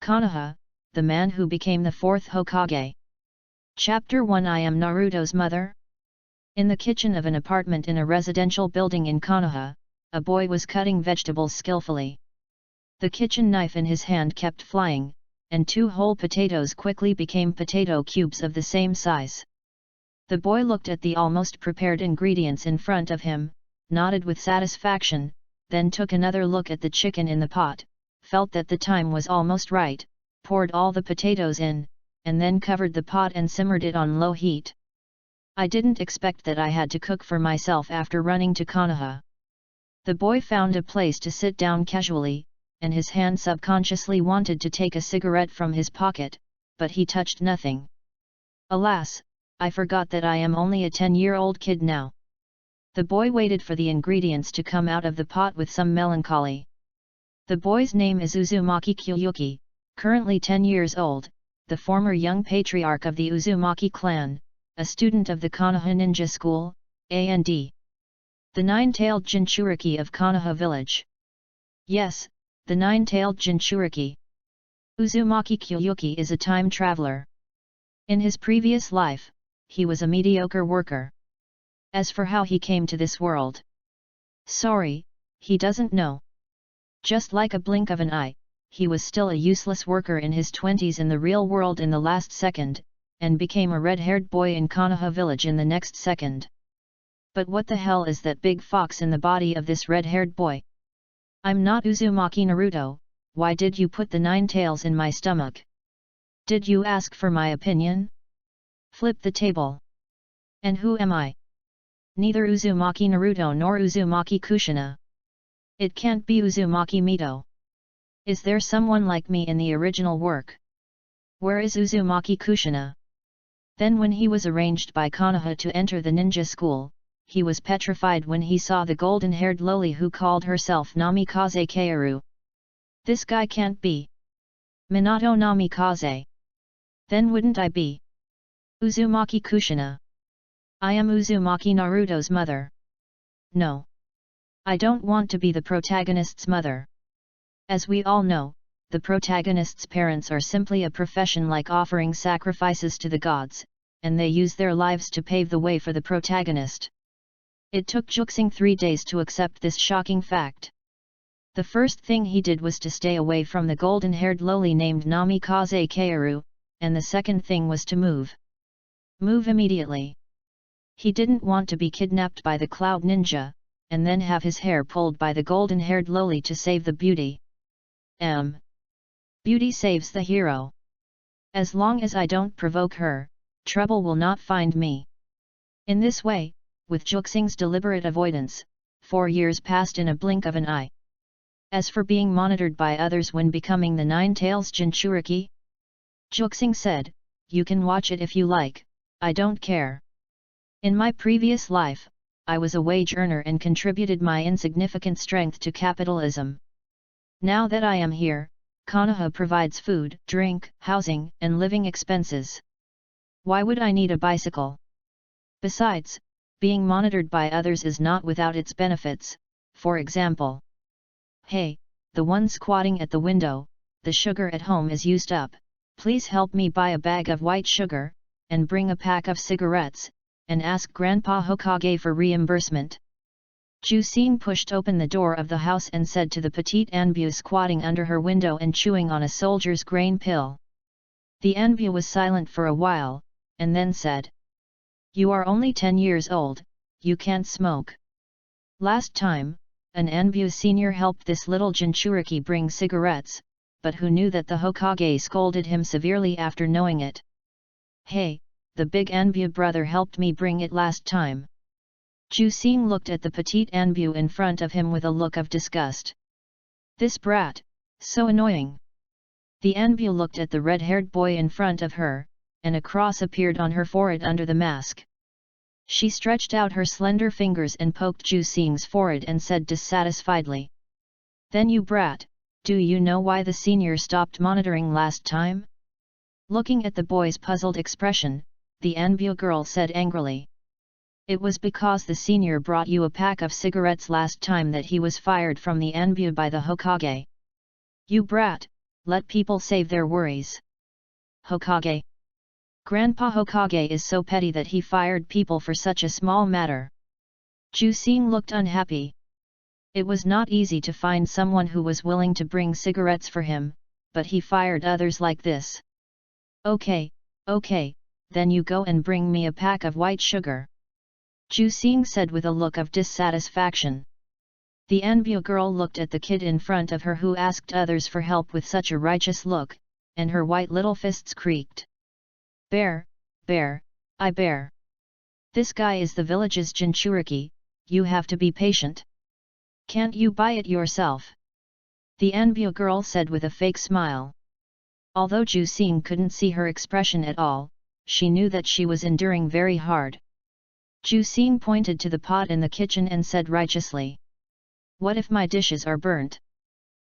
Konoha, the man who became the fourth Hokage. Chapter 1 I am Naruto's mother. In the kitchen of an apartment in a residential building in Konoha, a boy was cutting vegetables skillfully. The kitchen knife in his hand kept flying, and 2 whole potatoes quickly became potato cubes of the same size. The boy looked at the almost prepared ingredients in front of him, nodded with satisfaction, then took another look at the chicken in the pot, felt that the time was almost right, poured all the potatoes in, and then covered the pot and simmered it on low heat. I didn't expect that I had to cook for myself after running to Konoha. The boy found a place to sit down casually, and his hand subconsciously wanted to take a cigarette from his pocket, but he touched nothing. Alas, I forgot that I am only a 10-year-old kid now. The boy waited for the ingredients to come out of the pot with some melancholy. The boy's name is Uzumaki Kyuyuki, currently 10 years old, the former young patriarch of the Uzumaki clan, a student of the Konoha Ninja School, A&D. The nine-tailed Jinchuriki of Konoha village. Yes, the nine-tailed Jinchuriki. Uzumaki Kyuyuki is a time traveler. In his previous life, he was a mediocre worker. As for how he came to this world, sorry, he doesn't know. Just like a blink of an eye, he was still a useless worker in his 20s in the real world in the last second, and became a red-haired boy in Konoha village in the next second. But what the hell is that big fox in the body of this red-haired boy? I'm not Uzumaki Naruto, why did you put the 9 tails in my stomach? Did you ask for my opinion? Flip the table. And who am I? Neither Uzumaki Naruto nor Uzumaki Kushina. It can't be Uzumaki Mito. Is there someone like me in the original work? Where is Uzumaki Kushina? Then when he was arranged by Konoha to enter the ninja school, he was petrified when he saw the golden-haired loli who called herself Namikaze Kaoru. This guy can't be Minato Namikaze. Then wouldn't I be Uzumaki Kushina? I am Uzumaki Naruto's mother. No. I don't want to be the protagonist's mother. As we all know, the protagonist's parents are simply a profession like offering sacrifices to the gods, and they use their lives to pave the way for the protagonist. It took Juxing 3 days to accept this shocking fact. The first thing he did was to stay away from the golden-haired loli named Namikaze Kaoru, and the second thing was to move. Move immediately. He didn't want to be kidnapped by the Cloud Ninja, and then have his hair pulled by the golden-haired loli to save the beauty. Beauty saves the hero. As long as I don't provoke her, trouble will not find me. In this way, with Juxing's deliberate avoidance, 4 years passed in a blink of an eye. As for being monitored by others when becoming the 9 tails Jinchuriki, Juxing said, you can watch it if you like, I don't care. In my previous life, I was a wage earner and contributed my insignificant strength to capitalism. Now that I am here, Konoha provides food, drink, housing, and living expenses. Why would I need a bicycle? Besides, being monitored by others is not without its benefits. For example, hey, the one squatting at the window, the sugar at home is used up, please help me buy a bag of white sugar, and bring a pack of cigarettes, and ask Grandpa Hokage for reimbursement. Jusine pushed open the door of the house and said to the petite Anbu squatting under her window and chewing on a soldier's grain pill. The Anbu was silent for a while, and then said, you are only 10 years old, you can't smoke. Last time, an Anbu senior helped this little Jinchuriki bring cigarettes, but who knew that the Hokage scolded him severely after knowing it? Hey, the big Anbu brother helped me bring it last time. Jusine looked at the petite Anbu in front of him with a look of disgust. This brat, so annoying. The Anbu looked at the red-haired boy in front of her, and a cross appeared on her forehead under the mask. She stretched out her slender fingers and poked Jusine's forehead and said dissatisfiedly, then you brat, do you know why the senior stopped monitoring last time? Looking at the boy's puzzled expression, the Anbu girl said angrily. It was because the senior brought you a pack of cigarettes last time that he was fired from the Anbu by the Hokage. You brat, let people save their worries. Hokage. Grandpa Hokage is so petty that he fired people for such a small matter. Jusing looked unhappy. It was not easy to find someone who was willing to bring cigarettes for him, but he fired others like this. Okay, then you go and bring me a pack of white sugar. Jusing said with a look of dissatisfaction. The Anbu girl looked at the kid in front of her who asked others for help with such a righteous look, and her white little fists creaked. Bear, I bear. This guy is the village's Jinchuriki, you have to be patient. Can't you buy it yourself? The Anbu girl said with a fake smile. Although Jusing couldn't see her expression at all, she knew that she was enduring very hard. Jusing pointed to the pot in the kitchen and said righteously. What if my dishes are burnt?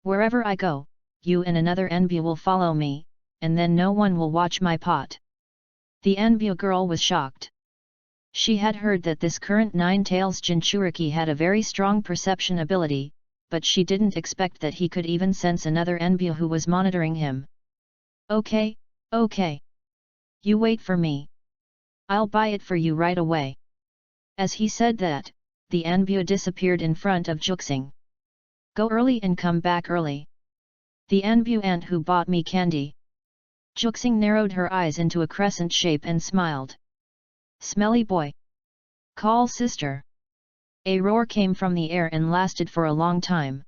Wherever I go, you and another Anbu will follow me, and then no one will watch my pot. The Anbu girl was shocked. She had heard that this current Nine-Tails Jinchuriki had a very strong perception ability, but she didn't expect that he could even sense another Anbu who was monitoring him. Okay. You wait for me. I'll buy it for you right away. As he said that, the Anbu disappeared in front of Jusing. Go early and come back early. The Anbu aunt who bought me candy. Jusing narrowed her eyes into a crescent shape and smiled. Smelly boy. Call sister. A roar came from the air and lasted for a long time.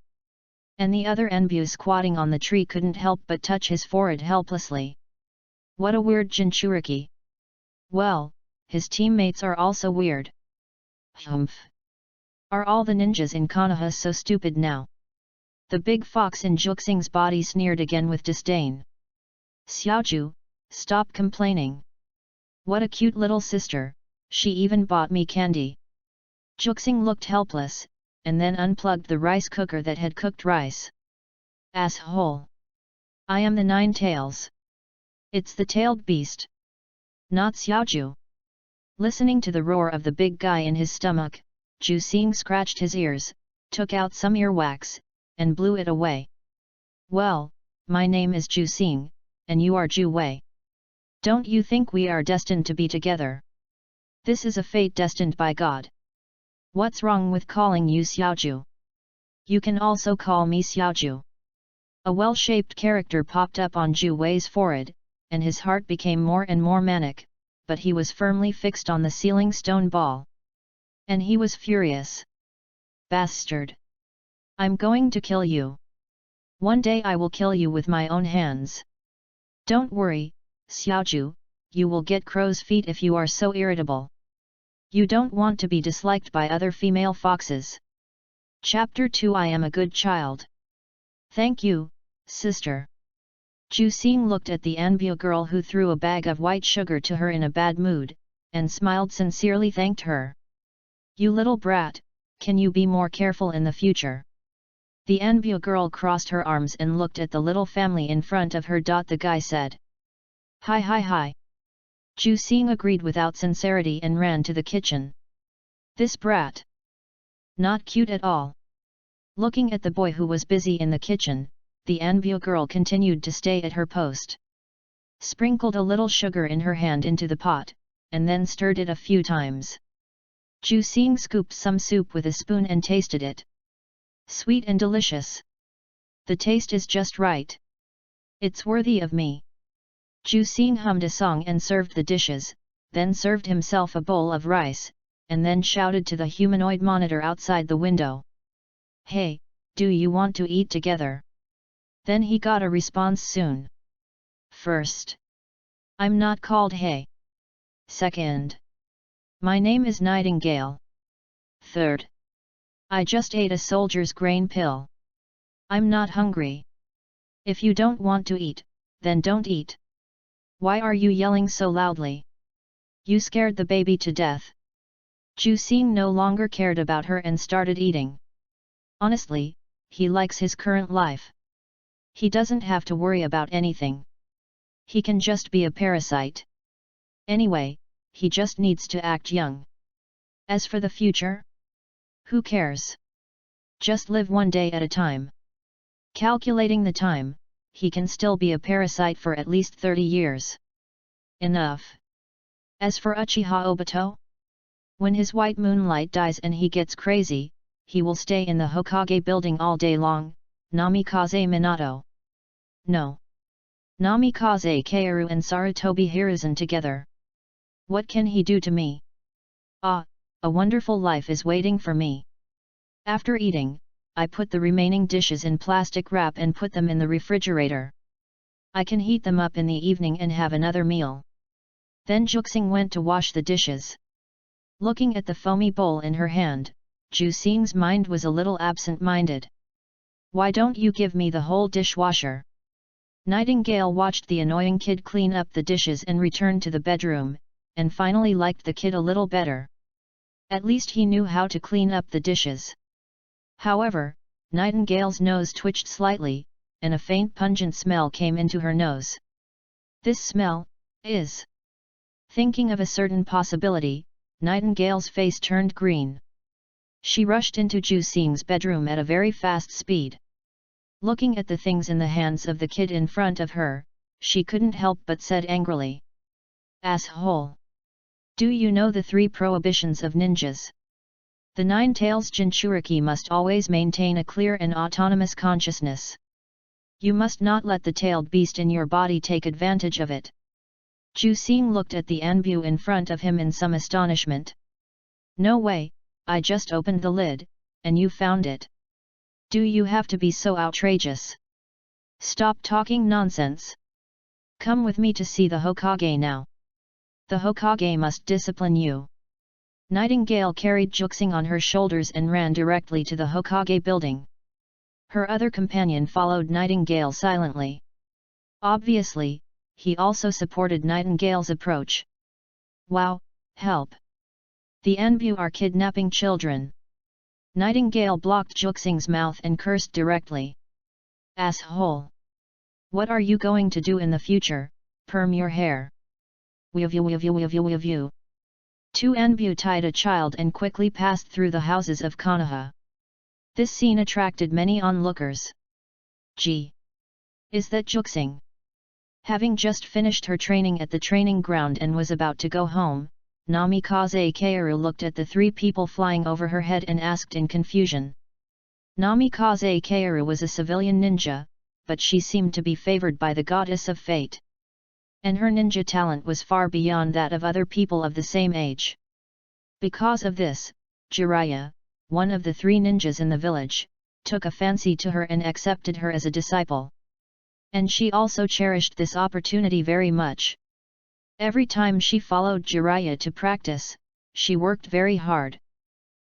And the other Anbu squatting on the tree couldn't help but touch his forehead helplessly. What a weird Jinchuriki. Well, his teammates are also weird. Humph. Are all the ninjas in Konoha so stupid now? The big fox in Jusing's body sneered again with disdain. Xiaoju, stop complaining. What a cute little sister, she even bought me candy. Jusing looked helpless, and then unplugged the rice cooker that had cooked rice. Asshole! I am the Nine-Tails. It's the tailed beast. Not Xiaoju. Listening to the roar of the big guy in his stomach, Jusing scratched his ears, took out some earwax, and blew it away. Well, my name is Jusing, and you are Ju Wei. Don't you think we are destined to be together? This is a fate destined by God. What's wrong with calling you Xiaoju? You can also call me Xiaoju. A well-shaped character popped up on Ju Wei's forehead, and his heart became more and more manic, but he was firmly fixed on the ceiling stone ball. And he was furious. Bastard! I'm going to kill you. One day I will kill you with my own hands. Don't worry, Xiaoju, you will get crow's feet if you are so irritable. You don't want to be disliked by other female foxes. Chapter 2 I am a good child. Thank you, sister. Jusing looked at the Anbu girl who threw a bag of white sugar to her in a bad mood, and smiled sincerely thanked her. You little brat, can you be more careful in the future? The Anbu girl crossed her arms and looked at the little family in front of her. The guy said. Hi. Jusing agreed without sincerity and ran to the kitchen. This brat. Not cute at all. Looking at the boy who was busy in the kitchen, the Anbu girl continued to stay at her post. Sprinkled a little sugar in her hand into the pot, and then stirred it a few times. Jusing scooped some soup with a spoon and tasted it. Sweet and delicious. The taste is just right. It's worthy of me. Jusing hummed a song and served the dishes, then served himself a bowl of rice, and then shouted to the humanoid monitor outside the window. Hey, do you want to eat together? Then he got a response soon. First. I'm not called Hey. Second. My name is Nightingale. Third. I just ate a soldier's grain pill. I'm not hungry. If you don't want to eat, then don't eat. Why are you yelling so loudly? You scared the baby to death. Jusing no longer cared about her and started eating. Honestly, he likes his current life. He doesn't have to worry about anything. He can just be a parasite. Anyway, he just needs to act young. As for the future? Who cares? Just live one day at a time. Calculating the time, he can still be a parasite for at least 30 years. Enough. As for Uchiha Obito? When his white moonlight dies and he gets crazy, he will stay in the Hokage building all day long, Namikaze Minato. No. Namikaze Kaoru and Sarutobi Hiruzen together. What can he do to me? Ah, a wonderful life is waiting for me. After eating, I put the remaining dishes in plastic wrap and put them in the refrigerator. I can heat them up in the evening and have another meal. Then Juxing went to wash the dishes. Looking at the foamy bowl in her hand, Ju Xing's mind was a little absent-minded. Why don't you give me the whole dishwasher? Nightingale watched the annoying kid clean up the dishes and returned to the bedroom, and finally liked the kid a little better. At least he knew how to clean up the dishes. However, Nightingale's nose twitched slightly, and a faint pungent smell came into her nose. This smell is... Thinking of a certain possibility, Nightingale's face turned green. She rushed into Ju Xing's bedroom at a very fast speed. Looking at the things in the hands of the kid in front of her, she couldn't help but said angrily. Asshole! Do you know the 3 prohibitions of ninjas? The 9 tails Jinchuriki must always maintain a clear and autonomous consciousness. You must not let the tailed beast in your body take advantage of it. Ju Xing looked at the anbu in front of him in some astonishment. No way, I just opened the lid, and you found it. Do you have to be so outrageous? Stop talking nonsense. Come with me to see the Hokage now. The Hokage must discipline you. Nightingale carried Juxing on her shoulders and ran directly to the Hokage building. Her other companion followed Nightingale silently. Obviously, he also supported Nightingale's approach. Wow, help! The Anbu are kidnapping children. Nightingale blocked Juxing's mouth and cursed directly. Asshole! What are you going to do in the future? Perm your hair. Weave. 2 Anbu tied a child and quickly passed through the houses of Konoha. This scene attracted many onlookers. Gee! Is that Juxing? Having just finished her training at the training ground and was about to go home, Namikaze Kaoru looked at the 3 people flying over her head and asked in confusion. Namikaze Kaoru was a civilian ninja, but she seemed to be favored by the goddess of fate. And her ninja talent was far beyond that of other people of the same age. Because of this, Jiraiya, one of the 3 ninjas in the village, took a fancy to her and accepted her as a disciple. And she also cherished this opportunity very much. Every time she followed Jiraiya to practice, she worked very hard.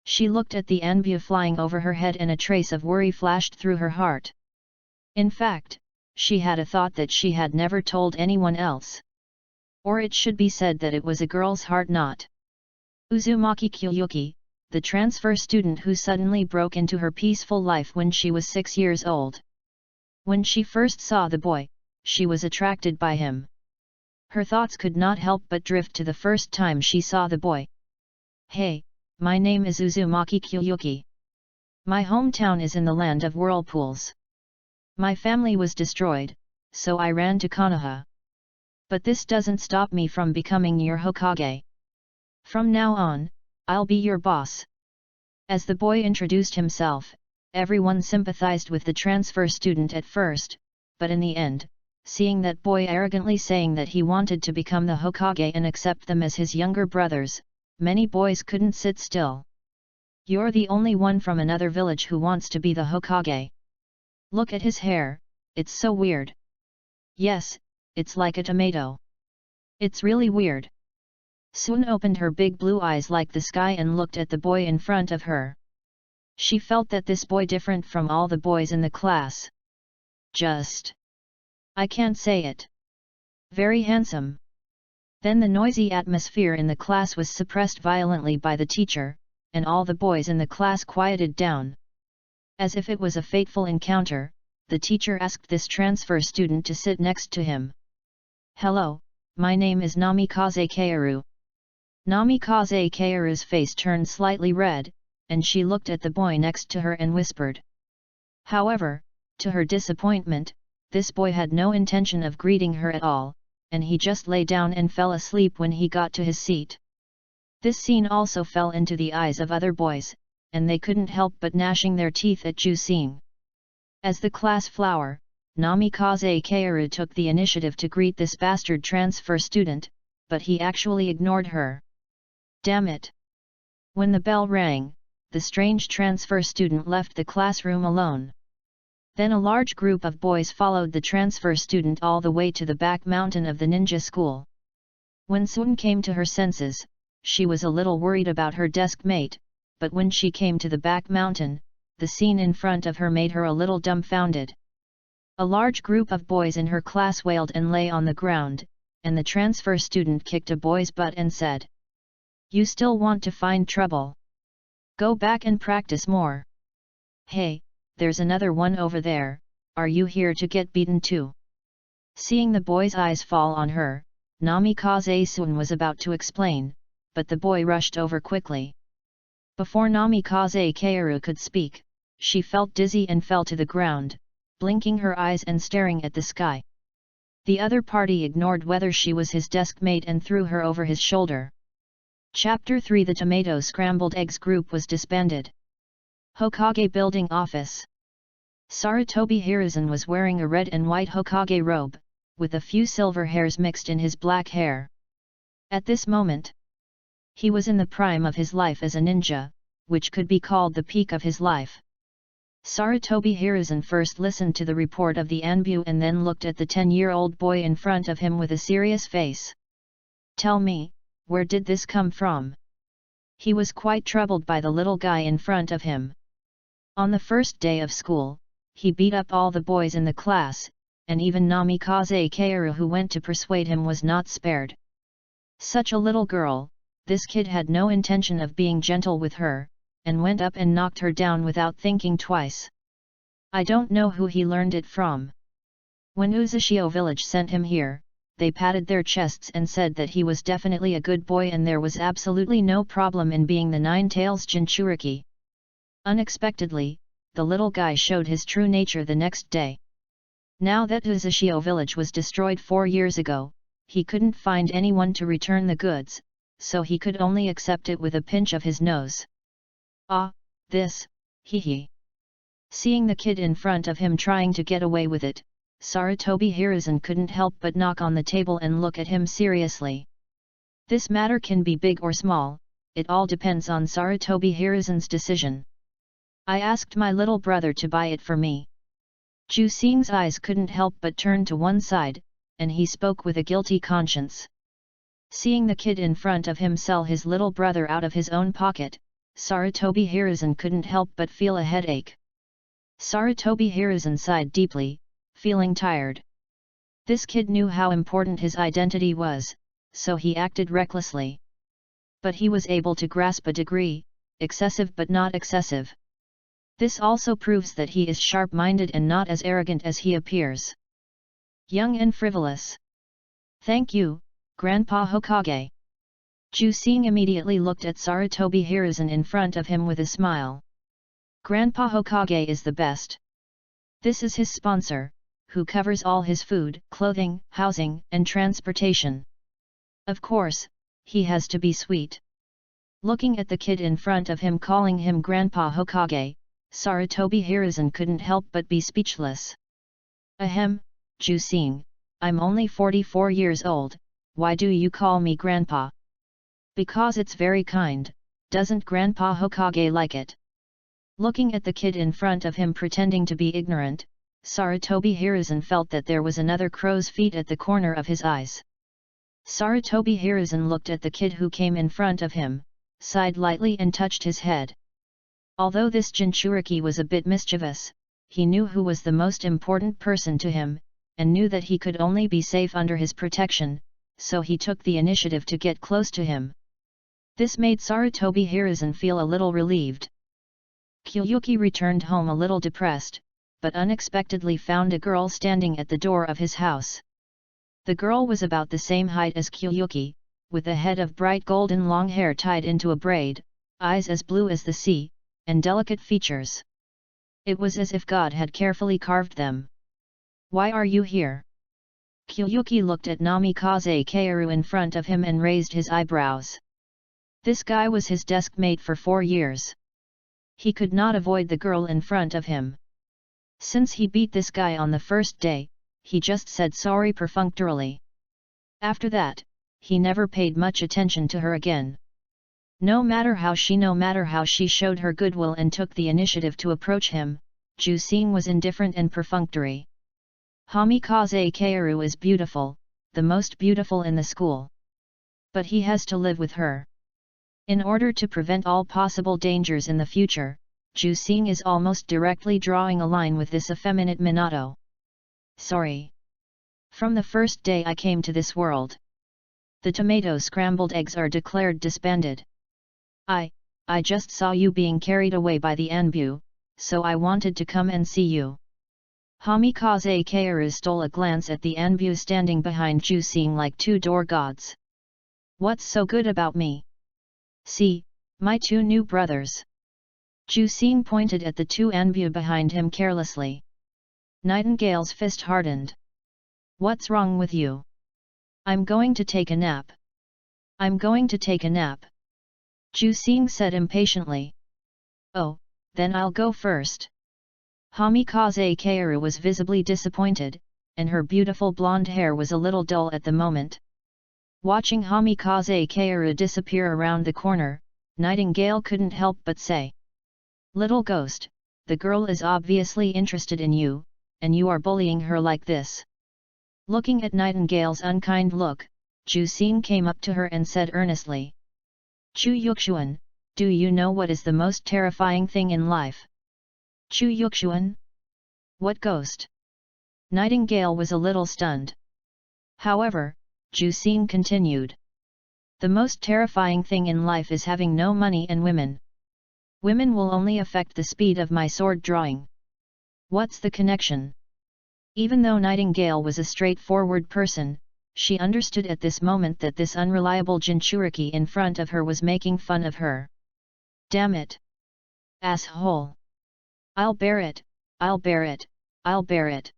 She looked at the anbu flying over her head and a trace of worry flashed through her heart. In fact, she had a thought that she had never told anyone else. Or it should be said that it was a girl's heart not. Uzumaki Kyuyuki, the transfer student who suddenly broke into her peaceful life when she was 6 years old. When she first saw the boy, she was attracted by him. Her thoughts could not help but drift to the first time she saw the boy. Hey, my name is Uzumaki Kyuyuki. My hometown is in the land of whirlpools. My family was destroyed, so I ran to Konoha. But this doesn't stop me from becoming your Hokage. From now on, I'll be your boss. As the boy introduced himself, everyone sympathized with the transfer student at first, but in the end, seeing that boy arrogantly saying that he wanted to become the Hokage and accept them as his younger brothers, many boys couldn't sit still. You're the only one from another village who wants to be the Hokage. Look at his hair, it's so weird. Yes, it's like a tomato. It's really weird. Sun opened her big blue eyes like the sky and looked at the boy in front of her. She felt that this boy different from all the boys in the class. I can't say it. Very handsome. Then the noisy atmosphere in the class was suppressed violently by the teacher, and all the boys in the class quieted down. As if it was a fateful encounter, the teacher asked this transfer student to sit next to him. Hello, my name is Namikaze Kaoru. Namikaze Kaoru's face turned slightly red, and she looked at the boy next to her and whispered. However, to her disappointment, this boy had no intention of greeting her at all, and he just lay down and fell asleep when he got to his seat. This scene also fell into the eyes of other boys, and they couldn't help but gnashing their teeth at Ju-seong. As the class flower, Namikaze Kaoru took the initiative to greet this bastard transfer student, but he actually ignored her. Damn it! When the bell rang, the strange transfer student left the classroom alone. Then a large group of boys followed the transfer student all the way to the back mountain of the ninja school. When Soon came to her senses, she was a little worried about her desk mate, but when she came to the back mountain, the scene in front of her made her a little dumbfounded. A large group of boys in her class wailed and lay on the ground, and the transfer student kicked a boy's butt and said, "You still want to find trouble? Go back and practice more. Hey, there's another one over there, are you here to get beaten too?" Seeing the boy's eyes fall on her, Namikaze-sun was about to explain, but the boy rushed over quickly. Before Namikaze Kaoru could speak, she felt dizzy and fell to the ground, blinking her eyes and staring at the sky. The other party ignored whether she was his desk mate and threw her over his shoulder. Chapter 3 The Tomato Scrambled Eggs group was disbanded. Hokage Building Office. Sarutobi Hiruzen was wearing a red and white Hokage robe, with a few silver hairs mixed in his black hair. At this moment, he was in the prime of his life as a ninja, which could be called the peak of his life. Sarutobi Hiruzen first listened to the report of the Anbu and then looked at the 10-year-old boy in front of him with a serious face. "Tell me, where did this come from?" He was quite troubled by the little guy in front of him. On the first day of school, he beat up all the boys in the class, and even Namikaze Kaoru, who went to persuade him, was not spared. Such a little girl, this kid had no intention of being gentle with her, and went up and knocked her down without thinking twice. I don't know who he learned it from. When Uzushio village sent him here, they patted their chests and said that he was definitely a good boy and there was absolutely no problem in being the Nine-Tails Jinchuriki. Unexpectedly, the little guy showed his true nature the next day. Now that Uzushio village was destroyed 4 years ago, he couldn't find anyone to return the goods, so he could only accept it with a pinch of his nose. "Ah, this, hee." Seeing the kid in front of him trying to get away with it, Sarutobi Hiruzen couldn't help but knock on the table and look at him seriously. This matter can be big or small, it all depends on Sarutobi Hiruzen's decision. "I asked my little brother to buy it for me." Ju-seong's eyes couldn't help but turn to one side, and he spoke with a guilty conscience. Seeing the kid in front of him sell his little brother out of his own pocket, Sarutobi Hiruzen couldn't help but feel a headache. Sarutobi Hiruzen sighed deeply, feeling tired. This kid knew how important his identity was, so he acted recklessly. But he was able to grasp a degree, excessive but not excessive. This also proves that he is sharp-minded and not as arrogant as he appears. Young and frivolous. "Thank you, Grandpa Hokage." Ju-seong immediately looked at Sarutobi Hiruzen in front of him with a smile. "Grandpa Hokage is the best. This is his sponsor, who covers all his food, clothing, housing, and transportation. Of course, he has to be sweet." Looking at the kid in front of him calling him Grandpa Hokage, Sarutobi Hiruzen couldn't help but be speechless. "Ahem, Ju-seong, I'm only 44 years old, why do you call me Grandpa?" "Because it's very kind, doesn't Grandpa Hokage like it?" Looking at the kid in front of him pretending to be ignorant, Sarutobi Hiruzen felt that there was another crow's feet at the corner of his eyes. Sarutobi Hiruzen looked at the kid who came in front of him, sighed lightly and touched his head. Although this Jinchuriki was a bit mischievous, he knew who was the most important person to him, and knew that he could only be safe under his protection, so he took the initiative to get close to him. This made Sarutobi Hiruzen feel a little relieved. Kyuyuki returned home a little depressed, but unexpectedly found a girl standing at the door of his house. The girl was about the same height as Kyuyuki, with a head of bright golden long hair tied into a braid, eyes as blue as the sea, and delicate features. It was as if God had carefully carved them. Why are you here? Kyuyuki looked at Namikaze Kaoru in front of him and raised his eyebrows. This guy was his desk mate for 4 years. He could not avoid the girl in front of him. Since he beat this guy on the first day, he just said sorry perfunctorily. After that, he never paid much attention to her again. No matter how she showed her goodwill and took the initiative to approach him, Jusing was indifferent and perfunctory. Namikaze Kaoru is beautiful, the most beautiful in the school. But he has to live with her. In order to prevent all possible dangers in the future, Jusing is almost directly drawing a line with this effeminate Minato. Sorry. From the first day I came to this world. The tomato scrambled eggs are declared disbanded. I just saw you being carried away by the Anbu, so I wanted to come and see you. Namikaze Kaoru stole a glance at the Anbu standing behind Jusing like 2 door gods. What's so good about me? See, my 2 new brothers. Jusing pointed at the 2 Anbu behind him carelessly. Nightingale's fist hardened. What's wrong with you? I'm going to take a nap. I'm going to take a nap. Jusing said impatiently. Oh, then I'll go first. Namikaze Kaoru was visibly disappointed, and her beautiful blonde hair was a little dull at the moment. Watching Namikaze Kaoru disappear around the corner, Nightingale couldn't help but say. Little ghost, the girl is obviously interested in you, and you are bullying her like this. Looking at Nightingale's unkind look, Jusing came up to her and said earnestly. Chu Yuxuan, do you know what is the most terrifying thing in life? Chu Yuxuan? What ghost? Nightingale was a little stunned. However, Jusing continued. The most terrifying thing in life is having no money and women. Women will only affect the speed of my sword drawing. What's the connection? Even though Nightingale was a straightforward person, she understood at this moment that this unreliable Jinchuriki in front of her was making fun of her. Damn it! Asshole! I'll bear it, I'll bear it, I'll bear it.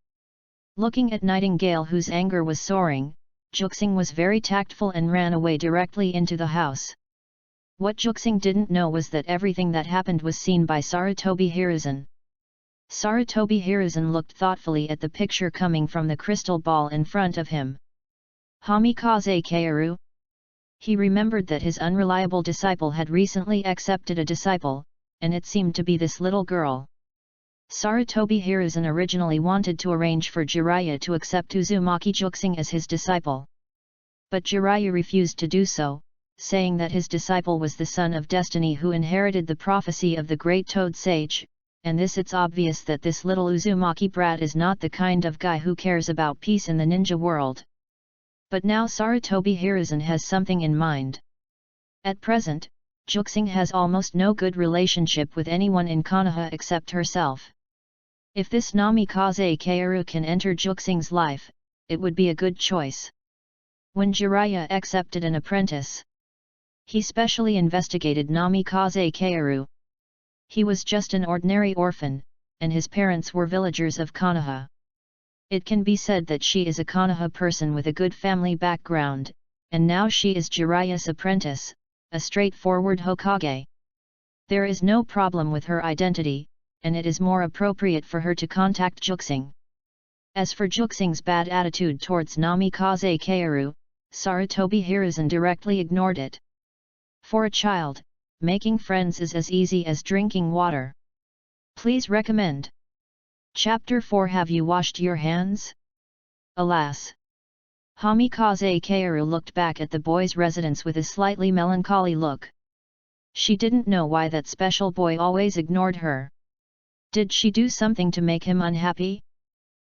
Looking at Nightingale whose anger was soaring, Jusing was very tactful and ran away directly into the house. What Jusing didn't know was that everything that happened was seen by Sarutobi Hiruzen. Sarutobi Hiruzen looked thoughtfully at the picture coming from the crystal ball in front of him. Namikaze Kaoru? He remembered that his unreliable disciple had recently accepted a disciple, and it seemed to be this little girl. Sarutobi Hiruzen originally wanted to arrange for Jiraiya to accept Uzumaki Jusing as his disciple. But Jiraiya refused to do so, saying that his disciple was the son of destiny who inherited the prophecy of the great Toad Sage, and it's obvious that this little Uzumaki brat is not the kind of guy who cares about peace in the ninja world. But now Sarutobi Hiruzen has something in mind. At present, Jusing has almost no good relationship with anyone in Konoha except herself. If this Namikaze Kaoru can enter Jusing's life, it would be a good choice. When Jiraiya accepted an apprentice, he specially investigated Namikaze Kaoru. He was just an ordinary orphan, and his parents were villagers of Konoha. It can be said that she is a Konoha person with a good family background, and now she is Jiraiya's apprentice, a straightforward Hokage. There is no problem with her identity, and it is more appropriate for her to contact Jusing. As for Jusing's bad attitude towards Namikaze Kaoru, Sarutobi Hiruzen directly ignored it. For a child, making friends is as easy as drinking water. Please recommend. Chapter 4. Have you washed your hands? Alas! Namikaze Kaoru looked back at the boy's residence with a slightly melancholy look. She didn't know why that special boy always ignored her. Did she do something to make him unhappy?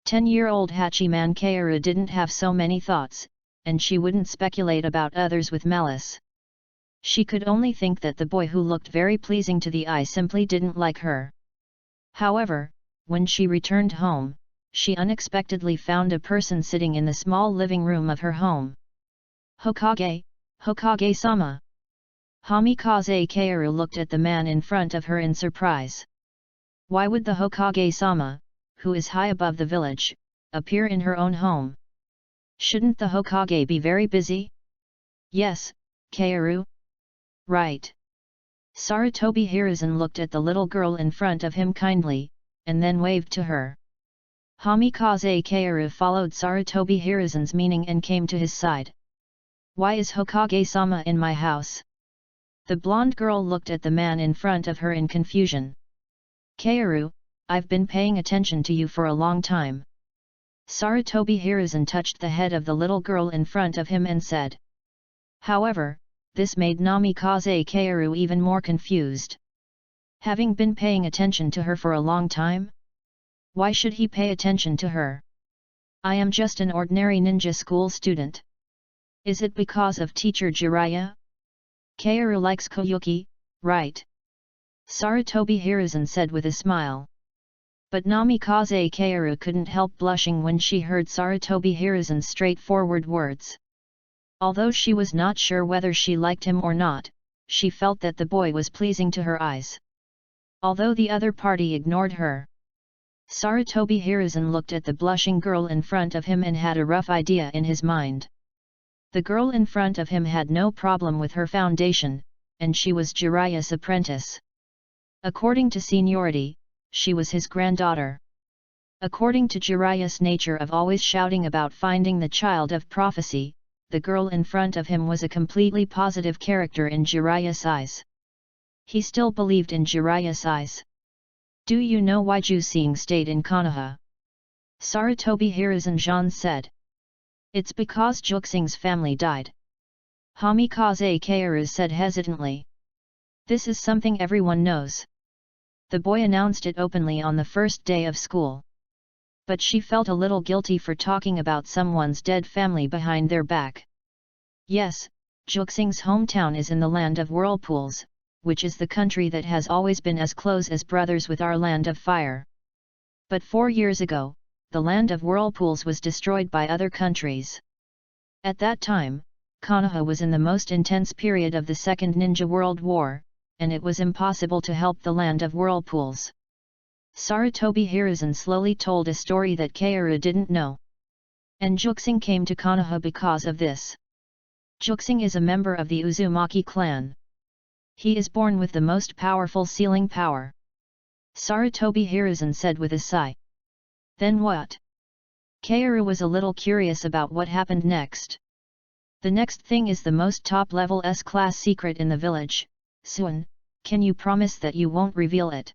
10-year-old Hachiman Kaoru didn't have so many thoughts, and she wouldn't speculate about others with malice. She could only think that the boy who looked very pleasing to the eye simply didn't like her. However, when she returned home, she unexpectedly found a person sitting in the small living room of her home. Hokage, Hokage-sama! Namikaze Kaoru looked at the man in front of her in surprise. Why would the Hokage-sama, who is high above the village, appear in her own home. Shouldn't the Hokage be very busy? Yes, Kaoru. Right. Sarutobi Hiruzen looked at the little girl in front of him kindly, and then waved to her. Hamikaze Kaoru followed Sarutobi Hiruzen's meaning and came to his side. Why is Hokage-sama in my house? The blonde girl looked at the man in front of her in confusion. Kaoru, I've been paying attention to you for a long time. Sarutobi Hiruzen touched the head of the little girl in front of him and said. However, this made Namikaze Kaoru even more confused. Having been paying attention to her for a long time? Why should he pay attention to her? I am just an ordinary ninja school student. Is it because of teacher Jiraiya? Kaoru likes Koyuki, right? Sarutobi Hiruzen said with a smile. But Namikaze Kaoru couldn't help blushing when she heard Sarutobi Hiruzen's straightforward words. Although she was not sure whether she liked him or not, she felt that the boy was pleasing to her eyes. Although the other party ignored her. Sarutobi Hiruzen looked at the blushing girl in front of him and had a rough idea in his mind. The girl in front of him had no problem with her foundation, and she was Jiraiya's apprentice. According to seniority, she was his granddaughter. According to Jiraiya's nature of always shouting about finding the child of prophecy, the girl in front of him was a completely positive character in Jiraiya's eyes. He still believed in Jiraiya's eyes. Do you know why Jusing stayed in Konoha? Sarutobi Hiruzen said. It's because Jusing's family died. Hamikaze Kaoru said hesitantly. This is something everyone knows. The boy announced it openly on the first day of school. But she felt a little guilty for talking about someone's dead family behind their back. Yes, Jusing's hometown is in the land of whirlpools, which is the country that has always been as close as brothers with our land of fire. But 4 years ago, the land of whirlpools was destroyed by other countries. At that time, Konoha was in the most intense period of the Second Ninja World War, and it was impossible to help the land of whirlpools. Sarutobi Hiruzen slowly told a story that Kaoru didn't know. And Jusing came to Konoha because of this. Jusing is a member of the Uzumaki clan. He is born with the most powerful sealing power. Sarutobi Hiruzen said with a sigh. Then what? Kaoru was a little curious about what happened next. The next thing is the most top-level S-class secret in the village. Suin, can you promise that you won't reveal it?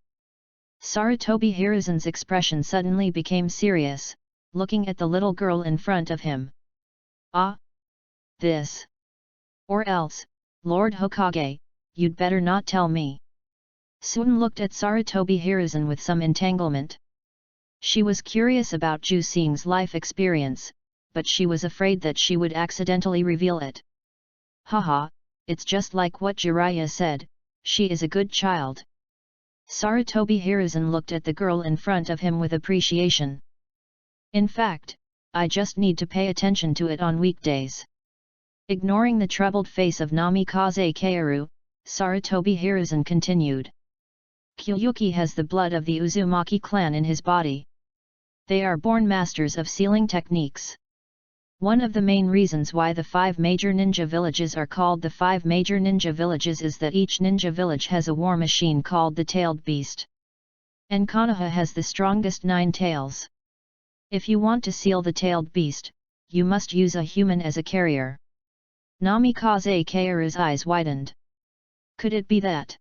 Sarutobi Hiruzen's expression suddenly became serious, looking at the little girl in front of him. Ah? This? Or else, Lord Hokage, you'd better not tell me. Suin looked at Sarutobi Hiruzen with some entanglement. She was curious about Jusing's life experience, but she was afraid that she would accidentally reveal it. Haha, it's just like what Jiraiya said, she is a good child. Sarutobi Hiruzen looked at the girl in front of him with appreciation. In fact, I just need to pay attention to it on weekdays. Ignoring the troubled face of Namikaze Kaoru, Sarutobi Hiruzen continued. Koyuki has the blood of the Uzumaki clan in his body. They are born masters of sealing techniques. One of the main reasons why the 5 major ninja villages are called the 5 major ninja villages is that each ninja village has a war machine called the tailed beast. And Konoha has the strongest 9 tails. If you want to seal the tailed beast, you must use a human as a carrier. Namikaze Kaoru's eyes widened. Could it be that?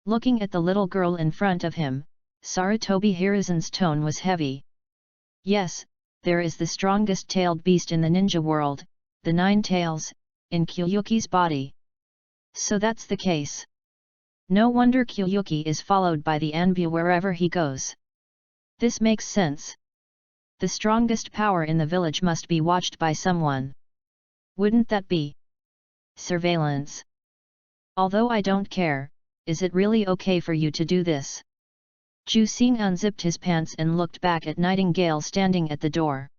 Looking at the little girl in front of him, Sarutobi Hiruzen's tone was heavy. Yes, there is the strongest tailed beast in the ninja world, the 9 tails, in Koyuki's body. So that's the case. No wonder Koyuki is followed by the Anbu wherever he goes. This makes sense. The strongest power in the village must be watched by someone. Wouldn't that be surveillance? Although I don't care, is it really okay for you to do this? Jusing unzipped his pants and looked back at Nightingale standing at the door.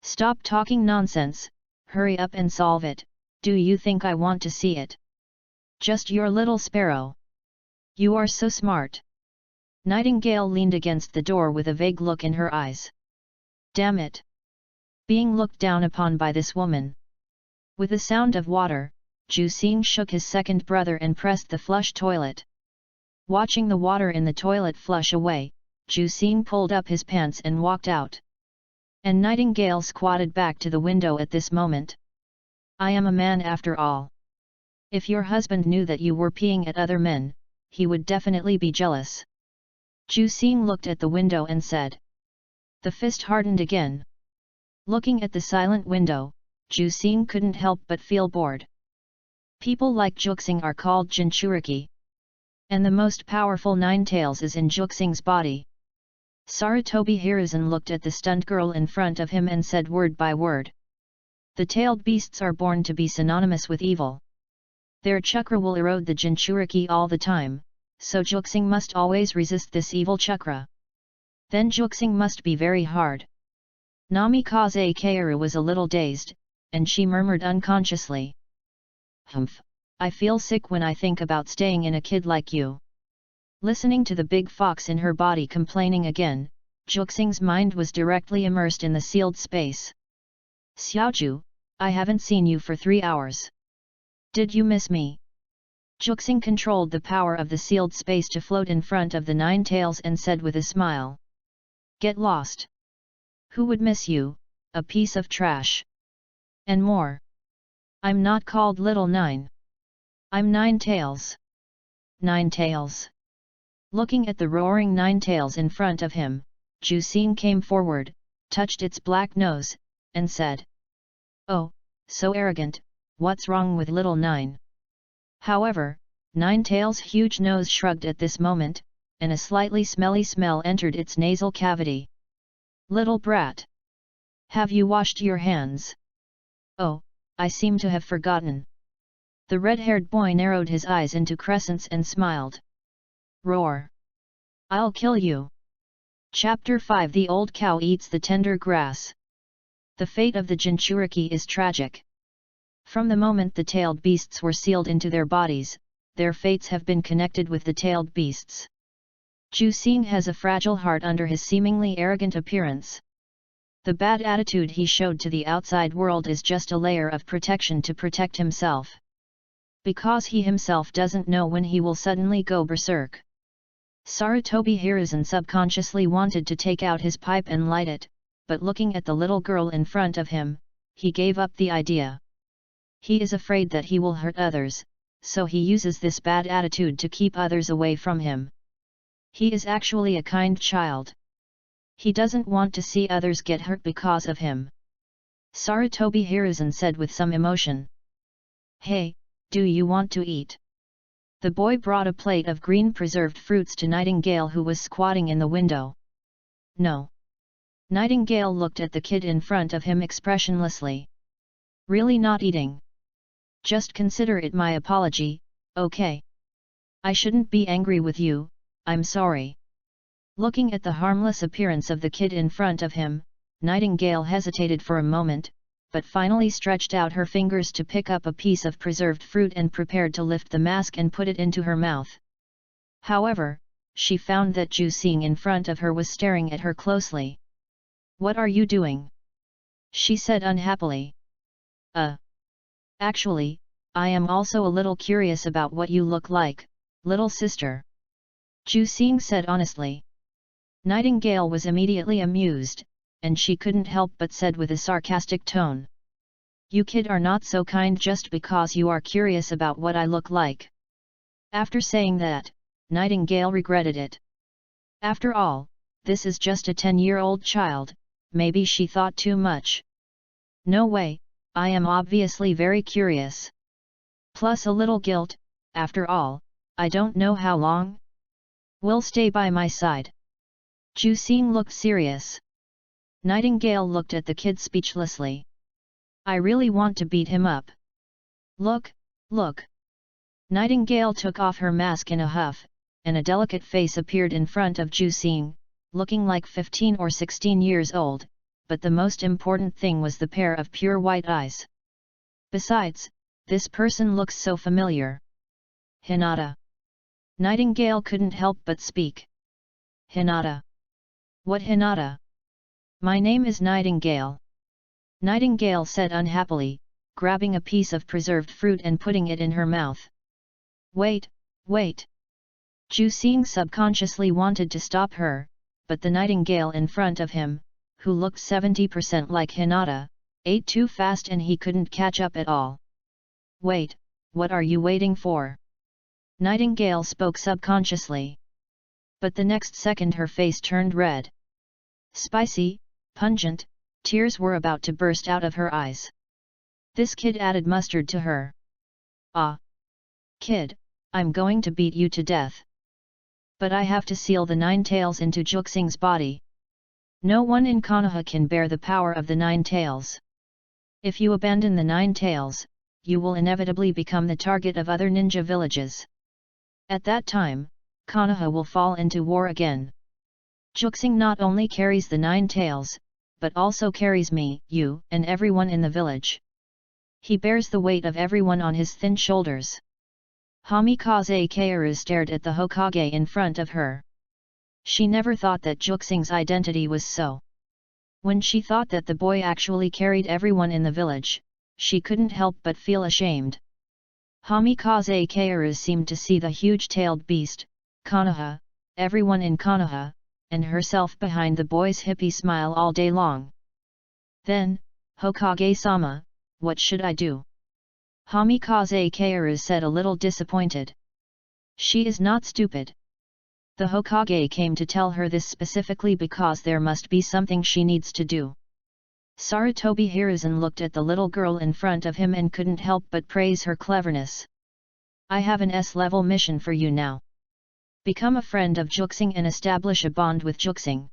Stop talking nonsense, hurry up and solve it, do you think I want to see it? Just your little sparrow. You are so smart. Nightingale leaned against the door with a vague look in her eyes. Damn it! Being looked down upon by this woman. With the sound of water, Ju-sing shook his second brother and pressed the flush toilet. Watching the water in the toilet flush away, Ju-sing pulled up his pants and walked out. And Nightingale squatted back to the window at this moment. I am a man after all. If your husband knew that you were peeing at other men, he would definitely be jealous. Ju-sing looked at the window and said. The fist hardened again. Looking at the silent window, Ju-sing couldn't help but feel bored. People like Juxing are called Jinchuriki. And the most powerful nine tails is in Juxing's body. Sarutobi Hiruzen looked at the stunned girl in front of him and said word by word. The tailed beasts are born to be synonymous with evil. Their chakra will erode the Jinchuriki all the time, so Juxing must always resist this evil chakra. Then Juxing must be very hard. Namikaze Kaoru was a little dazed, and she murmured unconsciously. Humph, I feel sick when I think about staying in a kid like you. Listening to the big fox in her body complaining again, Juxing's mind was directly immersed in the sealed space. Xiaoju, I haven't seen you for 3 hours. Did you miss me? Juxing controlled the power of the sealed space to float in front of the nine tails and said with a smile. Get lost. Who would miss you, a piece of trash? And more. I'm not called Little Nine. I'm Nine Tails. Nine Tails. Looking at the roaring nine tails in front of him, Ju-sing came forward, touched its black nose, and said. Oh, so arrogant, what's wrong with Little Nine? However, Nine Tails' huge nose shrugged at this moment, and a slightly smelly smell entered its nasal cavity. Little brat! Have you washed your hands? Oh, I seem to have forgotten. The red-haired boy narrowed his eyes into crescents and smiled. Roar! I'll kill you! Chapter 5 The Old Cow Eats the Tender Grass. The fate of the Jinchuriki is tragic. From the moment the tailed beasts were sealed into their bodies, their fates have been connected with the tailed beasts. Ju-sing has a fragile heart under his seemingly arrogant appearance. The bad attitude he showed to the outside world is just a layer of protection to protect himself. Because he himself doesn't know when he will suddenly go berserk. Sarutobi Hiruzen subconsciously wanted to take out his pipe and light it, but looking at the little girl in front of him, he gave up the idea. He is afraid that he will hurt others, so he uses this bad attitude to keep others away from him. He is actually a kind child. He doesn't want to see others get hurt because of him. Sarutobi Hiruzen said with some emotion. Hey, do you want to eat? The boy brought a plate of green preserved fruits to Nightingale who was squatting in the window. No. Nightingale looked at the kid in front of him expressionlessly. Really not eating? Just consider it my apology, okay? I shouldn't be angry with you, I'm sorry. Looking at the harmless appearance of the kid in front of him, Nightingale hesitated for a moment, but finally stretched out her fingers to pick up a piece of preserved fruit and prepared to lift the mask and put it into her mouth. However, she found that Ju-sing in front of her was staring at her closely. What are you doing? She said unhappily. Actually, I am also a little curious about what you look like, little sister. Ju-sing said honestly. Nightingale was immediately amused, and she couldn't help but said with a sarcastic tone. You kid are not so kind just because you are curious about what I look like. After saying that, Nightingale regretted it. After all, this is just a 10-year-old child, maybe she thought too much. No way, I am obviously very curious. Plus a little guilt, after all, I don't know how long will stay by my side. Ju-sing looked serious. Nightingale looked at the kid speechlessly. I really want to beat him up. Look, look. Nightingale took off her mask in a huff, and a delicate face appeared in front of Ju-sing, looking like 15 or 16 years old, but the most important thing was the pair of pure white eyes. Besides, this person looks so familiar. Hinata. Nightingale couldn't help but speak. Hinata. What Hinata? My name is Nightingale. Nightingale said unhappily, grabbing a piece of preserved fruit and putting it in her mouth. Wait, wait. Ju Xing subconsciously wanted to stop her, but the nightingale in front of him, who looked 70% like Hinata, ate too fast and he couldn't catch up at all. Wait, what are you waiting for? Nightingale spoke subconsciously. But the next second her face turned red. Spicy, pungent, tears were about to burst out of her eyes. This kid added mustard to her. Ah! Kid, I'm going to beat you to death. But I have to seal the 9 tails into Juxing's body. No one in Konoha can bear the power of the 9 tails. If you abandon the 9 tails, you will inevitably become the target of other ninja villages. At that time, Konoha will fall into war again. Juxing not only carries the 9 tails, but also carries me, you, and everyone in the village. He bears the weight of everyone on his thin shoulders. Hamikaze Kaoru stared at the Hokage in front of her. She never thought that Juxing's identity was so. When she thought that the boy actually carried everyone in the village, she couldn't help but feel ashamed. Hamikaze Kaoru seemed to see the huge-tailed beast, Konoha, everyone in Konoha, and herself behind the boy's hippie smile all day long. Then, Hokage-sama, what should I do? Hamikaze Kaoru said a little disappointed. She is not stupid. The Hokage came to tell her this specifically because there must be something she needs to do. Sarutobi Hiruzen looked at the little girl in front of him and couldn't help but praise her cleverness. I have an S-level mission for you now. Become a friend of Juxing and establish a bond with Juxing.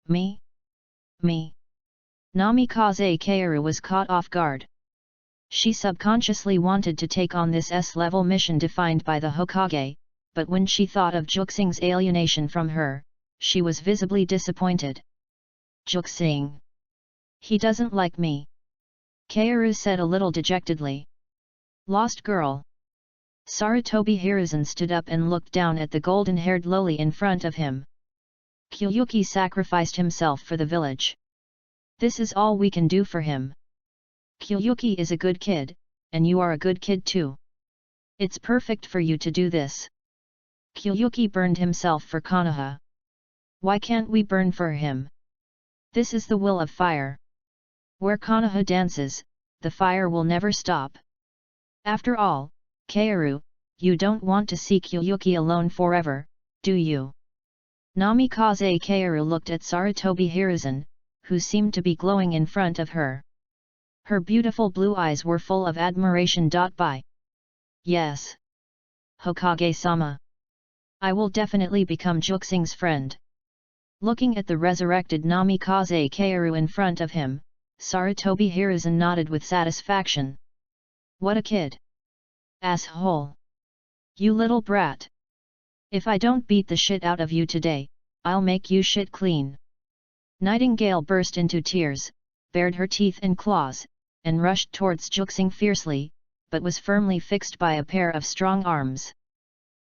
Me? Namikaze Kaoru was caught off guard. She subconsciously wanted to take on this S-level mission defined by the Hokage, but when she thought of Juxing's alienation from her, she was visibly disappointed. Juxing. He doesn't like me. Kaoru said a little dejectedly. Lost girl. Sarutobi Hiruzen stood up and looked down at the golden-haired loli in front of him. Kyuyuki sacrificed himself for the village. This is all we can do for him. Kyuyuki is a good kid, and you are a good kid too. It's perfect for you to do this. Kyuyuki burned himself for Konoha. Why can't we burn for him? This is the will of fire. Where Konoha dances, the fire will never stop. After all, Kaoru, you don't want to see Kyuyuki alone forever, do you? Namikaze Kaoru looked at Sarutobi Hiruzen, who seemed to be glowing in front of her. Her beautiful blue eyes were full of admiration. Yes. Hokage-sama. I will definitely become Juxing's friend. Looking at the resurrected Namikaze Kaoru in front of him, Sarutobi Hiruzen nodded with satisfaction. What a kid! Asshole! You little brat! If I don't beat the shit out of you today, I'll make you shit clean. Nightingale burst into tears, bared her teeth and claws, and rushed towards Juxing fiercely, but was firmly fixed by a pair of strong arms.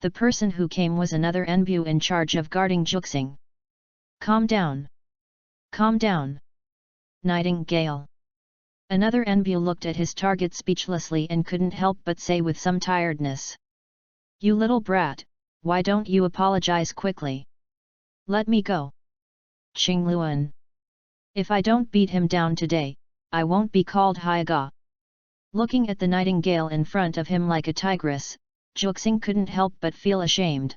The person who came was another Enbu in charge of guarding Juxing. Calm down. Calm down. Nightingale. Another Enbu looked at his target speechlessly and couldn't help but say with some tiredness. You little brat, why don't you apologize quickly? Let me go. Qingluan. If I don't beat him down today, I won't be called Hyaga. Looking at the nightingale in front of him like a tigress, Juxing couldn't help but feel ashamed.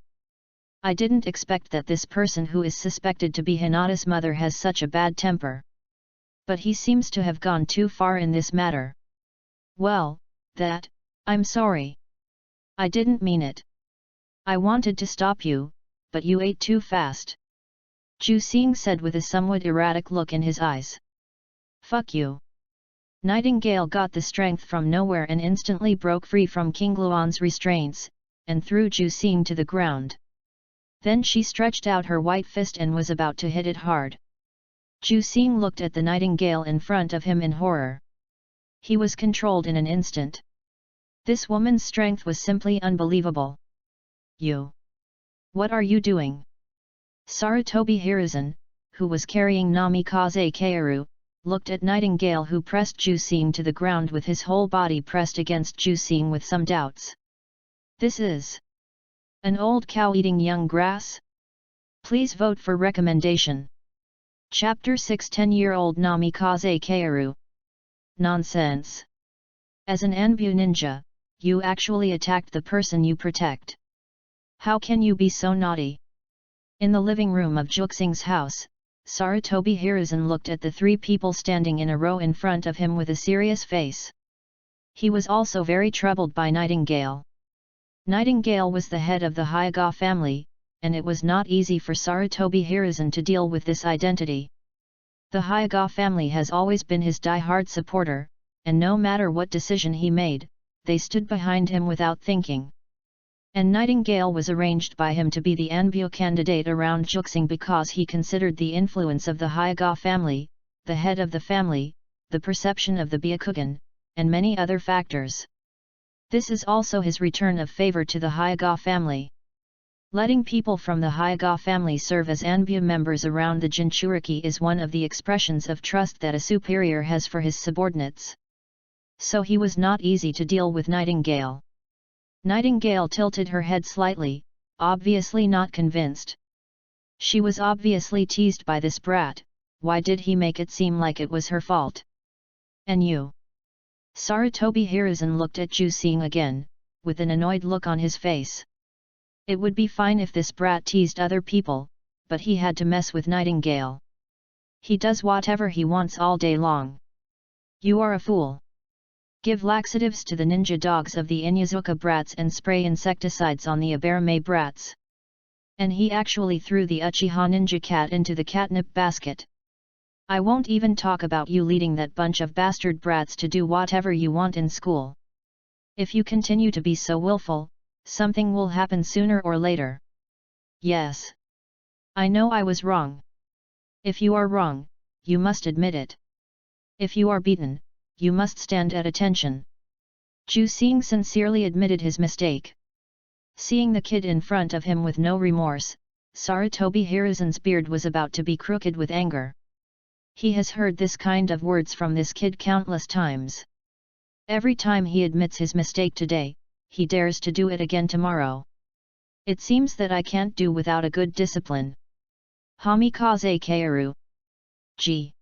I didn't expect that this person who is suspected to be Hinata's mother has such a bad temper. But he seems to have gone too far in this matter. Well, I'm sorry. I didn't mean it. I wanted to stop you, but you ate too fast. Ju Xing said with a somewhat erratic look in his eyes. Fuck you. Nightingale got the strength from nowhere and instantly broke free from Qingluan's restraints, and threw Ju Xing to the ground. Then she stretched out her white fist and was about to hit it hard. Ju Xing looked at the nightingale in front of him in horror. He was controlled in an instant. This woman's strength was simply unbelievable. You! What are you doing? Sarutobi Hiruzen, who was carrying Namikaze Kaoru, looked at Nightingale, who pressed Jusing to the ground with his whole body pressed against Jusing with some doubts. This is an old cow eating young grass? Please vote for recommendation. Chapter 6 10-year-old Namikaze Kaoru. Nonsense. As an Anbu ninja, you actually attacked the person you protect. How can you be so naughty? In the living room of Juxing's house, Sarutobi Hiruzen looked at the three people standing in a row in front of him with a serious face. He was also very troubled by Nightingale. Nightingale was the head of the Hyuga family, and it was not easy for Sarutobi Hiruzen to deal with this identity. The Hyuga family has always been his die-hard supporter, and no matter what decision he made, they stood behind him without thinking. And Nightingale was arranged by him to be the Anbu candidate around Juxing because he considered the influence of the Hyuga family, the head of the family, the perception of the Byakugan, and many other factors. This is also his return of favor to the Hyuga family. Letting people from the Hyuga family serve as Anbu members around the Jinchuriki is one of the expressions of trust that a superior has for his subordinates. So he was not easy to deal with Nightingale. Nightingale tilted her head slightly, obviously not convinced. She was obviously teased by this brat. Why did he make it seem like it was her fault? And you? Sarutobi Hiruzen looked at Jusing again, with an annoyed look on his face. It would be fine if this brat teased other people, but he had to mess with Nightingale. He does whatever he wants all day long. You are a fool. Give laxatives to the ninja dogs of the Inyazuka brats and spray insecticides on the Abarame brats. And he actually threw the Uchiha ninja cat into the catnip basket. I won't even talk about you leading that bunch of bastard brats to do whatever you want in school. If you continue to be so willful, something will happen sooner or later. Yes. I know I was wrong. If you are wrong, you must admit it. If you are beaten, you must stand at attention. Jusing sincerely admitted his mistake. Seeing the kid in front of him with no remorse, Sarutobi Hiruzen's beard was about to be crooked with anger. He has heard this kind of words from this kid countless times. Every time he admits his mistake today, he dares to do it again tomorrow. It seems that I can't do without a good discipline. Hamikaze Kaoru. G.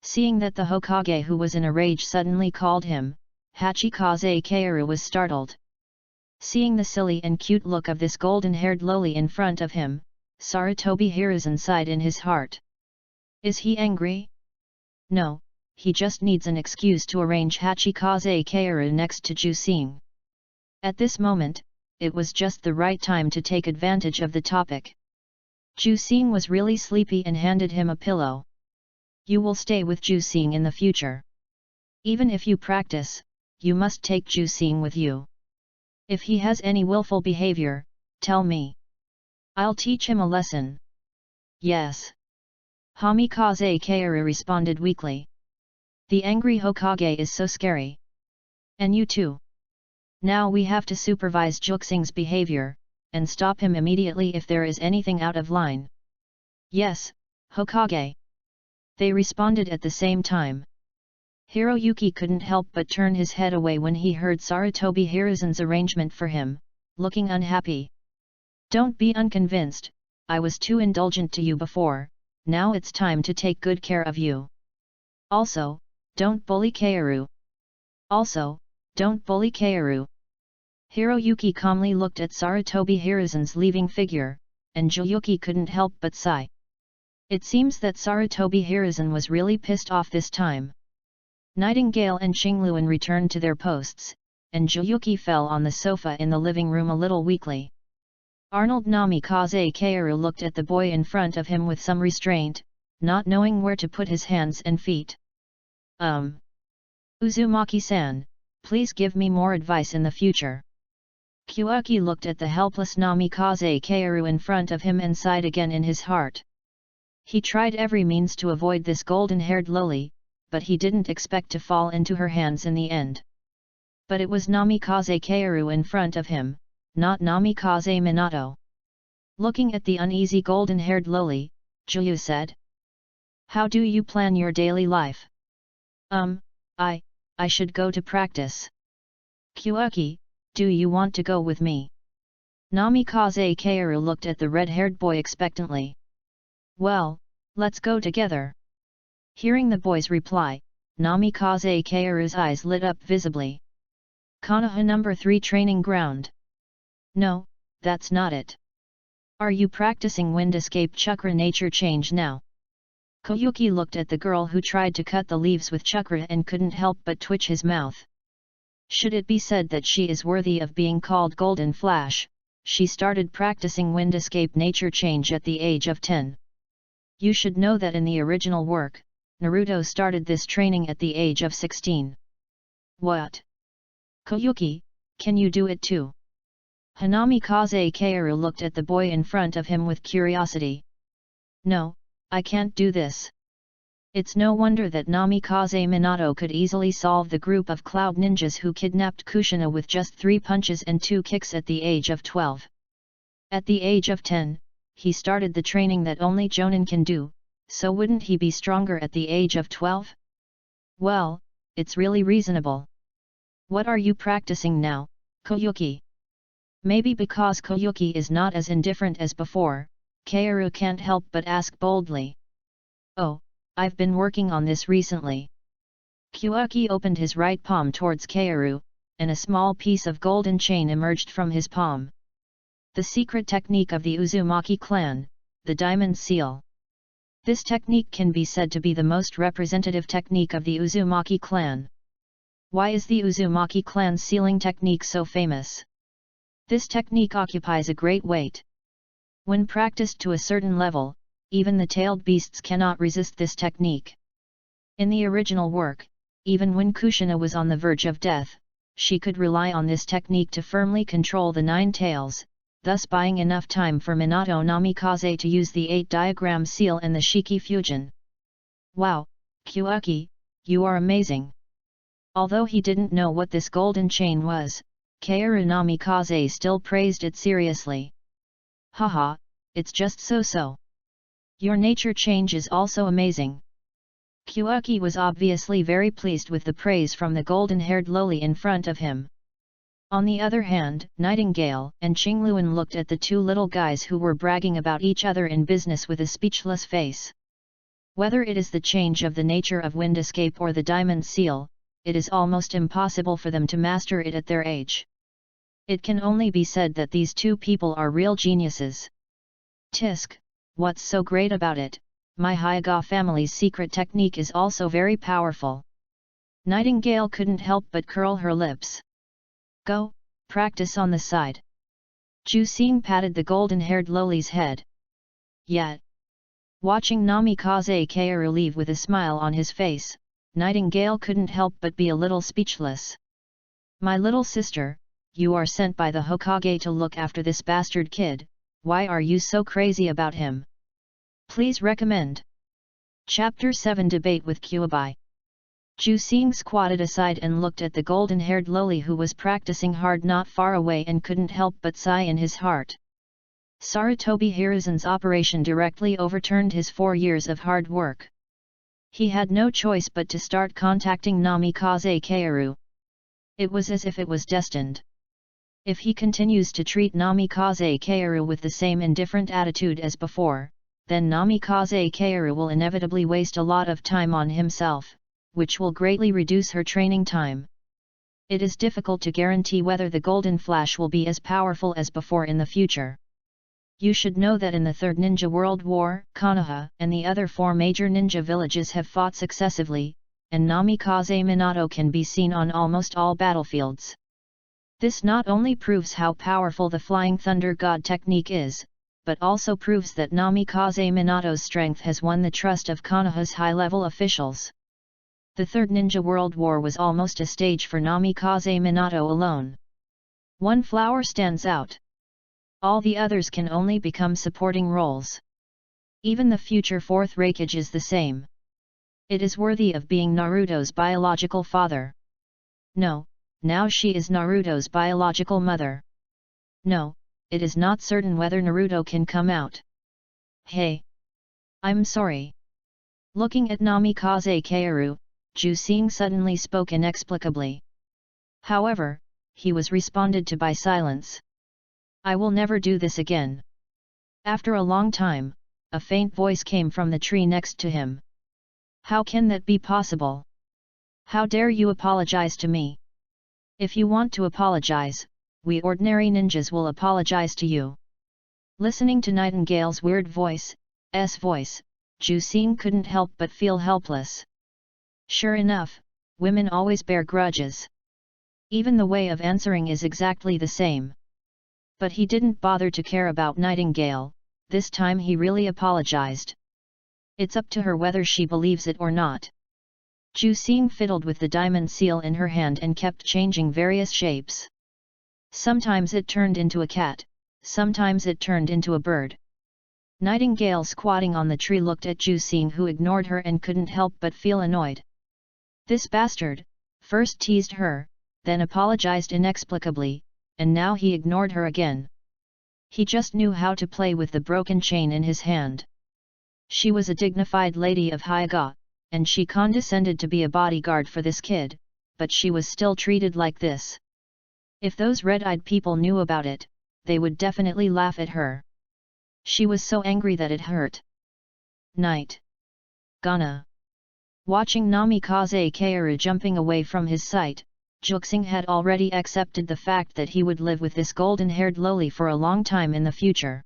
Seeing that the Hokage, who was in a rage, suddenly called him, Hachikaze Kaoru was startled. Seeing the silly and cute look of this golden-haired loli in front of him, Sarutobi Hiruzen sighed in his heart. Is he angry? No, he just needs an excuse to arrange Hachikaze Kaoru next to Jusing. At this moment, it was just the right time to take advantage of the topic. Jusing was really sleepy and handed him a pillow. You will stay with Jusing in the future. Even if you practice, you must take Jusing with you. If he has any willful behavior, tell me. I'll teach him a lesson. Yes. Hamikaze Kaoru responded weakly. The angry Hokage is so scary. And you too. Now we have to supervise Juxing's behavior, and stop him immediately if there is anything out of line. Yes, Hokage. They responded at the same time. Hiroyuki couldn't help but turn his head away when he heard Sarutobi Hiruzen's arrangement for him, looking unhappy. Don't be unconvinced, I was too indulgent to you before, now it's time to take good care of you. Also, don't bully Kaoru. Hiroyuki calmly looked at Sarutobi Hiruzen's leaving figure, and Juyuki couldn't help but sigh. It seems that Sarutobi Hiruzen was really pissed off this time. Nightingale and Qingluan returned to their posts, and Juyuki fell on the sofa in the living room a little weakly. Arnold Namikaze Kaoru looked at the boy in front of him with some restraint, not knowing where to put his hands and feet. Uzumaki-san, please give me more advice in the future. Kyuaki looked at the helpless Namikaze Kaoru in front of him and sighed again in his heart. He tried every means to avoid this golden-haired loli, but he didn't expect to fall into her hands in the end. But it was Namikaze Kaoru in front of him, not Namikaze Minato. Looking at the uneasy golden-haired loli, Juyu said. How do you plan your daily life? I should go to practice. Kyuuki, do you want to go with me? Namikaze Kaoru looked at the red-haired boy expectantly. Well, let's go together. Hearing the boy's reply, Namikaze Kaoru's eyes lit up visibly. Konoha No. 3 Training Ground. No, that's not it. Are you practicing wind escape chakra nature change now? Koyuki looked at the girl who tried to cut the leaves with chakra and couldn't help but twitch his mouth. Should it be said that she is worthy of being called Golden Flash, she started practicing wind escape nature change at the age of 10. You should know that in the original work, Naruto started this training at the age of 16. What? Koyuki, can you do it too? Hanamikaze Kaoru looked at the boy in front of him with curiosity. No, I can't do this. It's no wonder that Namikaze Minato could easily solve the group of cloud ninjas who kidnapped Kushina with just 3 punches and 2 kicks at the age of 12. At the age of 10, he started the training that only Jonin can do, so wouldn't he be stronger at the age of 12? Well, it's really reasonable. What are you practicing now, Koyuki? Maybe because Koyuki is not as indifferent as before, Kaoru can't help but ask boldly. Oh, I've been working on this recently. Kyuuki opened his right palm towards Kaoru, and a small piece of golden chain emerged from his palm. The secret technique of the Uzumaki clan, the diamond seal. This technique can be said to be the most representative technique of the Uzumaki clan. Why is the Uzumaki clan's sealing technique so famous? This technique occupies a great weight. When practiced to a certain level, even the tailed beasts cannot resist this technique. In the original work, even when Kushina was on the verge of death, she could rely on this technique to firmly control the 9 tails, thus buying enough time for Minato Namikaze to use the 8-diagram seal and the Shiki Fusion. Wow, Kyuuki, you are amazing. Although he didn't know what this golden chain was, Kaoru Namikaze still praised it seriously. Haha, it's just so-so. Your nature change is also amazing. Kyuuki was obviously very pleased with the praise from the golden-haired loli in front of him. On the other hand, Nightingale and Qingluan looked at the 2 little guys who were bragging about each other in business with a speechless face. Whether it is the change of the nature of wind escape or the diamond seal, it is almost impossible for them to master it at their age. It can only be said that these 2 people are real geniuses. Tisk, what's so great about it? My Hyuga family's secret technique is also very powerful. Nightingale couldn't help but curl her lips. Go, practice on the side. Jusing patted the golden-haired loli's head. Yet, watching Namikaze Kaoru leave with a smile on his face, Nightingale couldn't help but be a little speechless. My little sister, you are sent by the Hokage to look after this bastard kid, why are you so crazy about him? Please recommend. Chapter 7 Debate with Kyuubi. Jusing squatted aside and looked at the golden-haired loli who was practicing hard not far away and couldn't help but sigh in his heart. Sarutobi Hiruzan's operation directly overturned his 4 years of hard work. He had no choice but to start contacting Namikaze Kaoru. It was as if it was destined. If he continues to treat Namikaze Kaoru with the same indifferent attitude as before, then Namikaze Kaoru will inevitably waste a lot of time on himself, which will greatly reduce her training time. It is difficult to guarantee whether the Golden Flash will be as powerful as before in the future. You should know that in the Third Ninja World War, Konoha and the other 4 major ninja villages have fought successively, and Namikaze Minato can be seen on almost all battlefields. This not only proves how powerful the Flying Thunder God technique is, but also proves that Namikaze Minato's strength has won the trust of Konoha's high-level officials. The Third Ninja World War was almost a stage for Namikaze Minato alone. One flower stands out. All the others can only become supporting roles. Even the future 4th Raikage is the same. It is worthy of being Naruto's biological father. No, now she is Naruto's biological mother. No, it is not certain whether Naruto can come out. Hey! I'm sorry. Looking at Namikaze Kaoru, Jusing suddenly spoke inexplicably. However, he was responded to by silence. I will never do this again. After a long time, a faint voice came from the tree next to him. How can that be possible? How dare you apologize to me? If you want to apologize, we ordinary ninjas will apologize to you. Listening to Nightingale's weird voice, Jusing couldn't help but feel helpless. Sure enough, women always bear grudges. Even the way of answering is exactly the same. But he didn't bother to care about Nightingale, this time he really apologized. It's up to her whether she believes it or not. Jusing fiddled with the diamond seal in her hand and kept changing various shapes. Sometimes it turned into a cat, sometimes it turned into a bird. Nightingale squatting on the tree looked at Jusing, who ignored her and couldn't help but feel annoyed. This bastard, first teased her, then apologized inexplicably, and now he ignored her again. He just knew how to play with the broken chain in his hand. She was a dignified lady of Hyuga, and she condescended to be a bodyguard for this kid, but she was still treated like this. If those red-eyed people knew about it, they would definitely laugh at her. She was so angry that it hurt. Night. Ghana. Watching Namikaze Kaoru jumping away from his sight, Jusing had already accepted the fact that he would live with this golden-haired loli for a long time in the future.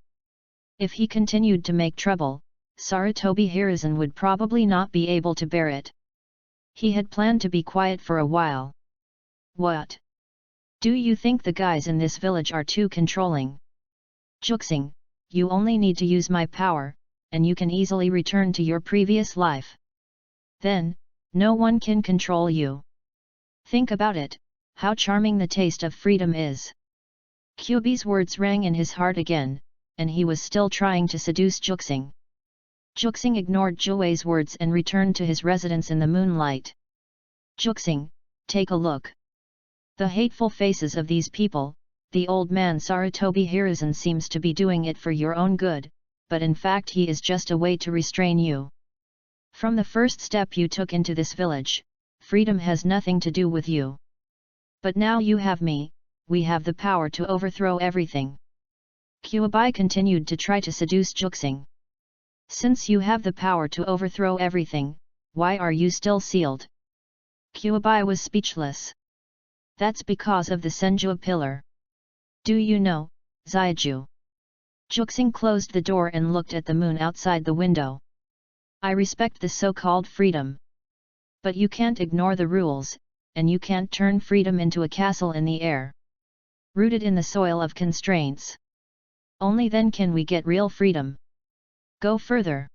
If he continued to make trouble, Sarutobi Hiruzen would probably not be able to bear it. He had planned to be quiet for a while. What? Do you think the guys in this village are too controlling? Jusing, you only need to use my power, and you can easily return to your previous life. Then, no one can control you. Think about it, how charming the taste of freedom is. Kyubi's words rang in his heart again, and he was still trying to seduce Jusing. Jusing ignored Jue's words and returned to his residence in the moonlight. Jusing, take a look. The hateful faces of these people, the old man Sarutobi Hiruzen seems to be doing it for your own good, but in fact he is just a way to restrain you. From the first step you took into this village, freedom has nothing to do with you. But now you have me, we have the power to overthrow everything. Kyubi continued to try to seduce Jusing. Since you have the power to overthrow everything, why are you still sealed? Kyubi was speechless. That's because of the Senju pillar. Do you know, Zaiju? Jusing closed the door and looked at the moon outside the window. I respect the so-called freedom. But you can't ignore the rules, and you can't turn freedom into a castle in the air. Rooted in the soil of constraints. Only then can we get real freedom. Go further.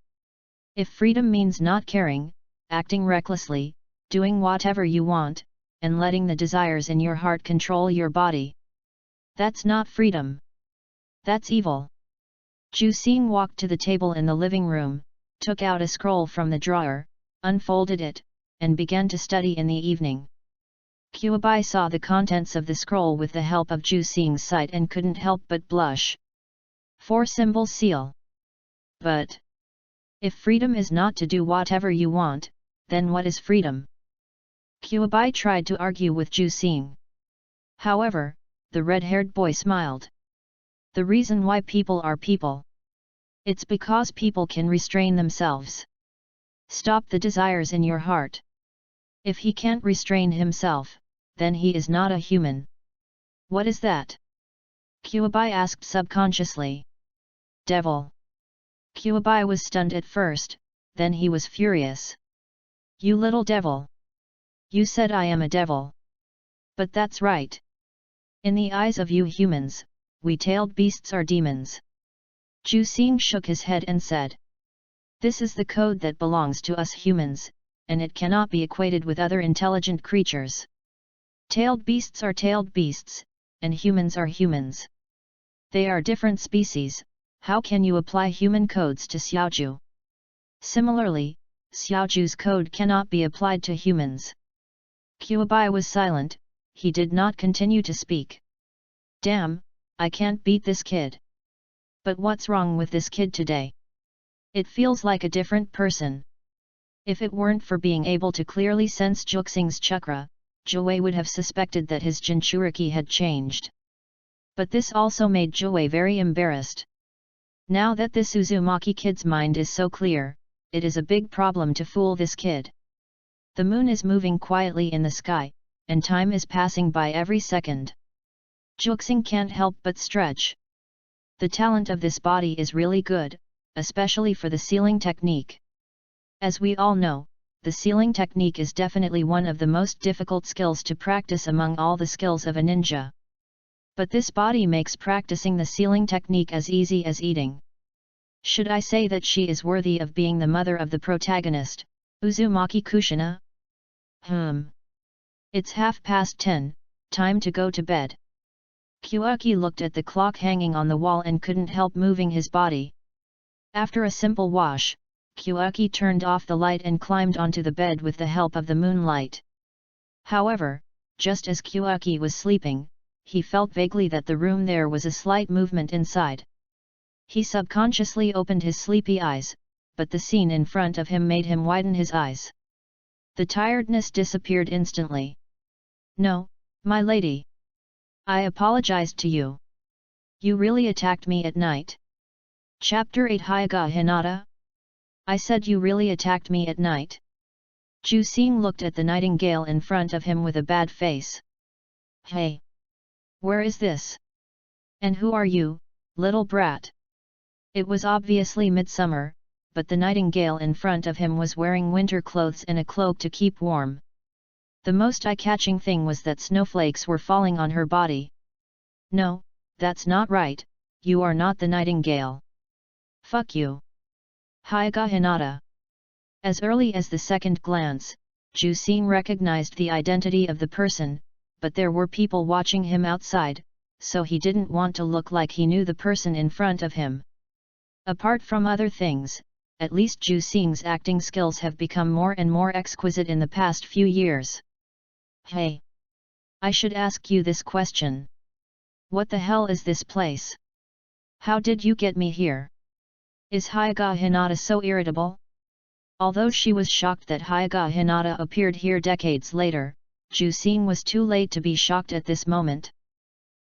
If freedom means not caring, acting recklessly, doing whatever you want, and letting the desires in your heart control your body. That's not freedom. That's evil. Jusing walked to the table in the living room, took out a scroll from the drawer, unfolded it, and began to study in the evening. Kyubi saw the contents of the scroll with the help of Jusing's sight and couldn't help but blush. 4-symbol seal. But if freedom is not to do whatever you want, then what is freedom? Kyubi tried to argue with Jusing. However, the red-haired boy smiled. The reason why people are people. It's because people can restrain themselves. Stop the desires in your heart. If he can't restrain himself, then he is not a human. What is that? Kyubi asked subconsciously. Devil. Kyubi was stunned at first, then he was furious. You little devil. You said I am a devil. But that's right. In the eyes of you humans, we-tailed beasts are demons. Jusing shook his head and said. This is the code that belongs to us humans, and it cannot be equated with other intelligent creatures. Tailed beasts are tailed beasts, and humans are humans. They are different species, how can you apply human codes to Xiaoju? Similarly, Xiaoju's code cannot be applied to humans. Kyubi was silent, he did not continue to speak. Damn, I can't beat this kid. But what's wrong with this kid today? It feels like a different person. If it weren't for being able to clearly sense Juxing's chakra, Jiwei would have suspected that his Jinchuriki had changed. But this also made Jiwei very embarrassed. Now that this Uzumaki kid's mind is so clear, it is a big problem to fool this kid. The moon is moving quietly in the sky, and time is passing by every second. Juxing can't help but stretch. The talent of this body is really good, especially for the sealing technique. As we all know, the sealing technique is definitely one of the most difficult skills to practice among all the skills of a ninja. But this body makes practicing the sealing technique as easy as eating. Should I say that she is worthy of being the mother of the protagonist, Uzumaki Kushina? It's 10:30, time to go to bed. Kyuaki looked at the clock hanging on the wall and couldn't help moving his body. After a simple wash, Kyuaki turned off the light and climbed onto the bed with the help of the moonlight. However, just as Kyuaki was sleeping, he felt vaguely that the room there was a slight movement inside. He subconsciously opened his sleepy eyes, but the scene in front of him made him widen his eyes. The tiredness disappeared instantly. "No, my lady. I apologized to you. You really attacked me at night." Chapter 8 Hyuga Hinata? I said you really attacked me at night. Jusing looked at the nightingale in front of him with a bad face. "Hey! Where is this? And who are you, little brat?" It was obviously midsummer, but the nightingale in front of him was wearing winter clothes and a cloak to keep warm. The most eye-catching thing was that snowflakes were falling on her body. "No, that's not right, you are not the nightingale. Fuck you." Hyuga Hinata. As early as the second glance, Jusing recognized the identity of the person, but there were people watching him outside, so he didn't want to look like he knew the person in front of him. Apart from other things, at least Jusing's acting skills have become more and more exquisite in the past few years. "Hey! I should ask you this question. What the hell is this place? How did you get me here?" Is Hyuga Hinata so irritable? Although she was shocked that Hyuga Hinata appeared here decades later, Jusing was too late to be shocked at this moment.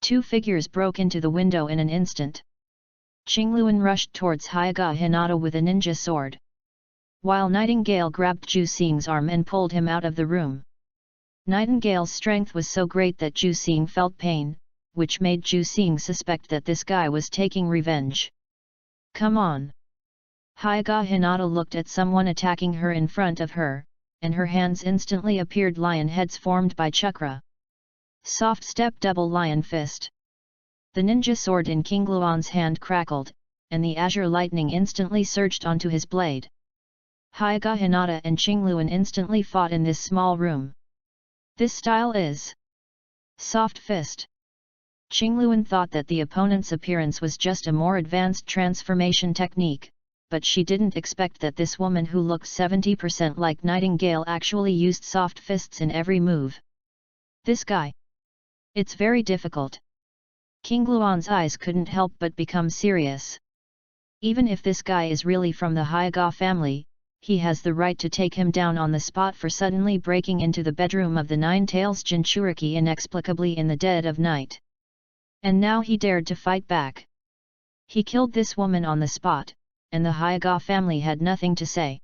Two figures broke into the window in an instant. Qingluan rushed towards Hyuga Hinata with a ninja sword, while Nightingale grabbed Jusing's arm and pulled him out of the room. Nightingale's strength was so great that Jusing felt pain, which made Jusing suspect that this guy was taking revenge. "Come on!" Hyuga Hinata looked at someone attacking her in front of her, and her hands instantly appeared lion heads formed by chakra. Soft step double lion fist. The ninja sword in Qingluan's hand crackled, and the azure lightning instantly surged onto his blade. Hyuga Hinata and Qingluan instantly fought in this small room. This style is soft fist. Qingluan thought that the opponent's appearance was just a more advanced transformation technique, but she didn't expect that this woman who looked 70% like Nightingale actually used soft fists in every move. This guy. It's very difficult. Qingluan's eyes couldn't help but become serious. Even if this guy is really from the Hyuga family, he has the right to take him down on the spot for suddenly breaking into the bedroom of the Nine-Tails Jinchuriki inexplicably in the dead of night. And now he dared to fight back. He killed this woman on the spot, and the Hyuga family had nothing to say.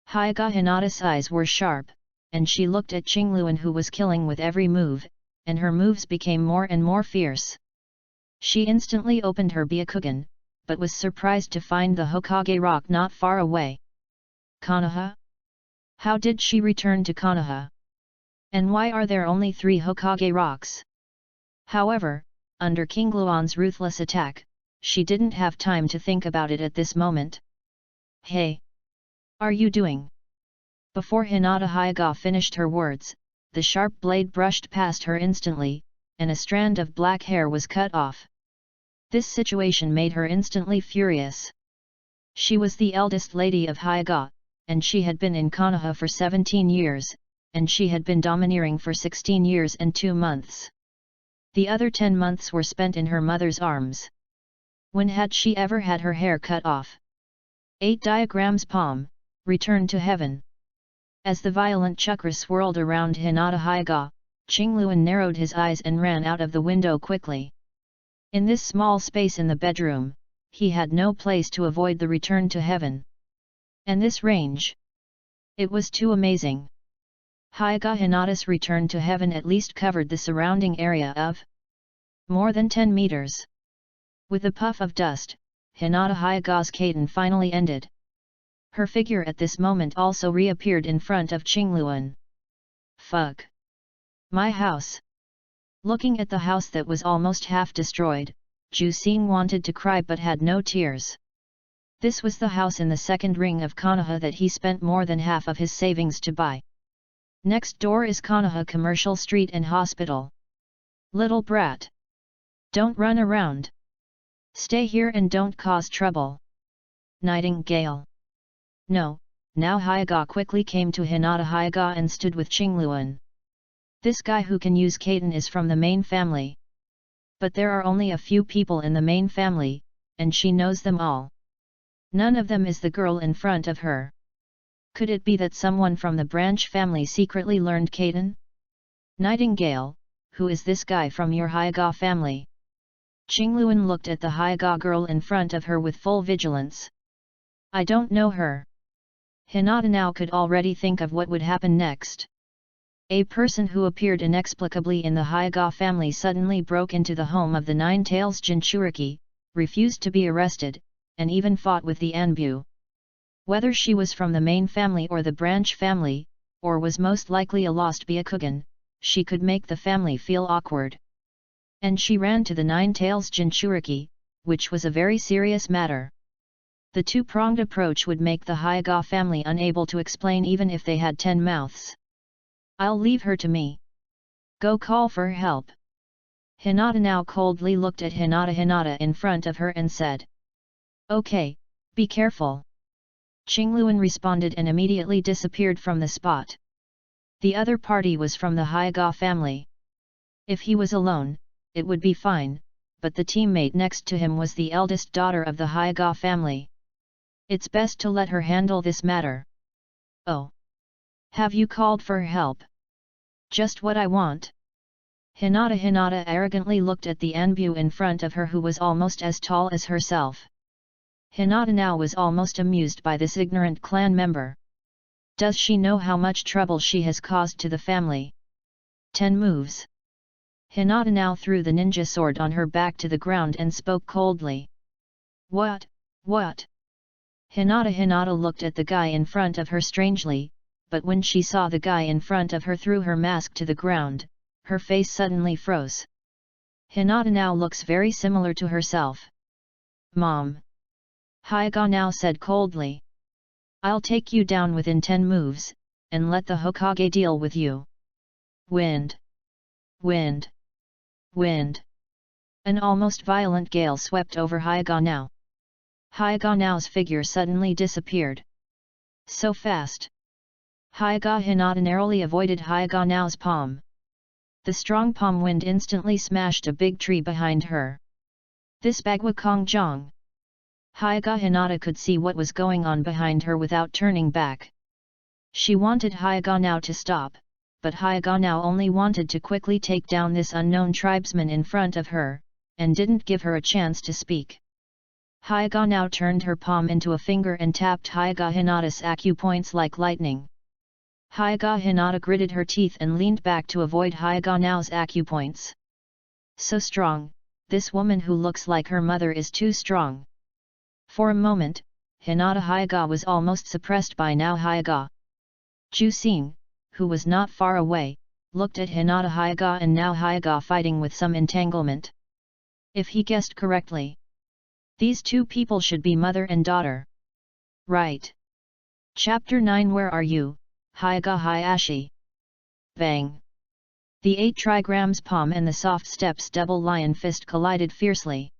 Hyuga Hinata's eyes were sharp, and she looked at Qingluan who was killing with every move, and her moves became more and more fierce. She instantly opened her Byakugan, but was surprised to find the Hokage rock not far away. Konoha? How did she return to Konoha? And why are there only 3 Hokage rocks? However, under Qingluan's ruthless attack, she didn't have time to think about it at this moment. "Hey! Are you doing?" Before Hinata Hyuga finished her words, the sharp blade brushed past her instantly, and a strand of black hair was cut off. This situation made her instantly furious. She was the eldest lady of Hyuga, and she had been in Konoha for 17 years, and she had been domineering for 16 years and 2 months. The other 10 months were spent in her mother's arms. When had she ever had her hair cut off? 8 diagrams palm, return to heaven. As the violent chakra swirled around Hinata Hyuga, Qingluan narrowed his eyes and ran out of the window quickly. In this small space in the bedroom, he had no place to avoid the return to heaven. And this range? It was too amazing. Hyuga Hinata's return to heaven at least covered the surrounding area of more than 10 meters. With a puff of dust, Hinata Hyuga's kaiden finally ended. Her figure at this moment also reappeared in front of Qingluan. Fuck! My house! Looking at the house that was almost half destroyed, Ju Xing wanted to cry but had no tears. This was the house in the second ring of Konoha that he spent more than half of his savings to buy. Next door is Konoha Commercial Street and Hospital. Little brat! Don't run around! Stay here and don't cause trouble. Nightingale. No, now Hyuga quickly came to Hinata Hyuga and stood with Qingluan. This guy who can use kaiden is from the main family. But there are only a few people in the main family, and she knows them all. None of them is the girl in front of her. Could it be that someone from the branch family secretly learned kaiden? Nightingale, who is this guy from your Hyuga family? Qingluan looked at the Hyuga girl in front of her with full vigilance. I don't know her. Hinata now could already think of what would happen next. A person who appeared inexplicably in the Hyuga family suddenly broke into the home of the Nine-Tails Jinchuriki, refused to be arrested, and even fought with the Anbu. Whether she was from the main family or the branch family, or was most likely a lost Byakugan, she could make the family feel awkward. And she ran to the Nine-Tails Jinchuriki, which was a very serious matter. The two-pronged approach would make the Hyuga family unable to explain even if they had 10 mouths. I'll leave her to me. Go call for help. Hinata now coldly looked at Hinata in front of her and said. Okay, be careful. Qingluan responded and immediately disappeared from the spot. The other party was from the Hyuga family. If he was alone, it would be fine, but the teammate next to him was the eldest daughter of the Hyuga family. It's best to let her handle this matter. Oh! Have you called for help? Just what I want. Hinata arrogantly looked at the Anbu in front of her who was almost as tall as herself. Hinata now was almost amused by this ignorant clan member. Does she know how much trouble she has caused to the family? 10 moves. Hinata now threw the ninja sword on her back to the ground and spoke coldly. What? Hinata looked at the guy in front of her strangely, but when she saw the guy in front of her threw her mask to the ground, her face suddenly froze. Hinata now looks very similar to herself. Mom. Hyuga now said coldly. I'll take you down within 10 moves, and let the Hokage deal with you. Wind. Wind. Wind. An almost violent gale swept over Hyuga now. Hyuga now's figure suddenly disappeared. So fast. Hinata narrowly avoided Hyuga now's palm. The strong palm wind instantly smashed a big tree behind her. This Bagua Kongjong. Hinata could see what was going on behind her without turning back. She wanted Hyuga now to stop, but Hyuga now only wanted to quickly take down this unknown tribesman in front of her, and didn't give her a chance to speak. Hyuga now turned her palm into a finger and tapped Hinata's acupoints like lightning. Hinata gritted her teeth and leaned back to avoid Hyuga now's acupoints. So strong, this woman who looks like her mother is too strong. For a moment, Hinata was almost suppressed by now Hyuga. Ju Xing, who was not far away, looked at Hinata and now Hyuga fighting with some entanglement. If he guessed correctly, these two people should be mother and daughter. Right. Chapter 9. Where are you, Hyuga Hayashi? Bang! The 8 trigrams palm and the soft steps double lion fist collided fiercely.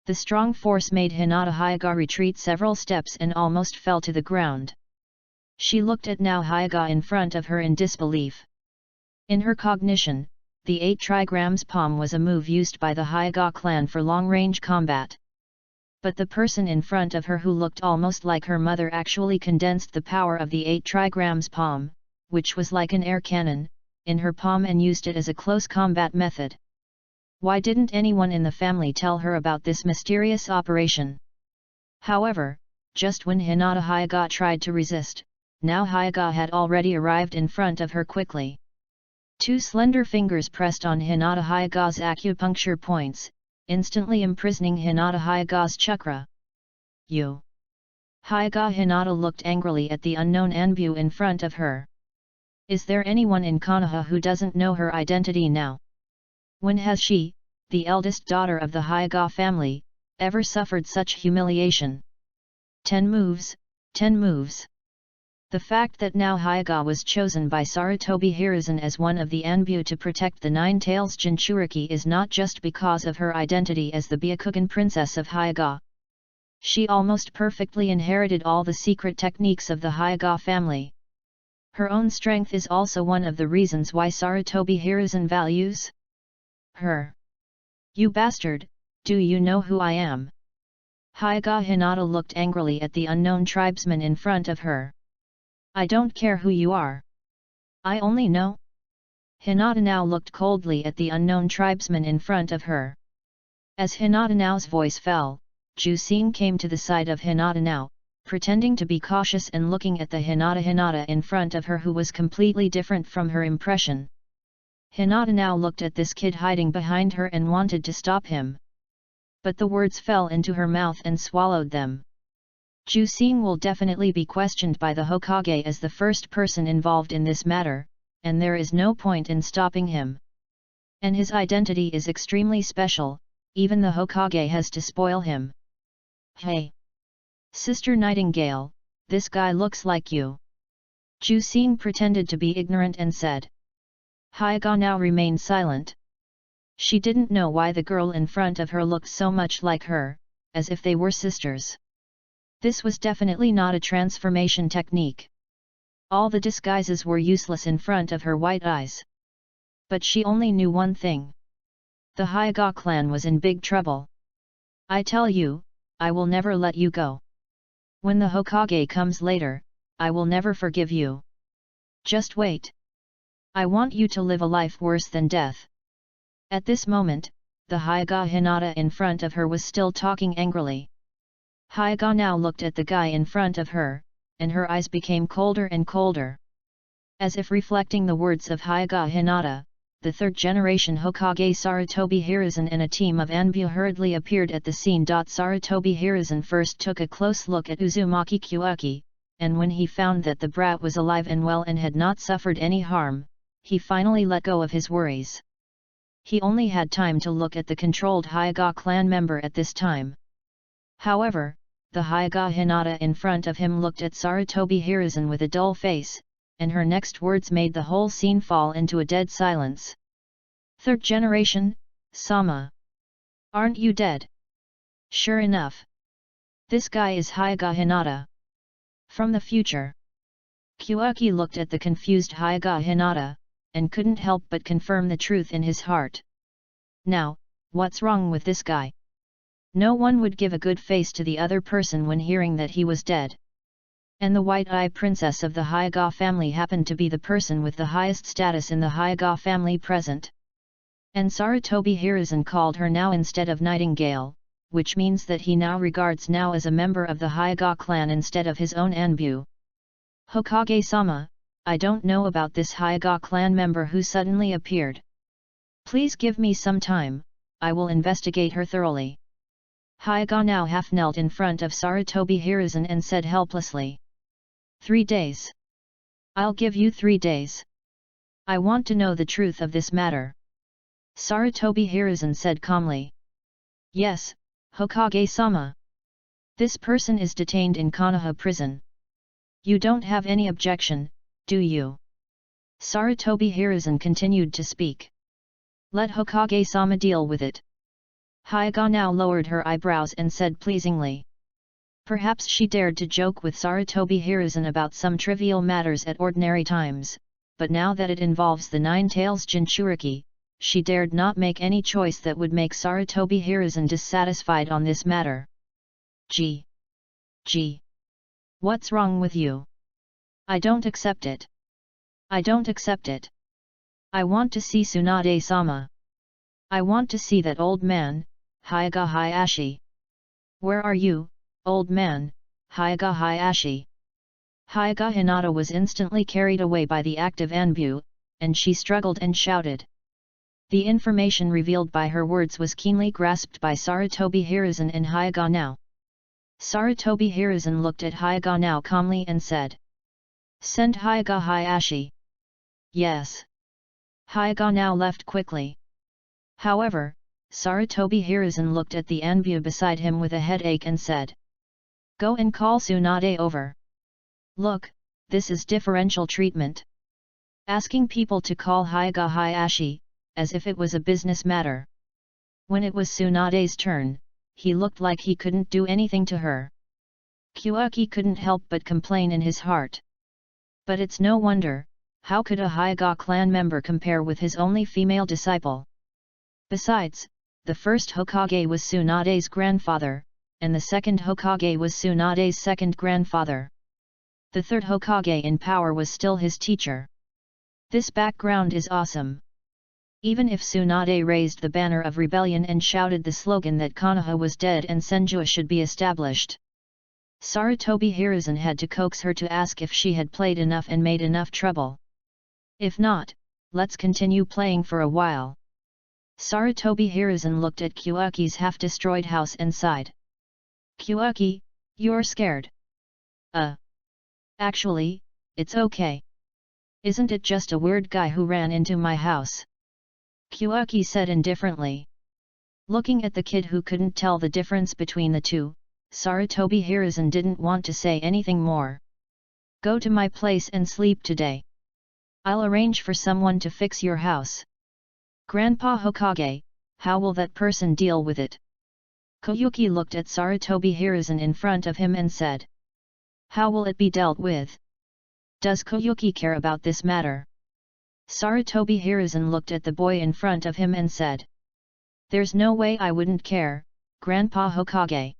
The strong force made Hinata retreat several steps and almost fell to the ground. She looked at now Hyuga in front of her in disbelief. In her cognition, the 8 trigrams palm was a move used by the Hyuga clan for long-range combat. But the person in front of her who looked almost like her mother actually condensed the power of the 8 trigrams palm, which was like an air cannon, in her palm and used it as a close combat method. Why didn't anyone in the family tell her about this mysterious operation? However, just when Hinata Hyuga tried to resist, now Hyuga had already arrived in front of her quickly. 2 slender fingers pressed on Hinata Hyuga's acupuncture points, instantly imprisoning Hinata Hyuga's chakra. You! Hyuga Hinata looked angrily at the unknown Anbu in front of her. Is there anyone in Konoha who doesn't know her identity now? When has she, the eldest daughter of the Hyuga family, ever suffered such humiliation? 10 moves, 10 moves. The fact that now Hyuga was chosen by Sarutobi Hiruzen as one of the Anbu to protect the Nine Tails Jinchuriki is not just because of her identity as the Byakugan princess of Hyuga. She almost perfectly inherited all the secret techniques of the Hyuga family. Her own strength is also one of the reasons why Sarutobi Hiruzen values her. You bastard, do you know who I am? Hyuga Hinata looked angrily at the unknown tribesman in front of her. I don't care who you are. I only know. Hinata now looked coldly at the unknown tribesman in front of her. As Hinata now's voice fell, Jusine came to the side of Hinata now, pretending to be cautious and looking at the Hinata in front of her who was completely different from her impression. Hinata now looked at this kid hiding behind her and wanted to stop him. But the words fell into her mouth and swallowed them. Jusine will definitely be questioned by the Hokage as the first person involved in this matter, and there is no point in stopping him. And his identity is extremely special, even the Hokage has to spoil him. Hey! Sister Nightingale, this guy looks like you. Jusine pretended to be ignorant and said. Hyuga now remained silent. She didn't know why the girl in front of her looked so much like her, as if they were sisters. This was definitely not a transformation technique. All the disguises were useless in front of her white eyes. But she only knew one thing. The Hyuga clan was in big trouble. I tell you, I will never let you go. When the Hokage comes later, I will never forgive you. Just wait. I want you to live a life worse than death. At this moment, the Hyuga Hinata in front of her was still talking angrily. Hyuga now looked at the guy in front of her, and her eyes became colder and colder. As if reflecting the words of Hyuga Hinata, the third-generation Hokage Sarutobi Hiruzen and a team of Anbu hurriedly appeared at the scene. Sarutobi Hiruzen first took a close look at Uzumaki Kyuaki, and when he found that the brat was alive and well and had not suffered any harm, he finally let go of his worries. He only had time to look at the controlled Hyuga clan member at this time. However, the Hyuga Hinata in front of him looked at Sarutobi Hiruzen with a dull face, and her next words made the whole scene fall into a dead silence. Third generation, Sama. Aren't you dead? Sure enough. This guy is Hyuga Hinata. From the future. Kyuaki looked at the confused Hyuga Hinata, and couldn't help but confirm the truth in his heart. Now, what's wrong with this guy? No one would give a good face to the other person when hearing that he was dead. And the White-Eye Princess of the Hyuga family happened to be the person with the highest status in the Hyuga family present. And Sarutobi Hiruzen called her now instead of Nightingale, which means that he now regards now as a member of the Hyuga clan instead of his own Anbu. Hokage-sama, I don't know about this Hyuga clan member who suddenly appeared. Please give me some time, I will investigate her thoroughly. Hyuga now half knelt in front of Sarutobi Hiruzen and said helplessly. 3 days. I'll give you 3 days. I want to know the truth of this matter. Sarutobi Hiruzen said calmly. Yes, Hokage-sama. This person is detained in Konoha prison. You don't have any objection, do you? Sarutobi Hiruzen continued to speak. Let Hokage-sama deal with it. Hyuga now lowered her eyebrows and said pleasingly. Perhaps she dared to joke with Sarutobi Hiruzen about some trivial matters at ordinary times, but now that it involves the Nine Tails Jinchuriki, she dared not make any choice that would make Sarutobi Hiruzen dissatisfied on this matter. Gee! What's wrong with you? I don't accept it. I don't accept it. I want to see Tsunade-sama. I want to see that old man, Hyuga Hayashi. Where are you, old man, Hyuga Hayashi? Hyuga Hinata was instantly carried away by the act of Anbu, and she struggled and shouted. The information revealed by her words was keenly grasped by Sarutobi Hiruzen and Hyuga now. Sarutobi Hiruzen looked at Hyuga now calmly and said. Send Hyuga Hayashi. Yes. Hyuga now left quickly. However, Sarutobi Hiruzen looked at the Anbu beside him with a headache and said. Go and call Tsunade over. Look, this is differential treatment. Asking people to call Hyuga Hayashi, as if it was a business matter. When it was Tsunade's turn, he looked like he couldn't do anything to her. Kyuuki couldn't help but complain in his heart. But it's no wonder, how could a Hyuga clan member compare with his only female disciple? Besides, the first Hokage was Tsunade's grandfather, and the second Hokage was Tsunade's second grandfather. The third Hokage in power was still his teacher. This background is awesome. Even if Tsunade raised the banner of rebellion and shouted the slogan that Konoha was dead and Senjua should be established, Sarutobi Hiruzen had to coax her to ask if she had played enough and made enough trouble. If not, let's continue playing for a while. Sarutobi Hiruzen looked at Kyuuki's half-destroyed house and sighed. Kyuuki, you're scared. Actually, it's okay. Isn't it just a weird guy who ran into my house? Kyuuki said indifferently. Looking at the kid who couldn't tell the difference between the two, Sarutobi Hiruzen didn't want to say anything more. Go to my place and sleep today. I'll arrange for someone to fix your house. Grandpa Hokage, how will that person deal with it? Koyuki looked at Sarutobi Hiruzen in front of him and said. How will it be dealt with? Does Koyuki care about this matter? Sarutobi Hiruzen looked at the boy in front of him and said. There's no way I wouldn't care, Grandpa Hokage.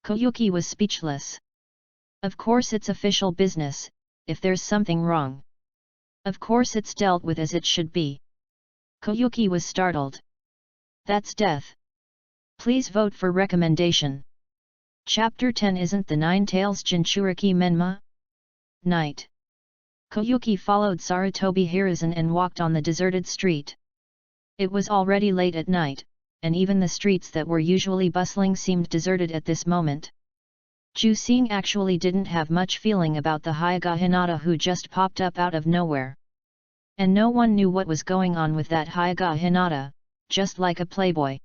Koyuki was speechless. Of course it's official business, if there's something wrong. Of course it's dealt with as it should be. Koyuki was startled. That's death. Please vote for recommendation. Chapter 10 Isn't the Nine Tails Jinchuriki Menma? Night. Koyuki followed Sarutobi Hiruzen and walked on the deserted street. It was already late at night, and even the streets that were usually bustling seemed deserted at this moment. Jusing actually didn't have much feeling about the Hyuga Hinata who just popped up out of nowhere. And no one knew what was going on with that Hyuga Hinata, just like a playboy.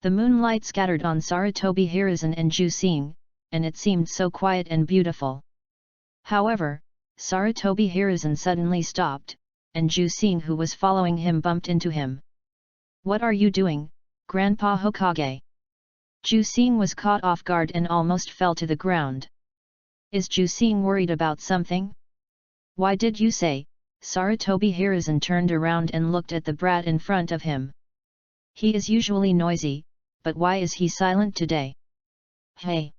The moonlight scattered on Sarutobi Hiruzen and Jusing, and it seemed so quiet and beautiful. However, Sarutobi Hiruzen suddenly stopped, and Jusing who was following him bumped into him. What are you doing, Grandpa Hokage? Jusing was caught off guard and almost fell to the ground. Is Jusing worried about something? Why did you say? Sarutobi Hiruzen turned around and looked at the brat in front of him. He is usually noisy, but why is he silent today? Hey!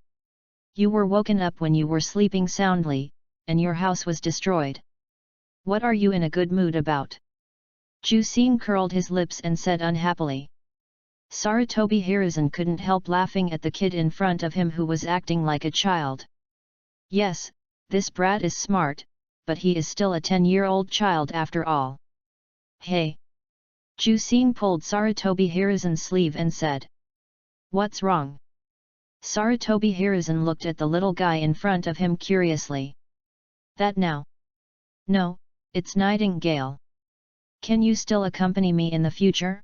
You were woken up when you were sleeping soundly, and your house was destroyed. What are you in a good mood about? Jusing curled his lips and said unhappily. Sarutobi Hiruzen couldn't help laughing at the kid in front of him who was acting like a child. Yes, this brat is smart, but he is still a 10-year-old child after all. Hey! Jusing pulled Sarutobi Hiruzen's sleeve and said. What's wrong? Sarutobi Hiruzen looked at the little guy in front of him curiously. That now? No, it's Nightingale. Can you still accompany me in the future?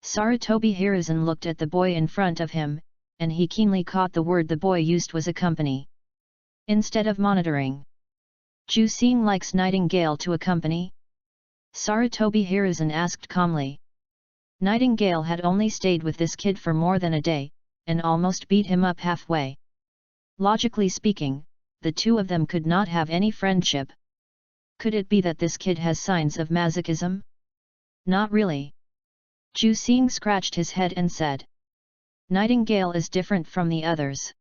Sarutobi Hiruzen looked at the boy in front of him, and he keenly caught the word the boy used was accompany, instead of monitoring. Jusing likes Nightingale to accompany? Sarutobi Hiruzen asked calmly. Nightingale had only stayed with this kid for more than a day, and almost beat him up halfway. Logically speaking, the two of them could not have any friendship. Could it be that this kid has signs of masochism? Not really. Ju Xing scratched his head and said. Nightingale is different from the others.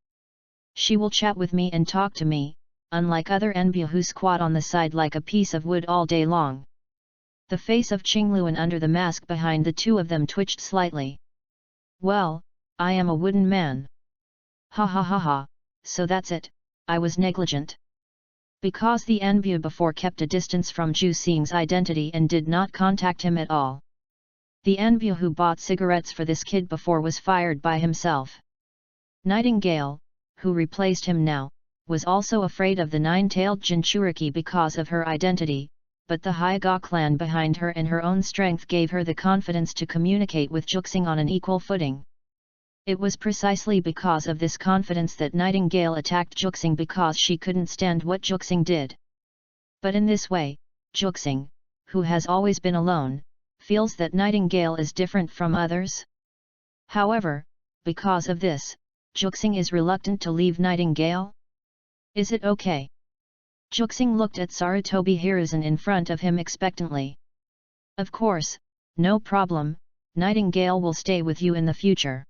She will chat with me and talk to me, unlike other Enbu who squat on the side like a piece of wood all day long. The face of Qingluan under the mask behind the two of them twitched slightly. Well, I am a wooden man. Ha ha ha ha, so that's it, I was negligent. Because the Enbu before kept a distance from Ju Xing's identity and did not contact him at all. The Enbu who bought cigarettes for this kid before was fired by himself. Nightingale, who replaced him now, was also afraid of the nine-tailed Jinchuriki because of her identity, but the Hyega clan behind her and her own strength gave her the confidence to communicate with Juxing on an equal footing. It was precisely because of this confidence that Nightingale attacked Juxing because she couldn't stand what Juxing did. But in this way, Juxing, who has always been alone, feels that Nightingale is different from others. However, because of this, Juxing is reluctant to leave Nightingale. Is it okay? Juxing looked at Sarutobi Hiruzen in front of him expectantly. Of course, no problem, Nightingale will stay with you in the future.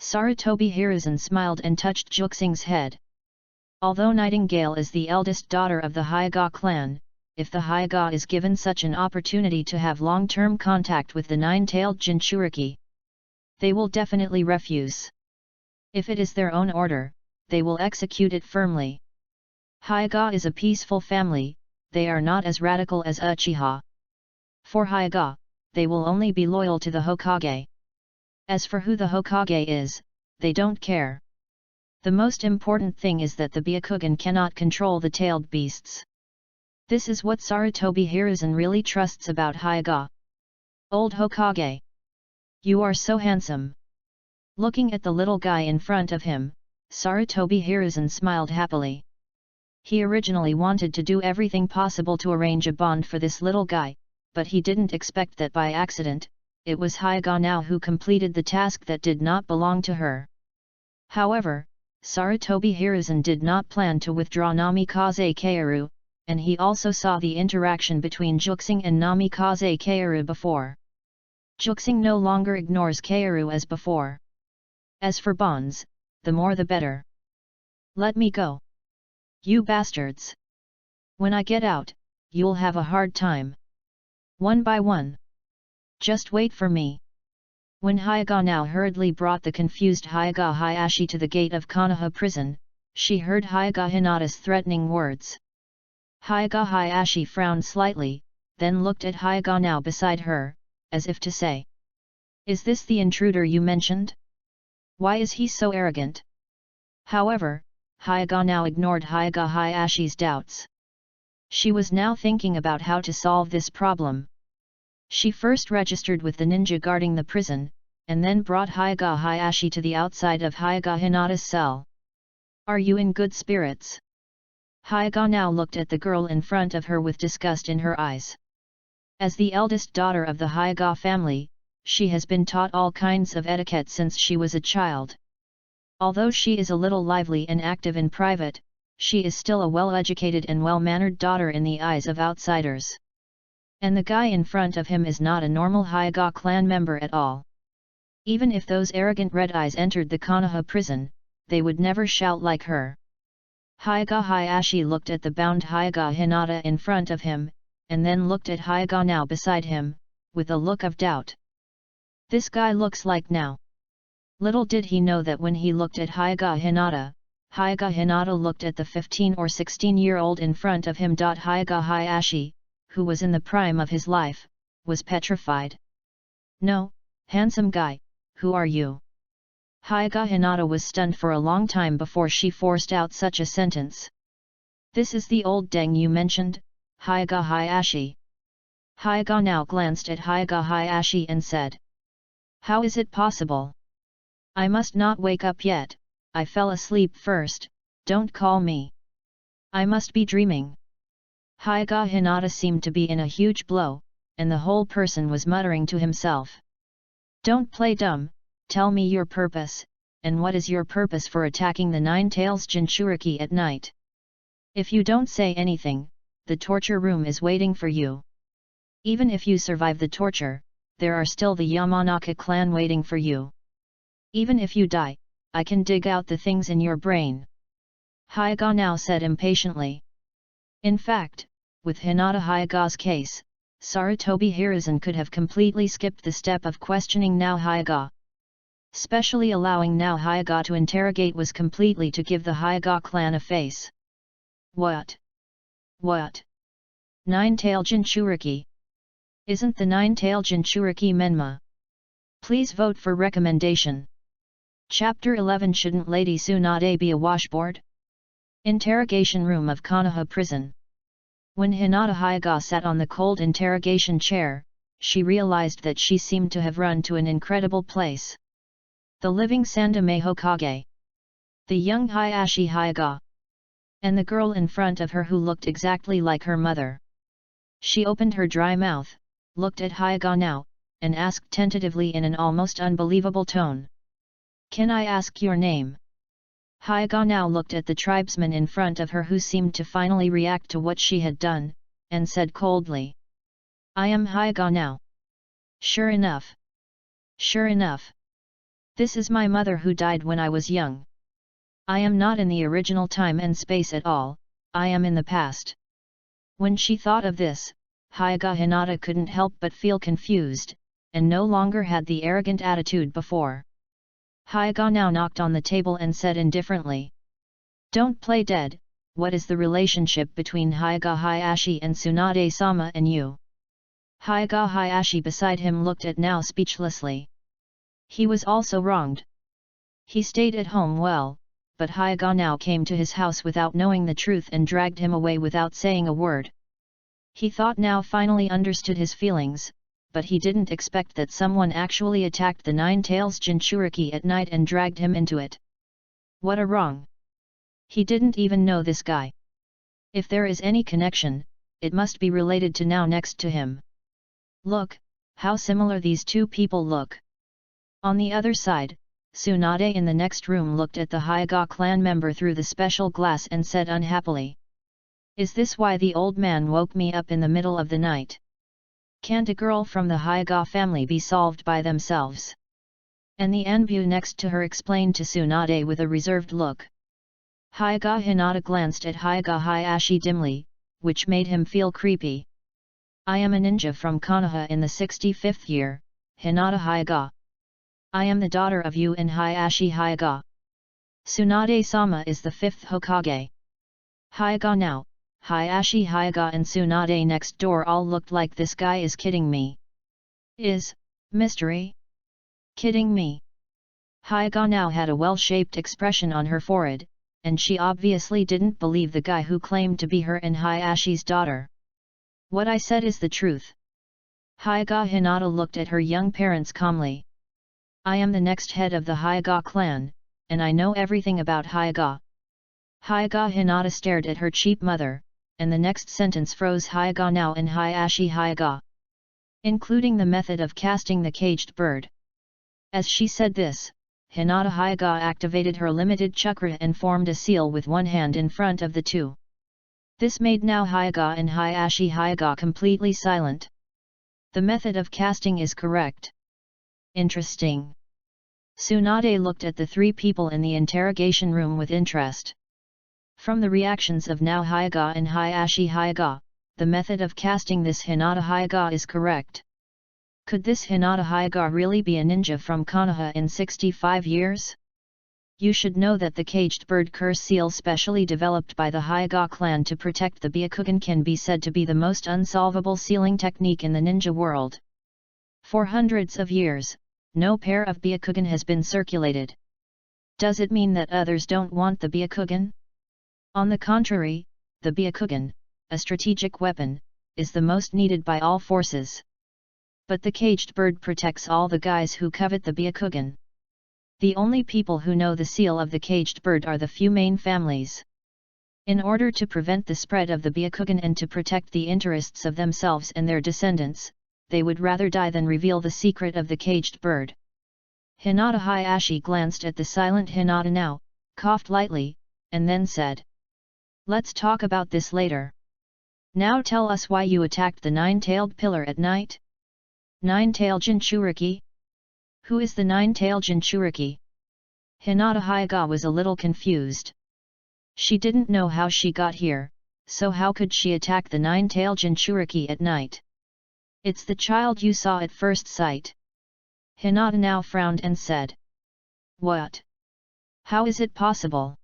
Sarutobi Hiruzen smiled and touched Juxing's head. Although Nightingale is the eldest daughter of the Hyega clan, if the Hyega is given such an opportunity to have long-term contact with the nine-tailed Jinchuriki, they will definitely refuse. If it is their own order, they will execute it firmly. Hyega is a peaceful family, they are not as radical as Uchiha. For Hyega, they will only be loyal to the Hokage. As for who the Hokage is, they don't care. The most important thing is that the Byakugan cannot control the tailed beasts. This is what Sarutobi Hiruzen really trusts about Hyega. Old Hokage! You are so handsome! Looking at the little guy in front of him, Sarutobi Hiruzen smiled happily. He originally wanted to do everything possible to arrange a bond for this little guy, but he didn't expect that by accident, it was Hyega now who completed the task that did not belong to her. However, Sarutobi Hiruzen did not plan to withdraw Namikaze Kaoru, and he also saw the interaction between Juxing and Namikaze Kaoru before. Juxing no longer ignores Kaoru as before. As for bonds, the more the better. Let me go. You bastards! When I get out, you'll have a hard time. One by one. Just wait for me. When Hyega now hurriedly brought the confused Hyega Hayashi to the gate of Konoha prison, she heard Hyega Hinata's threatening words. Hyega Hayashi frowned slightly, then looked at Hyega now beside her, as if to say. Is this the intruder you mentioned? Why is he so arrogant? However, Hyega now ignored Hyega Hayashi's doubts. She was now thinking about how to solve this problem. She first registered with the ninja guarding the prison, and then brought Hyega Hayashi to the outside of Hyega Hinata's cell. Are you in good spirits? Hyega now looked at the girl in front of her with disgust in her eyes. As the eldest daughter of the Hyega family, she has been taught all kinds of etiquette since she was a child. Although she is a little lively and active in private, she is still a well-educated and well-mannered daughter in the eyes of outsiders. And the guy in front of him is not a normal Hyega clan member at all. Even if those arrogant red eyes entered the Konoha prison, they would never shout like her. Hyega Hayashi looked at the bound Hyega Hinata in front of him, and then looked at Hyega now beside him, with a look of doubt. This guy looks like now. Little did he know that when he looked at Hyega Hinata looked at the 15 or 16-year-old in front of him. Hyega Hayashi, who was in the prime of his life, was petrified. No, handsome guy, who are you? Hyega Hinata was stunned for a long time before she forced out such a sentence. This is the old deng you mentioned, Hyega Hayashi. Hyega now glanced at Hyega Hayashi and said. How is it possible? I must not wake up yet, I fell asleep first, don't call me. I must be dreaming. Hyega Hinata seemed to be in a huge blow, and the whole person was muttering to himself. Don't play dumb, tell me your purpose, and what is your purpose for attacking the Nine Tails Jinchuriki at night? If you don't say anything, the torture room is waiting for you. Even if you survive the torture, there are still the Yamanaka clan waiting for you. Even if you die, I can dig out the things in your brain. Hyuga now said impatiently. In fact, with Hinata Hyuga's case, Sarutobi Hiruzen could have completely skipped the step of questioning now Hyuga. Specially allowing now Hyuga to interrogate was completely to give the Hyuga clan a face. What? What? Nine-tail Jinchuriki. Isn't the nine-tail Jinchuriki Menma? Please vote for recommendation. Chapter 11. Shouldn't Lady Tsunade be a washboard? Interrogation room of Konoha prison. When Hinata Hyuga sat on the cold interrogation chair, she realized that she seemed to have run to an incredible place. The living Sandome Hokage. The young Hayashi Hyuga. And the girl in front of her who looked exactly like her mother. She opened her dry mouth, looked at Hyuga now, and asked tentatively in an almost unbelievable tone. Can I ask your name? Hyuga now looked at the tribesman in front of her who seemed to finally react to what she had done, and said coldly. I am Hyuga now. Sure enough. Sure enough. This is my mother who died when I was young. I am not in the original time and space at all, I am in the past. When she thought of this, Hyuga Hinata couldn't help but feel confused, and no longer had the arrogant attitude before. Hyuga now knocked on the table and said indifferently. Don't play dead, what is the relationship between Hyuga Hayashi and Tsunade-sama and you? Hyuga Hayashi beside him looked at now speechlessly. He was also wronged. He stayed at home well, but Hyuga now came to his house without knowing the truth and dragged him away without saying a word. He thought now finally understood his feelings, but he didn't expect that someone actually attacked the Nine-Tails Jinchuriki at night and dragged him into it. What a wrong! He didn't even know this guy. If there is any connection, it must be related to now next to him. Look, how similar these two people look. On the other side, Tsunade in the next room looked at the Hyuga clan member through the special glass and said unhappily. Is this why the old man woke me up in the middle of the night? Can't a girl from the Hyuga family be solved by themselves? And the Anbu next to her explained to Tsunade with a reserved look. Hyuga Hinata glanced at Hyuga Hayashi dimly, which made him feel creepy. I am a ninja from Konoha in the 65th year, Hinata Hyuga. I am the daughter of Yu and Hayashi Hyuga. Tsunade-sama is the 5th Hokage. Hyuga now, Hayashi Hyuga and Tsunade next door all looked like this guy is kidding me. Is, mystery? Kidding me? Hyuga now had a well-shaped expression on her forehead, and she obviously didn't believe the guy who claimed to be her and Hayashi's daughter. What I said is the truth. Hyuga Hinata looked at her young parents calmly. I am the next head of the Hyuga clan, and I know everything about Hyuga. Hyuga Hinata stared at her cheap mother, and the next sentence froze Hyuga now and Hayashi Hyuga. Including the method of casting the caged bird. As she said this, Hinata Hyuga activated her limited chakra and formed a seal with one hand in front of the two. This made now Hyuga and Hayashi Hyuga completely silent. The method of casting is correct. Interesting. Tsunade looked at the three people in the interrogation room with interest. From the reactions of now Hyuga and Hayashi Hyuga, the method of casting this Hinata Hyuga is correct. Could this Hinata Hyuga really be a ninja from Konoha in 65 years? You should know that the caged bird curse seal specially developed by the Hyuga clan to protect the Byakugan can be said to be the most unsolvable sealing technique in the ninja world. For hundreds of years, no pair of Byakugan has been circulated. Does it mean that others don't want the Byakugan? On the contrary, the Byakugan, a strategic weapon, is the most needed by all forces. But the caged bird protects all the guys who covet the Byakugan. The only people who know the seal of the caged bird are the few main families. In order to prevent the spread of the Byakugan and to protect the interests of themselves and their descendants, they would rather die than reveal the secret of the caged bird. Hinata Hayashi glanced at the silent Hinata now, coughed lightly, and then said. Let's talk about this later. Now tell us why you attacked the nine-tailed pillar at night? Nine-tailed Jinchuriki? Who is the nine-tailed Jinchuriki? Hinata Hyuga was a little confused. She didn't know how she got here, so how could she attack the nine-tailed Jinchuriki at night? It's the child you saw at first sight. Hinata now frowned and said. What? How is it possible?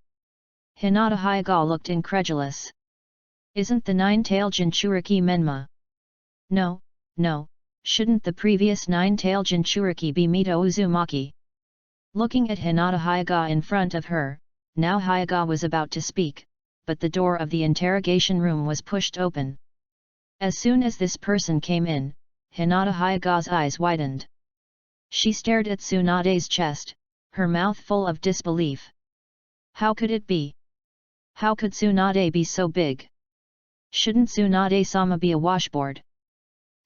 Hinata Hyuga looked incredulous. Isn't the nine-tailed Jinchuriki Menma? No, no, shouldn't the previous nine-tailed Jinchuriki be Mito Uzumaki? Looking at Hinata Hyuga in front of her, now Hyuga was about to speak, but the door of the interrogation room was pushed open. As soon as this person came in, Hinata Hyuga's eyes widened. She stared at Tsunade's chest, her mouth full of disbelief. How could it be? How could Tsunade be so big? Shouldn't Tsunade-sama be a washboard?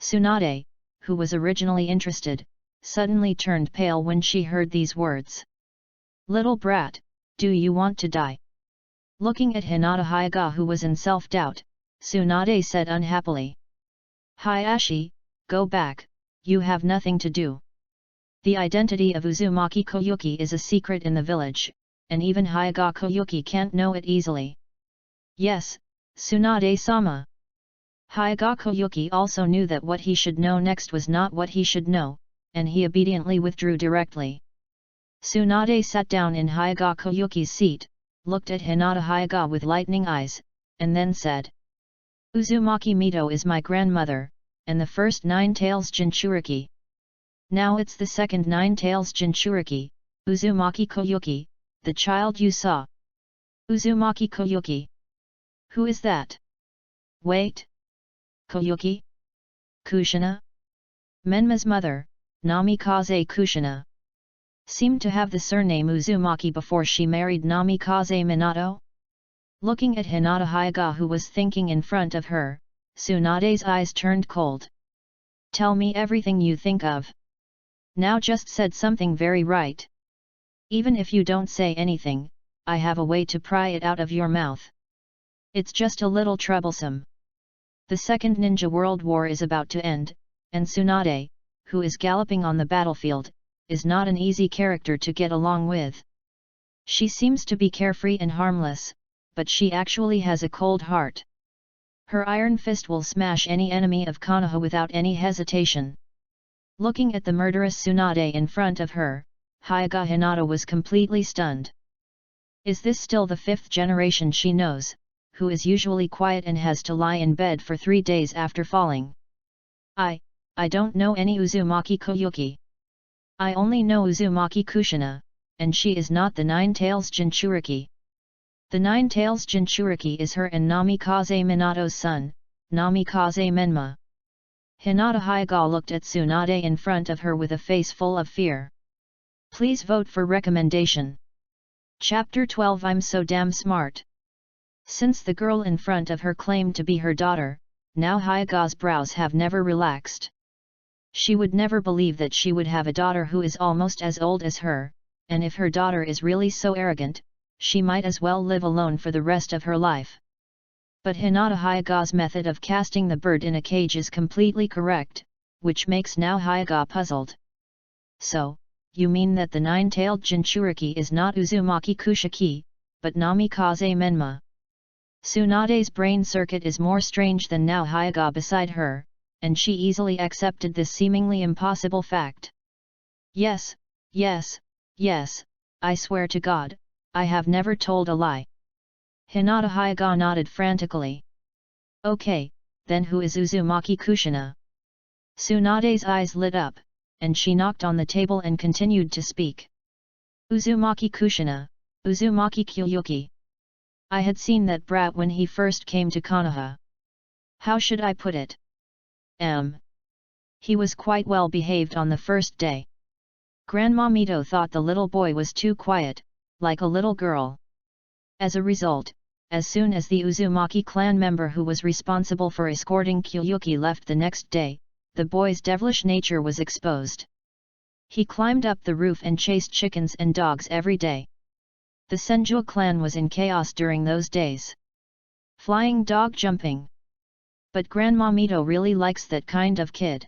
Tsunade, who was originally interested, suddenly turned pale when she heard these words. Little brat, do you want to die? Looking at Hinata Hyuga who was in self-doubt, Tsunade said unhappily. Hayashi, go back, you have nothing to do. The identity of Uzumaki Koyuki is a secret in the village, and even Hyuga Koyuki can't know it easily. Yes, Tsunade-sama. Hyuga Koyuki also knew that what he should know next was not what he should know, and he obediently withdrew directly. Tsunade sat down in Hyuga Koyuki's seat, looked at Hinata Hyuga with lightning eyes, and then said. Uzumaki Mito is my grandmother, and the first nine-tails Jinchuriki. Now it's the second nine-tails Jinchuriki, Uzumaki Koyuki, the child you saw. Uzumaki Koyuki. Who is that? Wait. Koyuki? Kushina? Menma's mother, Namikaze Kushina, seemed to have the surname Uzumaki before she married Namikaze Minato? Looking at Hinata Hyuga who was thinking in front of her, Tsunade's eyes turned cold. Tell me everything you think of. Now just said something very right. Even if you don't say anything, I have a way to pry it out of your mouth. It's just a little troublesome. The Second Ninja World War is about to end, and Tsunade, who is galloping on the battlefield, is not an easy character to get along with. She seems to be carefree and harmless, but she actually has a cold heart. Her iron fist will smash any enemy of Konoha without any hesitation. Looking at the murderous Tsunade in front of her, Hyuga Hinata was completely stunned. Is this still the fifth generation she knows, who is usually quiet and has to lie in bed for 3 days after falling? I don't know any Uzumaki Koyuki. I only know Uzumaki Kushina, and she is not the nine-tails Jinchuriki. The nine-tails Jinchuriki is her and Namikaze Minato's son, Namikaze Menma. Hinata Hyuga looked at Tsunade in front of her with a face full of fear. Please vote for recommendation. Chapter 12 I'm so damn smart. Since the girl in front of her claimed to be her daughter, now Hyuga's brows have never relaxed. She would never believe that she would have a daughter who is almost as old as her, and if her daughter is really so arrogant, she might as well live alone for the rest of her life. But Hinata Hyuga's method of casting the bird in a cage is completely correct, which makes now Hyuga puzzled. So, you mean that the nine-tailed Jinchuriki is not Uzumaki Kushiki, but Namikaze Menma? Tsunade's brain circuit is more strange than now Hyuga beside her, and she easily accepted this seemingly impossible fact. Yes, yes, yes, I swear to God, I have never told a lie. Hinata Hyuga nodded frantically. Okay, then who is Uzumaki Kushina? Tsunade's eyes lit up, and she knocked on the table and continued to speak. Uzumaki Kushina, Uzumaki Koyuki. I had seen that brat when he first came to Konoha. How should I put it? He was quite well behaved on the first day. Grandma Mito thought the little boy was too quiet, like a little girl. As a result, as soon as the Uzumaki clan member who was responsible for escorting Koyuki left the next day, the boy's devilish nature was exposed. He climbed up the roof and chased chickens and dogs every day. The Senju clan was in chaos during those days. Flying dog jumping. But Grandma Mito really likes that kind of kid.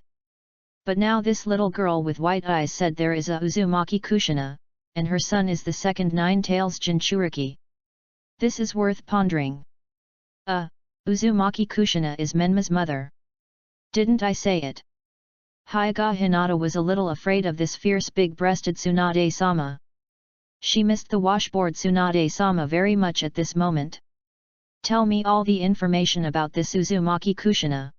But now this little girl with white eyes said there is a Uzumaki Kushina, and her son is the second Nine-Tails Jinchuriki. This is worth pondering. Uzumaki Kushina is Menma's mother. Didn't I say it? Hyuga Hinata was a little afraid of this fierce big-breasted Tsunade-sama. She missed the washboard Tsunade-sama very much at this moment. Tell me all the information about this Uzumaki Kushina.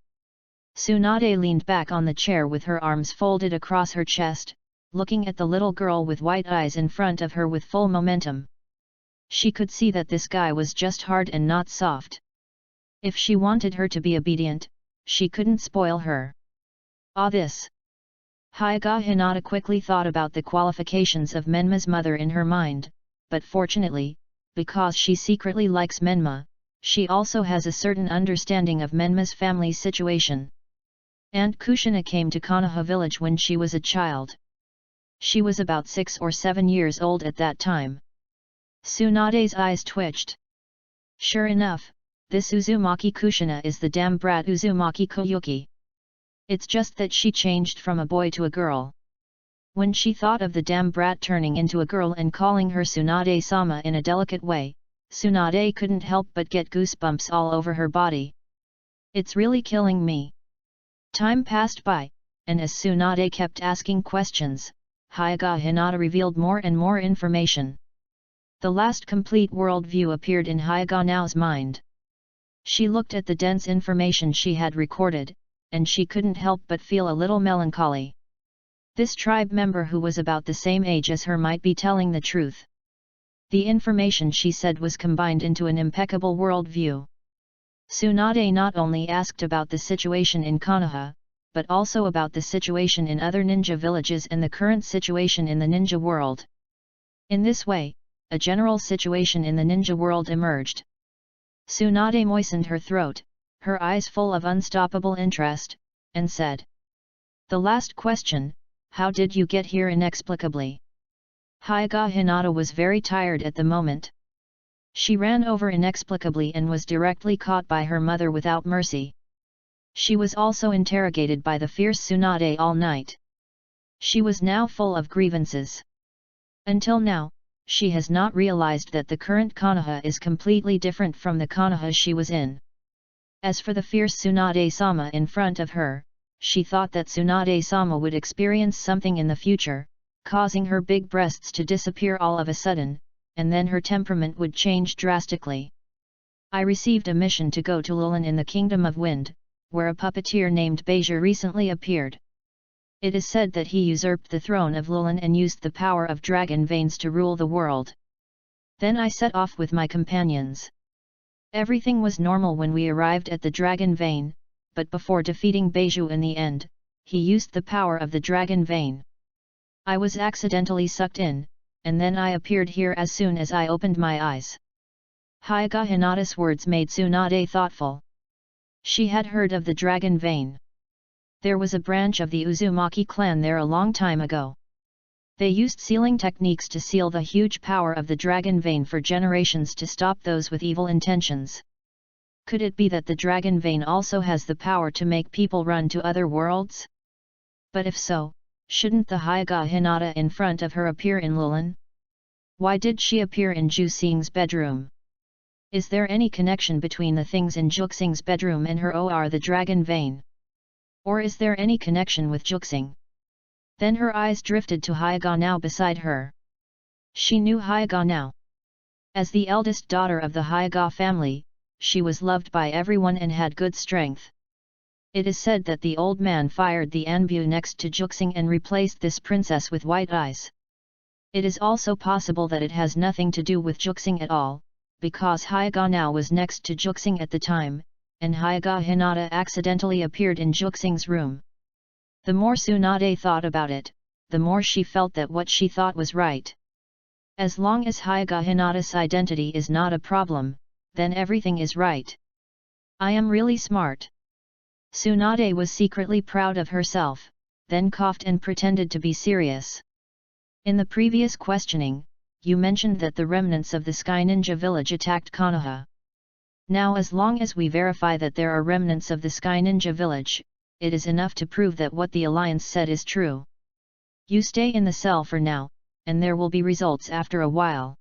Tsunade leaned back on the chair with her arms folded across her chest, looking at the little girl with white eyes in front of her with full momentum. She could see that this guy was just hard and not soft. If she wanted her to be obedient, she couldn't spoil her. This. Hyuga Hinata quickly thought about the qualifications of Menma's mother in her mind, but fortunately, because she secretly likes Menma, she also has a certain understanding of Menma's family situation. Aunt Kushina came to Konoha village when she was a child. She was about 6 or 7 years old at that time. Tsunade's eyes twitched. Sure enough, this Uzumaki Kushina is the damn brat Uzumaki Koyuki. It's just that she changed from a boy to a girl. When she thought of the damn brat turning into a girl and calling her Tsunade-sama in a delicate way, Tsunade couldn't help but get goosebumps all over her body. It's really killing me. Time passed by, and as Tsunade kept asking questions, Hyuga Hinata revealed more and more information. The last complete world view appeared in Hyuga Nao's mind. She looked at the dense information she had recorded, and she couldn't help but feel a little melancholy. This tribe member who was about the same age as her might be telling the truth. The information she said was combined into an impeccable world view. Tsunade not only asked about the situation in Konoha, but also about the situation in other ninja villages and the current situation in the ninja world. In this way, a general situation in the ninja world emerged. Tsunade moistened her throat, her eyes full of unstoppable interest, and said, "The last question, how did you get here inexplicably?" Hyuga Hinata was very tired at the moment. She ran over inexplicably and was directly caught by her mother without mercy. She was also interrogated by the fierce Tsunade all night. She was now full of grievances. Until now, she has not realized that the current Konoha is completely different from the Konoha she was in. As for the fierce Tsunade-sama in front of her, she thought that Tsunade-sama would experience something in the future, causing her big breasts to disappear all of a sudden, and then her temperament would change drastically. I received a mission to go to Lulin in the Kingdom of Wind, where a puppeteer named Beiju recently appeared. It is said that he usurped the throne of Lulin and used the power of dragon veins to rule the world. Then I set off with my companions. Everything was normal when we arrived at the dragon vein, but before defeating Beiju in the end, he used the power of the dragon vein. I was accidentally sucked in, and then I appeared here as soon as I opened my eyes. Hyuga Hinata's words made Tsunade thoughtful. She had heard of the dragon vein. There was a branch of the Uzumaki clan there a long time ago. They used sealing techniques to seal the huge power of the dragon vein for generations to stop those with evil intentions. Could it be that the dragon vein also has the power to make people run to other worlds? But if so, shouldn't the Hyuga Hinata in front of her appear in Lulin? Why did she appear in Juxing's bedroom? Is there any connection between the things in Juxing's bedroom and her or the dragon vein? Or is there any connection with Juxing? Then her eyes drifted to Hyuga Nao beside her. She knew Hyuga Nao. As the eldest daughter of the Hyuga family, she was loved by everyone and had good strength. It is said that the old man fired the Anbu next to Juxing and replaced this princess with white eyes. It is also possible that it has nothing to do with Juxing at all, because Hyuga Nao was next to Juxing at the time, and Hyuga Hinata accidentally appeared in Juxing's room. The more Tsunade thought about it, the more she felt that what she thought was right. As long as Hyuga Hinata's identity is not a problem, then everything is right. I am really smart. Tsunade was secretly proud of herself, then coughed and pretended to be serious. In the previous questioning, you mentioned that the remnants of the Sky Ninja village attacked Konoha. Now as long as we verify that there are remnants of the Sky Ninja village, it is enough to prove that what the alliance said is true. You stay in the cell for now, and there will be results after a while.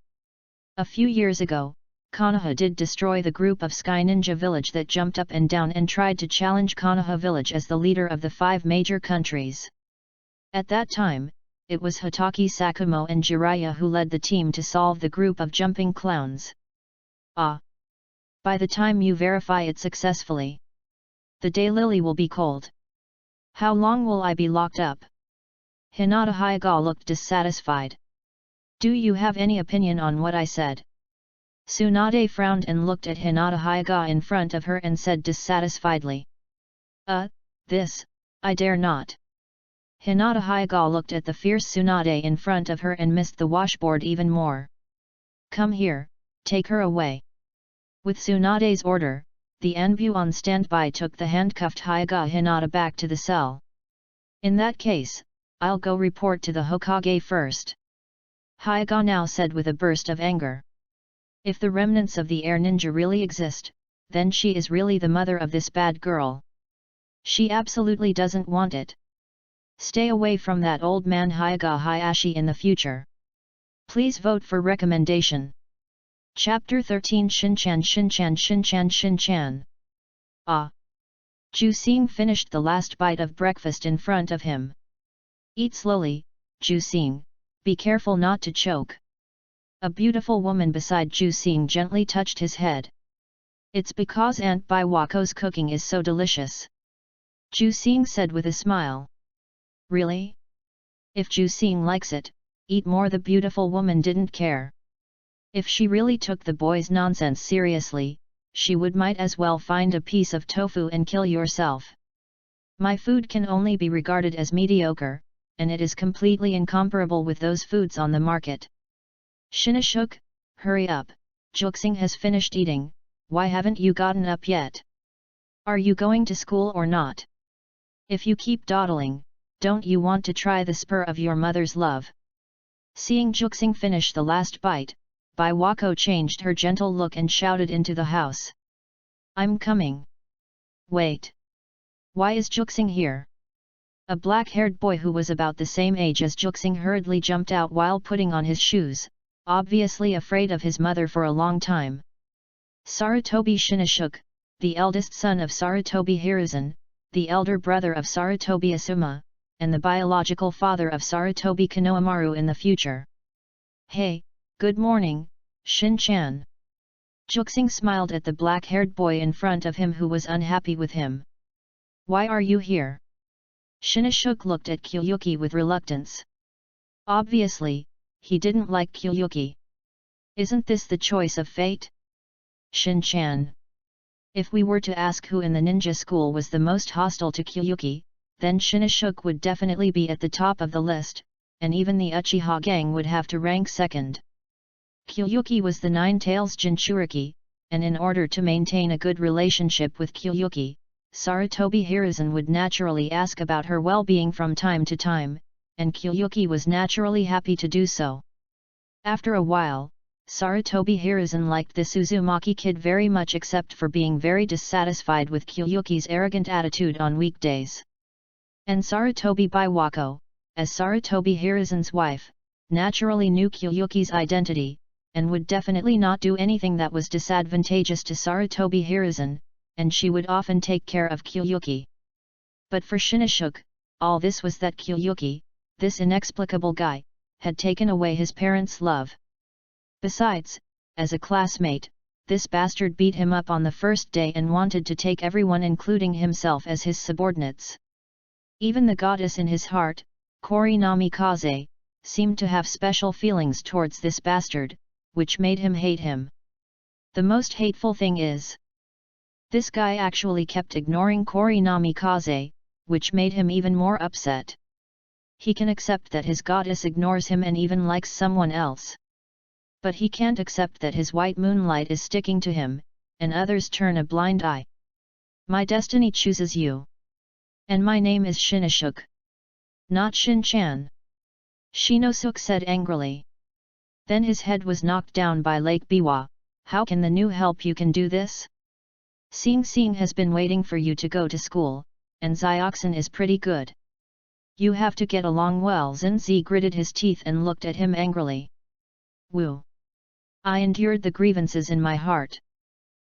A few years ago, Konoha did destroy the group of Sky Ninja Village that jumped up and down and tried to challenge Konoha Village as the leader of the 5 major countries. At that time, it was Hitaki Sakumo and Jiraiya who led the team to solve the group of jumping clowns. By the time you verify it successfully, the daylily will be cold. How long will I be locked up? Hinata Hyuga looked dissatisfied. Do you have any opinion on what I said? Tsunade frowned and looked at Hinata Hyuga in front of her and said dissatisfiedly. This, I dare not. Hinata Hyuga looked at the fierce Tsunade in front of her and missed the washboard even more. Come here, take her away. With Tsunade's order, the Anbu on standby took the handcuffed Hyuga Hinata back to the cell. In that case, I'll go report to the Hokage first. Hyuga now said with a burst of anger. If the remnants of the air ninja really exist, then she is really the mother of this bad girl. She absolutely doesn't want it. Stay away from that old man Hyuga Hayashi in the future. Please vote for recommendation. Chapter 13 Shinchan Shinchan Shinchan Shinchan. Ju-Sing finished the last bite of breakfast in front of him. Eat slowly, Ju-Sing, be careful not to choke. A beautiful woman beside Ju-Sing gently touched his head. It's because Aunt Baiwako's cooking is so delicious. Ju-Sing said with a smile. Really? If Ju-Sing likes it, eat more. The beautiful woman didn't care. If she really took the boy's nonsense seriously, she would might as well find a piece of tofu and kill yourself. My food can only be regarded as mediocre, and it is completely incomparable with those foods on the market. Shinashuk, hurry up, Juxing has finished eating, why haven't you gotten up yet? Are you going to school or not? If you keep dawdling, don't you want to try the spur of your mother's love? Seeing Juxing finish the last bite, Baiwako changed her gentle look and shouted into the house. I'm coming. Wait. Why is Juxing here? A black-haired boy who was about the same age as Juxing hurriedly jumped out while putting on his shoes, obviously afraid of his mother for a long time. Sarutobi Shinashuk, the eldest son of Sarutobi Hiruzen, the elder brother of Sarutobi Asuma, and the biological father of Sarutobi Konohamaru in the future. Hey, good morning, Shin-chan. Juxing smiled at the black-haired boy in front of him who was unhappy with him. Why are you here? Shinashuk looked at Kyuyuki with reluctance. Obviously, he didn't like Kyuyuki. Isn't this the choice of fate? Shin-chan. If we were to ask who in the ninja school was the most hostile to Kyuyuki, then Shinashuk would definitely be at the top of the list, and even the Uchiha gang would have to rank second. Kyuyuki was the Nine-Tails Jinchuriki, and in order to maintain a good relationship with Kyuyuki, Sarutobi Hiruzen would naturally ask about her well-being from time to time, and Kyuyuki was naturally happy to do so. After a while, Sarutobi Hiruzen liked this Uzumaki kid very much except for being very dissatisfied with Kyuyuki's arrogant attitude on weekdays. And Sarutobi Baiwako, as Sarutobi Hiruzen's wife, naturally knew Kyuyuki's identity, and would definitely not do anything that was disadvantageous to Sarutobi Hiruzen, and she would often take care of Kyuyuki. But for Shinashuk, all this was that Kyuyuki, this inexplicable guy, had taken away his parents' love. Besides, as a classmate, this bastard beat him up on the first day and wanted to take everyone including himself as his subordinates. Even the goddess in his heart, Korinami Kaze, seemed to have special feelings towards this bastard, which made him hate him. The most hateful thing is, this guy actually kept ignoring Korinami Kaze, which made him even more upset. He can accept that his goddess ignores him and even likes someone else. But he can't accept that his white moonlight is sticking to him, and others turn a blind eye. My destiny chooses you. And my name is Shinashuk. Not Shin-chan. Shinosuke said angrily. Then his head was knocked down by Lake Biwa. How can the new help you can do this? Seeing has been waiting for you to go to school, and Zioxin is pretty good. You have to get along well. Zinzi gritted his teeth and looked at him angrily. Woo! I endured the grievances in my heart.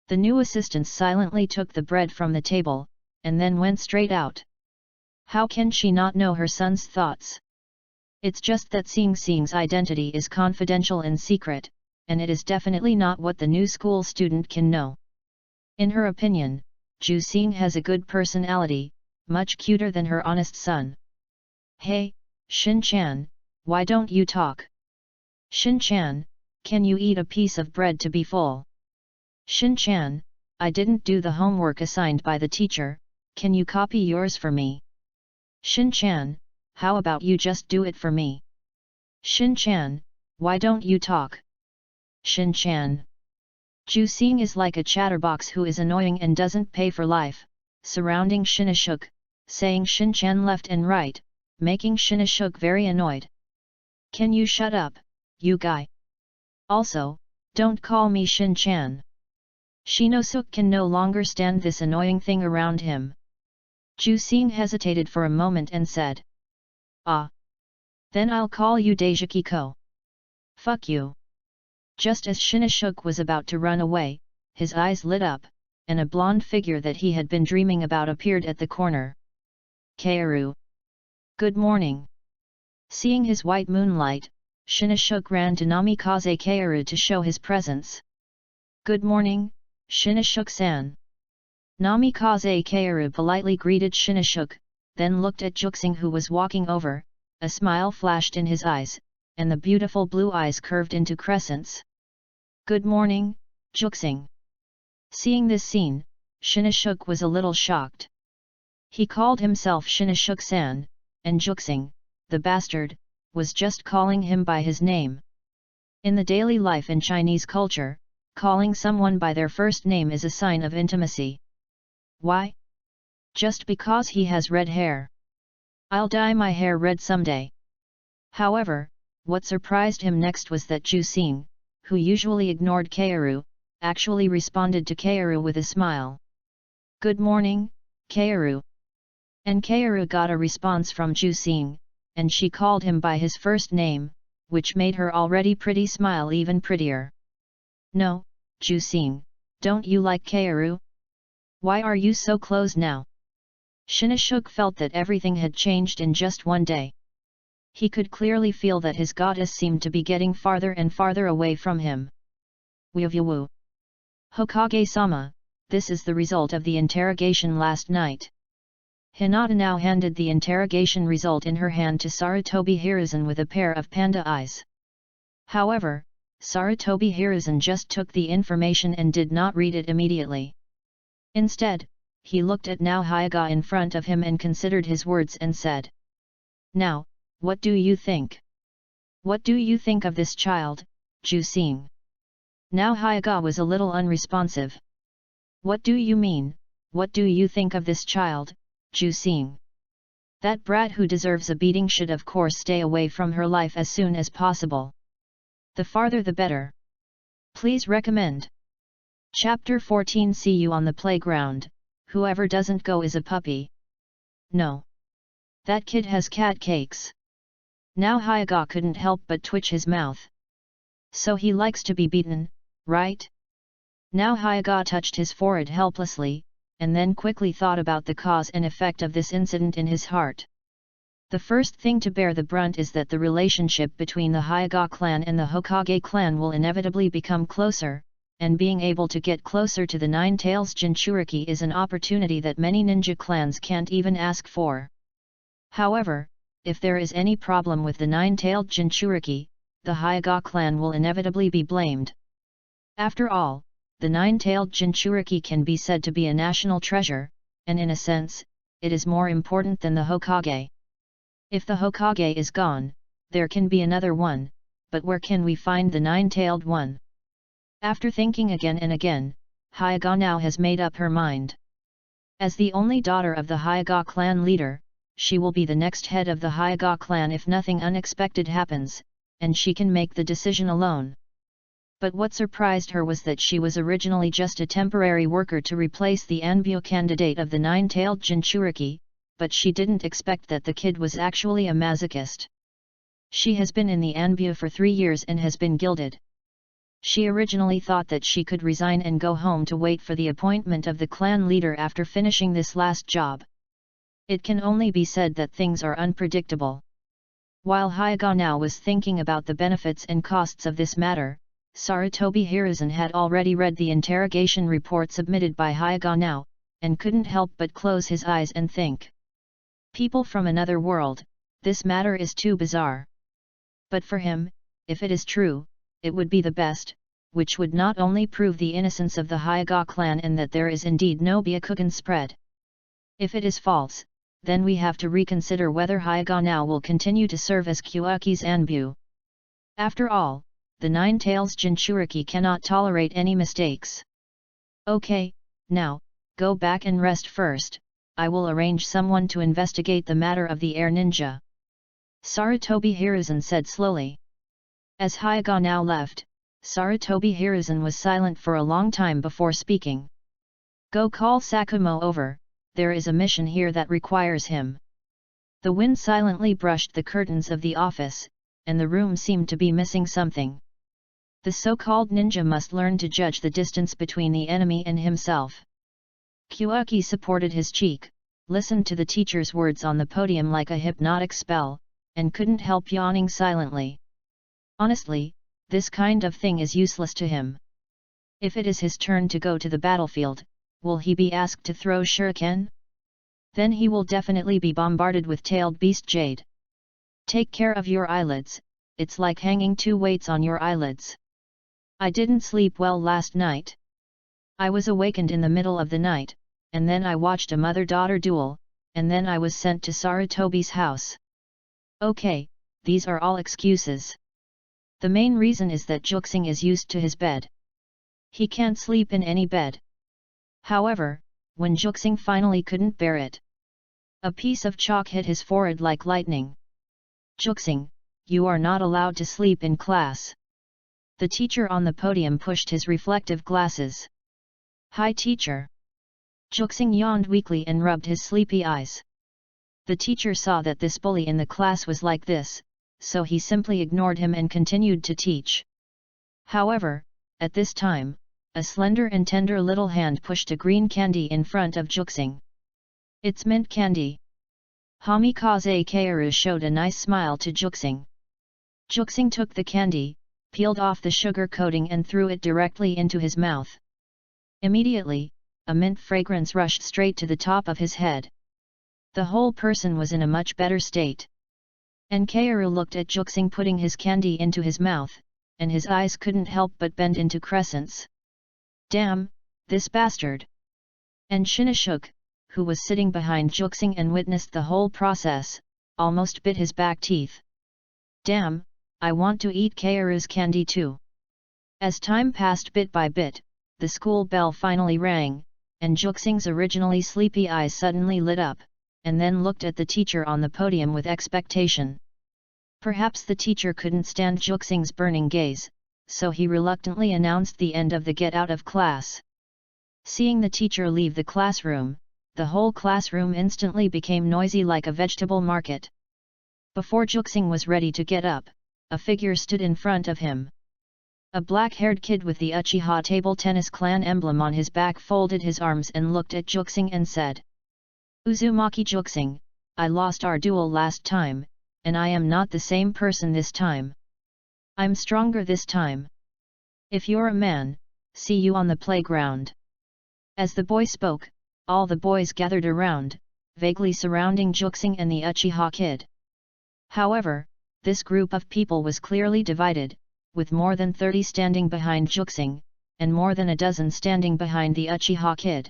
The new assistant silently took the bread from the table, and then went straight out. How can she not know her son's thoughts? It's just that Xing's identity is confidential and secret, and it is definitely not what the new school student can know. In her opinion, Ju Xing has a good personality, much cuter than her honest son. Hey, Shin-chan, why don't you talk? Shin-chan, can you eat a piece of bread to be full? Shin-chan, I didn't do the homework assigned by the teacher, can you copy yours for me? Shin-chan, how about you just do it for me? Shin-chan, why don't you talk? Shin-chan. Ju Xing is like a chatterbox who is annoying and doesn't pay for life, surrounding Shinashuk, saying Shin-chan left and right, making Shinashuk very annoyed. Can you shut up, you guy? Also, don't call me Shin-chan. Shinosuk can no longer stand this annoying thing around him. Ju Xing hesitated for a moment and said. Ah. Then I'll call you Dejiki-ko. Fuck you. Just as Shinashuk was about to run away, his eyes lit up, and a blonde figure that he had been dreaming about appeared at the corner. Kaoru. Good morning. Seeing his white moonlight, Shinashuk ran to Namikaze Kaoru to show his presence. Good morning, Shinashuk-san. Namikaze Kaoru politely greeted Shinashuk, then looked at Juxing who was walking over, a smile flashed in his eyes, and the beautiful blue eyes curved into crescents. Good morning, Juxing. Seeing this scene, Shinashuk was a little shocked. He called himself Shinashuk-san, and Juxing, the bastard, was just calling him by his name. In the daily life in Chinese culture, calling someone by their first name is a sign of intimacy. Why? Just because he has red hair. I'll dye my hair red someday. However, what surprised him next was that Ju Xing, who usually ignored Kaoru, actually responded to Kaoru with a smile. Good morning, Kaoru. And Kaoru got a response from Ju Xing, and she called him by his first name, which made her already pretty smile even prettier. No, Ju Xing, don't you like Kaoru? Why are you so close now? Shinashuk felt that everything had changed in just one day. He could clearly feel that his goddess seemed to be getting farther and farther away from him. Woo. Hokage-sama, this is the result of the interrogation last night. Hinata now handed the interrogation result in her hand to Sarutobi Hiruzen with a pair of panda eyes. However, Sarutobi Hiruzen just took the information and did not read it immediately. Instead, he looked at Nao Hyaga in front of him and considered his words and said. Now, what do you think? What do you think of this child, Ju Xing? Nao Hyaga was a little unresponsive. What do you mean, what do you think of this child, Ju Xing? That brat who deserves a beating should of course stay away from her life as soon as possible. The farther the better. Please recommend. Chapter 14. See you on the playground, whoever doesn't go is a puppy. No. That kid has cat cakes. Now Hyaga couldn't help but twitch his mouth. So he likes to be beaten, right? Now Hyaga touched his forehead helplessly, and then quickly thought about the cause and effect of this incident in his heart. The first thing to bear the brunt is that the relationship between the Hyaga clan and the Hokage clan will inevitably become closer, and being able to get closer to the Nine-Tails Jinchuriki is an opportunity that many ninja clans can't even ask for. However, if there is any problem with the Nine-Tailed Jinchuriki, the Hyaga clan will inevitably be blamed. After all, the Nine-Tailed Jinchuriki can be said to be a national treasure, and in a sense, it is more important than the Hokage. If the Hokage is gone, there can be another one, but where can we find the nine-tailed one? After thinking again and again, Hyaga now has made up her mind. As the only daughter of the Hyaga clan leader, she will be the next head of the Hyaga clan if nothing unexpected happens, and she can make the decision alone. But what surprised her was that she was originally just a temporary worker to replace the Anbyo candidate of the nine-tailed Jinchuriki, but she didn't expect that the kid was actually a masochist. She has been in the Anbyo for 3 years and has been gilded. She originally thought that she could resign and go home to wait for the appointment of the clan leader after finishing this last job. It can only be said that things are unpredictable. While Hyuga now was thinking about the benefits and costs of this matter, Sarutobi Hiruzen had already read the interrogation report submitted by Hyuga now, and couldn't help but close his eyes and think. People from another world, this matter is too bizarre. But for him, if it is true, it would be the best, which would not only prove the innocence of the Hyuga clan and that there is indeed no Byakugan spread. If it is false, then we have to reconsider whether Hyuga now will continue to serve as Kyoku's Anbu. After all, the Nine Tails Jinchuriki cannot tolerate any mistakes. Okay, now, go back and rest first, I will arrange someone to investigate the matter of the air ninja. Sarutobi Hiruzen said slowly. As Hyuga now left, Sarutobi Hiruzen was silent for a long time before speaking. Go call Sakumo over, there is a mission here that requires him. The wind silently brushed the curtains of the office, and the room seemed to be missing something. The so-called ninja must learn to judge the distance between the enemy and himself. Kyoku supported his cheek, listened to the teacher's words on the podium like a hypnotic spell, and couldn't help yawning silently. Honestly, this kind of thing is useless to him. If it is his turn to go to the battlefield, will he be asked to throw shuriken? Then he will definitely be bombarded with tailed beast jade. Take care of your eyelids, it's like hanging 2 weights on your eyelids. I didn't sleep well last night. I was awakened in the middle of the night, and then I watched a mother-daughter duel, and then I was sent to Sarutobi's house. Okay, these are all excuses. The main reason is that Juxing is used to his bed. He can't sleep in any bed. However, when Juxing finally couldn't bear it, a piece of chalk hit his forehead like lightning. Juxing, you are not allowed to sleep in class. The teacher on the podium pushed his reflective glasses. Hi teacher. Juxing yawned weakly and rubbed his sleepy eyes. The teacher saw that this bully in the class was like this, so he simply ignored him and continued to teach. However, at this time, a slender and tender little hand pushed a green candy in front of Juxing. It's mint candy. Hamikaze Kaoru showed a nice smile to Juxing. Juxing took the candy, peeled off the sugar coating and threw it directly into his mouth. Immediately, a mint fragrance rushed straight to the top of his head. The whole person was in a much better state. And Kaoru looked at Juxing putting his candy into his mouth, and his eyes couldn't help but bend into crescents. Damn, this bastard! And Shinashuk, who was sitting behind Juxing and witnessed the whole process, almost bit his back teeth. Damn, I want to eat Kaoru's candy too. As time passed bit by bit, the school bell finally rang, and Juxing's originally sleepy eyes suddenly lit up, and then looked at the teacher on the podium with expectation. Perhaps the teacher couldn't stand Juxing's burning gaze, so he reluctantly announced the end of the get out of class. Seeing the teacher leave the classroom, the whole classroom instantly became noisy like a vegetable market. Before Juxing was ready to get up, a figure stood in front of him. A black-haired kid with the Uchiha table tennis clan emblem on his back folded his arms and looked at Juxing and said, Uzumaki Juxing, I lost our duel last time, and I am not the same person this time. I'm stronger this time. If you're a man, see you on the playground. As the boy spoke, all the boys gathered around, vaguely surrounding Juxing and the Uchiha kid. However, this group of people was clearly divided, with more than 30 standing behind Juxing, and more than a dozen standing behind the Uchiha kid.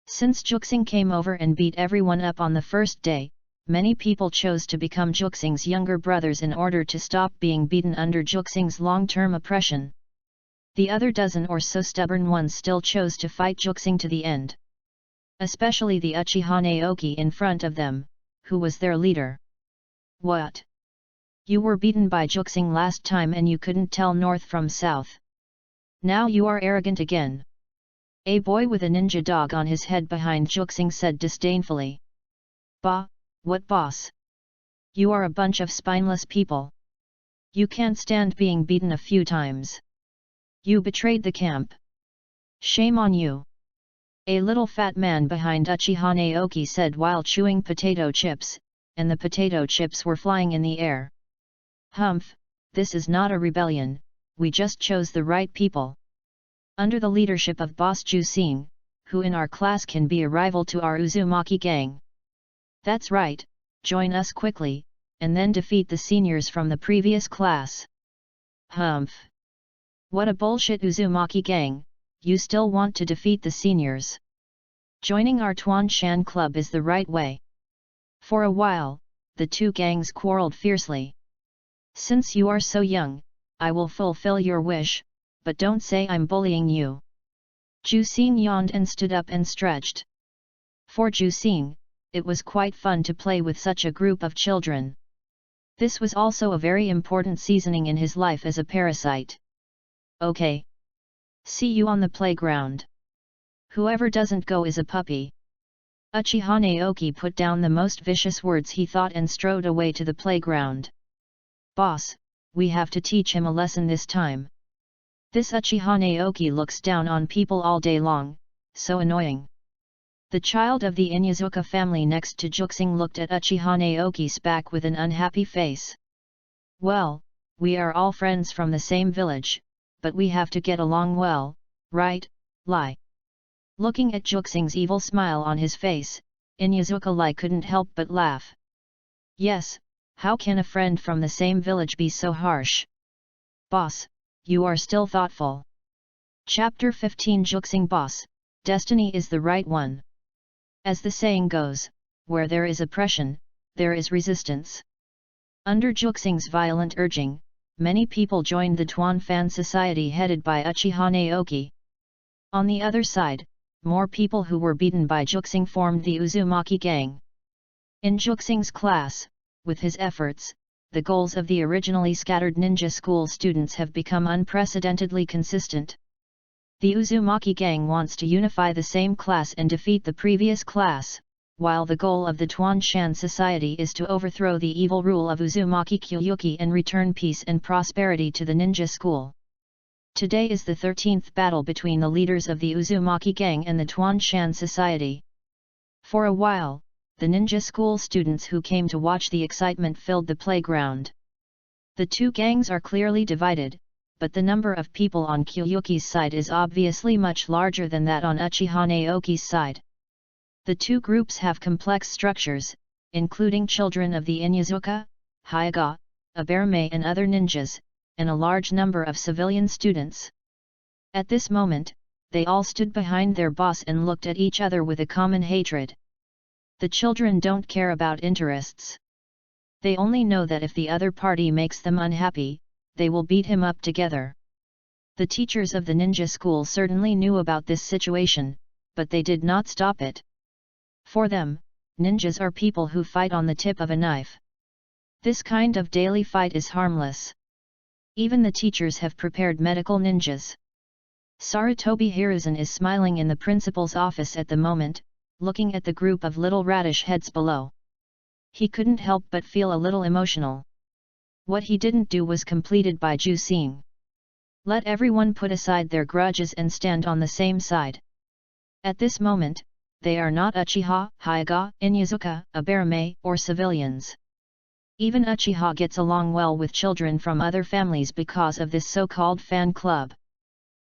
Since Juxing came over and beat everyone up on the first day, many people chose to become Juxing's younger brothers in order to stop being beaten under Juxing's long-term oppression. The other dozen or so stubborn ones still chose to fight Juxing to the end. Especially the Uchiha Naoki in front of them, who was their leader. What? You were beaten by Juxing last time and you couldn't tell north from south. Now you are arrogant again. A boy with a ninja dog on his head behind Juxing said disdainfully. Bah, what boss? You are a bunch of spineless people. You can't stand being beaten a few times. You betrayed the camp. Shame on you. A little fat man behind Uchiha Naoki said while chewing potato chips, and the potato chips were flying in the air. Humph, this is not a rebellion, we just chose the right people. Under the leadership of Boss Jusing, who in our class can be a rival to our Uzumaki gang. That's right, join us quickly, and then defeat the seniors from the previous class. Humph. What a bullshit Uzumaki gang, you still want to defeat the seniors. Joining our Tuan Shan club is the right way. For a while, the two gangs quarreled fiercely. Since you are so young, I will fulfill your wish, but don't say I'm bullying you. Jusing yawned and stood up and stretched. For Jusing, it was quite fun to play with such a group of children. This was also a very important seasoning in his life as a parasite. Okay. See you on the playground. Whoever doesn't go is a puppy. Uchiha Naoki put down the most vicious words he thought and strode away to the playground. Boss, we have to teach him a lesson this time. This Uchiha Naoki looks down on people all day long, so annoying. The child of the Inyazuka family next to Juxing looked at Uchiha Naoki's back with an unhappy face. Well, we are all friends from the same village, but we have to get along well, right, Lai? Looking at Juxing's evil smile on his face, Inyazuka Lai couldn't help but laugh. Yes, how can a friend from the same village be so harsh? Boss, you are still thoughtful. Chapter 15 Juxing Boss, Destiny is the right one. As the saying goes, where there is oppression, there is resistance. Under Juxing's violent urging, many people joined the Tuan Fan Society headed by Uchiha Naoki. On the other side, more people who were beaten by Juxing formed the Uzumaki gang. In Juxing's class, with his efforts, the goals of the originally scattered ninja school students have become unprecedentedly consistent. The Uzumaki gang wants to unify the same class and defeat the previous class, while the goal of the Tuan Shan Society is to overthrow the evil rule of Uzumaki Kyuyuki and return peace and prosperity to the ninja school. Today is the 13th battle between the leaders of the Uzumaki gang and the Tuan Shan Society. For a while, the ninja school students who came to watch the excitement filled the playground. The two gangs are clearly divided, but the number of people on Kyuyuki's side is obviously much larger than that on Uchiha Naoki's side. The two groups have complex structures, including children of the Inyazuka, Hyuga, Aberame and other ninjas, and a large number of civilian students. At this moment, they all stood behind their boss and looked at each other with a common hatred. The children don't care about interests. They only know that if the other party makes them unhappy, they will beat him up together. The teachers of the ninja school certainly knew about this situation, but they did not stop it. For them, ninjas are people who fight on the tip of a knife. This kind of daily fight is harmless. Even the teachers have prepared medical ninjas. Sarutobi Hiruzen is smiling in the principal's office at the moment, looking at the group of little radish heads below. He couldn't help but feel a little emotional. What he didn't do was completed by Jusing. Let everyone put aside their grudges and stand on the same side. At this moment, they are not Uchiha, Hyuga, Inyazuka, Aberame, or civilians. Even Uchiha gets along well with children from other families because of this so-called fan club.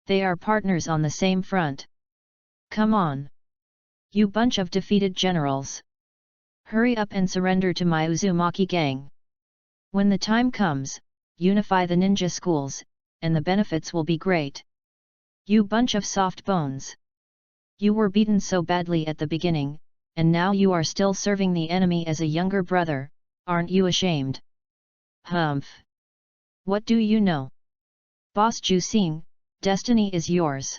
They are partners on the same front. Come on! You bunch of defeated generals! Hurry up and surrender to my Uzumaki gang. When the time comes, unify the ninja schools, and the benefits will be great. You bunch of soft bones! You were beaten so badly at the beginning, and now you are still serving the enemy as a younger brother, aren't you ashamed? Humph! What do you know? Boss Jusing, destiny is yours.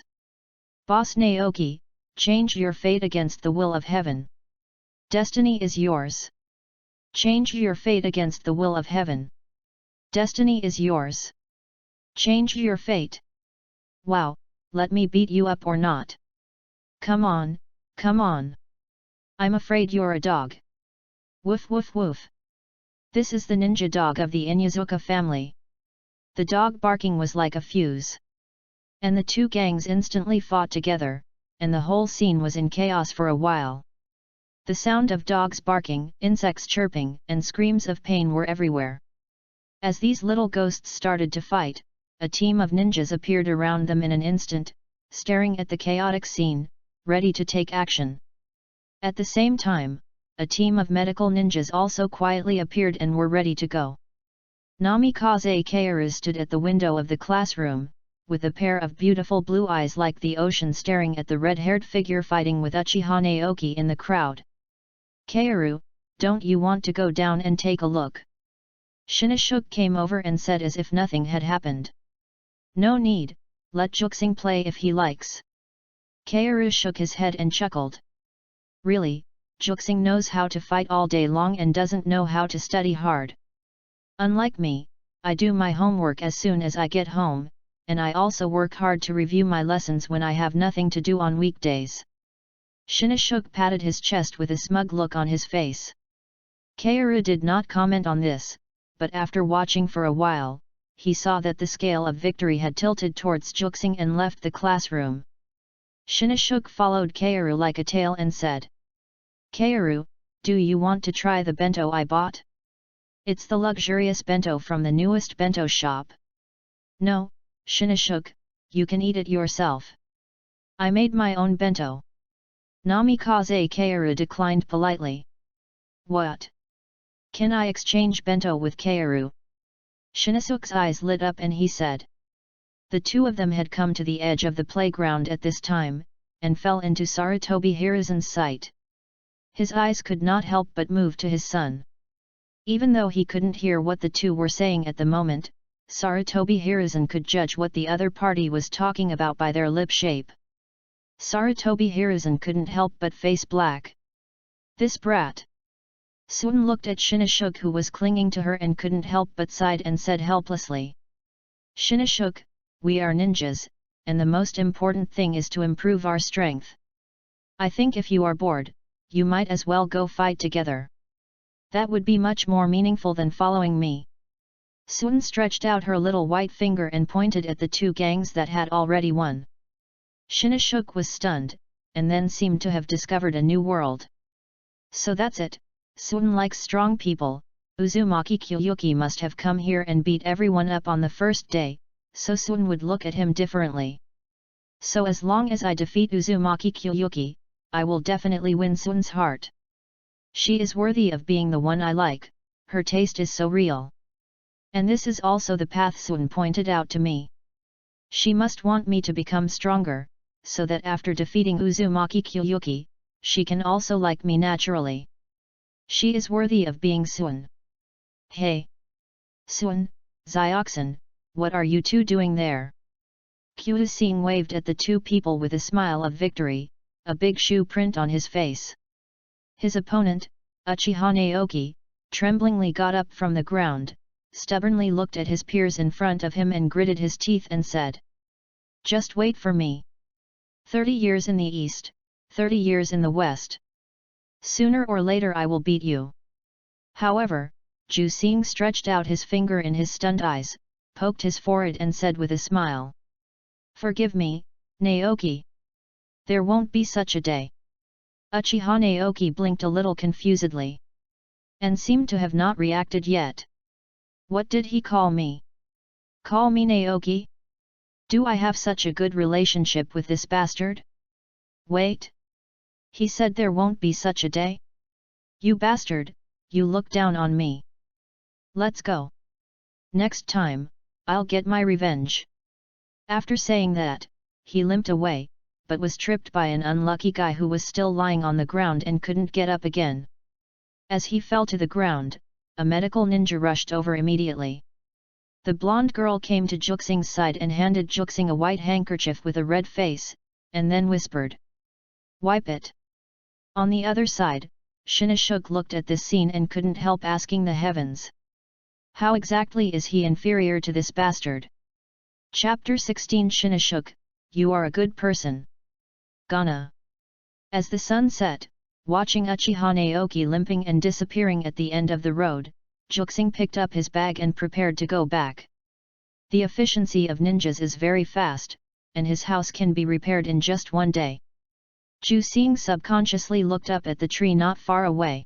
Boss Naoki, change your fate against the will of heaven. Destiny is yours. Change your fate against the will of heaven. Destiny is yours. Change your fate. Wow, let me beat you up or not? Come on, come on. I'm afraid you're a dog. Woof woof woof. This is the ninja dog of the Inuzuka family. The dog barking was like a fuse. And the two gangs instantly fought together, and the whole scene was in chaos for a while. The sound of dogs barking, insects chirping, and screams of pain were everywhere. As these little ghosts started to fight, a team of ninjas appeared around them in an instant, staring at the chaotic scene, ready to take action. At the same time, a team of medical ninjas also quietly appeared and were ready to go. Namikaze Kaoru stood at the window of the classroom, with a pair of beautiful blue eyes like the ocean staring at the red-haired figure fighting with Uchiha Naoki in the crowd. Kaoru, don't you want to go down and take a look? Shinichuk came over and said as if nothing had happened. No need, let Juxing play if he likes. Kaoru shook his head and chuckled. Really, Juxing knows how to fight all day long and doesn't know how to study hard. Unlike me, I do my homework as soon as I get home, and I also work hard to review my lessons when I have nothing to do on weekdays. Shinichuk patted his chest with a smug look on his face. Kaoru did not comment on this, but after watching for a while, he saw that the scale of victory had tilted towards Juxing and left the classroom. Shinichuk followed Kaoru like a tail and said, Kaoru, do you want to try the bento I bought? It's the luxurious bento from the newest bento shop. No, Shinichuk, you can eat it yourself. I made my own bento. Namikaze Kaoru declined politely. What? Can I exchange bento with Kaoru? Shinichuk's eyes lit up and he said. The two of them had come to the edge of the playground at this time, and fell into Sarutobi Hiruzen's sight. His eyes could not help but move to his son. Even though he couldn't hear what the two were saying at the moment, Sarutobi Hiruzen could judge what the other party was talking about by their lip shape. Sarutobi Hiruzen couldn't help but face black. This brat! Suin looked at Shinichuk who was clinging to her and couldn't help but sighed and said helplessly. Shinichuk, we are ninjas, and the most important thing is to improve our strength. I think if you are bored, you might as well go fight together. That would be much more meaningful than following me. Suin stretched out her little white finger and pointed at the two gangs that had already won. Shinichuk was stunned, and then seemed to have discovered a new world. So that's it, Suin likes strong people. Uzumaki Kyuyuki must have come here and beat everyone up on the first day, so Suin would look at him differently. So as long as I defeat Uzumaki Kyuyuki, I will definitely win Suin's heart. She is worthy of being the one I like, her taste is so real. And this is also the path Suin pointed out to me. She must want me to become stronger, so that after defeating Uzumaki Kyuyuki, she can also like me naturally. She is worthy of being Suin. Hey! Suin, Xioxin, what are you two doing there? Kyusing waved at the two people with a smile of victory, a big shoe print on his face. His opponent, Uchiha Naoki, tremblingly got up from the ground, stubbornly looked at his peers in front of him and gritted his teeth and said. Just wait for me. 30 years in the east, 30 years in the west. Sooner or later I will beat you. However, Jusing stretched out his finger in his stunned eyes, poked his forehead and said with a smile. Forgive me, Naoki. There won't be such a day. Uchiha Naoki blinked a little confusedly. And seemed to have not reacted yet. What did he call me? Call me Naoki? Do I have such a good relationship with this bastard? Wait. He said there won't be such a day? You bastard, you look down on me. Let's go. Next time, I'll get my revenge. After saying that, he limped away, but was tripped by an unlucky guy who was still lying on the ground and couldn't get up again. As he fell to the ground, a medical ninja rushed over immediately. The blonde girl came to Juxing's side and handed Juxing a white handkerchief with a red face, and then whispered. Wipe it. On the other side, Shinichuk looked at this scene and couldn't help asking the heavens. How exactly is he inferior to this bastard? Chapter 16 Shinashuk, you are a good person. Ghana. As the sun set, watching Uchiha Naoki limping and disappearing at the end of the road, Juxing picked up his bag and prepared to go back. The efficiency of ninjas is very fast, and his house can be repaired in just one day. Juxing subconsciously looked up at the tree not far away.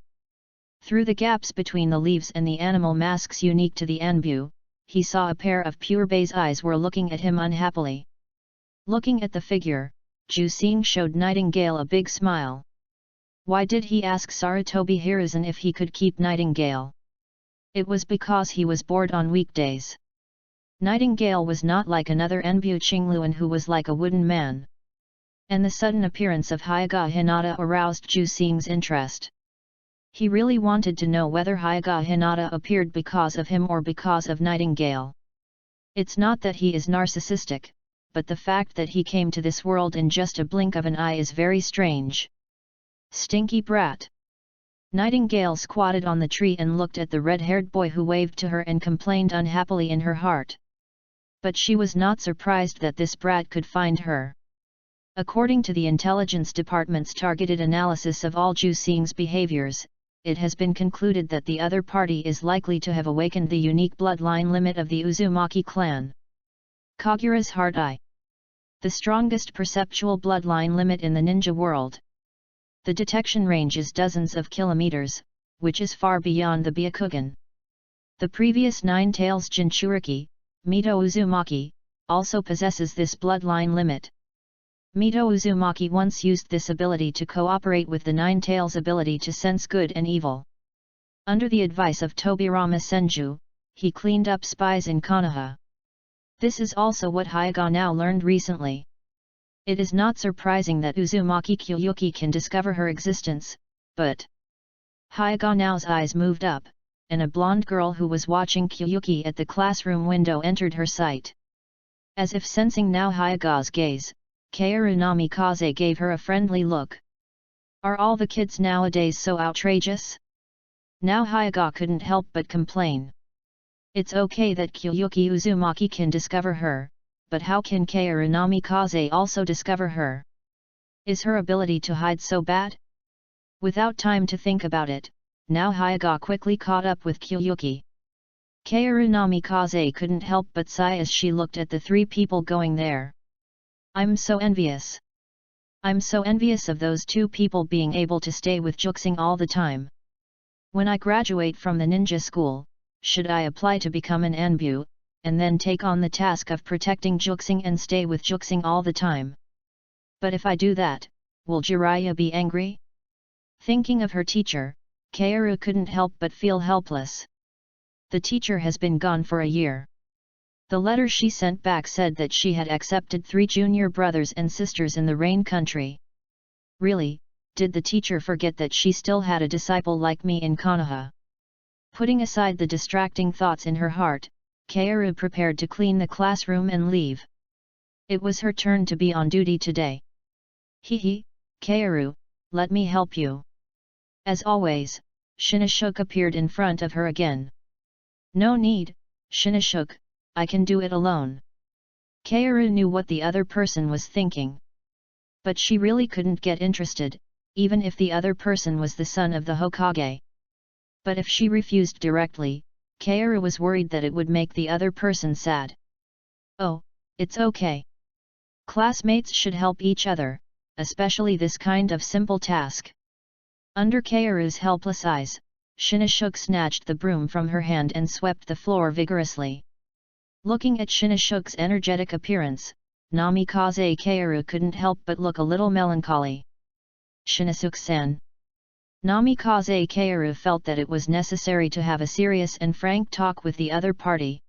Through the gaps between the leaves and the animal masks unique to the Anbu, he saw a pair of pure Bai's eyes were looking at him unhappily. Looking at the figure, Juxing showed Nightingale a big smile. Why did he ask Sarutobi Hiruzen if he could keep Nightingale? It was because he was bored on weekdays. Nightingale was not like another Enbu Qingluan who was like a wooden man. And the sudden appearance of Hyuga Hinata aroused Juxing's interest. He really wanted to know whether Hyuga Hinata appeared because of him or because of Nightingale. It's not that he is narcissistic, but the fact that he came to this world in just a blink of an eye is very strange. Stinky brat. Nightingale squatted on the tree and looked at the red-haired boy who waved to her and complained unhappily in her heart. But she was not surprised that this brat could find her. According to the Intelligence Department's targeted analysis of all Juxing's behaviors, it has been concluded that the other party is likely to have awakened the unique bloodline limit of the Uzumaki clan. Kagura's Heart Eye. The strongest perceptual bloodline limit in the ninja world. The detection range is dozens of kilometers, which is far beyond the Byakugan. The previous Nine Tails Jinchuriki, Mito Uzumaki, also possesses this bloodline limit. Mito Uzumaki once used this ability to cooperate with the Nine Tails ability to sense good and evil. Under the advice of Tobirama Senju, he cleaned up spies in Konoha. This is also what Hyuga now learned recently. It is not surprising that Uzumaki Kyuyuki can discover her existence, but... Hyuga now's eyes moved up, and a blonde girl who was watching Kyuyuki at the classroom window entered her sight. As if sensing now Hyuga's gaze, Kaoru Namikaze gave her a friendly look. Are all the kids nowadays so outrageous? Now Hyuga couldn't help but complain. It's okay that Kyuyuki Uzumaki can discover her, but how can Kaoru Namikaze also discover her? Is her ability to hide so bad? Without time to think about it, now Hyuga quickly caught up with Kyuyuki. Kaoru Namikaze couldn't help but sigh as she looked at the three people going there. I'm so envious. I'm so envious of those two people being able to stay with Juxing all the time. When I graduate from the ninja school, should I apply to become an Anbu, and then take on the task of protecting Juxing and stay with Juxing all the time? But if I do that, will Jiraiya be angry? Thinking of her teacher, Kaoru couldn't help but feel helpless. The teacher has been gone for a year. The letter she sent back said that she had accepted 3 junior brothers and sisters in the Rain country. Really, did the teacher forget that she still had a disciple like me in Konoha? Putting aside the distracting thoughts in her heart, Kaoru prepared to clean the classroom and leave. It was her turn to be on duty today. Hehe, Kaoru, let me help you. As always, Shinashuk appeared in front of her again. No need, Shinashuk, I can do it alone. Kaoru knew what the other person was thinking. But she really couldn't get interested, even if the other person was the son of the Hokage. But if she refused directly, Kaoru was worried that it would make the other person sad. Oh, it's okay. Classmates should help each other, especially this kind of simple task. Under Kaoru's helpless eyes, Shinashuk snatched the broom from her hand and swept the floor vigorously. Looking at Shinashuk's energetic appearance, Namikaze Kaoru couldn't help but look a little melancholy. Shinashuk-san. Namikaze Kaoru felt that it was necessary to have a serious and frank talk with the other party.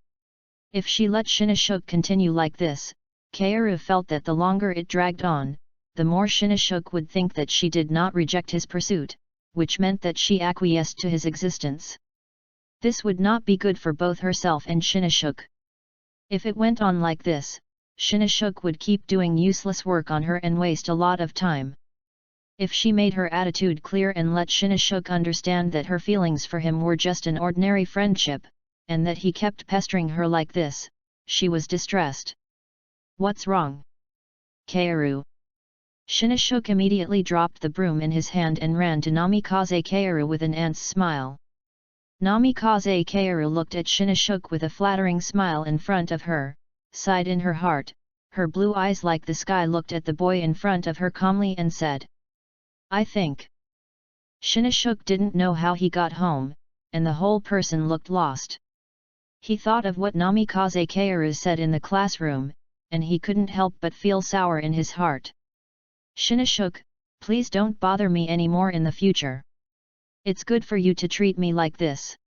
If she let Shinashuk continue like this, Kaoru felt that the longer it dragged on, the more Shinashuk would think that she did not reject his pursuit, which meant that she acquiesced to his existence. This would not be good for both herself and Shinashuk. If it went on like this, Shinashuk would keep doing useless work on her and waste a lot of time. If she made her attitude clear and let Shinashuk understand that her feelings for him were just an ordinary friendship, and that he kept pestering her like this, she was distressed. What's wrong? Kaoru. Shinashuk immediately dropped the broom in his hand and ran to Namikaze Kaoru with an aunt's smile. Namikaze Kaoru looked at Shinashuk with a flattering smile in front of her, sighed in her heart, her blue eyes like the sky looked at the boy in front of her calmly and said, I think. Shinashuk didn't know how he got home, and the whole person looked lost. He thought of what Namikaze Kaoru said in the classroom, and he couldn't help but feel sour in his heart. Shinashuk, please don't bother me anymore in the future. It's good for you to treat me like this.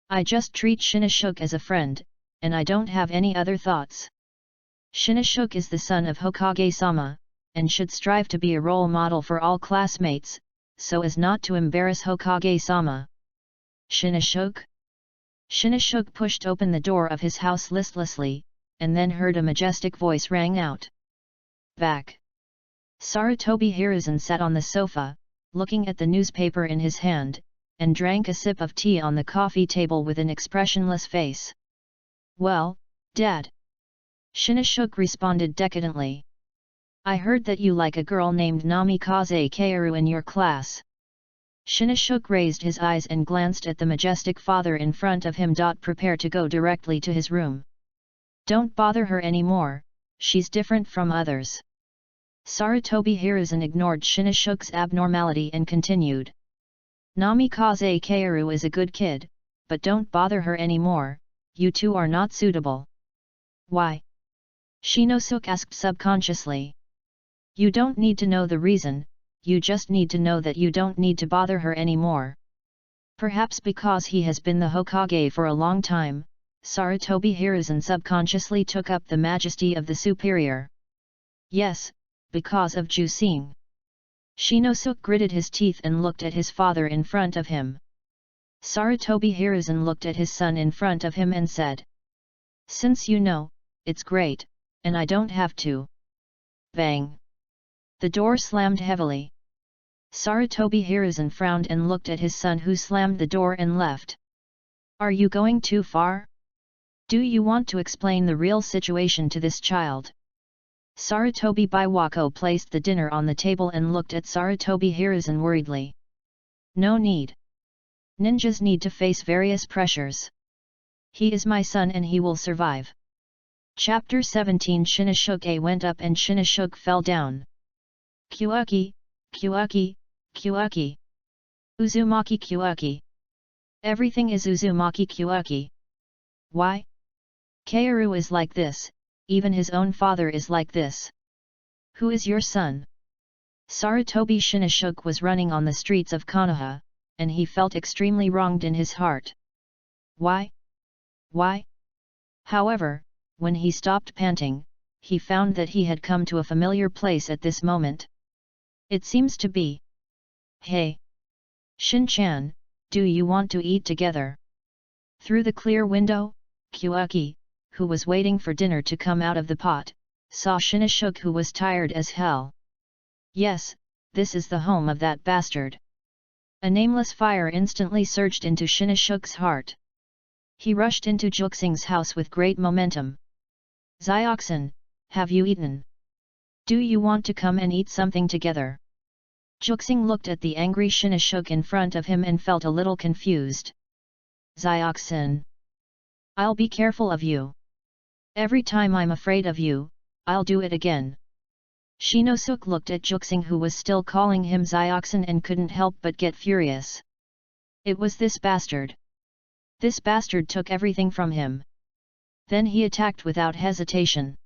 I just treat Shinashuk as a friend, and I don't have any other thoughts. Shinashuk is the son of Hokage-sama, and should strive to be a role model for all classmates, so as not to embarrass Hokage-sama. Shinashuk? Shinashuk pushed open the door of his house listlessly, and then heard a majestic voice rang out. Back. Sarutobi Hiruzen sat on the sofa, looking at the newspaper in his hand, and drank a sip of tea on the coffee table with an expressionless face. Well, Dad. Shinashuk responded decadently. I heard that you like a girl named Namikaze Kaoru in your class. Shinashuk raised his eyes and glanced at the majestic father in front of him. Prepare to go directly to his room. Don't bother her anymore, she's different from others. Sarutobi Hiruzen ignored Shinashuk's abnormality and continued. Namikaze Kaoru is a good kid, but don't bother her anymore, you two are not suitable. Why? Shinosuke asked subconsciously. You don't need to know the reason, you just need to know that you don't need to bother her anymore. Perhaps because he has been the Hokage for a long time, Sarutobi Hiruzen subconsciously took up the majesty of the superior. Yes, because of Jusing. Shinosuke gritted his teeth and looked at his father in front of him. Sarutobi Hiruzen looked at his son in front of him and said. Since you know, it's great, and I don't have to. Bang! The door slammed heavily. Sarutobi Hiruzen frowned and looked at his son, who slammed the door and left. Are you going too far? Do you want to explain the real situation to this child? Sarutobi Biwako placed the dinner on the table and looked at Sarutobi Hiruzen worriedly. No need. Ninjas need to face various pressures. He is my son and he will survive. Chapter 17. Shinashuk went up and Shinashuk fell down. Kyuaki, Kyuaki, Kyuaki. Uzumaki Kyuaki. Everything is Uzumaki Kyuaki. Why? Kaoru is like this, even his own father is like this. Who is your son? Sarutobi Shinashuk was running on the streets of Konoha, and he felt extremely wronged in his heart. Why? Why? However, when he stopped panting, he found that he had come to a familiar place at this moment. It seems to be. Hey! Shin-chan, do you want to eat together? Through the clear window, Kyuaki, who was waiting for dinner to come out of the pot, saw Shinashuk, who was tired as hell. Yes, this is the home of that bastard. A nameless fire instantly surged into Shinashuk's heart. He rushed into Juxing's house with great momentum. Zioxin, have you eaten? Do you want to come and eat something together? Juxing looked at the angry Shinashuk in front of him and felt a little confused. Zioxin. I'll be careful of you. Every time I'm afraid of you, I'll do it again. Shinosuke looked at Juxing, who was still calling him Zioxin, and couldn't help but get furious. It was this bastard. This bastard took everything from him. Then he attacked without hesitation.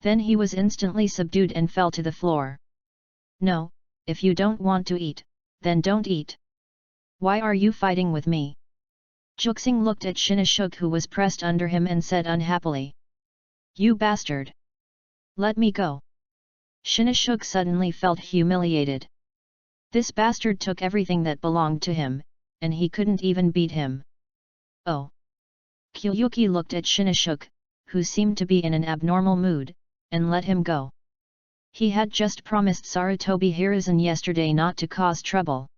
Then he was instantly subdued and fell to the floor. No, if you don't want to eat, then don't eat. Why are you fighting with me? Juxing looked at Shinashuk, who was pressed under him, and said unhappily. You bastard! Let me go. Shinashuk suddenly felt humiliated. This bastard took everything that belonged to him, and he couldn't even beat him. Oh! Kyuyuki looked at Shinashuk, who seemed to be in an abnormal mood, and let him go. He had just promised Sarutobi Hiruzen yesterday not to cause trouble.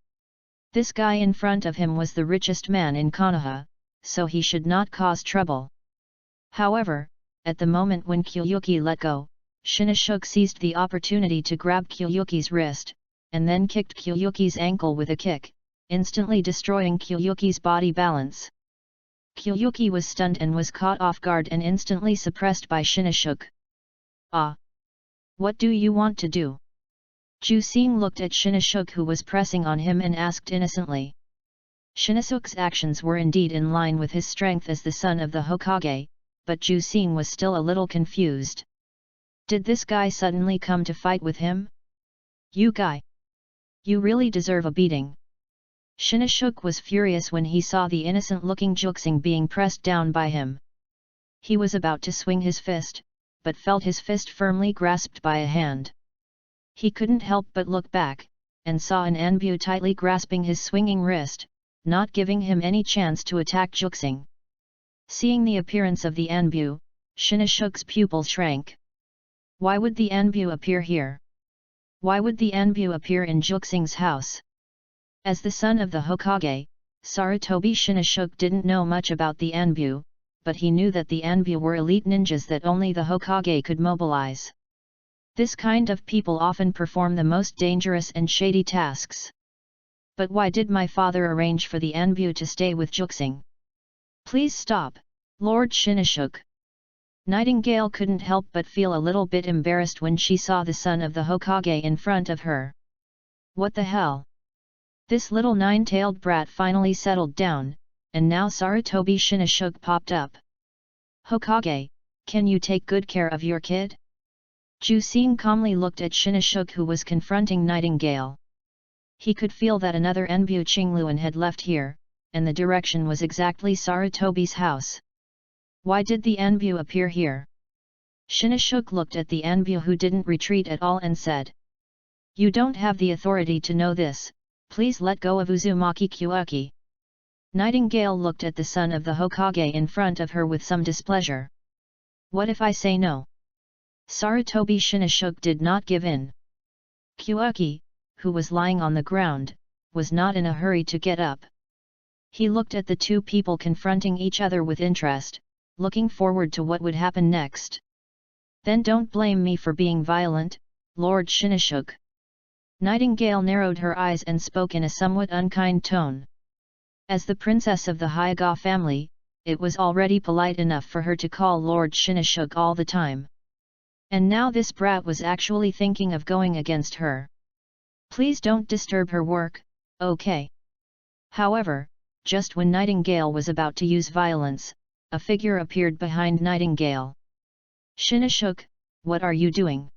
This guy in front of him was the richest man in Konoha, so he should not cause trouble. However, At the moment when Kyuyuki let go, Shinashuk seized the opportunity to grab Kyuyuki's wrist, and then kicked Kyuyuki's ankle with a kick, instantly destroying Kyuyuki's body balance. Kyuyuki was stunned and was caught off guard and instantly suppressed by Shinashuk. Ah! What do you want to do? Jusing looked at Shinashuk, who was pressing on him, and asked innocently. Shinashuk's actions were indeed in line with his strength as the son of the Hokage, but Jusing was still a little confused. Did this guy suddenly come to fight with him? You guy! You really deserve a beating. Shinashuk was furious when he saw the innocent-looking Jusing being pressed down by him. He was about to swing his fist, but felt his fist firmly grasped by a hand. He couldn't help but look back, and saw an Anbu tightly grasping his swinging wrist, not giving him any chance to attack Jusing. Seeing the appearance of the Anbu, Shinashuk's pupils shrank. Why would the Anbu appear here? Why would the Anbu appear in Jusing's house? As the son of the Hokage, Sarutobi Shinashuk didn't know much about the Anbu, but he knew that the Anbu were elite ninjas that only the Hokage could mobilize. This kind of people often perform the most dangerous and shady tasks. But why did my father arrange for the Anbu to stay with Jusing? Please stop, Lord Shinashuk. Nightingale couldn't help but feel a little bit embarrassed when she saw the son of the Hokage in front of her. What the hell? This little nine-tailed brat finally settled down, and now Sarutobi Shinashuk popped up. Hokage, can you take good care of your kid? Jusing calmly looked at Shinashuk, who was confronting Nightingale. He could feel that another Anbu Qingluan had left here, and the direction was exactly Sarutobi's house. Why did the Anbu appear here? Shinashuk looked at the Anbu, who didn't retreat at all, and said. You don't have the authority to know this, please let go of Uzumaki Kyuuki. Nightingale looked at the son of the Hokage in front of her with some displeasure. What if I say no? Sarutobi Shinashuk did not give in. Kyuuki, who was lying on the ground, was not in a hurry to get up. He looked at the two people confronting each other with interest, looking forward to what would happen next. Then don't blame me for being violent, Lord Shinashuk. Nightingale narrowed her eyes and spoke in a somewhat unkind tone. As the princess of the Hyuga family, it was already polite enough for her to call Lord Shinashuk all the time. And now this brat was actually thinking of going against her. Please don't disturb her work, okay? However, just when Nightingale was about to use violence, a figure appeared behind Nightingale. Shinashuk, what are you doing?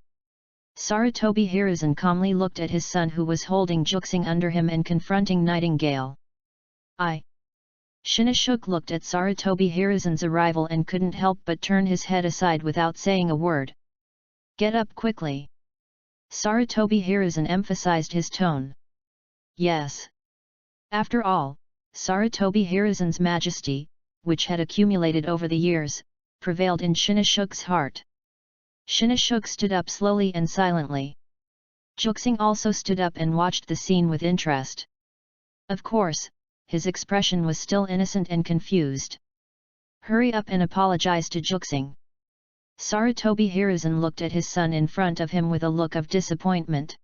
Sarutobi Hiruzen calmly looked at his son, who was holding Jusing under him and confronting Nightingale. Shinashuk looked at Sarutobi Hiruzen's arrival and couldn't help but turn his head aside without saying a word. Get up quickly. Sarutobi Hiruzen emphasized his tone. Yes. After all, Sarutobi Hiruzen's majesty, which had accumulated over the years, prevailed in Shinashuk's heart. Shinashuk stood up slowly and silently. Jusing also stood up and watched the scene with interest. Of course, his expression was still innocent and confused. Hurry up and apologize to Jusing. Sarutobi Hiruzen looked at his son in front of him with a look of disappointment.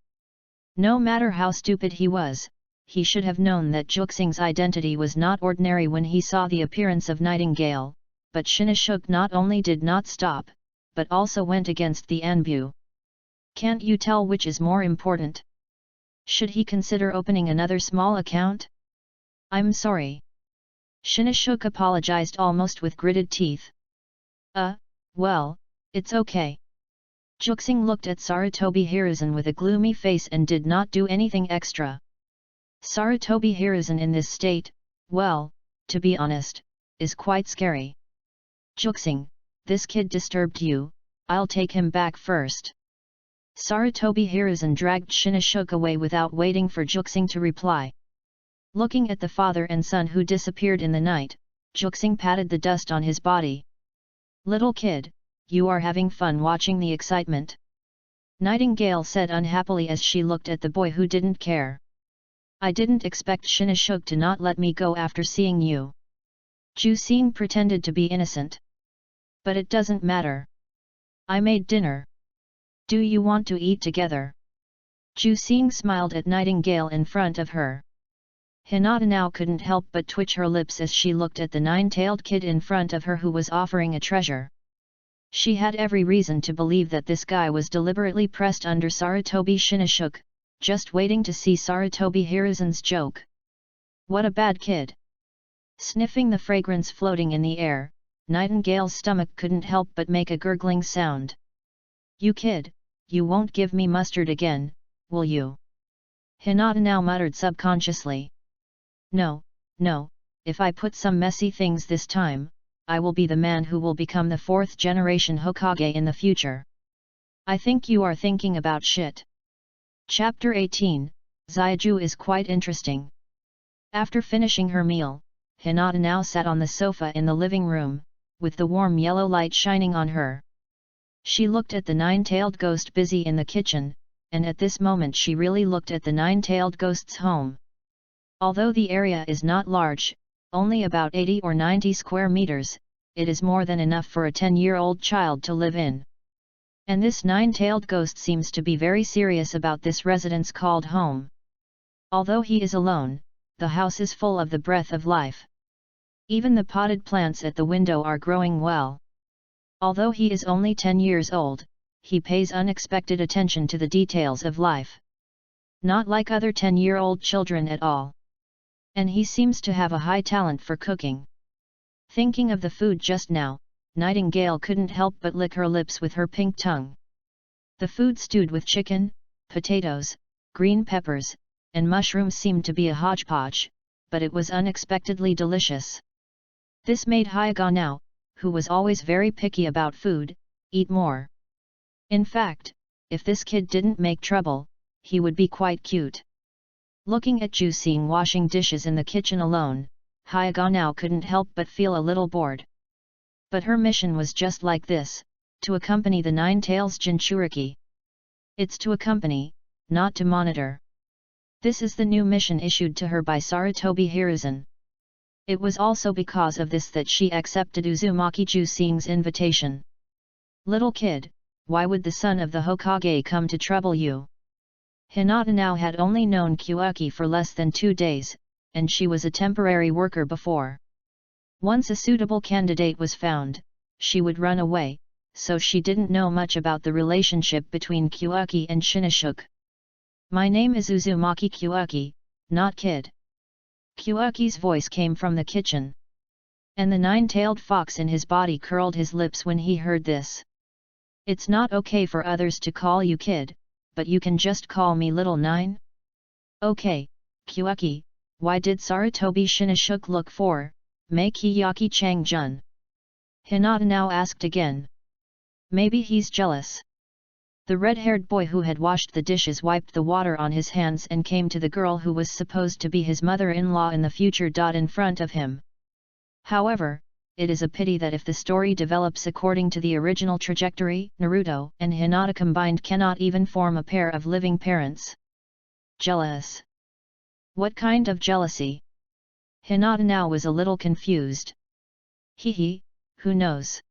No matter how stupid he was, he should have known that Jusing's identity was not ordinary when he saw the appearance of Nightingale, but Shinashuk not only did not stop, but also went against the Anbu. Can't you tell which is more important? Should he consider opening another small account? I'm sorry. Shinashuk apologized almost with gritted teeth. Well, it's okay. Jusing looked at Sarutobi Hiruzen with a gloomy face and did not do anything extra. Sarutobi Hiruzen in this state, well, to be honest, is quite scary. Jusing, this kid disturbed you, I'll take him back first. Sarutobi Hiruzen dragged Shinashuk away without waiting for Jusing to reply. Looking at the father and son who disappeared in the night, Jusing patted the dust on his body. Little kid, you are having fun watching the excitement. Nightingale said unhappily as she looked at the boy who didn't care. I didn't expect Shinashuk to not let me go after seeing you. Jusing pretended to be innocent. But it doesn't matter. I made dinner. Do you want to eat together? Jusing smiled at Nightingale in front of her. Hinata now couldn't help but twitch her lips as she looked at the nine-tailed kid in front of her who was offering a treasure. She had every reason to believe that this guy was deliberately pressed under Sarutobi Shinoshuke, just waiting to see Sarutobi Hiruzen's joke. What a bad kid! Sniffing the fragrance floating in the air, Nightingale's stomach couldn't help but make a gurgling sound. You kid, you won't give me mustard again, will you? Hinata now muttered subconsciously. No, no, if I put some messy things this time, I will be the man who will become the 4th generation Hokage in the future. I think you are thinking about shit. Chapter 18, Zaiju is quite interesting. After finishing her meal, Hinata now sat on the sofa in the living room, with the warm yellow light shining on her. She looked at the nine-tailed ghost busy in the kitchen, and at this moment she really looked at the nine-tailed ghost's home. Although the area is not large, only about 80 or 90 square meters, it is more than enough for a 10-year-old child to live in. And this nine-tailed ghost seems to be very serious about this residence called home. Although he is alone, the house is full of the breath of life. Even the potted plants at the window are growing well. Although he is only 10 years old, he pays unexpected attention to the details of life. Not like other 10-year-old children at all. And he seems to have a high talent for cooking. Thinking of the food just now, Nightingale couldn't help but lick her lips with her pink tongue. The food stewed with chicken, potatoes, green peppers, and mushrooms seemed to be a hodgepodge, but it was unexpectedly delicious. This made Hyuga now, who was always very picky about food, eat more. In fact, if this kid didn't make trouble, he would be quite cute. Looking at Jusing washing dishes in the kitchen alone, Hyuga now couldn't help but feel a little bored. But her mission was just like this, to accompany the Nine-Tails Jinchuriki. It's to accompany, not to monitor. This is the new mission issued to her by Sarutobi Hiruzen. It was also because of this that she accepted Uzumaki Jusing's invitation. Little kid, why would the son of the Hokage come to trouble you? Hinata now had only known Kyuuki for less than 2 days, and she was a temporary worker before. Once a suitable candidate was found, she would run away, so she didn't know much about the relationship between Kyuuki and Shinoshuke. My name is Uzumaki Kyuuki, not kid. Kyuuki's voice came from the kitchen. And the nine-tailed fox in his body curled his lips when he heard this. It's not okay for others to call you kid, but you can just call me Little Nine? Okay, Kyuuki, why did Sarutobi Shinoshuke look for Meikiyaki Changjun? Hinata now asked again. Maybe he's jealous. The red-haired boy who had washed the dishes wiped the water on his hands and came to the girl who was supposed to be his mother-in-law in the future. In front of him. However, it is a pity that if the story develops according to the original trajectory, Naruto and Hinata combined cannot even form a pair of living parents. Jealous? What kind of jealousy? Hinata now was a little confused. Hehe, who knows?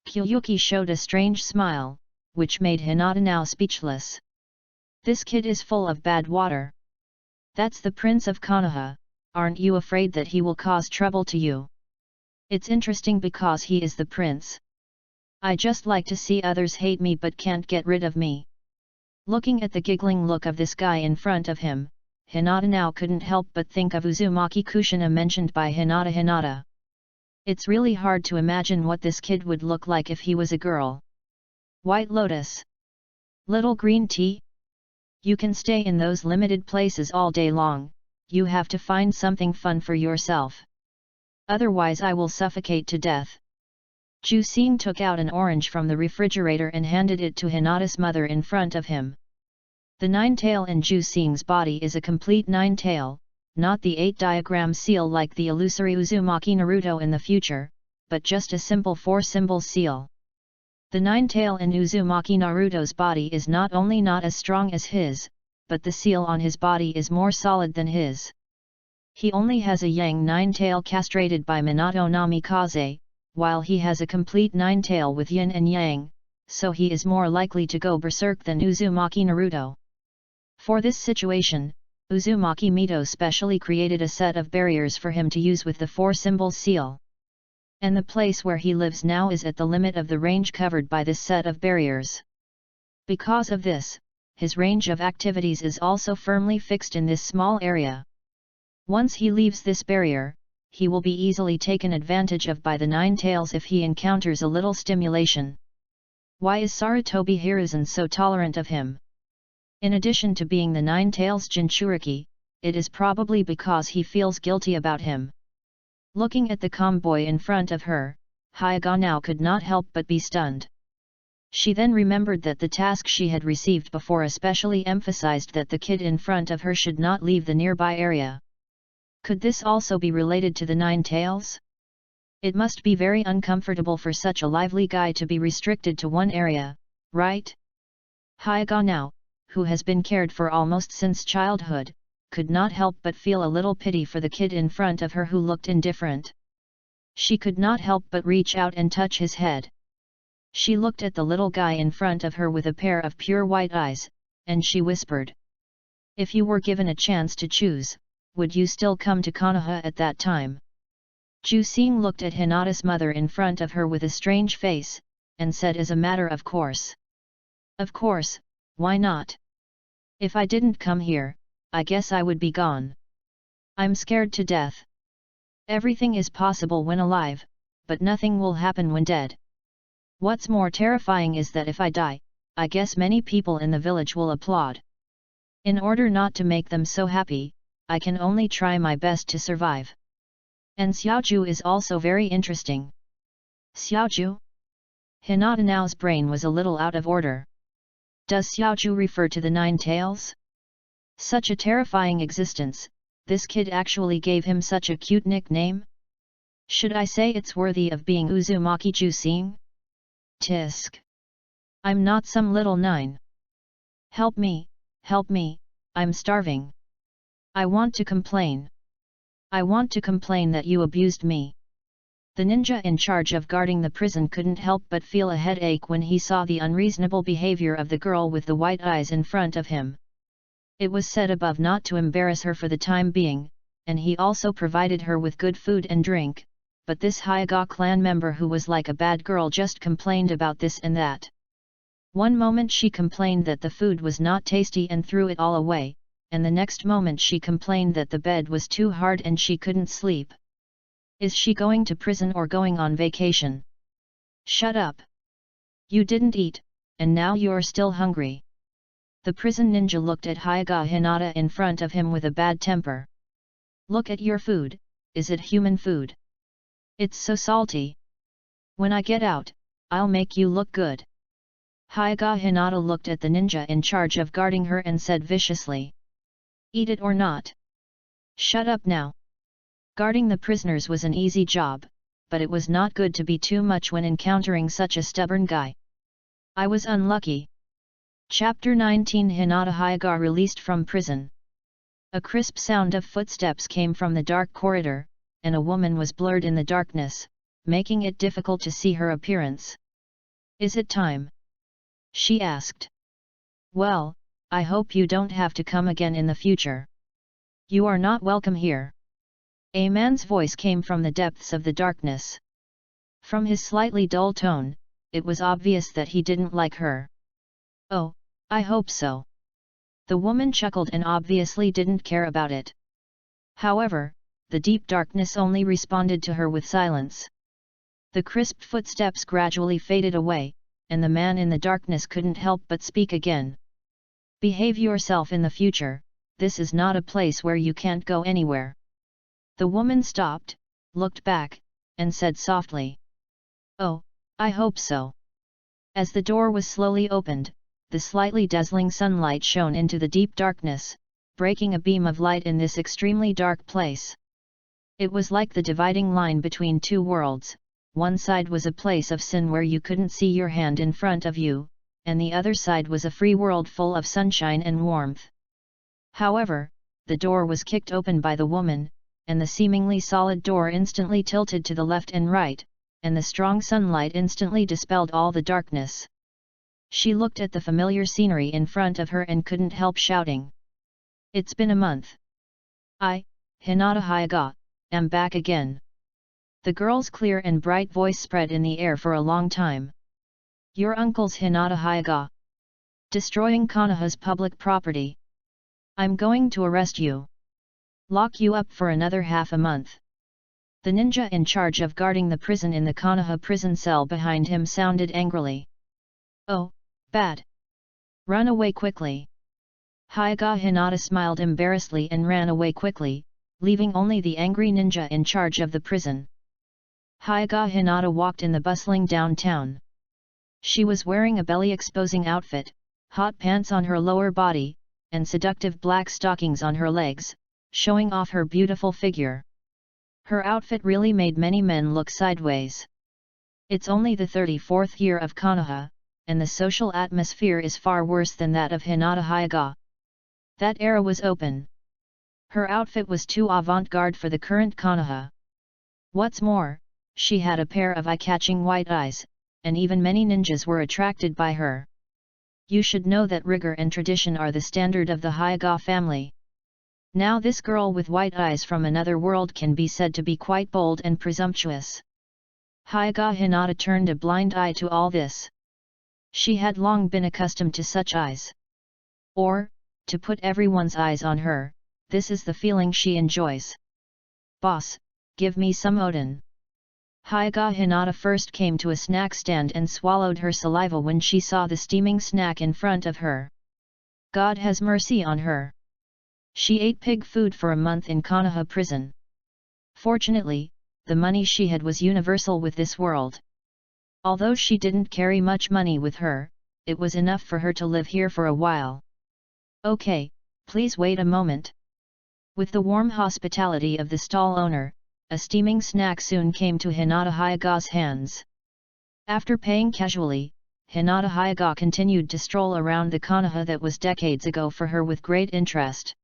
Kyuuki showed a strange smile, which made Hinata now speechless. This kid is full of bad water. That's the Prince of Konoha, aren't you afraid that he will cause trouble to you? It's interesting because he is the prince. I just like to see others hate me but can't get rid of me. Looking at the giggling look of this guy in front of him, Hinata now couldn't help but think of Uzumaki Kushina mentioned by Hinata. It's really hard to imagine what this kid would look like if he was a girl. White Lotus. Little green tea? You can stay in those limited places all day long, you have to find something fun for yourself. Otherwise I will suffocate to death. Jusing took out an orange from the refrigerator and handed it to Hinata's mother in front of him. The nine-tail in Jusing's body is a complete nine-tail, not the 8-diagram seal like the illusory Uzumaki Naruto in the future, but just a simple 4-symbol seal. The nine-tail in Uzumaki Naruto's body is not only not as strong as his, but the seal on his body is more solid than his. He only has a yang nine-tail castrated by Minato Namikaze, while he has a complete nine-tail with yin and yang, so he is more likely to go berserk than Uzumaki Naruto. For this situation, Uzumaki Mito specially created a set of barriers for him to use with the 4-symbol seal. And the place where he lives now is at the limit of the range covered by this set of barriers. Because of this, his range of activities is also firmly fixed in this small area. Once he leaves this barrier, he will be easily taken advantage of by the Nine Tails if he encounters a little stimulation. Why is Sarutobi Hiruzen so tolerant of him? In addition to being the Nine Tails Jinchuriki, it is probably because he feels guilty about him. Looking at the calm boy in front of her, Hyuga now could not help but be stunned. She then remembered that the task she had received before especially emphasized that the kid in front of her should not leave the nearby area. Could this also be related to the Nine Tails? It must be very uncomfortable for such a lively guy to be restricted to one area, right? Hyuga now, who has been cared for almost since childhood, could not help but feel a little pity for the kid in front of her who looked indifferent. She could not help but reach out and touch his head. She looked at the little guy in front of her with a pair of pure white eyes, and she whispered, "If you were given a chance to choose, would you still come to Konoha at that time?" Jusing looked at Hinata's mother in front of her with a strange face, and said as a matter of course, "Of course, why not? If I didn't come here, I guess I would be gone. I'm scared to death. Everything is possible when alive, but nothing will happen when dead. What's more terrifying is that if I die, I guess many people in the village will applaud. In order not to make them so happy, I can only try my best to survive. And Xiaoju is also very interesting." Xiaoju? Hinata now's brain was a little out of order. Does Xiaoju refer to the Nine Tails? Such a terrifying existence, this kid actually gave him such a cute nickname? Should I say it's worthy of being Uzumaki Jusing? Tisk. I'm not some little nine. Help me, I'm starving. I want to complain. I want to complain that you abused me. The ninja in charge of guarding the prison couldn't help but feel a headache when he saw the unreasonable behavior of the girl with the white eyes in front of him. It was said above not to embarrass her for the time being, and he also provided her with good food and drink, but this Hyuga clan member who was like a bad girl just complained about this and that. One moment she complained that the food was not tasty and threw it all away, and the next moment she complained that the bed was too hard and she couldn't sleep. Is she going to prison or going on vacation? Shut up! You didn't eat, and now you're still hungry. The prison ninja looked at Hyuga Hinata in front of him with a bad temper. Look at your food, is it human food? It's so salty. When I get out, I'll make you look good. Hyuga Hinata looked at the ninja in charge of guarding her and said viciously. Eat it or not. Shut up now. Guarding the prisoners was an easy job, but it was not good to be too much when encountering such a stubborn guy. I was unlucky. Chapter 19 Hinata Hyuga released from prison. A crisp sound of footsteps came from the dark corridor, and a woman was blurred in the darkness, making it difficult to see her appearance. Is it time? She asked. Well, I hope you don't have to come again in the future. You are not welcome here. A man's voice came from the depths of the darkness. From his slightly dull tone, it was obvious that he didn't like her. Oh, I hope so. The woman chuckled and obviously didn't care about it. However, the deep darkness only responded to her with silence. The crisp footsteps gradually faded away, and the man in the darkness couldn't help but speak again. Behave yourself in the future, this is not a place where you can't go anywhere. The woman stopped, looked back, and said softly. Oh, I hope so. As the door was slowly opened, the slightly dazzling sunlight shone into the deep darkness, breaking a beam of light in this extremely dark place. It was like the dividing line between two worlds. One side was a place of sin where you couldn't see your hand in front of you, and the other side was a free world full of sunshine and warmth. However, the door was kicked open by the woman, and the seemingly solid door instantly tilted to the left and right, and the strong sunlight instantly dispelled all the darkness. She looked at the familiar scenery in front of her and couldn't help shouting. It's been a month. I, Hinata Hyuga, am back again. The girl's clear and bright voice spread in the air for a long time. Your uncle's Hinata Hyuga. Destroying Konoha's public property. I'm going to arrest you. Lock you up for another half a month. The ninja in charge of guarding the prison in the Konoha prison cell behind him sounded angrily. Oh, bad. Run away quickly. Hyuga Hinata smiled embarrassedly and ran away quickly, leaving only the angry ninja in charge of the prison. Hyuga Hinata walked in the bustling downtown. She was wearing a belly-exposing outfit, hot pants on her lower body, and seductive black stockings on her legs, showing off her beautiful figure. Her outfit really made many men look sideways. It's only the 34th year of Konoha, and the social atmosphere is far worse than that of Hinata Hyuga. That era was open. Her outfit was too avant-garde for the current Konoha. What's more, she had a pair of eye-catching white eyes, and even many ninjas were attracted by her. You should know that rigor and tradition are the standard of the Hyuga family. Now this girl with white eyes from another world can be said to be quite bold and presumptuous. Hyuga Hinata turned a blind eye to all this. She had long been accustomed to such eyes. Or, to put everyone's eyes on her, this is the feeling she enjoys. Boss, give me some Odin. Hyuga Hinata first came to a snack stand and swallowed her saliva when she saw the steaming snack in front of her. God has mercy on her. She ate pig food for a month in Konoha prison. Fortunately, the money she had was universal with this world. Although she didn't carry much money with her, it was enough for her to live here for a while. Okay, please wait a moment. With the warm hospitality of the stall owner, a steaming snack soon came to Hinata Hyuga's hands. After paying casually, Hinata Hyuga continued to stroll around the Konoha that was decades ago for her with great interest.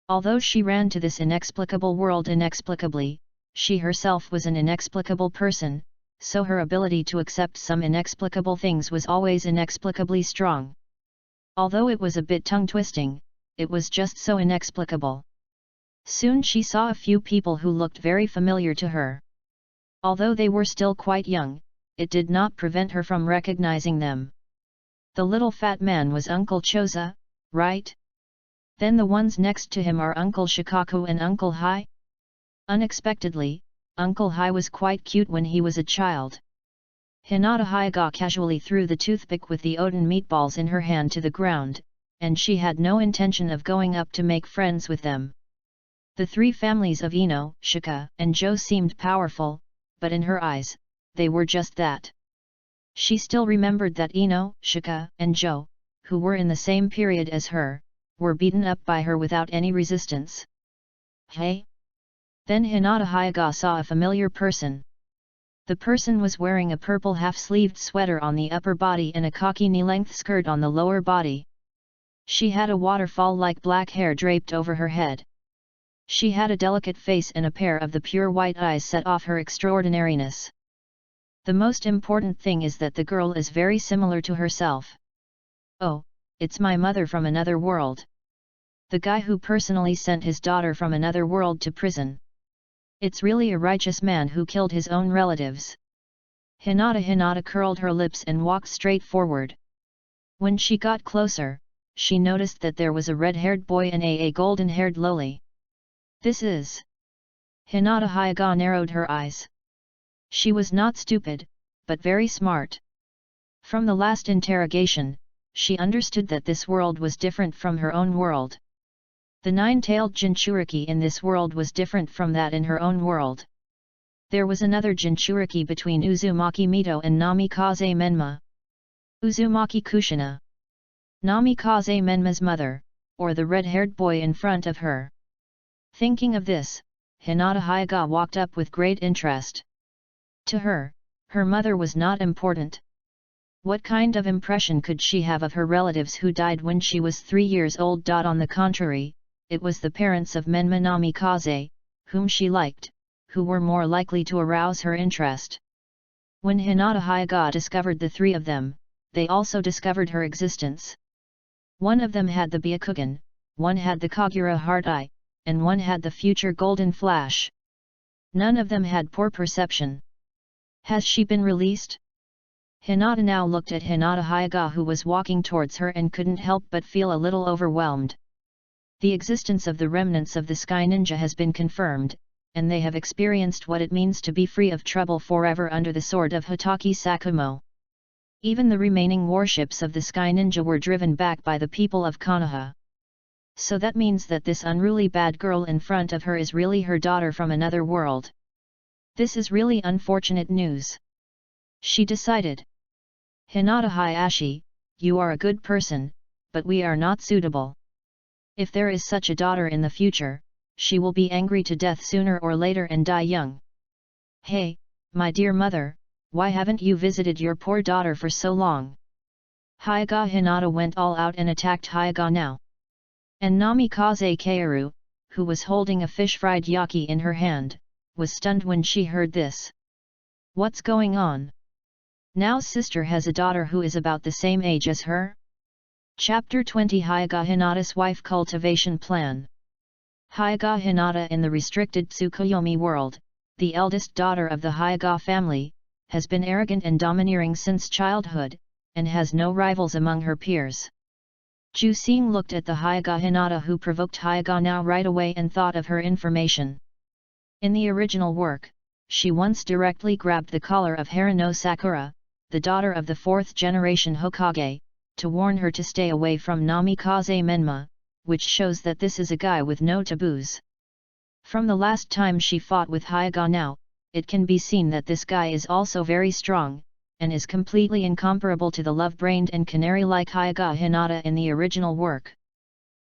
Although she ran to this inexplicable world inexplicably, she herself was an inexplicable person, so her ability to accept some inexplicable things was always inexplicably strong. Although it was a bit tongue-twisting, it was just so inexplicable. Soon she saw a few people who looked very familiar to her. Although they were still quite young, it did not prevent her from recognizing them. The little fat man was Uncle Choza, right? Then the ones next to him are Uncle Shikaku and Uncle Hai? Unexpectedly, Uncle Hai was quite cute when he was a child. Hinata Hyuga casually threw the toothpick with the Odin meatballs in her hand to the ground, and she had no intention of going up to make friends with them. The three families of Ino, Shika, and Jo seemed powerful, but in her eyes, they were just that. She still remembered that Ino, Shika, and Jo, who were in the same period as her, were beaten up by her without any resistance. Hey? Then Hinata Hyuga saw a familiar person. The person was wearing a purple half-sleeved sweater on the upper body and a khaki knee-length skirt on the lower body. She had a waterfall-like black hair draped over her head. She had a delicate face and a pair of the pure white eyes set off her extraordinariness. The most important thing is that the girl is very similar to herself. Oh, it's my mother from another world. The guy who personally sent his daughter from another world to prison. It's really a righteous man who killed his own relatives. Hinata curled her lips and walked straight forward. When she got closer, she noticed that there was a red-haired boy and a golden-haired loli. This is... Hinata Hyuga narrowed her eyes. She was not stupid, but very smart. From the last interrogation, she understood that this world was different from her own world. The nine-tailed Jinchuriki in this world was different from that in her own world. There was another Jinchuriki between Uzumaki Mito and Namikaze Menma. Uzumaki Kushina. Namikaze Menma's mother, or the red-haired boy in front of her. Thinking of this, Hinata Hyuga walked up with great interest. To her, her mother was not important. What kind of impression could she have of her relatives who died when she was 3 years old? On the contrary, it was the parents of Menma Namikaze, whom she liked, who were more likely to arouse her interest. When Hinata Hyuga discovered the three of them, they also discovered her existence. One of them had the Byakugan, one had the Kagura Heart Eye, and one had the future Golden Flash. None of them had poor perception. Has she been released? Hinata now looked at Hinata Hyuga, who was walking towards her, and couldn't help but feel a little overwhelmed. The existence of the remnants of the Sky Ninja has been confirmed, and they have experienced what it means to be free of trouble forever under the sword of Hotaki Sakumo. Even the remaining warships of the Sky Ninja were driven back by the people of Konoha. So that means that this unruly bad girl in front of her is really her daughter from another world. This is really unfortunate news. She decided. Hinata Hayashi, you are a good person, but we are not suitable. If there is such a daughter in the future, she will be angry to death sooner or later and die young. Hey, my dear mother, why haven't you visited your poor daughter for so long? Hyuga Hinata went all out and attacked Hyuga now. And Namikaze Kaoru, who was holding a fish-fried yaki in her hand, was stunned when she heard this. What's going on? Now sister has a daughter who is about the same age as her? Chapter 20 Hyuga Hinata's Wife Cultivation Plan. Hyuga Hinata in the restricted Tsukuyomi world, the eldest daughter of the Hyuga family, has been arrogant and domineering since childhood, and has no rivals among her peers. Jusing looked at the Hyuga Hinata who provoked Hyuga now right away and thought of her information. In the original work, she once directly grabbed the collar of Harano Sakura, the daughter of the fourth generation Hokage, to warn her to stay away from Namikaze Menma, which shows that this is a guy with no taboos. From the last time she fought with Hyuga now, it can be seen that this guy is also very strong, and is completely incomparable to the love-brained and canary-like Hyuga Hinata in the original work.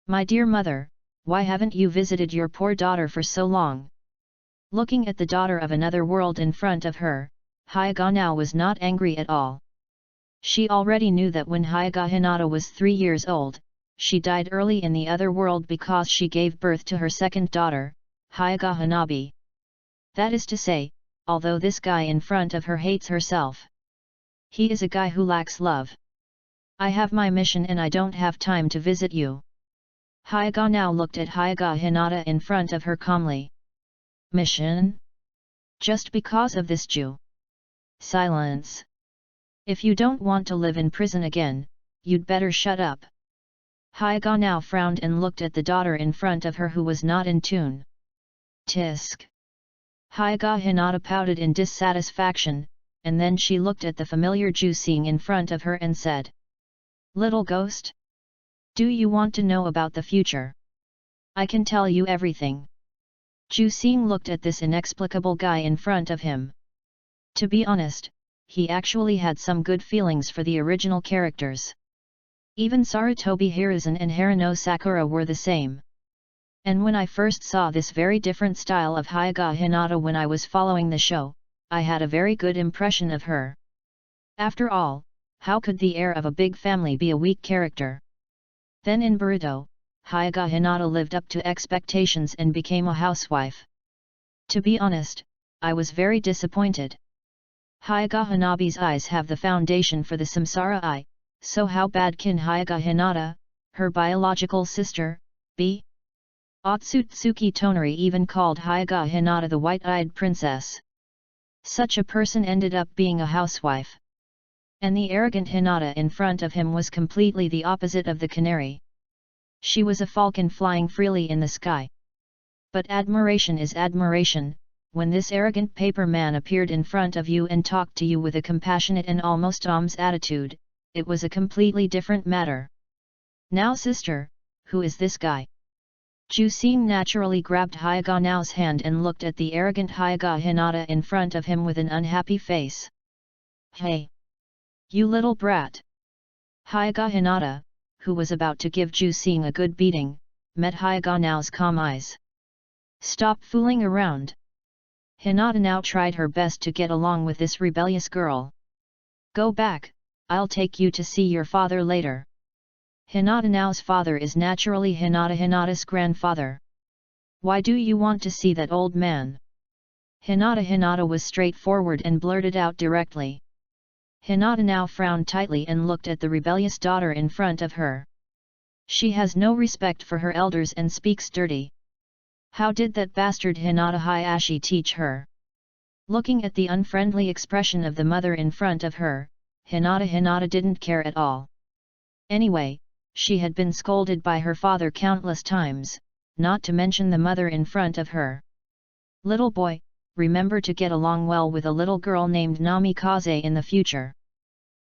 My dear mother, why haven't you visited your poor daughter for so long? Looking at the daughter of another world in front of her, Hyuga now was not angry at all. She already knew that when Hyuga Hinata was 3 years old, she died early in the other world because she gave birth to her second daughter, Hyuga Hanabi. That is to say, although this guy in front of her hates herself, he is a guy who lacks love. I have my mission and I don't have time to visit you. Hyuga now looked at Hyuga Hinata in front of her calmly. Mission? Just because of this Jew? Silence. If you don't want to live in prison again, you'd better shut up. Hyuga now frowned and looked at the daughter in front of her who was not in tune. Tisk. Hyuga Hinata pouted in dissatisfaction, and then she looked at the familiar Jusing in front of her and said. Little ghost? Do you want to know about the future? I can tell you everything. Jusing looked at this inexplicable guy in front of him. To be honest, he actually had some good feelings for the original characters. Even Sarutobi Hiruzen and Harano Sakura were the same. And when I first saw this very different style of Hyuga Hinata when I was following the show, I had a very good impression of her. After all, how could the heir of a big family be a weak character? Then in Boruto, Hyuga Hinata lived up to expectations and became a housewife. To be honest, I was very disappointed. Hyuga Hanabi's eyes have the foundation for the Samsara eye, so how bad can Hyuga Hinata, her biological sister, be? Otsutsuki Tonari even called Hyuga Hinata the white-eyed princess. Such a person ended up being a housewife. And the arrogant Hinata in front of him was completely the opposite of the canary. She was a falcon flying freely in the sky. But admiration is admiration. When this arrogant paper man appeared in front of you and talked to you with a compassionate and almost alms attitude, it was a completely different matter. Now sister, who is this guy? Jusing naturally grabbed Hyuga Nao's hand and looked at the arrogant Hyuga Hinata in front of him with an unhappy face. Hey! You little brat! Hyuga Hinata, who was about to give Jusing a good beating, met Hyuga Nao's calm eyes. Stop fooling around! Hinata now tried her best to get along with this rebellious girl. Go back, I'll take you to see your father later. Hinata Nao's father is naturally Hinata's grandfather. Why do you want to see that old man? Hinata was straightforward and blurted out directly. Hinata now frowned tightly and looked at the rebellious daughter in front of her. She has no respect for her elders and speaks dirty. How did that bastard Hinata Hayashi teach her? Looking at the unfriendly expression of the mother in front of her, Hinata didn't care at all. Anyway, she had been scolded by her father countless times, not to mention the mother in front of her. Little boy, remember to get along well with a little girl named Namikaze in the future.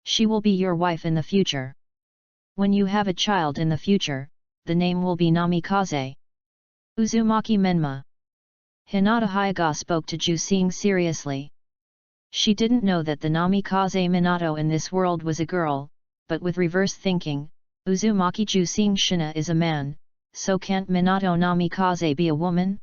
She will be your wife in the future. When you have a child in the future, the name will be Namikaze. Uzumaki Menma. Hinata Hyuga spoke to Jusing seriously. She didn't know that the Namikaze Minato in this world was a girl, but with reverse thinking, Uzumaki Jusing Shina is a man, so can't Minato Namikaze be a woman?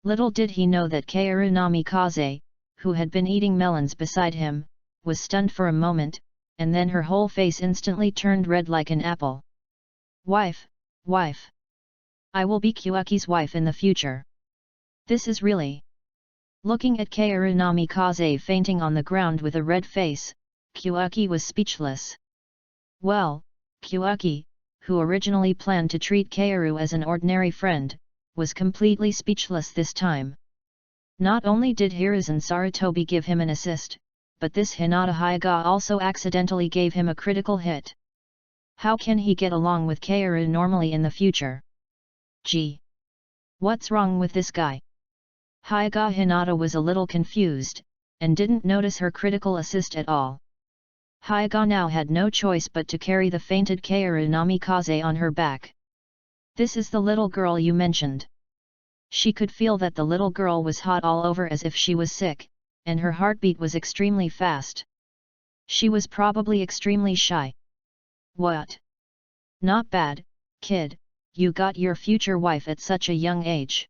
Little did he know that Kaoru Namikaze, who had been eating melons beside him, was stunned for a moment, and then her whole face instantly turned red like an apple. Wife, wife. I will be Kyuaki's wife in the future. This is really... Looking at Kaoru Namikaze fainting on the ground with a red face, Kyuaki was speechless. Well, Kyuaki, who originally planned to treat Kaoru as an ordinary friend, was completely speechless this time. Not only did Hiruzen Sarutobi give him an assist, but this Hinata Hyuga also accidentally gave him a critical hit. How can he get along with Kaoru normally in the future? Gee! What's wrong with this guy? Hyuga Hinata was a little confused, and didn't notice her critical assist at all. Hyuga now had no choice but to carry the fainted Kaoru Namikaze on her back. This is the little girl you mentioned. She could feel that the little girl was hot all over as if she was sick, and her heartbeat was extremely fast. She was probably extremely shy. What? Not bad, kid, you got your future wife at such a young age.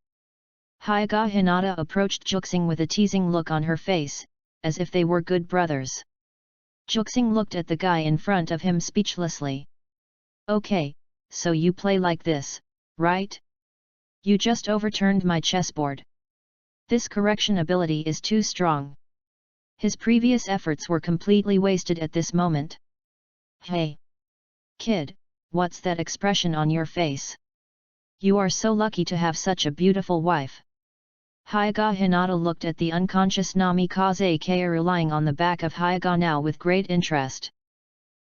Hyuga Hinata approached Juxing with a teasing look on her face, as if they were good brothers. Juxing looked at the guy in front of him speechlessly. Okay, so you play like this, right? You just overturned my chessboard. This correction ability is too strong. His previous efforts were completely wasted at this moment. Hey! Kid, what's that expression on your face? You are so lucky to have such a beautiful wife. Hyuga Hinata looked at the unconscious Namikaze Kaoru lying on the back of Hyuga now with great interest.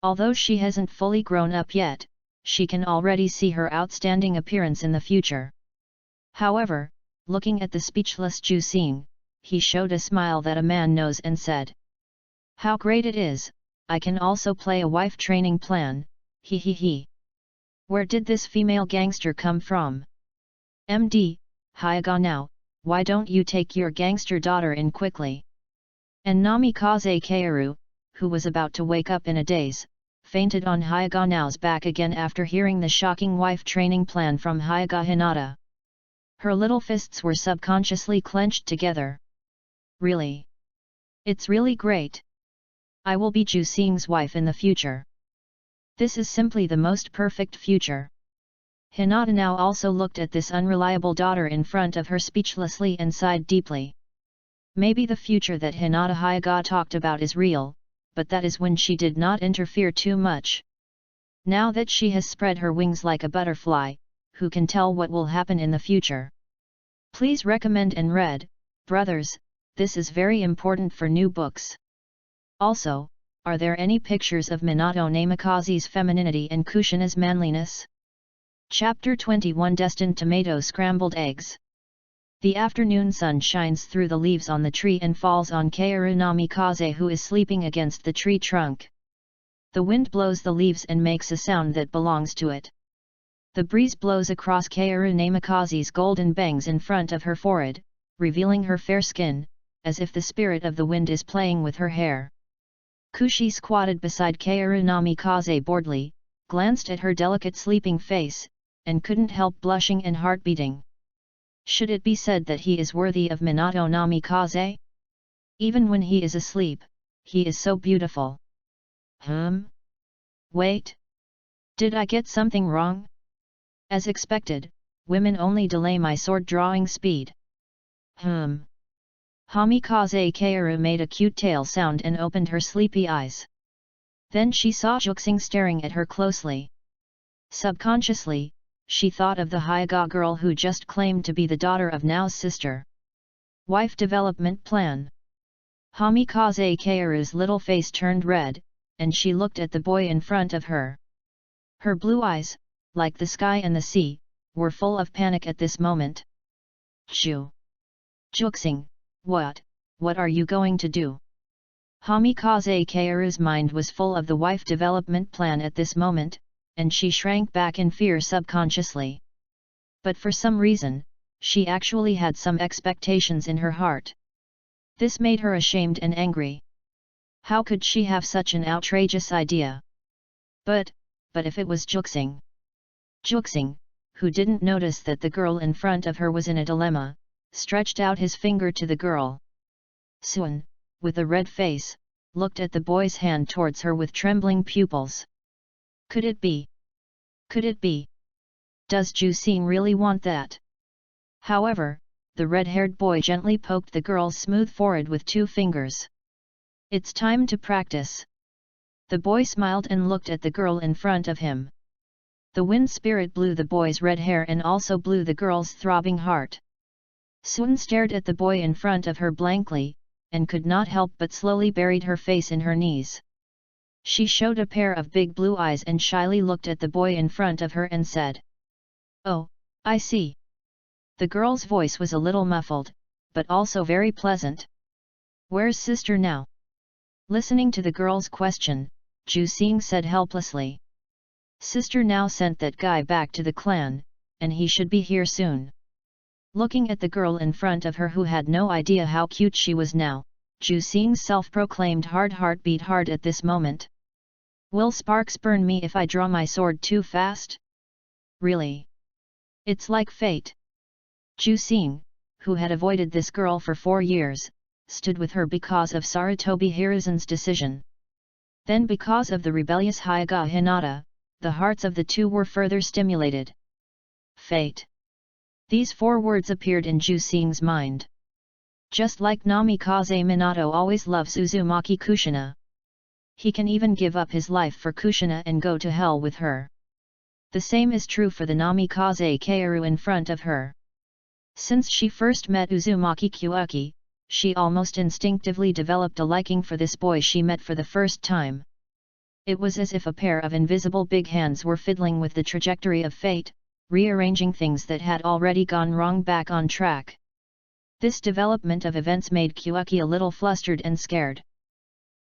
Although she hasn't fully grown up yet, she can already see her outstanding appearance in the future. However, looking at the speechless Jusing, he showed a smile that a man knows and said, "How great it is, I can also play a wife training plan, he he he. Where did this female gangster come from? MD, Hyuga now, why don't you take your gangster daughter in quickly?" And Namikaze Kaoru, who was about to wake up in a daze, fainted on Hyuga now's back again after hearing the shocking wife training plan from Hyuga Hinata. Her little fists were subconsciously clenched together. Really? It's really great. I will be Jusing's wife in the future. This is simply the most perfect future. Hinata now also looked at this unreliable daughter in front of her speechlessly and sighed deeply. Maybe the future that Hinata Hyuga talked about is real, but that is when she did not interfere too much. Now that she has spread her wings like a butterfly, who can tell what will happen in the future? Please recommend and read, brothers, this is very important for new books. Also, are there any pictures of Minato Namikaze's femininity and Kushina's manliness? Chapter 21 Destined Tomato Scrambled Eggs. The afternoon sun shines through the leaves on the tree and falls on Kaoru Namikaze, who is sleeping against the tree trunk. The wind blows the leaves and makes a sound that belongs to it. The breeze blows across Kaoru Namikaze's golden bangs in front of her forehead, revealing her fair skin, as if the spirit of the wind is playing with her hair. Kushi squatted beside Kaoru Namikaze boredly, glanced at her delicate sleeping face, and couldn't help blushing and heart-beating. Should it be said that he is worthy of Minato Namikaze? Even when he is asleep, he is so beautiful. Wait. Did I get something wrong? As expected, women only delay my sword drawing speed. Hamikaze Kaoru made a cute tail sound and opened her sleepy eyes. Then she saw Juxing staring at her closely. Subconsciously, she thought of the Hyuga girl who just claimed to be the daughter of Nao's sister. Wife development plan. Hamikaze Kaoru's little face turned red, and she looked at the boy in front of her. Her blue eyes, like the sky and the sea, were full of panic at this moment. Juxing, what are you going to do? Hamikaze Kaoru's mind was full of the wife development plan at this moment, and she shrank back in fear subconsciously. But for some reason, she actually had some expectations in her heart. This made her ashamed and angry. How could she have such an outrageous idea? But if it was Juxing, who didn't notice that the girl in front of her was in a dilemma, stretched out his finger to the girl. Suan, with a red face, looked at the boy's hand towards her with trembling pupils. Could it be? Could it be? Does Juxing really want that? However, the red-haired boy gently poked the girl's smooth forehead with 2 fingers. It's time to practice. The boy smiled and looked at the girl in front of him. The wind spirit blew the boy's red hair and also blew the girl's throbbing heart. Suan stared at the boy in front of her blankly, and could not help but slowly buried her face in her knees. She showed a pair of big blue eyes and shyly looked at the boy in front of her and said, "Oh, I see." The girl's voice was a little muffled, but also very pleasant. "Where's sister now?" Listening to the girl's question, Juxing said helplessly. "Sister now sent that guy back to the clan, and he should be here soon." Looking at the girl in front of her who had no idea how cute she was now, Juxing's self-proclaimed heart beat hard at this moment. "Will sparks burn me if I draw my sword too fast? Really? It's like fate." Juxing, who had avoided this girl for 4 years, stood with her because of Sarutobi Hiruzen's decision. Then because of the rebellious Hyuga Hinata, the hearts of the two were further stimulated. Fate. These 4 words appeared in Juxing's mind. Just like Namikaze Minato always loves Uzumaki Kushina. He can even give up his life for Kushina and go to hell with her. The same is true for the Namikaze Kaoru in front of her. Since she first met Uzumaki Kyuaki, she almost instinctively developed a liking for this boy she met for the first time. It was as if a pair of invisible big hands were fiddling with the trajectory of fate, rearranging things that had already gone wrong back on track. This development of events made Kyuaki a little flustered and scared.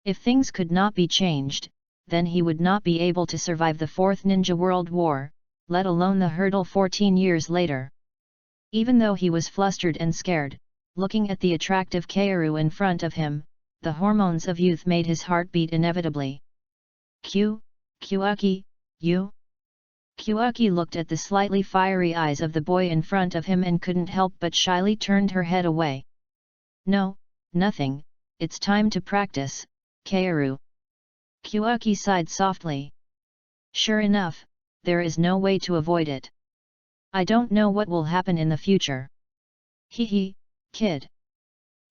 If things could not be changed, then he would not be able to survive the 4th Ninja World War, let alone the hurdle 14 years later. Even though he was flustered and scared, looking at the attractive Kaoru in front of him, the hormones of youth made his heart beat inevitably. Kyuaki, you? Kyuaki looked at the slightly fiery eyes of the boy in front of him and couldn't help but shyly turned her head away. "No, nothing, it's time to practice, Kaoru." Kyuaki sighed softly. "Sure enough, there is no way to avoid it. I don't know what will happen in the future. Hee, kid.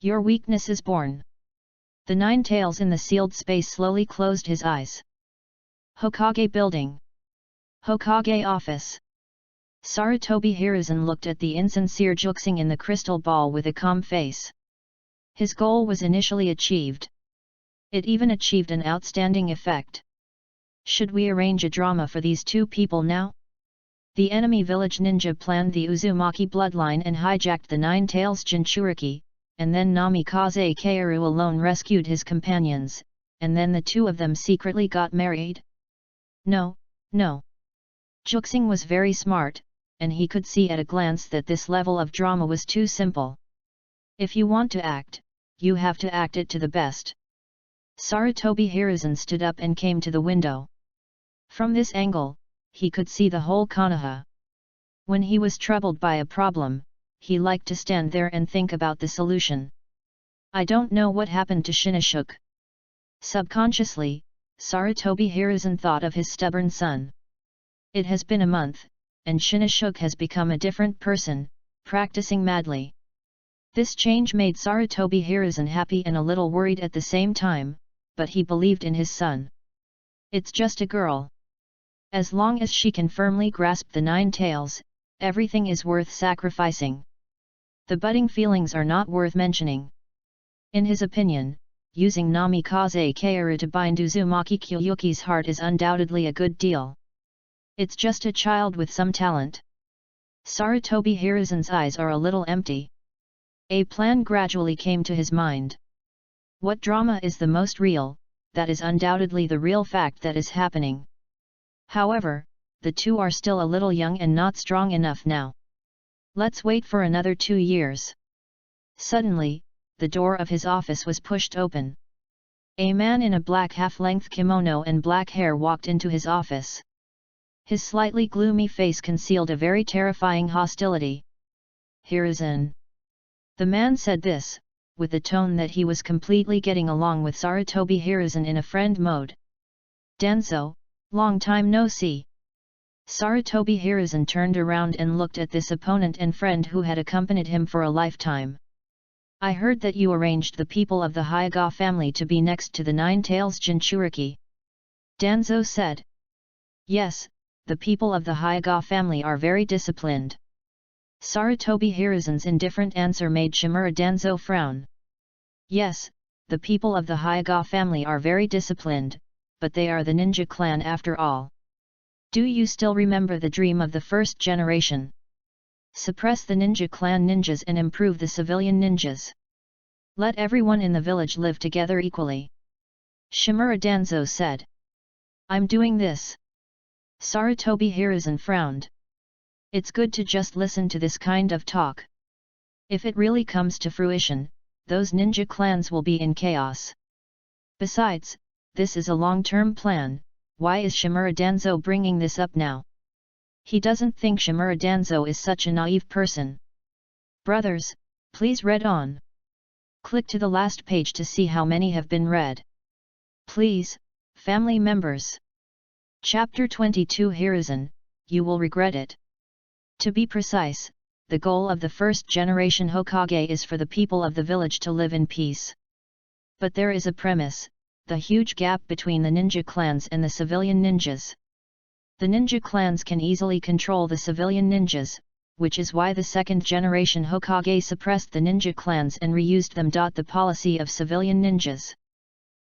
Your weakness is born." The 9 tails in the sealed space slowly closed his eyes. Hokage Building. Hokage Office. Sarutobi Hiruzen looked at the insincere Juxing in the crystal ball with a calm face. His goal was initially achieved. It even achieved an outstanding effect. Should we arrange a drama for these 2 people now? The enemy village ninja planned the Uzumaki bloodline and hijacked the 9 tails Jinchuriki, and then Namikaze Kaoru alone rescued his companions, and then the 2 of them secretly got married? No. Juxing was very smart, and he could see at a glance that this level of drama was too simple. If you want to act, you have to act it to the best. Sarutobi Hiruzen stood up and came to the window. From this angle, he could see the whole Konoha. When he was troubled by a problem, he liked to stand there and think about the solution. I don't know what happened to Shinoshuke. Subconsciously, Sarutobi Hiruzen thought of his stubborn son. It has been a month, and Shinoshuke has become a different person, practicing madly. This change made Sarutobi Hiruzen happy and a little worried at the same time, but he believed in his son. It's just a girl. As long as she can firmly grasp the 9 tails, everything is worth sacrificing. The budding feelings are not worth mentioning. In his opinion, using Namikaze Keiru to bind Uzumaki Kyuyuki's heart is undoubtedly a good deal. It's just a child with some talent. Sarutobi Hiruzen's eyes are a little empty. A plan gradually came to his mind. What drama is the most real? That is undoubtedly the real fact that is happening. However, the two are still a little young and not strong enough now. Let's wait for another 2 years. Suddenly, the door of his office was pushed open. A man in a black half-length kimono and black hair walked into his office. His slightly gloomy face concealed a very terrifying hostility. Hiruzen. The man said this, with the tone that he was completely getting along with Sarutobi Hiruzen in a friend mode. Danzo, long time no see. Sarutobi Hiruzen turned around and looked at this opponent and friend who had accompanied him for a lifetime. I heard that you arranged the people of the Hyuga family to be next to the 9 tails Jinchuriki. Danzo said. Yes, the people of the Hyuga family are very disciplined. Sarutobi Hiruzen's indifferent answer made Shimura Danzo frown. Yes, the people of the Hyuga family are very disciplined, but they are the ninja clan after all. Do you still remember the dream of the first generation? Suppress the ninja clan ninjas and improve the civilian ninjas. Let everyone in the village live together equally. Shimura Danzo said. I'm doing this. Sarutobi Hiruzen frowned. It's good to just listen to this kind of talk. If it really comes to fruition, those ninja clans will be in chaos. Besides, this is a long-term plan. Why is Shimura Danzo bringing this up now? He doesn't think Shimura Danzo is such a naive person. Brothers, please read on. Click to the last page to see how many have been read. Please, family members. Chapter 22 Hiruzen, you will regret it. To be precise, the goal of the first generation Hokage is for the people of the village to live in peace. But there is a premise. The huge gap between the ninja clans and the civilian ninjas. The ninja clans can easily control the civilian ninjas, which is why the second generation Hokage suppressed the ninja clans and reused them. The policy of civilian ninjas.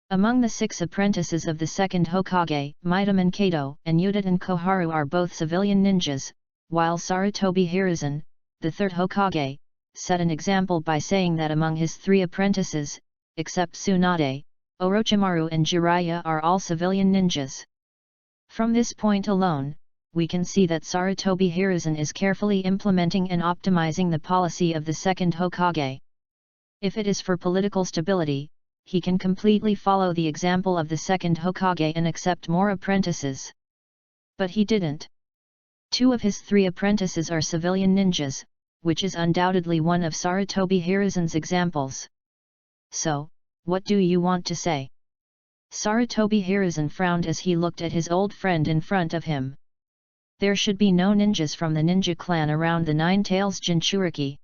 Among the 6 apprentices of the second Hokage, Midaman Kato and Udaten Koharu are both civilian ninjas, while Sarutobi Hiruzen, the third Hokage, set an example by saying that among his 3 apprentices, except Tsunade, Orochimaru and Jiraiya are all civilian ninjas. From this point alone, we can see that Sarutobi Hiruzen is carefully implementing and optimizing the policy of the second Hokage. If it is for political stability, he can completely follow the example of the second Hokage and accept more apprentices. But he didn't. 2 of his 3 apprentices are civilian ninjas, which is undoubtedly one of Sarutobi Hiruzen's examples. So, what do you want to say? Sarutobi Hiruzen frowned as he looked at his old friend in front of him. There should be no ninjas from the ninja clan around the 9 tails Jinchuriki.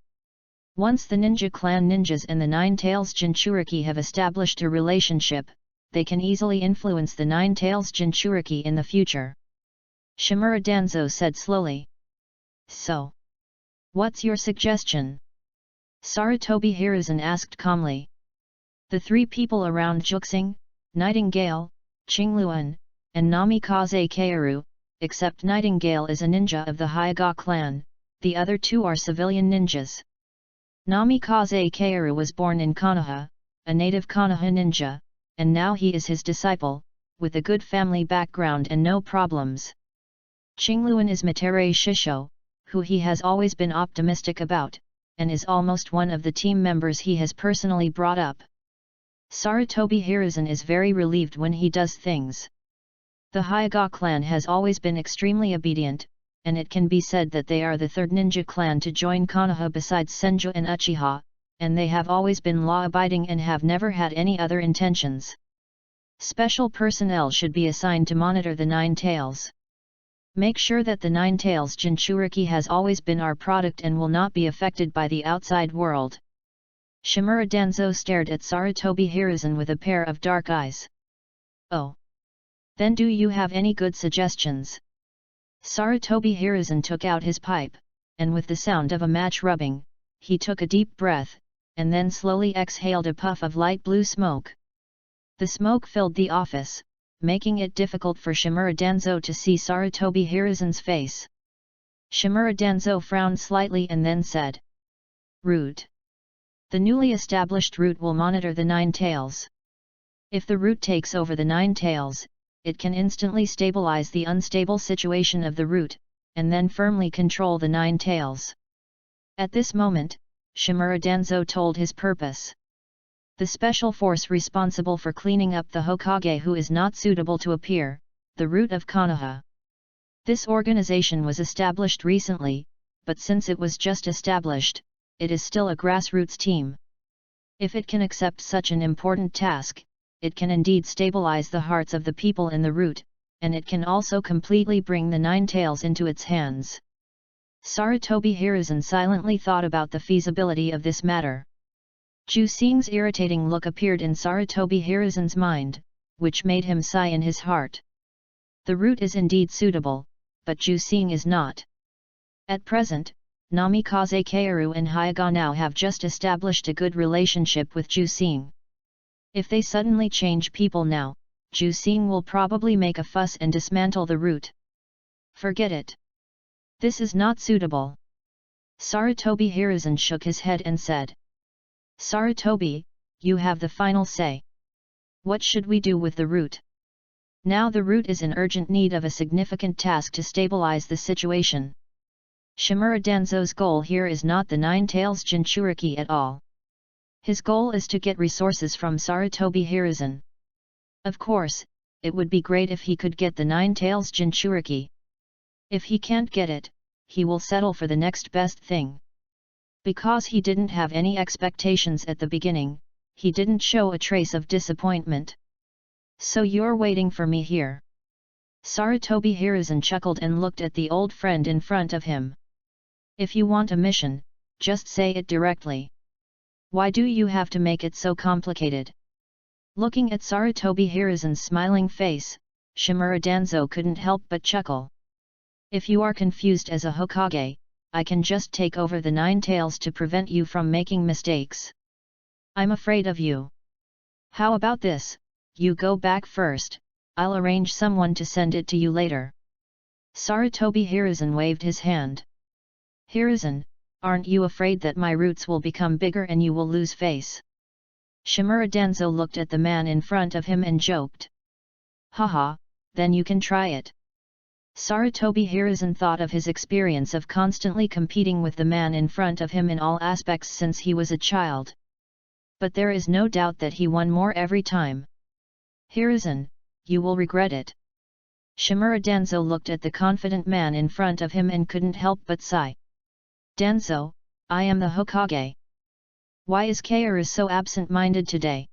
Once the ninja clan ninjas and the 9 tails Jinchuriki have established a relationship, they can easily influence the 9 tails Jinchuriki in the future. Shimura Danzo said slowly. So, what's your suggestion? Sarutobi Hiruzen asked calmly. The 3 people around Juxing, Nightingale, Qingluan, and Namikaze Keiru, except Nightingale is a ninja of the Hyuga clan, the other 2 are civilian ninjas. Namikaze Keiru was born in Konoha, a native Konoha ninja, and now he is his disciple, with a good family background and no problems. Qingluan is Matere Shisho, who he has always been optimistic about, and is almost one of the team members he has personally brought up. Sarutobi Hiruzen is very relieved when he does things. The Hyuga clan has always been extremely obedient, and it can be said that they are the 3rd ninja clan to join Konoha besides Senju and Uchiha, and they have always been law-abiding and have never had any other intentions. Special personnel should be assigned to monitor the 9 tails. Make sure that the 9 tails Jinchuriki has always been our product and will not be affected by the outside world. Shimura Danzo stared at Sarutobi Hiruzen with a pair of dark eyes. Oh. Then do you have any good suggestions? Sarutobi Hiruzen took out his pipe, and with the sound of a match rubbing, he took a deep breath, and then slowly exhaled a puff of light blue smoke. The smoke filled the office, making it difficult for Shimura Danzo to see Sarutobi Hiruzen's face. Shimura Danzo frowned slightly and then said, "Root. The newly established root will monitor the Nine Tails. If the root takes over the Nine Tails, it can instantly stabilize the unstable situation of the root, and then firmly control the Nine Tails." At this moment, Shimura Danzo told his purpose. The special force responsible for cleaning up the Hokage who is not suitable to appear, the root of Konoha. This organization was established recently, but since it was just established, it is still a grassroots team. If it can accept such an important task, it can indeed stabilize the hearts of the people in the root, and it can also completely bring the Nine Tails into its hands. Sarutobi Hiruzen silently thought about the feasibility of this matter. Jusing's irritating look appeared in Sarutobi Hiruzen's mind, which made him sigh in his heart. The root is indeed suitable, but Jusing is not. At present, Namikaze Kaoru and Hyuga have just established a good relationship with Jusing. If they suddenly change people now, Jusing will probably make a fuss and dismantle the root. Forget it. This is not suitable. Sarutobi Hiruzen shook his head and said, "Sarutobi, you have the final say. What should we do with the root? Now the root is in urgent need of a significant task to stabilize the situation. Shimura Danzo's goal here is not the Nine Tails Jinchuriki at all. His goal is to get resources from Sarutobi Hiruzen. Of course, it would be great if he could get the Nine Tails Jinchuriki. If he can't get it, he will settle for the next best thing." Because he didn't have any expectations at the beginning, he didn't show a trace of disappointment. "So you're waiting for me here?" Sarutobi Hiruzen chuckled and looked at the old friend in front of him. "If you want a mission, just say it directly. Why do you have to make it so complicated?" Looking at Sarutobi Hiruzen's smiling face, Shimura Danzo couldn't help but chuckle. "If you are confused as a Hokage, I can just take over the Nine Tails to prevent you from making mistakes. I'm afraid of you. How about this, you go back first, I'll arrange someone to send it to you later." Sarutobi Hiruzen waved his hand. "Hiruzen, aren't you afraid that my roots will become bigger and you will lose face?" Shimura Danzo looked at the man in front of him and joked. "Haha, then you can try it." Sarutobi Hiruzen thought of his experience of constantly competing with the man in front of him in all aspects since he was a child. But there is no doubt that he won more every time. "Hiruzen, you will regret it." Shimura Danzo looked at the confident man in front of him and couldn't help but sigh. "Danzo, I am the Hokage. Why is Kaoru so absent-minded today?"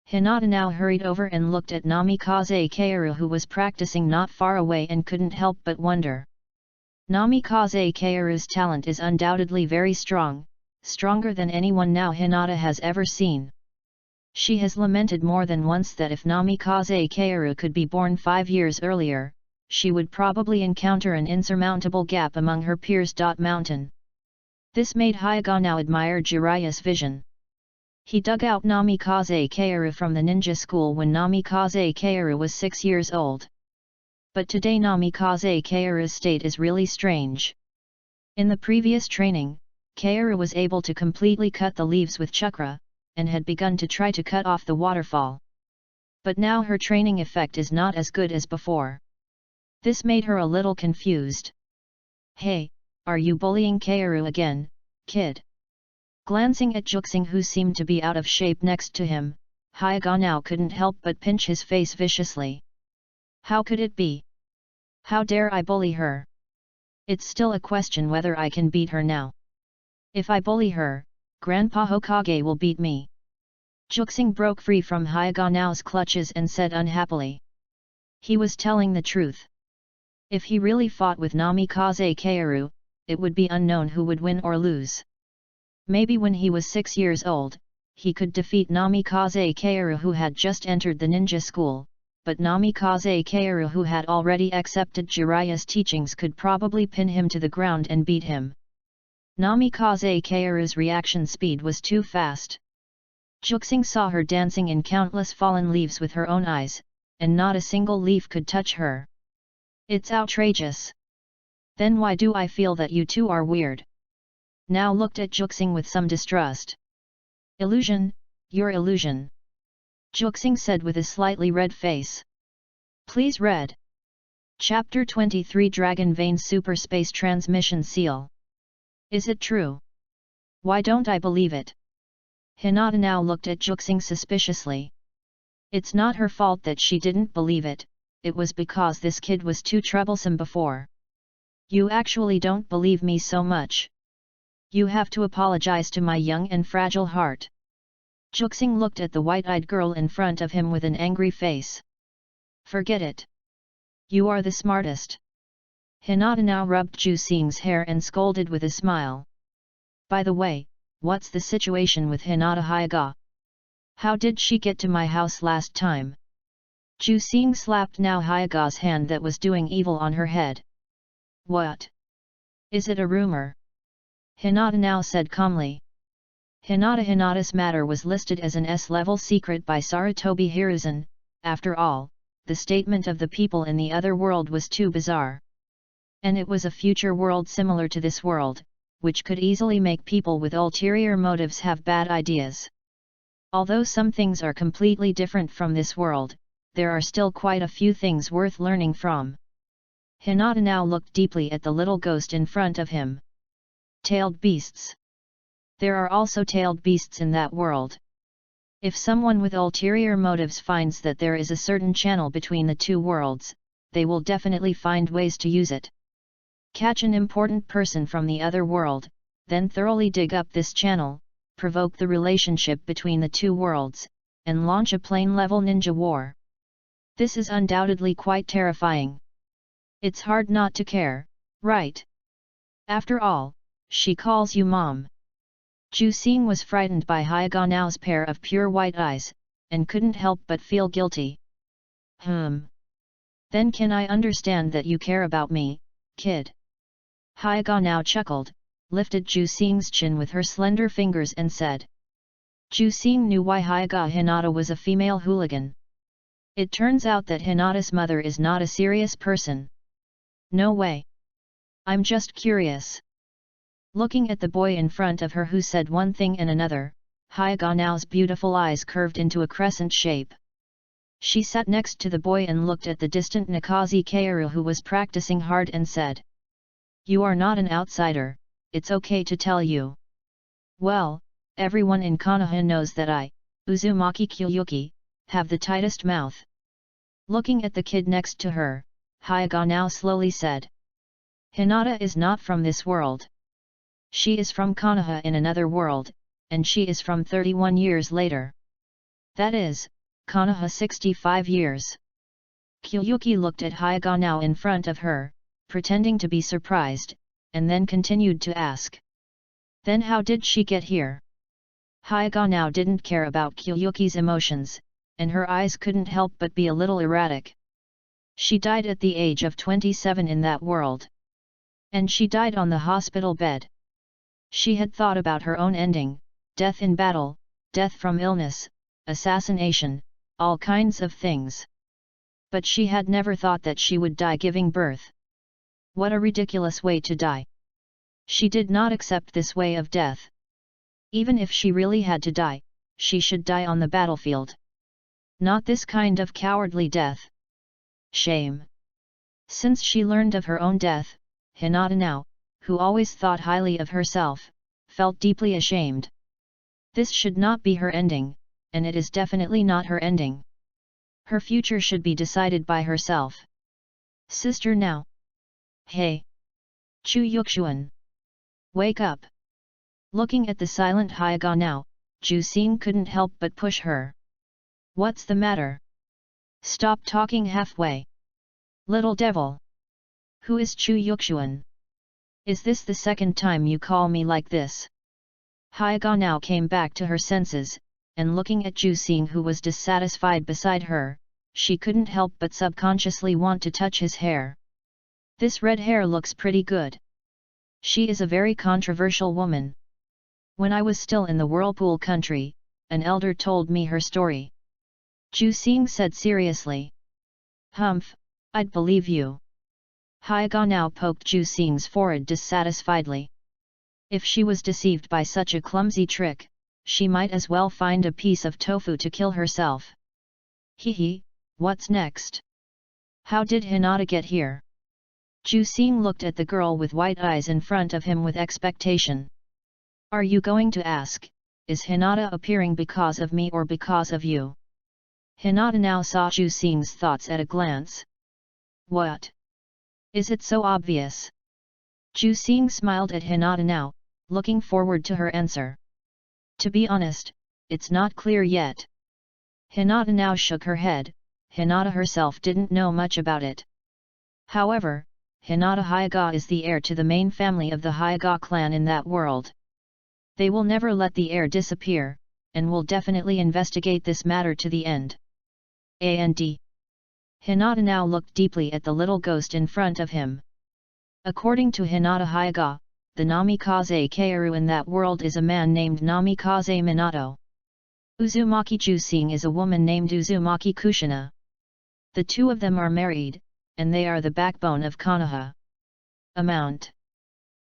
Hinata now hurried over and looked at Namikaze Kaoru who was practicing not far away and couldn't help but wonder. Namikaze Kaoru's talent is undoubtedly very strong, stronger than anyone now Hinata has ever seen. She has lamented more than once that if Namikaze Kaoru could be born 5 years earlier, she would probably encounter an insurmountable gap among her peers. Mountain. This made Hyuga now admire Jiraiya's vision. He dug out Namikaze Kaoru from the ninja school when Namikaze Kaoru was 6 years old. But today Namikaze Kaoru's state is really strange. In the previous training, Kaoru was able to completely cut the leaves with chakra, and had begun to try to cut off the waterfall. But now her training effect is not as good as before. This made her a little confused. "Hey, are you bullying Kaoru again, kid?" Glancing at Jusing who seemed to be out of shape next to him, Hyuga now couldn't help but pinch his face viciously. "How could it be? How dare I bully her? It's still a question whether I can beat her now. If I bully her, Grandpa Hokage will beat me." Jusing broke free from Hyuga now's clutches and said unhappily. He was telling the truth. If he really fought with Namikaze Kaoru, it would be unknown who would win or lose. Maybe when he was 6 years old, he could defeat Namikaze Kaoru, who had just entered the ninja school, but Namikaze Kaoru, who had already accepted Jiraiya's teachings, could probably pin him to the ground and beat him. Namikaze Kaoru's reaction speed was too fast. Juxing saw her dancing in countless fallen leaves with her own eyes, and not a single leaf could touch her. It's outrageous. Then why do I feel that you two are weird? Now looked at Juxing with some distrust. Illusion, your illusion. Juxing said with a slightly red face. Please read. Chapter 23 Dragon Vein Super Space Transmission Seal. Is it true? Why don't I believe it? Hinata now looked at Juxing suspiciously. It's not her fault that she didn't believe it, it was because this kid was too troublesome before. You actually don't believe me so much. You have to apologize to my young and fragile heart. Juxing looked at the white-eyed girl in front of him with an angry face. Forget it. You are the smartest. Hinata now rubbed Juxing's hair and scolded with a smile. By the way, what's the situation with Hinata Hyuga? How did she get to my house last time? Juxing slapped now Hyuga's hand that was doing evil on her head. What? Is it a rumor? Hinata now said calmly. Hinata's matter was listed as an S-level secret by Sarutobi Hiruzen. After all, the statement of the people in the other world was too bizarre. And it was a future world similar to this world, which could easily make people with ulterior motives have bad ideas. Although some things are completely different from this world, there are still quite a few things worth learning from. Hinata now looked deeply at the little ghost in front of him. Tailed beasts. There are also tailed beasts in that world. If someone with ulterior motives finds that there is a certain channel between the two worlds, they will definitely find ways to use it. Catch an important person from the other world, then thoroughly dig up this channel, provoke the relationship between the two worlds, and launch a plane-level ninja war. This is undoubtedly quite terrifying. It's hard not to care, right? After all, she calls you mom. Juxing was frightened by Hyuga now's pair of pure white eyes, and couldn't help but feel guilty. Then can I understand that you care about me, kid? Hyuga now chuckled, lifted Juxing's chin with her slender fingers and said. Juxing knew why Hyuga Hinata was a female hooligan. It turns out that Hinata's mother is not a serious person. No way. I'm just curious. Looking at the boy in front of her who said one thing and another, Hyuga now's beautiful eyes curved into a crescent shape. She sat next to the boy and looked at the distant Nakaze Kaoru, who was practicing hard, and said. You are not an outsider, it's okay to tell you. Well, everyone in Konoha knows that I, Uzumaki Kyuyuki, have the tightest mouth. Looking at the kid next to her, Hyuga now slowly said. Hinata is not from this world. She is from Konoha in another world, and she is from 31 years later. That is, Konoha 65 years. Kyuyuki looked at Hyuga now in front of her, pretending to be surprised, and then continued to ask. Then how did she get here? Hyuga now didn't care about Kyuyuki's emotions, and her eyes couldn't help but be a little erratic. She died at the age of 27 in that world. And she died on the hospital bed. She had thought about her own ending, death in battle, death from illness, assassination, all kinds of things. But she had never thought that she would die giving birth. What a ridiculous way to die! She did not accept this way of death. Even if she really had to die, she should die on the battlefield. Not this kind of cowardly death. Shame. Since she learned of her own death, Hinata now, who always thought highly of herself, felt deeply ashamed. This should not be her ending, and it is definitely not her ending. Her future should be decided by herself. Sister now. Hey! Chu Yuxuan! Wake up! Looking at the silent Hyuga now, Juxing couldn't help but push her. What's the matter? Stop talking halfway. Little devil! Who is Chu Yuxuan? Is this the second time you call me like this? Hyuga now came back to her senses, and looking at Jusing who was dissatisfied beside her, she couldn't help but subconsciously want to touch his hair. This red hair looks pretty good. She is a very controversial woman. When I was still in the Whirlpool country, an elder told me her story. Jusing said seriously. Humph, I'd believe you. Hyuga now poked Jusing's forehead dissatisfiedly. If she was deceived by such a clumsy trick, she might as well find a piece of tofu to kill herself. Hee, what's next? How did Hinata get here? Jusing looked at the girl with white eyes in front of him with expectation. Are you going to ask, is Hinata appearing because of me or because of you? Hinata now saw Jusing's thoughts at a glance. What? Is it so obvious? Jusing smiled at Hinata now, looking forward to her answer. To be honest, it's not clear yet. Hinata now shook her head. Hinata herself didn't know much about it. However, Hinata Hyuga is the heir to the main family of the Hyuga clan in that world. They will never let the heir disappear, and will definitely investigate this matter to the end. And Hinata now looked deeply at the little ghost in front of him. According to Hinata Hyuga, the Namikaze Kaoru in that world is a man named Namikaze Minato. Uzumaki Jusing is a woman named Uzumaki Kushina. The two of them are married, and they are the backbone of Konoha.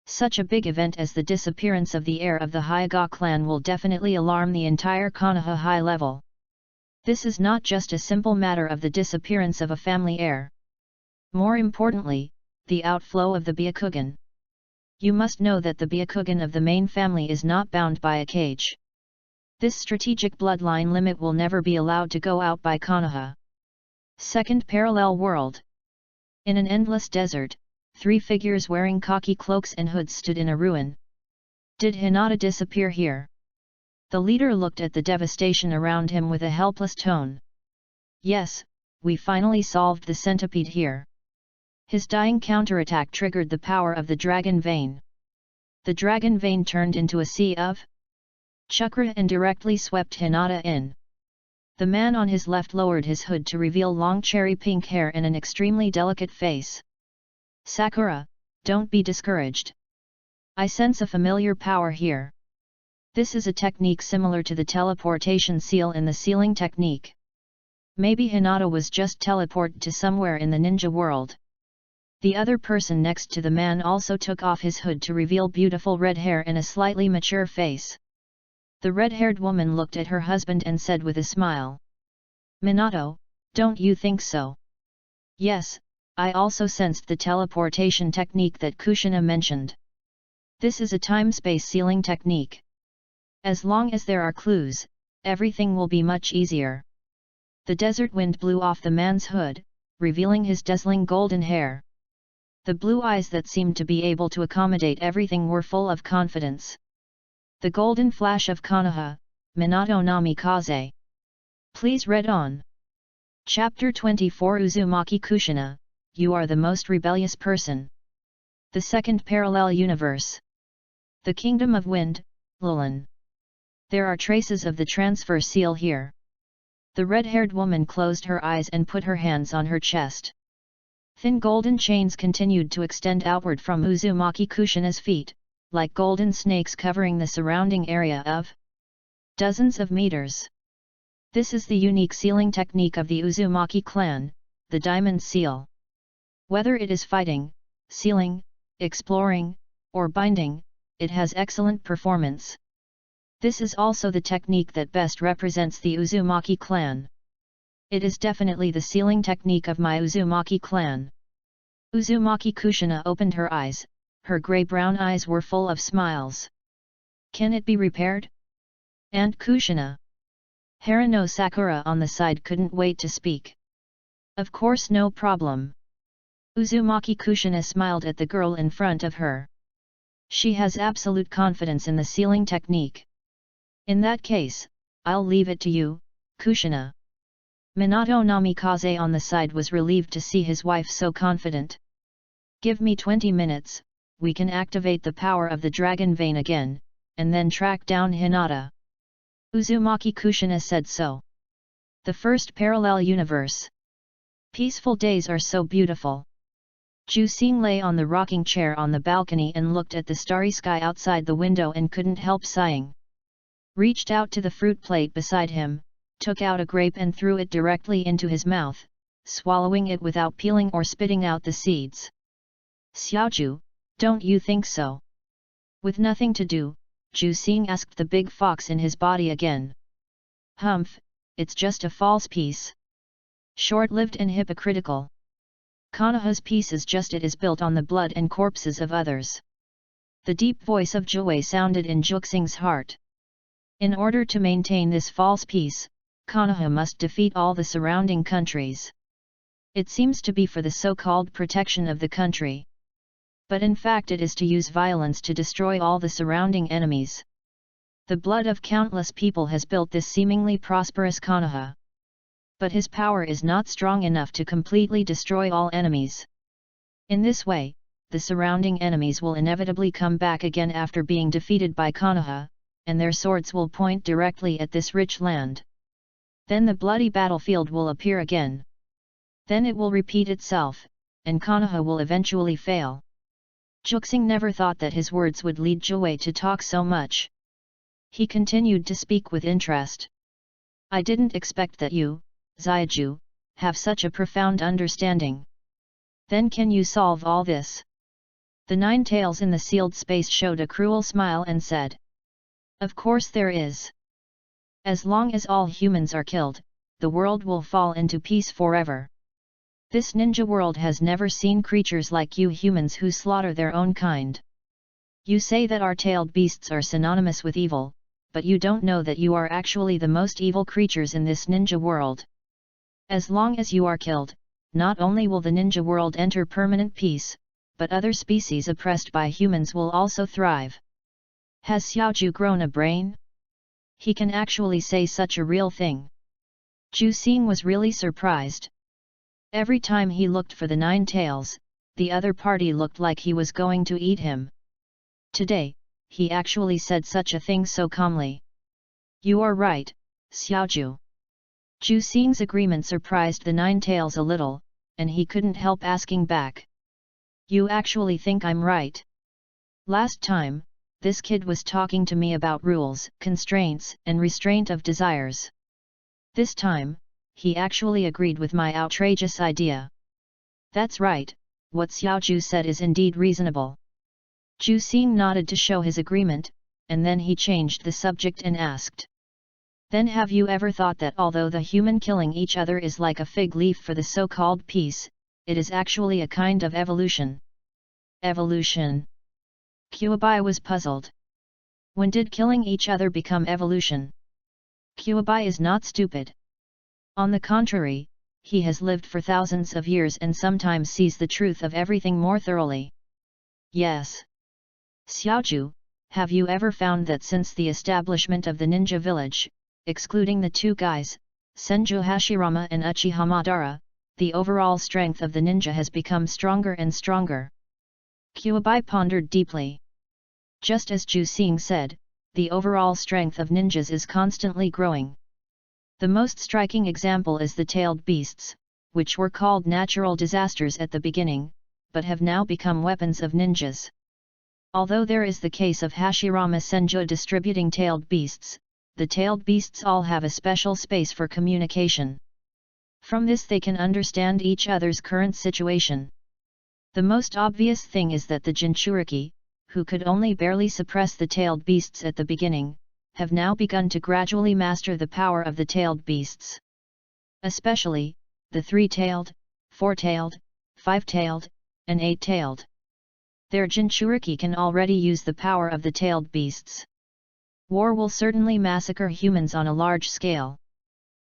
Such a big event as the disappearance of the heir of the Hyuga clan will definitely alarm the entire Konoha high level. This is not just a simple matter of the disappearance of a family heir. More importantly, the outflow of the Byakugan. You must know that the Byakugan of the main family is not bound by a cage. This strategic bloodline limit will never be allowed to go out by Konoha. Second parallel world. In an endless desert, 3 figures wearing khaki cloaks and hoods stood in a ruin. Did Hinata disappear here? The leader looked at the devastation around him with a helpless tone. Yes, we finally solved the centipede here. His dying counterattack triggered the power of the dragon vein. The dragon vein turned into a sea of chakra and directly swept Hinata in. The man on his left lowered his hood to reveal long cherry pink hair and an extremely delicate face. Sakura, don't be discouraged. I sense a familiar power here. This is a technique similar to the teleportation seal in the sealing technique. Maybe Hinata was just teleported to somewhere in the ninja world. The other person next to the man also took off his hood to reveal beautiful red hair and a slightly mature face. The red-haired woman looked at her husband and said with a smile. Minato, don't you think so? Yes, I also sensed the teleportation technique that Kushina mentioned. This is a time-space sealing technique. As long as there are clues, everything will be much easier. The desert wind blew off the man's hood, revealing his dazzling golden hair. The blue eyes that seemed to be able to accommodate everything were full of confidence. The golden flash of Konoha, Minato Namikaze. Please read on. Chapter 24 Uzumaki Kushina, you are the most rebellious person. The second parallel universe. The Kingdom of Wind, Lulin. There are traces of the transfer seal here. The red-haired woman closed her eyes and put her hands on her chest. Thin golden chains continued to extend outward from Uzumaki Kushina's feet, like golden snakes covering the surrounding area of dozens of meters. This is the unique sealing technique of the Uzumaki clan, the diamond seal. Whether it is fighting, sealing, exploring, or binding, it has excellent performance. This is also the technique that best represents the Uzumaki clan. It is definitely the sealing technique of my Uzumaki clan. Uzumaki Kushina opened her eyes, her grey-brown eyes were full of smiles. Can it be repaired? And Kushina? Harano Sakura on the side couldn't wait to speak. Of course, no problem. Uzumaki Kushina smiled at the girl in front of her. She has absolute confidence in the sealing technique. In that case, I'll leave it to you, Kushina. Minato Namikaze on the side was relieved to see his wife so confident. Give me 20 minutes, we can activate the power of the dragon vein again, and then track down Hinata. Uzumaki Kushina said so. The first parallel universe. Peaceful days are so beautiful. Ju-Sing lay on the rocking chair on the balcony and looked at the starry sky outside the window and couldn't help sighing. Reached out to the fruit plate beside him, took out a grape and threw it directly into his mouth, swallowing it without peeling or spitting out the seeds. Xiaoju, don't you think so? With nothing to do, Ju-Sing asked the big fox in his body again. Humph, it's just a false peace. Short-lived and hypocritical. Konoha's peace is just it is built on the blood and corpses of others. The deep voice of Jiwei sounded in Ju-Sing's heart. In order to maintain this false peace, Konoha must defeat all the surrounding countries. It seems to be for the so-called protection of the country. But in fact it is to use violence to destroy all the surrounding enemies. The blood of countless people has built this seemingly prosperous Konoha. But his power is not strong enough to completely destroy all enemies. In this way, the surrounding enemies will inevitably come back again after being defeated by Konoha, and their swords will point directly at this rich land. Then the bloody battlefield will appear again. Then it will repeat itself, and Konoha will eventually fail. Ju-Sing never thought that his words would lead Jiwei to talk so much. He continued to speak with interest. I didn't expect that you, Xiaoju, have such a profound understanding. Then can you solve all this? The nine tails in the sealed space showed a cruel smile and said. Of course there is. As long as all humans are killed, the world will fall into peace forever. This ninja world has never seen creatures like you humans who slaughter their own kind. You say that our tailed beasts are synonymous with evil, but you don't know that you are actually the most evil creatures in this ninja world. As long as you are killed, not only will the ninja world enter permanent peace, but other species oppressed by humans will also thrive. Has Xiaoju grown a brain? He can actually say such a real thing. Ju-Sing was really surprised. Every time he looked for the nine tails, the other party looked like he was going to eat him. Today, he actually said such a thing so calmly. You are right, Xiaoju. Ju-Sing's agreement surprised the nine tails a little, and he couldn't help asking back. You actually think I'm right? Last time, this kid was talking to me about rules, constraints, and restraint of desires. This time, he actually agreed with my outrageous idea. That's right, what Xiaoju said is indeed reasonable. Ju-Sing nodded to show his agreement, and then he changed the subject and asked. Then have you ever thought that although the human killing each other is like a fig leaf for the so-called peace, it is actually a kind of evolution? Evolution? Kuwabai was puzzled. When did killing each other become evolution? Kuwabai is not stupid. On the contrary, he has lived for thousands of years and sometimes sees the truth of everything more thoroughly. Yes. Xiaoju, have you ever found that since the establishment of the ninja village, excluding the two guys, Senju Hashirama and Uchiha Madara, the overall strength of the ninja has become stronger and stronger? Kuwabai pondered deeply. Just as Ju-Sing said, the overall strength of ninjas is constantly growing. The most striking example is the tailed beasts, which were called natural disasters at the beginning, but have now become weapons of ninjas. Although there is the case of Hashirama Senju distributing tailed beasts, the tailed beasts all have a special space for communication. From this they can understand each other's current situation. The most obvious thing is that the Jinchuriki, who could only barely suppress the tailed beasts at the beginning, have now begun to gradually master the power of the tailed beasts. Especially, the three-tailed, four-tailed, five-tailed, and eight-tailed. Their Jinchuriki can already use the power of the tailed beasts. War will certainly massacre humans on a large scale.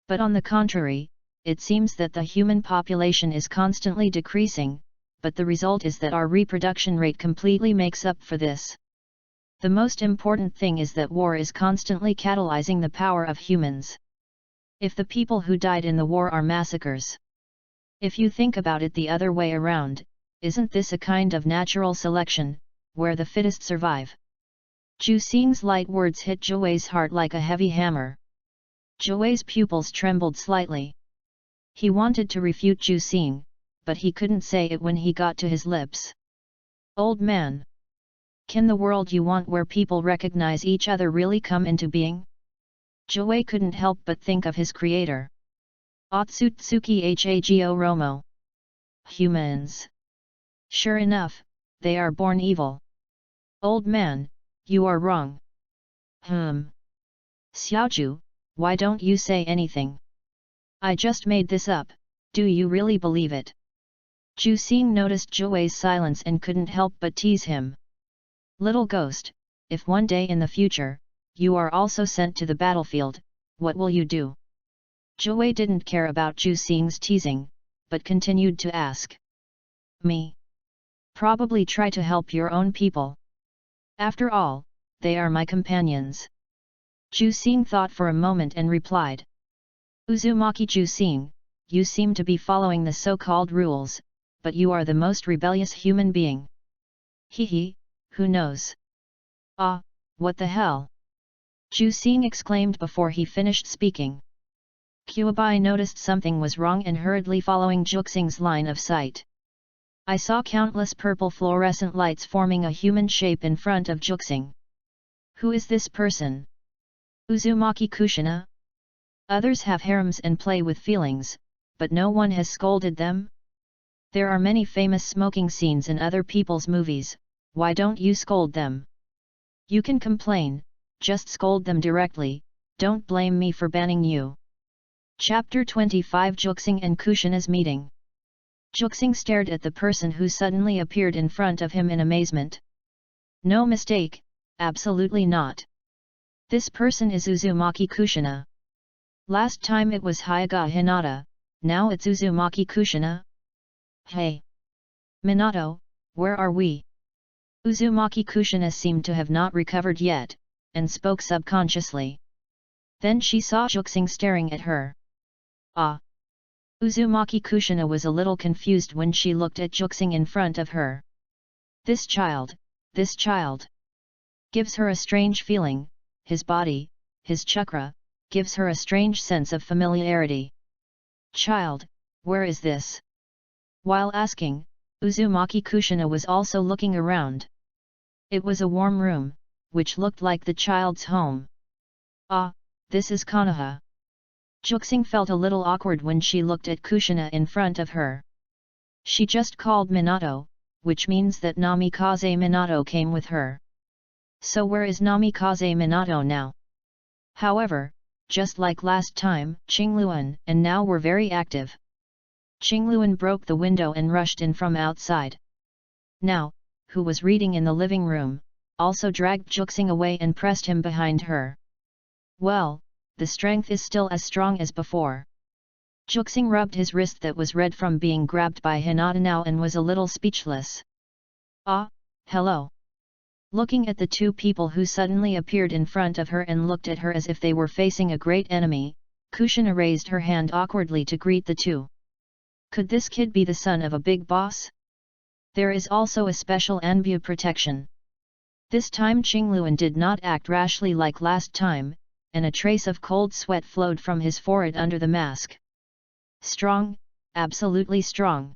But on the contrary, it seems that the human population is constantly decreasing, but the result is that our reproduction rate completely makes up for this. The most important thing is that war is constantly catalyzing the power of humans. If the people who died in the war are massacres. If you think about it the other way around, isn't this a kind of natural selection, where the fittest survive? Ju Xing's light words hit Zhou heart like a heavy hammer. Zhou's pupils trembled slightly. He wanted to refute Ju Xing, but he couldn't say it when he got to his lips. Old man! Can the world you want where people recognize each other really come into being? Zhou couldn't help but think of his creator. Otsutsuki Hago Romo. Humans. Sure enough, they are born evil. Old man, you are wrong. Xiaoju, why don't you say anything? I just made this up, do you really believe it? Ju Xing noticed Zhou's silence and couldn't help but tease him. Little ghost, if one day in the future, you are also sent to the battlefield, what will you do? Zhou didn't care about Ju Xing's teasing, but continued to ask. Me? Probably try to help your own people. After all, they are my companions. Ju Xing thought for a moment and replied. Uzumaki Ju Xing, you seem to be following the so-called rules, but you are the most rebellious human being. Hehe, who knows? Ah, what the hell? Ju Xing exclaimed before he finished speaking. Qiubai noticed something was wrong and hurriedly following Ju Xing's line of sight. I saw countless purple fluorescent lights forming a human shape in front of Ju Xing. Who is this person? Uzumaki Kushina? Others have harems and play with feelings, but no one has scolded them? There are many famous smoking scenes in other people's movies, why don't you scold them? You can complain, just scold them directly, don't blame me for banning you. Chapter 25 Ju Xing and Kushina's meeting. Ju Xing stared at the person who suddenly appeared in front of him in amazement. No mistake, absolutely not. This person is Uzumaki Kushina. Last time it was Hyuga Hinata, now it's Uzumaki Kushina? Hey! Minato, where are we? Uzumaki Kushina seemed to have not recovered yet, and spoke subconsciously. Then she saw Ju Xing staring at her. Ah! Uzumaki Kushina was a little confused when she looked at Ju Xing in front of her. This child, gives her a strange feeling, his body, his chakra, gives her a strange sense of familiarity. Child, where is this? While asking, Uzumaki Kushina was also looking around. It was a warm room, which looked like the child's home. Ah, this is Konoha. Ju Xing felt a little awkward when she looked at Kushina in front of her. She just called Minato, which means that Namikaze Minato came with her. So where is Namikaze Minato now? However, just like last time, Qingluan and now were very active. Qingluan broke the window and rushed in from outside. Now, who was reading in the living room, also dragged Ju Xing away and pressed him behind her. Well, the strength is still as strong as before. Ju Xing rubbed his wrist that was red from being grabbed by Hinata now and was a little speechless. Ah, hello. Looking at the two people who suddenly appeared in front of her and looked at her as if they were facing a great enemy, Kushina raised her hand awkwardly to greet the two. Could this kid be the son of a big boss? There is also a special Anbu protection. This time Qingluan did not act rashly like last time, and a trace of cold sweat flowed from his forehead under the mask. Strong, absolutely strong.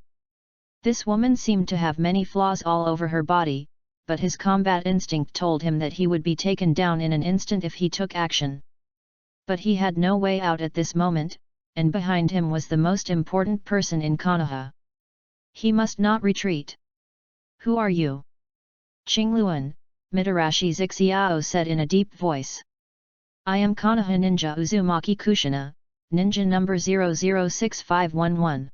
This woman seemed to have many flaws all over her body, but his combat instinct told him that he would be taken down in an instant if he took action. But he had no way out at this moment, and behind him was the most important person in Konoha. He must not retreat. Who are you? Qingluan, Mitarashi Zixiao said in a deep voice. I am Konoha ninja Uzumaki Kushina, ninja number 006511.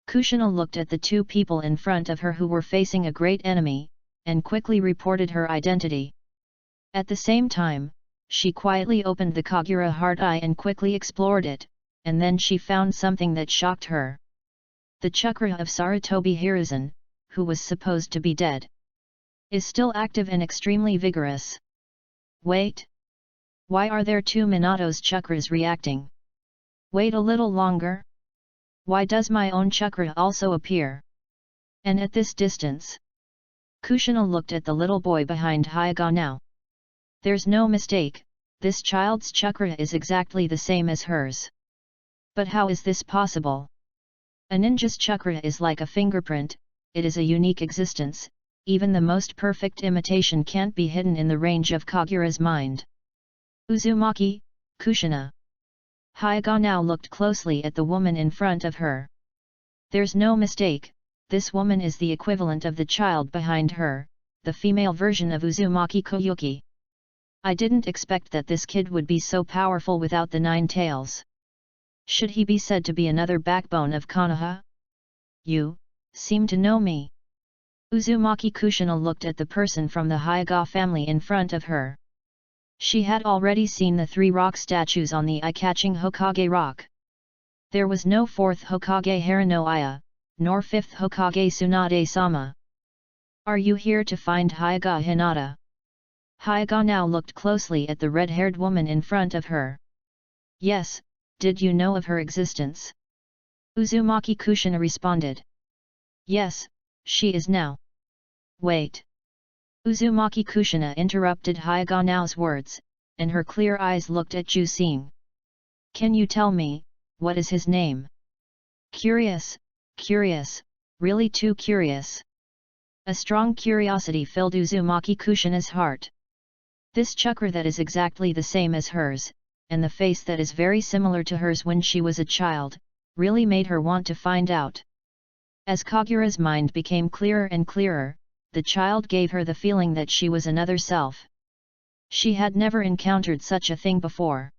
Kushina looked at the two people in front of her who were facing a great enemy, and quickly reported her identity. At the same time, she quietly opened the Kagura heart eye and quickly explored it, and then she found something that shocked her. The chakra of Sarutobi Hiruzen, who was supposed to be dead, is still active and extremely vigorous. Wait! Why are there two Minato's chakras reacting? Wait a little longer? Why does my own chakra also appear? And at this distance? Kushina looked at the little boy behind Hyuga now. There's no mistake, this child's chakra is exactly the same as hers. But how is this possible? A ninja's chakra is like a fingerprint, it is a unique existence, even the most perfect imitation can't be hidden in the range of Kagura's mind. Uzumaki, Kushina. Hyuga now looked closely at the woman in front of her. There's no mistake, this woman is the equivalent of the child behind her, the female version of Uzumaki Koyuki. I didn't expect that this kid would be so powerful without the 9 tails. Should he be said to be another backbone of Konoha? You seem to know me. Uzumaki Kushina looked at the person from the Hyuga family in front of her. She had already seen the 3 rock statues on the eye-catching Hokage rock. There was no 4th Hokage Haranoaya, nor 5th Hokage Tsunade-sama. Are you here to find Hyuga Hinata? Hyuga now looked closely at the red-haired woman in front of her. Yes, did you know of her existence? Uzumaki Kushina responded. Yes, she is now. Wait. Uzumaki Kushina interrupted Hyuga now's words, and her clear eyes looked at Jusing. Can you tell me, what is his name? Curious, really too curious. A strong curiosity filled Uzumaki Kushina's heart. This chakra that is exactly the same as hers, and the face that is very similar to hers when she was a child, really made her want to find out. As Kagura's mind became clearer and clearer, the child gave her the feeling that she was another self. She had never encountered such a thing before.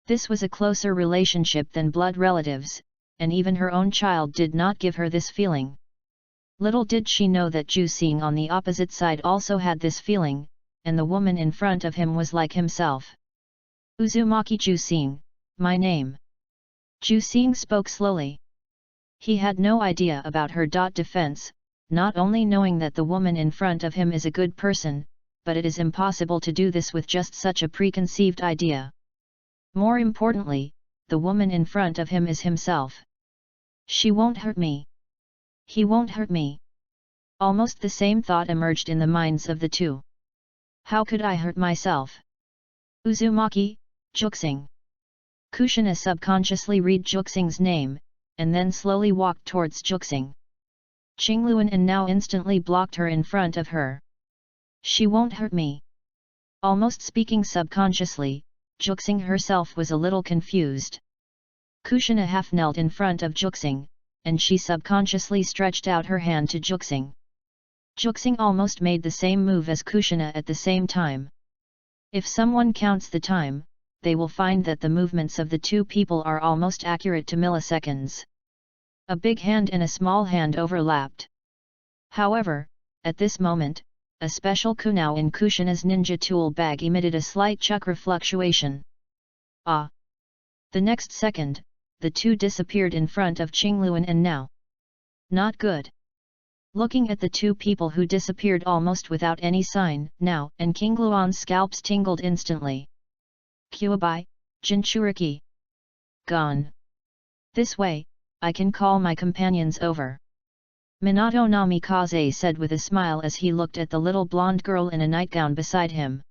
This was a closer relationship than blood relatives, and even her own child did not give her this feeling. Little did she know that Jusing on the opposite side also had this feeling, and the woman in front of him was like himself. Uzumaki Jusing, my name. Jusing spoke slowly. He had no idea about her defense, not only knowing that the woman in front of him is a good person, but it is impossible to do this with just such a preconceived idea. More importantly, the woman in front of him is himself. She won't hurt me. He won't hurt me. Almost the same thought emerged in the minds of the two. How could I hurt myself? Uzumaki, Juxing. Kushina subconsciously read Juxing's name, and then slowly walked towards Juxing. Qingluan and now instantly blocked her in front of her. She won't hurt me. Almost speaking subconsciously, Juxing herself was a little confused. Kushina half knelt in front of Juxing, and she subconsciously stretched out her hand to Juxing. Juxing almost made the same move as Kushina at the same time. If someone counts the time, they will find that the movements of the two people are almost accurate to milliseconds. A big hand and a small hand overlapped. However, at this moment, a special kunao in Kushina's ninja tool bag emitted a slight chakra fluctuation. Ah! The next second, the two disappeared in front of Qingluan and now. Not good. Looking at the two people who disappeared almost without any sign, now and Qingluan's scalps tingled instantly. Kuabai, Jinchuriki. Gone. This way, I can call my companions over. Minato Namikaze said with a smile as he looked at the little blonde girl in a nightgown beside him.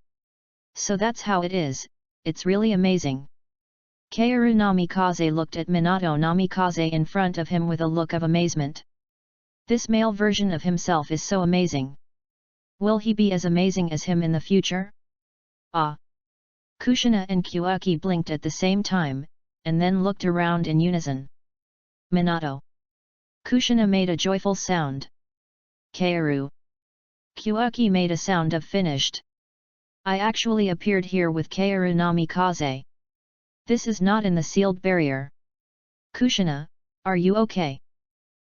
So that's how it is, it's really amazing. Kaoru Namikaze looked at Minato Namikaze in front of him with a look of amazement. This male version of himself is so amazing. Will he be as amazing as him in the future? Ah! Kushina and Kyuaki blinked at the same time, and then looked around in unison. Minato. Kushina made a joyful sound. Kaoru. Kyuaki made a sound of finished. I actually appeared here with Kaoru Namikaze. This is not in the sealed barrier. Kushina, are you okay?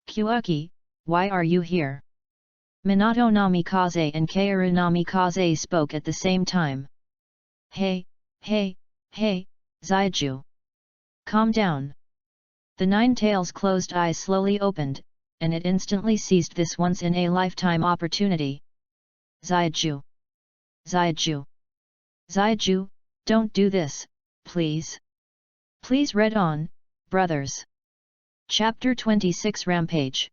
Kyuaki, why are you here? Minato Namikaze and Kaoru Namikaze spoke at the same time. Hey, Zaiju. Calm down. The nine-tails closed eyes slowly opened, and it instantly seized this once-in-a-lifetime opportunity. Zaiju. Zaiju, don't do this, please. Please read on, brothers. Chapter 26 Rampage.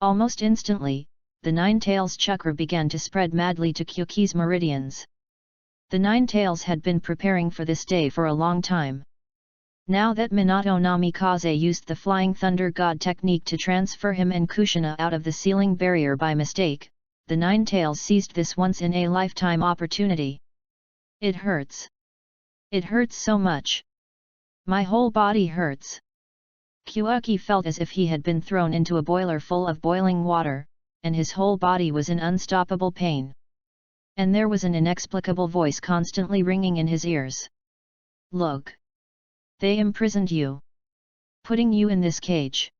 Almost instantly, the nine-tails chakra began to spread madly to Kyuki's meridians. The Nine Tails had been preparing for this day for a long time. Now that Minato Namikaze used the Flying Thunder God technique to transfer him and Kushina out of the ceiling barrier by mistake, the Nine Tails seized this once-in-a-lifetime opportunity. It hurts. It hurts so much. My whole body hurts. Kyuaki felt as if he had been thrown into a boiler full of boiling water, and his whole body was in unstoppable pain. And there was an inexplicable voice constantly ringing in his ears. Look! They imprisoned you. Putting you in this cage.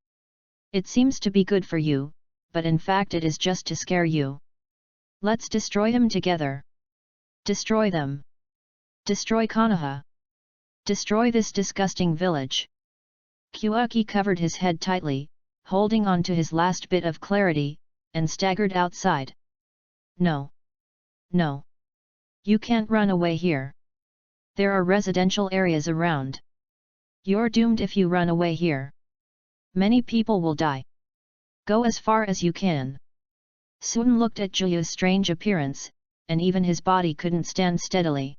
It seems to be good for you, but in fact it is just to scare you. Let's destroy him together. Destroy them. Destroy Konoha. Destroy this disgusting village. Kyuaki covered his head tightly, holding on to his last bit of clarity, and staggered outside. No. No. You can't run away here. There are residential areas around. You're doomed if you run away here. Many people will die. Go as far as you can. Sun looked at Juyu's strange appearance, and even his body couldn't stand steadily.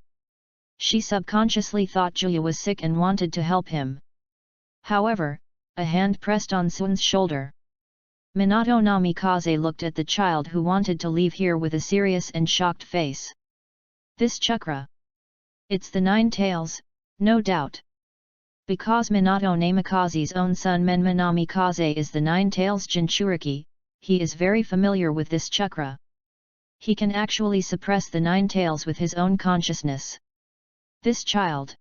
She subconsciously thought Juyu was sick and wanted to help him. However, a hand pressed on Sun's shoulder. Minato Namikaze looked at the child who wanted to leave here with a serious and shocked face. This chakra. It's the Nine Tails, no doubt. Because Minato Namikaze's own son Menma Namikaze is the Nine Tails Jinchuriki, he is very familiar with this chakra. He can actually suppress the Nine Tails with his own consciousness. This child.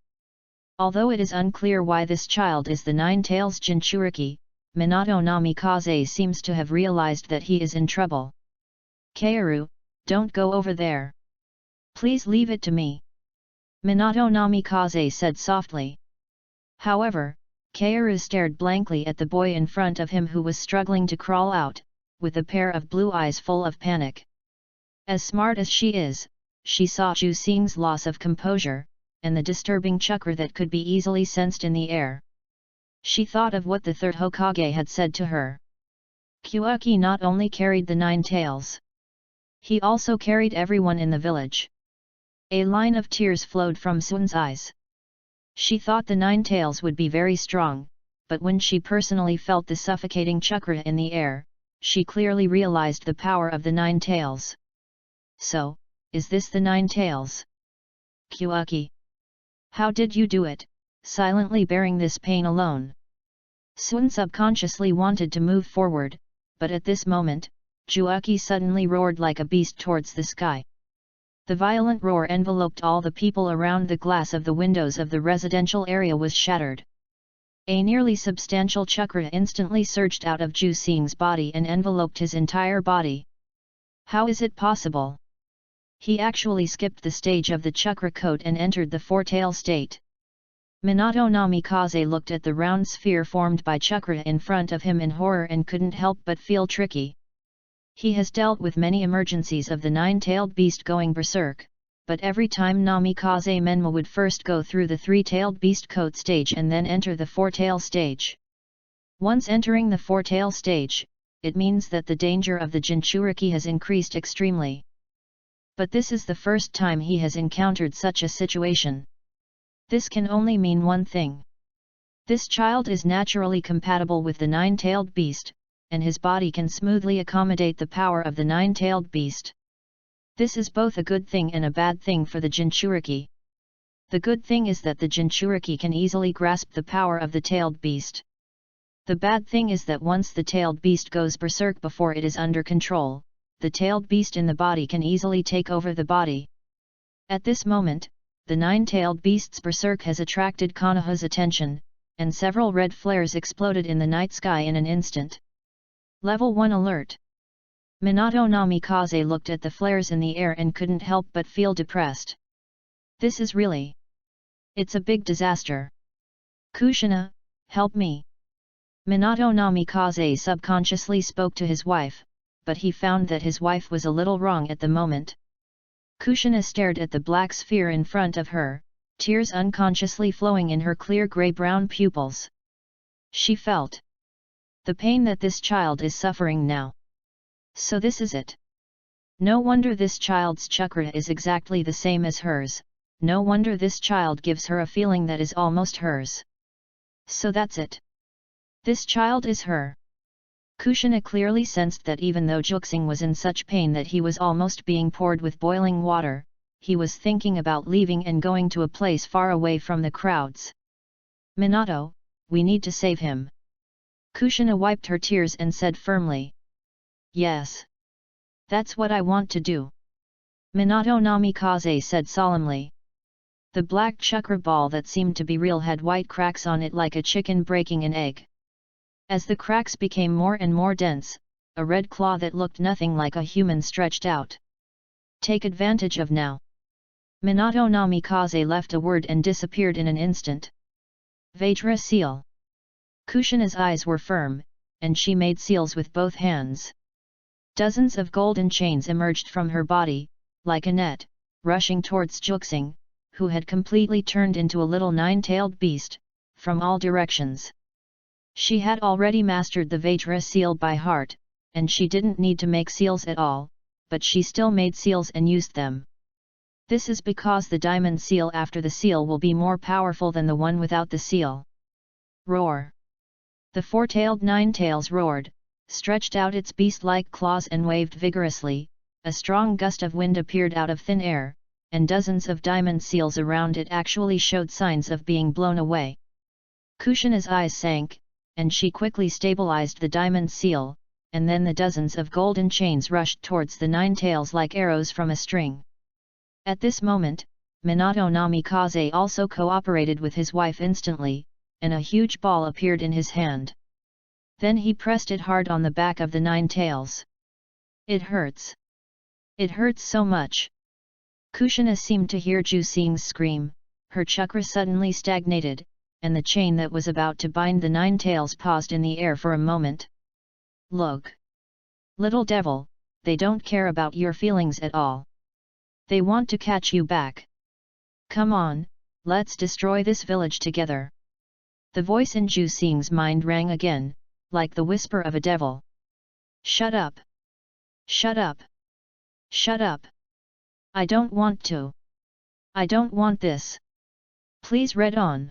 Although it is unclear why this child is the Nine Tails Jinchuriki, Minato Namikaze seems to have realized that he is in trouble. Kaoru, don't go over there. Please leave it to me. Minato Namikaze said softly. However, Kaoru stared blankly at the boy in front of him who was struggling to crawl out, with a pair of blue eyes full of panic. As smart as she is, she saw Ju Xing's loss of composure, and the disturbing chakra that could be easily sensed in the air. She thought of what the third Hokage had said to her. Kyuaki not only carried the Nine Tails. He also carried everyone in the village. A line of tears flowed from Sun's eyes. She thought the Nine Tails would be very strong, but when she personally felt the suffocating chakra in the air, she clearly realized the power of the Nine Tails. So, is this the Nine Tails? Kyuaki. How did you do it, silently bearing this pain alone? Sun subconsciously wanted to move forward, but at this moment, Kyuaki suddenly roared like a beast towards the sky. The violent roar enveloped all the people around. The glass of the windows of the residential area was shattered. A nearly substantial chakra instantly surged out of Ju Xing's body and enveloped his entire body. How is it possible? He actually skipped the stage of the chakra coat and entered the four-tail state. Minato Namikaze looked at the round sphere formed by chakra in front of him in horror and couldn't help but feel tricky. He has dealt with many emergencies of the nine-tailed beast going berserk, but every time Namikaze Menma would first go through the three-tailed beast coat stage and then enter the four-tail stage. Once entering the four-tail stage, it means that the danger of the Jinchuriki has increased extremely. But this is the first time he has encountered such a situation. This can only mean one thing. This child is naturally compatible with the nine-tailed beast, and his body can smoothly accommodate the power of the nine-tailed beast. This is both a good thing and a bad thing for the Jinchuriki. The good thing is that the Jinchuriki can easily grasp the power of the tailed beast. The bad thing is that once the tailed beast goes berserk before it is under control, the tailed beast in the body can easily take over the body. At this moment, the nine-tailed beast's berserk has attracted Konoha's attention, and several red flares exploded in the night sky in an instant. Level 1 alert. Minato Namikaze looked at the flares in the air and couldn't help but feel depressed. This is really... it's a big disaster. Kushina, help me. Minato Namikaze subconsciously spoke to his wife, but he found that his wife was a little wrong at the moment. Kushina stared at the black sphere in front of her, tears unconsciously flowing in her clear grey-brown pupils. She felt the pain that this child is suffering now. So this is it. No wonder this child's chakra is exactly the same as hers, no wonder this child gives her a feeling that is almost hers. So that's it. This child is her. Kushina clearly sensed that even though Juxing was in such pain that he was almost being poured with boiling water, he was thinking about leaving and going to a place far away from the crowds. Minato, we need to save him. Kushina wiped her tears and said firmly. Yes. That's what I want to do. Minato Namikaze said solemnly. The black chakra ball that seemed to be real had white cracks on it like a chicken breaking an egg. As the cracks became more and more dense, a red claw that looked nothing like a human stretched out. Take advantage of now. Minato Namikaze left a word and disappeared in an instant. Vajra seal. Kushina's eyes were firm, and she made seals with both hands. Dozens of golden chains emerged from her body, like a net, rushing towards Juxing, who had completely turned into a little nine-tailed beast, from all directions. She had already mastered the Vajra seal by heart, and she didn't need to make seals at all, but she still made seals and used them. This is because the diamond seal after the seal will be more powerful than the one without the seal. Roar! The four-tailed nine-tails roared, stretched out its beast-like claws and waved vigorously. A strong gust of wind appeared out of thin air, and dozens of diamond seals around it actually showed signs of being blown away. Kushina's eyes sank, and she quickly stabilized the diamond seal, and then the dozens of golden chains rushed towards the nine tails like arrows from a string. At this moment, Minato Namikaze also cooperated with his wife instantly, and a huge ball appeared in his hand. Then he pressed it hard on the back of the nine tails. It hurts. It hurts so much. Kushina seemed to hear Jusing's scream, her chakra suddenly stagnated, and the chain that was about to bind the nine tails paused in the air for a moment. Look! Little devil, they don't care about your feelings at all. They want to catch you back. Come on, let's destroy this village together. The voice in Jusing's mind rang again, like the whisper of a devil. Shut up! Shut up! Shut up! I don't want to. I don't want this. Please read on.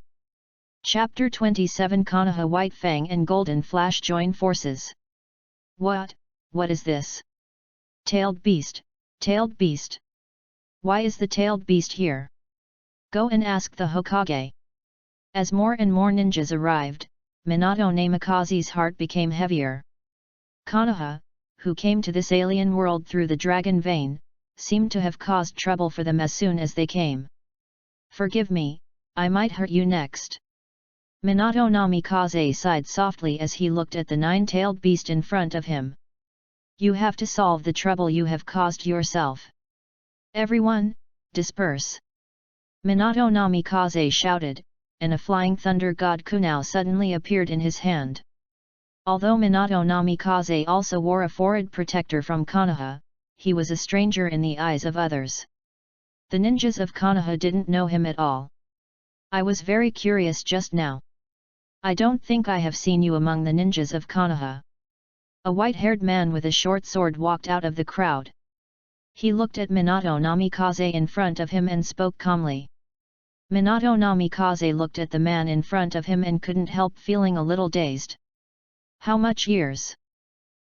Chapter 27 Konoha White Fang and Golden Flash join forces. What is this? Tailed beast, tailed beast. Why is the tailed beast here? Go and ask the Hokage. As more and more ninjas arrived, Minato Namikaze's heart became heavier. Konoha, who came to this alien world through the dragon vein, seemed to have caused trouble for them as soon as they came. Forgive me, I might hurt you next. Minato Namikaze sighed softly as he looked at the nine-tailed beast in front of him. You have to solve the trouble you have caused yourself. Everyone, disperse! Minato Namikaze shouted, and a flying thunder god kunao suddenly appeared in his hand. Although Minato Namikaze also wore a forehead protector from Konoha, he was a stranger in the eyes of others. The ninjas of Konoha didn't know him at all. I was very curious just now. I don't think I have seen you among the ninjas of Konoha. A white-haired man with a short sword walked out of the crowd. He looked at Minato Namikaze in front of him and spoke calmly. Minato Namikaze looked at the man in front of him and couldn't help feeling a little dazed. How much years?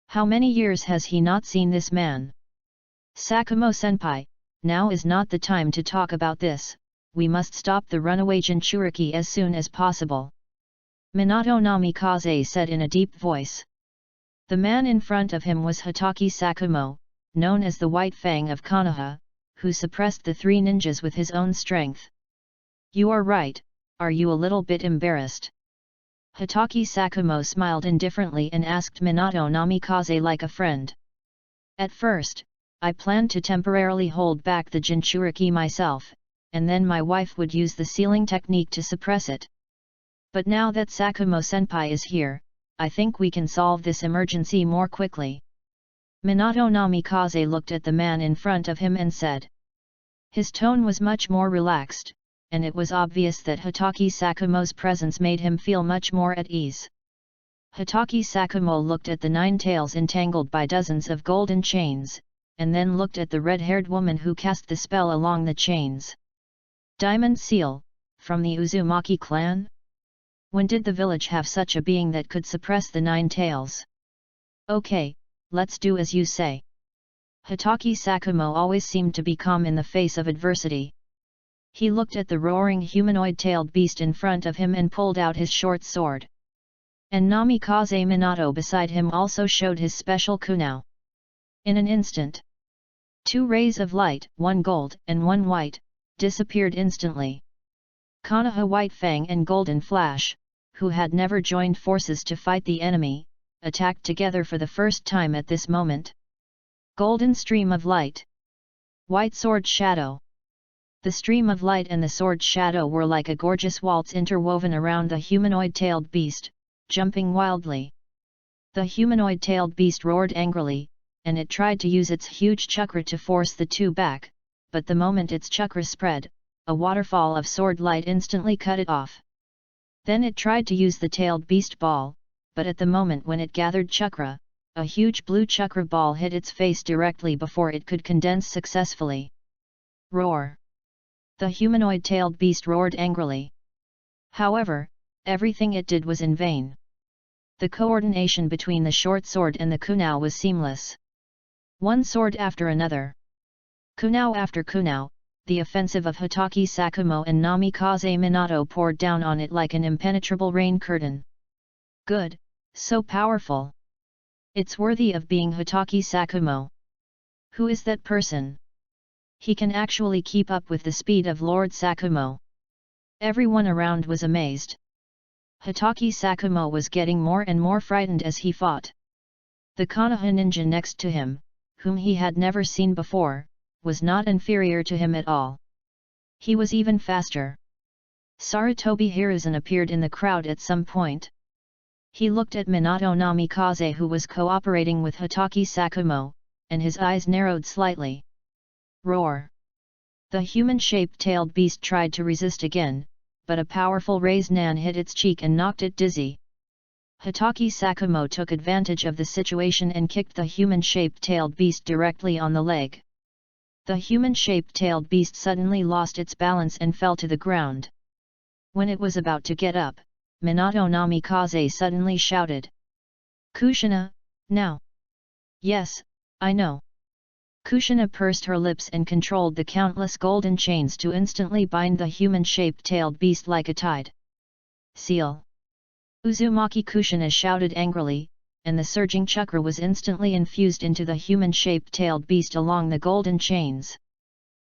How many years has he not seen this man? Sakumo-senpai, now is not the time to talk about this, we must stop the runaway Jinchuriki as soon as possible. Minato Namikaze said in a deep voice. The man in front of him was Hatake Sakumo, known as the White Fang of Konoha, who suppressed the three ninjas with his own strength. You are right, are you a little bit embarrassed? Hatake Sakumo smiled indifferently and asked Minato Namikaze like a friend. At first, I planned to temporarily hold back the Jinchuriki myself, and then my wife would use the sealing technique to suppress it. But now that Sakumo-senpai is here, I think we can solve this emergency more quickly. Minato Namikaze looked at the man in front of him and said. His tone was much more relaxed, and it was obvious that Hatake Sakumo's presence made him feel much more at ease. Hatake Sakumo looked at the nine tails entangled by dozens of golden chains, and then looked at the red-haired woman who cast the spell along the chains. Diamond Seal, from the Uzumaki clan? When did the village have such a being that could suppress the 9 tails? Okay, let's do as you say. Hitaki Sakumo always seemed to be calm in the face of adversity. He looked at the roaring humanoid-tailed beast in front of him and pulled out his short sword. And Namikaze Minato beside him also showed his special kunao. In an instant, 2 rays of light, 1 gold and 1 white, disappeared instantly. Konoha White Fang and Golden Flash, who had never joined forces to fight the enemy, attacked together for the first time at this moment. Golden Stream of Light. White Sword Shadow. The stream of light and the sword shadow were like a gorgeous waltz interwoven around the humanoid-tailed beast, jumping wildly. The humanoid-tailed beast roared angrily, and it tried to use its huge chakra to force the 2 back, but the moment its chakra spread, a waterfall of sword light instantly cut it off. Then it tried to use the tailed beast ball, but at the moment when it gathered chakra, a huge blue chakra ball hit its face directly before it could condense successfully. Roar! The humanoid-tailed beast roared angrily. However, everything it did was in vain. The coordination between the short sword and the kunao was seamless. One sword after another. Kunao after kunao, the offensive of Hitaki Sakumo and Namikaze Minato poured down on it like an impenetrable rain curtain. Good, so powerful. It's worthy of being Hitaki Sakumo. Who is that person? He can actually keep up with the speed of Lord Sakumo. Everyone around was amazed. Hitaki Sakumo was getting more and more frightened as he fought. The Konoha ninja next to him, whom he had never seen before, was not inferior to him at all. He was even faster. Sarutobi Hiruzen appeared in the crowd at some point. He looked at Minato Namikaze who was cooperating with Hitaki Sakumo, and his eyes narrowed slightly. Roar! The human-shaped tailed beast tried to resist again, but a powerful raised nan hit its cheek and knocked it dizzy. Hitaki Sakumo took advantage of the situation and kicked the human-shaped tailed beast directly on the leg. The human-shaped tailed beast suddenly lost its balance and fell to the ground. When it was about to get up, Minato Namikaze suddenly shouted. Kushina, now! Yes, I know. Kushina pursed her lips and controlled the countless golden chains to instantly bind the human-shaped tailed beast like a tide. Seal! Uzumaki Kushina shouted angrily, and the surging chakra was instantly infused into the human-shaped tailed beast along the golden chains.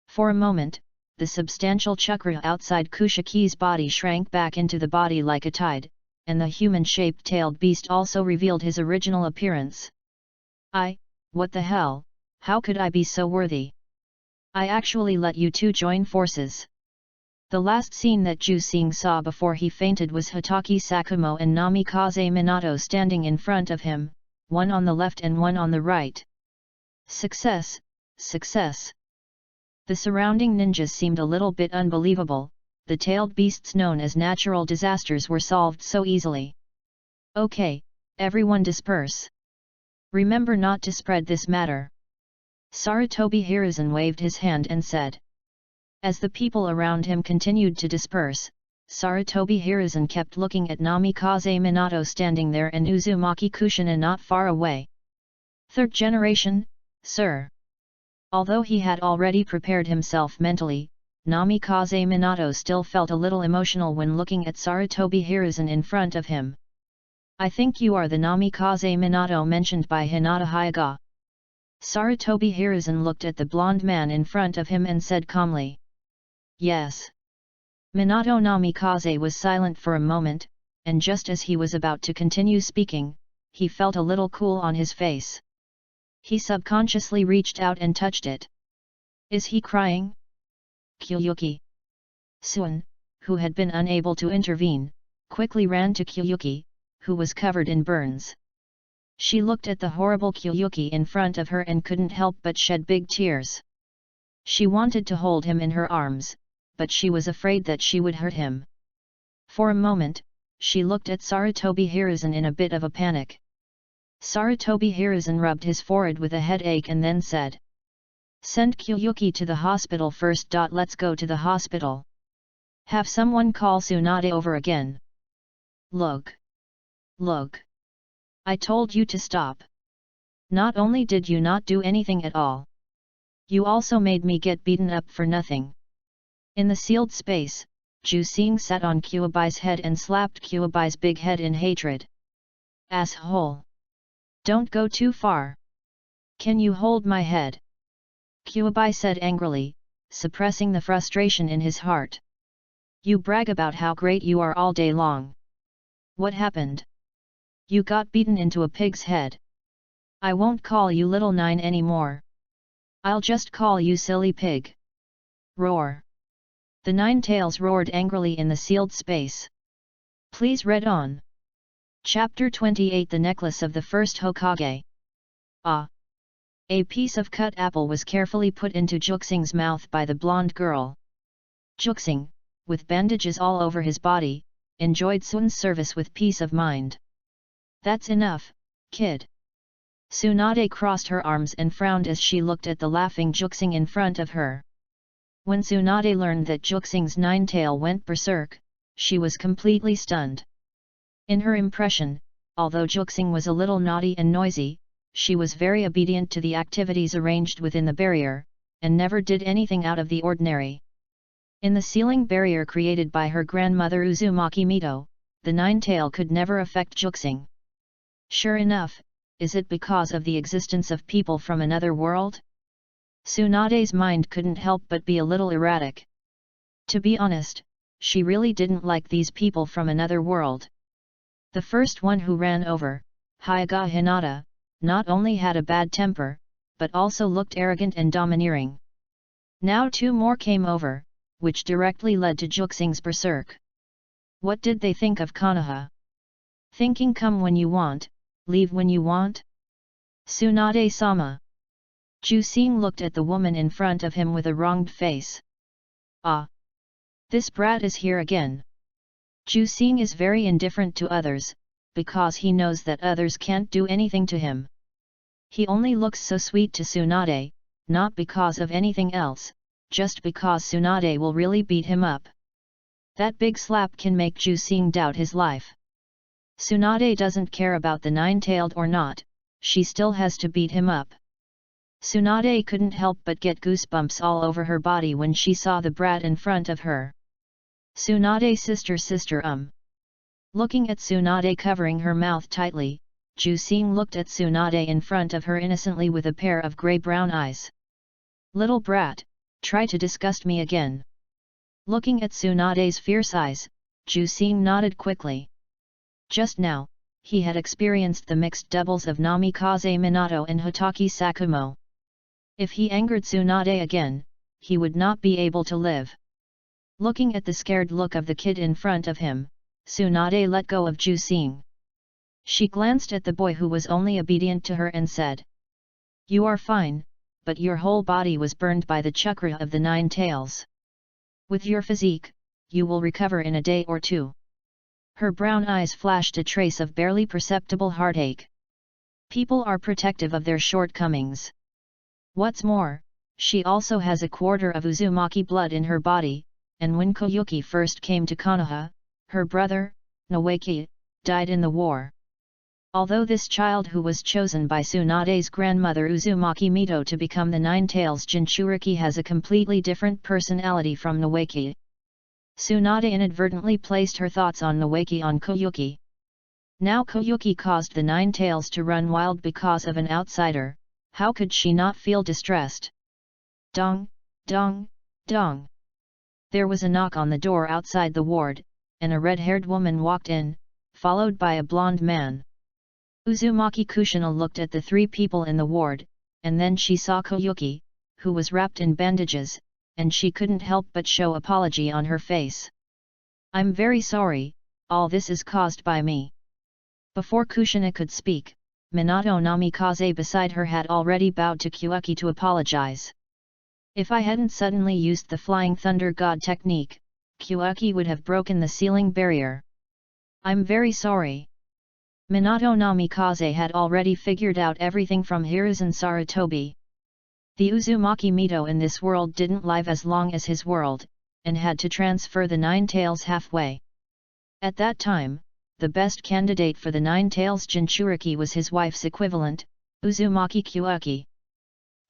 For a moment, the substantial chakra outside Kushiki's body shrank back into the body like a tide, and the human-shaped tailed beast also revealed his original appearance. What the hell? How could I be so worthy? I actually let you 2 join forces. The last scene that Jusing saw before he fainted was Hitaki Sakumo and Namikaze Minato standing in front of him, one on the left and one on the right. Success, success. The surrounding ninjas seemed a little bit unbelievable, the tailed beasts known as natural disasters were solved so easily. Okay, everyone disperse. Remember not to spread this matter. Sarutobi Hiruzen waved his hand and said. As the people around him continued to disperse, Sarutobi Hiruzen kept looking at Namikaze Minato standing there and Uzumaki Kushina not far away. 3rd generation, sir. Although he had already prepared himself mentally, Namikaze Minato still felt a little emotional when looking at Sarutobi Hiruzen in front of him. I think you are the Namikaze Minato mentioned by Hinata Hyuga. Sarutobi Hiruzen looked at the blonde man in front of him and said calmly. Yes. Minato Namikaze was silent for a moment, and just as he was about to continue speaking, he felt a little cool on his face. He subconsciously reached out and touched it. Is he crying? Kyuyuki. Suan, who had been unable to intervene, quickly ran to Kyuyuki, who was covered in burns. She looked at the horrible Kyuyuki in front of her and couldn't help but shed big tears. She wanted to hold him in her arms, but she was afraid that she would hurt him. For a moment, she looked at Sarutobi Hiruzen in a bit of a panic. Sarutobi Hiruzen rubbed his forehead with a headache and then said. Send Kyuyuki to the hospital first. Let's go to the hospital. Have someone call Tsunade over again. Look. Look. I told you to stop. Not only did you not do anything at all, you also made me get beaten up for nothing. In the sealed space, Jusing sat on Kyubai's head and slapped Kyubai's big head in hatred. Asshole! Don't go too far. Can you hold my head? Kyubai said angrily, suppressing the frustration in his heart. You brag about how great you are all day long. What happened? You got beaten into a pig's head. I won't call you little nine anymore. I'll just call you silly pig. Roar. The nine tails roared angrily in the sealed space. Please read on. Chapter 28 The Necklace of the First Hokage. Ah! A piece of cut apple was carefully put into Juxing's mouth by the blonde girl. Juxing, with bandages all over his body, enjoyed Sun's service with peace of mind. That's enough, kid. Tsunade crossed her arms and frowned as she looked at the laughing Juxing in front of her. When Tsunade learned that Juxing's nine-tail went berserk, she was completely stunned. In her impression, although Juxing was a little naughty and noisy, she was very obedient to the activities arranged within the barrier, and never did anything out of the ordinary. In the sealing barrier created by her grandmother Uzumaki Mito, the nine-tail could never affect Juxing. Sure enough, is it because of the existence of people from another world? Tsunade's mind couldn't help but be a little erratic. To be honest, she really didn't like these people from another world. The first one who ran over, Hyuga Hinata, not only had a bad temper, but also looked arrogant and domineering. Now two more came over, which directly led to Juxing's berserk. What did they think of Konoha? Thinking come when you want, leave when you want? Tsunade-sama. Jusing looked at the woman in front of him with a wronged face. Ah! This brat is here again. Jusing is very indifferent to others, because he knows that others can't do anything to him. He only looks so sweet to Tsunade, not because of anything else, just because Tsunade will really beat him up. That big slap can make Jusing doubt his life. Tsunade doesn't care about the nine-tailed or not, she still has to beat him up. Tsunade couldn't help but get goosebumps all over her body when she saw the brat in front of her. Tsunade sister. Looking at Tsunade covering her mouth tightly, Jusing looked at Tsunade in front of her innocently with a pair of grey-brown eyes. Little brat, try to disgust me again. Looking at Tsunade's fierce eyes, Jusing nodded quickly. Just now, he had experienced the mixed doubles of Namikaze Minato and Hotaki Sakumo. If he angered Tsunade again, he would not be able to live. Looking at the scared look of the kid in front of him, Tsunade let go of Jusing. She glanced at the boy who was only obedient to her and said, "You are fine, but your whole body was burned by the chakra of the nine tails. With your physique, you will recover in a day or two." Her brown eyes flashed a trace of barely perceptible heartache. People are protective of their shortcomings. What's more, she also has a quarter of Uzumaki blood in her body, and when Koyuki first came to Konoha, her brother, Noeki, died in the war. Although this child who was chosen by Tsunade's grandmother Uzumaki Mito to become the Nine-Tails Jinchuriki has a completely different personality from Noeki. Tsunade inadvertently placed her thoughts on Noeki on Koyuki. Now Koyuki caused the Nine Tails to run wild because of an outsider, how could she not feel distressed? Dong, dong, dong. There was a knock on the door outside the ward, and a red-haired woman walked in, followed by a blonde man. Uzumaki Kushina looked at the three people in the ward, and then she saw Koyuki, who was wrapped in bandages, and she couldn't help but show apology on her face. "I'm very sorry, all this is caused by me." Before Kushina could speak, Minato Namikaze beside her had already bowed to Kyuuki to apologize. If I hadn't suddenly used the Flying Thunder God technique, Kyuuki would have broken the sealing barrier. "I'm very sorry." Minato Namikaze had already figured out everything from Hiruzen Sarutobi. The Uzumaki Mito in this world didn't live as long as his world, and had to transfer the Nine Tails halfway. At that time, the best candidate for the Nine Tails Jinchuriki was his wife's equivalent, Uzumaki Kyuuki.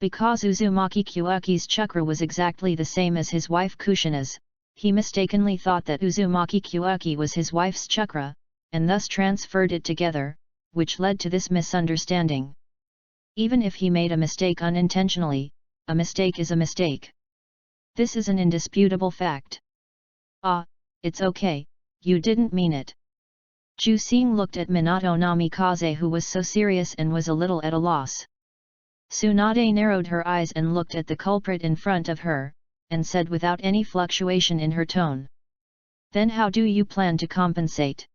Because Uzumaki Kyuuki's chakra was exactly the same as his wife Kushina's, he mistakenly thought that Uzumaki Kyuuki was his wife's chakra, and thus transferred it together, which led to this misunderstanding. Even if he made a mistake unintentionally, a mistake is a mistake. This is an indisputable fact. Ah, it's okay, you didn't mean it. Jusing looked at Minato Namikaze, who was so serious and was a little at a loss. Tsunade narrowed her eyes and looked at the culprit in front of her, and said without any fluctuation in her tone. Then how do you plan to compensate?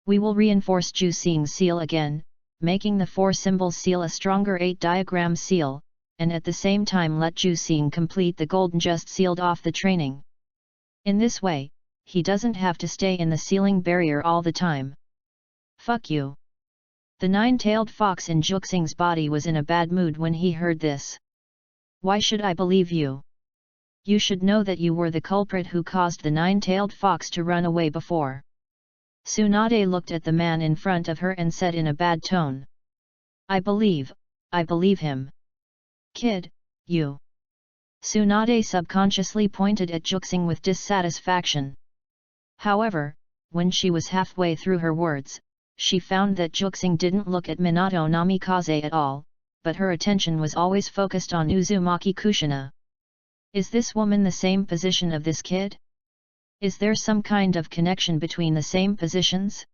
We will reinforce Jusing's seal again, making the 4-symbol seal a stronger 8-diagram seal, and at the same time let Jusing complete the golden just sealed off the training. In this way, he doesn't have to stay in the sealing barrier all the time. Fuck you. The 9-tailed fox in Jusing's body was in a bad mood when he heard this. Why should I believe you? You should know that you were the culprit who caused the 9-tailed fox to run away before. Tsunade looked at the man in front of her and said in a bad tone. I believe him. Kid, you. Tsunade subconsciously pointed at Jusing with dissatisfaction. However, when she was halfway through her words, she found that Jusing didn't look at Minato Namikaze at all, but her attention was always focused on Uzumaki Kushina. Is this woman the same position of this kid? Is there some kind of connection between the same positions?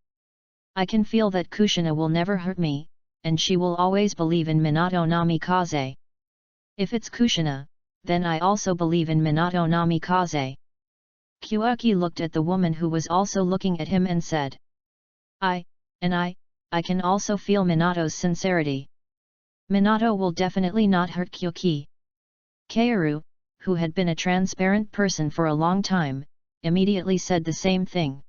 I can feel that Kushina will never hurt me, and she will always believe in Minato Namikaze. If it's Kushina, then I also believe in Minato Namikaze. Kyuuki looked at the woman who was also looking at him and said. I can also feel Minato's sincerity. Minato will definitely not hurt Kyuuki. Kaoru, who had been a transparent person for a long time, immediately said the same thing.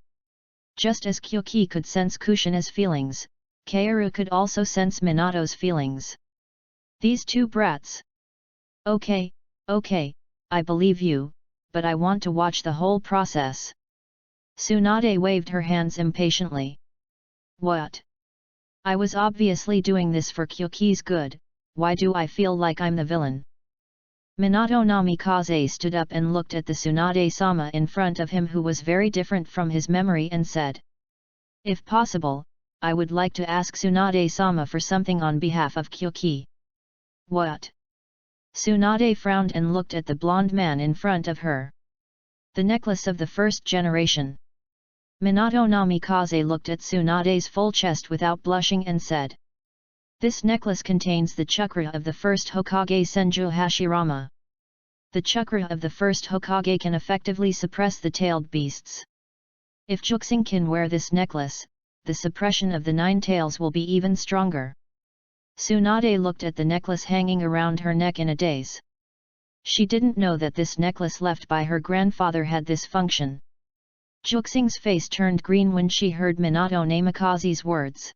Just as Kyuuki could sense Kushina's feelings, Kaoru could also sense Minato's feelings. These two brats. Okay, I believe you, but I want to watch the whole process. Tsunade waved her hands impatiently. What? I was obviously doing this for Kyuuki's good, why do I feel like I'm the villain? Minato Namikaze stood up and looked at the Tsunade-sama in front of him, who was very different from his memory, and said. If possible, I would like to ask Tsunade-sama for something on behalf of Kyuuki. What? Tsunade frowned and looked at the blonde man in front of her. The necklace of the first generation. Minato Namikaze looked at Tsunade's full chest without blushing and said. This necklace contains the chakra of the first Hokage Senju Hashirama. The chakra of the first Hokage can effectively suppress the tailed beasts. If Jusing can wear this necklace, the suppression of the 9 tails will be even stronger. Tsunade looked at the necklace hanging around her neck in a daze. She didn't know that this necklace left by her grandfather had this function. Jusing's face turned green when she heard Minato Namikaze's words.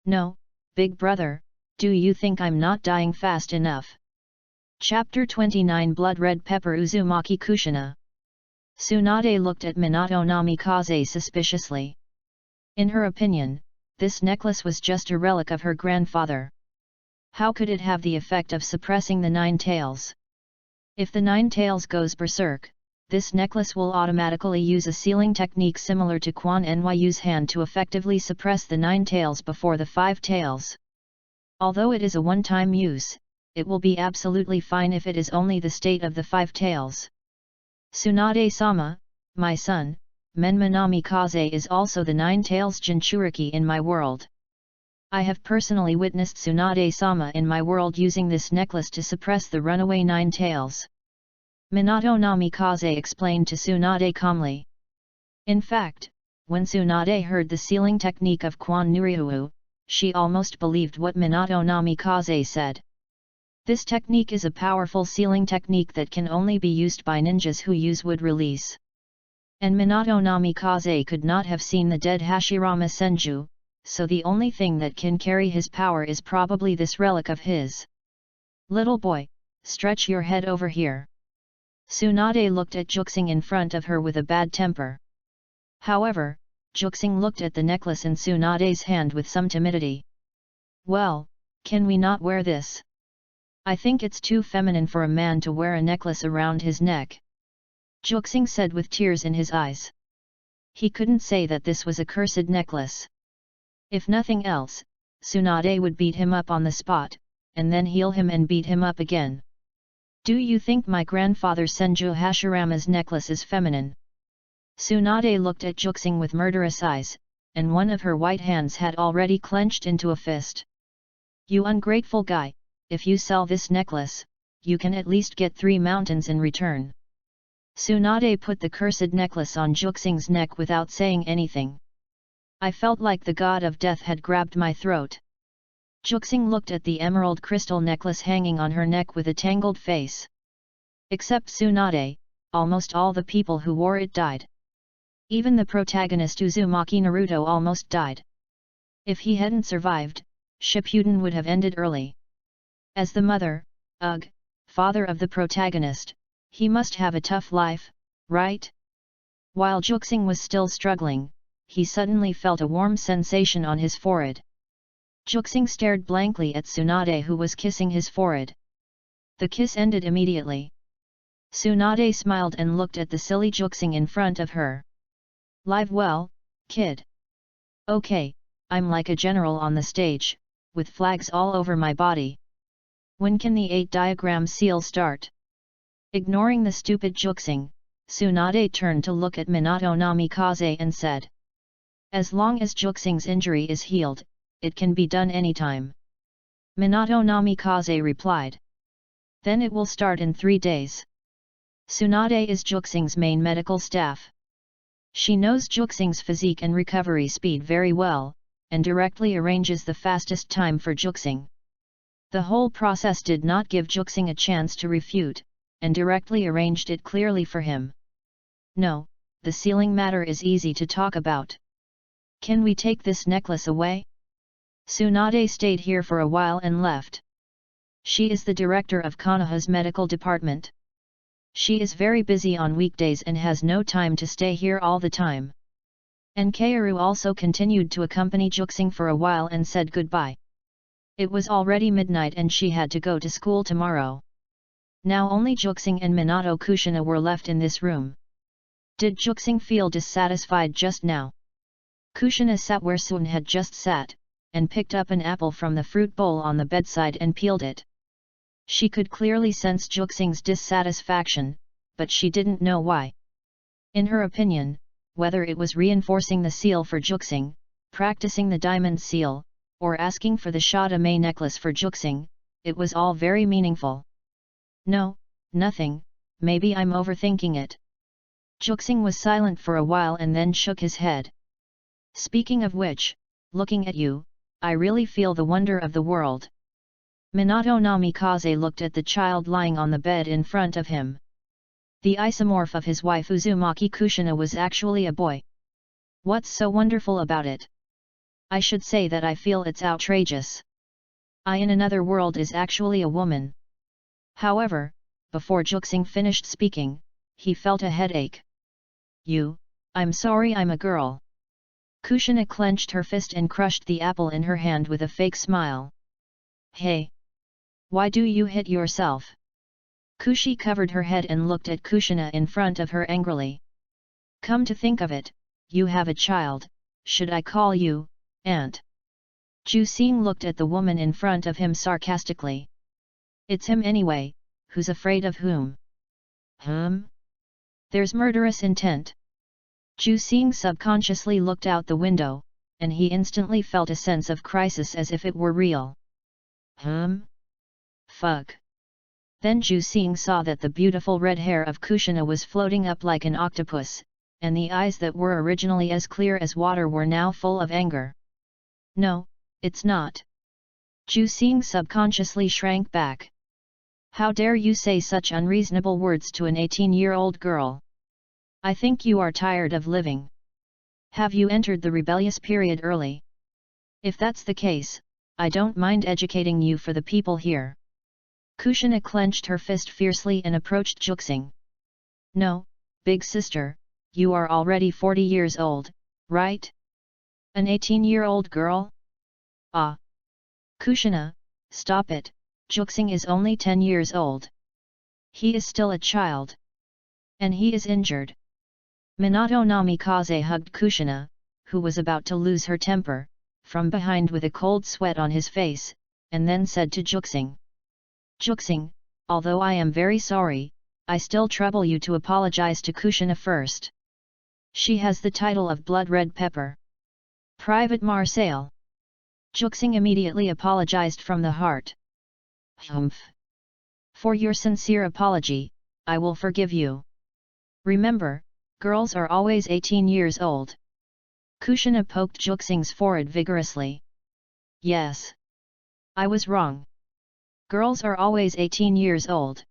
No, big brother, do you think I'm not dying fast enough? Chapter 29 Blood Red Pepper Uzumaki Kushina. Tsunade looked at Minato Namikaze suspiciously. In her opinion, this necklace was just a relic of her grandfather. How could it have the effect of suppressing the 9 tails? If the 9 tails goes berserk, this necklace will automatically use a sealing technique similar to Quan Nyu's hand to effectively suppress the 9 tails before the 5 tails. Although it is a one-time use, it will be absolutely fine if it is only the state of the 5 tails. Tsunade-sama, my son, Menma Namikaze is also the 9 tails Jinchuriki in my world. I have personally witnessed Tsunade-sama in my world using this necklace to suppress the runaway 9 tails. Minato Namikaze explained to Tsunade calmly. In fact, when Tsunade heard the sealing technique of Quan Nurihu, she almost believed what Minato Namikaze said. This technique is a powerful sealing technique that can only be used by ninjas who use wood release. And Minato Namikaze could not have seen the dead Hashirama Senju, so the only thing that can carry his power is probably this relic of his. Little boy, stretch your head over here. Tsunade looked at Juxing in front of her with a bad temper. However, Juxing looked at the necklace in Tsunade's hand with some timidity. Well, can we not wear this? I think it's too feminine for a man to wear a necklace around his neck. Juxing said with tears in his eyes. He couldn't say that this was a cursed necklace. If nothing else, Tsunade would beat him up on the spot, and then heal him and beat him up again. Do you think my grandfather Senju Hashirama's necklace is feminine? Tsunade looked at Juxing with murderous eyes, and one of her white hands had already clenched into a fist. You ungrateful guy, if you sell this necklace, you can at least get 3 mountains in return. Tsunade put the cursed necklace on Juxing's neck without saying anything. I felt like the god of death had grabbed my throat. Juxing looked at the emerald crystal necklace hanging on her neck with a tangled face. Except Tsunade, almost all the people who wore it died. Even the protagonist Uzumaki Naruto almost died. If he hadn't survived, Shippuden would have ended early. As the father of the protagonist, he must have a tough life, right? While Juxing was still struggling, he suddenly felt a warm sensation on his forehead. Juxing stared blankly at Tsunade who was kissing his forehead. The kiss ended immediately. Tsunade smiled and looked at the silly Juxing in front of her. Live well, kid. Okay, I'm like a general on the stage, with flags all over my body. When can the 8-diagram seal start? Ignoring the stupid Juxing, Tsunade turned to look at Minato Namikaze and said. As long as Juxing's injury is healed, it can be done anytime. Minato Namikaze replied. Then it will start in 3 days. Tsunade is Juxing's main medical staff. She knows Juxing's physique and recovery speed very well, and directly arranges the fastest time for Juxing. The whole process did not give Juxing a chance to refute, and directly arranged it clearly for him. No, the sealing matter is easy to talk about. Can we take this necklace away? Tsunade stayed here for a while and left. She is the director of Konoha's medical department. She is very busy on weekdays and has no time to stay here all the time. And Kaoru also continued to accompany Juxing for a while and said goodbye. It was already midnight and she had to go to school tomorrow. Now only Juxing and Minato Kushina were left in this room. Did Juxing feel dissatisfied just now? Kushina sat where Sun had just sat, and picked up an apple from the fruit bowl on the bedside and peeled it. She could clearly sense Juxing's dissatisfaction, but she didn't know why. In her opinion, whether it was reinforcing the seal for Juxing, practicing the diamond seal, or asking for the Shadame necklace for Juxing, it was all very meaningful. No, nothing, maybe I'm overthinking it. Juxing was silent for a while and then shook his head. Speaking of which, looking at you, I really feel the wonder of the world. Minato Namikaze looked at the child lying on the bed in front of him. The isomorph of his wife Uzumaki Kushina was actually a boy. What's so wonderful about it? I should say that I feel it's outrageous. I in another world is actually a woman. However, before Juxing finished speaking, he felt a headache. I'm sorry I'm a girl. Kushina clenched her fist and crushed the apple in her hand with a fake smile. Hey! Why do you hit yourself? Kushi covered her head and looked at Kushina in front of her angrily. Come to think of it, you have a child, should I call you, aunt? Jusing looked at the woman in front of him sarcastically. It's him anyway, who's afraid of whom? There's murderous intent. Jusing subconsciously looked out the window, and he instantly felt a sense of crisis as if it were real. Fuck. Then Jusing saw that the beautiful red hair of Kushina was floating up like an octopus, and the eyes that were originally as clear as water were now full of anger. No, it's not. Jusing subconsciously shrank back. How dare you say such unreasonable words to an 18-year-old girl? I think you are tired of living. Have you entered the rebellious period early? If that's the case, I don't mind educating you for the people here. Kushina clenched her fist fiercely and approached Juxing. No, big sister, you are already 40 years old, right? An 18-year-old girl? Ah! Kushina, stop it, Juxing is only 10 years old. He is still a child. And he is injured. Minato Namikaze hugged Kushina, who was about to lose her temper, from behind with a cold sweat on his face, and then said to Juxing. Juxing, although I am very sorry, I still trouble you to apologize to Kushina first. She has the title of Blood Red Pepper. Private Marseille. Juxing immediately apologized from the heart. Humph. For your sincere apology, I will forgive you. Remember, girls are always 18 years old. Kushina poked Juxing's forehead vigorously. Yes. I was wrong. Girls are always 18 years old.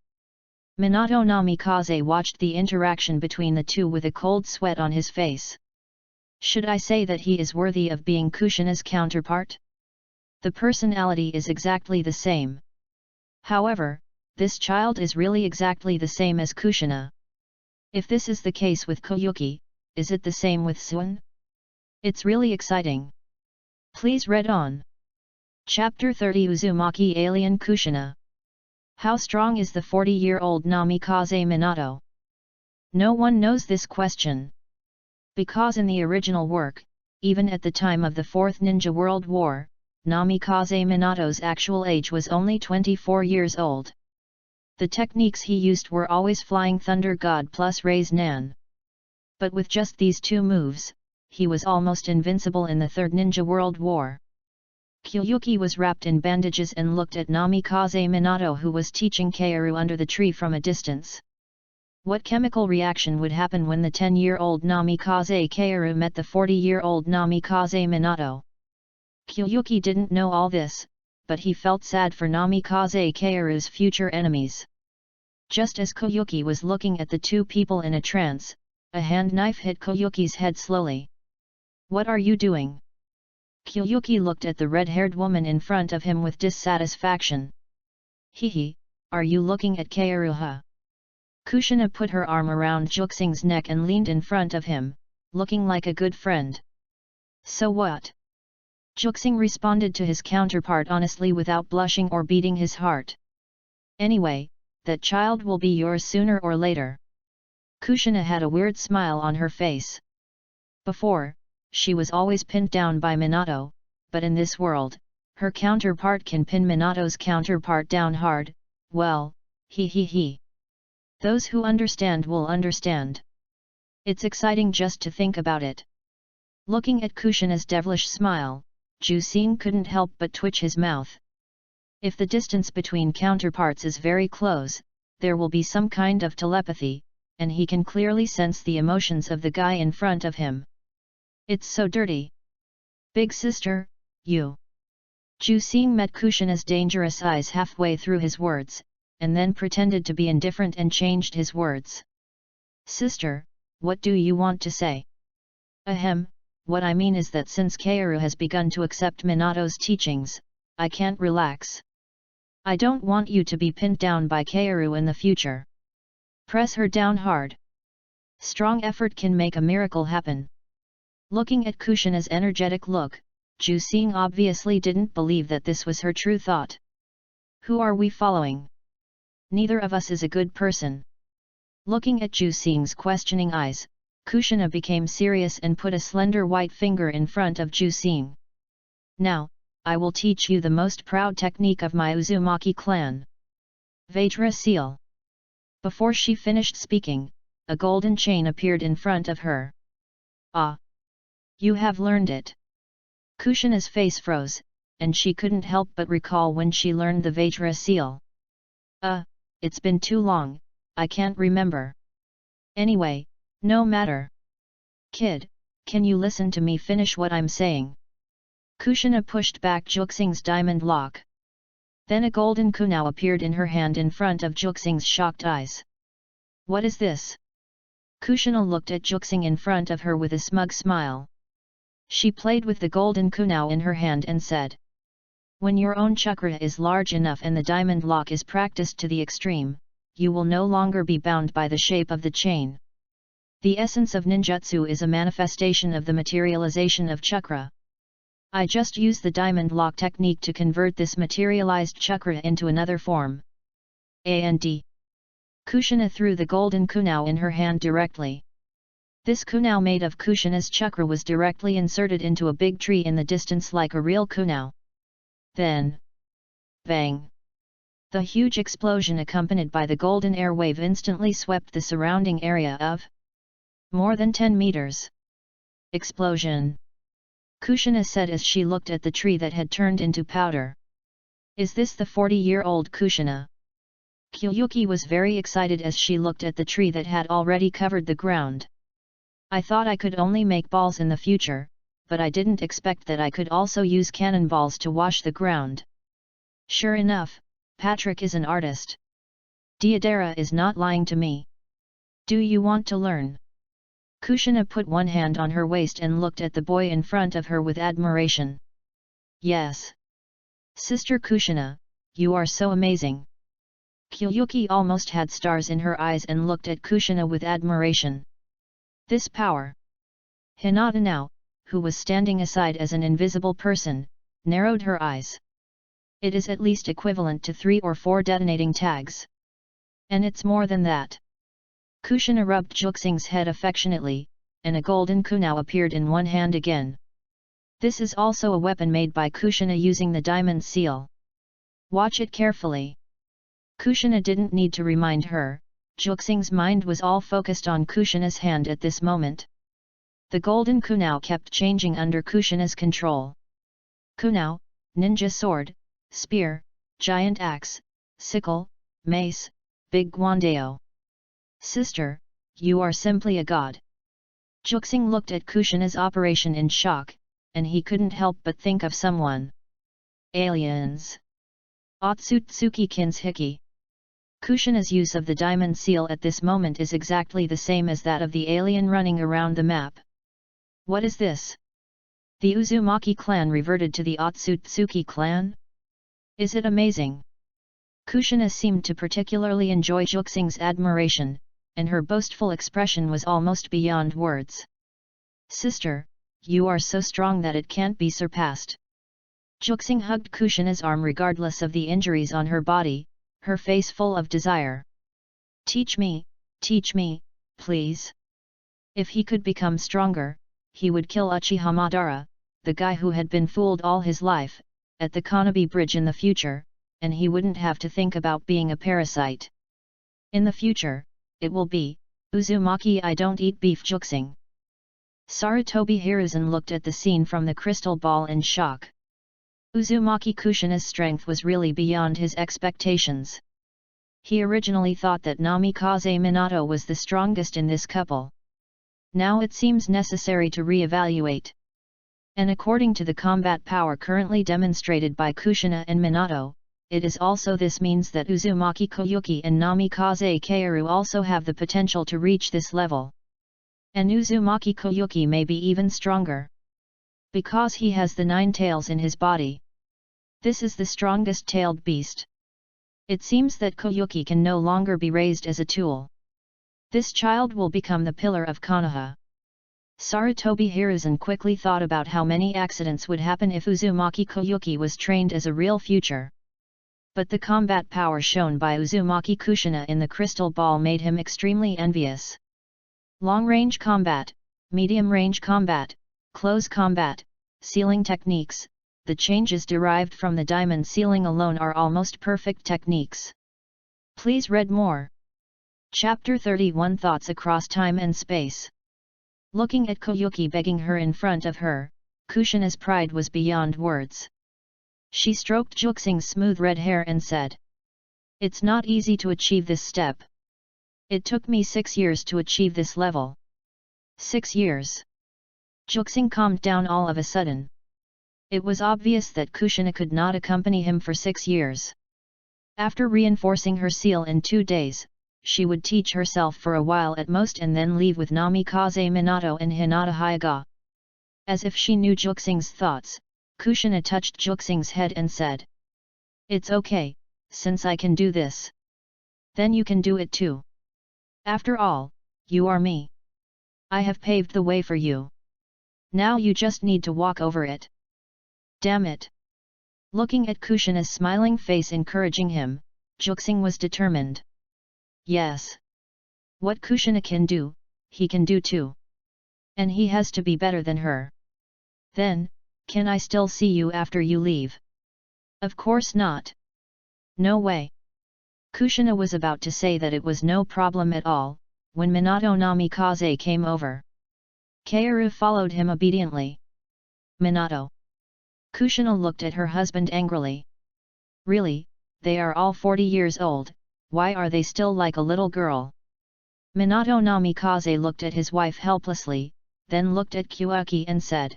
Minato Namikaze watched the interaction between the two with a cold sweat on his face. Should I say that he is worthy of being Kushina's counterpart? The personality is exactly the same. However, this child is really exactly the same as Kushina. If this is the case with Koyuki, is it the same with Sun? It's really exciting. Please read on. Chapter 30 Uzumaki Alien Kushina. How strong is the 40-year-old Namikaze Minato? No one knows this question. Because in the original work, even at the time of the Fourth Ninja World War, Namikaze Minato's actual age was only 24 years old. The techniques he used were always Flying Thunder God plus Raise Nan. But with just these two moves, he was almost invincible in the Third Ninja World War. Koyuki was wrapped in bandages and looked at Namikaze Minato, who was teaching Kaoru under the tree from a distance. What chemical reaction would happen when the 10-year-old Namikaze Kaoru met the 40-year-old Namikaze Minato? Koyuki didn't know all this, but he felt sad for Namikaze Kaoru's future enemies. Just as Koyuki was looking at the two people in a trance, a hand knife hit Koyuki's head slowly. What are you doing? Koyuki looked at the red-haired woman in front of him with dissatisfaction. Hehe, are you looking at Kaoru? Kushina put her arm around Juxing's neck and leaned in front of him, looking like a good friend. So what? Juxing responded to his counterpart honestly without blushing or beating his heart. Anyway, that child will be yours sooner or later. Kushina had a weird smile on her face. Before, she was always pinned down by Minato, but in this world, her counterpart can pin Minato's counterpart down hard. Well, he. Those who understand will understand. It's exciting just to think about it. Looking at Kushina's devilish smile, Jusing couldn't help but twitch his mouth. If the distance between counterparts is very close, there will be some kind of telepathy, and he can clearly sense the emotions of the guy in front of him. It's so dirty. Big sister, you. Jusing met Kushina's dangerous eyes halfway through his words, and then pretended to be indifferent and changed his words. Sister, what do you want to say? Ahem, what I mean is that since Kaoru has begun to accept Minato's teachings, I can't relax. I don't want you to be pinned down by Kaoru in the future. Press her down hard. Strong effort can make a miracle happen. Looking at Kushina's energetic look, Jusing obviously didn't believe that this was her true thought. Who are we following? Neither of us is a good person. Looking at Jusing's questioning eyes, Kushina became serious and put a slender white finger in front of Jusing. Now, I will teach you the most proud technique of my Uzumaki clan. Vajra Seal. Before she finished speaking, a golden chain appeared in front of her. Ah! You have learned it. Kushina's face froze, and she couldn't help but recall when she learned the Vajra Seal. It's been too long, I can't remember. Anyway, no matter. Kid, can you listen to me finish what I'm saying? Kushina pushed back Juxing's diamond lock. Then a golden kunai appeared in her hand in front of Juxing's shocked eyes. What is this? Kushina looked at Juxing in front of her with a smug smile. She played with the golden kunai in her hand and said. When your own chakra is large enough and the diamond lock is practiced to the extreme, you will no longer be bound by the shape of the chain. The essence of ninjutsu is a manifestation of the materialization of chakra. I just use the diamond lock technique to convert this materialized chakra into another form. And Kushina threw the golden kunao in her hand directly. This kunao made of Kushina's chakra was directly inserted into a big tree in the distance like a real kunao. Then, bang! The huge explosion accompanied by the golden air wave instantly swept the surrounding area of more than 10 meters. Explosion! Kushina said as she looked at the tree that had turned into powder. Is this the 40-year-old Kushina? Kyuyuki was very excited as she looked at the tree that had already covered the ground. I thought I could only make balls in the future, but I didn't expect that I could also use cannonballs to wash the ground. Sure enough, Patrick is an artist. Deidara is not lying to me. Do you want to learn? Kushina put one hand on her waist and looked at the boy in front of her with admiration. Yes. Sister Kushina, you are so amazing. Kyuyuki almost had stars in her eyes and looked at Kushina with admiration. This power. Hinata now, who was standing aside as an invisible person, narrowed her eyes. It is at least equivalent to 3 or 4 detonating tags. And it's more than that. Kushina rubbed Juxing's head affectionately, and a golden kunao appeared in one hand again. This is also a weapon made by Kushina using the diamond seal. Watch it carefully. Kushina didn't need to remind her, Juxing's mind was all focused on Kushina's hand at this moment. The golden kunao kept changing under Kushina's control. Kunao, ninja sword, spear, giant axe, sickle, mace, big guandao. Sister, you are simply a god. Juxing looked at Kushina's operation in shock, and he couldn't help but think of someone. Aliens. Otsutsuki-kin's Hiki. Kushina's use of the diamond seal at this moment is exactly the same as that of the alien running around the map. What is this? The Uzumaki clan reverted to the Otsutsuki clan? Is it amazing? Kushina seemed to particularly enjoy Juxing's admiration, and her boastful expression was almost beyond words. Sister, you are so strong that it can't be surpassed. Juxing hugged Kushina's arm regardless of the injuries on her body, her face full of desire. Teach me, please. If he could become stronger, he would kill Uchiha Madara, the guy who had been fooled all his life, at the Konoha bridge in the future, and he wouldn't have to think about being a parasite. In the future, it will be, Uzumaki I don't eat beef Juxing. Sarutobi Hiruzen looked at the scene from the crystal ball in shock. Uzumaki Kushina's strength was really beyond his expectations. He originally thought that Namikaze Minato was the strongest in this couple. Now it seems necessary to re-evaluate. And according to the combat power currently demonstrated by Kushina and Minato, it is also this means that Uzumaki Koyuki and Namikaze Kaoru also have the potential to reach this level. And Uzumaki Koyuki may be even stronger. Because he has the 9 tails in his body. This is the strongest tailed beast. It seems that Koyuki can no longer be raised as a tool. This child will become the pillar of Konoha. Sarutobi Hiruzen quickly thought about how many accidents would happen if Uzumaki Koyuki was trained as a real future. But the combat power shown by Uzumaki Kushina in the crystal ball made him extremely envious. Long-range combat, medium-range combat, close combat, sealing techniques, the changes derived from the diamond sealing alone are almost perfect techniques. Please read more. Chapter 31 Thoughts Across Time and Space. Looking at Koyuki begging her in front of her, Kushina's pride was beyond words. She stroked Juxing's smooth red hair and said, "It's not easy to achieve this step. It took me 6 years to achieve this level." 6 years. Juxing calmed down all of a sudden. It was obvious that Kushina could not accompany him for 6 years. After reinforcing her seal in 2 days, she would teach herself for a while at most and then leave with Namikaze Minato and Hinata Hyuga. As if she knew Juxing's thoughts, Kushina touched Juxing's head and said. It's okay, since I can do this. Then you can do it too. After all, you are me. I have paved the way for you. Now you just need to walk over it. Damn it. Looking at Kushina's smiling face encouraging him, Juxing was determined. Yes. What Kushina can do, he can do too. And he has to be better than her. Then, can I still see you after you leave? Of course not. No way. Kushina was about to say that it was no problem at all, when Minato Namikaze came over. Kaoru followed him obediently. Minato. Kushina looked at her husband angrily. Really, they are all 40 years old, why are they still like a little girl? Minato Namikaze looked at his wife helplessly, then looked at Kyuaki and said.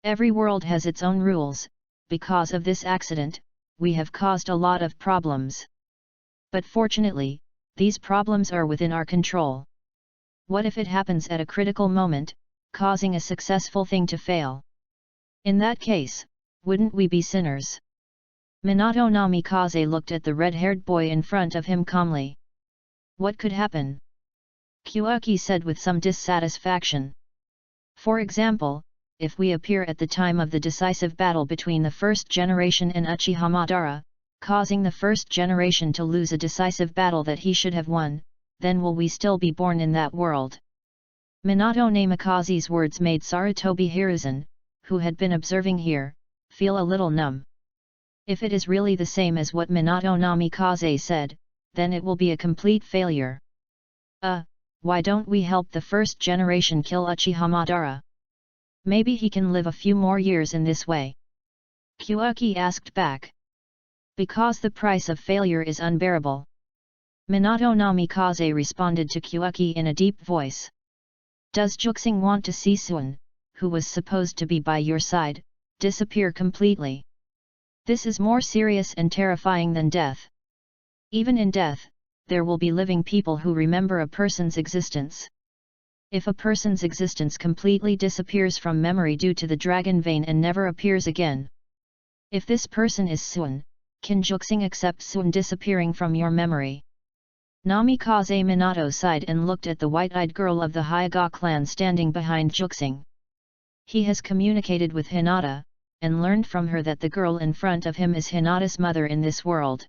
Every world has its own rules, because of this accident, we have caused a lot of problems. But fortunately, these problems are within our control. What if it happens at a critical moment, causing a successful thing to fail? In that case, wouldn't we be sinners? Minato Namikaze looked at the red-haired boy in front of him calmly. What could happen? Kyuaki said with some dissatisfaction. For example, if we appear at the time of the decisive battle between the first generation and Uchiha Madara, causing the first generation to lose a decisive battle that he should have won, then will we still be born in that world? Minato Namikaze's words made Sarutobi Hiruzen, who had been observing here, feel a little numb. If it is really the same as what Minato Namikaze said, then it will be a complete failure. Why don't we help the first generation kill Uchiha Madara? Maybe he can live a few more years in this way. Kyuaki asked back. Because the price of failure is unbearable. Minato Namikaze responded to Kyuaki in a deep voice. Does Juxing want to see Suin, who was supposed to be by your side, disappear completely? This is more serious and terrifying than death. Even in death, there will be living people who remember a person's existence. If a person's existence completely disappears from memory due to the dragon vein and never appears again. If this person is Suin, can Juxing accept Suin disappearing from your memory? Namikaze Minato sighed and looked at the white-eyed girl of the Hyuga clan standing behind Juxing. He has communicated with Hinata, and learned from her that the girl in front of him is Hinata's mother in this world.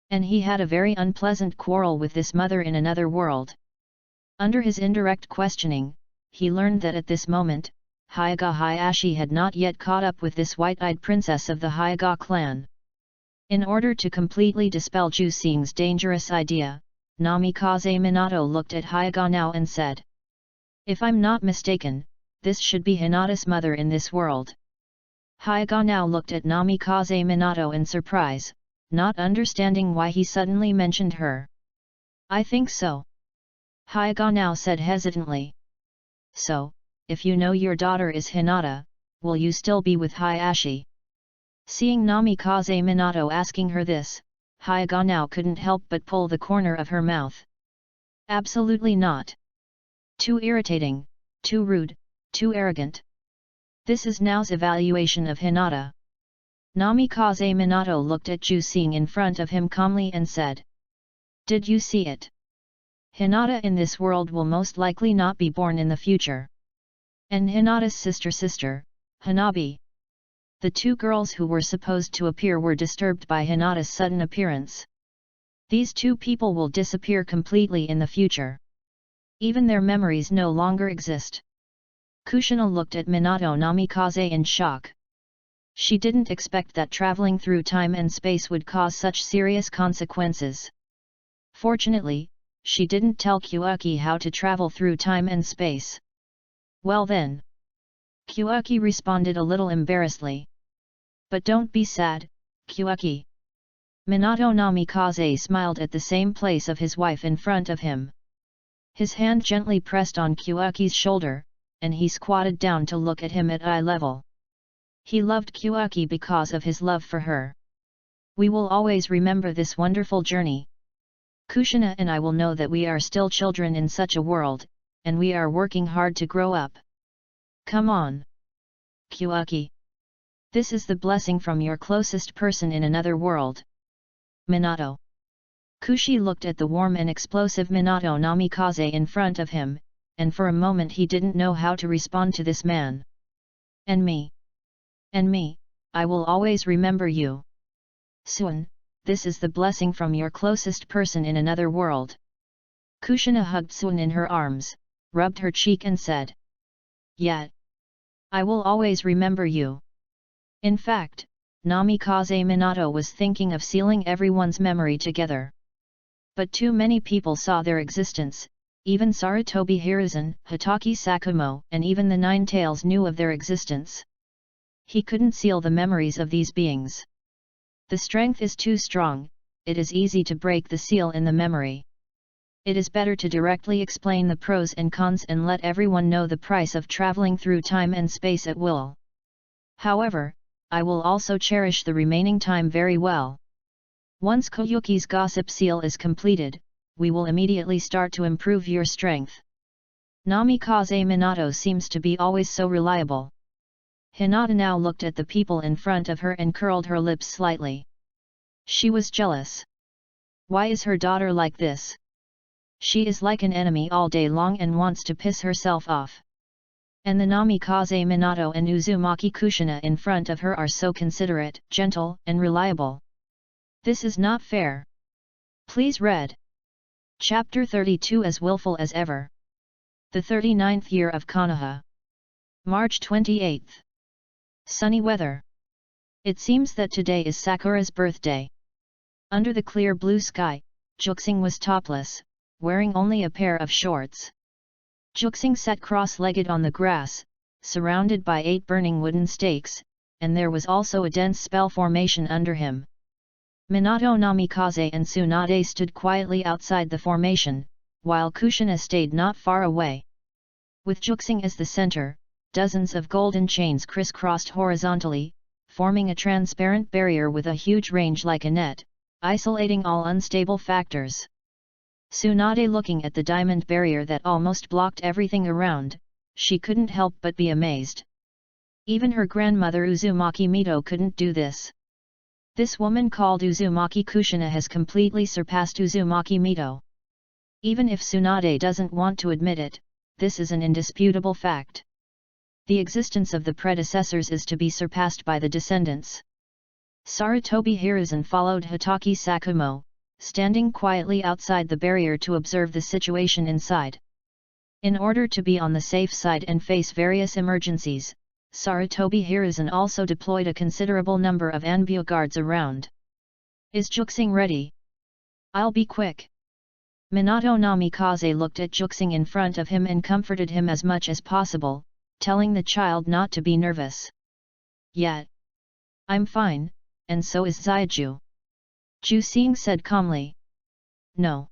And he had a very unpleasant quarrel with this mother in another world. Under his indirect questioning, he learned that at this moment, Hyuga Hayashi had not yet caught up with this white-eyed princess of the Hyuga clan. In order to completely dispel Juxing's dangerous idea, Namikaze Minato looked at Hyuga now and said. If I'm not mistaken, this should be Hinata's mother in this world. Hyuga now looked at Namikaze Minato in surprise, not understanding why he suddenly mentioned her. I think so. Hyuga now said hesitantly. So, if you know your daughter is Hinata, will you still be with Hayashi? Seeing Namikaze Minato asking her this, Hyuga now couldn't help but pull the corner of her mouth. Absolutely not. Too irritating, too rude, too arrogant. This is now's evaluation of Hinata. Namikaze Minato looked at Juxing in front of him calmly and said. Did you see it? Hinata in this world will most likely not be born in the future. And Hinata's sister, Hanabi. The two girls who were supposed to appear were disturbed by Hinata's sudden appearance. These two people will disappear completely in the future. Even their memories no longer exist. Kushina looked at Minato Namikaze in shock. She didn't expect that traveling through time and space would cause such serious consequences. Fortunately, she didn't tell Kyuaki how to travel through time and space. Well then. Kyuaki responded a little embarrassedly. But don't be sad, Kyuaki. Minato Namikaze smiled at the same place of his wife in front of him. His hand gently pressed on Kyuaki's shoulder, and he squatted down to look at him at eye level. He loved Kyuaki because of his love for her. We will always remember this wonderful journey. Kushina and I will know that we are still children in such a world, and we are working hard to grow up. Come on. Kyuaki. This is the blessing from your closest person in another world. Minato. Kushi looked at the warm and explosive Minato Namikaze in front of him, and for a moment he didn't know how to respond to this man. And me, I will always remember you. Suin, this is the blessing from your closest person in another world. Kushina hugged Suin in her arms, rubbed her cheek and said, "Yet, I will always remember you." In fact, Namikaze Minato was thinking of sealing everyone's memory together. But too many people saw their existence, even Sarutobi Hiruzen, Hitaki Sakumo, and even the Nine Tails knew of their existence. He couldn't seal the memories of these beings. The strength is too strong, it is easy to break the seal in the memory. It is better to directly explain the pros and cons and let everyone know the price of traveling through time and space at will. However, I will also cherish the remaining time very well. Once Koyuki's gossip seal is completed, we will immediately start to improve your strength. Namikaze Minato seems to be always so reliable. Hinata now looked at the people in front of her and curled her lips slightly. She was jealous. Why is her daughter like this? She is like an enemy all day long and wants to piss herself off. And the Namikaze Minato and Uzumaki Kushina in front of her are so considerate, gentle, and reliable. This is not fair. Please read. Chapter 32 As willful as ever. The 39th year of Konoha. March 28th. Sunny weather. It seems that today is Sakura's birthday. Under the clear blue sky, Juxing was topless, wearing only a pair of shorts. Juxing sat cross-legged on the grass, surrounded by 8 burning wooden stakes, and there was also a dense spell formation under him. Minato Namikaze and Tsunade stood quietly outside the formation, while Kushina stayed not far away. With Juxing as the center, dozens of golden chains crisscrossed horizontally, forming a transparent barrier with a huge range like a net, isolating all unstable factors. Tsunade looking at the diamond barrier that almost blocked everything around, she couldn't help but be amazed. Even her grandmother Uzumaki Mito couldn't do this. This woman called Uzumaki Kushina has completely surpassed Uzumaki Mito. Even if Tsunade doesn't want to admit it, this is an indisputable fact. The existence of the predecessors is to be surpassed by the descendants. Sarutobi Hiruzen followed Hitaki Sakumo, standing quietly outside the barrier to observe the situation inside. In order to be on the safe side and face various emergencies, Sarutobi Hiruzen also deployed a considerable number of Anbu guards around. Is Juxing ready? I'll be quick. Minato Namikaze looked at Juxing in front of him and comforted him as much as possible, telling the child not to be nervous. Yet, I'm fine, and so is Zaiju. Jusing said calmly. No.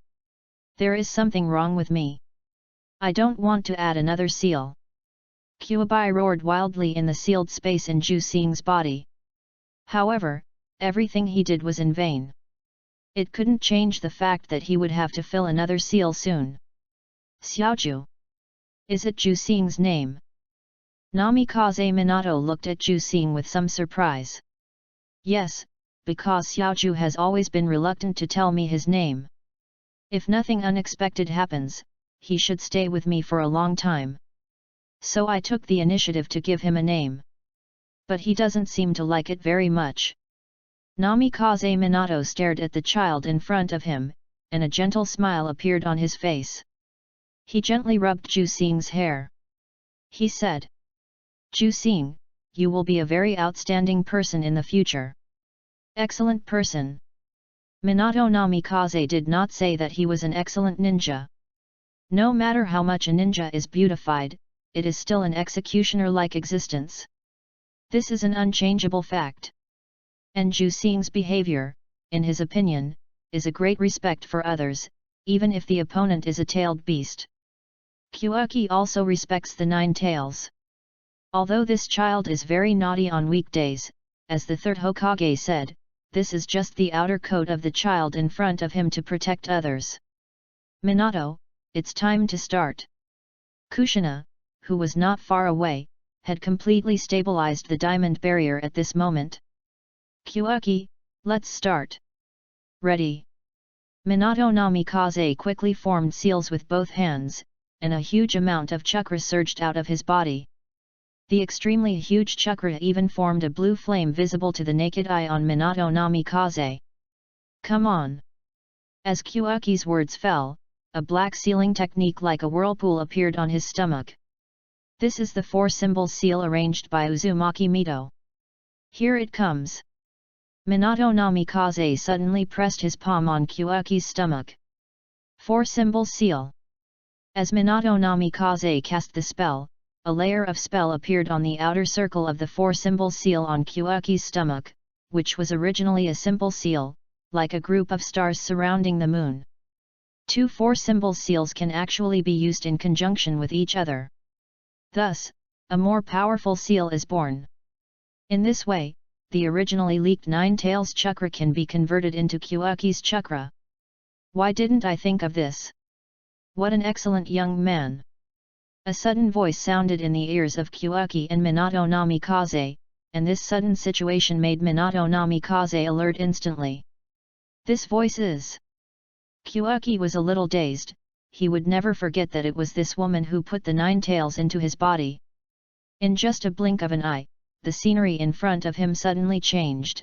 There is something wrong with me. I don't want to add another seal. Kuabai roared wildly in the sealed space in Jusing's body. However, everything he did was in vain. It couldn't change the fact that he would have to fill another seal soon. Xiaoju. Is it Jusing's name? Namikaze Minato looked at Jusing with some surprise. Yes, because Xiaoju has always been reluctant to tell me his name. If nothing unexpected happens, he should stay with me for a long time. So I took the initiative to give him a name. But he doesn't seem to like it very much. Namikaze Minato stared at the child in front of him, and a gentle smile appeared on his face. He gently rubbed Jusing's hair. He said, Jusing, you will be a very outstanding person in the future. Excellent person. Minato Namikaze did not say that he was an excellent ninja. No matter how much a ninja is beautified, it is still an executioner-like existence. This is an unchangeable fact. And Jusing's behavior, in his opinion, is a great respect for others, even if the opponent is a tailed beast. Kuaki also respects the Nine Tails. Although this child is very naughty on weekdays, as the third Hokage said, this is just the outer coat of the child in front of him to protect others. Minato, it's time to start. Kushina, who was not far away, had completely stabilized the diamond barrier at this moment. Kyuuki, let's start. Ready. Minato Namikaze quickly formed seals with both hands, and a huge amount of chakra surged out of his body. The extremely huge chakra even formed a blue flame visible to the naked eye on Minato Namikaze. Come on! As Kyuuki's words fell, a black sealing technique like a whirlpool appeared on his stomach. This is the 4-symbol seal arranged by Uzumaki Mito. Here it comes. Minato Namikaze suddenly pressed his palm on Kyuuki's stomach. 4-symbol seal. As Minato Namikaze cast the spell, a layer of spell appeared on the outer circle of the 4-symbol seal on Kyuuki's stomach, which was originally a simple seal, like a group of stars surrounding the moon. 2 4-symbol seals can actually be used in conjunction with each other. Thus, a more powerful seal is born. In this way, the originally leaked 9 tails chakra can be converted into Kyuuki's chakra. Why didn't I think of this? What an excellent young man! A sudden voice sounded in the ears of Kyuuki and Minato Namikaze, and this sudden situation made Minato Namikaze alert instantly. This voice is... Kyuuki was a little dazed. He would never forget that it was this woman who put the 9 tails into his body. In just a blink of an eye, the scenery in front of him suddenly changed.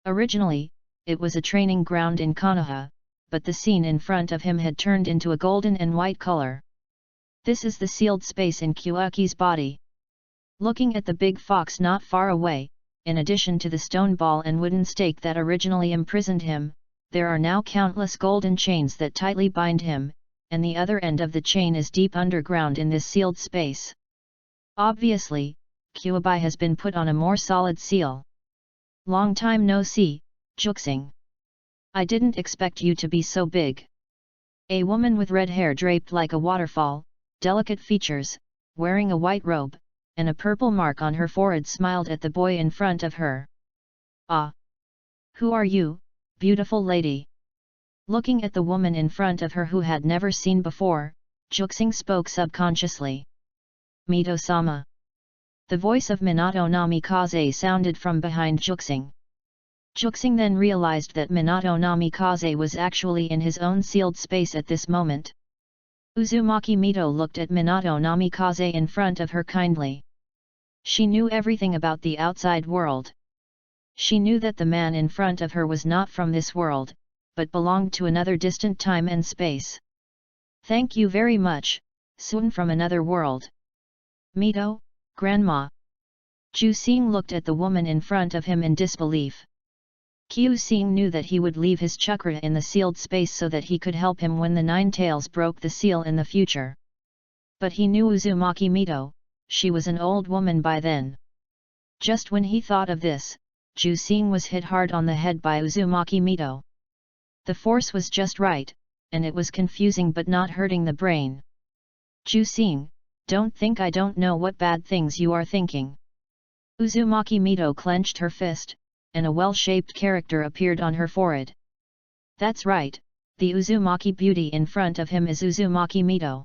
Originally, it was a training ground in Konoha, but the scene in front of him had turned into a golden and white color. This is the sealed space in Kyuuki's body. Looking at the big fox not far away, in addition to the stone ball and wooden stake that originally imprisoned him, there are now countless golden chains that tightly bind him, and the other end of the chain is deep underground in this sealed space. Obviously, Kyuubi has been put on a more solid seal. Long time no see, Juxing. I didn't expect you to be so big. A woman with red hair draped like a waterfall, delicate features, wearing a white robe, and a purple mark on her forehead smiled at the boy in front of her. Ah! Who are you, beautiful lady? Looking at the woman in front of her who had never seen before, Juxing spoke subconsciously. Mito-sama. The voice of Minato Namikaze sounded from behind Juxing. Juxing then realized that Minato Namikaze was actually in his own sealed space at this moment. Uzumaki Mito looked at Minato Namikaze in front of her kindly. She knew everything about the outside world. She knew that the man in front of her was not from this world, but belonged to another distant time and space. Thank you very much, Sun from another world. Mito, Grandma. Ju-Sing looked at the woman in front of him in disbelief. Kyu-Sing knew that he would leave his chakra in the sealed space so that he could help him when the 9 tails broke the seal in the future. But he knew Uzumaki Mito, she was an old woman by then. Just when he thought of this, Ju-Sing was hit hard on the head by Uzumaki Mito. The force was just right, and it was confusing but not hurting the brain. Ju-Sing, don't think I don't know what bad things you are thinking. Uzumaki Mito clenched her fist, and a well-shaped character appeared on her forehead. That's right, the Uzumaki beauty in front of him is Uzumaki Mito.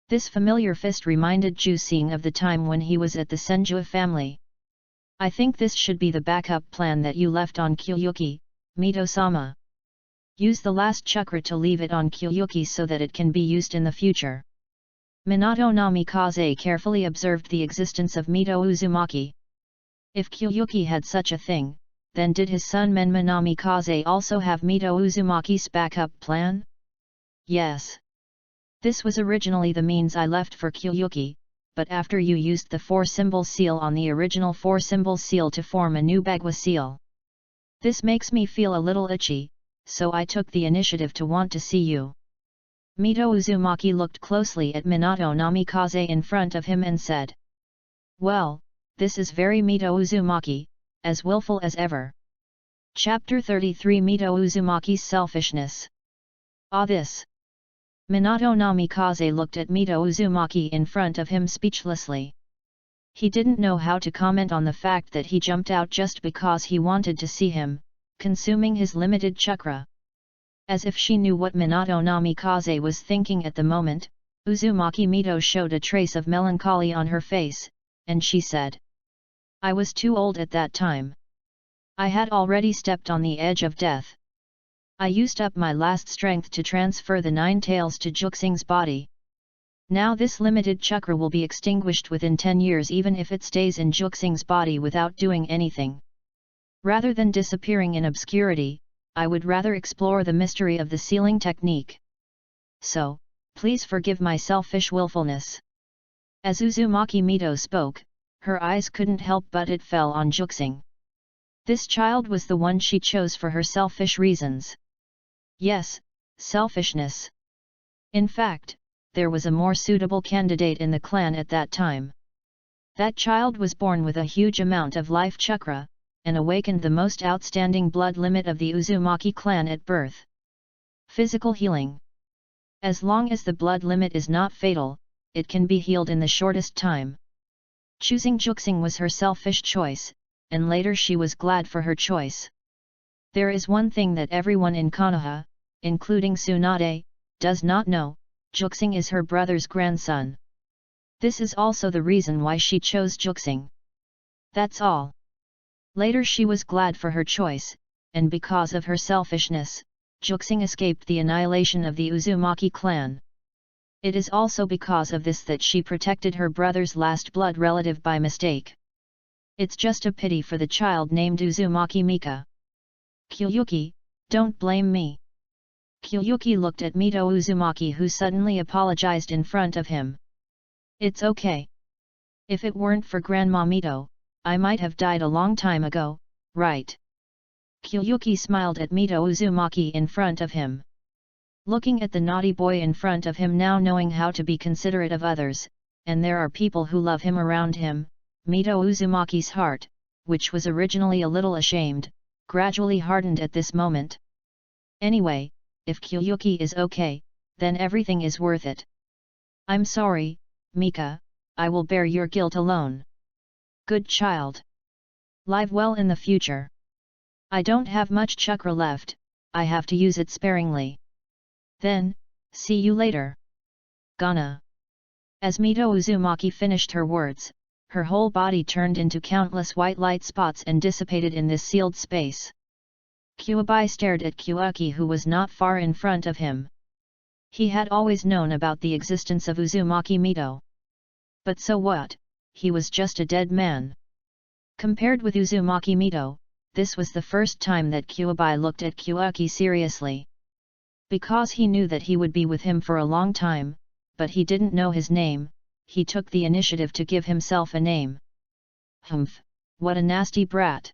This familiar fist reminded Ju-Sing of the time when he was at the Senju family. I think this should be the backup plan that you left on Kyuuki, Mito-sama. Use the last chakra to leave it on Kyuuki so that it can be used in the future. Minato Namikaze carefully observed the existence of Mito Uzumaki. If Kyuuki had such a thing, then did his son Menma Namikaze also have Mito Uzumaki's backup plan? Yes. This was originally the means I left for Kyuuki, but after you used the 4-symbol seal on the original 4-symbol seal to form a new Bagua seal. This makes me feel a little itchy, so I took the initiative to want to see you. Mito Uzumaki looked closely at Minato Namikaze in front of him and said. Well, this is very Mito Uzumaki, as willful as ever. Chapter 33 Mito Uzumaki's Selfishness. Ah this! Minato Namikaze looked at Mito Uzumaki in front of him speechlessly. He didn't know how to comment on the fact that he jumped out just because he wanted to see him, consuming his limited chakra. As if she knew what Minato Namikaze was thinking at the moment, Uzumaki Mito showed a trace of melancholy on her face, and she said, "I was too old at that time. I had already stepped on the edge of death. I used up my last strength to transfer the 9 tails to Juxing's body. Now this limited chakra will be extinguished within 10 years even if it stays in Juxing's body without doing anything. Rather than disappearing in obscurity, I would rather explore the mystery of the sealing technique. So, please forgive my selfish willfulness." As Uzumaki Mito spoke, her eyes couldn't help but it fell on Juxing. This child was the one she chose for her selfish reasons. Yes, selfishness. In fact, there was a more suitable candidate in the clan at that time. That child was born with a huge amount of life chakra, and awakened the most outstanding blood limit of the Uzumaki clan at birth. Physical healing. As long as the blood limit is not fatal, it can be healed in the shortest time. Choosing Juxing was her selfish choice, and later she was glad for her choice. There is one thing that everyone in Konoha, including Tsunade, does not know: Juxing is her brother's grandson. This is also the reason why she chose Juxing. That's all. Later she was glad for her choice, and because of her selfishness, Juxing escaped the annihilation of the Uzumaki clan. It is also because of this that she protected her brother's last blood relative by mistake. It's just a pity for the child named Uzumaki Mika. "Kyuyuki, don't blame me." Kyuyuki looked at Mito Uzumaki, who suddenly apologized in front of him. "It's okay. If it weren't for Grandma Mito, I might have died a long time ago, right?" Kyuyuki smiled at Mito Uzumaki in front of him. Looking at the naughty boy in front of him now, knowing how to be considerate of others, and there are people who love him around him, Mito Uzumaki's heart, which was originally a little ashamed, gradually hardened at this moment. Anyway, if Kyuyuki is okay, then everything is worth it. "I'm sorry, Mika, I will bear your guilt alone." "Good child. Live well in the future." "I don't have much chakra left, I have to use it sparingly." "Then, see you later. Gana." As Mito Uzumaki finished her words, her whole body turned into countless white light spots and dissipated in this sealed space. Kyuubi stared at Kyuuki, who was not far in front of him. He had always known about the existence of Uzumaki Mito. But so what, he was just a dead man. Compared with Uzumaki Mito, this was the first time that Kyuubi looked at Kyuuki seriously. Because he knew that he would be with him for a long time, but he didn't know his name, he took the initiative to give himself a name. Humph, what a nasty brat.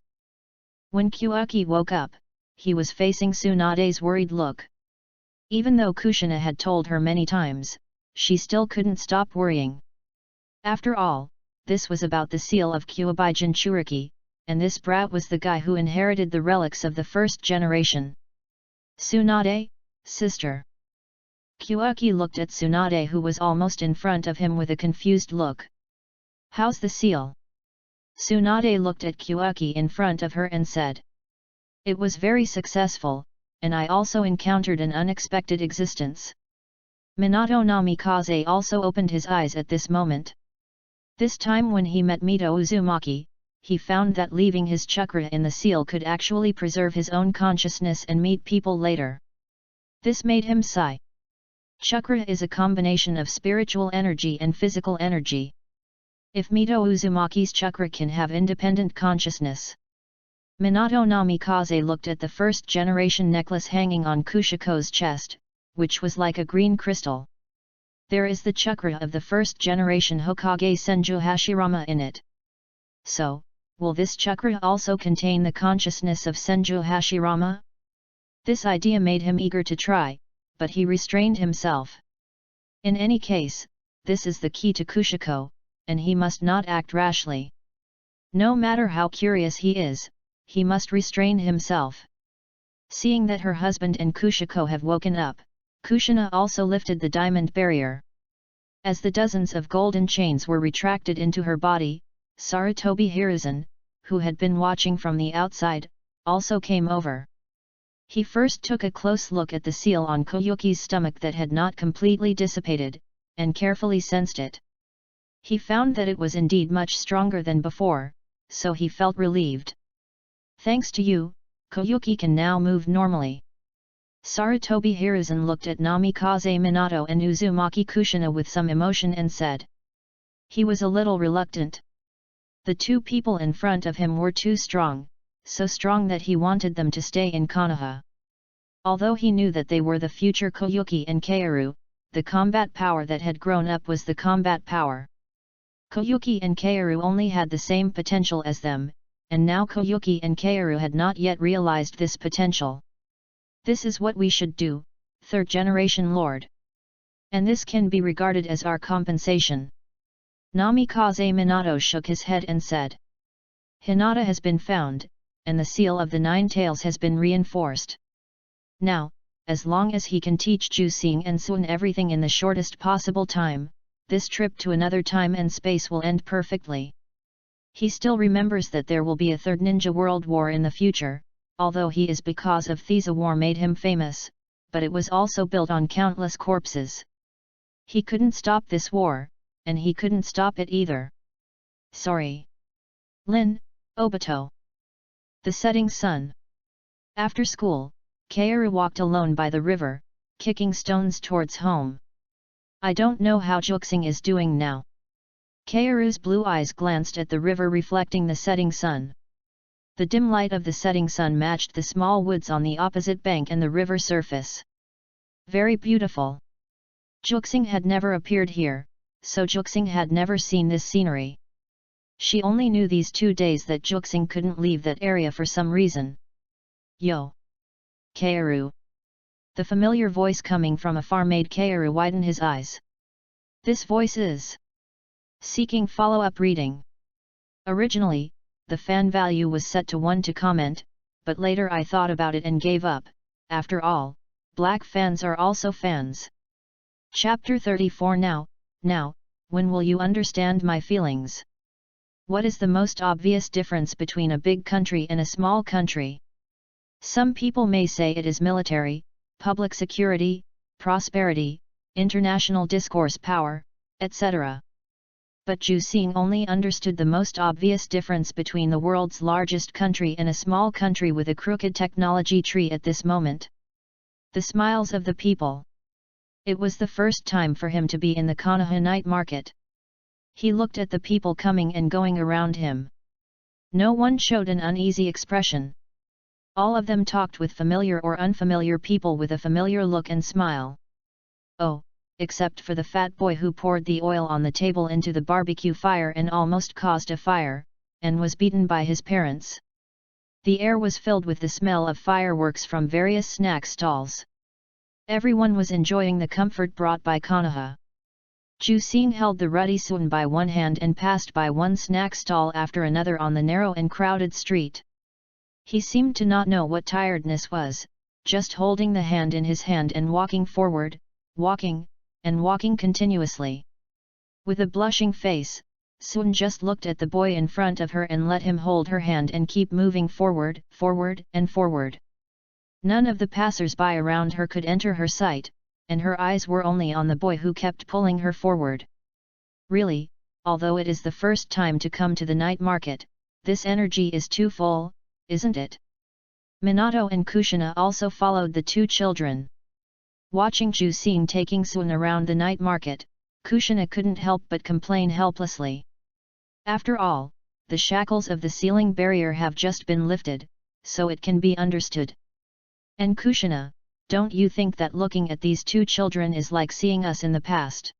When Kyuuki woke up, he was facing Tsunade's worried look. Even though Kushina had told her many times, she still couldn't stop worrying. After all, this was about the seal of Kyuubi Jinchuriki, and this brat was the guy who inherited the relics of the first generation. "Tsunade, sister." Kyuuki looked at Tsunade, who was almost in front of him, with a confused look. "How's the seal?" Tsunade looked at Kyuuki in front of her and said. "It was very successful, and I also encountered an unexpected existence." Minato Namikaze also opened his eyes at this moment. This time when he met Mito Uzumaki, he found that leaving his chakra in the seal could actually preserve his own consciousness and meet people later. This made him sigh. Chakra is a combination of spiritual energy and physical energy. If Mito Uzumaki's chakra can have independent consciousness. Minato Namikaze looked at the first-generation necklace hanging on Kushiko's chest, which was like a green crystal. There is the chakra of the first-generation Hokage Senju Hashirama in it. So, will this chakra also contain the consciousness of Senju Hashirama? This idea made him eager to try, but he restrained himself. In any case, this is the key to Kushiko, and he must not act rashly. No matter how curious he is, he must restrain himself. Seeing that her husband and Kushiko have woken up, Kushina also lifted the diamond barrier. As the dozens of golden chains were retracted into her body, Sarutobi Hiruzen, who had been watching from the outside, also came over. He first took a close look at the seal on Koyuki's stomach that had not completely dissipated, and carefully sensed it. He found that it was indeed much stronger than before, so he felt relieved. Thanks to you, Koyuki can now move normally. Sarutobi Hiruzen looked at Namikaze Minato and Uzumaki Kushina with some emotion and said. He was a little reluctant. The two people in front of him were too strong, so strong that he wanted them to stay in Konoha. Although he knew that they were the future Koyuki and Kaoru, the combat power that had grown up was the combat power. Koyuki and Kaoru only had the same potential as them, and now Koyuki and Kaoru had not yet realized this potential. This is what we should do, third generation lord. And this can be regarded as our compensation. Namikaze Minato shook his head and said. Hinata has been found, and the seal of the Nine Tails has been reinforced. Now, as long as he can teach Jusing and Suin everything in the shortest possible time, this trip to another time and space will end perfectly. He still remembers that there will be a third Ninja World War in the future, although he is because of Thesa War made him famous, but it was also built on countless corpses. He couldn't stop this war, and he couldn't stop it either. Sorry. Lin, Obito. The setting sun. After school, Kaoru walked alone by the river, kicking stones towards home. I don't know how Juxing is doing now. Kaoru's blue eyes glanced at the river reflecting the setting sun. The dim light of the setting sun matched the small woods on the opposite bank and the river surface. Very beautiful. Juxing had never appeared here, so Juxing had never seen this scenery. She only knew these 2 days that Juxing couldn't leave that area for some reason. Yo! Kaoru! The familiar voice coming from afar made Kaoru widen his eyes. This voice is... Seeking follow-up reading. Originally, the fan value was set to 1 to comment, but later I thought about it and gave up. After all, black fans are also fans. Chapter 34 Now, when will you understand my feelings? What is the most obvious difference between a big country and a small country? Some people may say it is military, public security, prosperity, international discourse power, etc. But Jusing only understood the most obvious difference between the world's largest country and a small country with a crooked technology tree at this moment. The smiles of the people. It was the first time for him to be in the Konoha night market. He looked at the people coming and going around him. No one showed an uneasy expression. All of them talked with familiar or unfamiliar people with a familiar look and smile. Oh, except for the fat boy who poured the oil on the table into the barbecue fire and almost caused a fire, and was beaten by his parents. The air was filled with the smell of fireworks from various snack stalls. Everyone was enjoying the comfort brought by Konoha. Jusing held the ruddy Suin by one hand and passed by one snack stall after another on the narrow and crowded street. He seemed to not know what tiredness was, just holding the hand in his hand and walking forward, walking, and walking continuously. With a blushing face, Suin just looked at the boy in front of her and let him hold her hand and keep moving forward, forward and forward. None of the passers-by around her could enter her sight, and her eyes were only on the boy who kept pulling her forward. Really, although it is the first time to come to the night market, this energy is too full, isn't it? Minato and Kushina also followed the two children. Watching Jusing taking Suin around the night market, Kushina couldn't help but complain helplessly. After all, the shackles of the ceiling barrier have just been lifted, so it can be understood. And Kushina, don't you think that looking at these two children is like seeing us in the past?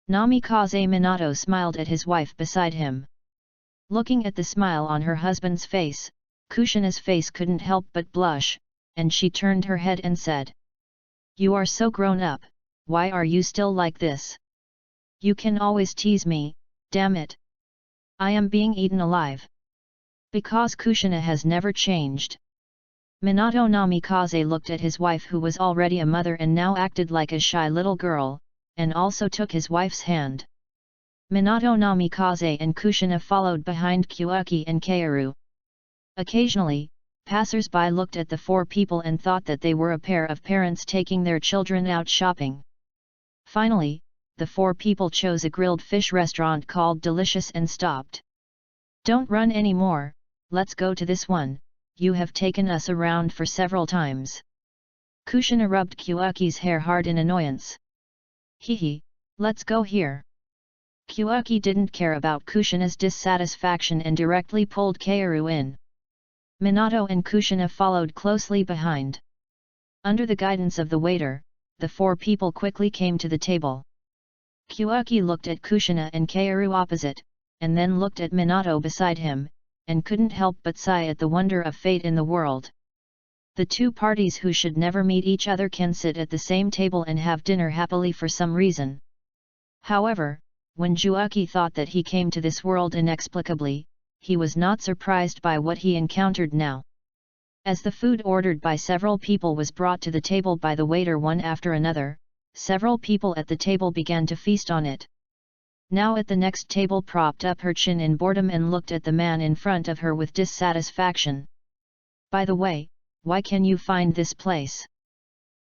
Namikaze Minato smiled at his wife beside him. Looking at the smile on her husband's face, Kushina's face couldn't help but blush, and she turned her head and said, "You are so grown up, why are you still like this? You can always tease me, damn it. I am being eaten alive." Because Kushina has never changed. Minato Namikaze looked at his wife who was already a mother and now acted like a shy little girl, and also took his wife's hand. Minato Namikaze and Kushina followed behind Kyuaki and Kaoru. Occasionally, passers-by looked at the four people and thought that they were a pair of parents taking their children out shopping. Finally, the four people chose a grilled fish restaurant called Delicious and stopped. Don't run anymore, let's go to this one, you have taken us around for several times. Kushina rubbed Kyuaki's hair hard in annoyance. Hehe, let's go here. Kyuaki didn't care about Kushina's dissatisfaction and directly pulled Kaoru in. Minato and Kushina followed closely behind. Under the guidance of the waiter, the four people quickly came to the table. Kyuaki looked at Kushina and Kaoru opposite, and then looked at Minato beside him, and couldn't help but sigh at the wonder of fate in the world. The two parties who should never meet each other can sit at the same table and have dinner happily for some reason. However, when Kyuaki thought that he came to this world inexplicably, he was not surprised by what he encountered now. As the food ordered by several people was brought to the table by the waiter one after another, several people at the table began to feast on it. Now at the next table propped up her chin in boredom and looked at the man in front of her with dissatisfaction. By the way, why can you find this place?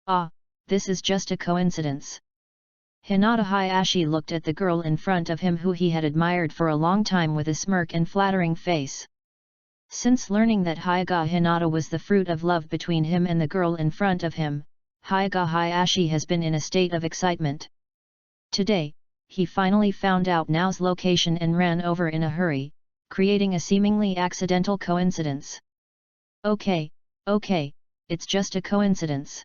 Ah, this is just a coincidence. Hinata Hayashi looked at the girl in front of him who he had admired for a long time with a smirk and flattering face. Since learning that Hyuga Hinata was the fruit of love between him and the girl in front of him, Hyuga Hayashi has been in a state of excitement. Today, he finally found out Nao's location and ran over in a hurry, creating a seemingly accidental coincidence. Okay, it's just a coincidence.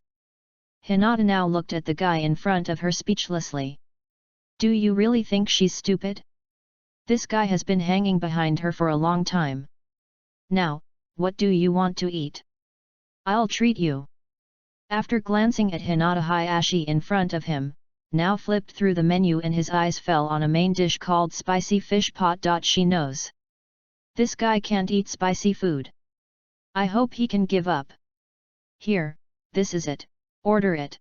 Hinata now looked at the guy in front of her speechlessly. Do you really think she's stupid? This guy has been hanging behind her for a long time. Now, what do you want to eat? I'll treat you. After glancing at Hinata Hayashi in front of him, Nao flipped through the menu and his eyes fell on a main dish called spicy fish pot. She knows. This guy can't eat spicy food. I hope he can give up. Here, this is it, order it.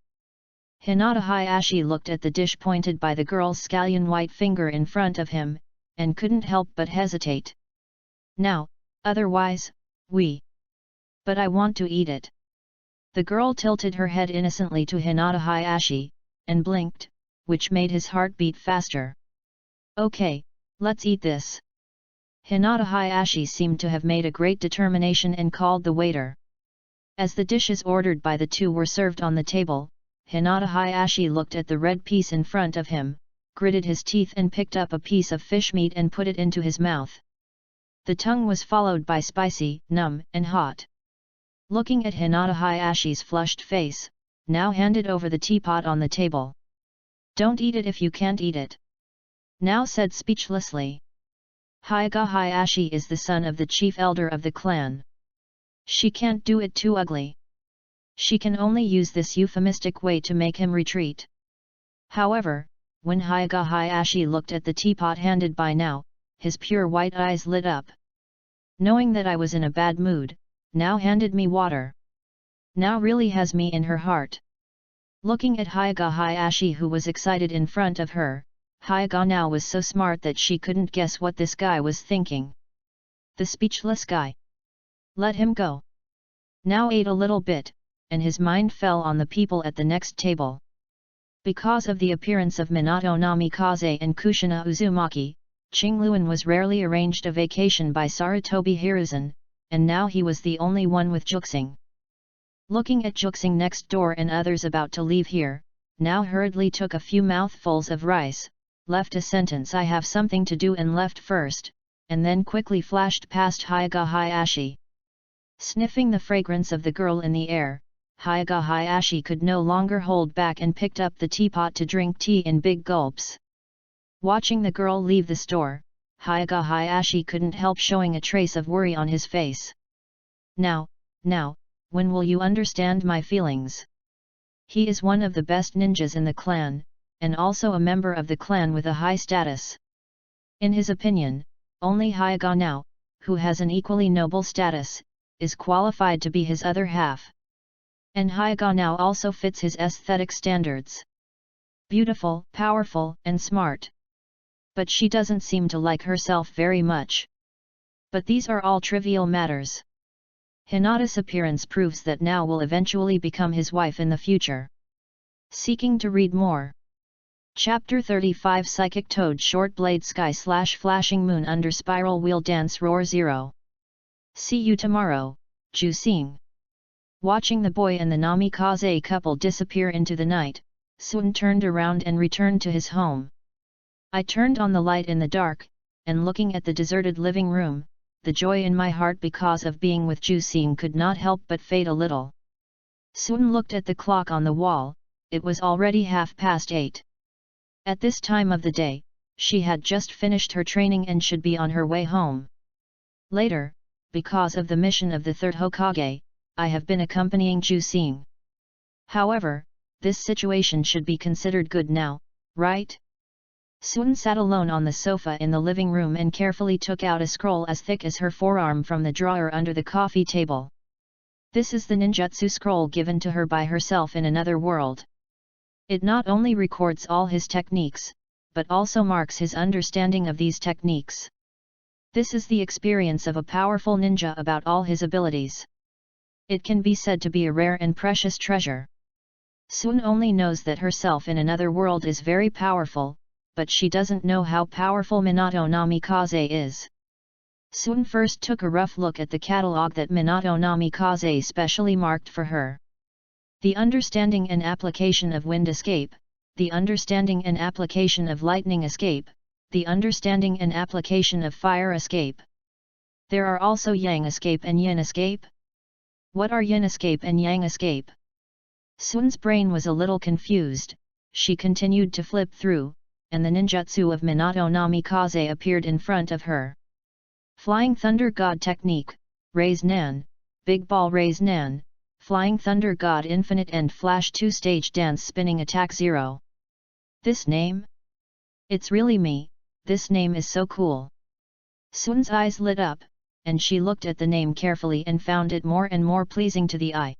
Hinata Hayashi looked at the dish pointed by the girl's scallion white finger in front of him, and couldn't help but hesitate. Now, otherwise, But I want to eat it. The girl tilted her head innocently to Hinata Hayashi, and blinked, which made his heart beat faster. Okay, let's eat this. Hinata Hayashi seemed to have made a great determination and called the waiter. As the dishes ordered by the two were served on the table, Hinata Hayashi looked at the red piece in front of him, gritted his teeth and picked up a piece of fish meat and put it into his mouth. The tongue was followed by spicy, numb, and hot. Looking at Hinata Hayashi's flushed face, Nao handed over the teapot on the table. Don't eat it if you can't eat it. Nao said speechlessly. Hyuga Hayashi is the son of the chief elder of the clan. She can't do it too ugly. She can only use this euphemistic way to make him retreat. However, when Hyuga Hayashi looked at the teapot handed by Nao, his pure white eyes lit up. Knowing that I was in a bad mood, Nao handed me water. Nao really has me in her heart. Looking at Hyuga Hayashi who was excited in front of her, Hyuga Nao was so smart that she couldn't guess what this guy was thinking. The speechless guy. Let him go. Nao ate a little bit, and his mind fell on the people at the next table. Because of the appearance of Minato Namikaze and Kushina Uzumaki, Qingluan was rarely arranged a vacation by Sarutobi Hiruzen, and now he was the only one with Juxing. Looking at Juxing next door and others about to leave here, Nao hurriedly took a few mouthfuls of rice, left a sentence I have something to do and left first, and then quickly flashed past Hyuga Hayashi. Sniffing the fragrance of the girl in the air, Hyuga Hayashi could no longer hold back and picked up the teapot to drink tea in big gulps. Watching the girl leave the store, Hyuga Hayashi couldn't help showing a trace of worry on his face. Now, when will you understand my feelings? He is one of the best ninjas in the clan, and also a member of the clan with a high status. In his opinion, only Hyuga Nao, who has an equally noble status, is qualified to be his other half. And Hyuga Nao also fits his aesthetic standards. Beautiful, powerful, and smart. But she doesn't seem to like herself very much. But these are all trivial matters. Hinata's appearance proves that Nao will eventually become his wife in the future. Seeking to read more. Chapter 35 Psychic Toad Short Blade Sky / Flashing Moon Under Spiral Wheel Dance Roar 0. See you tomorrow, Jusing. Watching the boy and the Namikaze couple disappear into the night, Sun turned around and returned to his home. I turned on the light in the dark, and looking at the deserted living room, the joy in my heart because of being with Jusing could not help but fade a little. Sun looked at the clock on the wall. It was already 8:30. At this time of the day, she had just finished her training and should be on her way home. Later, because of the mission of the third Hokage, I have been accompanying Jusing. However, this situation should be considered good now, right? Sun sat alone on the sofa in the living room and carefully took out a scroll as thick as her forearm from the drawer under the coffee table. This is the ninjutsu scroll given to her by herself in another world. It not only records all his techniques, but also marks his understanding of these techniques. This is the experience of a powerful ninja about all his abilities. It can be said to be a rare and precious treasure. Sun only knows that herself in another world is very powerful, but she doesn't know how powerful Minato Namikaze is. Sun first took a rough look at the catalog that Minato Namikaze specially marked for her. The understanding and application of wind escape, the understanding and application of lightning escape, the understanding and application of fire escape. There are also yang escape and yin escape. What are yin escape and yang escape? Sun's brain was a little confused. She continued to flip through, and the ninjutsu of Minato Namikaze appeared in front of her. Flying Thunder God Technique, Raise Nan, Big Ball Raise Nan, Flying Thunder God Infinite and Flash 2-Stage Dance Spinning Attack 0. This name? It's really me, this name is so cool. Sun's eyes lit up, and she looked at the name carefully and found it more and more pleasing to the eye.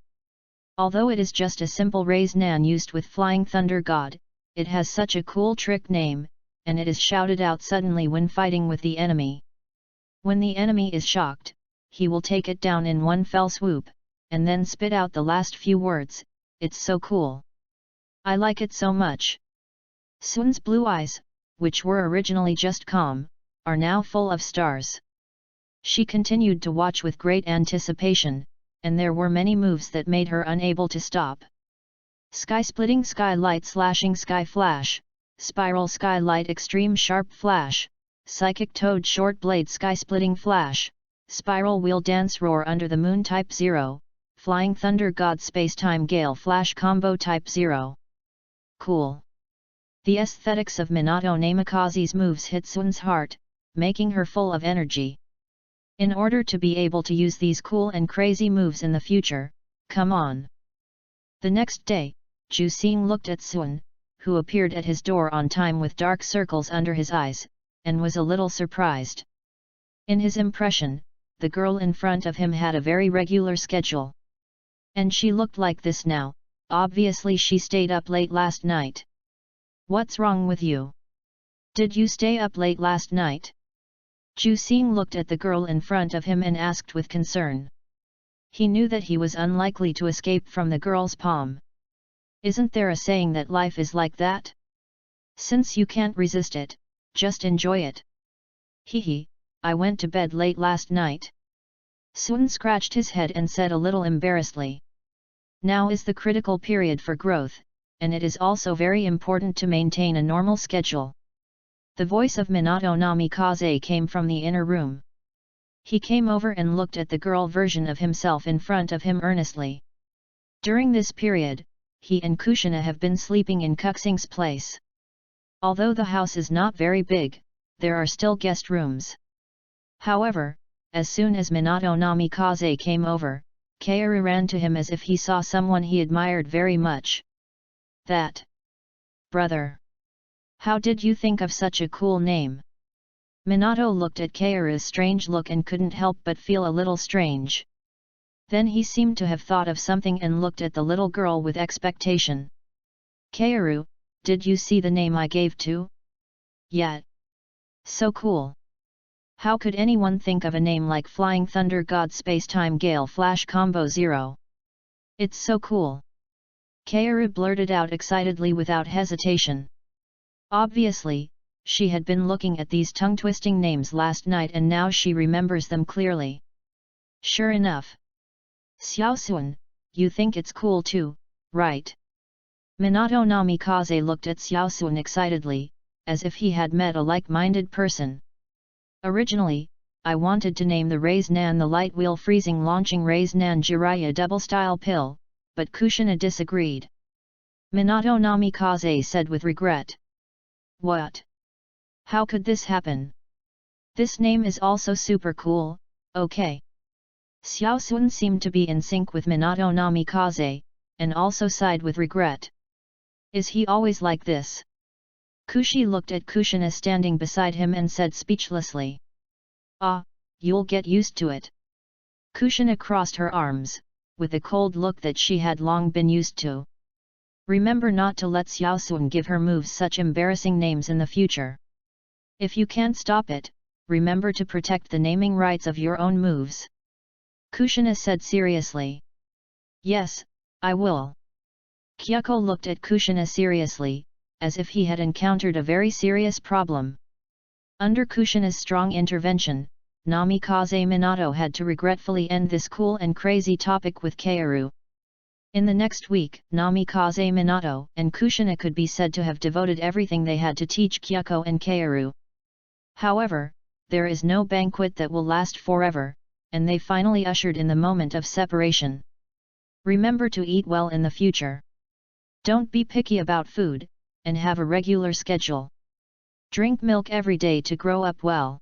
Although it is just a simple Raise Nan used with Flying Thunder God, it has such a cool trick name, and it is shouted out suddenly when fighting with the enemy. When the enemy is shocked, he will take it down in one fell swoop, and then spit out the last few words. It's so cool. I like it so much. Sun's blue eyes, which were originally just calm, are now full of stars. She continued to watch with great anticipation, and there were many moves that made her unable to stop. Sky Splitting Sky Light Slashing Sky Flash, Spiral Sky Light Extreme Sharp Flash, Psychic Toad Short Blade Sky Splitting Flash, Spiral Wheel Dance Roar Under the Moon Type 0, Flying Thunder God Spacetime Gale Flash Combo Type 0. Cool. The aesthetics of Minato Namikaze's moves hit Sun's heart, making her full of energy. In order to be able to use these cool and crazy moves in the future, come on. The next day, Jusing looked at Sun, who appeared at his door on time with dark circles under his eyes, and was a little surprised. In his impression, the girl in front of him had a very regular schedule. And she looked like this now. Obviously she stayed up late last night. What's wrong with you? Did you stay up late last night? Jusing looked at the girl in front of him and asked with concern. He knew that he was unlikely to escape from the girl's palm. Isn't there a saying that life is like that? Since you can't resist it, just enjoy it. Hehe, I went to bed late last night. Sun scratched his head and said a little embarrassedly. Now is the critical period for growth, and it is also very important to maintain a normal schedule. The voice of Minato Namikaze came from the inner room. He came over and looked at the girl version of himself in front of him earnestly. During this period, he and Kushina have been sleeping in Kuxing's place. Although the house is not very big, there are still guest rooms. However, as soon as Minato Namikaze came over, Kaoru ran to him as if he saw someone he admired very much. That brother. How did you think of such a cool name? Minato looked at Kaoru's strange look and couldn't help but feel a little strange. Then he seemed to have thought of something and looked at the little girl with expectation. Kaoru, did you see the name I gave to? Yeah. So cool. How could anyone think of a name like Flying Thunder God Spacetime Gale Flash Combo 0? It's so cool. Kaoru blurted out excitedly without hesitation. Obviously, she had been looking at these tongue-twisting names last night and now she remembers them clearly. Sure enough. Xiaosuan, you think it's cool too, right? Minato Namikaze looked at Xiaosuan excitedly, as if he had met a like-minded person. Originally, I wanted to name the Raise Nan the Light Wheel Freezing Launching Raise Nan Jiraiya Double-Style Pill, but Kushina disagreed. Minato Namikaze said with regret. What? How could this happen? This name is also super cool, okay. Xiaosuan seemed to be in sync with Minato Namikaze, and also sighed with regret. Is he always like this? Kushi looked at Kushina standing beside him and said speechlessly. Ah, you'll get used to it. Kushina crossed her arms, with a cold look that she had long been used to. Remember not to let Xiaosuan give her moves such embarrassing names in the future. If you can't stop it, remember to protect the naming rights of your own moves. Kushina said seriously. Yes, I will. Kyoko looked at Kushina seriously, as if he had encountered a very serious problem. Under Kushina's strong intervention, Namikaze Minato had to regretfully end this cool and crazy topic with Kaoru. In the next week, Namikaze Minato and Kushina could be said to have devoted everything they had to teach Kyoko and Kaoru. However, there is no banquet that will last forever, and they finally ushered in the moment of separation. Remember to eat well in the future. Don't be picky about food, and have a regular schedule. Drink milk every day to grow up well.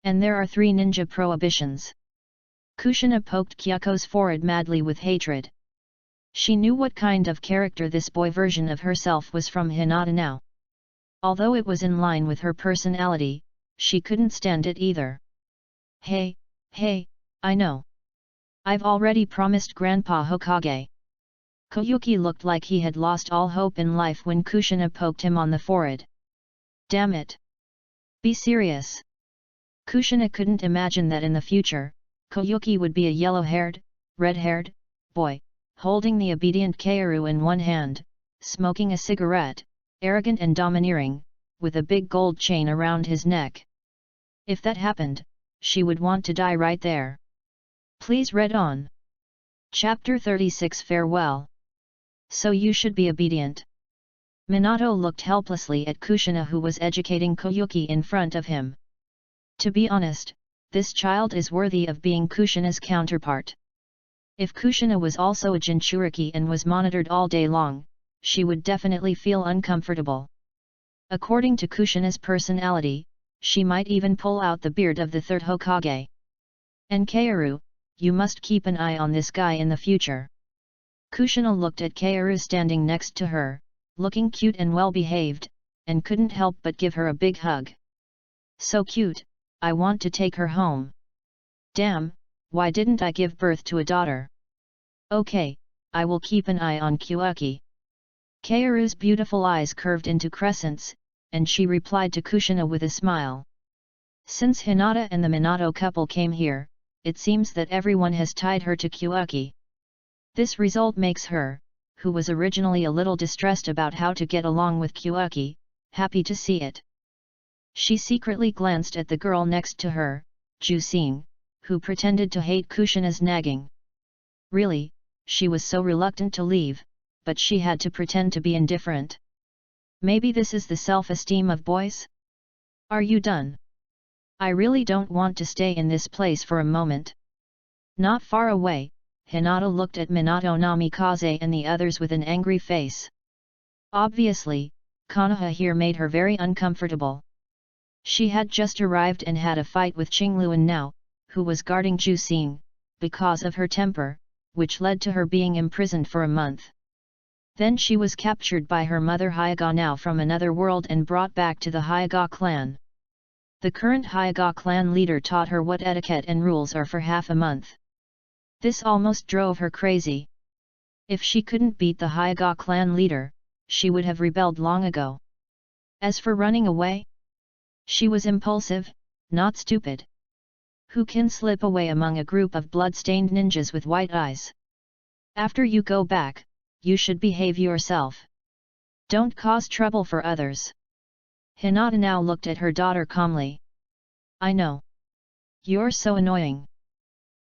And there are 3 ninja prohibitions. Kushina poked Kyoko's forehead madly with hatred. She knew what kind of character this boy version of herself was from Hinata now. Although it was in line with her personality, she couldn't stand it either. Hey, I know. I've already promised Grandpa Hokage. Koyuki looked like he had lost all hope in life when Kushina poked him on the forehead. Damn it! Be serious. Kushina couldn't imagine that in the future, Koyuki would be a yellow-haired, red-haired boy, holding the obedient Kaoru in one hand, smoking a cigarette, arrogant and domineering, with a big gold chain around his neck. If that happened, she would want to die right there. Please read on. Chapter 36 Farewell. So you should be obedient. Minato looked helplessly at Kushina who was educating Koyuki in front of him. To be honest, this child is worthy of being Kushina's counterpart. If Kushina was also a Jinchuriki and was monitored all day long, she would definitely feel uncomfortable. According to Kushina's personality, she might even pull out the beard of the 3rd Hokage. And Kaoru, you must keep an eye on this guy in the future. Kushina looked at Kaoru standing next to her, looking cute and well-behaved, and couldn't help but give her a big hug. So cute, I want to take her home. Damn, why didn't I give birth to a daughter? Okay, I will keep an eye on Kyuuki. Kaoru's beautiful eyes curved into crescents, and she replied to Kushina with a smile. Since Hinata and the Minato couple came here, it seems that everyone has tied her to Kyuuki. This result makes her, who was originally a little distressed about how to get along with Kyuuki, happy to see it. She secretly glanced at the girl next to her, Jusing, who pretended to hate Kushina's nagging. Really, she was so reluctant to leave, but she had to pretend to be indifferent. Maybe this is the self-esteem of boys? Are you done? I really don't want to stay in this place for a moment. Not far away, Hinata looked at Minato Namikaze and the others with an angry face. Obviously, Konoha here made her very uncomfortable. She had just arrived and had a fight with Qingluan now, who was guarding Jusing, because of her temper, which led to her being imprisoned for a month. Then she was captured by her mother Hyaga now from another world and brought back to the Hyaga clan. The current Hyaga clan leader taught her what etiquette and rules are for half a month. This almost drove her crazy. If she couldn't beat the Hyaga clan leader, she would have rebelled long ago. As for running away, she was impulsive, not stupid. Who can slip away among a group of blood-stained ninjas with white eyes? After you go back, you should behave yourself. Don't cause trouble for others. Hinata now looked at her daughter calmly. I know. You're so annoying.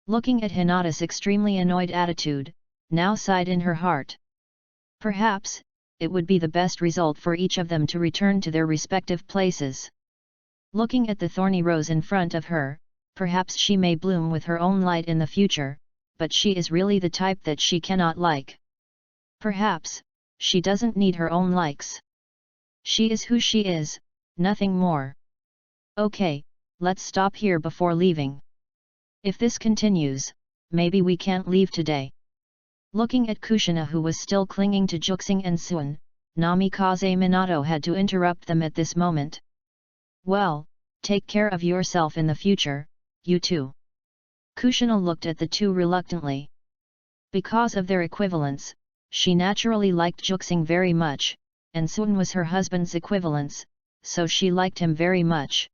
Looking at Hinata's extremely annoyed attitude, now sighed in her heart. Perhaps, it would be the best result for each of them to return to their respective places. Looking at the thorny rose in front of her, perhaps she may bloom with her own light in the future, but she is really the type that she cannot like. Perhaps, she doesn't need her own likes. She is who she is, nothing more. Okay, let's stop here before leaving. If this continues, maybe we can't leave today. Looking at Kushina, who was still clinging to Juxing and Suan, Namikaze Minato had to interrupt them at this moment. Well, take care of yourself in the future, you two. Kushina looked at the two reluctantly. Because of their equivalence, she naturally liked Juxing very much, and Suan was her husband's equivalence, so she liked him very much.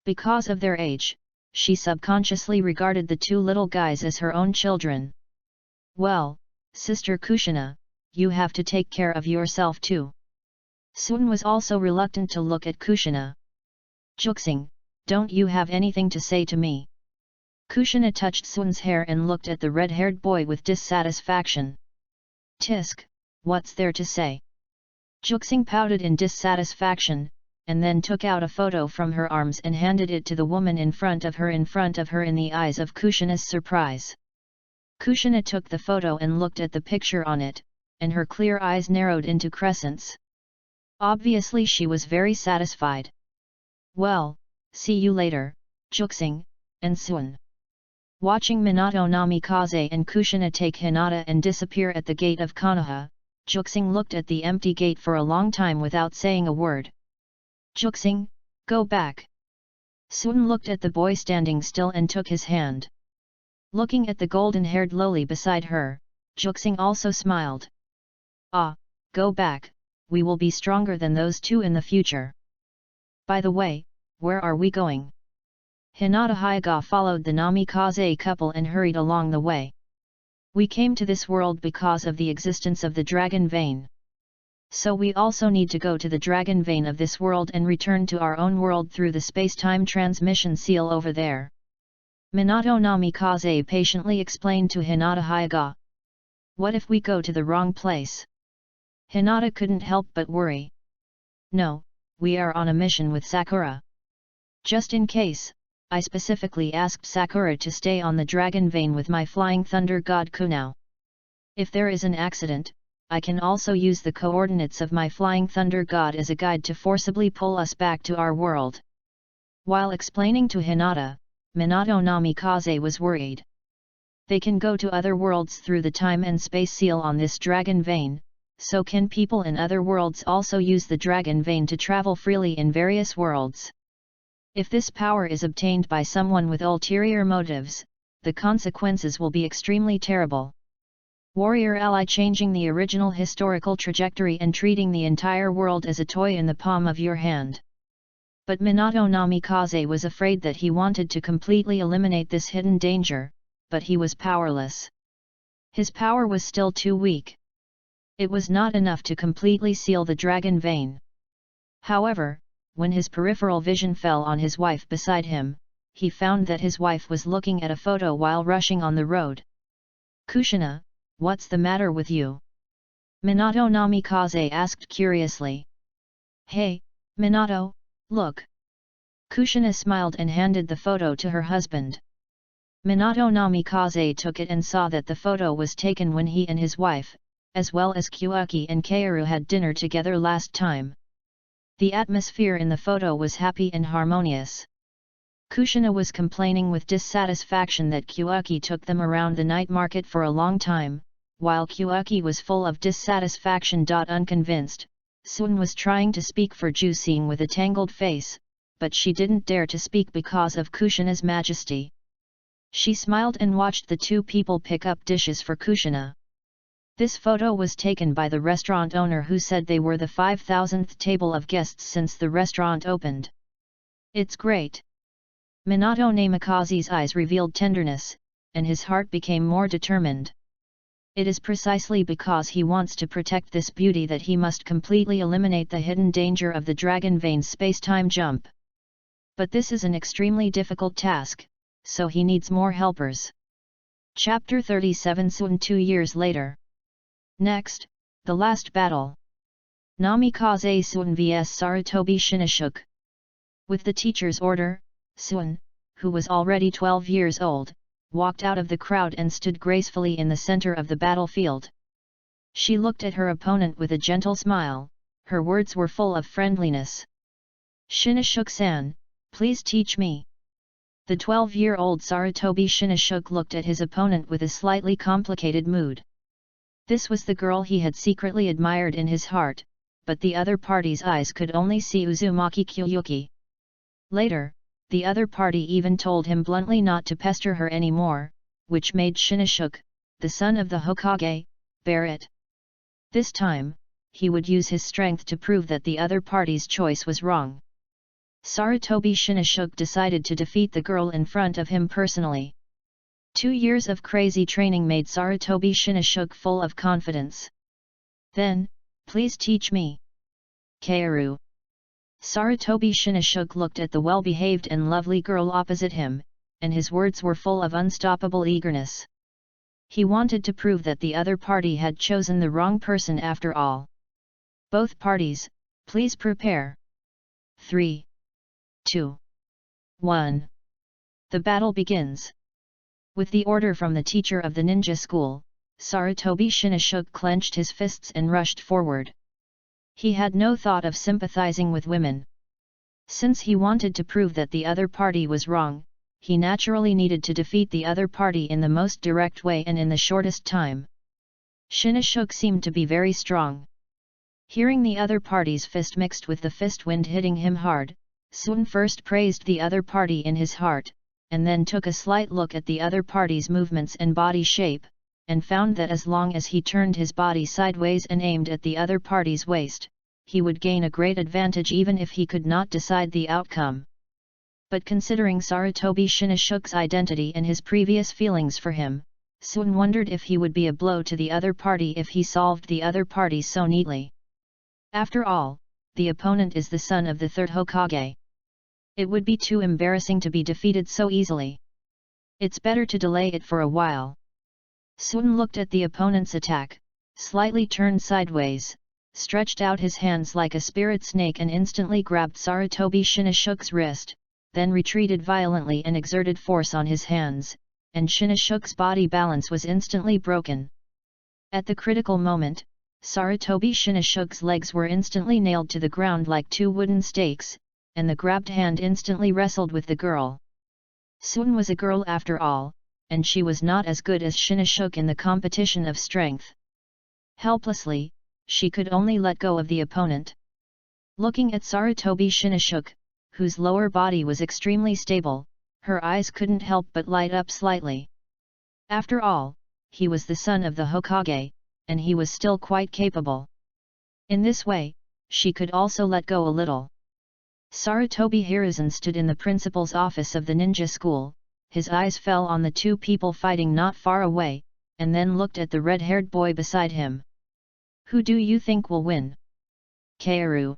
Because of their age, she subconsciously regarded the two little guys as her own children. Well, Sister Kushina, you have to take care of yourself too. Suan was also reluctant to look at Kushina. Juxing, don't you have anything to say to me? Kushina touched Suan's hair and looked at the red-haired boy with dissatisfaction. Tisk, what's there to say? Juxing pouted in dissatisfaction, and then took out a photo from her arms and handed it to the woman in front of her in the eyes of Kushina's surprise. Kushina took the photo and looked at the picture on it, and her clear eyes narrowed into crescents. Obviously she was very satisfied. Well, see you later, Juxing, and Suan. Watching Minato Namikaze and Kushina take Hinata and disappear at the gate of Konoha, Juxing looked at the empty gate for a long time without saying a word. Juxing, go back. Suan looked at the boy standing still and took his hand. Looking at the golden-haired loli beside her, Juxing also smiled. Ah, go back, we will be stronger than those two in the future. By the way, where are we going? Hinata Hyuga followed the Namikaze couple and hurried along the way. We came to this world because of the existence of the Dragon Vein. So we also need to go to the Dragon Vein of this world and return to our own world through the space-time transmission seal over there. Minato Namikaze patiently explained to Hinata Hyuga. What if we go to the wrong place? Hinata couldn't help but worry. No, we are on a mission with Sakura. Just in case, I specifically asked Sakura to stay on the Dragon Vein with my Flying Thunder God Kunao. If there is an accident, I can also use the coordinates of my Flying Thunder God as a guide to forcibly pull us back to our world. While explaining to Hinata, Minato Namikaze was worried. They can go to other worlds through the time and space seal on this Dragon Vein, so can people in other worlds also use the Dragon Vein to travel freely in various worlds. If this power is obtained by someone with ulterior motives, the consequences will be extremely terrible. Warrior ally changing the original historical trajectory and treating the entire world as a toy in the palm of your hand. But Minato Namikaze was afraid that he wanted to completely eliminate this hidden danger, but he was powerless. His power was still too weak. It was not enough to completely seal the Dragon Vein. However, when his peripheral vision fell on his wife beside him, he found that his wife was looking at a photo while rushing on the road. Kushina, what's the matter with you? Minato Namikaze asked curiously. Hey, Minato, look. Kushina smiled and handed the photo to her husband. Minato Namikaze took it and saw that the photo was taken when he and his wife, as well as Kyuaki and Kaoru had dinner together last time. The atmosphere in the photo was happy and harmonious. Kushina was complaining with dissatisfaction that Kyuaki took them around the night market for a long time, while Kyuaki was full of dissatisfaction. Unconvinced, Suan was trying to speak for Jusing with a tangled face, but she didn't dare to speak because of Kushina's majesty. She smiled and watched the two people pick up dishes for Kushina. This photo was taken by the restaurant owner, who said they were the 5,000th table of guests since the restaurant opened. It's great. Minato Namikaze's eyes revealed tenderness, and his heart became more determined. It is precisely because he wants to protect this beauty that he must completely eliminate the hidden danger of the Dragon Veins space-time jump. But this is an extremely difficult task, so he needs more helpers. Chapter 37 Soon 2 years later. Next, the last battle. Namikaze Suin vs Sarutobi Shinichuk. With the teacher's order, Suin, who was already 12 years old, walked out of the crowd and stood gracefully in the center of the battlefield. She looked at her opponent with a gentle smile, her words were full of friendliness. Shinichuk-san, please teach me. The 12-year-old Sarutobi Shinichuk looked at his opponent with a slightly complicated mood. This was the girl he had secretly admired in his heart, but the other party's eyes could only see Uzumaki Kyuyuki. Later, the other party even told him bluntly not to pester her anymore, which made Shinichuk, the son of the Hokage, bear it. This time, he would use his strength to prove that the other party's choice was wrong. Sarutobi Shinichuk decided to defeat the girl in front of him personally. 2 years of crazy training made Sarutobi Shinichuk full of confidence. Then, please teach me. Kaoru. Sarutobi Shinichuk looked at the well-behaved and lovely girl opposite him, and his words were full of unstoppable eagerness. He wanted to prove that the other party had chosen the wrong person after all. Both parties, please prepare. 3, 2, 1. The battle begins. With the order from the teacher of the ninja school, Sarutobi Shinichuk clenched his fists and rushed forward. He had no thought of sympathizing with women. Since he wanted to prove that the other party was wrong, he naturally needed to defeat the other party in the most direct way and in the shortest time. Shinichuk seemed to be very strong. Hearing the other party's fist mixed with the fist wind hitting him hard, Suin first praised the other party in his heart, and then took a slight look at the other party's movements and body shape, and found that as long as he turned his body sideways and aimed at the other party's waist, he would gain a great advantage even if he could not decide the outcome. But considering Sarutobi Shinichuk's identity and his previous feelings for him, Suin wondered if he would be a blow to the other party if he solved the other party so neatly. After all, the opponent is the son of the third Hokage. It would be too embarrassing to be defeated so easily. It's better to delay it for a while. Suin looked at the opponent's attack, slightly turned sideways, stretched out his hands like a spirit snake and instantly grabbed Sarutobi Shinichuk's wrist, then retreated violently and exerted force on his hands, and Shinichuk's body balance was instantly broken. At the critical moment, Sarutobi Shinichuk's legs were instantly nailed to the ground like 2 wooden stakes, and the grabbed hand instantly wrestled with the girl. Suin was a girl after all, and she was not as good as Shinichuk in the competition of strength. Helplessly, she could only let go of the opponent. Looking at Sarutobi Shinichuk, whose lower body was extremely stable, her eyes couldn't help but light up slightly. After all, he was the son of the Hokage, and he was still quite capable. In this way, she could also let go a little. Sarutobi Hiruzen stood in the principal's office of the ninja school, his eyes fell on the 2 people fighting not far away, and then looked at the red-haired boy beside him. Who do you think will win? Kaoru.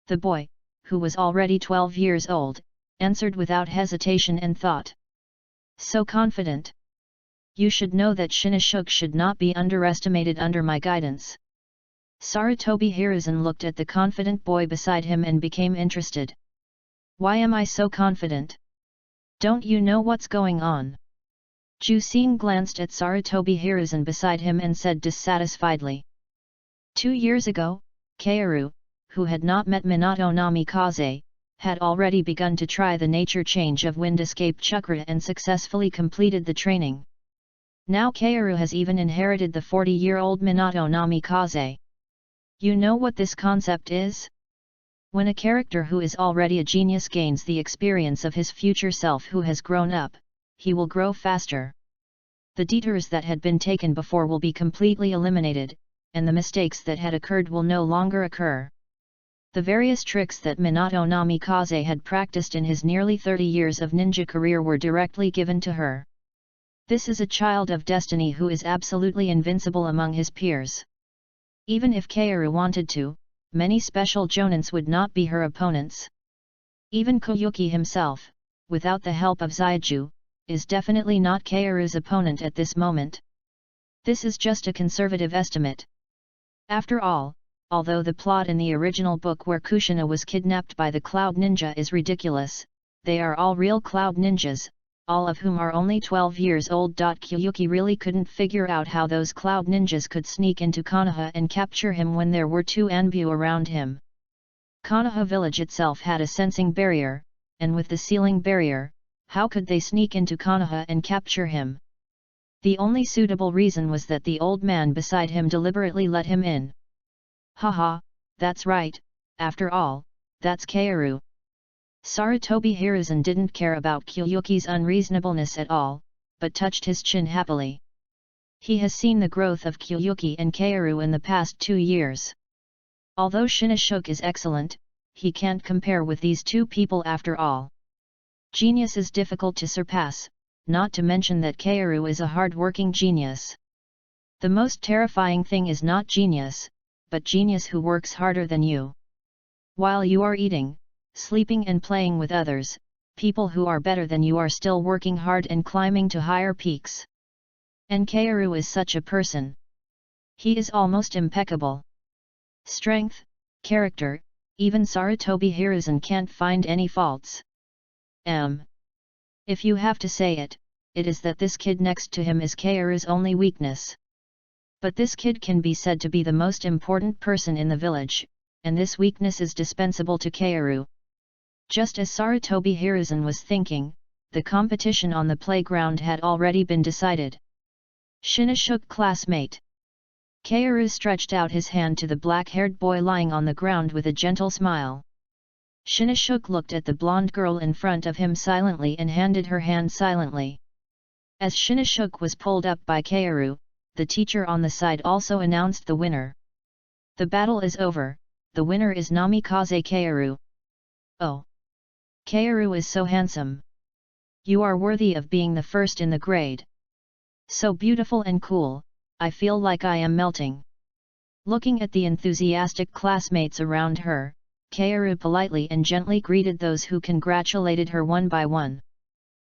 The boy, who was already 12 years old, answered without hesitation and thought. So confident. You should know that Shinichuk should not be underestimated under my guidance. Sarutobi Hiruzen looked at the confident boy beside him and became interested. Why am I so confident? Don't you know what's going on? Jusing glanced at Sarutobi Hiruzen beside him and said dissatisfiedly. 2 years ago, Kaoru, who had not met Minato Namikaze, had already begun to try the nature change of wind escape chakra and successfully completed the training. Now Kaoru has even inherited the 40-year-old Minato Namikaze. You know what this concept is? When a character who is already a genius gains the experience of his future self who has grown up, he will grow faster. The detours that had been taken before will be completely eliminated, and the mistakes that had occurred will no longer occur. The various tricks that Minato Namikaze had practiced in his nearly 30 years of ninja career were directly given to her. This is a child of destiny who is absolutely invincible among his peers. Even if Kaoru wanted to, many special jonins would not be her opponents. Even Koyuki himself, without the help of Zaiju, is definitely not Kaoru's opponent at this moment. This is just a conservative estimate. After all, although the plot in the original book where Kushina was kidnapped by the Cloud Ninja is ridiculous, they are all real Cloud Ninjas, all of whom are only 12 years old. Koyuki really couldn't figure out how those Cloud Ninjas could sneak into Konoha and capture him when there were 2 Anbu around him. Konoha village itself had a sensing barrier, and with the sealing barrier, how could they sneak into Konoha and capture him? The only suitable reason was that the old man beside him deliberately let him in. Haha, that's right, after all, that's Kaoru. Sarutobi Hiruzen didn't care about Koyuki's unreasonableness at all, but touched his chin happily. He has seen the growth of Koyuki and Kaoru in the past 2 years. Although Shinoshoku is excellent, he can't compare with these 2 people after all. Genius is difficult to surpass, not to mention that Kaoru is a hard-working genius. The most terrifying thing is not genius, but genius who works harder than you. While you are eating, sleeping and playing with others, people who are better than you are still working hard and climbing to higher peaks. And Kaoru is such a person. He is almost impeccable. Strength, character, even Sarutobi Hiruzen can't find any faults. If you have to say it, it is that this kid next to him is Kaoru's only weakness. But this kid can be said to be the most important person in the village, and this weakness is dispensable to Kaoru. Just as Sarutobi Hiruzen was thinking, the competition on the playground had already been decided. Shinoshoku classmate. Kaoru stretched out his hand to the black-haired boy lying on the ground with a gentle smile. Shinoshoku looked at the blonde girl in front of him silently and handed her hand silently. As Shinoshoku was pulled up by Kaoru, the teacher on the side also announced the winner. The battle is over, the winner is Namikaze Kaoru. Oh! Kaoru is so handsome. You are worthy of being the first in the grade. So beautiful and cool, I feel like I am melting. Looking at the enthusiastic classmates around her, Kaoru politely and gently greeted those who congratulated her one by one.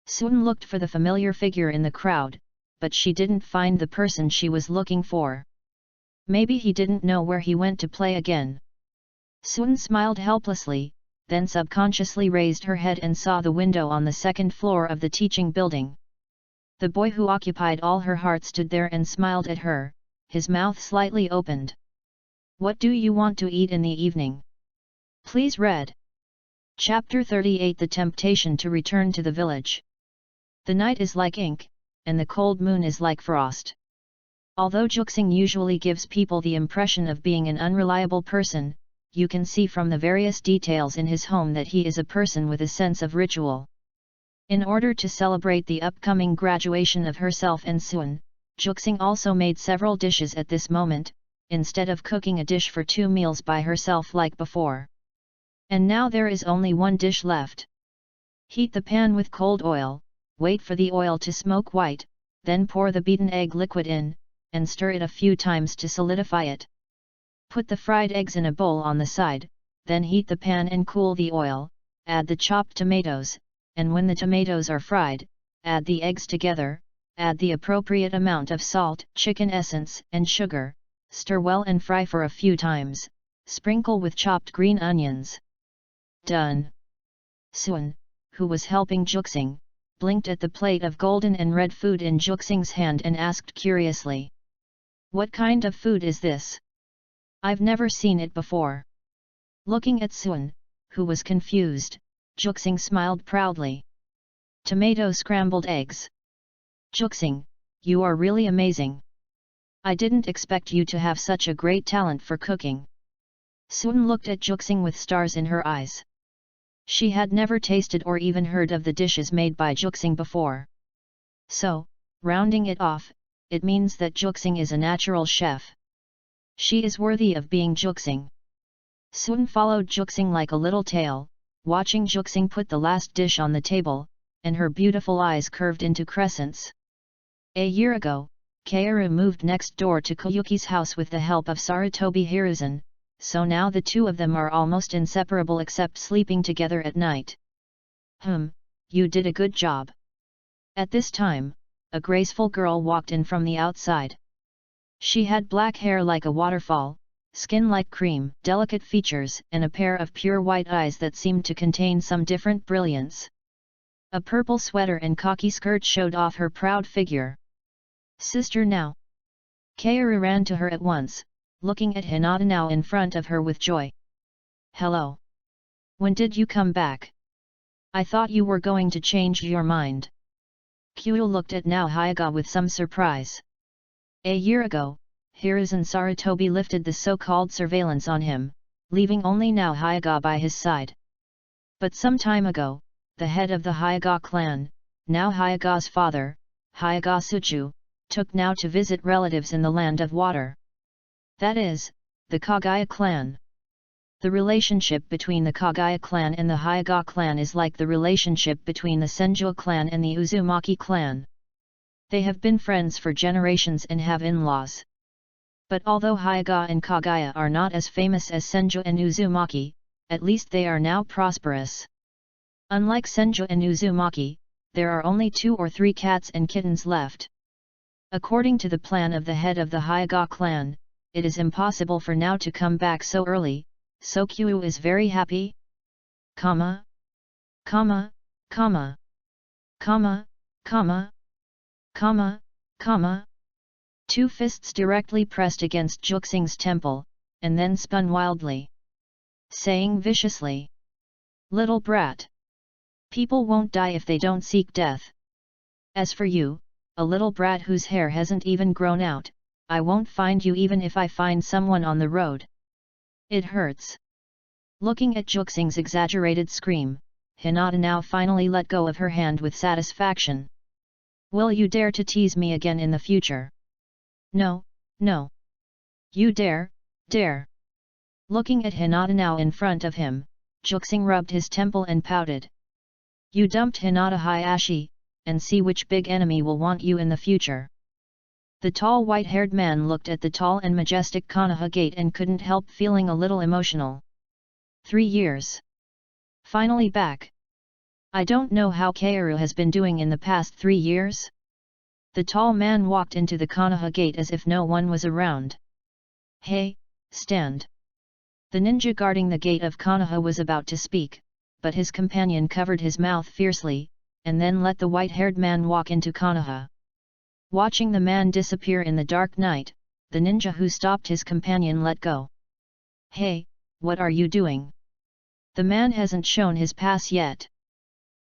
Suun looked for the familiar figure in the crowd, but she didn't find the person she was looking for. Maybe he didn't know where he went to play again. Suun smiled helplessly, then subconsciously raised her head and saw the window on the 2nd floor of the teaching building. The boy who occupied all her heart stood there and smiled at her, his mouth slightly opened. What do you want to eat in the evening? Please read. Chapter 38 The Temptation to Return to the Village. The night is like ink, and the cold moon is like frost. Although Juxing usually gives people the impression of being an unreliable person, you can see from the various details in his home that he is a person with a sense of ritual. In order to celebrate the upcoming graduation of herself and Suun, Juxing also made several dishes at this moment, instead of cooking a dish for 2 meals by herself like before. And now there is only 1 dish left. Heat the pan with cold oil, wait for the oil to smoke white, then pour the beaten egg liquid in, and stir it a few times to solidify it. Put the fried eggs in a bowl on the side, then heat the pan and cool the oil, add the chopped tomatoes, and when the tomatoes are fried, add the eggs together, add the appropriate amount of salt, chicken essence, and sugar, stir well and fry for a few times, sprinkle with chopped green onions. Done. Suun, who was helping Juxing, blinked at the plate of golden and red food in Juxing's hand and asked curiously. What kind of food is this? I've never seen it before. Looking at Suun, who was confused, Juxing smiled proudly. Tomato scrambled eggs. Juxing, you are really amazing. I didn't expect you to have such a great talent for cooking. Suun looked at Juxing with stars in her eyes. She had never tasted or even heard of the dishes made by Juxing before. So, rounding it off, it means that Juxing is a natural chef. She is worthy of being Juxing. Suun followed Juxing like a little tail, watching Juxing put the last dish on the table, and her beautiful eyes curved into crescents. A year ago, Kaoru moved next door to Koyuki's house with the help of Sarutobi Hiruzen, so now the two of them are almost inseparable except sleeping together at night. You did a good job. At this time, a graceful girl walked in from the outside. She had black hair like a waterfall, skin like cream, delicate features, and a pair of pure white eyes that seemed to contain some different brilliance. A purple sweater and khaki skirt showed off her proud figure. Sister now. Kaoru ran to her at once, looking at Hinata now in front of her with joy. Hello. When did you come back? I thought you were going to change your mind. Kyu looked at Nao Hyaga with some surprise. A year ago, Hiruzen Sarutobi lifted the so-called surveillance on him, leaving only Nao Hyaga by his side. But some time ago, the head of the Hyaga clan, Nao Hyaga's father, Hyaga Suchu, took Nao to visit relatives in the Land of Water. That is, the Kagaya clan. The relationship between the Kagaya clan and the Hyaga clan is like the relationship between the Senju clan and the Uzumaki clan. They have been friends for generations and have in-laws. But although Hyaga and Kagaya are not as famous as Senju and Uzumaki, at least they are now prosperous. Unlike Senju and Uzumaki, there are only 2 or 3 cats and kittens left. According to the plan of the head of the Hyaga clan, it is impossible for Nao to come back so early, so Kyu is very happy. Comma. Comma, comma. Comma, comma. Comma, comma. 2 fists directly pressed against Juxing's temple, and then spun wildly, saying viciously, "Little brat! People won't die if they don't seek death. As for you, a little brat whose hair hasn't even grown out, I won't find you even if I find someone on the road. It hurts." Looking at Juxing's exaggerated scream, Hinata now finally let go of her hand with satisfaction. "Will you dare to tease me again in the future?" "No, no. You dare, dare." Looking at Hinata now in front of him, Juxing rubbed his temple and pouted. "You dumped Hinata Hayashi, and see which big enemy will want you in the future." The tall white-haired man looked at the tall and majestic Konoha gate and couldn't help feeling a little emotional. 3 years. Finally back. I don't know how Kaoru has been doing in the past 3 years. The tall man walked into the Konoha gate as if no one was around. "Hey, stand." The ninja guarding the gate of Konoha was about to speak, but his companion covered his mouth fiercely, and then let the white-haired man walk into Konoha. Watching the man disappear in the dark night, the ninja who stopped his companion let go. "Hey, what are you doing? The man hasn't shown his pass yet."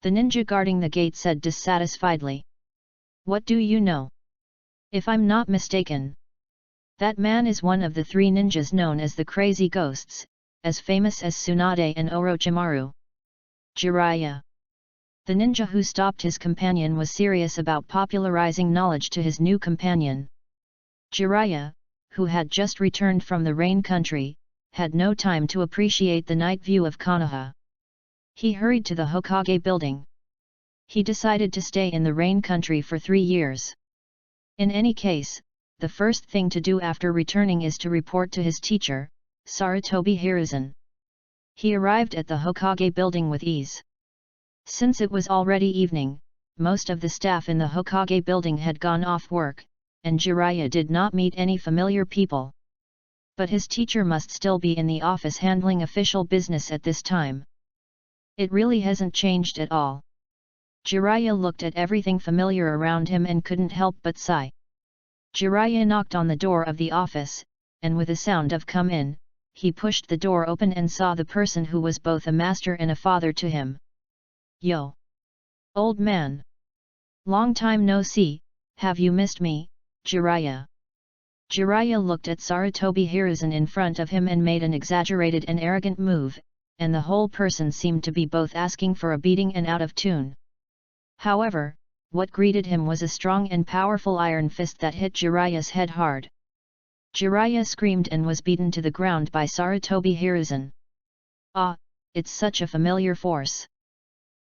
The ninja guarding the gate said dissatisfiedly. "What do you know? If I'm not mistaken, that man is one of the 3 ninjas known as the Crazy Ghosts, as famous as Tsunade and Orochimaru." Jiraiya. The ninja who stopped his companion was serious about popularizing knowledge to his new companion. Jiraiya, who had just returned from the rain country, had no time to appreciate the night view of Konoha. He hurried to the Hokage building. He decided to stay in the rain country for 3 years. In any case, the first thing to do after returning is to report to his teacher, Sarutobi Hiruzen. He arrived at the Hokage building with ease. Since it was already evening, most of the staff in the Hokage building had gone off work, and Jiraiya did not meet any familiar people. But his teacher must still be in the office handling official business at this time. It really hasn't changed at all. Jiraiya looked at everything familiar around him and couldn't help but sigh. Jiraiya knocked on the door of the office, and with a sound of "come in," he pushed the door open and saw the person who was both a master and a father to him. "Yo! Old man! Long time no see, have you missed me, Jiraiya?" Jiraiya looked at Sarutobi Hiruzen in front of him and made an exaggerated and arrogant move, and the whole person seemed to be both asking for a beating and out of tune. However, what greeted him was a strong and powerful iron fist that hit Jiraiya's head hard. Jiraiya screamed and was beaten to the ground by Sarutobi Hiruzen. "Ah, it's such a familiar force.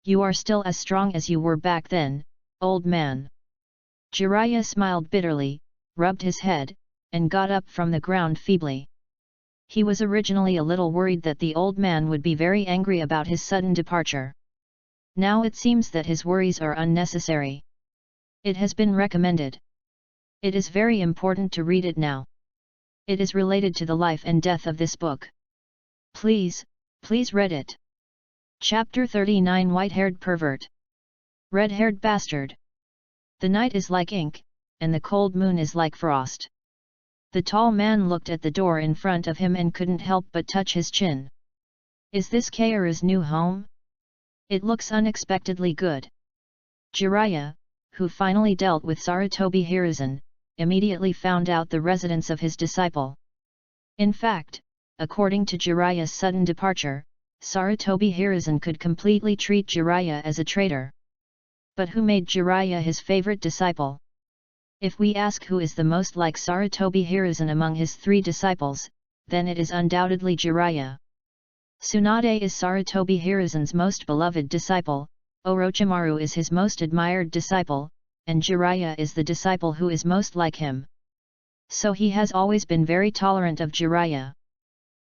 You are still as strong as you were back then, old man." Jiraiya smiled bitterly, rubbed his head, and got up from the ground feebly. He was originally a little worried that the old man would be very angry about his sudden departure. Now it seems that his worries are unnecessary. It has been recommended. It is very important to read it now. It is related to the life and death of this book. Please read it. Chapter 39 White-haired pervert. Red-haired bastard. The night is like ink, and the cold moon is like frost. The tall man looked at the door in front of him and couldn't help but touch his chin. Is this Kaoru's new home? It looks unexpectedly good. Jiraiya, who finally dealt with Sarutobi Hiruzen, immediately found out the residence of his disciple. In fact, according to Jiraiya's sudden departure, Sarutobi Hiruzen could completely treat Jiraiya as a traitor. But who made Jiraiya his favorite disciple? If we ask who is the most like Sarutobi Hiruzen among his 3 disciples, then it is undoubtedly Jiraiya. Tsunade is Sarutobi Hiruzen's most beloved disciple, Orochimaru is his most admired disciple, and Jiraiya is the disciple who is most like him. So he has always been very tolerant of Jiraiya.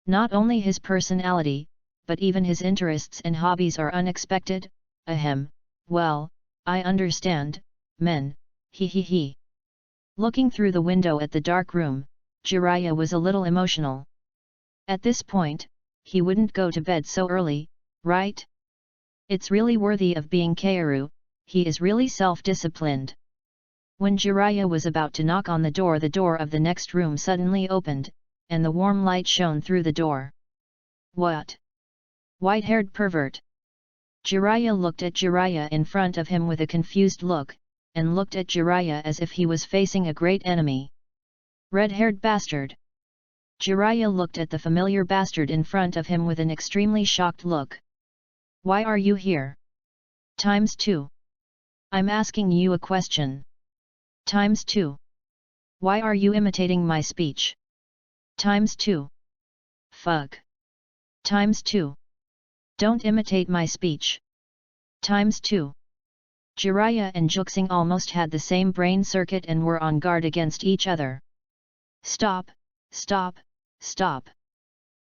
Not only his personality, but even his interests and hobbies are unexpected. Ahem, well, I understand, men, he. Looking through the window at the dark room, Jiraiya was a little emotional. At this point, he wouldn't go to bed so early, right? It's really worthy of being Kaoru, he is really self-disciplined. When Jiraiya was about to knock on the door of the next room suddenly opened, and the warm light shone through the door. What? White-haired pervert. Jiraiya looked at Jiraiya in front of him with a confused look, and looked at Jiraiya as if he was facing a great enemy. Red-haired bastard. Jiraiya looked at the familiar bastard in front of him with an extremely shocked look. Why are you here? ×2. I'm asking you a question. ×2. Why are you imitating my speech? ×2. Fuck. ×2. Don't imitate my speech. ×2. Jiraiya and Juxing almost had the same brain circuit and were on guard against each other. Stop, stop, stop.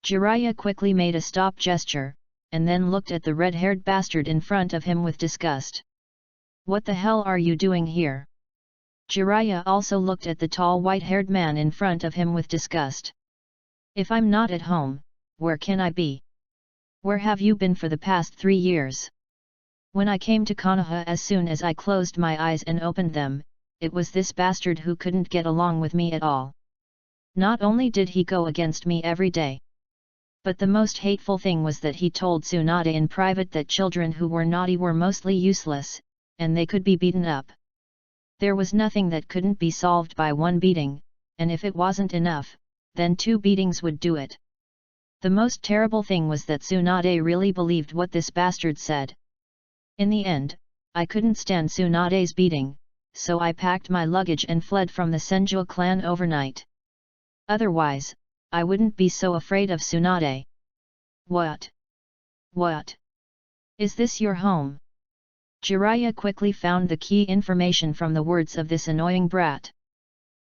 Jiraiya quickly made a stop gesture, and then looked at the red-haired bastard in front of him with disgust. What the hell are you doing here? Jiraiya also looked at the tall white-haired man in front of him with disgust. If I'm not at home, where can I be? Where have you been for the past 3 years? When I came to Konoha, as soon as I closed my eyes and opened them, it was this bastard who couldn't get along with me at all. Not only did he go against me every day, but the most hateful thing was that he told Tsunade in private that children who were naughty were mostly useless, and they could be beaten up. There was nothing that couldn't be solved by 1 beating, and if it wasn't enough, then 2 beatings would do it. The most terrible thing was that Tsunade really believed what this bastard said. In the end, I couldn't stand Tsunade's beating, so I packed my luggage and fled from the Senju clan overnight. Otherwise, I wouldn't be so afraid of Tsunade. What? What? Is this your home? Jiraiya quickly found the key information from the words of this annoying brat.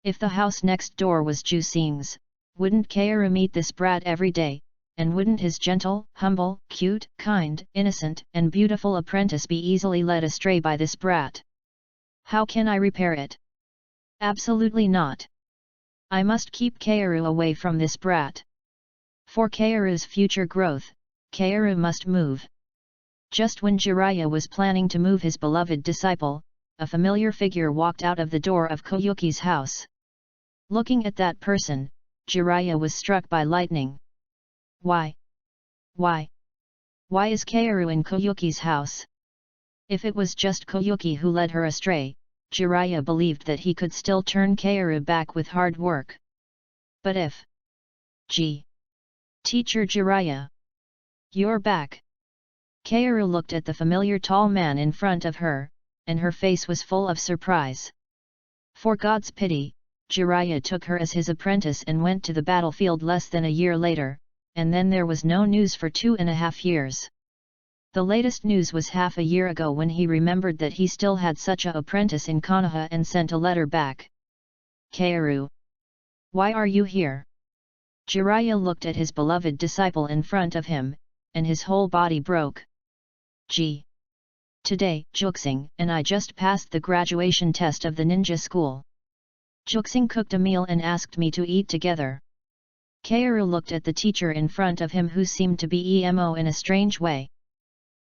If the house next door was Jusing's, wouldn't Kaoru meet this brat every day, and wouldn't his gentle, humble, cute, kind, innocent, and beautiful apprentice be easily led astray by this brat? How can I repair it? Absolutely not. I must keep Kaoru away from this brat. For Kaoru's future growth, Kaoru must move. Just when Jiraiya was planning to move his beloved disciple, a familiar figure walked out of the door of Koyuki's house. Looking at that person, Jiraiya was struck by lightning. Why? Why is Kaoru in Koyuki's house? If it was just Koyuki who led her astray, Jiraiya believed that he could still turn Kaoru back with hard work. But if... Teacher Jiraiya, you're back. Kaoru looked at the familiar tall man in front of her, and her face was full of surprise. For God's pity, Jiraiya took her as his apprentice and went to the battlefield less than a year later, and then there was no news for 2.5 years. The latest news was half a year ago when he remembered that he still had such a apprentice in Konoha and sent a letter back. Kaoru. Why are you here? Jiraiya looked at his beloved disciple in front of him, and his whole body broke. Gee! Today, Juxing and I just passed the graduation test of the ninja school. Juxing cooked a meal and asked me to eat together. Kaoru looked at the teacher in front of him who seemed to be emo in a strange way.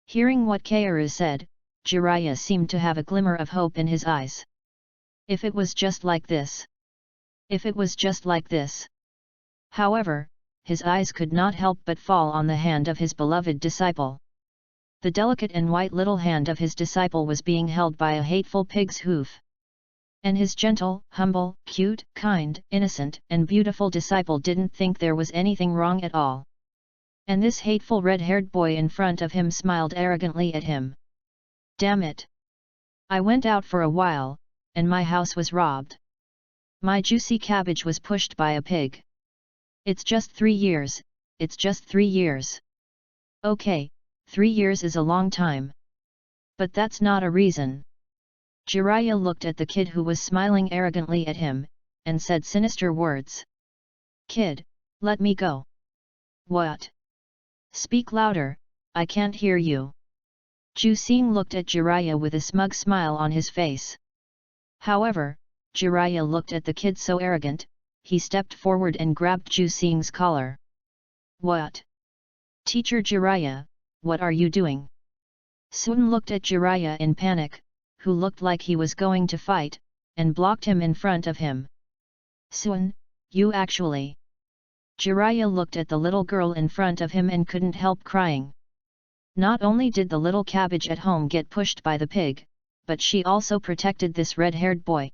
Hearing what Kaoru said, Jiraiya seemed to have a glimmer of hope in his eyes. If it was just like this. If it was just like this. However, his eyes could not help but fall on the hand of his beloved disciple. The delicate and white little hand of his disciple was being held by a hateful pig's hoof. And his gentle, humble, cute, kind, innocent, and beautiful disciple didn't think there was anything wrong at all. And this hateful red-haired boy in front of him smiled arrogantly at him. Damn it! I went out for a while, and my house was robbed. My juicy cabbage was pushed by a pig. It's just 3 years, it's just 3 years. Okay, 3 years is a long time. But that's not a reason. Jiraiya looked at the kid who was smiling arrogantly at him, and said sinister words. Kid, let me go. What? Speak louder, I can't hear you. Juxing looked at Jiraiya with a smug smile on his face. However, Jiraiya looked at the kid so arrogant, he stepped forward and grabbed Juxing's collar. What? Teacher Jiraiya, what are you doing? Sun looked at Jiraiya in panic, who looked like he was going to fight, and blocked him in front of him. Sun, you actually... Jiraiya looked at the little girl in front of him and couldn't help crying. Not only did the little cabbage at home get pushed by the pig, but she also protected this red-haired boy.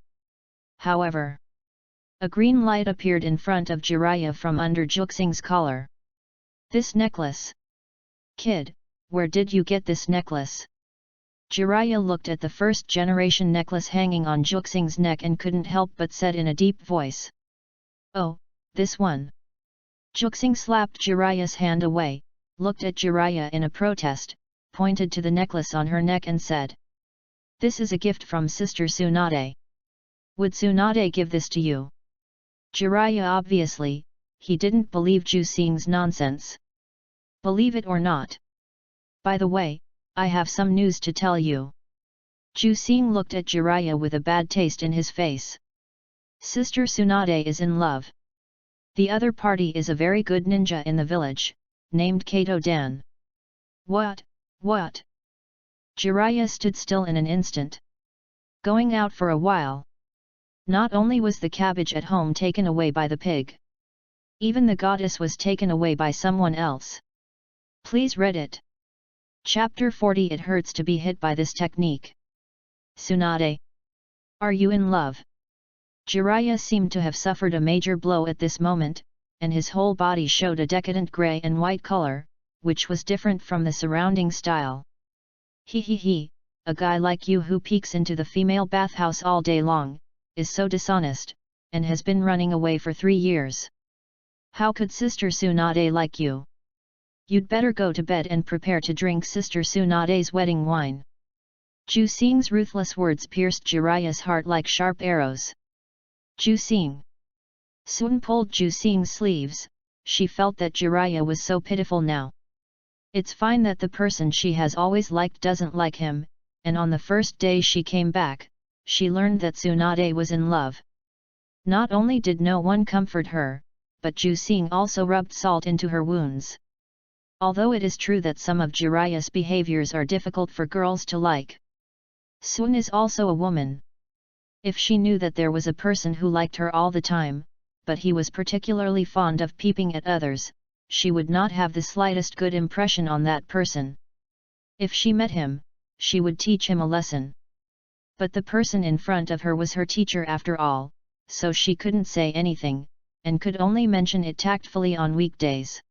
However, a green light appeared in front of Jiraiya from under Juxing's collar. This necklace. Kid, where did you get this necklace? Jiraiya looked at the first-generation necklace hanging on Juxing's neck and couldn't help but said in a deep voice. Oh, this one. Juxing slapped Jiraiya's hand away, looked at Jiraiya in a protest, pointed to the necklace on her neck and said. This is a gift from Sister Tsunade. Would Tsunade give this to you? Jiraiya obviously, he didn't believe Juxing's nonsense. Believe it or not. By the way, I have some news to tell you. Juxing looked at Jiraiya with a bad taste in his face. Sister Tsunade is in love. The other party is a very good ninja in the village, named Kato Dan. What? What? Jiraiya stood still in an instant. Going out for a while. Not only was the cabbage at home taken away by the pig. Even the goddess was taken away by someone else. Please read it. Chapter 40. It hurts to be hit by this technique. Tsunade. Are you in love? Jiraiya seemed to have suffered a major blow at this moment, and his whole body showed a decadent grey and white color, which was different from the surrounding style. He, a guy like you who peeks into the female bathhouse all day long, is so dishonest, and has been running away for 3 years. How could Sister Tsunade like you? You'd better go to bed and prepare to drink Sister Tsunade's wedding wine. Juxing's ruthless words pierced Jiraiya's heart like sharp arrows. Juxing. Sun pulled Juxing's sleeves, she felt that Jiraiya was so pitiful now. It's fine that the person she has always liked doesn't like him, and on the first day she came back, she learned that Tsunade was in love. Not only did no one comfort her, but Juxing also rubbed salt into her wounds. Although it is true that some of Jiraiya's behaviors are difficult for girls to like. Sun is also a woman. If she knew that there was a person who liked her all the time, but he was particularly fond of peeping at others, she would not have the slightest good impression on that person. If she met him, she would teach him a lesson. But the person in front of her was her teacher after all, so she couldn't say anything, and could only mention it tactfully on weekdays.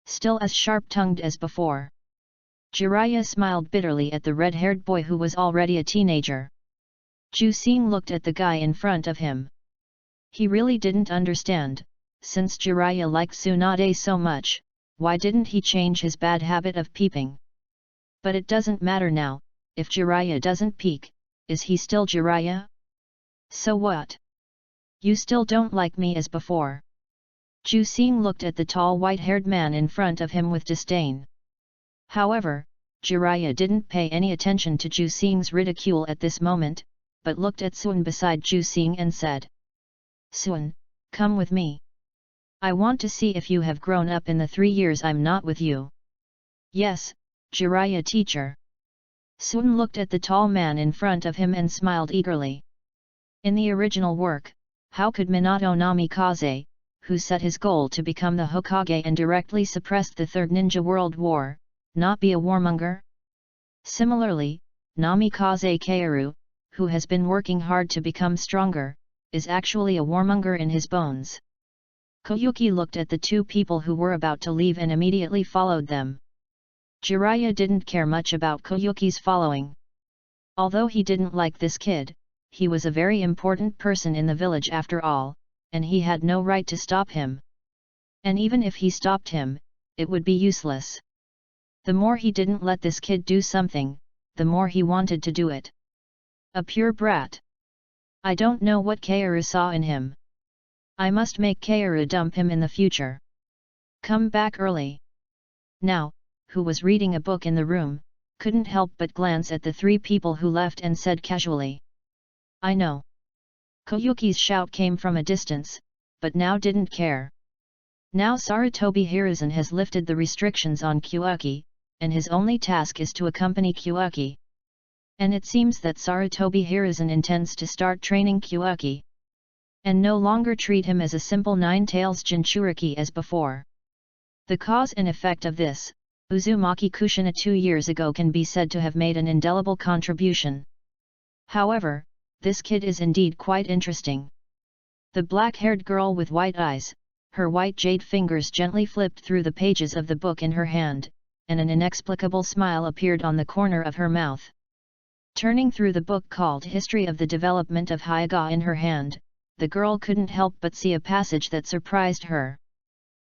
Still as sharp-tongued as before. Jiraiya smiled bitterly at the red-haired boy who was already a teenager. Juxing looked at the guy in front of him. He really didn't understand, since Jiraiya liked Tsunade so much, why didn't he change his bad habit of peeping? But it doesn't matter now, if Jiraiya doesn't peek, is he still Jiraiya? So what? You still don't like me as before. Ju Xing looked at the tall white-haired man in front of him with disdain. However, Jiraiya didn't pay any attention to Ju Xing's ridicule at this moment, but looked at Sun beside Ju Xing and said, Sun, come with me. I want to see if you have grown up in the 3 years I'm not with you. Yes, Jiraiya teacher. Sun looked at the tall man in front of him and smiled eagerly. In the original work, how could Minato Namikaze, who set his goal to become the Hokage and directly suppressed the Third Ninja World War, not be a warmonger? Similarly, Namikaze Kaoru, who has been working hard to become stronger, is actually a warmonger in his bones. Koyuki looked at the two people who were about to leave and immediately followed them. Jiraiya didn't care much about Koyuki's following. Although he didn't like this kid, he was a very important person in the village after all, and he had no right to stop him. And even if he stopped him, it would be useless. The more he didn't let this kid do something, the more he wanted to do it. A pure brat. I don't know what Kaoru saw in him. I must make Kaoru dump him in the future. Come back early. Now, who was reading a book in the room, couldn't help but glance at the three people who left and said casually, I know. Koyuki's shout came from a distance, but now didn't care. Now Sarutobi Hiruzen has lifted the restrictions on Kyuuki, and his only task is to accompany Kyuuki. And it seems that Sarutobi Hiruzen intends to start training Kyuuki, and no longer treat him as a simple nine-tails Jinchuriki as before. The cause and effect of this, Uzumaki Kushina 2 years ago can be said to have made an indelible contribution. However, this kid is indeed quite interesting. The black-haired girl with white eyes, her white jade fingers gently flipped through the pages of the book in her hand, and an inexplicable smile appeared on the corner of her mouth. Turning through the book called History of the Development of Hyuga in her hand, the girl couldn't help but see a passage that surprised her.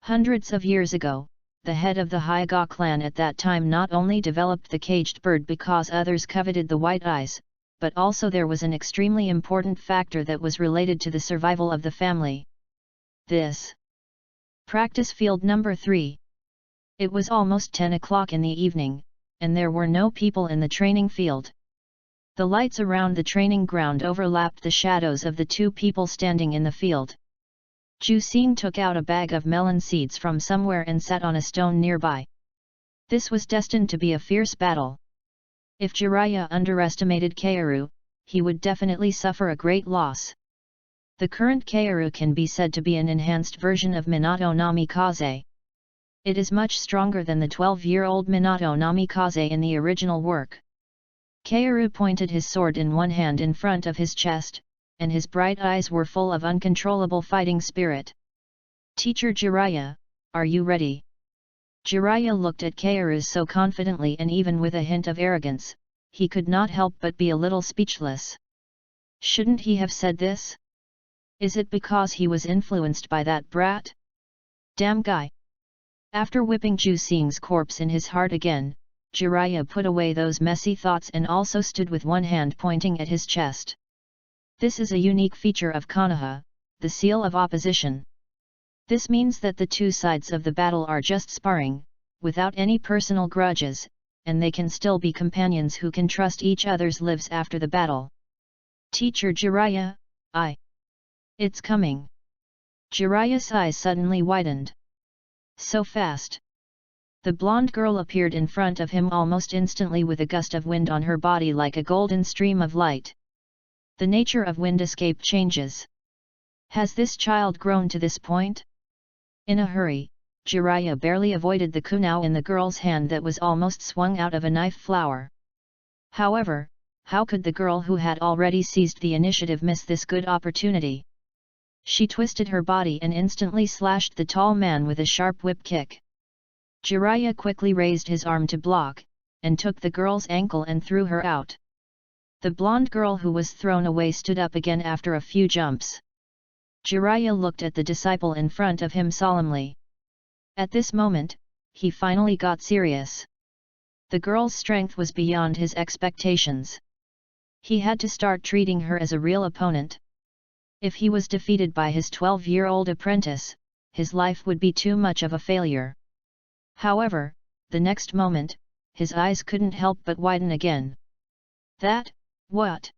Hundreds of years ago, the head of the Hyuga clan at that time not only developed the caged bird because others coveted the white eyes, but also there was an extremely important factor that was related to the survival of the family. This. Practice field number 3. It was almost 10 o'clock in the evening, and there were no people in the training field. The lights around the training ground overlapped the shadows of the two people standing in the field. Ju Xing took out a bag of melon seeds from somewhere and sat on a stone nearby. This was destined to be a fierce battle. If Jiraiya underestimated Kaoru, he would definitely suffer a great loss. The current Kaoru can be said to be an enhanced version of Minato Namikaze. It is much stronger than the 12-year-old Minato Namikaze in the original work. Kaoru pointed his sword in one hand in front of his chest, and his bright eyes were full of uncontrollable fighting spirit. Teacher Jiraiya, are you ready? Jiraiya looked at Kaoru so confidently and even with a hint of arrogance, he could not help but be a little speechless. Shouldn't he have said this? Is it because he was influenced by that brat? Damn guy! After whipping Ju Xing's corpse in his heart again, Jiraiya put away those messy thoughts and also stood with one hand pointing at his chest. This is a unique feature of Konoha, the seal of opposition. This means that the two sides of the battle are just sparring, without any personal grudges, and they can still be companions who can trust each other's lives after the battle. Teacher Jiraiya, It's coming. Jiraiya's eyes suddenly widened. So fast. The blonde girl appeared in front of him almost instantly with a gust of wind on her body like a golden stream of light. The nature of wind escape changes. Has this child grown to this point? In a hurry, Jiraiya barely avoided the kunao in the girl's hand that was almost swung out of a knife flower. However, how could the girl who had already seized the initiative miss this good opportunity? She twisted her body and instantly slashed the tall man with a sharp whip kick. Jiraiya quickly raised his arm to block, and took the girl's ankle and threw her out. The blonde girl who was thrown away stood up again after a few jumps. Jiraiya looked at the disciple in front of him solemnly. At this moment, he finally got serious. The girl's strength was beyond his expectations. He had to start treating her as a real opponent. If he was defeated by his 12-year-old apprentice, his life would be too much of a failure. However, the next moment, his eyes couldn't help but widen again. What?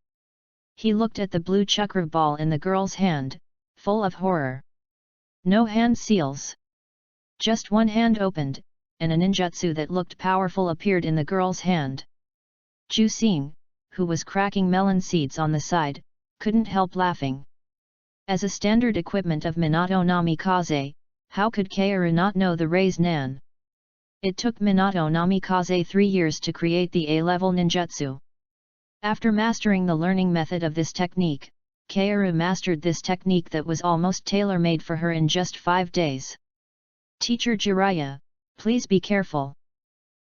He looked at the blue chakra ball in the girl's hand, full of horror. No hand seals. Just one hand opened, and a ninjutsu that looked powerful appeared in the girl's hand. Ju Xing, who was cracking melon seeds on the side, couldn't help laughing. As a standard equipment of Minato Namikaze, how could Kaoru not know the Raise Nan? It took Minato Namikaze 3 years to create the A-level ninjutsu. After mastering the learning method of this technique, Kaoru mastered this technique that was almost tailor-made for her in just 5 days. Teacher Jiraiya, please be careful.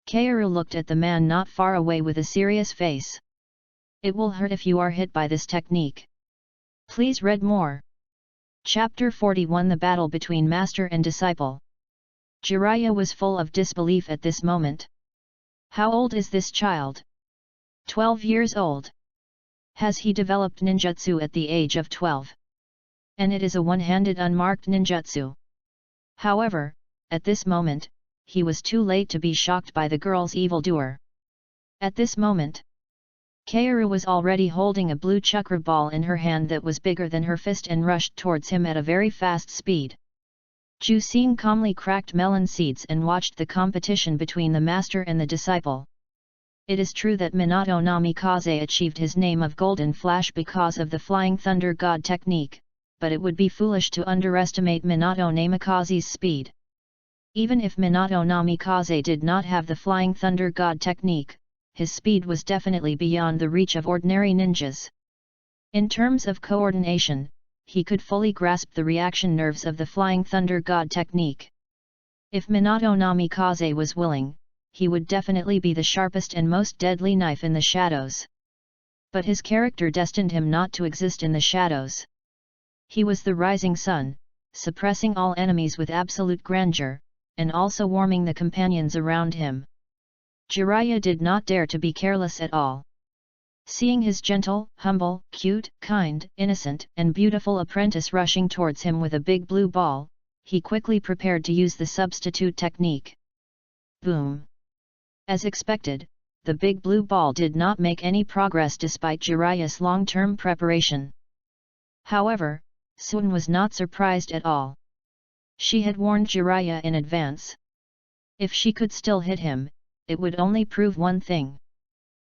Kaoru looked at the man not far away with a serious face. It will hurt if you are hit by this technique. Please read more. Chapter 41 The Battle Between Master and Disciple. Jiraiya was full of disbelief at this moment. How old is this child? 12 years old. Has he developed ninjutsu at the age of 12? And it is a one-handed unmarked ninjutsu. However, at this moment, he was too late to be shocked by the girl's evildoer. At this moment, Kaoru was already holding a blue chakra ball in her hand that was bigger than her fist and rushed towards him at a very fast speed. Ju Xing calmly cracked melon seeds and watched the competition between the master and the disciple. It is true that Minato Namikaze achieved his name of Golden Flash because of the Flying Thunder God technique, but it would be foolish to underestimate Minato Namikaze's speed. Even if Minato Namikaze did not have the Flying Thunder God technique, his speed was definitely beyond the reach of ordinary ninjas. In terms of coordination, he could fully grasp the reaction nerves of the Flying Thunder God technique. If Minato Namikaze was willing, he would definitely be the sharpest and most deadly knife in the shadows. But his character destined him not to exist in the shadows. He was the rising sun, suppressing all enemies with absolute grandeur, and also warming the companions around him. Jiraiya did not dare to be careless at all. Seeing his gentle, humble, cute, kind, innocent, and beautiful apprentice rushing towards him with a big blue ball, he quickly prepared to use the substitute technique. Boom! As expected, the big blue ball did not make any progress despite Jiraiya's long-term preparation. However, Sun was not surprised at all. She had warned Jiraiya in advance. If she could still hit him, it would only prove one thing.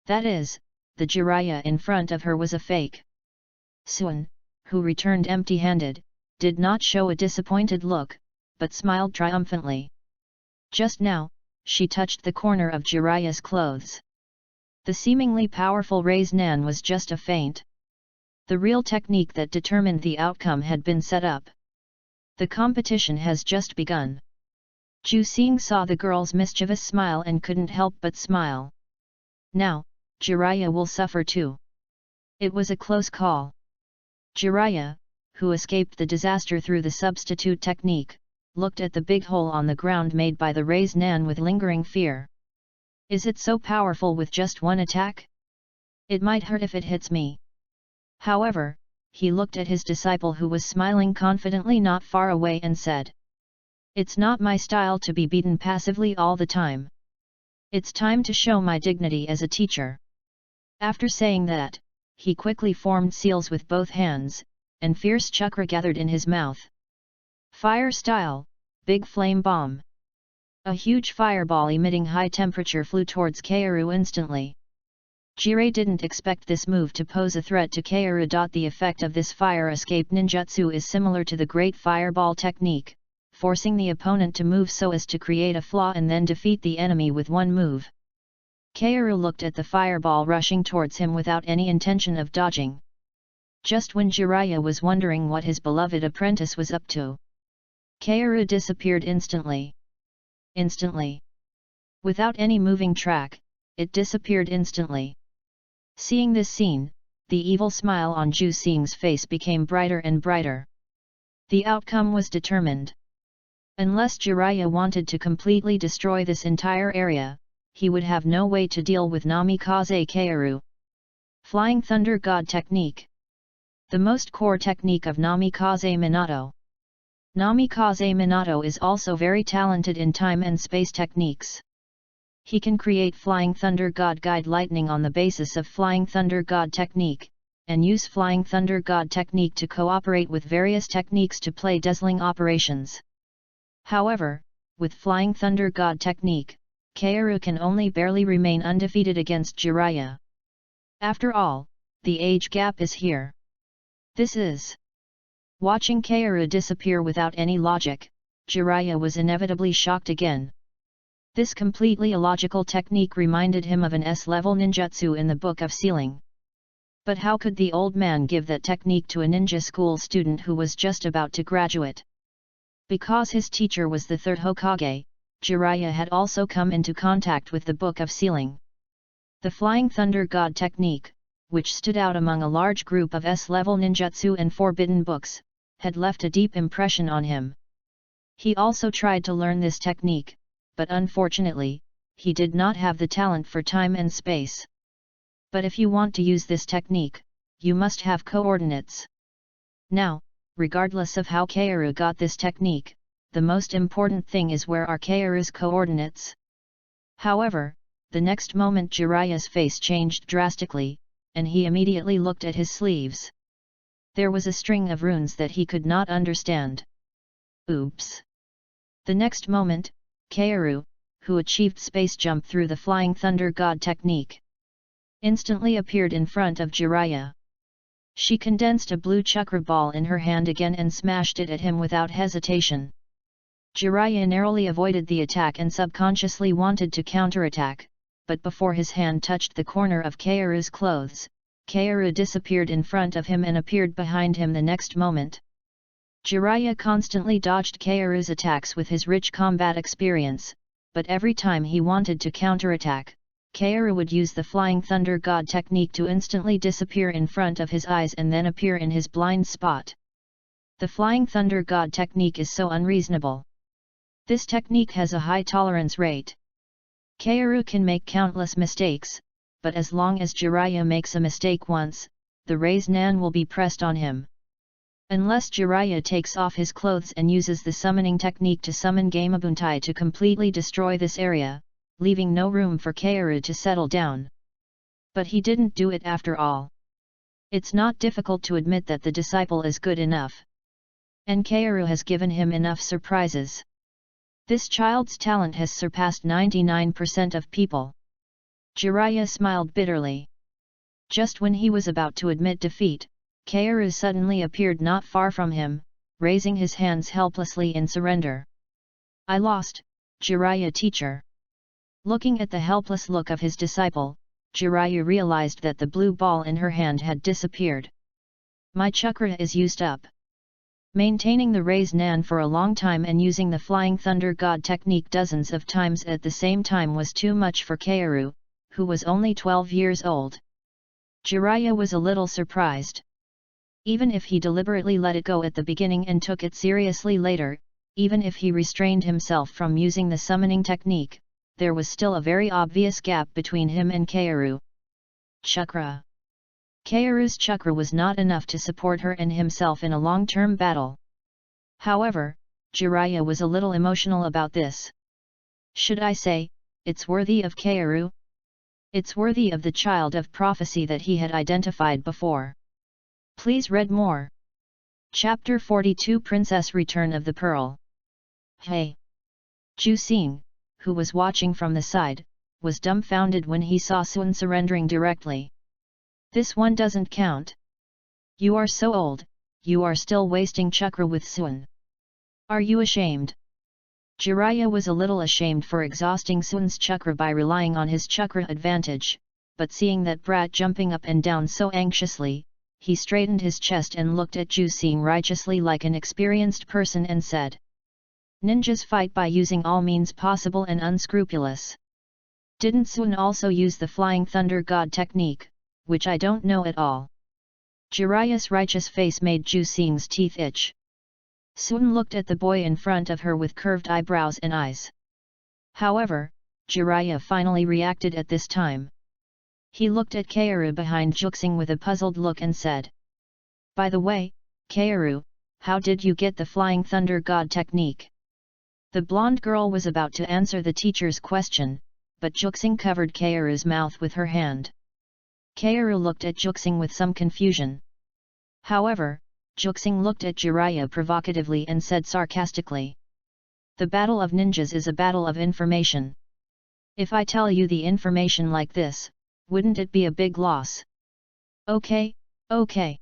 That is, the Jiraiya in front of her was a fake. Sun, who returned empty-handed, did not show a disappointed look, but smiled triumphantly. Just now, she touched the corner of Jiraiya's clothes. The seemingly powerful Raise Nan was just a feint. The real technique that determined the outcome had been set up. The competition has just begun. Ju Xing saw the girl's mischievous smile and couldn't help but smile. Now, Jiraiya will suffer too. It was a close call. Jiraiya, who escaped the disaster through the substitute technique, looked at the big hole on the ground made by the Raise Nan with lingering fear. Is it so powerful with just one attack? It might hurt if it hits me. However, he looked at his disciple who was smiling confidently not far away and said, "It's not my style to be beaten passively all the time. It's time to show my dignity as a teacher." After saying that, he quickly formed seals with both hands, and fierce chakra gathered in his mouth. Fire style, big flame bomb. A huge fireball emitting high temperature flew towards Kaoru instantly. Jiraiya didn't expect this move to pose a threat to Kaoru. The effect of this fire escape ninjutsu is similar to the Great Fireball technique, forcing the opponent to move so as to create a flaw and then defeat the enemy with one move. Kaoru looked at the fireball rushing towards him without any intention of dodging. Just when Jiraiya was wondering what his beloved apprentice was up to, Kaoru disappeared instantly. Without any moving track, it disappeared instantly. Seeing this scene, the evil smile on Ju Xing's face became brighter and brighter. The outcome was determined. Unless Jiraiya wanted to completely destroy this entire area, he would have no way to deal with Namikaze Kaoru. Flying Thunder God Technique. The most core technique of Namikaze Minato. Namikaze Minato is also very talented in time and space techniques. He can create Flying Thunder God Guide Lightning on the basis of Flying Thunder God Technique, and use Flying Thunder God Technique to cooperate with various techniques to play dazzling operations. However, with Flying Thunder God Technique, Kaoru can only barely remain undefeated against Jiraiya. After all, the age gap is here. This is. Watching Kaoru disappear without any logic, Jiraiya was inevitably shocked again. This completely illogical technique reminded him of an S-level ninjutsu in the Book of Sealing. But how could the old man give that technique to a ninja school student who was just about to graduate? Because his teacher was the third Hokage, Jiraiya had also come into contact with the Book of Sealing. The Flying Thunder God Technique, which stood out among a large group of S-level ninjutsu and forbidden books, had left a deep impression on him. He also tried to learn this technique, but unfortunately, he did not have the talent for time and space. But if you want to use this technique, you must have coordinates. Now, regardless of how Kaoru got this technique, the most important thing is where are Kaoru's coordinates. However, the next moment Jiraiya's face changed drastically, and he immediately looked at his sleeves. There was a string of runes that he could not understand. Oops! The next moment, Kaoru, who achieved space jump through the Flying Thunder God Technique, instantly appeared in front of Jiraiya. She condensed a blue chakra ball in her hand again and smashed it at him without hesitation. Jiraiya narrowly avoided the attack and subconsciously wanted to counterattack, but before his hand touched the corner of Kaoru's clothes, Kaoru disappeared in front of him and appeared behind him the next moment. Jiraiya constantly dodged Kaoru's attacks with his rich combat experience, but every time he wanted to counterattack, Kaoru would use the Flying Thunder God Technique to instantly disappear in front of his eyes and then appear in his blind spot. The Flying Thunder God Technique is so unreasonable. This technique has a high tolerance rate. Kaoru can make countless mistakes, but as long as Jiraiya makes a mistake once, the Raise Nan will be pressed on him. Unless Jiraiya takes off his clothes and uses the summoning technique to summon Gamabuntai to completely destroy this area, leaving no room for Kaoru to settle down. But he didn't do it after all. It's not difficult to admit that the disciple is good enough. And Kaoru has given him enough surprises. This child's talent has surpassed 99% of people. Jiraiya smiled bitterly. Just when he was about to admit defeat, Kaoru suddenly appeared not far from him, raising his hands helplessly in surrender. I lost, Jiraiya teacher. Looking at the helpless look of his disciple, Jiraiya realized that the blue ball in her hand had disappeared. My chakra is used up. Maintaining the Raise Nan for a long time and using the Flying Thunder God Technique dozens of times at the same time was too much for Kaoru, who was only 12 years old. Jiraiya was a little surprised. Even if he deliberately let it go at the beginning and took it seriously later, even if he restrained himself from using the summoning technique, there was still a very obvious gap between him and Kaoru. Chakra. Kaoru's chakra was not enough to support her and himself in a long-term battle. However, Jiraiya was a little emotional about this. Should I say, it's worthy of Kaoru? It's worthy of the child of prophecy that he had identified before. Please read more. Chapter 42 Princess Return of the Pearl. Hey! Ju-Xing, who was watching from the side, was dumbfounded when he saw Sun surrendering directly. This one doesn't count. You are so old, you are still wasting chakra with Sun. Are you ashamed? Jiraiya was a little ashamed for exhausting Sun's chakra by relying on his chakra advantage, but seeing that brat jumping up and down so anxiously, he straightened his chest and looked at Ju-Xing righteously like an experienced person and said, Ninjas fight by using all means possible and unscrupulous. Didn't Sun also use the Flying Thunder God Technique, which I don't know at all? Jiraiya's righteous face made Ju-Xing's teeth itch. Sun looked at the boy in front of her with curved eyebrows and eyes. However, Jiraiya finally reacted at this time. He looked at Kaoru behind Juxing with a puzzled look and said, "By the way, Kaoru, how did you get the Flying Thunder God technique?" The blonde girl was about to answer the teacher's question, but Juxing covered Kaoru's mouth with her hand. Kaoru looked at Juxing with some confusion. However, Juxing looked at Jiraiya provocatively and said sarcastically, "The battle of ninjas is a battle of information. If I tell you the information like this, wouldn't it be a big loss?" "Okay, okay.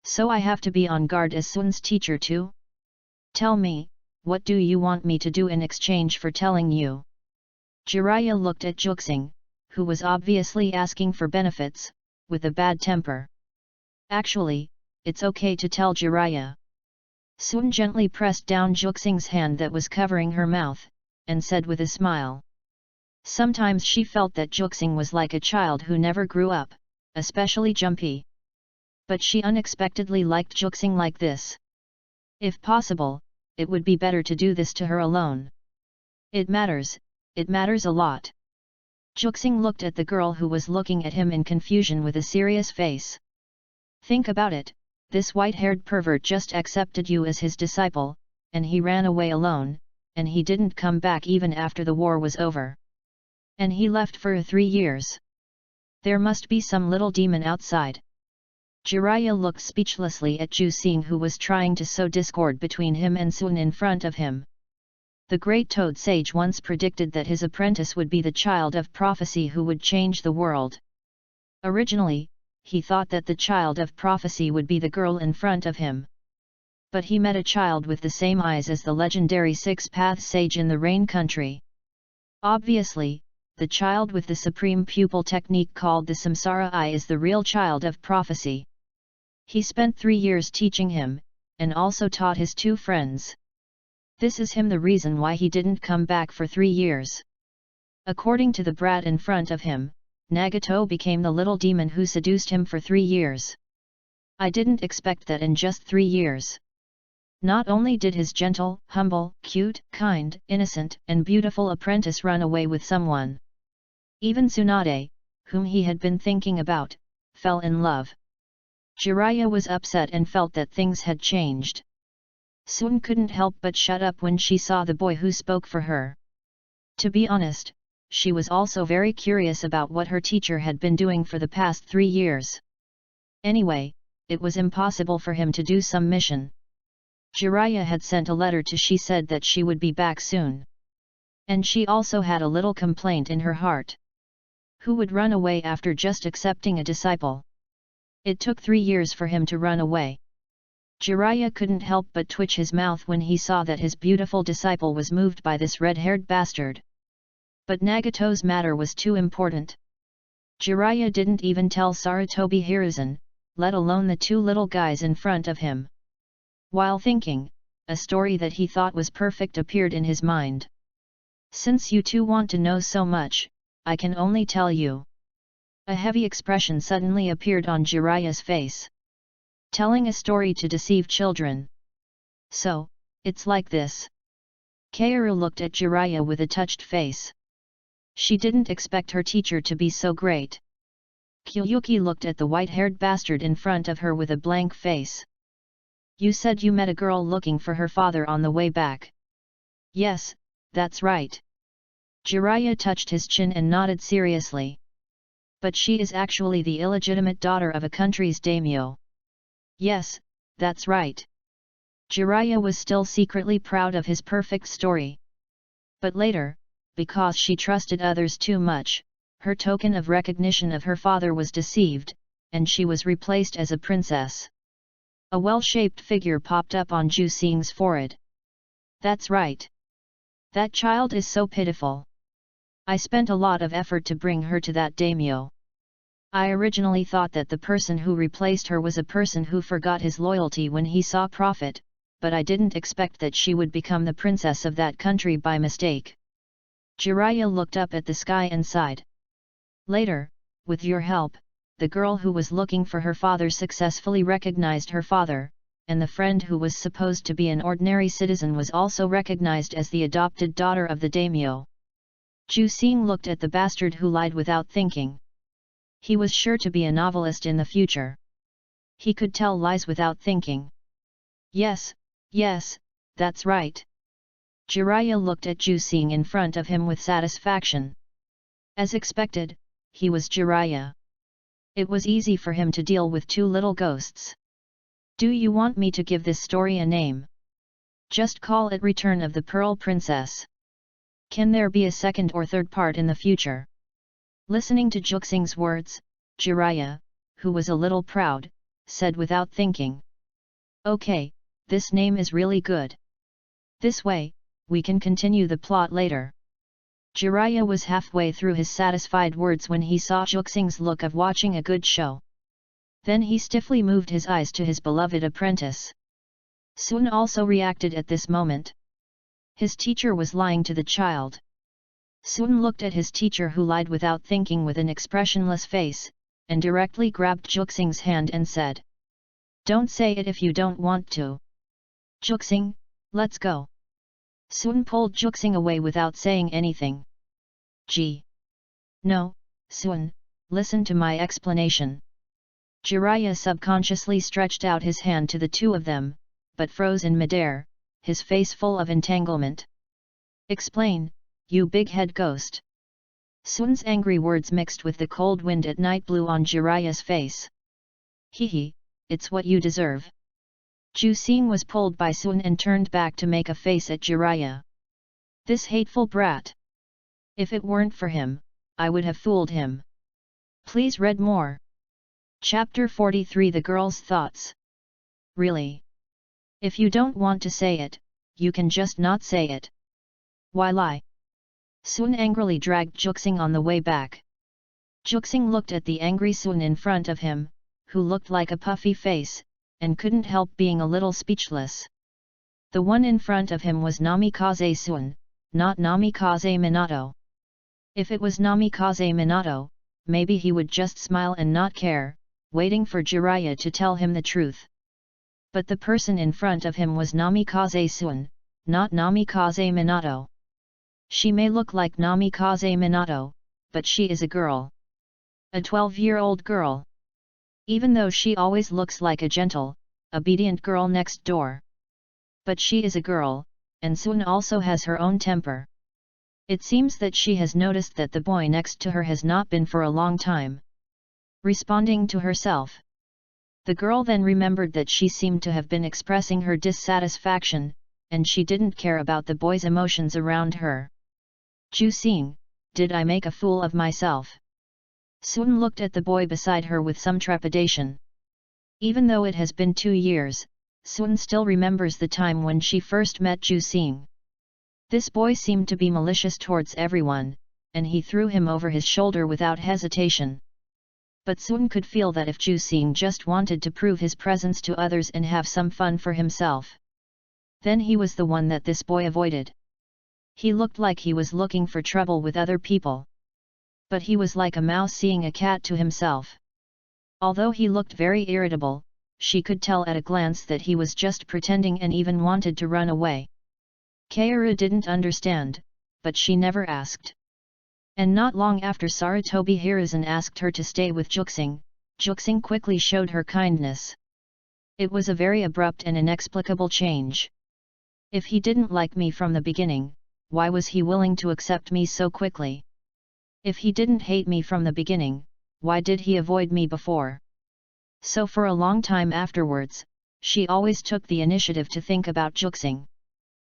So I have to be on guard as Sun's teacher too? Tell me, what do you want me to do in exchange for telling you?" Jiraiya looked at Juxing, who was obviously asking for benefits, with a bad temper. "Actually, it's okay to tell Jiraiya." Sun gently pressed down Juxing's hand that was covering her mouth, and said with a smile. Sometimes she felt that Juxing was like a child who never grew up, especially jumpy. But she unexpectedly liked Juxing like this. If possible, it would be better to do this to her alone. It matters a lot. Juxing looked at the girl who was looking at him in confusion with a serious face. "Think about it, this white-haired pervert just accepted you as his disciple, and he ran away alone, and he didn't come back even after the war was over. And he left for 3 years. There must be some little demon outside." Jiraiya looked speechlessly at Ju Xing, who was trying to sow discord between him and Sun in front of him. The great Toad Sage once predicted that his apprentice would be the child of prophecy who would change the world. Originally, he thought that the child of prophecy would be the girl in front of him. But he met a child with the same eyes as the legendary Six-Path Sage in the Rain Country. Obviously, the child with the supreme pupil technique called the Samsara Eye is the real child of prophecy. He spent 3 years teaching him, and also taught his 2 friends. This is the reason why he didn't come back for 3 years. According to the brat in front of him, Nagato became the little demon who seduced him for 3 years. I didn't expect that in just 3 years. Not only did his gentle, humble, cute, kind, innocent, and beautiful apprentice run away with someone. Even Tsunade, whom he had been thinking about, fell in love. Jiraiya was upset and felt that things had changed. Sun couldn't help but shut up when she saw the boy who spoke for her. To be honest, she was also very curious about what her teacher had been doing for the past 3 years. Anyway, it was impossible for him to do some mission. Jiraiya had sent a letter to she said that she would be back soon. And she also had a little complaint in her heart. Who would run away after just accepting a disciple? It took 3 years for him to run away. Jiraiya couldn't help but twitch his mouth when he saw that his beautiful disciple was moved by this red-haired bastard. But Nagato's matter was too important. Jiraiya didn't even tell Sarutobi Hiruzen, let alone the 2 little guys in front of him. While thinking, a story that he thought was perfect appeared in his mind. "Since you 2 want to know so much, I can only tell you." A heavy expression suddenly appeared on Jiraiya's face. "Telling a story to deceive children. So, it's like this." Kaoru looked at Jiraiya with a touched face. She didn't expect her teacher to be so great. Kyuyuki looked at the white-haired bastard in front of her with a blank face. "You said you met a girl looking for her father on the way back." "Yes, that's right." Jiraiya touched his chin and nodded seriously. "But she is actually the illegitimate daughter of a country's daimyo." "Yes, that's right." Jiraiya was still secretly proud of his perfect story. But later, because she trusted others too much, her token of recognition of her father was deceived, and she was replaced as a princess. A well-shaped figure popped up on Ju Xing's forehead. "That's right. That child is so pitiful. I spent a lot of effort to bring her to that daimyo. I originally thought that the person who replaced her was a person who forgot his loyalty when he saw profit, but I didn't expect that she would become the princess of that country by mistake." Jiraiya looked up at the sky and sighed. "Later, with your help, the girl who was looking for her father successfully recognized her father, and the friend who was supposed to be an ordinary citizen was also recognized as the adopted daughter of the daimyo. Ju-Sing looked at the bastard who lied without thinking. He was sure to be a novelist in the future. He could tell lies without thinking. Yes, that's right. Jiraiya looked at Ju-Sing in front of him with satisfaction. As expected, he was Jiraiya. It was easy for him to deal with two little ghosts. Do you want me to give this story a name? Just call it Return of the Pearl Princess. Can there be a second or third part in the future? Listening to Ju-Sing's words, Jiraiya, who was a little proud, said without thinking. Okay, this name is really good. This way, we can continue the plot later. Jiraiya was halfway through his satisfied words when he saw Ju-Sing's look of watching a good show. Then he stiffly moved his eyes to his beloved apprentice. Sun also reacted at this moment. His teacher was lying to the child. Sun looked at his teacher who lied without thinking with an expressionless face, and directly grabbed Ju-Sing's hand and said, "Don't say it if you don't want to. Ju-Sing, let's go." Sun pulled Ju-Sing away without saying anything. No, Sun, listen to my explanation. Jiraiya subconsciously stretched out his hand to the two of them, but froze in midair, his face full of entanglement. Explain, you big-head ghost. Sun's angry words mixed with the cold wind at night blew on Jiraiya's face. Hehe, it's what you deserve. Ju-Sing was pulled by Sun and turned back to make a face at Jiraiya. This hateful brat. If it weren't for him, I would have fooled him. Please read more. Chapter 43 The Girl's Thoughts. Really? If you don't want to say it, you can just not say it. Why lie? Sun angrily dragged Ju-Sing on the way back. Ju-Sing looked at the angry Sun in front of him, who looked like a puffy face, and couldn't help being a little speechless. The one in front of him was Namikaze Sun, not Namikaze Minato. If it was Namikaze Minato, maybe he would just smile and not care, waiting for Jiraiya to tell him the truth. But the person in front of him was Namikaze Sun, not Namikaze Minato. She may look like Namikaze Minato, but she is a girl. A 12-year-old girl. Even though she always looks like a gentle, obedient girl next door. But she is a girl, and Sun also has her own temper. It seems that she has noticed that the boy next to her has not been for a long time. Responding to herself. The girl then remembered that she seemed to have been expressing her dissatisfaction, and she didn't care about the boy's emotions around her. Ju-Sing, did I make a fool of myself? Sun looked at the boy beside her with some trepidation. Even though it has been 2 years, Sun still remembers the time when she first met Ju-Sing. This boy seemed to be malicious towards everyone, and he threw him over his shoulder without hesitation. But Sun could feel that if Ju-Sing just wanted to prove his presence to others and have some fun for himself, then he was the one that this boy avoided. He looked like he was looking for trouble with other people. But he was like a mouse seeing a cat to himself. Although he looked very irritable, she could tell at a glance that he was just pretending and even wanted to run away. Kaoru didn't understand, but she never asked. And not long after Sarutobi Hiruzen asked her to stay with Ju-Sing, Ju-Sing quickly showed her kindness. It was a very abrupt and inexplicable change. If he didn't like me from the beginning, why was he willing to accept me so quickly? If he didn't hate me from the beginning, why did he avoid me before? So for a long time afterwards, she always took the initiative to think about Ju-Sing.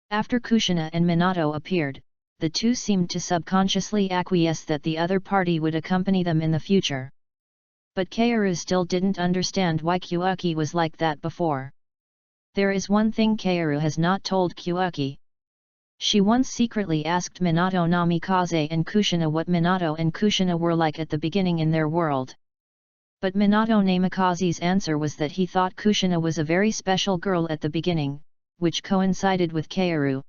After Kushina and Minato appeared, the two seemed to subconsciously acquiesce that the other party would accompany them in the future. But Kaoru still didn't understand why Kyuuki was like that before. There is one thing Kaoru has not told Kyuuki. She once secretly asked Minato Namikaze and Kushina what Minato and Kushina were like at the beginning in their world. But Minato Namikaze's answer was that he thought Kushina was a very special girl at the beginning, which coincided with Kaoru.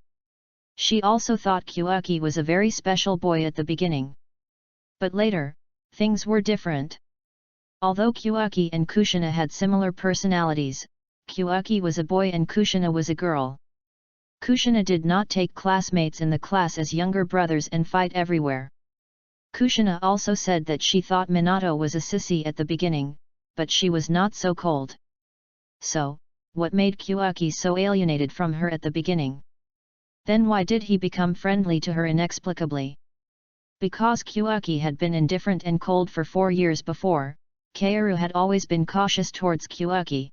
She also thought Kyuuki was a very special boy at the beginning. But later, things were different. Although Kyuuki and Kushina had similar personalities, Kyuuki was a boy and Kushina was a girl. Kushina did not take classmates in the class as younger brothers and fight everywhere. Kushina also said that she thought Minato was a sissy at the beginning, but she was not so cold. So, what made Kyuaki so alienated from her at the beginning? Then why did he become friendly to her inexplicably? Because Kyuaki had been indifferent and cold for 4 years before, Kaoru had always been cautious towards Kyuaki.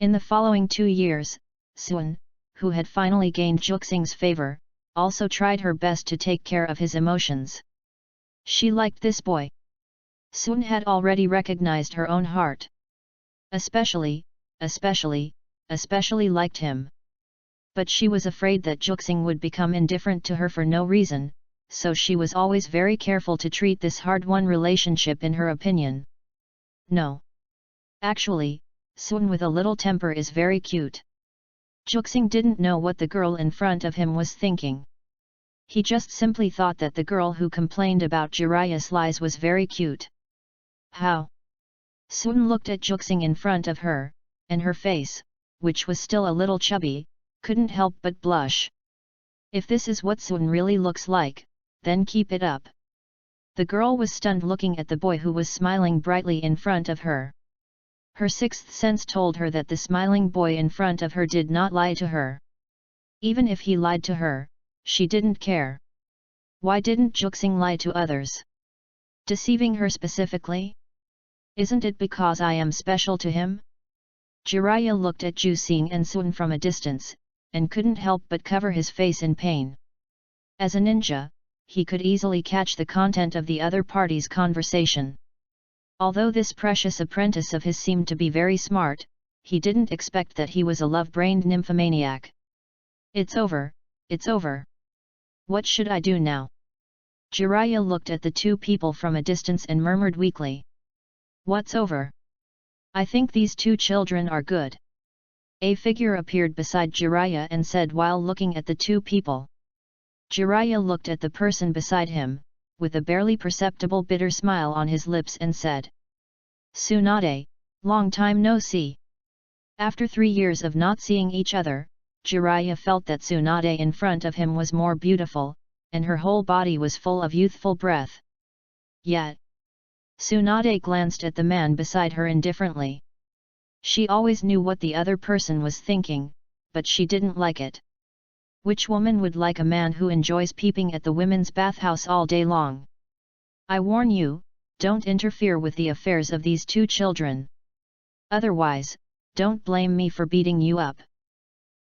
In the following 2 years, Suin, who had finally gained Juxing's favor, also tried her best to take care of his emotions. She liked this boy. Suin had already recognized her own heart. Especially liked him. But she was afraid that Juxing would become indifferent to her for no reason, so she was always very careful to treat this hard-won relationship in her opinion. No. Actually, Suin with a little temper is very cute. Juxing didn't know what the girl in front of him was thinking. He just simply thought that the girl who complained about Jiraiya's lies was very cute. How? Suin looked at Juxing in front of her, and her face, which was still a little chubby, couldn't help but blush. If this is what Suin really looks like, then keep it up. The girl was stunned looking at the boy who was smiling brightly in front of her. Her sixth sense told her that the smiling boy in front of her did not lie to her. Even if he lied to her, she didn't care. Why didn't Juxing lie to others? Deceiving her specifically? Isn't it because I am special to him? Jiraiya looked at Juxing and Suin from a distance, and couldn't help but cover his face in pain. As a ninja, he could easily catch the content of the other party's conversation. Although this precious apprentice of his seemed to be very smart, he didn't expect that he was a love-brained nymphomaniac. It's over, it's over. What should I do now? Jiraiya looked at the two people from a distance and murmured weakly. What's over? I think these two children are good. A figure appeared beside Jiraiya and said while looking at the two people. Jiraiya looked at the person beside him, with a barely perceptible bitter smile on his lips and said. Tsunade, long time no see. After 3 years of not seeing each other, Jiraiya felt that Tsunade in front of him was more beautiful, and her whole body was full of youthful breath. Yet, Tsunade glanced at the man beside her indifferently. She always knew what the other person was thinking, but she didn't like it. Which woman would like a man who enjoys peeping at the women's bathhouse all day long? I warn you, don't interfere with the affairs of these two children. Otherwise, don't blame me for beating you up.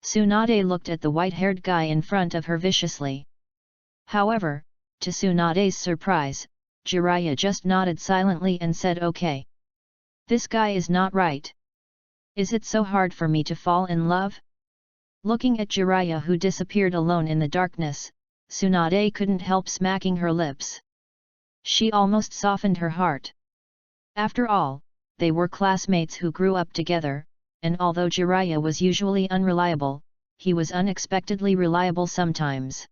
Tsunade looked at the white-haired guy in front of her viciously. However, to Tsunade's surprise, Jiraiya just nodded silently and said okay. This guy is not right. Is it so hard for me to fall in love? Looking at Jiraiya who disappeared alone in the darkness, Tsunade couldn't help smacking her lips. She almost softened her heart. After all, they were classmates who grew up together, and although Jiraiya was usually unreliable, he was unexpectedly reliable sometimes.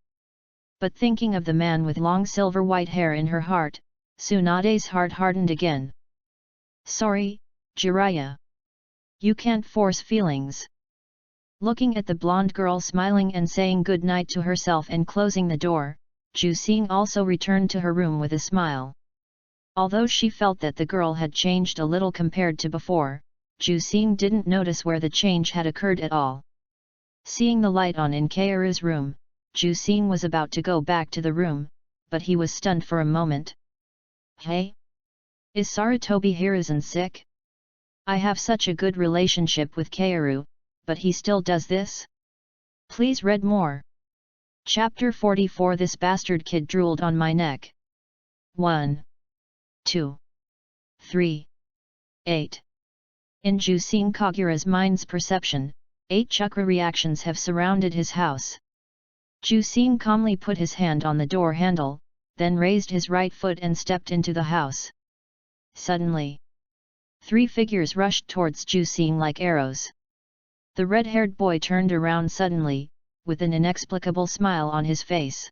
But thinking of the man with long silver-white hair in her heart, Tsunade's heart hardened again. Sorry, Jiraiya. You can't force feelings. Looking at the blonde girl smiling and saying good night to herself and closing the door, Juxing also returned to her room with a smile. Although she felt that the girl had changed a little compared to before, Juxing didn't notice where the change had occurred at all. Seeing the light on in Kaoru's room, Juxing was about to go back to the room, but he was stunned for a moment. Hey? Is Sarutobi Hiruzen sick? I have such a good relationship with Kaoru, but he still does this? Please read more. Chapter 44 This bastard kid drooled on my neck. 1, 2, 3, 8. In Juxing Kagura's mind's perception, 8 chakra reactions have surrounded his house. Juxing calmly put his hand on the door handle, then raised his right foot and stepped into the house. Suddenly, 3 figures rushed towards Juxing like arrows. The red-haired boy turned around suddenly, with an inexplicable smile on his face.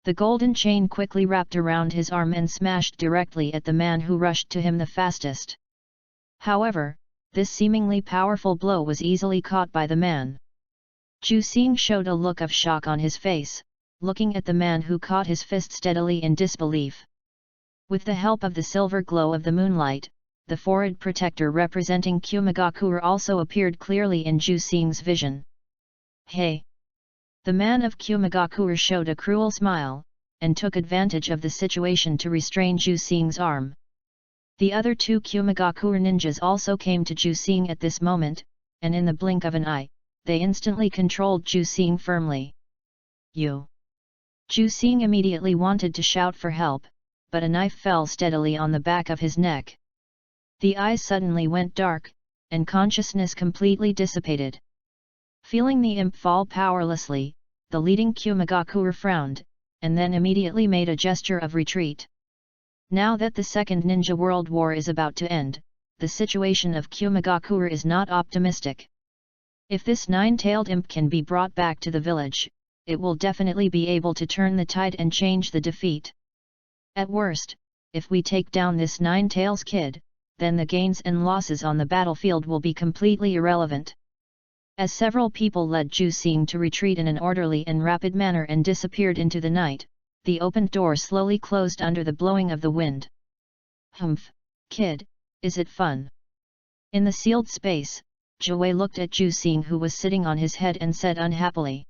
The golden chain quickly wrapped around his arm and smashed directly at the man who rushed to him the fastest. However, this seemingly powerful blow was easily caught by the man. Ju Xing showed a look of shock on his face, looking at the man who caught his fist steadily in disbelief. With the help of the silver glow of the moonlight, the forehead protector representing Kumagakure also appeared clearly in Ju Xing's vision. Hey! The man of Kumagakure showed a cruel smile, and took advantage of the situation to restrain Ju Xing's arm. The other two Kumagakure ninjas also came to Ju Xing at this moment, and in the blink of an eye, they instantly controlled Ju Xing firmly. You! Ju Xing immediately wanted to shout for help, but a knife fell steadily on the back of his neck. The eyes suddenly went dark, and consciousness completely dissipated. Feeling the imp fall powerlessly, the leading Kumagakure frowned, and then immediately made a gesture of retreat. Now that the Second Ninja World War is about to end, the situation of Kumagakure is not optimistic. If this nine-tailed imp can be brought back to the village, it will definitely be able to turn the tide and change the defeat. At worst, if we take down this nine-tails kid, then the gains and losses on the battlefield will be completely irrelevant. As several people led Ju Xing to retreat in an orderly and rapid manner and disappeared into the night, the opened door slowly closed under the blowing of the wind. Humph, kid, is it fun? In the sealed space, Jiwei looked at Ju Xing who was sitting on his head and said unhappily.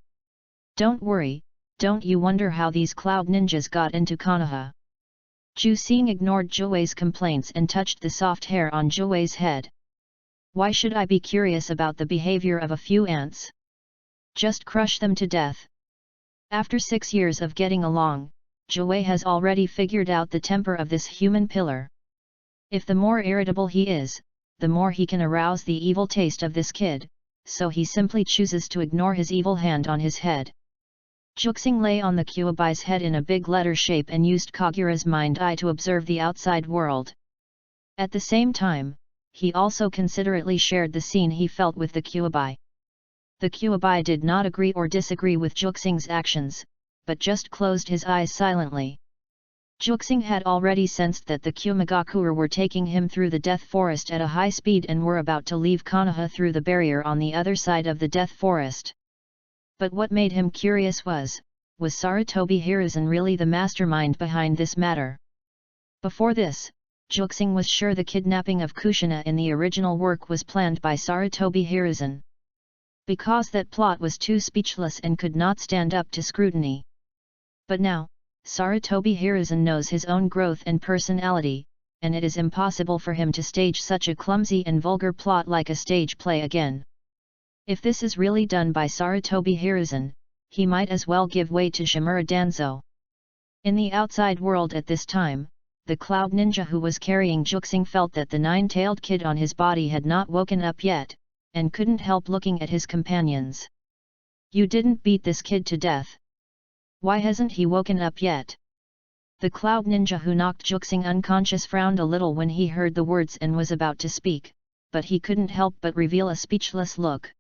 Don't worry, don't you wonder how these cloud ninjas got into Konoha? Ju Xing ignored Jiwei's complaints and touched the soft hair on Jiwei's head. Why should I be curious about the behavior of a few ants? Just crush them to death. After 6 years of getting along, Jiwei has already figured out the temper of this human pillar. If the more irritable he is, the more he can arouse the evil taste of this kid, so he simply chooses to ignore his evil hand on his head. Juxing lay on the Kuwabai's head in a big letter shape and used Kagura's mind eye to observe the outside world. At the same time, he also considerately shared the scene he felt with the Kuwabai. The Kuwabai did not agree or disagree with Juxing's actions, but just closed his eyes silently. Juxing had already sensed that the Kumagakure were taking him through the Death Forest at a high speed and were about to leave Konoha through the barrier on the other side of the Death Forest. But what made him curious was Sarutobi Hiruzen really the mastermind behind this matter? Before this, Juxing was sure the kidnapping of Kushina in the original work was planned by Sarutobi Hiruzen. Because that plot was too speechless and could not stand up to scrutiny. But now, Sarutobi Hiruzen knows his own growth and personality, and it is impossible for him to stage such a clumsy and vulgar plot like a stage play again. If this is really done by Sarutobi Hiruzen, he might as well give way to Shimura Danzo. In the outside world at this time, the cloud ninja who was carrying Juxing felt that the nine-tailed kid on his body had not woken up yet, and couldn't help looking at his companions. You didn't beat this kid to death. Why hasn't he woken up yet? The cloud ninja who knocked Juxing unconscious frowned a little when he heard the words and was about to speak, but he couldn't help but reveal a speechless look.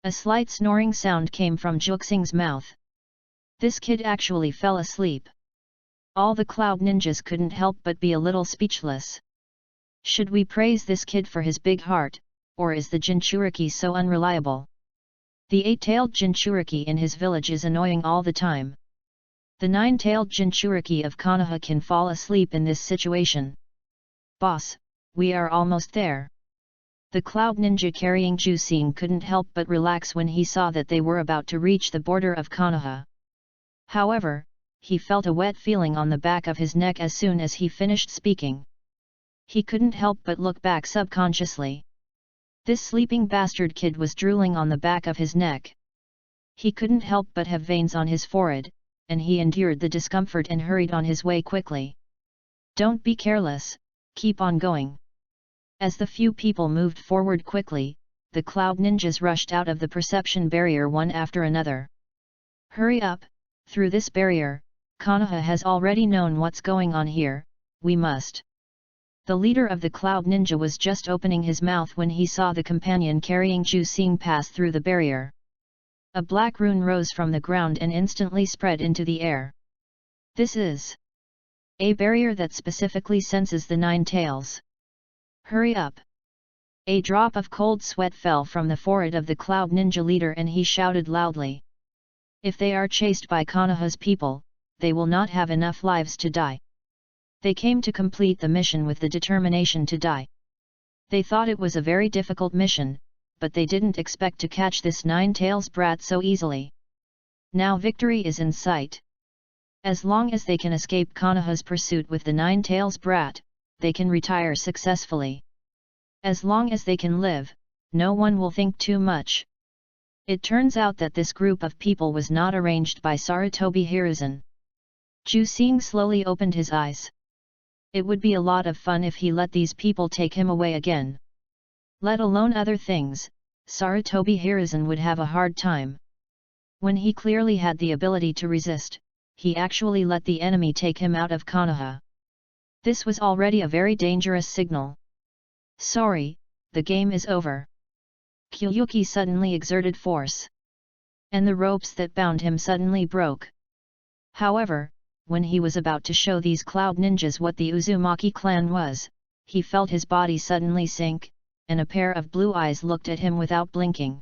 A slight snoring sound came from Juxing's mouth. This kid actually fell asleep. All the cloud ninjas couldn't help but be a little speechless. Should we praise this kid for his big heart, or is the Jinchuriki so unreliable? The 8-tailed Jinchuriki in his village is annoying all the time. The 9-tailed Jinchuriki of Konoha can fall asleep in this situation. Boss, we are almost there. The cloud ninja carrying Ju Xing couldn't help but relax when he saw that they were about to reach the border of Konoha. However, he felt a wet feeling on the back of his neck as soon as he finished speaking. He couldn't help but look back subconsciously. This sleeping bastard kid was drooling on the back of his neck. He couldn't help but have veins on his forehead, and he endured the discomfort and hurried on his way quickly. Don't be careless, keep on going. As the few people moved forward quickly, the cloud ninjas rushed out of the perception barrier one after another. Hurry up, through this barrier, Konoha has already known what's going on here, we must. The leader of the cloud ninja was just opening his mouth when he saw the companion carrying Ju Xing pass through the barrier. A black rune rose from the ground and instantly spread into the air. This is a barrier that specifically senses the 9 tails. Hurry up! A drop of cold sweat fell from the forehead of the Cloud Ninja leader and he shouted loudly. If they are chased by Konoha's people, they will not have enough lives to die. They came to complete the mission with the determination to die. They thought it was a very difficult mission, but they didn't expect to catch this nine-tails brat so easily. Now victory is in sight. As long as they can escape Konoha's pursuit with the nine-tails brat, they can retire successfully. As long as they can live, no one will think too much. It turns out that this group of people was not arranged by Sarutobi Hiruzen. Jusing slowly opened his eyes. It would be a lot of fun if he let these people take him away again. Let alone other things, Sarutobi Hiruzen would have a hard time. When he clearly had the ability to resist, he actually let the enemy take him out of Konoha. This was already a very dangerous signal. Sorry, the game is over. Kyuyuki suddenly exerted force. And the ropes that bound him suddenly broke. However, when he was about to show these Cloud Ninjas what the Uzumaki clan was, he felt his body suddenly sink, and a pair of blue eyes looked at him without blinking.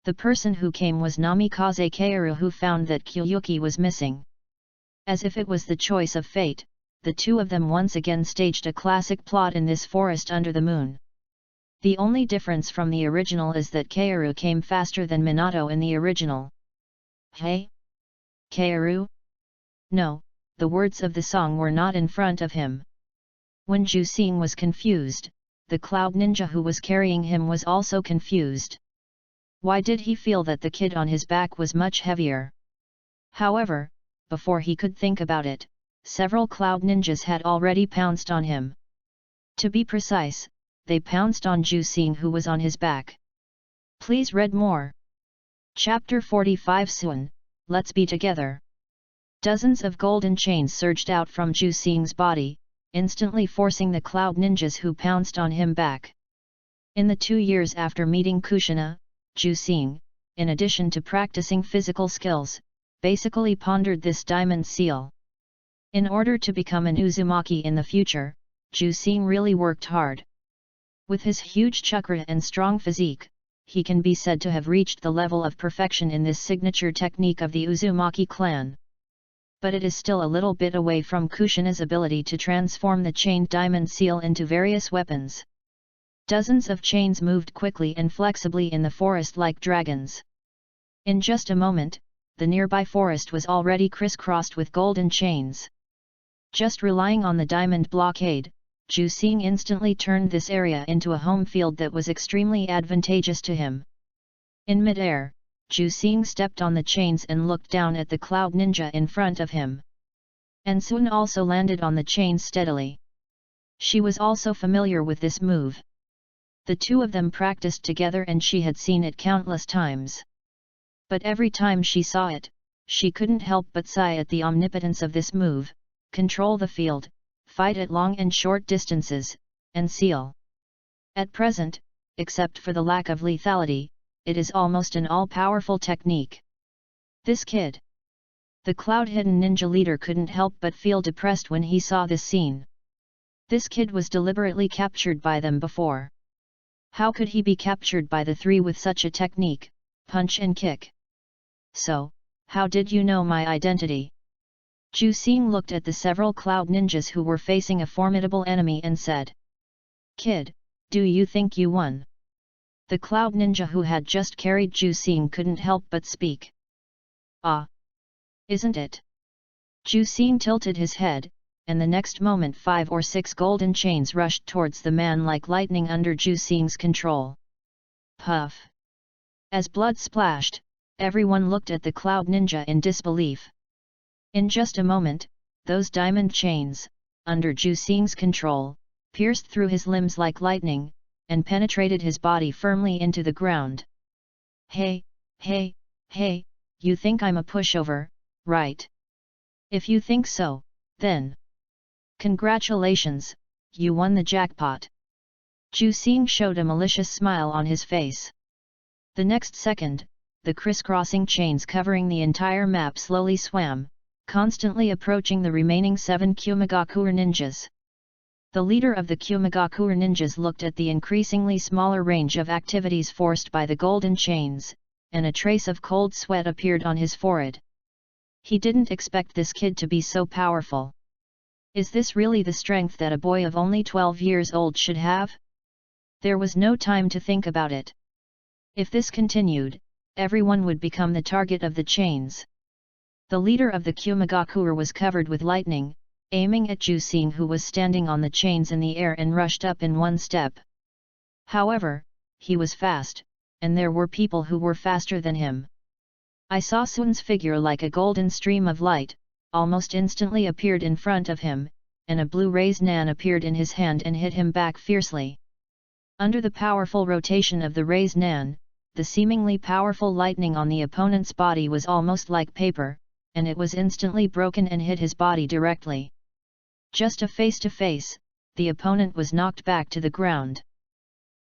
The person who came was Namikaze Kaoru, who found that Kyuyuki was missing. As if it was the choice of fate, the two of them once again staged a classic plot in this forest under the moon. The only difference from the original is that Kaoru came faster than Minato in the original. Hey? Kaoru? No, the words of the song were not in front of him. When Jusing was confused, the Cloud Ninja who was carrying him was also confused. Why did he feel that the kid on his back was much heavier? However, before he could think about it, several Cloud Ninjas had already pounced on him. To be precise, they pounced on Jusing who was on his back. Please read more. Chapter 45 Soon, let's be together. Dozens of golden chains surged out from Jusing's body, instantly forcing the Cloud Ninjas who pounced on him back. In the 2 years after meeting Kushina, Jusing, in addition to practicing physical skills, basically pondered this diamond seal. In order to become an Uzumaki in the future, Jusing really worked hard. With his huge chakra and strong physique, he can be said to have reached the level of perfection in this signature technique of the Uzumaki clan. But it is still a little bit away from Kushina's ability to transform the chained diamond seal into various weapons. Dozens of chains moved quickly and flexibly in the forest like dragons. In just a moment, the nearby forest was already crisscrossed with golden chains. Just relying on the diamond blockade, Jusing instantly turned this area into a home field that was extremely advantageous to him. In mid-air, Jusing stepped on the chains and looked down at the Cloud Ninja in front of him. And Sun also landed on the chains steadily. She was also familiar with this move. The two of them practiced together and she had seen it countless times. But every time she saw it, she couldn't help but sigh at the omnipotence of this move: control the field, fight at long and short distances, and seal. At present, except for the lack of lethality, it is almost an all-powerful technique. This kid. The Cloud-Hidden Ninja leader couldn't help but feel depressed when he saw this scene. This kid was deliberately captured by them before. How could he be captured by the three with such a technique, punch and kick? So, how did you know my identity? Jusing looked at the several Cloud Ninjas who were facing a formidable enemy and said, "Kid, do you think you won?" The Cloud Ninja who had just carried Jusing couldn't help but speak. "Ah! Isn't it?" Jusing tilted his head, and the next moment 5 or 6 golden chains rushed towards the man like lightning under Jusing's control. Puff! As blood splashed, everyone looked at the Cloud Ninja in disbelief. In just a moment, those diamond chains, under Jusing's control, pierced through his limbs like lightning, and penetrated his body firmly into the ground. Hey, you think I'm a pushover, right? If you think so, then congratulations, you won the jackpot. Jusing showed a malicious smile on his face. The next second, the crisscrossing chains covering the entire map slowly swam, constantly approaching the remaining 7 Kumagakure ninjas. The leader of the Kumagakure ninjas looked at the increasingly smaller range of activities forced by the golden chains, and a trace of cold sweat appeared on his forehead. He didn't expect this kid to be so powerful. Is this really the strength that a boy of only 12 years old should have? There was no time to think about it. If this continued, everyone would become the target of the chains. The leader of the Kumagakure was covered with lightning, aiming at Jusing, who was standing on the chains in the air, and rushed up in one step. However, he was fast, and there were people who were faster than him. I saw Sun's figure like a golden stream of light, almost instantly appeared in front of him, and a blue raised nan appeared in his hand and hit him back fiercely. Under the powerful rotation of the raised nan, the seemingly powerful lightning on the opponent's body was almost like paper, and it was instantly broken and hit his body directly. Just a face-to-face, the opponent was knocked back to the ground.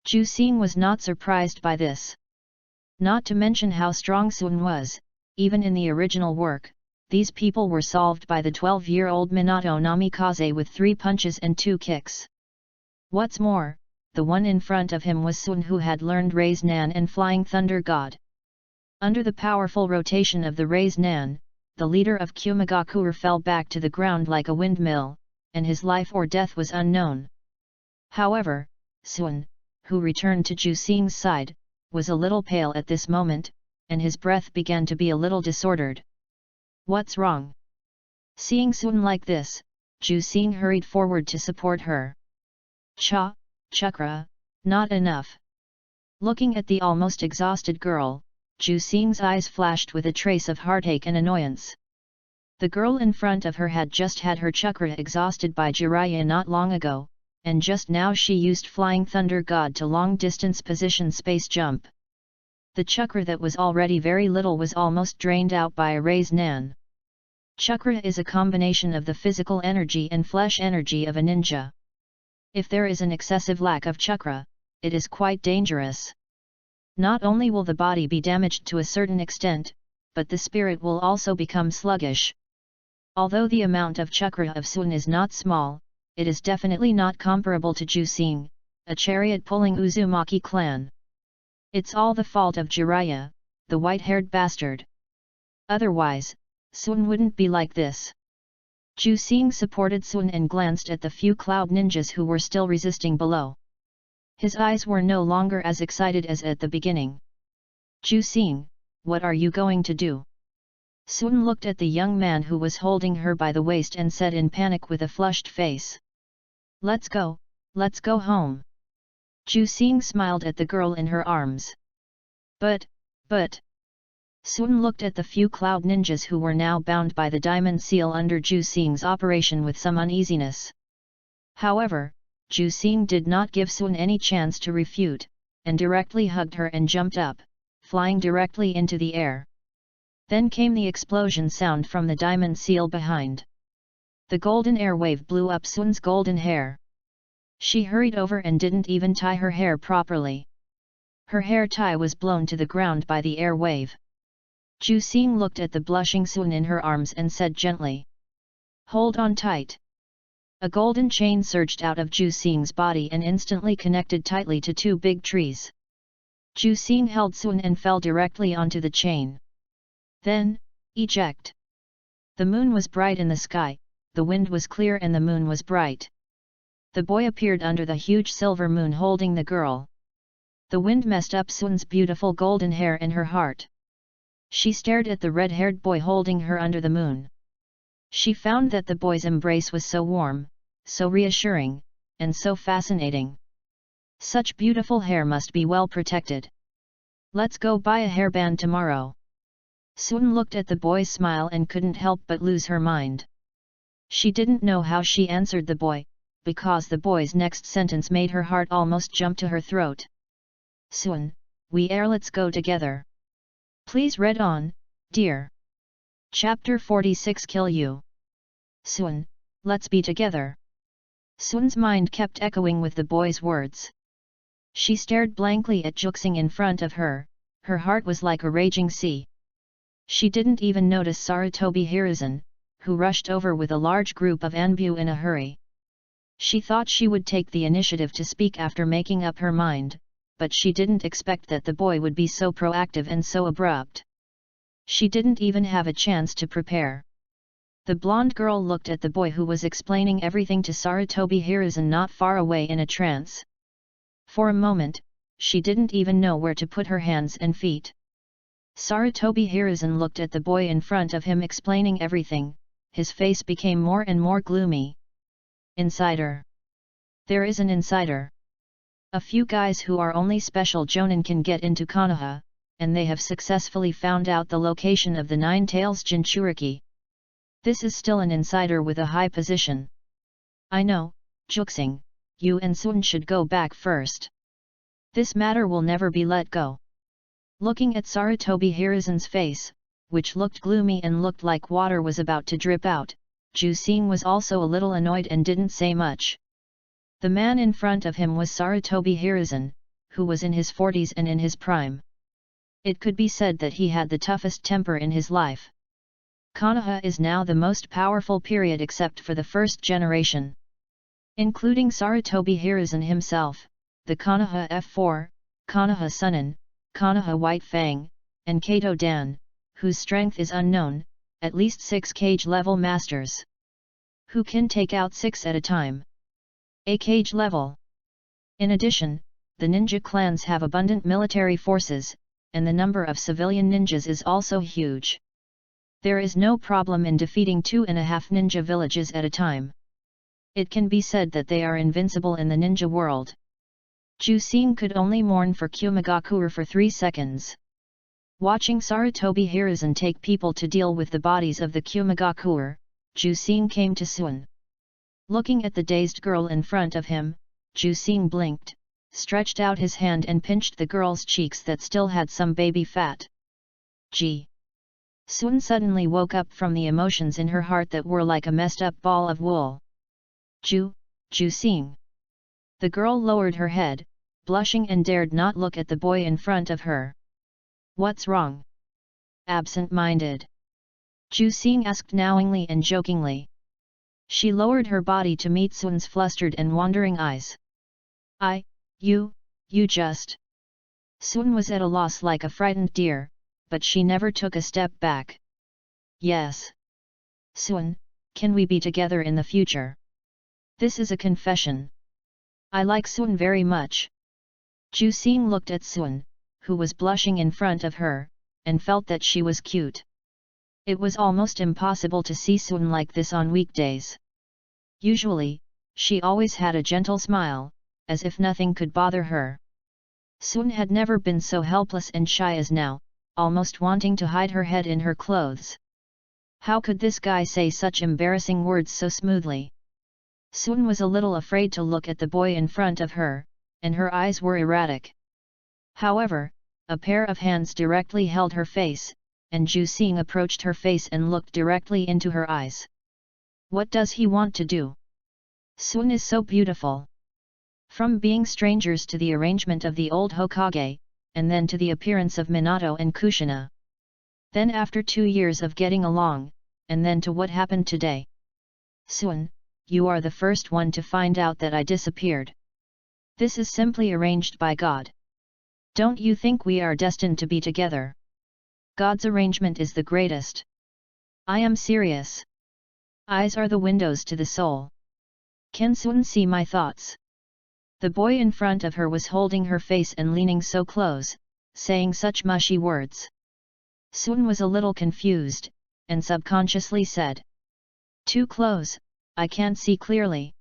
Jusing was not surprised by this. Not to mention how strong Sun was, even in the original work, these people were solved by the 12-year-old Minato Namikaze with 3 punches and 2 kicks. What's more, the one in front of him was Sun, who had learned Raise Nan and Flying Thunder God. Under the powerful rotation of the Raise Nan, the leader of Kumagakure fell back to the ground like a windmill, and his life or death was unknown. However, Sun, who returned to Jusing's side, was a little pale at this moment, and his breath began to be a little disordered. What's wrong? Seeing Sun like this, Jusing hurried forward to support her. Chakra, not enough. Looking at the almost exhausted girl, Jusing's eyes flashed with a trace of heartache and annoyance. The girl in front of her had just had her chakra exhausted by Jiraiya not long ago, and just now she used Flying Thunder God to long-distance position space jump. The chakra that was already very little was almost drained out by a Raise Nan. Chakra is a combination of the physical energy and flesh energy of a ninja. If there is an excessive lack of chakra, it is quite dangerous. Not only will the body be damaged to a certain extent, but the spirit will also become sluggish. Although the amount of chakra of Sun is not small, it is definitely not comparable to Jusing, a chariot-pulling Uzumaki clan. It's all the fault of Jiraiya, the white-haired bastard. Otherwise, Sun wouldn't be like this. Jusing supported Sun and glanced at the few cloud ninjas who were still resisting below. His eyes were no longer as excited as at the beginning. Jusing, what are you going to do? Sun looked at the young man who was holding her by the waist and said in panic with a flushed face. Let's go home. Jusing smiled at the girl in her arms. But... Sun looked at the few cloud ninjas who were now bound by the diamond seal under Jusing's operation with some uneasiness. However, Jusing did not give Sun any chance to refute, and directly hugged her and jumped up, flying directly into the air. Then came the explosion sound from the diamond seal behind. The golden air wave blew up Sun's golden hair. She hurried over and didn't even tie her hair properly. Her hair tie was blown to the ground by the air wave. Jusing looked at the blushing Sun in her arms and said gently, "Hold on tight." A golden chain surged out of Jusing's body and instantly connected tightly to 2 big trees. Jusing held Sun and fell directly onto the chain. Then, eject. The moon was bright in the sky, the wind was clear and the moon was bright. The boy appeared under the huge silver moon holding the girl. The wind messed up Sun's beautiful golden hair and her heart. She stared at the red-haired boy holding her under the moon. She found that the boy's embrace was so warm, so reassuring, and so fascinating. Such beautiful hair must be well protected. Let's go buy a hairband tomorrow. Sun looked at the boy's smile and couldn't help but lose her mind. She didn't know how she answered the boy, because the boy's next sentence made her heart almost jump to her throat. Sun, let's go together. Please read on, dear. Chapter 46 Kill You. Sun, let's be together. Sun's mind kept echoing with the boy's words. She stared blankly at Jusing in front of her, her heart was like a raging sea. She didn't even notice Sarutobi Hiruzen, who rushed over with a large group of Anbu in a hurry. She thought she would take the initiative to speak after making up her mind, but she didn't expect that the boy would be so proactive and so abrupt. She didn't even have a chance to prepare. The blonde girl looked at the boy who was explaining everything to Sarutobi Hiruzen not far away in a trance. For a moment, she didn't even know where to put her hands and feet. Sarutobi Hiruzen looked at the boy in front of him explaining everything, his face became more and more gloomy. Insider. There is an insider. A few guys who are only special jonin can get into Konoha, and they have successfully found out the location of the Nine Tails Jinchuriki. This is still an insider with a high position. I know, Juxing, you and Sun should go back first. This matter will never be let go. Looking at Sarutobi Hiruzen's face, which looked gloomy and looked like water was about to drip out, Jusing was also a little annoyed and didn't say much. The man in front of him was Sarutobi Hiruzen, who was in his 40s and in his prime. It could be said that he had the toughest temper in his life. Konoha is now the most powerful period except for the first generation. Including Sarutobi Hiruzen himself, the Konoha F4, Konoha Sunin, Konoha White Fang, and Kato Dan, whose strength is unknown, at least 6 cage level masters. Who can take out 6 at a time? A cage level. In addition, the ninja clans have abundant military forces, and the number of civilian ninjas is also huge. There is no problem in defeating 2.5 ninja villages at a time. It can be said that they are invincible in the ninja world. Jusing could only mourn for Kumagakure for 3 seconds. Watching Sarutobi Hiruzen take people to deal with the bodies of the Kumagakure, Jusing came to Sun. Looking at the dazed girl in front of him, Jusing blinked, stretched out his hand and pinched the girl's cheeks that still had some baby fat. Gee! Sun suddenly woke up from the emotions in her heart that were like a messed up ball of wool. Jusing. The girl lowered her head, blushing and dared not look at the boy in front of her. What's wrong? Absent-minded? Jusing asked knowingly and jokingly. She lowered her body to meet Sun's flustered and wandering eyes. You just... Sun was at a loss like a frightened deer, but she never took a step back. Yes. Sun, can we be together in the future? This is a confession. I like Sun very much. Jusing looked at Sun, who was blushing in front of her, and felt that she was cute. It was almost impossible to see Sun like this on weekdays. Usually, she always had a gentle smile, as if nothing could bother her. Sun had never been so helpless and shy as now, almost wanting to hide her head in her clothes. How could this guy say such embarrassing words so smoothly? Sun was a little afraid to look at the boy in front of her, and her eyes were erratic. However, a pair of hands directly held her face, and Jusing approached her face and looked directly into her eyes. What does he want to do? Sun is so beautiful. From being strangers to the arrangement of the old Hokage, and then to the appearance of Minato and Kushina. Then after 2 years of getting along, and then to what happened today. Sun, you are the first one to find out that I disappeared. This is simply arranged by God. Don't you think we are destined to be together? God's arrangement is the greatest. I am serious. Eyes are the windows to the soul. Can Sun see my thoughts? The boy in front of her was holding her face and leaning so close, saying such mushy words. Sun was a little confused, and subconsciously said, "Too close, I can't see clearly."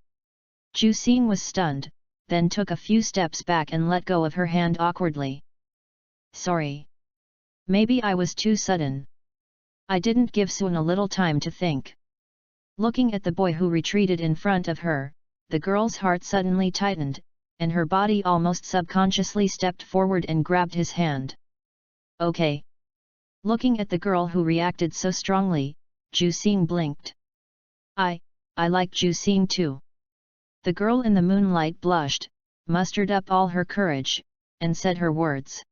Jusing was stunned, then took a few steps back and let go of her hand awkwardly. "Sorry. Maybe I was too sudden." I didn't give Sun a little time to think. Looking at the boy who retreated in front of her, the girl's heart suddenly tightened, and her body almost subconsciously stepped forward and grabbed his hand. "Okay." Looking at the girl who reacted so strongly, Jusing blinked. I like Jusing too." The girl in the moonlight blushed, mustered up all her courage, and said her words.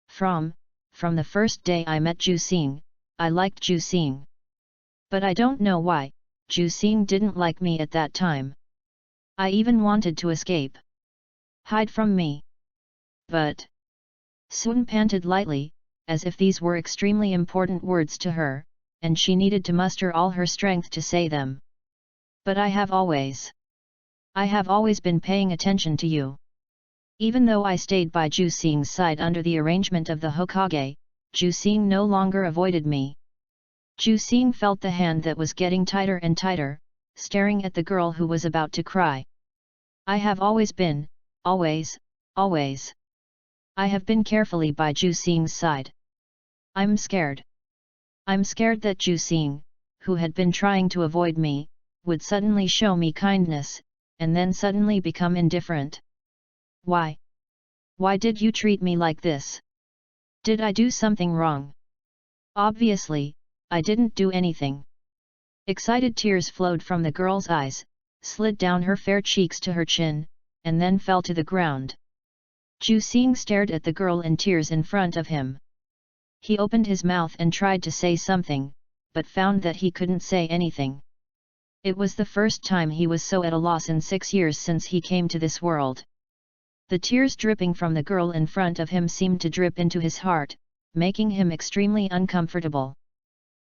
From the first day I met Jusing, I liked Jusing. But I don't know why, Jusing didn't like me at that time. I even wanted to escape. Hide from me. But... Soon panted lightly, as if these were extremely important words to her, and she needed to muster all her strength to say them. But I have always been paying attention to you. Even though I stayed by Jusing's side under the arrangement of the Hokage, Jusing no longer avoided me. Jusing felt the hand that was getting tighter and tighter, staring at the girl who was about to cry. I have always been, always. I have been carefully by Jusing's side. I'm scared. I'm scared that Jusing, who had been trying to avoid me, would suddenly show me kindness, and then suddenly become indifferent. Why? Why did you treat me like this? Did I do something wrong? Obviously, I didn't do anything. Excited tears flowed from the girl's eyes, slid down her fair cheeks to her chin, and then fell to the ground. Jusing stared at the girl in tears in front of him. He opened his mouth and tried to say something, but found that he couldn't say anything. It was the first time he was so at a loss in 6 years since he came to this world. The tears dripping from the girl in front of him seemed to drip into his heart, making him extremely uncomfortable.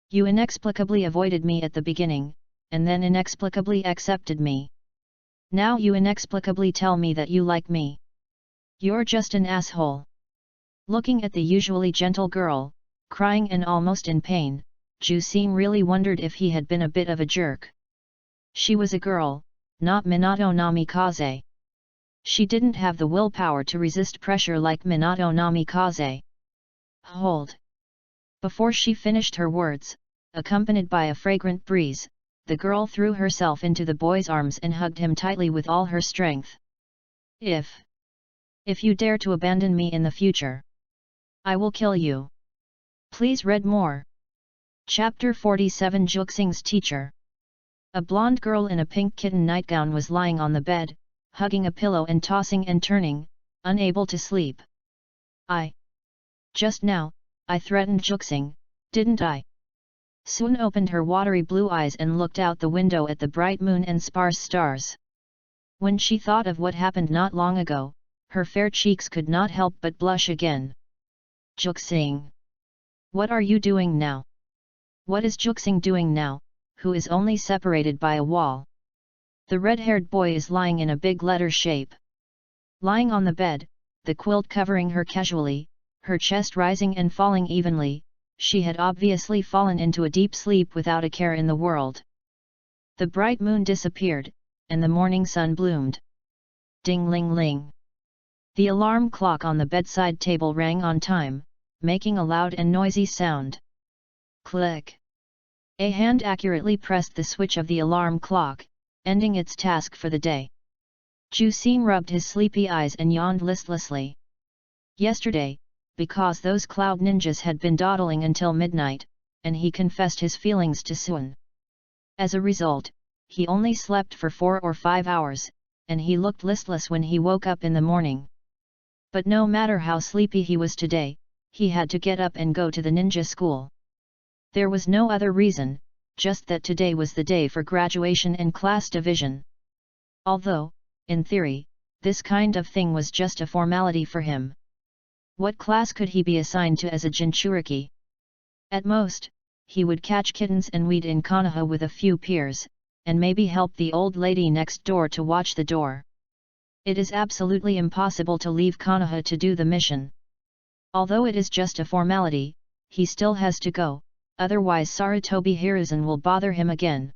You inexplicably avoided me at the beginning, and then inexplicably accepted me. Now you inexplicably tell me that you like me. You're just an asshole. Looking at the usually gentle girl, crying and almost in pain, Jusing really wondered if he had been a bit of a jerk. She was a girl, not Minato Namikaze. She didn't have the willpower to resist pressure like Minato Namikaze. Hold! Before she finished her words, accompanied by a fragrant breeze, the girl threw herself into the boy's arms and hugged him tightly with all her strength. If you dare to abandon me in the future, I will kill you. Please read more. Chapter 47 Jusing's Teacher. A blonde girl in a pink kitten nightgown was lying on the bed, hugging a pillow and tossing and turning, unable to sleep. Just now, I threatened Jusing, didn't I? Soon opened her watery blue eyes and looked out the window at the bright moon and sparse stars. When she thought of what happened not long ago, her fair cheeks could not help but blush again. Jusing! What are you doing now? What is Jusing doing now, who is only separated by a wall? The red-haired boy is lying in a big letter shape. Lying on the bed, the quilt covering her casually, her chest rising and falling evenly, she had obviously fallen into a deep sleep without a care in the world. The bright moon disappeared, and the morning sun bloomed. Ding-ling-ling. The alarm clock on the bedside table rang on time, making a loud and noisy sound. Click. A hand accurately pressed the switch of the alarm clock, ending its task for the day. Jusing rubbed his sleepy eyes and yawned listlessly. Yesterday, because those cloud ninjas had been dawdling until midnight, and he confessed his feelings to Suan. As a result, he only slept for 4 or 5 hours, and he looked listless when he woke up in the morning. But no matter how sleepy he was today, he had to get up and go to the ninja school. There was no other reason, just that today was the day for graduation and class division. Although, in theory, this kind of thing was just a formality for him. What class could he be assigned to as a Jinchuriki? At most, he would catch kittens and weed in Konoha with a few peers, and maybe help the old lady next door to watch the door. It is absolutely impossible to leave Konoha to do the mission. Although it is just a formality, he still has to go, otherwise Sarutobi Hiruzen will bother him again.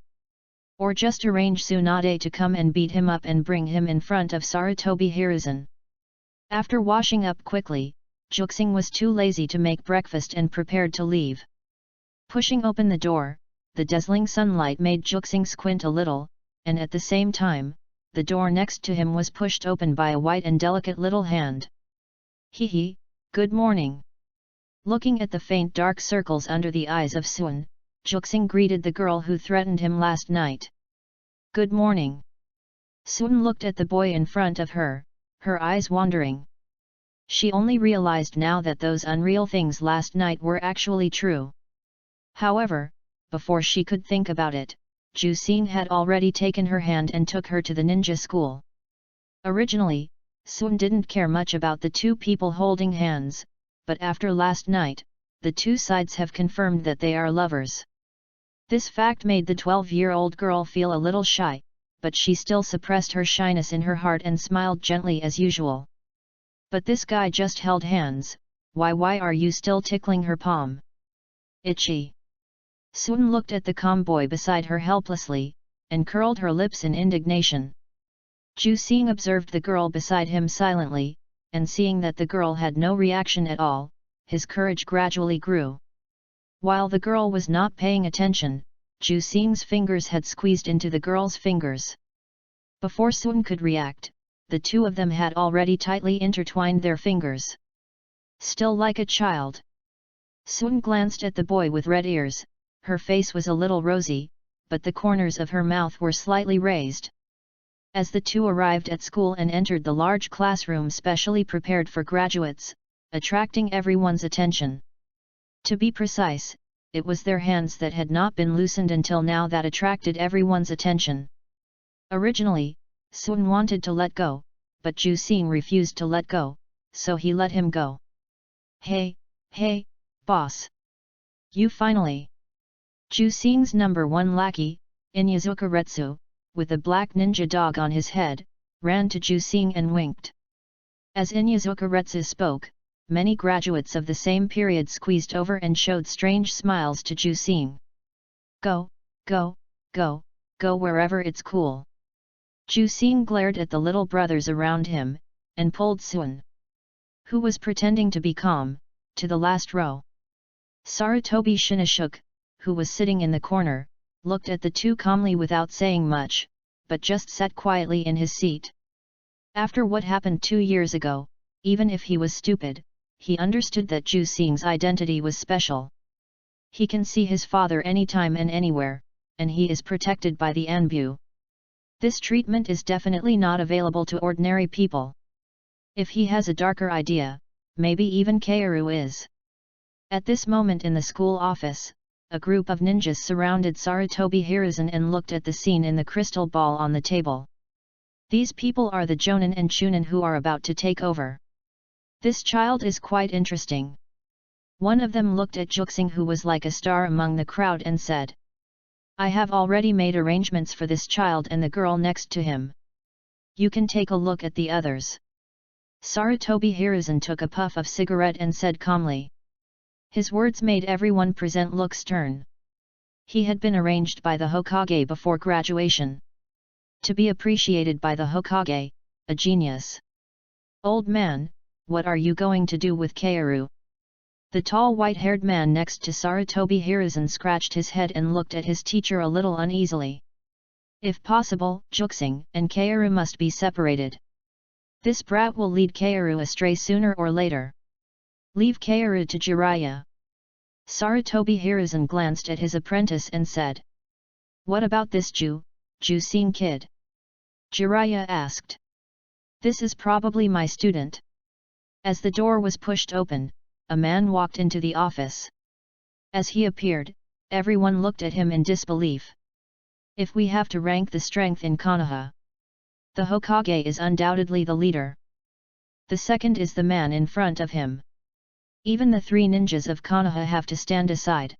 Or just arrange Tsunade to come and beat him up and bring him in front of Sarutobi Hiruzen. After washing up quickly, Jusing was too lazy to make breakfast and prepared to leave. Pushing open the door, the dazzling sunlight made Jusing squint a little, and at the same time, the door next to him was pushed open by a white and delicate little hand. Hee, good morning. Looking at the faint dark circles under the eyes of Suan, Jusing greeted the girl who threatened him last night. Good morning. Suan looked at the boy in front of her, her eyes wandering. She only realized now that those unreal things last night were actually true. However, before she could think about it, Jusing had already taken her hand and took her to the ninja school. Originally, Sun didn't care much about the two people holding hands, but after last night, the two sides have confirmed that they are lovers. This fact made the 12-year-old girl feel a little shy, but she still suppressed her shyness in her heart and smiled gently as usual. But this guy just held hands, why are you still tickling her palm? Itchy. Sun looked at the calm boy beside her helplessly, and curled her lips in indignation. Jusing observed the girl beside him silently, and seeing that the girl had no reaction at all, his courage gradually grew. While the girl was not paying attention, Jusing's fingers had squeezed into the girl's fingers. Before Sun could react, the two of them had already tightly intertwined their fingers. Still like a child. Sun glanced at the boy with red ears. Her face was a little rosy, but the corners of her mouth were slightly raised. As the two arrived at school and entered the large classroom specially prepared for graduates, attracting everyone's attention. To be precise, it was their hands that had not been loosened until now that attracted everyone's attention. Originally, Sun wanted to let go, but Jusing refused to let go, so he let him go. Hey, boss! You finally! Jusing's number one lackey, Inyazukaretsu, with a black ninja dog on his head, ran to Jusing and winked. As Inyazukaretsu spoke, many graduates of the same period squeezed over and showed strange smiles to Jusing. Go wherever it's cool. Jusing glared at the little brothers around him, and pulled Sun, who was pretending to be calm, to the last row. Sarutobi Shinashuk, who was sitting in the corner, looked at the two calmly without saying much, but just sat quietly in his seat. After what happened 2 years ago, even if he was stupid, he understood that Jusing's identity was special. He can see his father anytime and anywhere, and he is protected by the Anbu. This treatment is definitely not available to ordinary people. If he has a darker idea, maybe even Kaoru is. At this moment in the school office, a group of ninjas surrounded Sarutobi Hiruzen and looked at the scene in the crystal ball on the table. These people are the Jonin and Chunin who are about to take over. This child is quite interesting. One of them looked at Jusing, who was like a star among the crowd, and said, I have already made arrangements for this child and the girl next to him. You can take a look at the others. Sarutobi Hiruzen took a puff of cigarette and said calmly. His words made everyone present look stern. He had been arranged by the Hokage before graduation. To be appreciated by the Hokage, a genius. Old man, what are you going to do with Kaoru? The tall white-haired man next to Sarutobi Hiruzen scratched his head and looked at his teacher a little uneasily. If possible, Jusing and Kaoru must be separated. This brat will lead Kaoru astray sooner or later. Leave Kaoru to Jiraiya. Sarutobi Hiruzen glanced at his apprentice and said. What about this Jusing kid? Jiraiya asked. This is probably my student. As the door was pushed open, a man walked into the office. As he appeared, everyone looked at him in disbelief. If we have to rank the strength in Konoha, the Hokage is undoubtedly the leader. The second is the man in front of him. Even the 3 ninjas of Konoha have to stand aside.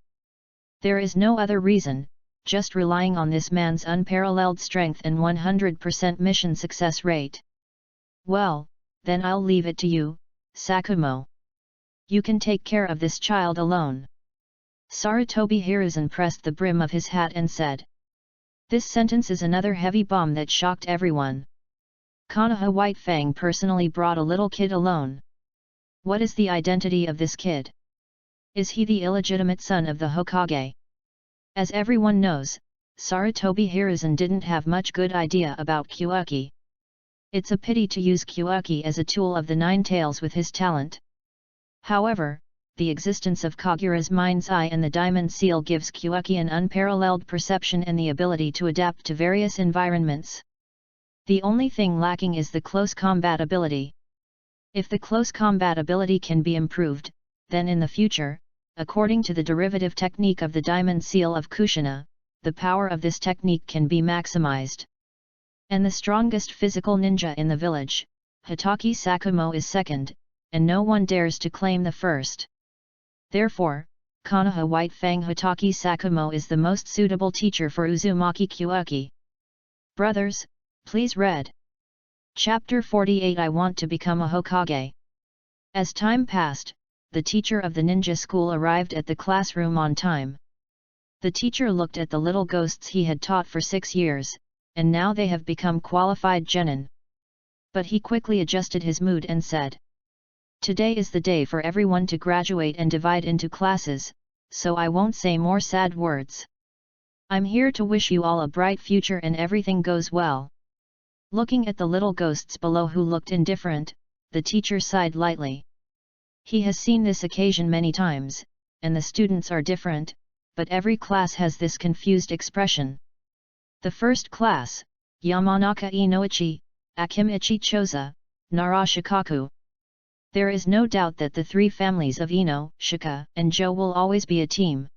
There is no other reason, just relying on this man's unparalleled strength and 100% mission success rate. Well, then I'll leave it to you, Sakumo. You can take care of this child alone. Sarutobi Hiruzen pressed the brim of his hat and said. This sentence is another heavy bomb that shocked everyone. Konoha White Fang personally brought a little kid alone. What is the identity of this kid? Is he the illegitimate son of the Hokage? As everyone knows, Sarutobi Hiruzen didn't have much good idea about Kyuuki. It's a pity to use Kyuuki as a tool of the 9 tails with his talent. However, the existence of Kagura's mind's eye and the diamond seal gives Kyuuki an unparalleled perception and the ability to adapt to various environments. The only thing lacking is the close combat ability. If the close combat ability can be improved, then in the future, according to the derivative technique of the diamond seal of Kushina, the power of this technique can be maximized. And the strongest physical ninja in the village, Hatake Sakumo, is second, and no one dares to claim the first. Therefore, Konoha White Fang Hatake Sakumo is the most suitable teacher for Uzumaki Kyuuki. Brothers, please read. Chapter 48. I want to become a Hokage. As time passed, the teacher of the ninja school arrived at the classroom on time. The teacher looked at the little ghosts he had taught for 6 years, and now they have become qualified genin. But he quickly adjusted his mood and said, "Today is the day for everyone to graduate and divide into classes, so I won't say more sad words. I'm here to wish you all a bright future and everything goes well." Looking at the little ghosts below who looked indifferent, the teacher sighed lightly. He has seen this occasion many times, and the students are different, but every class has this confused expression. The first class, Yamanaka Inoichi, Akimichi Choza, Nara Shikaku. There is no doubt that the 3 families of Ino, Shika, and Jo will always be a team.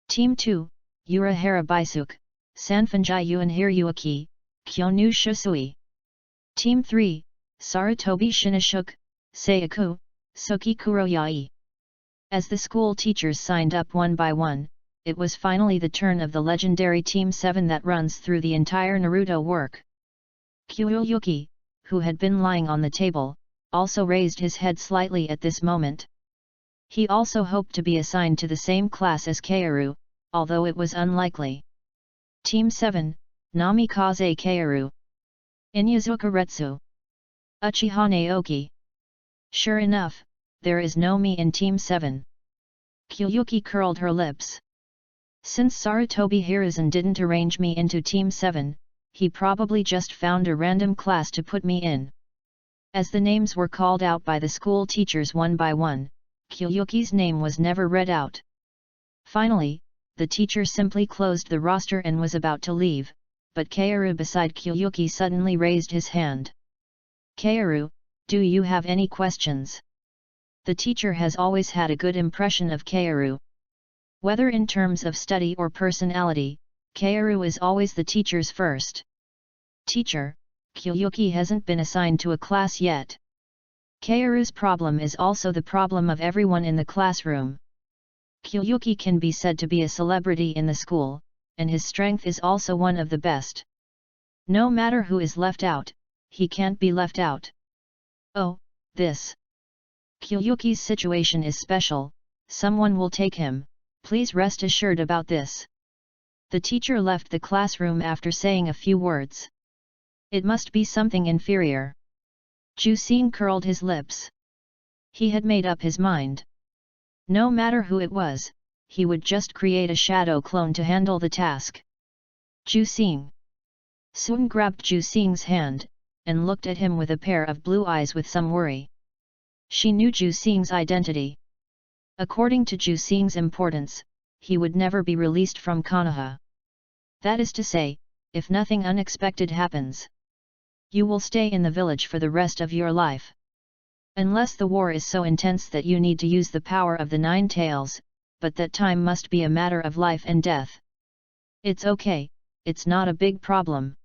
Team 2, Urahara Baisuke, Sanfanjai Yuan Hiryuaki, Kyonu Shusui. Team 3, Sarutobi Shinashuk, Seiyaku, Suki Kuroyai. As the school teachers signed up one by one, it was finally the turn of the legendary Team 7 that runs through the entire Naruto work. Kyuyuki, who had been lying on the table, also raised his head slightly at this moment. He also hoped to be assigned to the same class as Kaoru, although it was unlikely. Team 7, Namikaze Kaoru. Inyazuka Retsu. Uchiha Naoki. Sure enough, there is no me in Team 7. Kyuyuki curled her lips. Since Sarutobi Hiruzen didn't arrange me into Team 7, he probably just found a random class to put me in. As the names were called out by the school teachers one by one, Kyuyuki's name was never read out. Finally, the teacher simply closed the roster and was about to leave, but Kaoru beside Kyuyuki suddenly raised his hand. "Kaoru, do you have any questions?" The teacher has always had a good impression of Kaoru. Whether in terms of study or personality, Kaoru is always the teacher's first. "Teacher, Kyuyuki hasn't been assigned to a class yet." Kaoru's problem is also the problem of everyone in the classroom. Kyuyuki can be said to be a celebrity in the school, and his strength is also one of the best. No matter who is left out, he can't be left out. Oh, this. Kyuyuki's situation is special, someone will take him, please rest assured about this. The teacher left the classroom after saying a few words. It must be something inferior. Jusing curled his lips. He had made up his mind. No matter who it was, he would just create a shadow clone to handle the task. Jusing. Soon grabbed Jusing's hand, and looked at him with a pair of blue eyes with some worry. She knew Jusing's identity. According to Jusing's importance, he would never be released from Konoha. That is to say, if nothing unexpected happens. You will stay in the village for the rest of your life. Unless the war is so intense that you need to use the power of the 9 tails, but that time must be a matter of life and death. It's okay, it's not a big problem.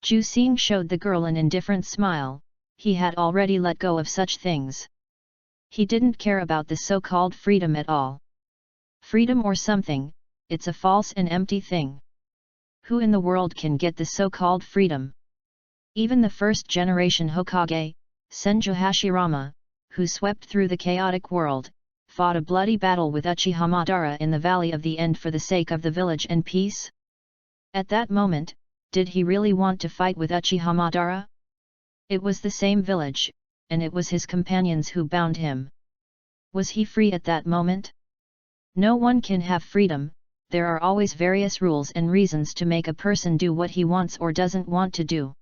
Jusing showed the girl an indifferent smile, he had already let go of such things. He didn't care about the so-called freedom at all. Freedom or something, it's a false and empty thing. Who in the world can get the so-called freedom? Even the first-generation Hokage, Senju Hashirama, who swept through the chaotic world, fought a bloody battle with Uchiha Madara in the Valley of the End for the sake of the village and peace. At that moment, did he really want to fight with Uchiha Madara? It was the same village, and it was his companions who bound him. Was he free at that moment? No one can have freedom, there are always various rules and reasons to make a person do what he wants or doesn't want to do.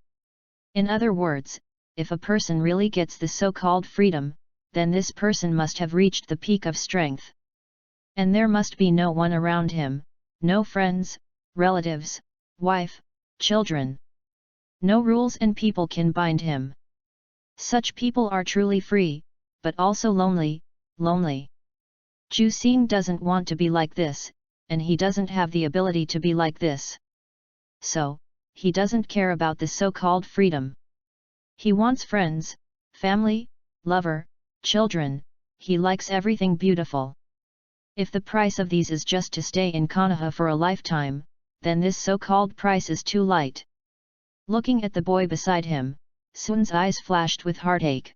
In other words, if a person really gets the so-called freedom, then this person must have reached the peak of strength. And there must be no one around him, no friends, relatives, wife, children. No rules and people can bind him. Such people are truly free, but also lonely, lonely. Jusing doesn't want to be like this, and he doesn't have the ability to be like this. So, he doesn't care about this so-called freedom. He wants friends, family, lover, children, he likes everything beautiful. If the price of these is just to stay in Konoha for a lifetime, then this so-called price is too light. Looking at the boy beside him, Sun's eyes flashed with heartache.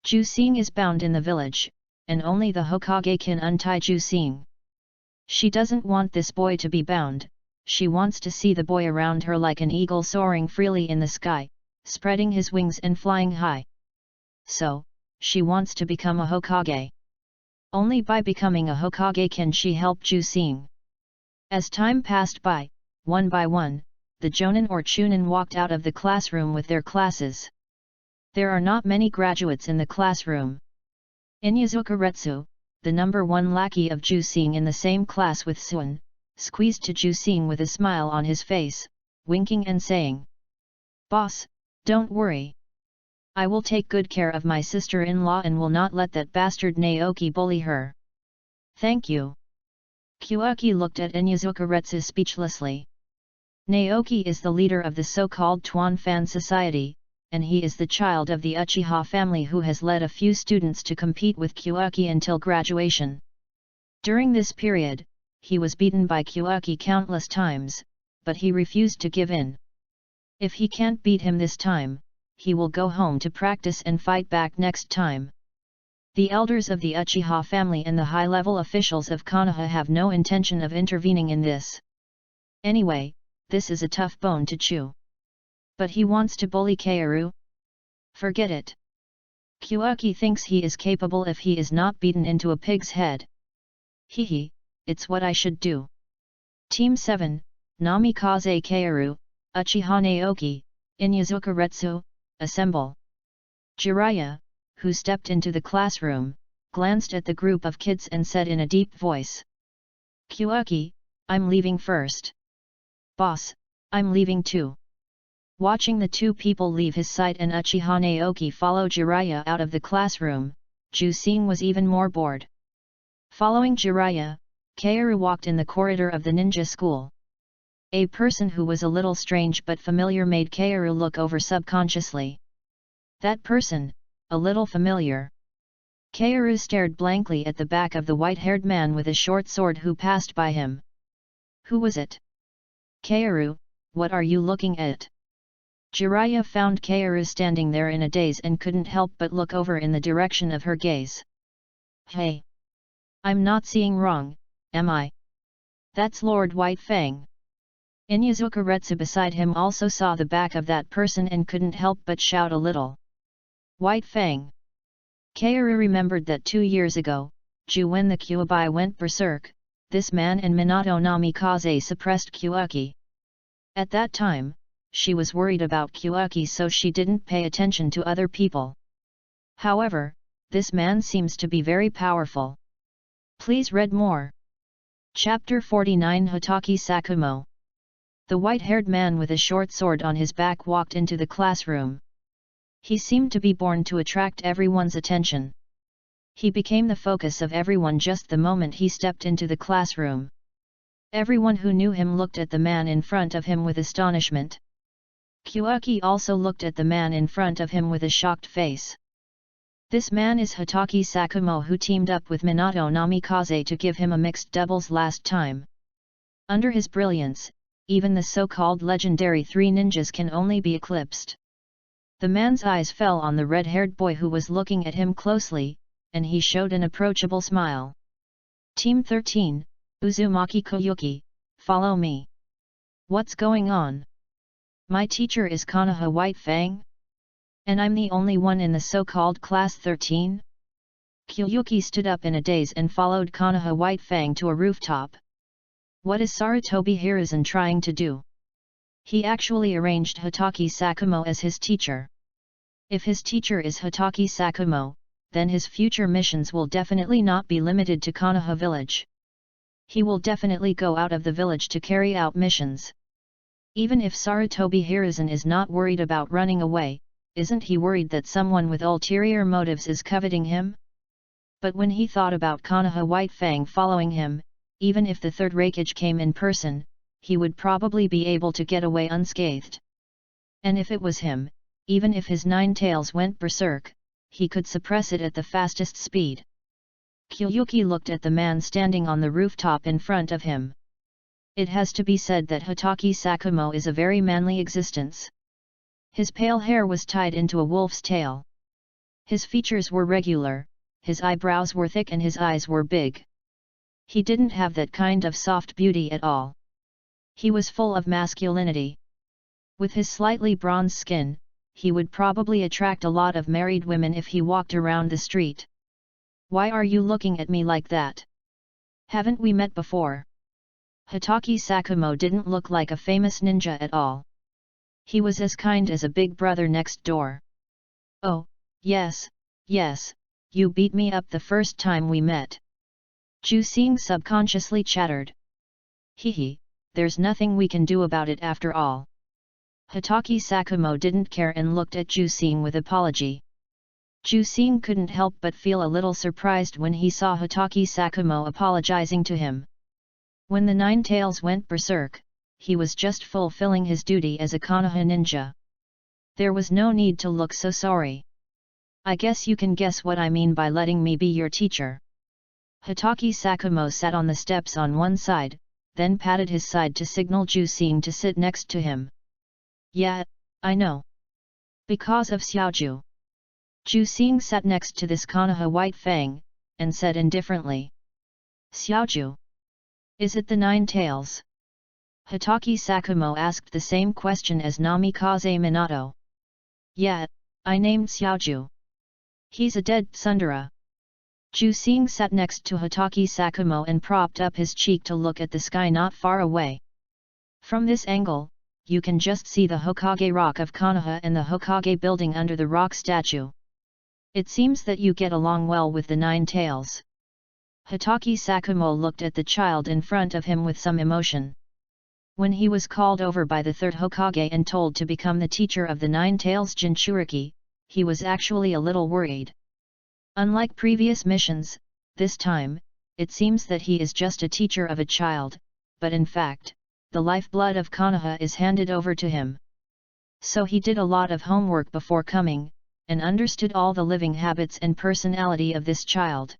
Jusing is bound in the village, and only the Hokage can untie Jusing. She doesn't want this boy to be bound, she wants to see the boy around her like an eagle soaring freely in the sky, spreading his wings and flying high. So, she wants to become a Hokage. Only by becoming a Hokage can she help Jusing. As time passed by, one by one, the Jonin or Chunin walked out of the classroom with their classes. There are not many graduates in the classroom. Inyazuka-retsu, the number one lackey of Jusing in the same class with Sun, squeezed to Jusing with a smile on his face, winking and saying, "Boss, don't worry. I will take good care of my sister-in-law and will not let that bastard Naoki bully her." "Thank you." Kyuaki looked at Inyazuka-retsu speechlessly. Naoki is the leader of the so-called Tuan Fan Society, and he is the child of the Uchiha family who has led a few students to compete with Kyuaki until graduation. During this period, he was beaten by Kyuaki countless times, but he refused to give in. If he can't beat him this time, he will go home to practice and fight back next time. The elders of the Uchiha family and the high-level officials of Konoha have no intention of intervening in this. Anyway, this is a tough bone to chew. But he wants to bully Kaoru? Forget it. Kyuaki thinks he is capable if he is not beaten into a pig's head. Hehe, it's what I should do. Team 7, Namikaze Kaoru, Uchiha Naoki, Inyazuka-retsu, assemble. Jiraiya, who stepped into the classroom, glanced at the group of kids and said in a deep voice. "Kyuaki, I'm leaving first." "Boss, I'm leaving too." Watching the two people leave his sight and Uchiha Naoki follow Jiraiya out of the classroom, Jusing was even more bored. Following Jiraiya, Kaoru walked in the corridor of the ninja school. A person who was a little strange but familiar made Kaoru look over subconsciously. That person, a little familiar. Kaoru stared blankly at the back of the white-haired man with a short sword who passed by him. Who was it? "Kaoru, what are you looking at?" Jiraiya found Kaoru standing there in a daze and couldn't help but look over in the direction of her gaze. "Hey! I'm not seeing wrong, am I? That's Lord White Fang." Inyazuka-retsu beside him also saw the back of that person and couldn't help but shout a little. White Fang! Kaoru remembered that 2 years ago, when the Kyuubi went berserk, this man and Minato Namikaze suppressed Kyuaki. At that time, she was worried about Kyuaki so she didn't pay attention to other people. However, this man seems to be very powerful. Please read more. Chapter 49 Hotaki Sakumo. The white-haired man with a short sword on his back walked into the classroom. He seemed to be born to attract everyone's attention. He became the focus of everyone just the moment he stepped into the classroom. Everyone who knew him looked at the man in front of him with astonishment. Kyuaki also looked at the man in front of him with a shocked face. This man is Hotaki Sakumo, who teamed up with Minato Namikaze to give him a mixed doubles last time. Under his brilliance, even the so-called legendary three ninjas can only be eclipsed. The man's eyes fell on the red-haired boy who was looking at him closely, and he showed an approachable smile. Team 13, Uzumaki Koyuki, follow me. What's going on? My teacher is Konoha White Fang? And I'm the only one in the so-called Class 13? Koyuki stood up in a daze and followed Konoha White Fang to a rooftop. What is Sarutobi Hiruzen trying to do? He actually arranged Hotaki Sakumo as his teacher. If his teacher is Hotaki Sakumo, then his future missions will definitely not be limited to Konoha village. He will definitely go out of the village to carry out missions. Even if Sarutobi Hiruzen is not worried about running away, isn't he worried that someone with ulterior motives is coveting him? But when he thought about Konoha White Fang following him, even if the third Hokage came in person, he would probably be able to get away unscathed. And if it was him, even if his 9 tails went berserk, he could suppress it at the fastest speed. Kyuyuki looked at the man standing on the rooftop in front of him. It has to be said that Hatake Sakumo is a very manly existence. His pale hair was tied into a wolf's tail. His features were regular, his eyebrows were thick and his eyes were big. He didn't have that kind of soft beauty at all. He was full of masculinity. With his slightly bronzed skin, he would probably attract a lot of married women if he walked around the street. Why are you looking at me like that? Haven't we met before? Hatake Sakumo didn't look like a famous ninja at all. He was as kind as a big brother next door. Oh, yes, you beat me up the first time we met. Ju Xing subconsciously chattered. Hehe, there's nothing we can do about it after all. Hatake Sakumo didn't care and looked at Ju Xing with apology. Ju Xing couldn't help but feel a little surprised when he saw Hatake Sakumo apologizing to him. When the 9 tails went berserk, he was just fulfilling his duty as a Konoha ninja. There was no need to look so sorry. I guess you can guess what I mean by letting me be your teacher. Hatake Sakumo sat on the steps on one side, then patted his side to signal Ju Xing to sit next to him. Yeah, I know. Because of Xiaoju. Ju Xing sat next to this Konoha White Fang, and said indifferently. Xiaoju. Is it the 9 tails? Hatake Sakumo asked the same question as Namikaze Minato. Yeah, I named Xiaoju. He's a dead tsundere. Ju Xing sat next to Hatake Sakumo and propped up his cheek to look at the sky not far away. From this angle, you can just see the Hokage rock of Konoha and the Hokage building under the rock statue. It seems that you get along well with the 9 tails. Hatake Sakumo looked at the child in front of him with some emotion. When he was called over by the 3rd Hokage and told to become the teacher of the 9 tails Jinchuriki, he was actually a little worried. Unlike previous missions, this time, it seems that he is just a teacher of a child, but in fact, the lifeblood of Konoha is handed over to him. So he did a lot of homework before coming, and understood all the living habits and personality of this child.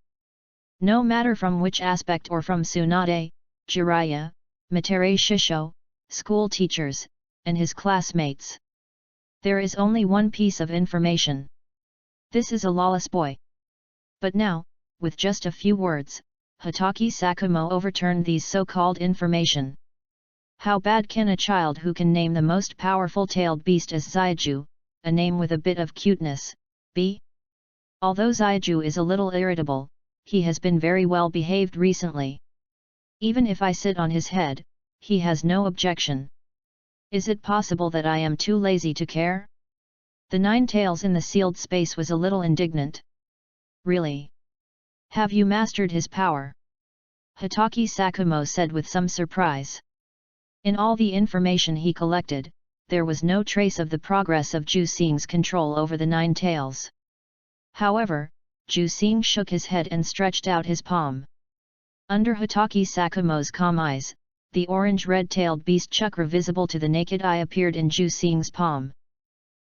No matter from which aspect or from Tsunade, Jiraiya, Matere Shisho, school teachers, and his classmates. There is only one piece of information. This is a lawless boy. But now, with just a few words, Hatake Sakumo overturned these so-called information. How bad can a child who can name the most powerful tailed beast as Zaiju, a name with a bit of cuteness, be? Although Zaiju is a little irritable, he has been very well behaved recently. Even if I sit on his head, he has no objection. Is it possible that I am too lazy to care? The 9 tails in the sealed space was a little indignant. Really? Have you mastered his power? Hatake Sakumo said with some surprise. In all the information he collected, there was no trace of the progress of Ju Xing's control over the 9 tails. However, Ju Xing shook his head and stretched out his palm. Under Hatake Sakumo's calm eyes, the orange-red-tailed beast chakra visible to the naked eye appeared in Ju Xing's palm.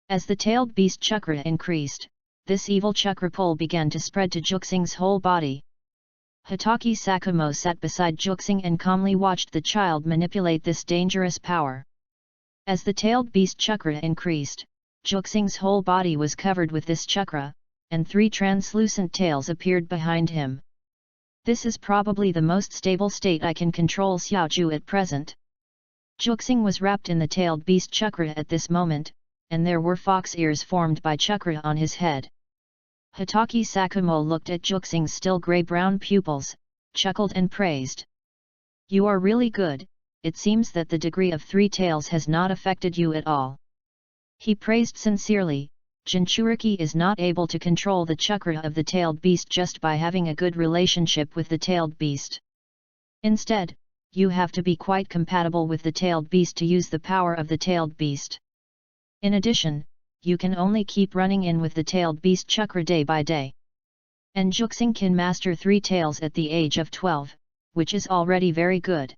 As the tailed beast chakra increased, this evil chakra pull began to spread to Ju Xing's whole body. Hatake Sakumo sat beside Ju Xing and calmly watched the child manipulate this dangerous power. As the tailed beast chakra increased, Ju Xing's whole body was covered with this chakra, and 3 translucent tails appeared behind him. This is probably the most stable state I can control Xiaoju at present. Ju Xing was wrapped in the tailed beast chakra at this moment, and there were fox ears formed by chakra on his head. Hatake Sakumo looked at Ju Xing's still grey-brown pupils, chuckled and praised. You are really good, it seems that the degree of 3 tails has not affected you at all. He praised sincerely. Jinchuriki is not able to control the chakra of the tailed beast just by having a good relationship with the tailed beast. Instead, you have to be quite compatible with the tailed beast to use the power of the tailed beast. In addition, you can only keep running in with the tailed beast chakra day by day. And Ju Xing can master 3 tails at the age of 12, which is already very good.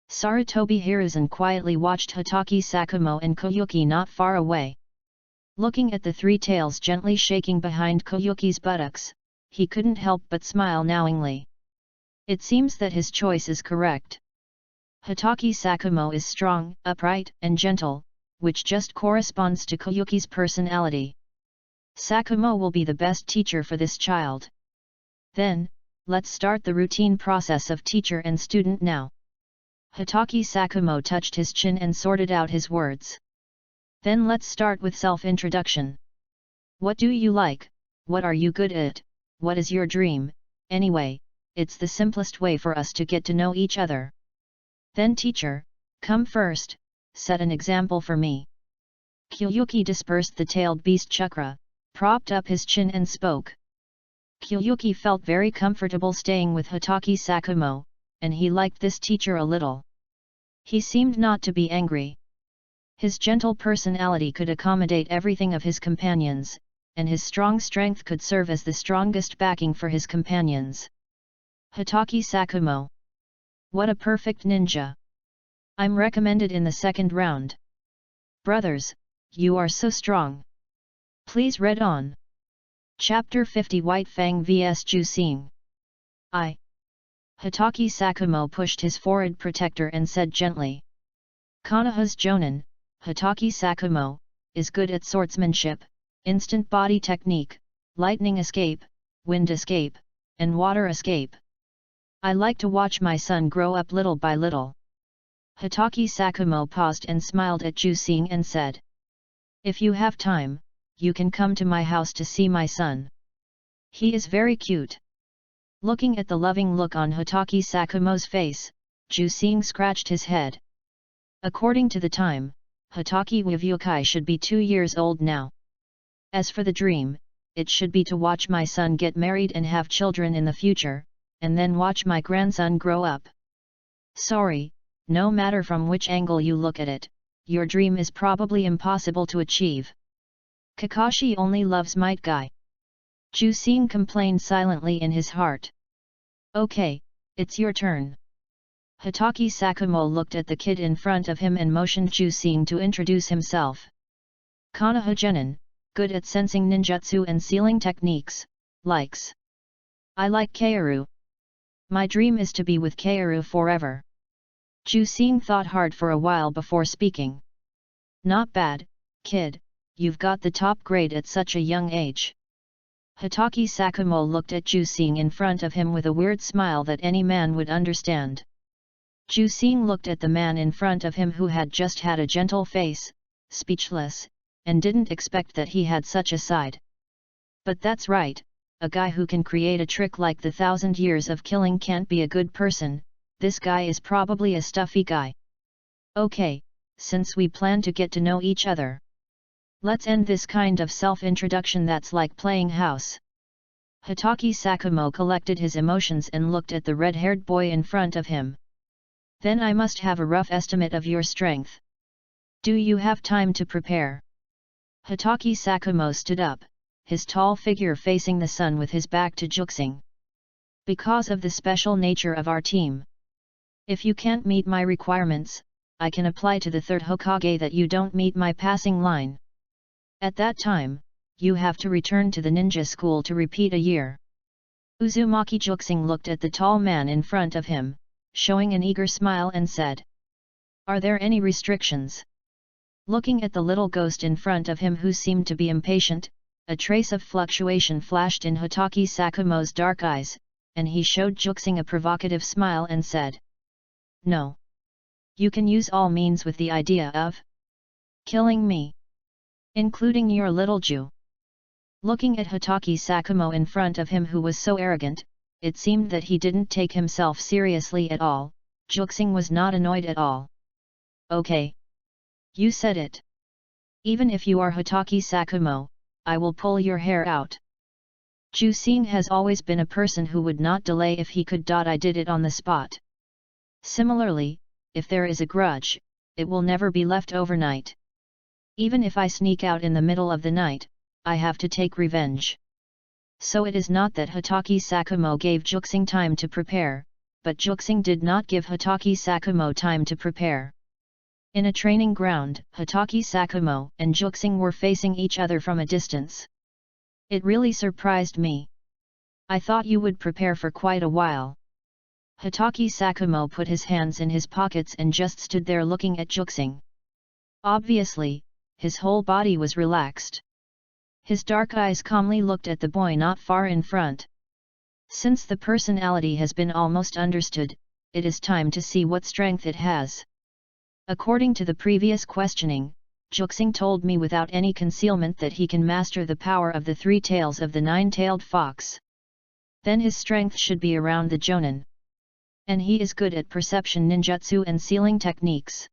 Sarutobi Hiruzen quietly watched Hatake Sakumo and Koyuki not far away. Looking at the three tails gently shaking behind Koyuki's buttocks, he couldn't help but smile knowingly. It seems that his choice is correct. Hatake Sakumo is strong, upright, and gentle, which just corresponds to Koyuki's personality. Sakumo will be the best teacher for this child. Then, let's start the routine process of teacher and student now. Hatake Sakumo touched his chin and sorted out his words. Then let's start with self-introduction. What do you like? What are you good at? What is your dream? Anyway, it's the simplest way for us to get to know each other. Then teacher, come first, set an example for me. Koyuki dispersed the tailed beast chakra, propped up his chin and spoke. Koyuki felt very comfortable staying with Hatake Sakumo, and he liked this teacher a little. He seemed not to be angry. His gentle personality could accommodate everything of his companions, and his strong strength could serve as the strongest backing for his companions. Hatake Sakumo. What a perfect ninja! I'm recommended in the second round. Brothers, you are so strong. Please read on. Chapter 50 White Fang vs Jusing. Hatake Sakumo pushed his forehead protector and said gently. Konoha's Jonin, Hatake Sakumo, is good at swordsmanship, instant body technique, lightning escape, wind escape, and water escape. I like to watch my son grow up little by little. Hatake Sakumo paused and smiled at Jusing and said. If you have time, you can come to my house to see my son. He is very cute. Looking at the loving look on Hatake Sakumo's face, Jusing scratched his head. According to the time, Hatake Wavyukai should be 2 years old now. As for the dream, it should be to watch my son get married and have children in the future, and then watch my grandson grow up. Sorry, no matter from which angle you look at it, your dream is probably impossible to achieve. Kakashi only loves might guy. Jusing complained silently in his heart. Okay, it's your turn. Hatake Sakumo looked at the kid in front of him and motioned Jusing to introduce himself. Konoha Genin, good at sensing ninjutsu and sealing techniques, likes. I like Kaoru. My dream is to be with Kaoru forever. Jusing thought hard for a while before speaking. Not bad, kid, you've got the top grade at such a young age. Hatake Sakumo looked at Jusing in front of him with a weird smile that any man would understand. Jusing looked at the man in front of him who had just had a gentle face, speechless, and didn't expect that he had such a side. But that's right, a guy who can create a trick like the 1,000 years of killing can't be a good person, this guy is probably a stuffy guy. Okay, since we plan to get to know each other. Let's end this kind of self-introduction that's like playing house. Hatake Sakumo collected his emotions and looked at the red-haired boy in front of him. Then I must have a rough estimate of your strength. Do you have time to prepare? Hatake Sakumo stood up, his tall figure facing the sun with his back to Jusing. Because of the special nature of our team. If you can't meet my requirements, I can apply to the third Hokage that you don't meet my passing line. At that time, you have to return to the ninja school to repeat a year. Uzumaki Jusing looked at the tall man in front of him, showing an eager smile and said. Are there any restrictions? Looking at the little ghost in front of him who seemed to be impatient, a trace of fluctuation flashed in Hatake Sakumo's dark eyes, and he showed Jusing a provocative smile and said. No. You can use all means with the idea of killing me. Including your little Jew. Looking at Hatake Sakumo in front of him who was so arrogant, it seemed that he didn't take himself seriously at all. Jusing was not annoyed at all. Okay. You said it. Even if you are Hatake Sakumo, I will pull your hair out. Jusing has always been a person who would not delay if he could. I did it on the spot. Similarly, if there is a grudge, it will never be left overnight. Even if I sneak out in the middle of the night, I have to take revenge. So it is not that Hatake Sakumo gave Jusing time to prepare, but Juxing did not give Hatake Sakumo time to prepare. In a training ground, Hatake Sakumo and Juxing were facing each other from a distance. It really surprised me. I thought you would prepare for quite a while. Hatake Sakumo put his hands in his pockets and just stood there looking at Juxing. Obviously, his whole body was relaxed. His dark eyes calmly looked at the boy not far in front. Since the personality has been almost understood, it is time to see what strength it has. According to the previous questioning, Juxing told me without any concealment that he can master the power of the 3 tails of the 9-tailed fox. Then his strength should be around the Jonin. And he is good at perception ninjutsu and sealing techniques.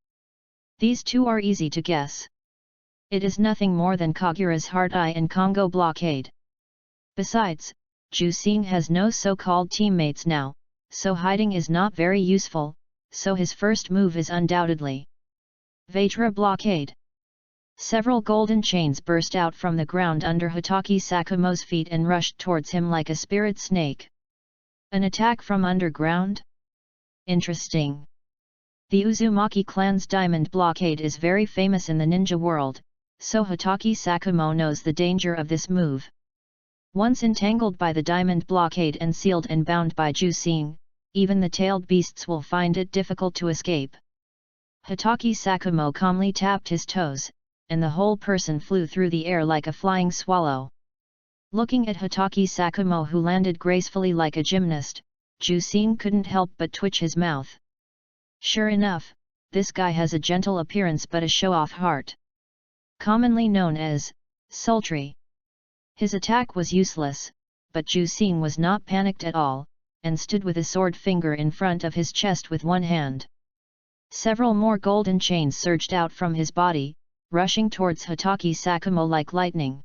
These 2 are easy to guess. It is nothing more than Kagura's Heart Eye and Congo Blockade. Besides, Juxing has no so-called teammates now, so hiding is not very useful, so his first move is undoubtedly Vajra Blockade. Several golden chains burst out from the ground under Hatake Sakumo's feet and rushed towards him like a spirit snake. An attack from underground? Interesting. The Uzumaki clan's Diamond Blockade is very famous in the ninja world, so Hatake Sakumo knows the danger of this move. Once entangled by the Diamond Blockade and sealed and bound by Juxing, even the tailed beasts will find it difficult to escape. Hatake Sakumo calmly tapped his toes, and the whole person flew through the air like a flying swallow. Looking at Hatake Sakumo, who landed gracefully like a gymnast, Juxing couldn't help but twitch his mouth. Sure enough, this guy has a gentle appearance but a show-off heart. Commonly known as sultry. His attack was useless, but Juxing was not panicked at all, and stood with a sword finger in front of his chest with one hand. Several more golden chains surged out from his body, rushing towards Hatake Sakumo like lightning.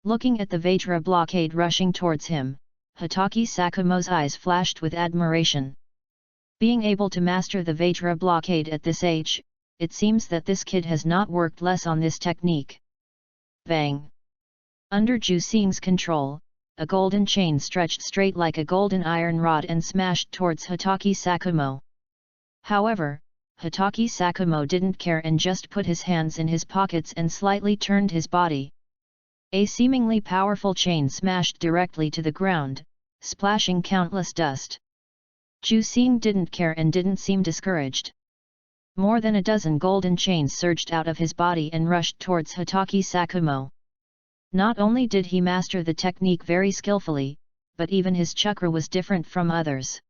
Looking at the Vajra Blockade rushing towards him, Hatake Sakumo's eyes flashed with admiration. Being able to master the Vajra Blockade at this age, it seems that this kid has not worked less on this technique. Bang! Under Juxing's control, a golden chain stretched straight like a golden iron rod and smashed towards Hatake Sakumo. However, Hatake Sakumo didn't care and just put his hands in his pockets and slightly turned his body. A seemingly powerful chain smashed directly to the ground, splashing countless dust. Juxing didn't care and didn't seem discouraged. More than a dozen golden chains surged out of his body and rushed towards Hatake Sakumo. Not only did he master the technique very skillfully, but even his chakra was different from others.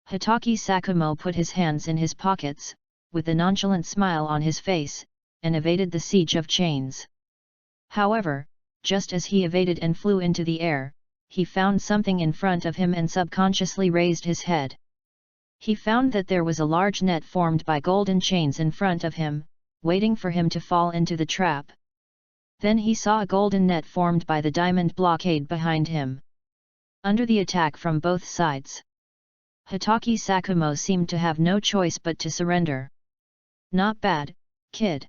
Hatake Sakumo put his hands in his pockets, with a nonchalant smile on his face, and evaded the siege of chains. However, just as he evaded and flew into the air, he found something in front of him and subconsciously raised his head. He found that there was a large net formed by golden chains in front of him, waiting for him to fall into the trap. Then he saw a golden net formed by the Diamond Blockade behind him. Under the attack from both sides, Hatake Sakumo seemed to have no choice but to surrender. Not bad, kid.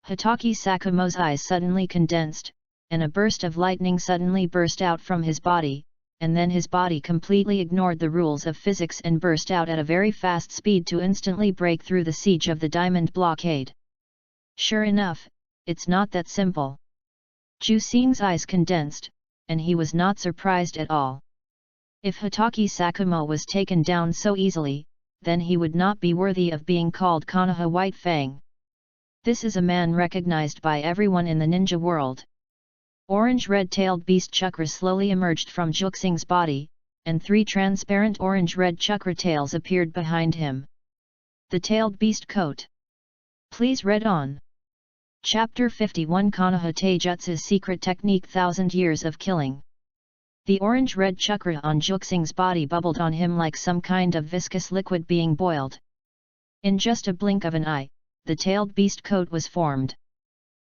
Hatake Sakumo's eyes suddenly condensed, and a burst of lightning suddenly burst out from his body, and then his body completely ignored the rules of physics and burst out at a very fast speed to instantly break through the siege of the Diamond Blockade. Sure enough, it's not that simple. Juxing's eyes condensed, and he was not surprised at all. If Hatake Sakumo was taken down so easily, then he would not be worthy of being called Konoha White Fang. This is a man recognized by everyone in the ninja world. Orange red-tailed beast chakra slowly emerged from Juxing's body, and 3 transparent orange-red chakra tails appeared behind him. The tailed beast coat. Please read on. Chapter 51 Konoha Taijutsu's Secret Technique 1000 Years of Killing. The orange-red chakra on Juxing's body bubbled on him like some kind of viscous liquid being boiled. In just a blink of an eye, the tailed beast coat was formed.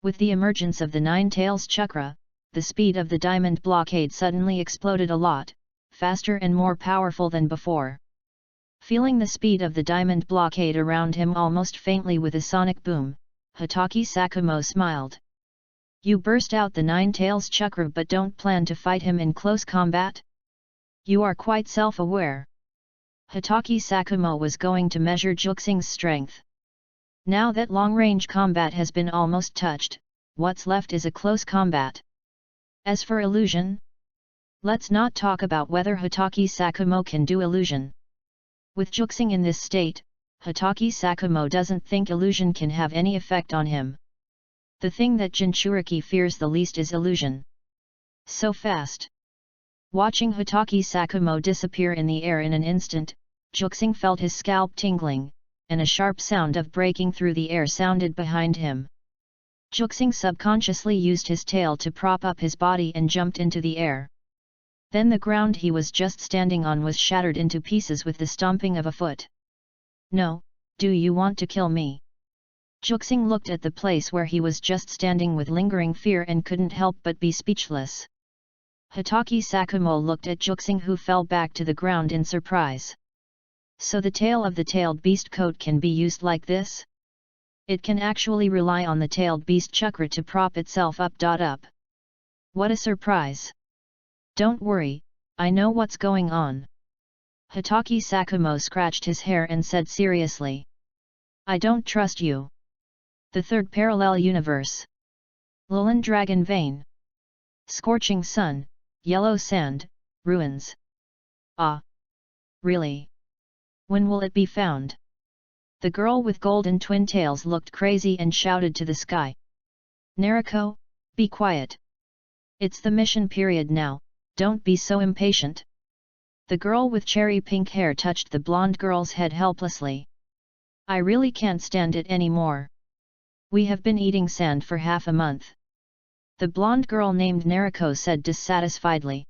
With the emergence of the 9 tails chakra, the speed of the Diamond Blockade suddenly exploded a lot, faster and more powerful than before. Feeling the speed of the Diamond Blockade around him almost faintly with a sonic boom, Hatake Sakumo smiled. You burst out the 9 tails chakra but don't plan to fight him in close combat? You are quite self-aware. Hitaki Sakumo was going to measure Juxing's strength. Now that long-range combat has been almost touched, what's left is a close combat. As for illusion, let's not talk about whether Hitaki Sakumo can do illusion. With Juxing in this state, Hitaki Sakumo doesn't think illusion can have any effect on him. The thing that Jinchuriki fears the least is illusion. So fast. Watching Hitaki Sakumo disappear in the air in an instant, Juxing felt his scalp tingling, and a sharp sound of breaking through the air sounded behind him. Juxing subconsciously used his tail to prop up his body and jumped into the air. Then the ground he was just standing on was shattered into pieces with the stomping of a foot. No, do you want to kill me? Juxing looked at the place where he was just standing with lingering fear and couldn't help but be speechless. Hitaki Sakumo looked at Juxing, who fell back to the ground in surprise. So the tail of the tailed beast coat can be used like this? It can actually rely on the tailed beast chakra to prop itself up. What a surprise! Don't worry, I know what's going on. Hitaki Sakumo scratched his hair and said seriously. I don't trust you. The third parallel universe. Lulin Dragon Vein. Scorching sun, yellow sand, ruins. Ah! Really? When will it be found? The girl with golden twin tails looked crazy and shouted to the sky. Nariko, be quiet. It's the mission period now, don't be so impatient. The girl with cherry pink hair touched the blonde girl's head helplessly. I really can't stand it anymore. We have been eating sand for half a month. The blonde girl named Nariko said dissatisfiedly.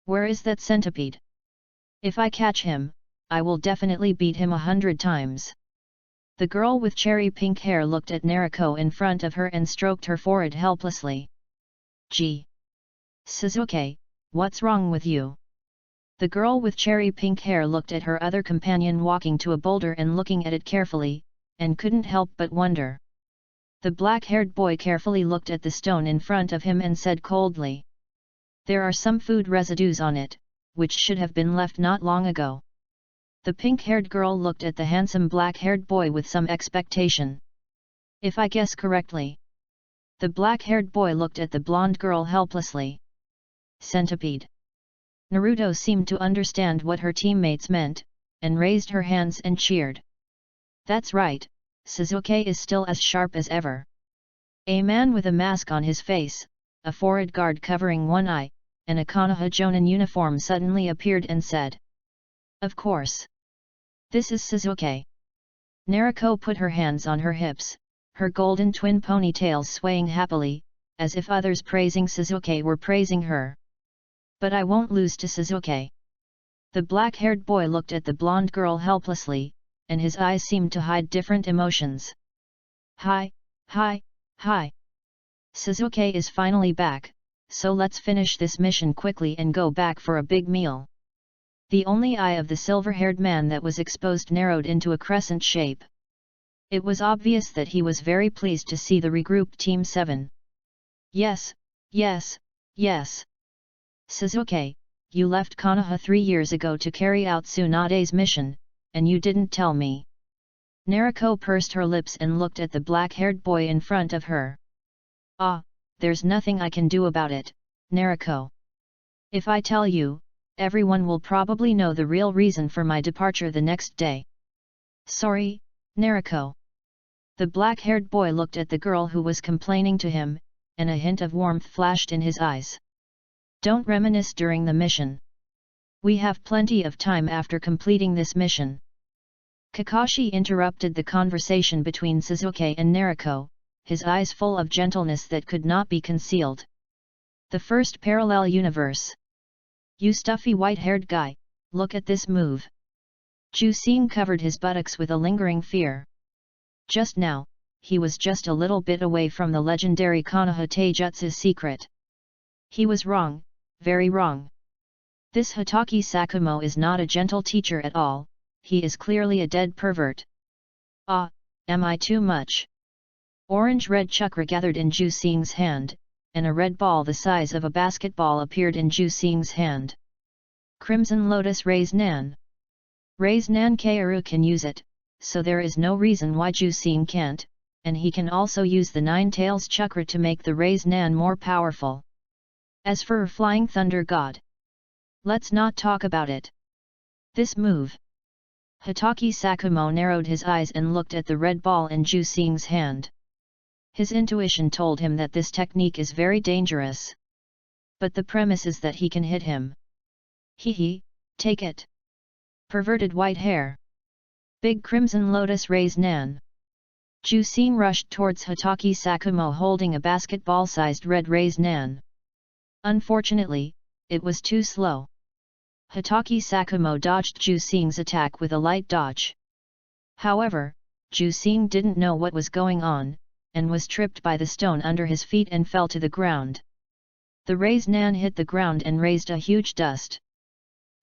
Where is that centipede? If I catch him, I will definitely beat him 100 times. The girl with cherry pink hair looked at Nariko in front of her and stroked her forehead helplessly. Gee! Suzuki, what's wrong with you? The girl with cherry pink hair looked at her other companion walking to a boulder and looking at it carefully, and couldn't help but wonder. The black-haired boy carefully looked at the stone in front of him and said coldly. There are some food residues on it, which should have been left not long ago. The pink-haired girl looked at the handsome black-haired boy with some expectation. If I guess correctly. The black-haired boy looked at the blonde girl helplessly. Centipede. Naruto seemed to understand what her teammates meant, and raised her hands and cheered. That's right, Suzuki is still as sharp as ever. A man with a mask on his face, a forehead guard covering one eye, and a Konoha Jonin uniform suddenly appeared and said. Of course. This is Suzuki. Nariko put her hands on her hips, her golden twin ponytails swaying happily, as if others praising Suzuki were praising her. But I won't lose to Suzuki. The black-haired boy looked at the blonde girl helplessly, and his eyes seemed to hide different emotions. Hi. Suzuki is finally back, so let's finish this mission quickly and go back for a big meal. The only eye of the silver-haired man that was exposed narrowed into a crescent shape. It was obvious that he was very pleased to see the regrouped Team 7. Yes. Suzuki, you left Konoha 3 years ago to carry out Tsunade's mission, and you didn't tell me. Nariko pursed her lips and looked at the black-haired boy in front of her. Ah, there's nothing I can do about it, Nariko. If I tell you, everyone will probably know the real reason for my departure the next day. Sorry, Nariko. The black-haired boy looked at the girl who was complaining to him, and a hint of warmth flashed in his eyes. Don't reminisce during the mission. We have plenty of time after completing this mission. Kakashi interrupted the conversation between Suzuki and Nariko, his eyes full of gentleness that could not be concealed. The first parallel universe. You stuffy white-haired guy, look at this move. Jusing covered his buttocks with a lingering fear. Just now, he was just a little bit away from the legendary Konoha Taijutsu's secret. He was wrong, very wrong. This Hitaki Sakumo is not a gentle teacher at all, he is clearly a dead pervert. Ah, am I too much? Orange-red chakra gathered in Jusing's hand, and a red ball the size of a basketball appeared in Jusing's hand. Crimson Lotus Raise Nan. Raise Nan Kaoru can use it, so there is no reason why Jusing can't, and he can also use the Nine Tails Chakra to make the Raise Nan more powerful. As for Flying Thunder God, let's not talk about it. This move. Hitaki Sakumo narrowed his eyes and looked at the red ball in Jusing's hand. His intuition told him that this technique is very dangerous. But the premise is that he can hit him. Hee, take it. Perverted white hair. Big crimson lotus Raise Nan. Jusing rushed towards Hitaki Sakumo holding a basketball-sized red Raise Nan. Unfortunately, it was too slow. Hitaki Sakumo dodged Jusing's attack with a light dodge. However, Jusing didn't know what was going on, and was tripped by the stone under his feet and fell to the ground. The Raise Nan hit the ground and raised a huge dust.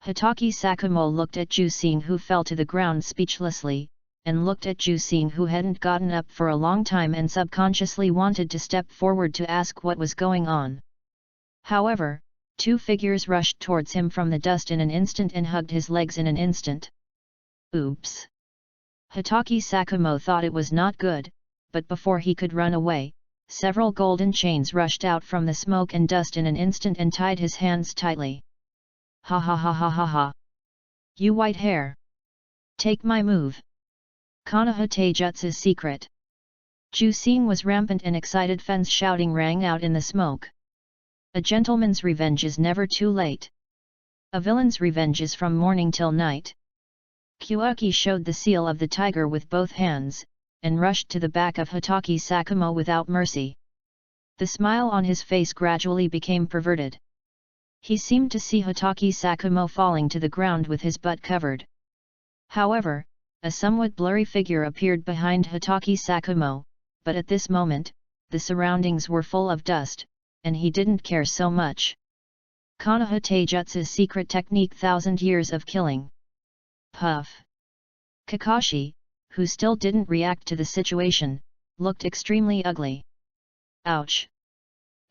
Hitaki Sakumo looked at Jusing who fell to the ground speechlessly, and looked at Jusing who hadn't gotten up for a long time and subconsciously wanted to step forward to ask what was going on. However, two figures rushed towards him from the dust in an instant and hugged his legs in an instant. Oops! Hitaki Sakumo thought it was not good, but before he could run away, several golden chains rushed out from the smoke and dust in an instant and tied his hands tightly. Ha ha ha ha ha ha! You white hair! Take my move! Konoha Taijutsu's secret! Jusing was rampant and excited. Fen's shouting rang out in the smoke. A gentleman's revenge is never too late. A villain's revenge is from morning till night. Kyuaki showed the seal of the tiger with both hands, and rushed to the back of Hitaki Sakumo without mercy. The smile on his face gradually became perverted. He seemed to see Hitaki Sakumo falling to the ground with his butt covered. However, a somewhat blurry figure appeared behind Hitaki Sakumo, but at this moment, the surroundings were full of dust, and he didn't care so much. Konoha Taijutsu's secret technique: 1,000 years of killing. Puff. Kakashi, who still didn't react to the situation, looked extremely ugly. Ouch!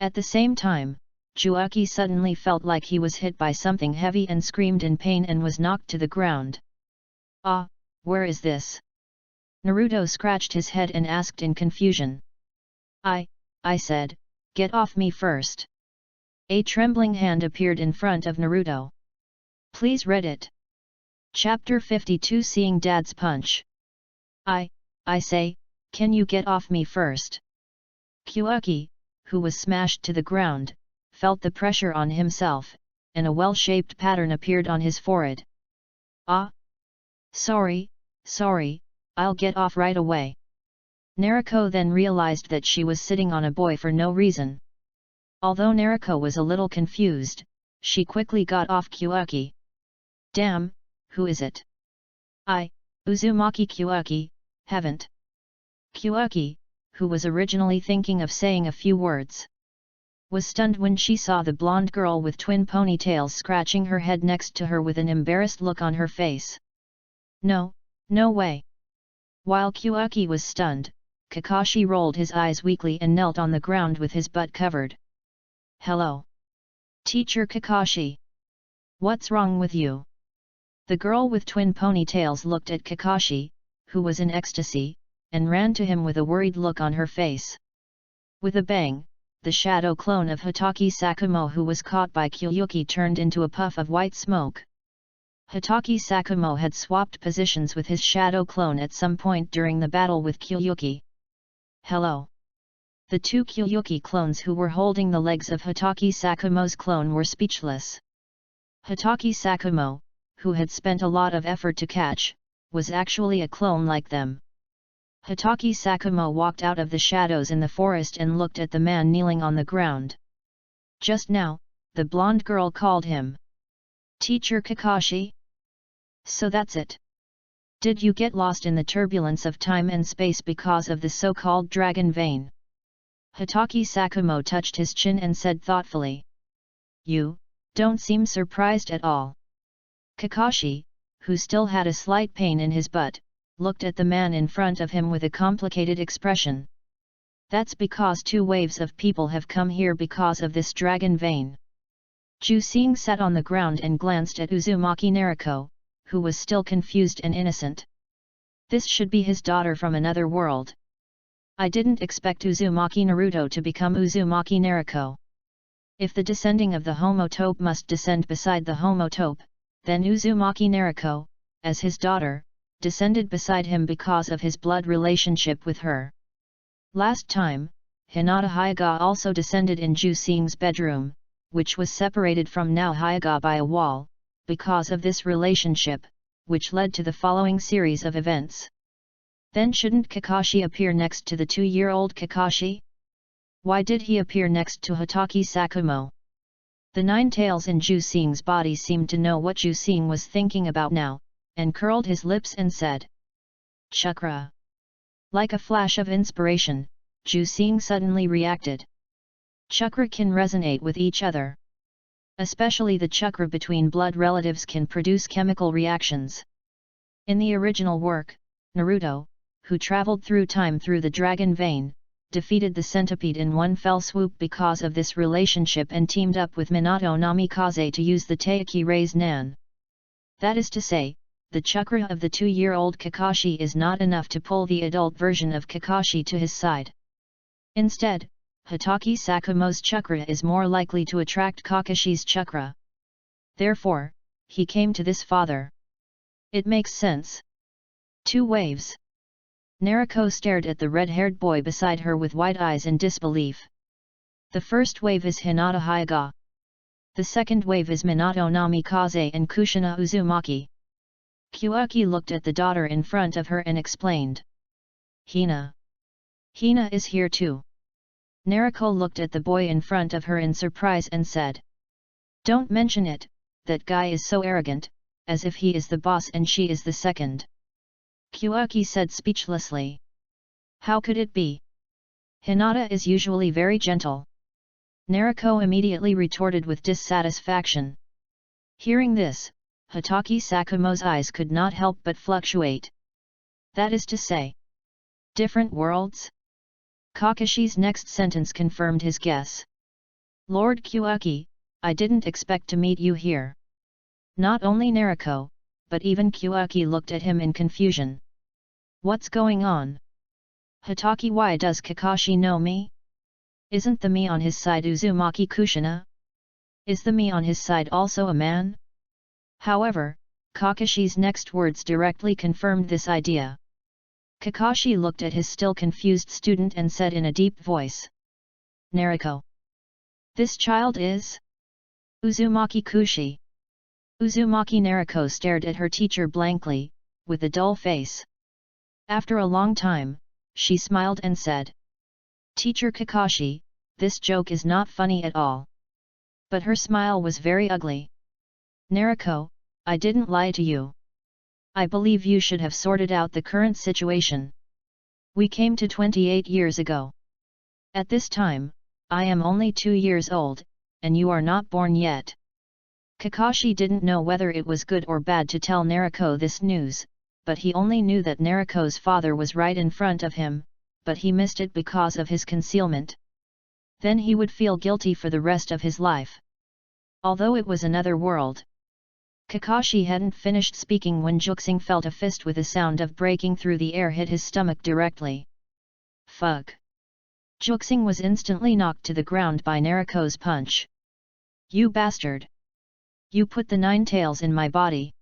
At the same time, Kyuaki suddenly felt like he was hit by something heavy and screamed in pain and was knocked to the ground. Ah, where is this? Naruto scratched his head and asked in confusion. I said, get off me first. A trembling hand appeared in front of Naruto. Please read it. Chapter 52 Seeing Dad's Punch. I say, can you get off me first? Kyuaki, who was smashed to the ground, felt the pressure on himself, and a well-shaped pattern appeared on his forehead. Ah! Sorry, I'll get off right away. Naruko then realized that she was sitting on a boy for no reason. Although Naruko was a little confused, she quickly got off Kyuaki. Damn, who is it? Uzumaki Kyuaki, haven't. Kyuaki, who was originally thinking of saying a few words, was stunned when she saw the blonde girl with twin ponytails scratching her head next to her with an embarrassed look on her face. No way. While Kyuaki was stunned, Kakashi rolled his eyes weakly and knelt on the ground with his butt covered. Hello. Teacher Kakashi. What's wrong with you? The girl with twin ponytails looked at Kakashi, who was in ecstasy, and ran to him with a worried look on her face. With a bang, the shadow clone of Hitaki Sakumo who was caught by Kyuaki turned into a puff of white smoke. Hitaki Sakumo had swapped positions with his shadow clone at some point during the battle with Kyuaki. Hello. The two Kyuaki clones who were holding the legs of Hitaki Sakumo's clone were speechless. Hitaki Sakumo, who had spent a lot of effort to catch, was actually a clone like them. Hitaki Sakumo walked out of the shadows in the forest and looked at the man kneeling on the ground. Just now, the blonde girl called him Teacher Kakashi? So that's it. Did you get lost in the turbulence of time and space because of the so-called dragon vein? Hitaki Sakumo touched his chin and said thoughtfully. You don't seem surprised at all. Kakashi, who still had a slight pain in his butt, looked at the man in front of him with a complicated expression. That's because 2 waves of people have come here because of this dragon vein. Jusing sat on the ground and glanced at Uzumaki Naruko, who was still confused and innocent. This should be his daughter from another world. I didn't expect Uzumaki Naruto to become Uzumaki Naruto. If the descending of the homotope must descend beside the homotope, then Uzumaki Naruto, as his daughter, descended beside him because of his blood relationship with her. Last time, Hinata Hyuga also descended in Jusing's bedroom, which was separated from now Hyuga by a wall, because of this relationship, which led to the following series of events. Then shouldn't Kakashi appear next to the 2-year-old Kakashi? Why did he appear next to Hatake Sakumo? The 9 tails in Jusing's body seemed to know what Jusing was thinking about now, and curled his lips and said, "Chakra." Like a flash of inspiration, Jusing suddenly reacted. Chakra can resonate with each other. Especially the chakra between blood relatives can produce chemical reactions. In the original work, Naruto, who traveled through time through the dragon vein, defeated the centipede in one fell swoop because of this relationship and teamed up with Minato Namikaze to use the Taiki Raise Nan. That is to say, the chakra of the 2-year-old Kakashi is not enough to pull the adult version of Kakashi to his side. Instead, Hatake Sakumo's chakra is more likely to attract Kakashi's chakra. Therefore, he came to this father. It makes sense. 2 waves. Naruto stared at the red-haired boy beside her with wide eyes in disbelief. The first wave is Hinata Hyuga. The second wave is Minato Namikaze and Kushina Uzumaki. Kyuuki looked at the daughter in front of her and explained. Hina. Hina is here too. Naruto looked at the boy in front of her in surprise and said. Don't mention it, that guy is so arrogant, as if he is the boss and she is the second. Kyuuki said speechlessly. How could it be? Hinata is usually very gentle. Naruto immediately retorted with dissatisfaction. Hearing this, Hatake Sakumo's eyes could not help but fluctuate. That is to say, different worlds? Kakashi's next sentence confirmed his guess. Lord Kyuuki, I didn't expect to meet you here. Not only Naruto, but even Kyuuki looked at him in confusion. What's going on? Hatake, why does Kakashi know me? Isn't the me on his side Uzumaki Kushina? Is the me on his side also a man? However, Kakashi's next words directly confirmed this idea. Kakashi looked at his still confused student and said in a deep voice. Naruto. This child is? Uzumaki Kushi. Uzumaki Naruto stared at her teacher blankly, with a dull face. After a long time, she smiled and said. Teacher Kakashi, this joke is not funny at all. But her smile was very ugly. Naruto, I didn't lie to you. I believe you should have sorted out the current situation. We came to 28 years ago. At this time, I am only 2 years old, and you are not born yet. Kakashi didn't know whether it was good or bad to tell Naruto this news, but he only knew that Naruto's father was right in front of him, but he missed it because of his concealment. Then he would feel guilty for the rest of his life. Although it was another world. Kakashi hadn't finished speaking when Jusing felt a fist with a sound of breaking through the air hit his stomach directly. Fuck! Jusing was instantly knocked to the ground by Naruto's punch. You bastard! You put the 9 tails in my body.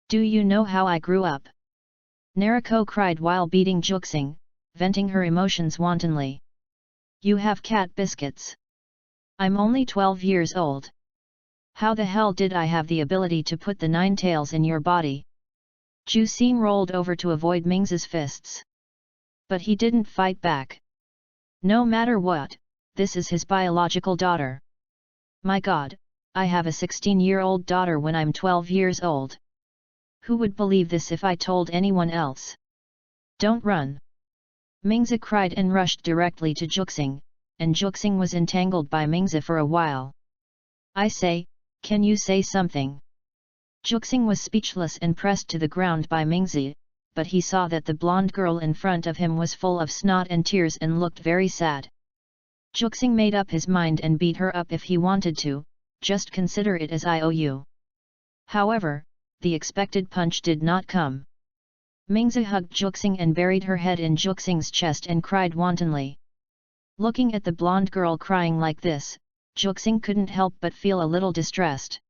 Do you know how I grew up? Naruto cried while beating Jusing, venting her emotions wantonly. You have cat biscuits. I'm only 12 years old. How the hell did I have the ability to put the 9 tails in your body? Jusing rolled over to avoid Ming's fists. But he didn't fight back. No matter what, this is his biological daughter. My god, I have a 16-year-old daughter when I'm 12 years old. Who would believe this if I told anyone else? Don't run! Mingzi cried and rushed directly to Jusing, and Jusing was entangled by Mingzi for a while. I say, can you say something? Jusing was speechless and pressed to the ground by Mingzi, but he saw that the blonde girl in front of him was full of snot and tears and looked very sad. Jusing made up his mind and beat her up if he wanted to, just consider it as IOU. However, the expected punch did not come. Mingzi hugged Juxing and buried her head in Juxing's chest and cried wantonly. Looking at the blonde girl crying like this, Juxing couldn't help but feel a little distressed.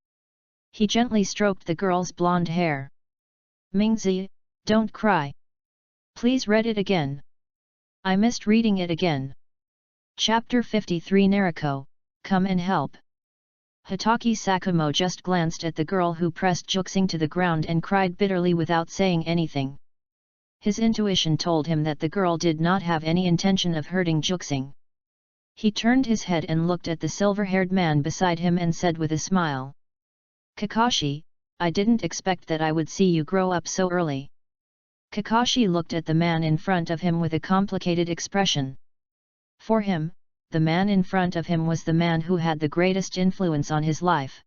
He gently stroked the girl's blonde hair. Mingzi, don't cry. Please read it again. I missed reading it again. Chapter 53 Nariko, come and help. Hitaki Sakumo just glanced at the girl who pressed Juxing to the ground and cried bitterly without saying anything. His intuition told him that the girl did not have any intention of hurting Juxing. He turned his head and looked at the silver-haired man beside him and said with a smile. Kakashi, I didn't expect that I would see you grow up so early. Kakashi looked at the man in front of him with a complicated expression. For him, the man in front of him was the man who had the greatest influence on his life.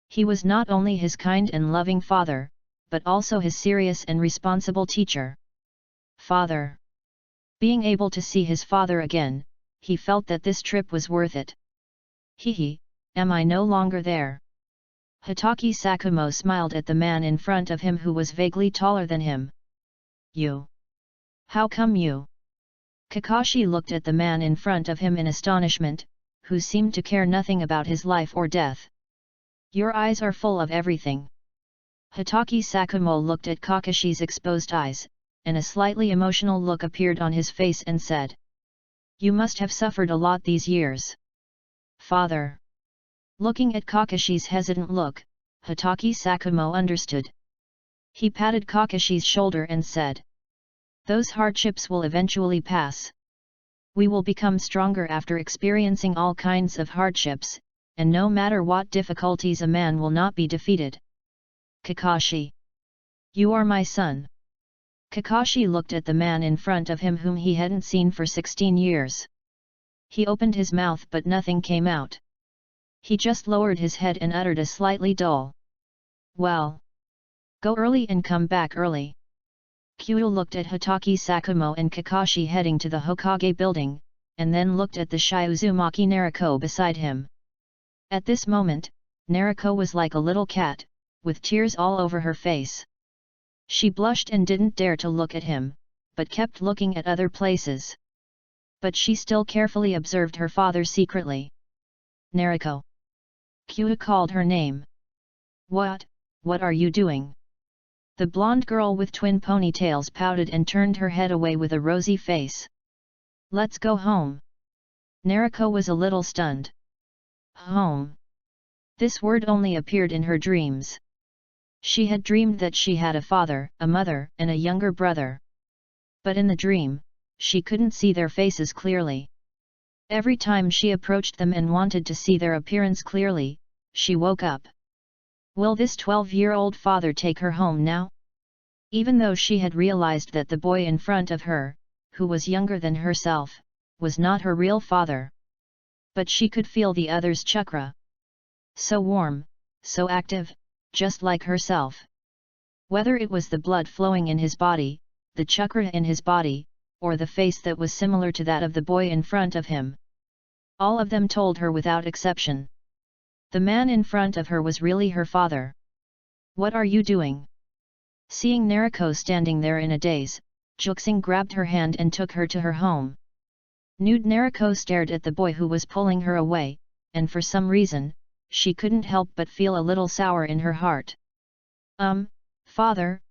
He was not only his kind and loving father, but also his serious and responsible teacher. Father. Being able to see his father again, he felt that this trip was worth it. Hehe, am I no longer there? Hitaki Sakumo smiled at the man in front of him who was vaguely taller than him. You? How come you? Kakashi looked at the man in front of him in astonishment, who seemed to care nothing about his life or death. Your eyes are full of everything. Hitaki Sakumo looked at Kakashi's exposed eyes, and a slightly emotional look appeared on his face and said. You must have suffered a lot these years. Father. Looking at Kakashi's hesitant look, Hitaki Sakumo understood. He patted Kakashi's shoulder and said. Those hardships will eventually pass. We will become stronger after experiencing all kinds of hardships, and no matter what difficulties a man will not be defeated. Kakashi. You are my son. Kakashi looked at the man in front of him whom he hadn't seen for 16 years. He opened his mouth but nothing came out. He just lowered his head and uttered a slightly dull. Well. Go early and come back early. Kyu looked at Hitaki Sakumo and Kakashi heading to the Hokage building, and then looked at the shy Uzumaki Nariko beside him. At this moment, Nariko was like a little cat, with tears all over her face. She blushed and didn't dare to look at him, but kept looking at other places. But she still carefully observed her father secretly. Nariko. Kyu called her name. What are you doing? The blonde girl with twin ponytails pouted and turned her head away with a rosy face. Let's go home. Nariko was a little stunned. Home. This word only appeared in her dreams. She had dreamed that she had a father, a mother, and a younger brother. But in the dream, she couldn't see their faces clearly. Every time she approached them and wanted to see their appearance clearly, she woke up. Will this 12-year-old father take her home now? Even though she had realized that the boy in front of her, who was younger than herself, was not her real father. But she could feel the other's chakra. So warm, so active, just like herself. Whether it was the blood flowing in his body, the chakra in his body, or the face that was similar to that of the boy in front of him. All of them told her without exception. The man in front of her was really her father. What are you doing? Seeing Nariko standing there in a daze, Juxing grabbed her hand and took her to her home. Nude Nariko stared at the boy who was pulling her away, and for some reason, she couldn't help but feel a little sour in her heart. Father.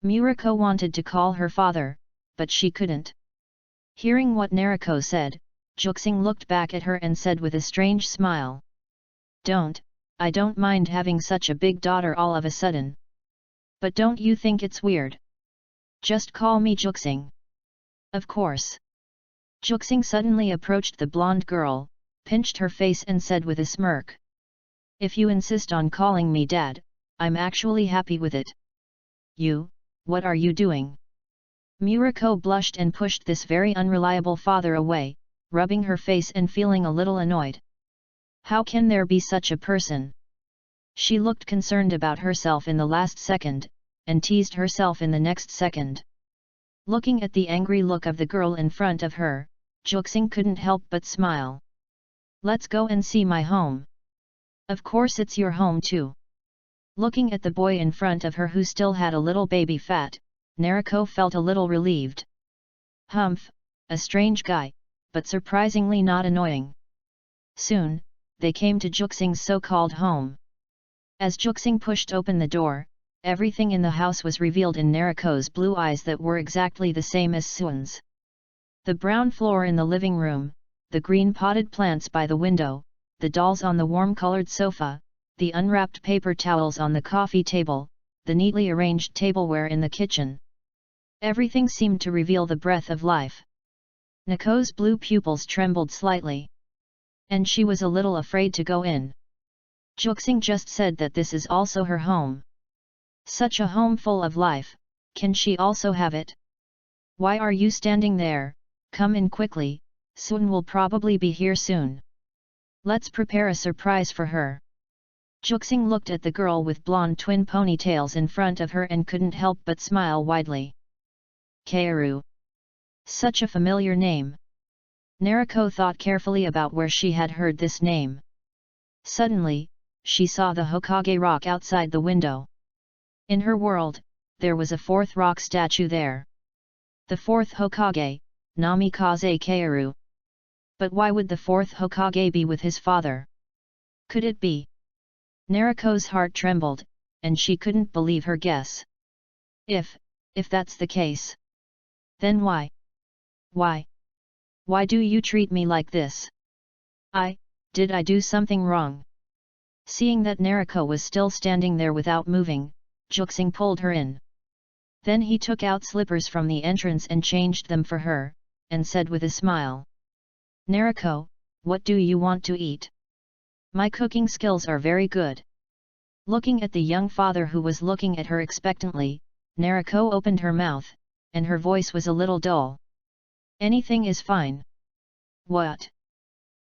Muriko wanted to call her father, but she couldn't. Hearing what Nariko said, Juxing looked back at her and said with a strange smile. I don't mind having such a big daughter all of a sudden. But don't you think it's weird? Just call me Juxing. Of course. Juxing suddenly approached the blonde girl, pinched her face and said with a smirk. If you insist on calling me Dad, I'm actually happy with it. What are you doing? Muriko blushed and pushed this very unreliable father away, rubbing her face and feeling a little annoyed. How can there be such a person? She looked concerned about herself in the last second, and teased herself in the next second. Looking at the angry look of the girl in front of her, Juxing couldn't help but smile. Let's go and see my home. Of course it's your home too. Looking at the boy in front of her who still had a little baby fat, Nariko felt a little relieved. Humph, a strange guy, but surprisingly not annoying. Soon, they came to Juxing's so-called home. As Juxing pushed open the door, everything in the house was revealed in Nariko's blue eyes that were exactly the same as Sun's. The brown floor in the living room, the green potted plants by the window, the dolls on the warm-colored sofa, the unwrapped paper towels on the coffee table, the neatly arranged tableware in the kitchen. Everything seemed to reveal the breath of life. Nico's blue pupils trembled slightly. And she was a little afraid to go in. Juxing just said that this is also her home. Such a home full of life, can she also have it? Why are you standing there? Come in quickly, Sun will probably be here soon. Let's prepare a surprise for her. Juxing looked at the girl with blonde twin ponytails in front of her and couldn't help but smile widely. Kaoru. Such a familiar name. Nariko thought carefully about where she had heard this name. Suddenly, she saw the Hokage rock outside the window. In her world, there was a fourth rock statue there. The fourth Hokage, Namikaze Kaoru. But why would the fourth Hokage be with his father? Could it be? Nariko's heart trembled, and she couldn't believe her guess. If that's the case. Then why? Why? Why do you treat me like this? Did I do something wrong? Seeing that Nariko was still standing there without moving, Juxing pulled her in. Then he took out slippers from the entrance and changed them for her, and said with a smile. Nariko, what do you want to eat? My cooking skills are very good. Looking at the young father who was looking at her expectantly, Nariko opened her mouth, and her voice was a little dull. Anything is fine. What?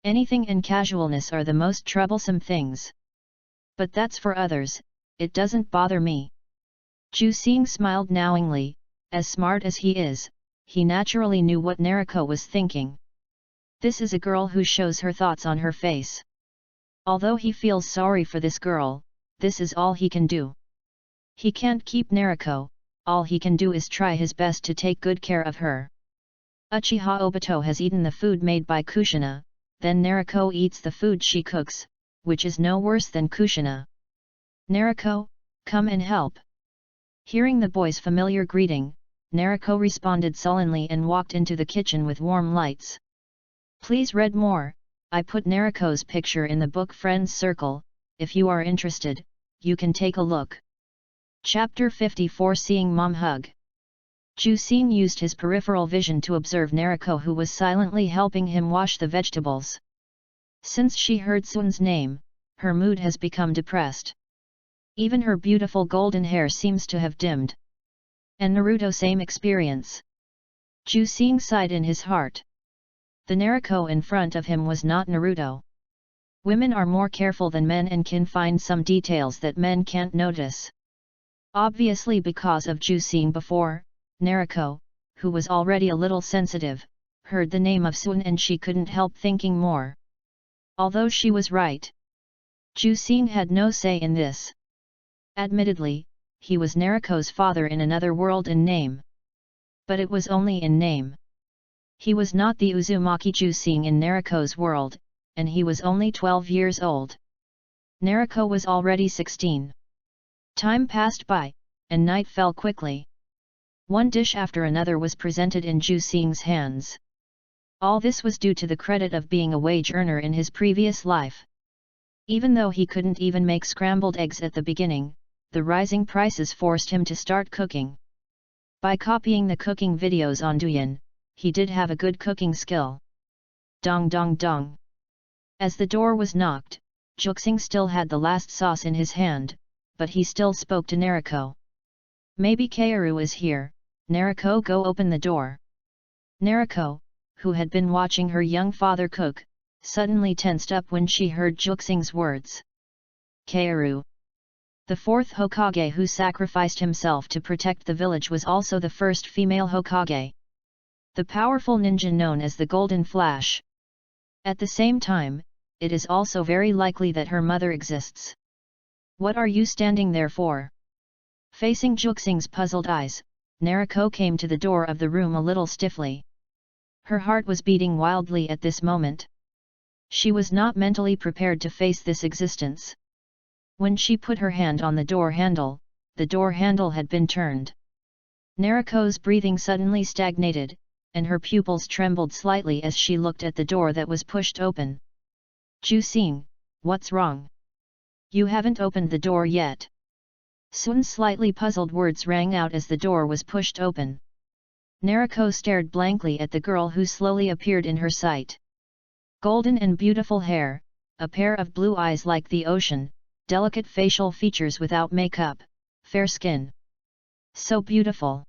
Anything and casualness are the most troublesome things. But that's for others, it doesn't bother me. Jusing smiled knowingly, as smart as he is, he naturally knew what Nariko was thinking. This is a girl who shows her thoughts on her face. Although he feels sorry for this girl, this is all he can do. He can't keep Nariko, all he can do is try his best to take good care of her. Uchiha Obito has eaten the food made by Kushina, then Nariko eats the food she cooks, which is no worse than Kushina. Nariko, come and help. Hearing the boy's familiar greeting, Nariko responded sullenly and walked into the kitchen with warm lights. Please read more, I put Nariko's picture in the book Friends Circle, if you are interested, you can take a look. Chapter 54 Seeing Mom Hug. Jusing used his peripheral vision to observe Nariko who was silently helping him wash the vegetables. Since she heard Sun's name, her mood has become depressed. Even her beautiful golden hair seems to have dimmed. And Naruto same experience. Jusing sighed in his heart. The Nariko in front of him was not Naruto. Women are more careful than men and can find some details that men can't notice. Obviously because of Jusing before, Nariko, who was already a little sensitive, heard the name of Sun and she couldn't help thinking more. Although she was right. Jusing had no say in this. Admittedly, he was Nariko's father in another world in name. But it was only in name. He was not the Uzumaki Jusing in Nariko's world, and he was only 12 years old. Nariko was already 16. Time passed by, and night fell quickly. One dish after another was presented in Jusing's hands. All this was due to the credit of being a wage earner in his previous life. Even though he couldn't even make scrambled eggs at the beginning, the rising prices forced him to start cooking. By copying the cooking videos on Douyin, he did have a good cooking skill. Dong dong dong. As the door was knocked, Juxing still had the last sauce in his hand, but he still spoke to Nariko. Maybe Kaoru is here, Nariko go open the door. Nariko, who had been watching her young father cook, suddenly tensed up when she heard Juxing's words. Kaoru. The fourth Hokage who sacrificed himself to protect the village was also the first female Hokage. The powerful ninja known as the Golden Flash. At the same time, it is also very likely that her mother exists. What are you standing there for? Facing Juxing's puzzled eyes, Nariko came to the door of the room a little stiffly. Her heart was beating wildly at this moment. She was not mentally prepared to face this existence. When she put her hand on the door handle had been turned. Nariko's breathing suddenly stagnated, and her pupils trembled slightly as she looked at the door that was pushed open. Juxing, what's wrong? You haven't opened the door yet. Sun's slightly puzzled words rang out as the door was pushed open. Nariko stared blankly at the girl who slowly appeared in her sight. Golden and beautiful hair, a pair of blue eyes like the ocean, delicate facial features without makeup, fair skin. So beautiful.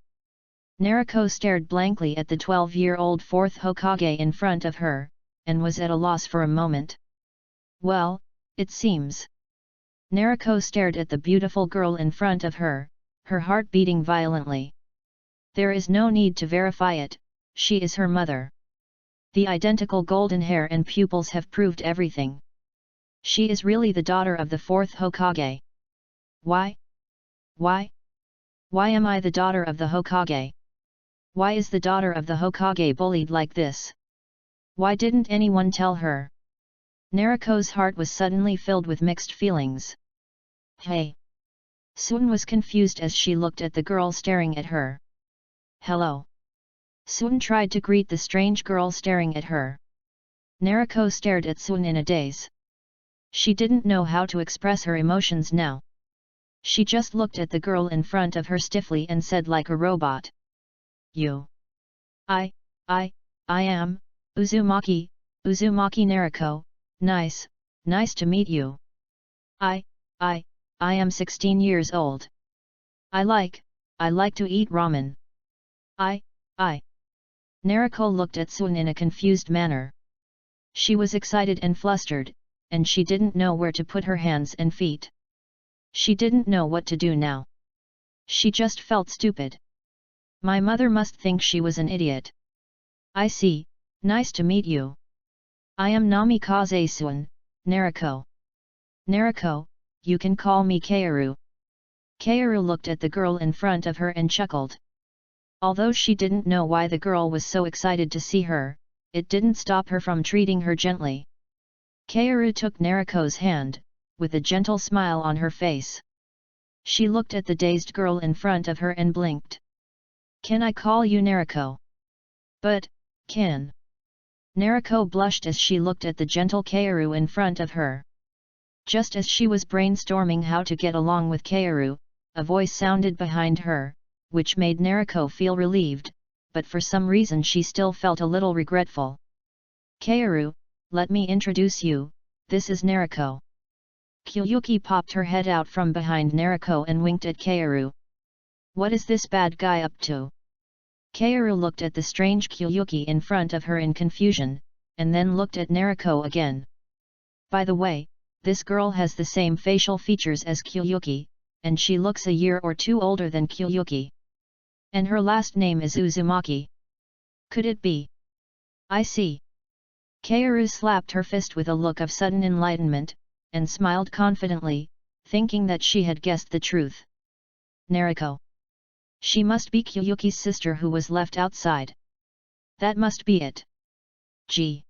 Nariko stared blankly at the 12-year-old fourth Hokage in front of her, and was at a loss for a moment. Well, it seems. Nariko stared at the beautiful girl in front of her, her heart beating violently. There is no need to verify it, she is her mother. The identical golden hair and pupils have proved everything. She is really the daughter of the fourth Hokage. Why? Why? Why am I the daughter of the Hokage? Why is the daughter of the Hokage bullied like this? Why didn't anyone tell her? Nariko's heart was suddenly filled with mixed feelings. Hey! Sun was confused as she looked at the girl staring at her. Hello! Sun tried to greet the strange girl staring at her. Nariko stared at Sun in a daze. She didn't know how to express her emotions now. She just looked at the girl in front of her stiffly and said like a robot. You. I am, Uzumaki Nariko, nice to meet you. I am 16 years old. I like to eat ramen. I. Nariko looked at Sun in a confused manner. She was excited and flustered, and she didn't know where to put her hands and feet. She didn't know what to do now. She just felt stupid. My mother must think she was an idiot. I see, nice to meet you. I am Namikaze Sun, Nariko. Nariko, you can call me Kaoru. Kaoru looked at the girl in front of her and chuckled. Although she didn't know why the girl was so excited to see her, it didn't stop her from treating her gently. Kaoru took Nariko's hand, with a gentle smile on her face. She looked at the dazed girl in front of her and blinked. Can I call you Nariko? But, can. Nariko blushed as she looked at the gentle Kaoru in front of her. Just as she was brainstorming how to get along with Kaoru, a voice sounded behind her, which made Nariko feel relieved, but for some reason she still felt a little regretful. Kaoru, let me introduce you, this is Nariko. Kyuyuki popped her head out from behind Nariko and winked at Kaoru. What is this bad guy up to? Kaoru looked at the strange Kyuyuki in front of her in confusion, and then looked at Nariko again. By the way, this girl has the same facial features as Kyuyuki, and she looks a year or two older than Kyuyuki. And her last name is Uzumaki. Could it be? I see. Kaoru slapped her fist with a look of sudden enlightenment, and smiled confidently, thinking that she had guessed the truth. Nariko. She must be Kyuyuki's sister who was left outside. That must be it. G.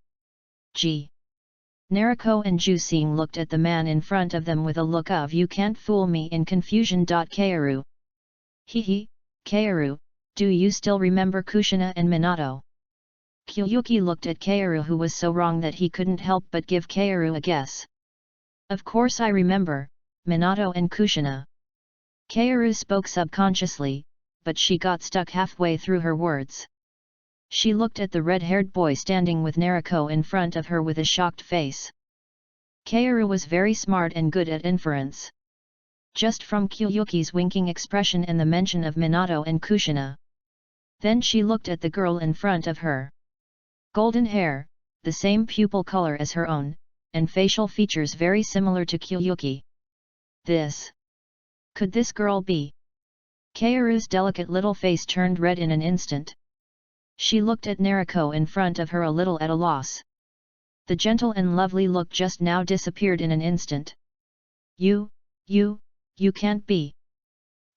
Nariko and Juxing looked at the man in front of them with a look of you can't fool me in confusion. Kaoru. Hehe, Kaoru, do you still remember Kushina and Minato? Kyuyuki looked at Kaoru who was so wrong that he couldn't help but give Kaoru a guess. Of course I remember, Minato and Kushina. Kaoru spoke subconsciously, but she got stuck halfway through her words. She looked at the red-haired boy standing with Nariko in front of her with a shocked face. Kaoru was very smart and good at inference. Just from Kyuyuki's winking expression and the mention of Minato and Kushina. Then she looked at the girl in front of her. Golden hair, the same pupil color as her own, and facial features very similar to Kyuyuki. Could this girl be? Kaoru's delicate little face turned red in an instant. She looked at Nariko in front of her a little at a loss. The gentle and lovely look just now disappeared in an instant. You You can't be.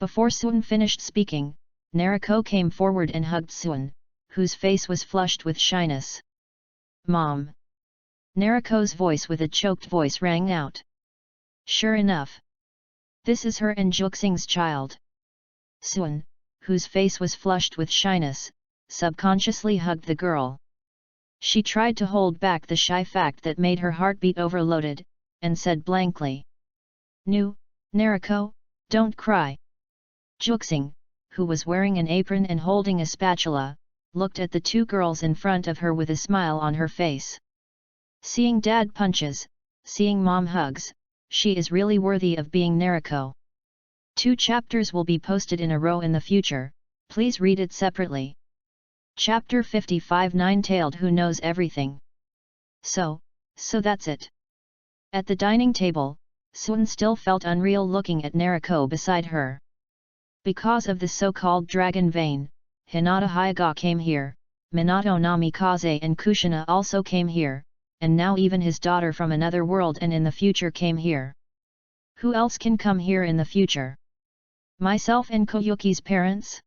Before Suan finished speaking, Nariko came forward and hugged Suan, whose face was flushed with shyness. Mom! Nariko's voice with a choked voice rang out. Sure enough. This is her and Juxing's child. Suan, whose face was flushed with shyness, subconsciously hugged the girl. She tried to hold back the shy fact that made her heartbeat overloaded, and said blankly. Nariko, don't cry. Juxing, who was wearing an apron and holding a spatula, looked at the two girls in front of her with a smile on her face. Seeing dad punches, seeing mom hugs, she is really worthy of being Nariko. 2 chapters will be posted in a row in the future, please read it separately. Chapter 55 Nine-Tailed Who Knows Everything. So that's it. At the dining table, Suan still felt unreal looking at Nariko beside her. Because of the so-called dragon vein, Hinata Hyuga came here, Minato Namikaze and Kushina also came here, and now even his daughter from another world and in the future came here. Who else can come here in the future? Myself and Koyuki's parents?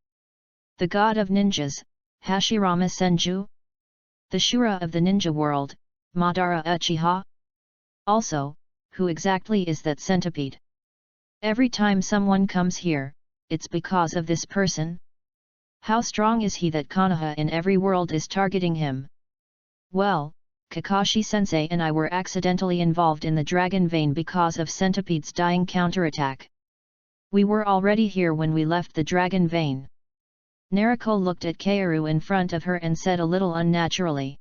The god of ninjas, Hashirama Senju? The Shura of the ninja world, Madara Uchiha? Also, who exactly is that centipede? Every time someone comes here, it's because of this person? How strong is he that Konoha in every world is targeting him? Well, Kakashi-sensei and I were accidentally involved in the dragon vein because of Centipede's dying counterattack. We were already here when we left the dragon vein. Nariko looked at Kaoru in front of her and said a little unnaturally.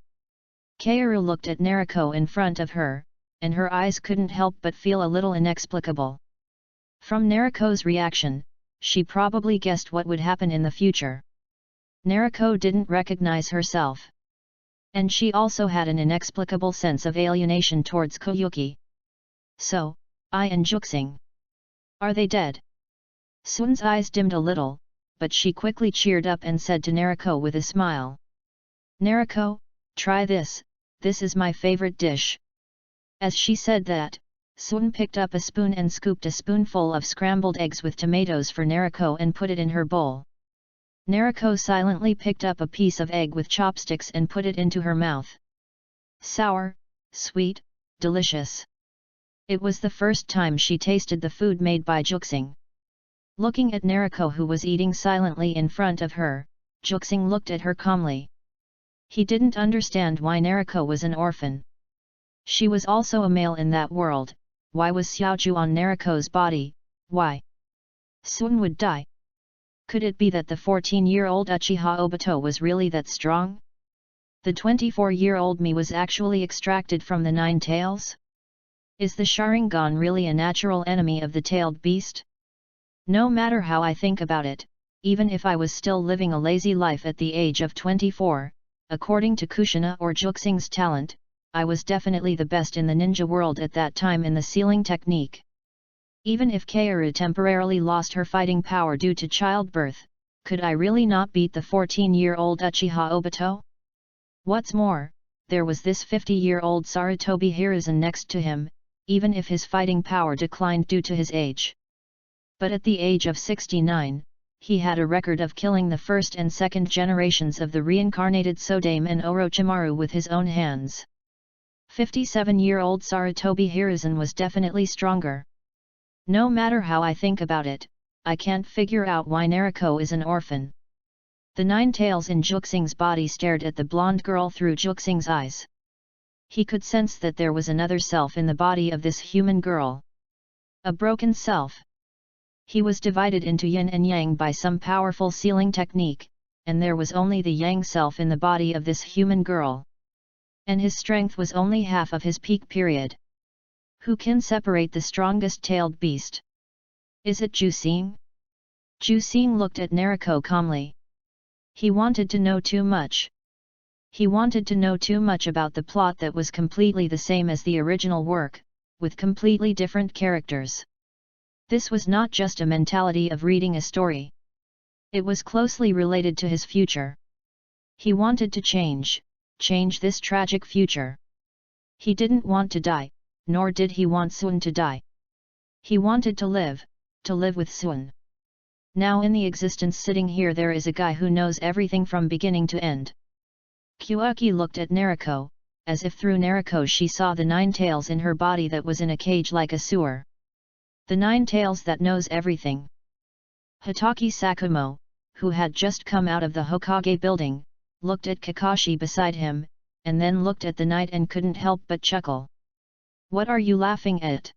Kaoru looked at Nariko in front of her, and her eyes couldn't help but feel a little inexplicable. From Nariko's reaction, she probably guessed what would happen in the future. Nariko didn't recognize herself. And she also had an inexplicable sense of alienation towards Koyuki. So, I and Juxing. Are they dead? Suan's eyes dimmed a little, but she quickly cheered up and said to Nariko with a smile. Nariko, try this, this is my favorite dish. As she said that, Suan picked up a spoon and scooped a spoonful of scrambled eggs with tomatoes for Nariko and put it in her bowl. Nariko silently picked up a piece of egg with chopsticks and put it into her mouth. Sour, sweet, delicious. It was the first time she tasted the food made by Juxing. Looking at Nariko who was eating silently in front of her, Juxing looked at her calmly. He didn't understand why Nariko was an orphan. She was also a male in that world, why was Xiaoju on Nariko's body, why? Suan would die. Could it be that the 14-year-old Uchiha Obito was really that strong? The 24-year-old me was actually extracted from the Nine Tails? Is the Sharingan really a natural enemy of the tailed beast? No matter how I think about it, even if I was still living a lazy life at the age of 24, according to Kushina or Juxing's talent, I was definitely the best in the ninja world at that time in the sealing technique. Even if Kaoru temporarily lost her fighting power due to childbirth, could I really not beat the 14-year-old Uchiha Obito? What's more, there was this 50-year-old Sarutobi Hiruzen next to him, even if his fighting power declined due to his age. But at the age of 69, he had a record of killing the first and second generations of the reincarnated Sodame and Orochimaru with his own hands. 57-year-old Sarutobi Hiruzen was definitely stronger. No matter how I think about it, I can't figure out why Nariko is an orphan. The nine tails in Juxing's body stared at the blonde girl through Juxing's eyes. He could sense that there was another self in the body of this human girl. A broken self. He was divided into yin and yang by some powerful sealing technique, and there was only the yang self in the body of this human girl. And his strength was only half of his peak period. Who can separate the strongest tailed beast? Is it Juxing? Juxing looked at Nariko calmly. He wanted to know too much. He wanted to know too much about the plot that was completely the same as the original work, with completely different characters. This was not just a mentality of reading a story. It was closely related to his future. He wanted to change this tragic future. He didn't want to die, nor did he want Suan to die. He wanted to live with Suan. Now in the existence sitting here there is a guy who knows everything from beginning to end. Kyuuki looked at Nariko, as if through Nariko she saw the 9 tails in her body that was in a cage like a sewer. The 9 tails that knows everything. Hitaki Sakumo, who had just come out of the Hokage building, looked at Kakashi beside him, and then looked at the knight and couldn't help but chuckle. What are you laughing at?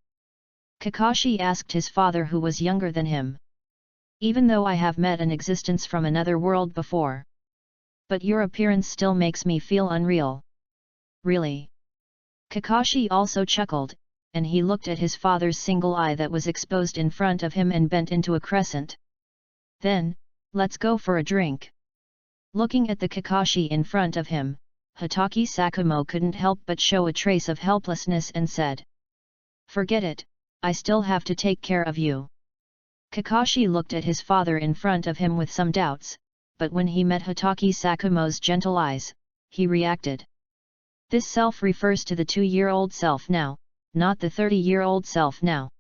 Kakashi asked his father, who was younger than him. Even though I have met an existence from another world before. But your appearance still makes me feel unreal. Really? Kakashi also chuckled, and he looked at his father's single eye that was exposed in front of him and bent into a crescent. Then, let's go for a drink. Looking at the Kakashi in front of him, Hitaki Sakumo couldn't help but show a trace of helplessness and said, "Forget it, I still have to take care of you." Kakashi looked at his father in front of him with some doubts, but when he met Hitaki Sakumo's gentle eyes, he reacted. This self refers to the 2-year-old self now, not the 30-year-old self now.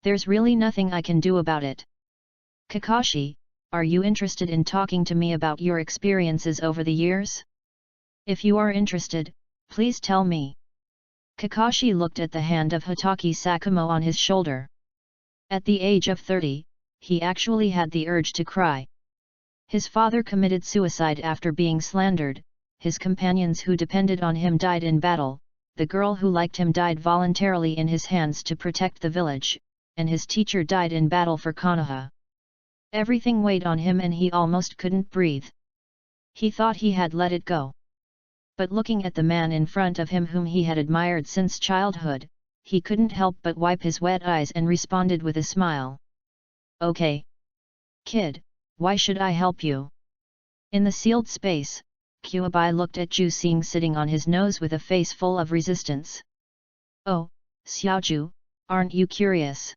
There's really nothing I can do about it. Kakashi, are you interested in talking to me about your experiences over the years? If you are interested, please tell me. Kakashi looked at the hand of Hitaki Sakumo on his shoulder. At the age of 30, he actually had the urge to cry. His father committed suicide after being slandered, his companions who depended on him died in battle, the girl who liked him died voluntarily in his hands to protect the village, and his teacher died in battle for Konoha. Everything weighed on him and he almost couldn't breathe. He thought he had let it go. But looking at the man in front of him whom he had admired since childhood, he couldn't help but wipe his wet eyes and responded with a smile. Okay. Kid, why should I help you? In the sealed space, Kyuubi looked at Jusing sitting on his nose with a face full of resistance. Oh, Xiaoju, aren't you curious?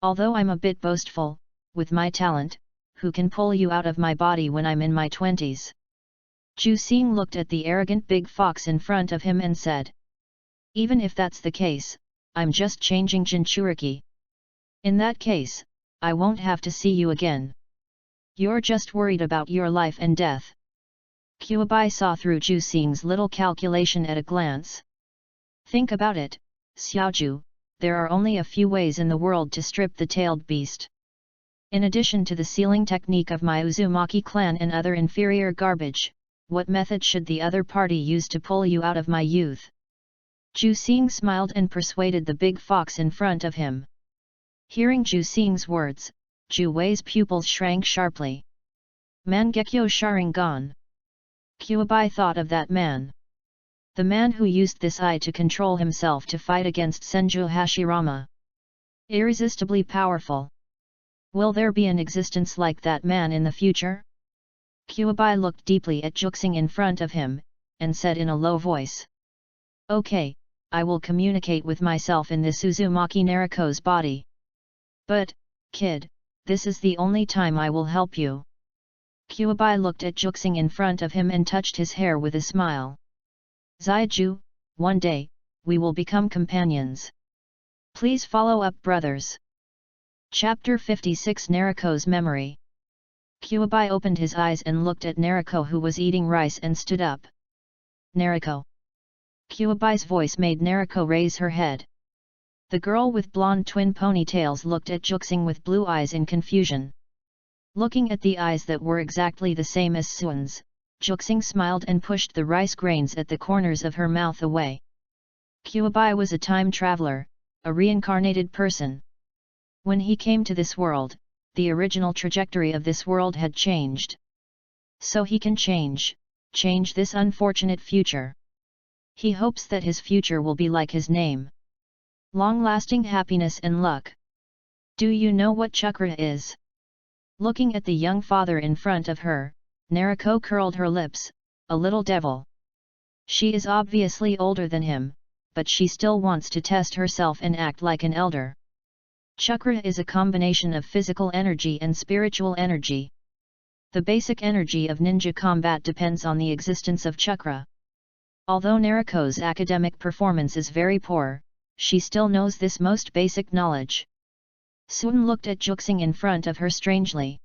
Although I'm a bit boastful, with my talent, who can pull you out of my body when I'm in my 20s? Jusing looked at the arrogant big fox in front of him and said. Even if that's the case, I'm just changing Jinchuriki. In that case, I won't have to see you again. You're just worried about your life and death. Kyuubi saw through Jusing's little calculation at a glance. Think about it, Xiaoju, there are only a few ways in the world to strip the tailed beast. In addition to the sealing technique of my Uzumaki clan and other inferior garbage, what method should the other party use to pull you out of my youth? Jusing smiled and persuaded the big fox in front of him. Hearing Jusing's words, Ju Wei's pupils shrank sharply. Mangekyo Sharingan. Kyuubi thought of that man. The man who used this eye to control himself to fight against Senju Hashirama. Irresistibly powerful. Will there be an existence like that man in the future? Kyuubi looked deeply at Jusing in front of him, and said in a low voice. Okay, I will communicate with myself in this Uzumaki Nariko's body. But, kid, this is the only time I will help you. Kyuubi looked at Jusing in front of him and touched his hair with a smile. Zaiju, one day, we will become companions. Please follow up, brothers. Chapter 56 Nariko's Memory. Kyuubi opened his eyes and looked at Nariko, who was eating rice, and stood up. Nariko. Kyuubi's voice made Nariko raise her head. The girl with blonde twin ponytails looked at Jusing with blue eyes in confusion. Looking at the eyes that were exactly the same as Suan's, Jusing smiled and pushed the rice grains at the corners of her mouth away. Kyuubi was a time traveler, a reincarnated person. When he came to this world, the original trajectory of this world had changed. So he can change this unfortunate future. He hopes that his future will be like his name. Long-lasting happiness and luck. Do you know what chakra is? Looking at the young father in front of her, Nariko curled her lips, a little devil. She is obviously older than him, but she still wants to test herself and act like an elder. Chakra is a combination of physical energy and spiritual energy. The basic energy of ninja combat depends on the existence of chakra. Although Nariko's academic performance is very poor, she still knows this most basic knowledge. Suan looked at Juxing in front of her strangely.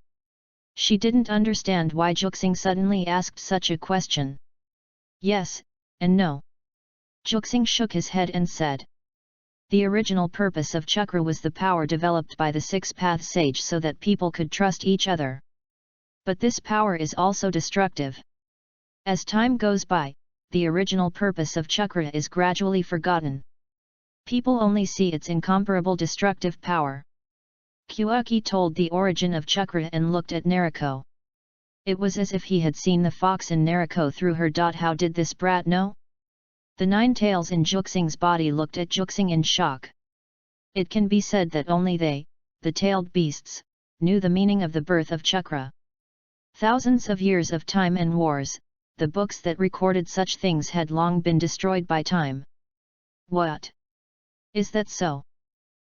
She didn't understand why Juxing suddenly asked such a question. Yes, and no. Juxing shook his head and said. The original purpose of chakra was the power developed by the six-path sage so that people could trust each other. But this power is also destructive. As time goes by, the original purpose of chakra is gradually forgotten. People only see its incomparable destructive power. Kyuaki told the origin of chakra and looked at Nariko. It was as if he had seen the fox in Nariko through her. How did this brat know? The nine tails in Juxing's body looked at Juxing in shock. It can be said that only they, the tailed beasts, knew the meaning of the birth of chakra. Thousands of years of time and wars, the books that recorded such things had long been destroyed by time. What? Is that so?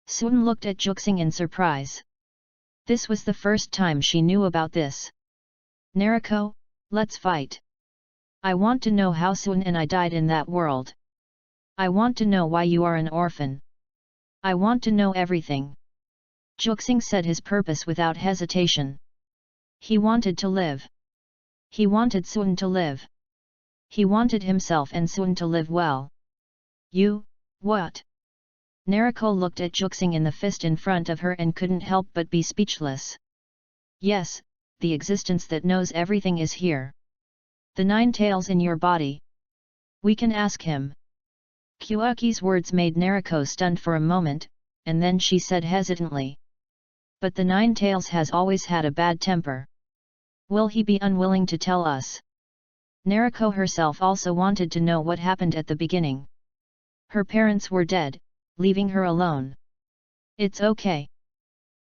Suan looked at Juxing in surprise. This was the first time she knew about this. Nariko, let's fight. I want to know how Suan and I died in that world. I want to know why you are an orphan. I want to know everything. Juxing said his purpose without hesitation. He wanted to live. He wanted Suan to live. He wanted himself and Suan to live well. You, what? Nariko looked at Juxing in the fist in front of her and couldn't help but be speechless. Yes, the existence that knows everything is here. The nine tails in your body. We can ask him. Kyuaki's words made Nariko stunned for a moment, and then she said hesitantly. But the nine tails has always had a bad temper. Will he be unwilling to tell us? Nariko herself also wanted to know what happened at the beginning. Her parents were dead, leaving her alone. It's okay.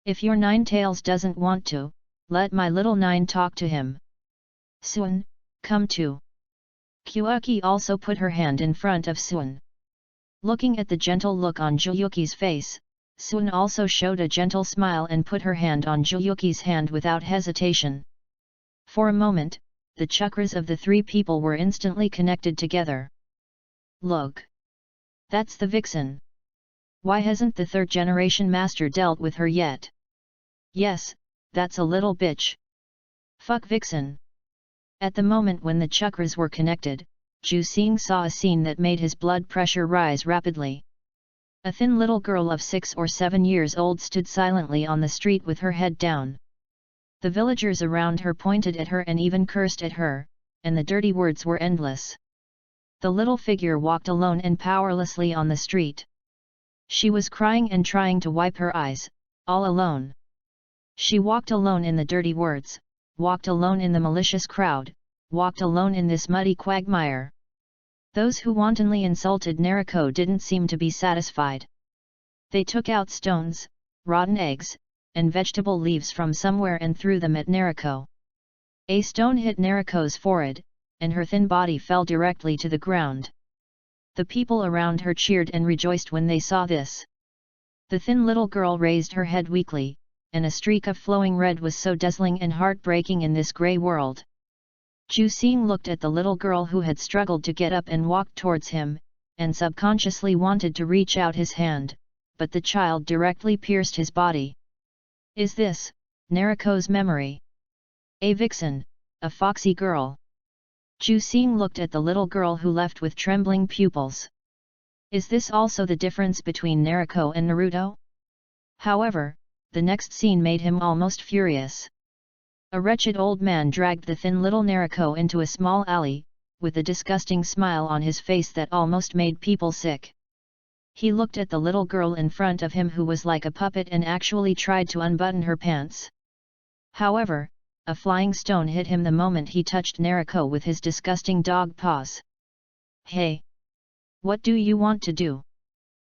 If your nine tails doesn't want to, let my little nine talk to him. Suan, come too. Kyuaki also put her hand in front of Suan. Looking at the gentle look on Juyuki's face, Suan also showed a gentle smile and put her hand on Juyuki's hand without hesitation. For a moment, the chakras of the three people were instantly connected together. Look! That's the vixen. Why hasn't the third-generation master dealt with her yet? Yes, that's a little bitch. Fuck vixen. At the moment when the chakras were connected, Ju Xing saw a scene that made his blood pressure rise rapidly. A thin little girl of 6 or 7 years old stood silently on the street with her head down. The villagers around her pointed at her and even cursed at her, and the dirty words were endless. The little figure walked alone and powerlessly on the street. She was crying and trying to wipe her eyes, all alone. She walked alone in the dirty words, walked alone in the malicious crowd, walked alone in this muddy quagmire. Those who wantonly insulted Nariko didn't seem to be satisfied. They took out stones, rotten eggs, and vegetable leaves from somewhere and threw them at Nariko. A stone hit Nariko's forehead, and her thin body fell directly to the ground. The people around her cheered and rejoiced when they saw this. The thin little girl raised her head weakly, and a streak of flowing red was so dazzling and heartbreaking in this grey world. Ju Xing looked at the little girl who had struggled to get up and walked towards him, and subconsciously wanted to reach out his hand, but the child directly pierced his body. Is this Nariko's memory? A vixen, a foxy girl. Ju Xing looked at the little girl who left with trembling pupils. Is this also the difference between Nariko and Naruto? However, the next scene made him almost furious. A wretched old man dragged the thin little Nariko into a small alley, with a disgusting smile on his face that almost made people sick. He looked at the little girl in front of him who was like a puppet and actually tried to unbutton her pants. However, a flying stone hit him the moment he touched Nariko with his disgusting dog paws. Hey! What do you want to do?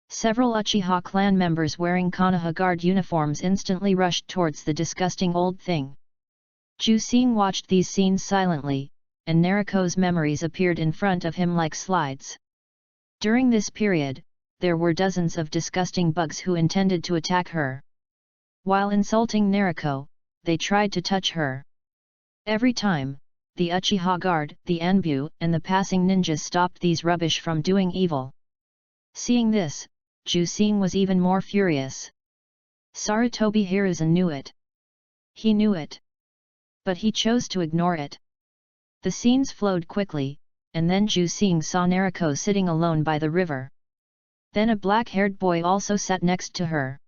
Several Uchiha clan members wearing Konoha guard uniforms instantly rushed towards the disgusting old thing. Ju Xing watched these scenes silently, and Nariko's memories appeared in front of him like slides. During this period, there were dozens of disgusting bugs who intended to attack her. While insulting Nariko, they tried to touch her. Every time, the Uchiha guard, the Anbu, and the passing ninjas stopped these rubbish from doing evil. Seeing this, Jusing was even more furious. Sarutobi Hiruzen knew it. He knew it. But he chose to ignore it. The scenes flowed quickly, and then Jusing saw Nariko sitting alone by the river. Then a black-haired boy also sat next to her.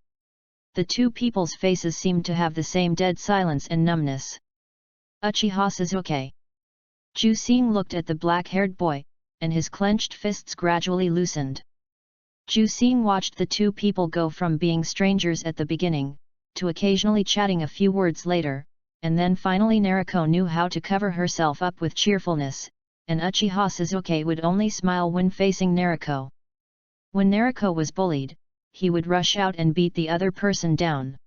The two people's faces seemed to have the same dead silence and numbness. Uchiha Sasuke. Jusing looked at the black-haired boy, and his clenched fists gradually loosened. Jusing watched the two people go from being strangers at the beginning, to occasionally chatting a few words later, and then finally Nariko knew how to cover herself up with cheerfulness, and Uchiha Sasuke would only smile when facing Nariko. When Nariko was bullied, he would rush out and beat the other person down.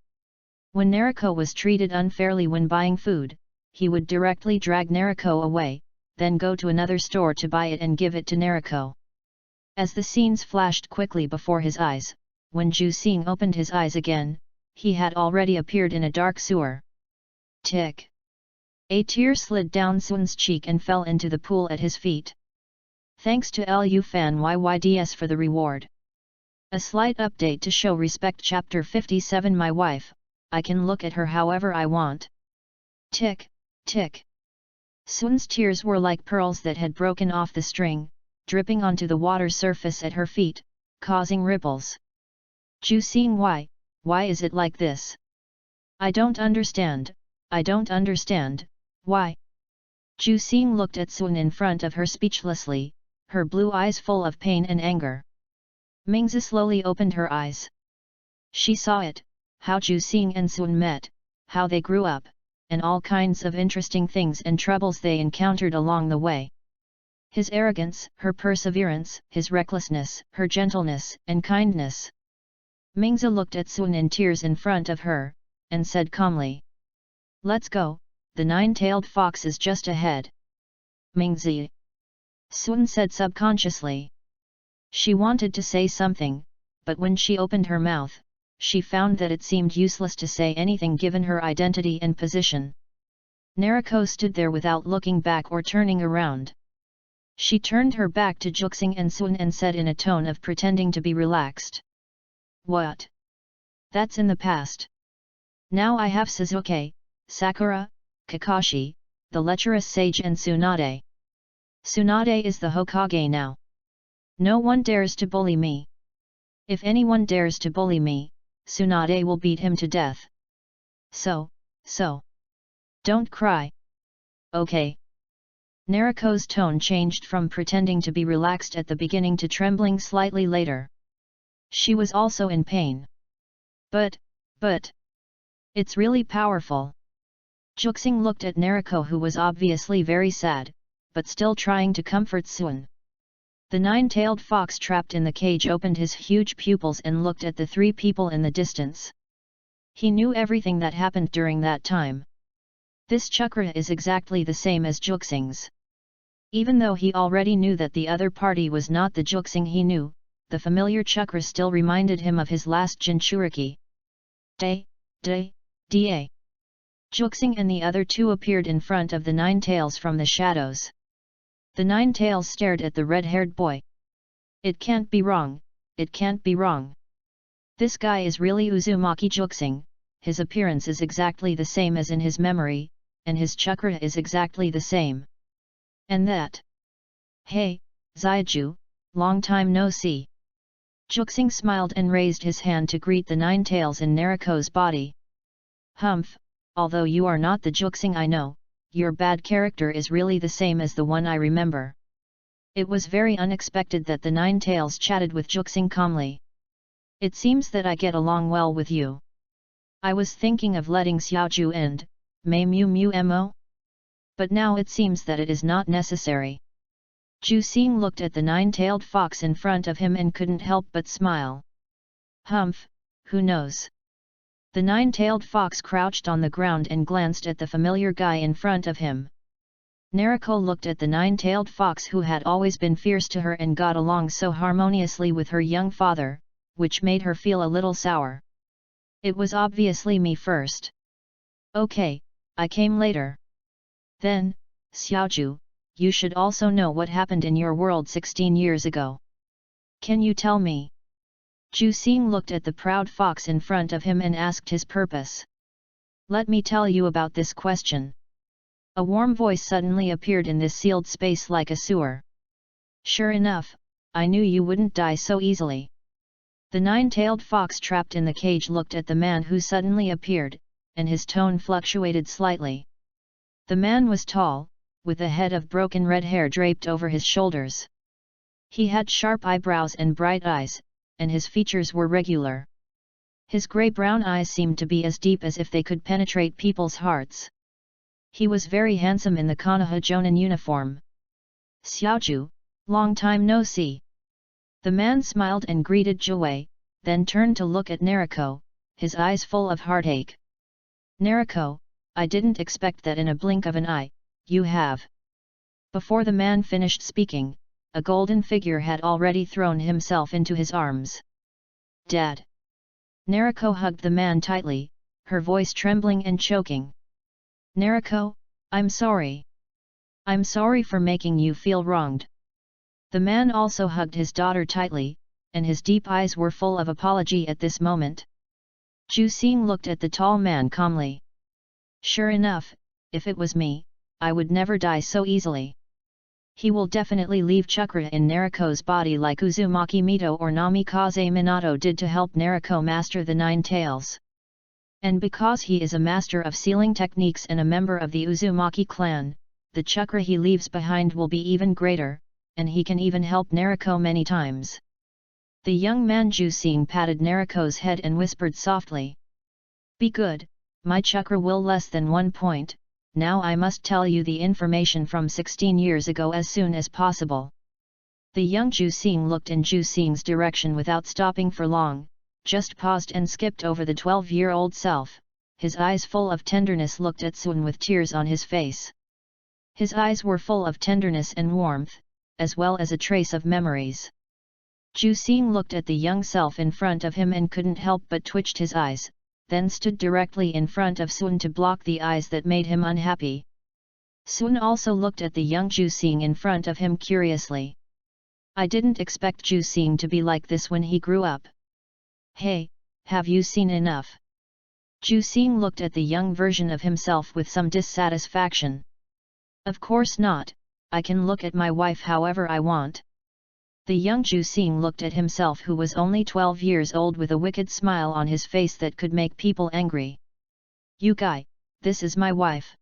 When Nariko was treated unfairly when buying food, he would directly drag Nariko away, then go to another store to buy it and give it to Nariko. As the scenes flashed quickly before his eyes, when Jusing opened his eyes again, he had already appeared in a dark sewer. Tick! A tear slid down Sun's cheek and fell into the pool at his feet. Thanks to Lu Fan YYDS for the reward. A slight update to show respect. Chapter 57. My wife, I can look at her however I want. Tick, tick. Sun's tears were like pearls that had broken off the string, dripping onto the water surface at her feet, causing ripples. Jusing, why is it like this? I don't understand, why? Jusing looked at Sun in front of her speechlessly, her blue eyes full of pain and anger. Mingzi slowly opened her eyes. She saw it, how Jusing and Sun met, how they grew up, and all kinds of interesting things and troubles they encountered along the way. His arrogance, her perseverance, his recklessness, her gentleness and kindness. Mingzi looked at Sun in tears in front of her, and said calmly, "Let's go, the nine-tailed fox is just ahead." Mingzi. Sun said subconsciously. She wanted to say something, but when she opened her mouth, she found that it seemed useless to say anything given her identity and position. Nariko stood there without looking back or turning around. She turned her back to Jusing and Sun and said in a tone of pretending to be relaxed. "What? That's in the past. Now I have Sasuke, Sakura, Kakashi, the lecherous sage and Tsunade. Tsunade is the Hokage now. No one dares to bully me. If anyone dares to bully me, Tsunade will beat him to death. So. Don't cry. Okay." Nariko's tone changed from pretending to be relaxed at the beginning to trembling slightly later. She was also in pain. But, it's really powerful. Jusing looked at Nariko, who was obviously very sad, but still trying to comfort Sun. The nine-tailed fox trapped in the cage opened his huge pupils and looked at the three people in the distance. He knew everything that happened during that time. This chakra is exactly the same as Jusing's. Even though he already knew that the other party was not the Jusing he knew, the familiar chakra still reminded him of his last Jinchuriki. Da. Jusing and the other two appeared in front of the Nine Tails from the shadows. The Nine Tails stared at the red-haired boy. It can't be wrong, it can't be wrong. This guy is really Uzumaki Jusing, his appearance is exactly the same as in his memory, and his chakra is exactly the same. And that? Hey, Zaiju, long time no see. Jusing smiled and raised his hand to greet the Nine Tails in Nariko's body. Humph, although you are not the Jusing I know, your bad character is really the same as the one I remember. It was very unexpected that the Nine Tails chatted with Jusing calmly. It seems that I get along well with you. I was thinking of letting Xiaoju and Mei Mu Mo? But now it seems that it is not necessary. Jusing looked at the nine-tailed fox in front of him and couldn't help but smile. Humph, who knows? The nine-tailed fox crouched on the ground and glanced at the familiar guy in front of him. Nariko looked at the nine-tailed fox who had always been fierce to her and got along so harmoniously with her young father, which made her feel a little sour. It was obviously me first. Okay, I came later. Then, Xiaoju, you should also know what happened in your world 16 years ago. Can you tell me? Ju-Xing looked at the proud fox in front of him and asked his purpose. Let me tell you about this question. A warm voice suddenly appeared in this sealed space like a sewer. Sure enough, I knew you wouldn't die so easily. The nine-tailed fox trapped in the cage looked at the man who suddenly appeared, and his tone fluctuated slightly. The man was tall, with a head of broken red hair draped over his shoulders. He had sharp eyebrows and bright eyes, and his features were regular. His grey-brown eyes seemed to be as deep as if they could penetrate people's hearts. He was very handsome in the Konoha Jonin uniform. Xiaoju, long time no see. The man smiled and greeted Jiwei, then turned to look at Nariko, his eyes full of heartache. Nariko, I didn't expect that in a blink of an eye, you have. Before the man finished speaking, a golden figure had already thrown himself into his arms. Dad. Nariko hugged the man tightly, her voice trembling and choking. Nariko, I'm sorry. I'm sorry for making you feel wronged. The man also hugged his daughter tightly, and his deep eyes were full of apology at this moment. Ju-Xing looked at the tall man calmly. Sure enough, if it was me, I would never die so easily. He will definitely leave chakra in Nariko's body like Uzumaki Mito or Namikaze Minato did to help Nariko master the nine tails. And because he is a master of sealing techniques and a member of the Uzumaki clan, the chakra he leaves behind will be even greater, and he can even help Nariko many times. The young man Ju-Xing patted Nariko's head and whispered softly. Be good, my chakra will less than 1 point, now I must tell you the information from 16 years ago as soon as possible. The young Ju-Xing looked in Ju-Xing's direction without stopping for long, just paused and skipped over the 12-year-old self, his eyes full of tenderness looked at Sun with tears on his face. His eyes were full of tenderness and warmth, as well as a trace of memories. Ju-Xing looked at the young self in front of him and couldn't help but twitched his eyes, then stood directly in front of Sun to block the eyes that made him unhappy. Sun also looked at the young Ju-Xing in front of him curiously. I didn't expect Ju-Xing to be like this when he grew up. Hey, have you seen enough? Ju-Xing looked at the young version of himself with some dissatisfaction. Of course not, I can look at my wife however I want. The young Ju-Xing looked at himself who was only 12 years old with a wicked smile on his face that could make people angry. You guy, this is my wife.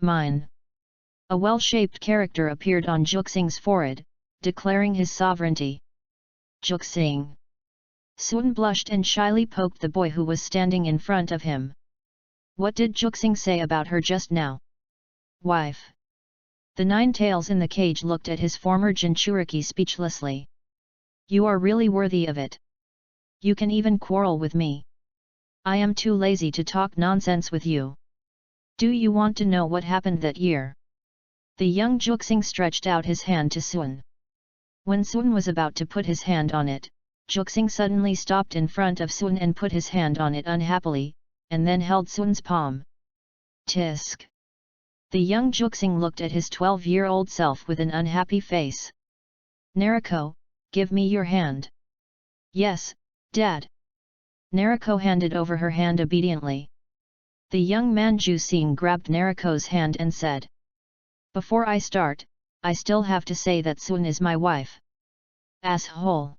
Mine. A well-shaped character appeared on Ju-Xing's forehead, declaring his sovereignty. Ju-Xing. Sun blushed and shyly poked the boy who was standing in front of him. What did Ju-Xing say about her just now? Wife. The nine tails in the cage looked at his former Jinchuriki speechlessly. You are really worthy of it. You can even quarrel with me. I am too lazy to talk nonsense with you. Do you want to know what happened that year? The young Ju-Xing stretched out his hand to Sun. When Sun was about to put his hand on it, Ju-Xing suddenly stopped in front of Sun and put his hand on it unhappily, and then held Sun's palm. Tisk. The young Ju-Xing looked at his 12-year-old self with an unhappy face. Nariko, give me your hand. Yes, Dad. Nariko handed over her hand obediently. The young man Ju-Xing grabbed Nariko's hand and said. Before I start, I still have to say that Sun is my wife. Asshole.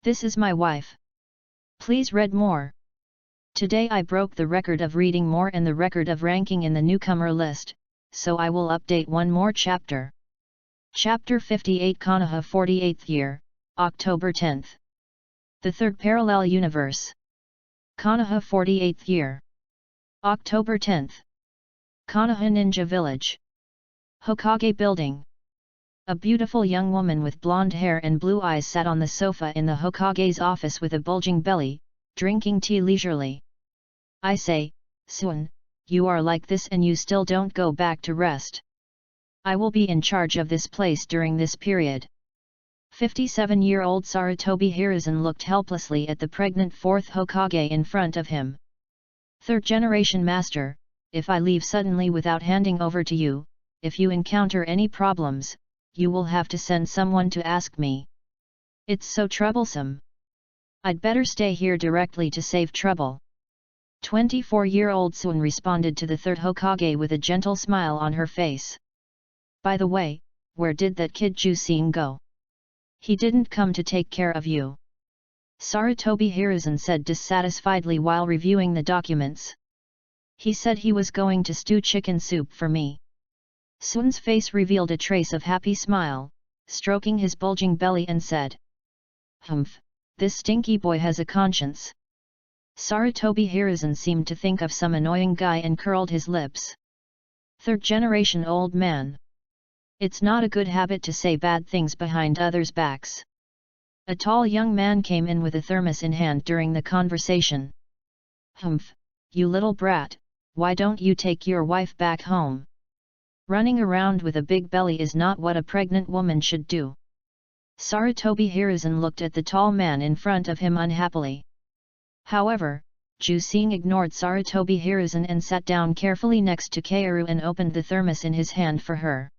This is my wife. Please read more. Today I broke the record of reading more and the record of ranking in the newcomer list, so I will update one more chapter. Chapter 58 Konoha 48th Year, October 10th. The Third Parallel Universe. Konoha 48th Year. October 10th. Konoha Ninja Village. Hokage Building. A beautiful young woman with blonde hair and blue eyes sat on the sofa in the Hokage's office with a bulging belly, drinking tea leisurely. I say, Sun, you are like this and you still don't go back to rest. I will be in charge of this place during this period. 57-year-old Sarutobi Hiruzen looked helplessly at the pregnant fourth Hokage in front of him. Third-generation master, if I leave suddenly without handing over to you, if you encounter any problems, you will have to send someone to ask me. It's so troublesome. I'd better stay here directly to save trouble. 24-year-old Sun responded to the third Hokage with a gentle smile on her face. By the way, where did that kid Jusing go? He didn't come to take care of you. Sarutobi Hiruzen said dissatisfiedly while reviewing the documents. He said he was going to stew chicken soup for me. Sun's face revealed a trace of happy smile, stroking his bulging belly and said, "Humph, this stinky boy has a conscience." Sarutobi Hiruzen seemed to think of some annoying guy and curled his lips. Third-generation old man. It's not a good habit to say bad things behind others' backs. A tall young man came in with a thermos in hand during the conversation. "Humph, you little brat, why don't you take your wife back home? Running around with a big belly is not what a pregnant woman should do." Sarutobi Hiruzen looked at the tall man in front of him unhappily. However, Jusing ignored Sarutobi Hiruzen and sat down carefully next to Kaoru and opened the thermos in his hand for her.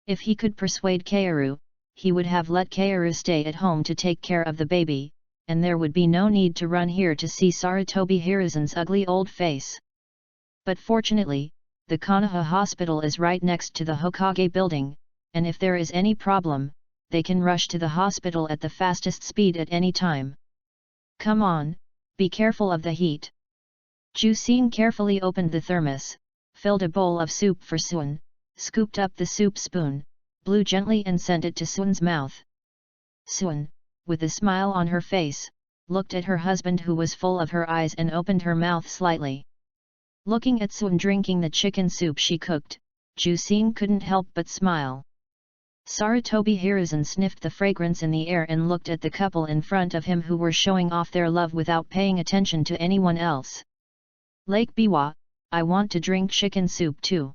If he could persuade Kaoru, he would have let Kaoru stay at home to take care of the baby, and there would be no need to run here to see Sarutobi Hiruzen's ugly old face. But fortunately, the Konoha hospital is right next to the Hokage building, and if there is any problem, they can rush to the hospital at the fastest speed at any time. "Come on, be careful of the heat." Jusing carefully opened the thermos, filled a bowl of soup for Sun, scooped up the soup spoon, blew gently and sent it to Sun's mouth. Sun, with a smile on her face, looked at her husband who was full of her eyes and opened her mouth slightly. Looking at Sun drinking the chicken soup she cooked, Jusing couldn't help but smile. Sarutobi Hiruzen sniffed the fragrance in the air and looked at the couple in front of him who were showing off their love without paying attention to anyone else. "Lake Biwa, I want to drink chicken soup too."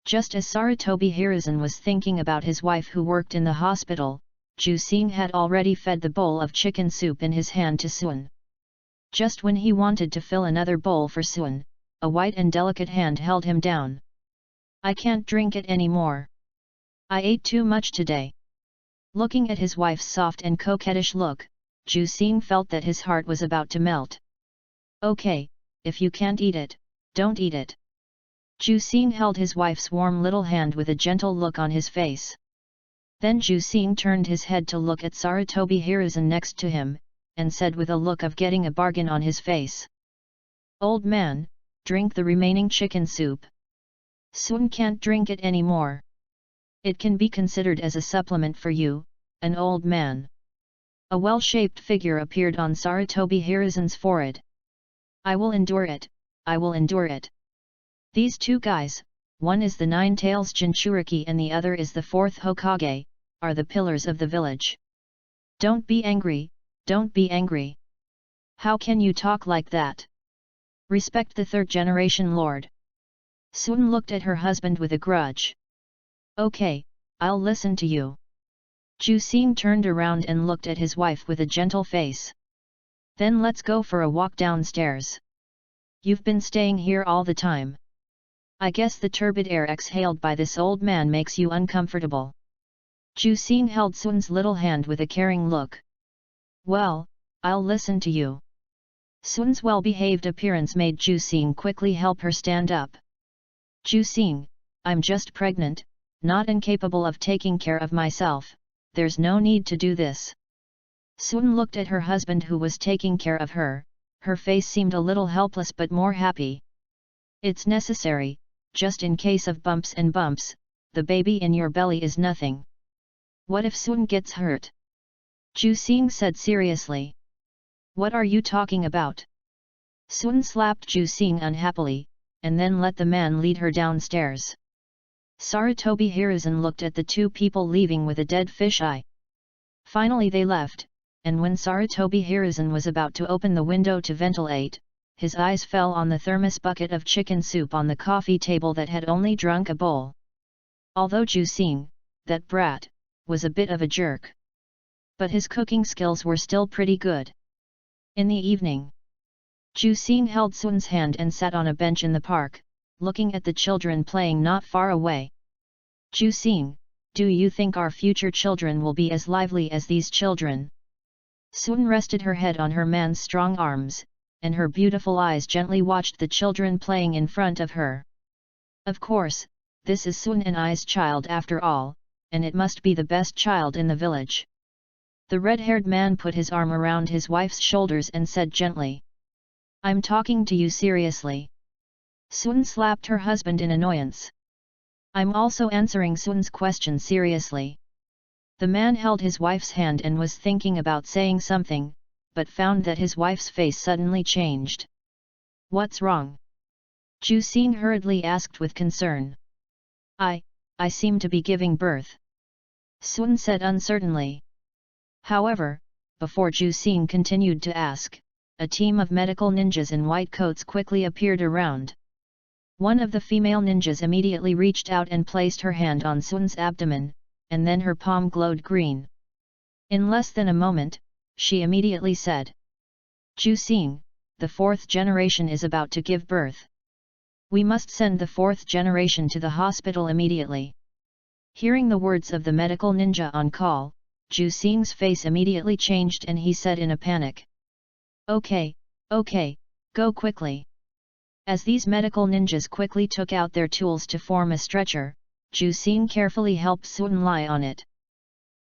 Just as Sarutobi Hiruzen was thinking about his wife who worked in the hospital, Jusing had already fed the bowl of chicken soup in his hand to Sun. Just when he wanted to fill another bowl for Sun, a white and delicate hand held him down. "I can't drink it anymore. I ate too much today." Looking at his wife's soft and coquettish look, Jusing felt that his heart was about to melt. "Okay, if you can't eat it, don't eat it." Jusing held his wife's warm little hand with a gentle look on his face. Then Jusing turned his head to look at Sarutobi Hiruzen next to him, and said with a look of getting a bargain on his face, "Old man, drink the remaining chicken soup." "Sun can't drink it anymore. It can be considered as a supplement for you, an old man." A well-shaped figure appeared on Sarutobi Hiruzen's forehead. "I will endure it, I will endure it." These two guys, one is the Nine-Tails Jinchuriki and the other is the fourth Hokage, are the pillars of the village. "Don't be angry, don't be angry. How can you talk like that? Respect the third-generation lord." Sun looked at her husband with a grudge. "Okay, I'll listen to you." Jusing turned around and looked at his wife with a gentle face. "Then let's go for a walk downstairs. You've been staying here all the time. I guess the turbid air exhaled by this old man makes you uncomfortable." Jusing held Sun's little hand with a caring look. "Well, I'll listen to you." Sun's well-behaved appearance made Jusing quickly help her stand up. "Jusing, I'm just pregnant, not incapable of taking care of myself, there's no need to do this." Sun looked at her husband who was taking care of her, her face seemed a little helpless but more happy. "It's necessary, just in case of bumps and bumps, the baby in your belly is nothing. What if Sun gets hurt?" Jusing said seriously. "What are you talking about?" Sun slapped Jusing unhappily, and then let the man lead her downstairs. Sarutobi Hiruzen looked at the two people leaving with a dead fish eye. Finally they left, and when Sarutobi Hiruzen was about to open the window to ventilate, his eyes fell on the thermos bucket of chicken soup on the coffee table that had only drunk a bowl. Although Jusing, that brat, was a bit of a jerk, but his cooking skills were still pretty good. In the evening, Jusing held Sun's hand and sat on a bench in the park, looking at the children playing not far away. "Jusing, do you think our future children will be as lively as these children?" Sun rested her head on her man's strong arms, and her beautiful eyes gently watched the children playing in front of her. Of course, this is Sun and I's child after all, and it must be the best child in the village. The red-haired man put his arm around his wife's shoulders and said gently, "I'm talking to you seriously." Sun slapped her husband in annoyance. "I'm also answering Sun's question seriously." The man held his wife's hand and was thinking about saying something, but found that his wife's face suddenly changed. "What's wrong?" Ju Xing hurriedly asked with concern. I seem to be giving birth," Sun said uncertainly. However, before Ju Xing continued to ask, a team of medical ninjas in white coats quickly appeared around. One of the female ninjas immediately reached out and placed her hand on Sun's abdomen, and then her palm glowed green. In less than a moment, she immediately said, "Ju Xing, the fourth generation is about to give birth. We must send the fourth generation to the hospital immediately." Hearing the words of the medical ninja on call, Ju Xing's face immediately changed and he said in a panic, Okay, go quickly." As these medical ninjas quickly took out their tools to form a stretcher, Ju Xing carefully helped Sun lie on it.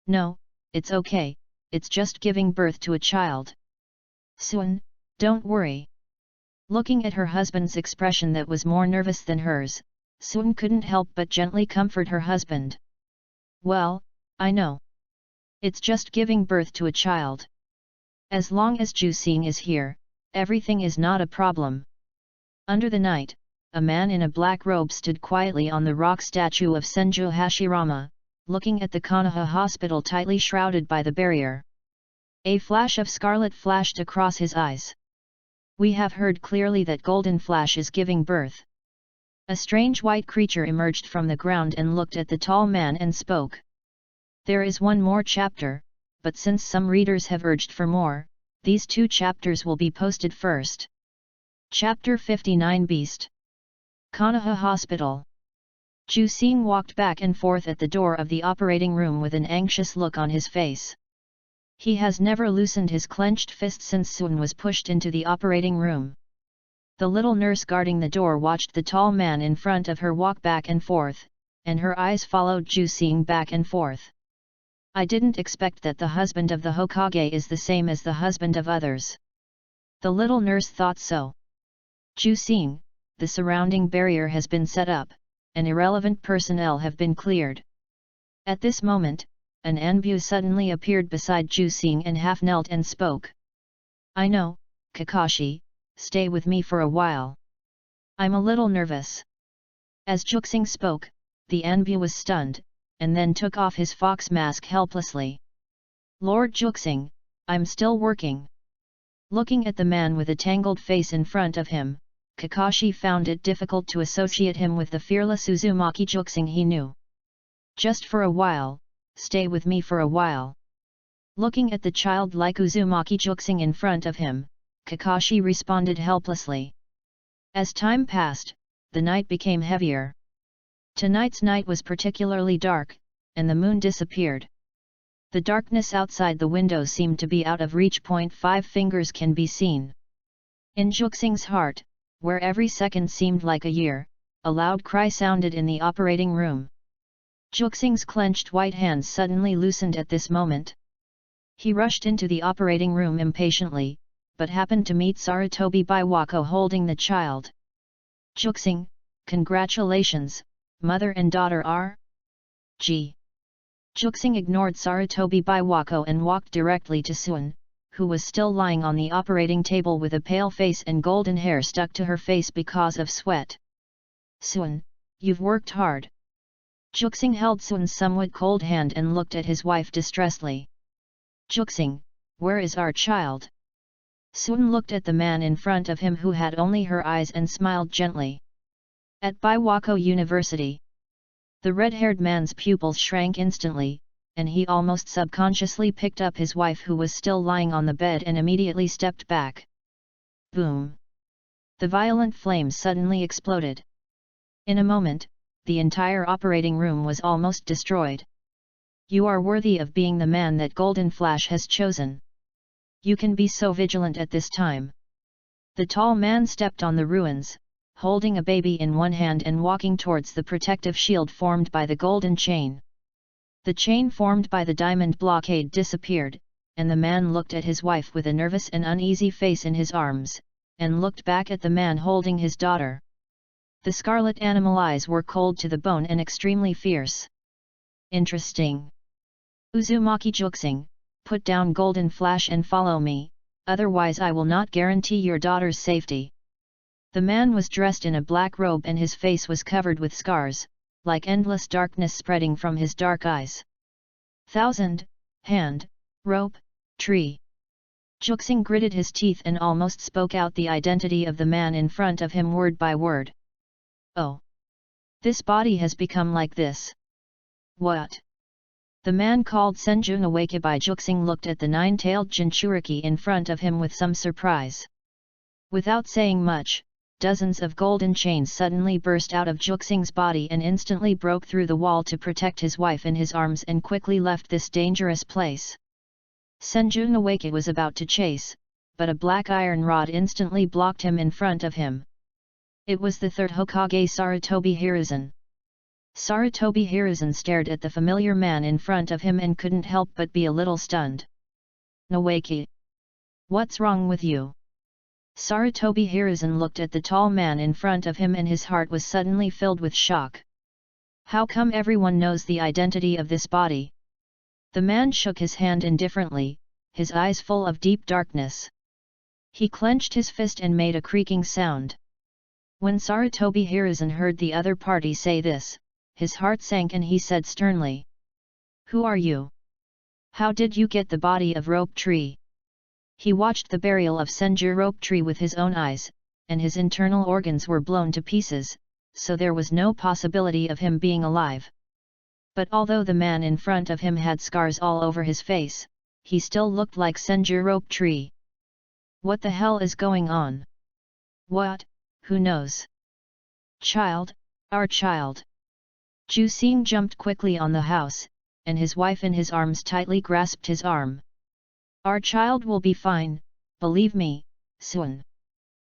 "No, it's okay, it's just giving birth to a child. Sun, don't worry." Looking at her husband's expression that was more nervous than hers, Sun couldn't help but gently comfort her husband. "Well, I know. It's just giving birth to a child. As long as Ju Xing is here, everything is not a problem." Under the night, a man in a black robe stood quietly on the rock statue of Senju Hashirama, looking at the Konoha hospital tightly shrouded by the barrier. A flash of scarlet flashed across his eyes. "We have heard clearly that Golden Flash is giving birth." A strange white creature emerged from the ground and looked at the tall man and spoke. "There is one more chapter, but since some readers have urged for more, these 2 chapters will be posted first." Chapter 59 Beast. Konoha Hospital. Ju Xing walked back and forth at the door of the operating room with an anxious look on his face. He has never loosened his clenched fist since Sun was pushed into the operating room. The little nurse guarding the door watched the tall man in front of her walk back and forth, and her eyes followed Ju Xing back and forth. "I didn't expect that the husband of the Hokage is the same as the husband of others." The little nurse thought so. "Ju Xing, the surrounding barrier has been set up, and irrelevant personnel have been cleared." At this moment, an Anbu suddenly appeared beside Ju Xing and half knelt and spoke. "I know, Kakashi, stay with me for a while. I'm a little nervous." As Ju Xing spoke, the Anbu was stunned, and then took off his fox mask helplessly. "Lord Ju Xing, I'm still working." Looking at the man with a tangled face in front of him, Kakashi found it difficult to associate him with the fearless Uzumaki Ju Xing he knew. "Just for a while, stay with me for a while." Looking at the childlike Uzumaki Ju Xing in front of him, Kakashi responded helplessly. As time passed, the night became heavier. Tonight's night was particularly dark, and the moon disappeared. The darkness outside the window seemed to be out of reach. 5 fingers can be seen. In Ju Xing's heart, where every second seemed like a year, a loud cry sounded in the operating room. Ju Xing's clenched white hands suddenly loosened at this moment. He rushed into the operating room impatiently, but happened to meet Sarutobi Biwako holding the child. "Ju Xing, congratulations, mother and daughter are?" Ju Xing ignored Sarutobi Biwako and walked directly to Sun, who was still lying on the operating table with a pale face and golden hair stuck to her face because of sweat. "Sun, you've worked hard." Ju Xing held Sun's somewhat cold hand and looked at his wife distressedly. "Ju Xing, where is our child?" Sun looked at the man in front of him who had only her eyes and smiled gently. "At Biwako University." The red-haired man's pupils shrank instantly, and he almost subconsciously picked up his wife who was still lying on the bed and immediately stepped back. Boom! The violent flames suddenly exploded. In a moment, the entire operating room was almost destroyed. "You are worthy of being the man that Golden Flash has chosen." You can be so vigilant at this time. The tall man stepped on the ruins, holding a baby in one hand and walking towards the protective shield formed by the golden chain. The chain formed by the diamond blockade disappeared, and the man looked at his wife with a nervous and uneasy face in his arms, and looked back at the man holding his daughter. The scarlet animal eyes were cold to the bone and extremely fierce. Interesting. Uzumaki Juxing, put down Golden Flash and follow me, otherwise I will not guarantee your daughter's safety. The man was dressed in a black robe and his face was covered with scars, like endless darkness spreading from his dark eyes. Hand, rope, tree. Juxing gritted his teeth and almost spoke out the identity of the man in front of him word by word. Oh! This body has become like this. What? The man called Senju Nawakibai Juxing looked at the nine-tailed Jinchuriki in front of him with some surprise. Without saying much, dozens of golden chains suddenly burst out of Juxing's body and instantly broke through the wall to protect his wife in his arms and quickly left this dangerous place. Senju Nawaki was about to chase, but a black iron rod instantly blocked him in front of him. It was the third Hokage Sarutobi Hiruzen. Sarutobi Hiruzen stared at the familiar man in front of him and couldn't help but be a little stunned. Nawaki! What's wrong with you? Sarutobi Hiruzen looked at the tall man in front of him and his heart was suddenly filled with shock. How come everyone knows the identity of this body? The man shook his hand indifferently, his eyes full of deep darkness. He clenched his fist and made a creaking sound. When Sarutobi Hiruzen heard the other party say this, his heart sank and he said sternly. Who are you? How did you get the body of Rope Tree? He watched the burial of Senju Rope Tree with his own eyes, and his internal organs were blown to pieces, so there was no possibility of him being alive. But although the man in front of him had scars all over his face, he still looked like Senju Rope Tree. What the hell is going on? What? Who knows? Child, our child. Jusing jumped quickly on the house, and his wife in his arms tightly grasped his arm. Our child will be fine, believe me, soon.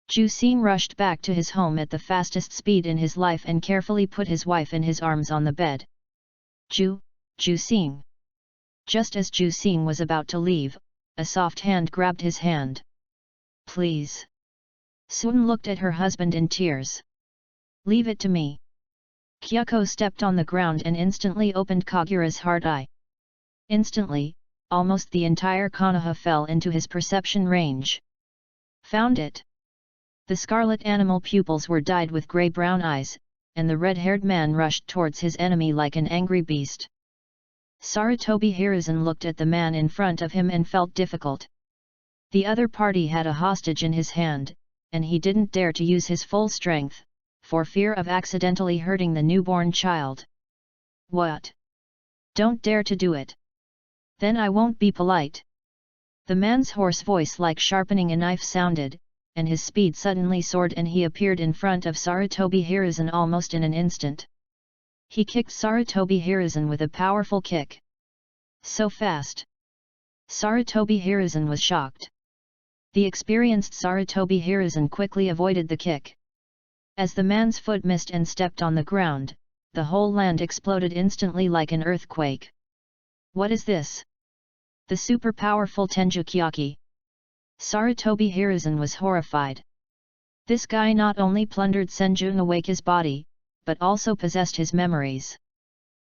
Jusing rushed back to his home at the fastest speed in his life and carefully put his wife in his arms on the bed. Jusing. Just as Jusing was about to leave, a soft hand grabbed his hand. Please. Soon looked at her husband in tears. Leave it to me. Kyoko stepped on the ground and instantly opened Kagura's heart eye. Instantly, almost the entire Konoha fell into his perception range. Found it. The scarlet animal pupils were dyed with grey-brown eyes, and the red-haired man rushed towards his enemy like an angry beast. Sarutobi Hiruzen looked at the man in front of him and felt difficult. The other party had a hostage in his hand, and he didn't dare to use his full strength, for fear of accidentally hurting the newborn child. What? Don't dare to do it. Then I won't be polite. The man's hoarse voice like sharpening a knife sounded, and his speed suddenly soared and he appeared in front of Sarutobi Hiruzen almost in an instant. He kicked Sarutobi Hiruzen with a powerful kick. So fast. Sarutobi Hiruzen was shocked. The experienced Sarutobi Hiruzen quickly avoided the kick. As the man's foot missed and stepped on the ground, the whole land exploded instantly like an earthquake. What is this? The super powerful Tenjukiyaki. Sarutobi Hiruzen was horrified. This guy not only plundered Senju Nawaki's body, but also possessed his memories.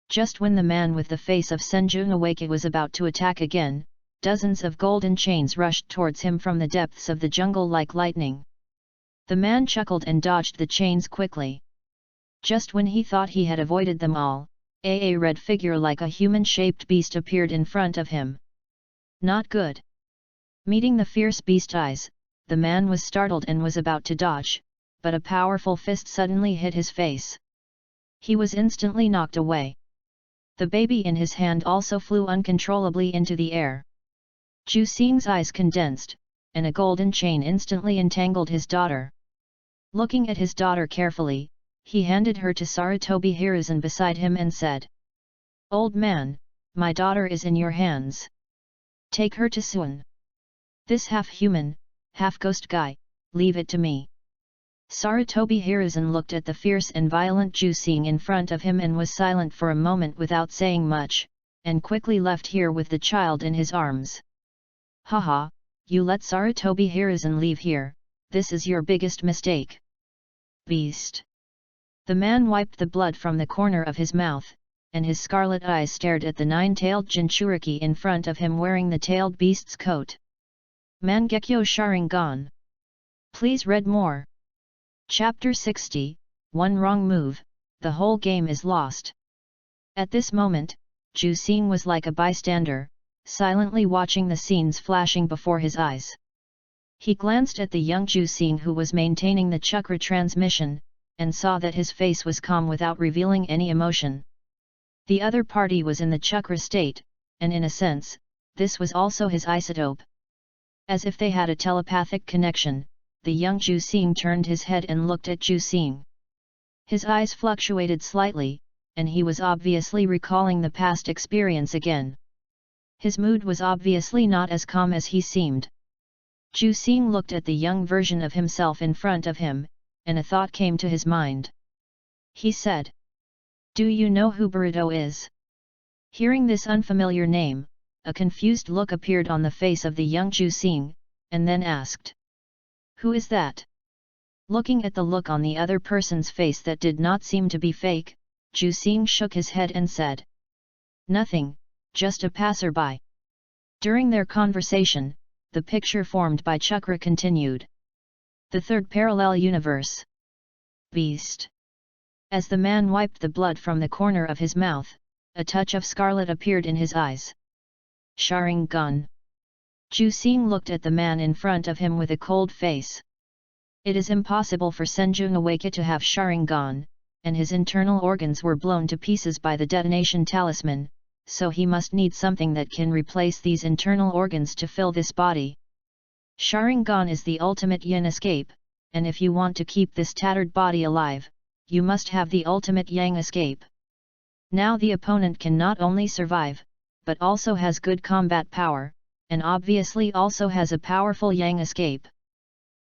Just when the man with the face of Senju Nawaki was about to attack again, dozens of golden chains rushed towards him from the depths of the jungle like lightning. The man chuckled and dodged the chains quickly. Just when he thought he had avoided them all, a red figure like a human-shaped beast appeared in front of him. Not good. Meeting the fierce beast eyes, the man was startled and was about to dodge, but a powerful fist suddenly hit his face. He was instantly knocked away. The baby in his hand also flew uncontrollably into the air. Jusing's eyes condensed, and a golden chain instantly entangled his daughter. Looking at his daughter carefully, he handed her to Sarutobi Hiruzen beside him and said, Old man, my daughter is in your hands. Take her to Suan. This half-human, half-ghost guy, leave it to me. Sarutobi Hiruzen looked at the fierce and violent Jusing in front of him and was silent for a moment without saying much, and quickly left here with the child in his arms. Haha, you let Sarutobi Hiruzen leave here, this is your biggest mistake. Beast. The man wiped the blood from the corner of his mouth, and his scarlet eyes stared at the nine-tailed Jinchuriki in front of him wearing the tailed beast's coat. Mangekyo Sharingan. Please read more. Chapter 60, One wrong move, the whole game is lost. At this moment, Jusing was like a bystander, silently watching the scenes flashing before his eyes. He glanced at the young Jusing who was maintaining the chakra transmission, and saw that his face was calm without revealing any emotion. The other party was in the chakra state, and in a sense, this was also his isotope. As if they had a telepathic connection, the young Jusing turned his head and looked at Jusing. His eyes fluctuated slightly, and he was obviously recalling the past experience again. His mood was obviously not as calm as he seemed. Jusing looked at the young version of himself in front of him, and a thought came to his mind. He said, "Do you know who Boruto is?" Hearing this unfamiliar name, a confused look appeared on the face of the young Jusing, and then asked, "Who is that?" Looking at the look on the other person's face that did not seem to be fake, Jusing shook his head and said, "Nothing, just a passerby." During their conversation, the picture formed by Chakra continued. The third parallel universe. Beast. As the man wiped the blood from the corner of his mouth, a touch of scarlet appeared in his eyes. Sharingan. Jusing looked at the man in front of him with a cold face. It is impossible for Senju Awake to have Sharingan, and his internal organs were blown to pieces by the detonation talisman, so he must need something that can replace these internal organs to fill this body. Sharingan is the ultimate yin escape, and if you want to keep this tattered body alive, you must have the ultimate yang escape. Now the opponent can not only survive, but also has good combat power, and obviously also has a powerful yang escape.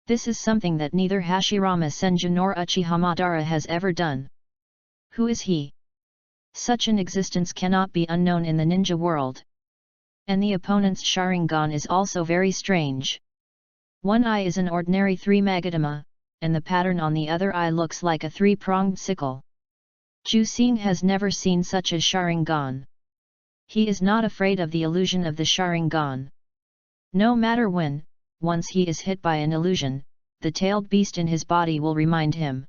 This is something that neither Hashirama Senju nor Uchiha Madara has ever done. Who is he? Such an existence cannot be unknown in the ninja world. And the opponent's Sharingan is also very strange. One eye is an ordinary three-magatama, and the pattern on the other eye looks like a three-pronged sickle. Jusing has never seen such a Sharingan. He is not afraid of the illusion of the Sharingan. No matter when, once he is hit by an illusion, the tailed beast in his body will remind him.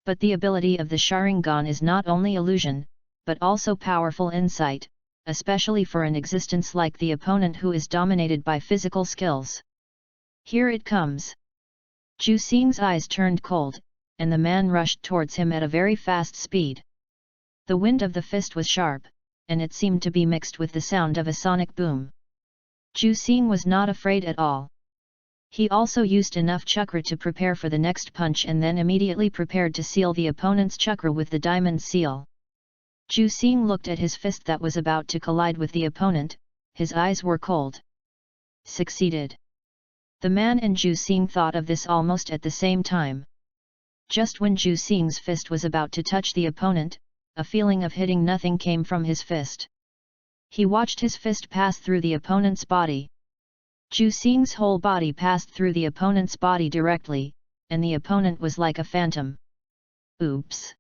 But the ability of the Sharingan is not only illusion, but also powerful insight, especially for an existence like the opponent who is dominated by physical skills. Here it comes. Jusing's eyes turned cold, and the man rushed towards him at a very fast speed. The wind of the fist was sharp, and it seemed to be mixed with the sound of a sonic boom. Jusing was not afraid at all. He also used enough chakra to prepare for the next punch and then immediately prepared to seal the opponent's chakra with the diamond seal. Jusing looked at his fist that was about to collide with the opponent, his eyes were cold. Succeeded. The man and Jusing thought of this almost at the same time. Just when Jusing's fist was about to touch the opponent, a feeling of hitting nothing came from his fist. He watched his fist pass through the opponent's body. Jusing's whole body passed through the opponent's body directly, and the opponent was like a phantom. Oops!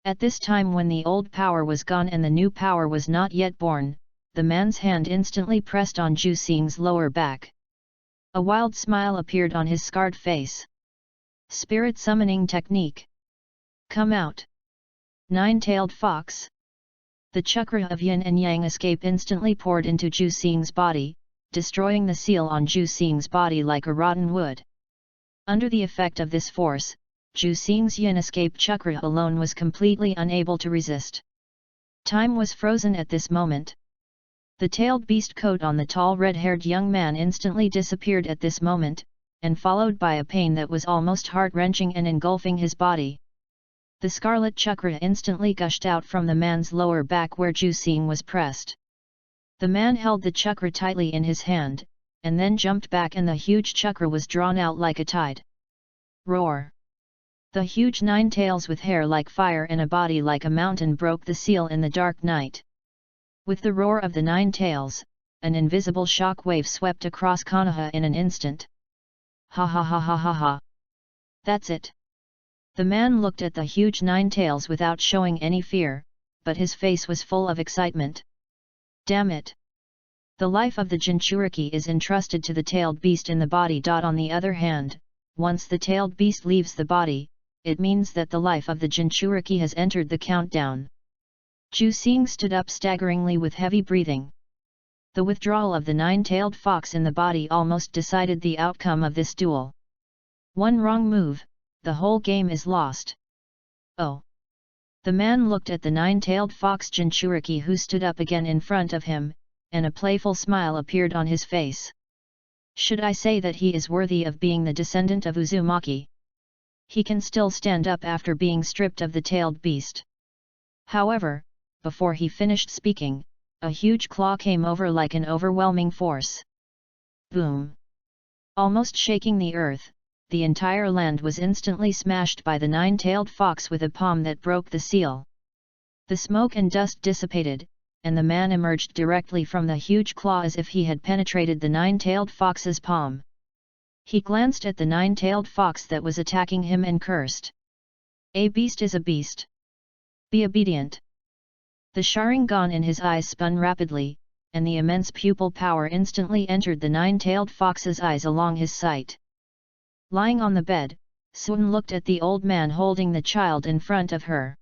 At this time when the old power was gone and the new power was not yet born, the man's hand instantly pressed on Jusing's lower back. A wild smile appeared on his scarred face. Spirit summoning technique. Come out. Nine-tailed fox. The chakra of yin and yang escape instantly poured into Jusing's body, destroying the seal on Jusing's body like a rotten wood. Under the effect of this force, Jusing's yin escape chakra alone was completely unable to resist. Time was frozen at this moment. The tailed beast coat on the tall red-haired young man instantly disappeared at this moment, and followed by a pain that was almost heart-wrenching and engulfing his body. The scarlet chakra instantly gushed out from the man's lower back where Jusing was pressed. The man held the chakra tightly in his hand, and then jumped back, and the huge chakra was drawn out like a tide. Roar! The huge 9 tails with hair like fire and a body like a mountain broke the seal in the dark night. With the roar of the 9 tails, an invisible shock wave swept across Konoha in an instant. Ha ha ha ha ha ha! That's it! The man looked at the huge 9 tails without showing any fear, but his face was full of excitement. Damn it! The life of the Jinchuriki is entrusted to the tailed beast in the body. On the other hand, once the tailed beast leaves the body, it means that the life of the Jinchuriki has entered the countdown. Ju Xing stood up staggeringly with heavy breathing. The withdrawal of the 9-tailed fox in the body almost decided the outcome of this duel. One wrong move, the whole game is lost. Oh! The man looked at the 9-tailed fox Jinchuriki, who stood up again in front of him, and a playful smile appeared on his face. Should I say that he is worthy of being the descendant of Uzumaki? He can still stand up after being stripped of the tailed beast. However, before he finished speaking, a huge claw came over like an overwhelming force. Boom! Almost shaking the earth, the entire land was instantly smashed by the 9-tailed fox with a palm that broke the seal. The smoke and dust dissipated, and the man emerged directly from the huge claw as if he had penetrated the 9-tailed fox's palm. He glanced at the 9-tailed fox that was attacking him and cursed. A beast is a beast. Be obedient. The Sharingan in his eyes spun rapidly, and the immense pupil power instantly entered the 9-tailed fox's eyes along his sight. Lying on the bed, Sun looked at the old man holding the child in front of her.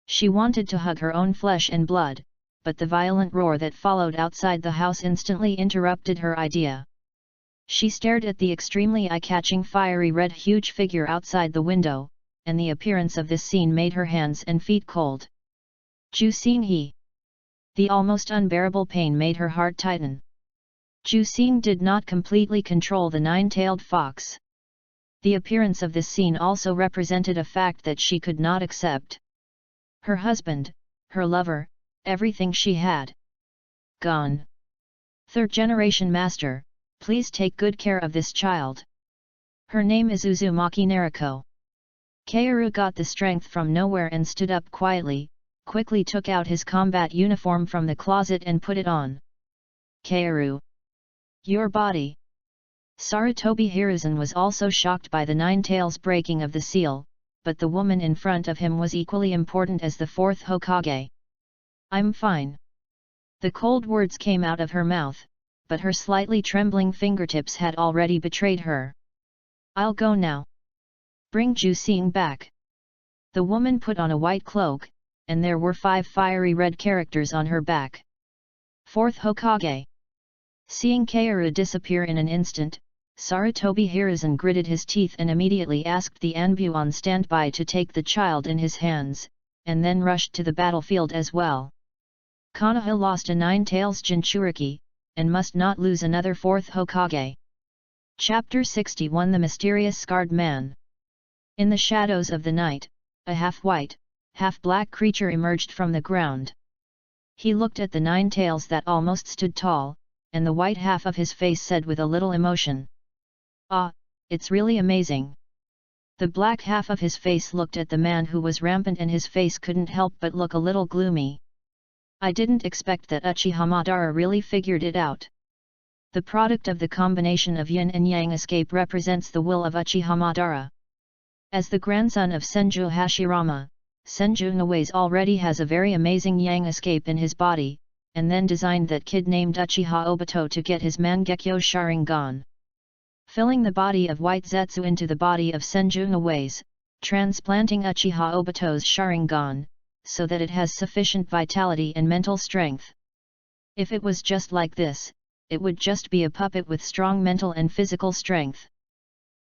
She wanted to hug her own flesh and blood, but the violent roar that followed outside the house instantly interrupted her idea. She stared at the extremely eye-catching fiery red huge figure outside the window, and the appearance of this scene made her hands and feet cold. Ju Xing he! The almost unbearable pain made her heart tighten. Ju Xing did not completely control the 9-tailed fox. The appearance of this scene also represented a fact that she could not accept. Her husband, her lover, everything she had. Gone. Third-generation master, please take good care of this child. Her name is Uzumaki Nariko. Kaoru got the strength from nowhere and stood up quickly took out his combat uniform from the closet and put it on. Kaoru! Your body! Sarutobi Hiruzen was also shocked by the 9-tails breaking of the seal, but the woman in front of him was equally important as the 4th Hokage. I'm fine. The cold words came out of her mouth, but her slightly trembling fingertips had already betrayed her. I'll go now. Bring Ju Xing back. The woman put on a white cloak, and there were 5 fiery red characters on her back. 4th Hokage. Seeing Kaoru disappear in an instant, Sarutobi Hiruzen gritted his teeth and immediately asked the Anbu on standby to take the child in his hands, and then rushed to the battlefield as well. Konoha lost a 9-tails Jinchuriki, and must not lose another 4th Hokage. Chapter 61 The Mysterious Scarred Man. In the shadows of the night, a half-white, half-black creature emerged from the ground. He looked at the 9 tails that almost stood tall, and the white half of his face said with a little emotion. Ah, it's really amazing. The black half of his face looked at the man who was rampant and his face couldn't help but look a little gloomy. I didn't expect that Uchiha Madara really figured it out. The product of the combination of yin and yang escape represents the will of Uchiha Madara. As the grandson of Senju Hashirama, Senju Noways already has a very amazing yang escape in his body, and then designed that kid named Uchiha Obito to get his Mangekyo Sharingan. Filling the body of White Zetsu into the body of Senju Noways, transplanting Uchiha Obito's Sharingan, so that it has sufficient vitality and mental strength. If it was just like this, it would just be a puppet with strong mental and physical strength.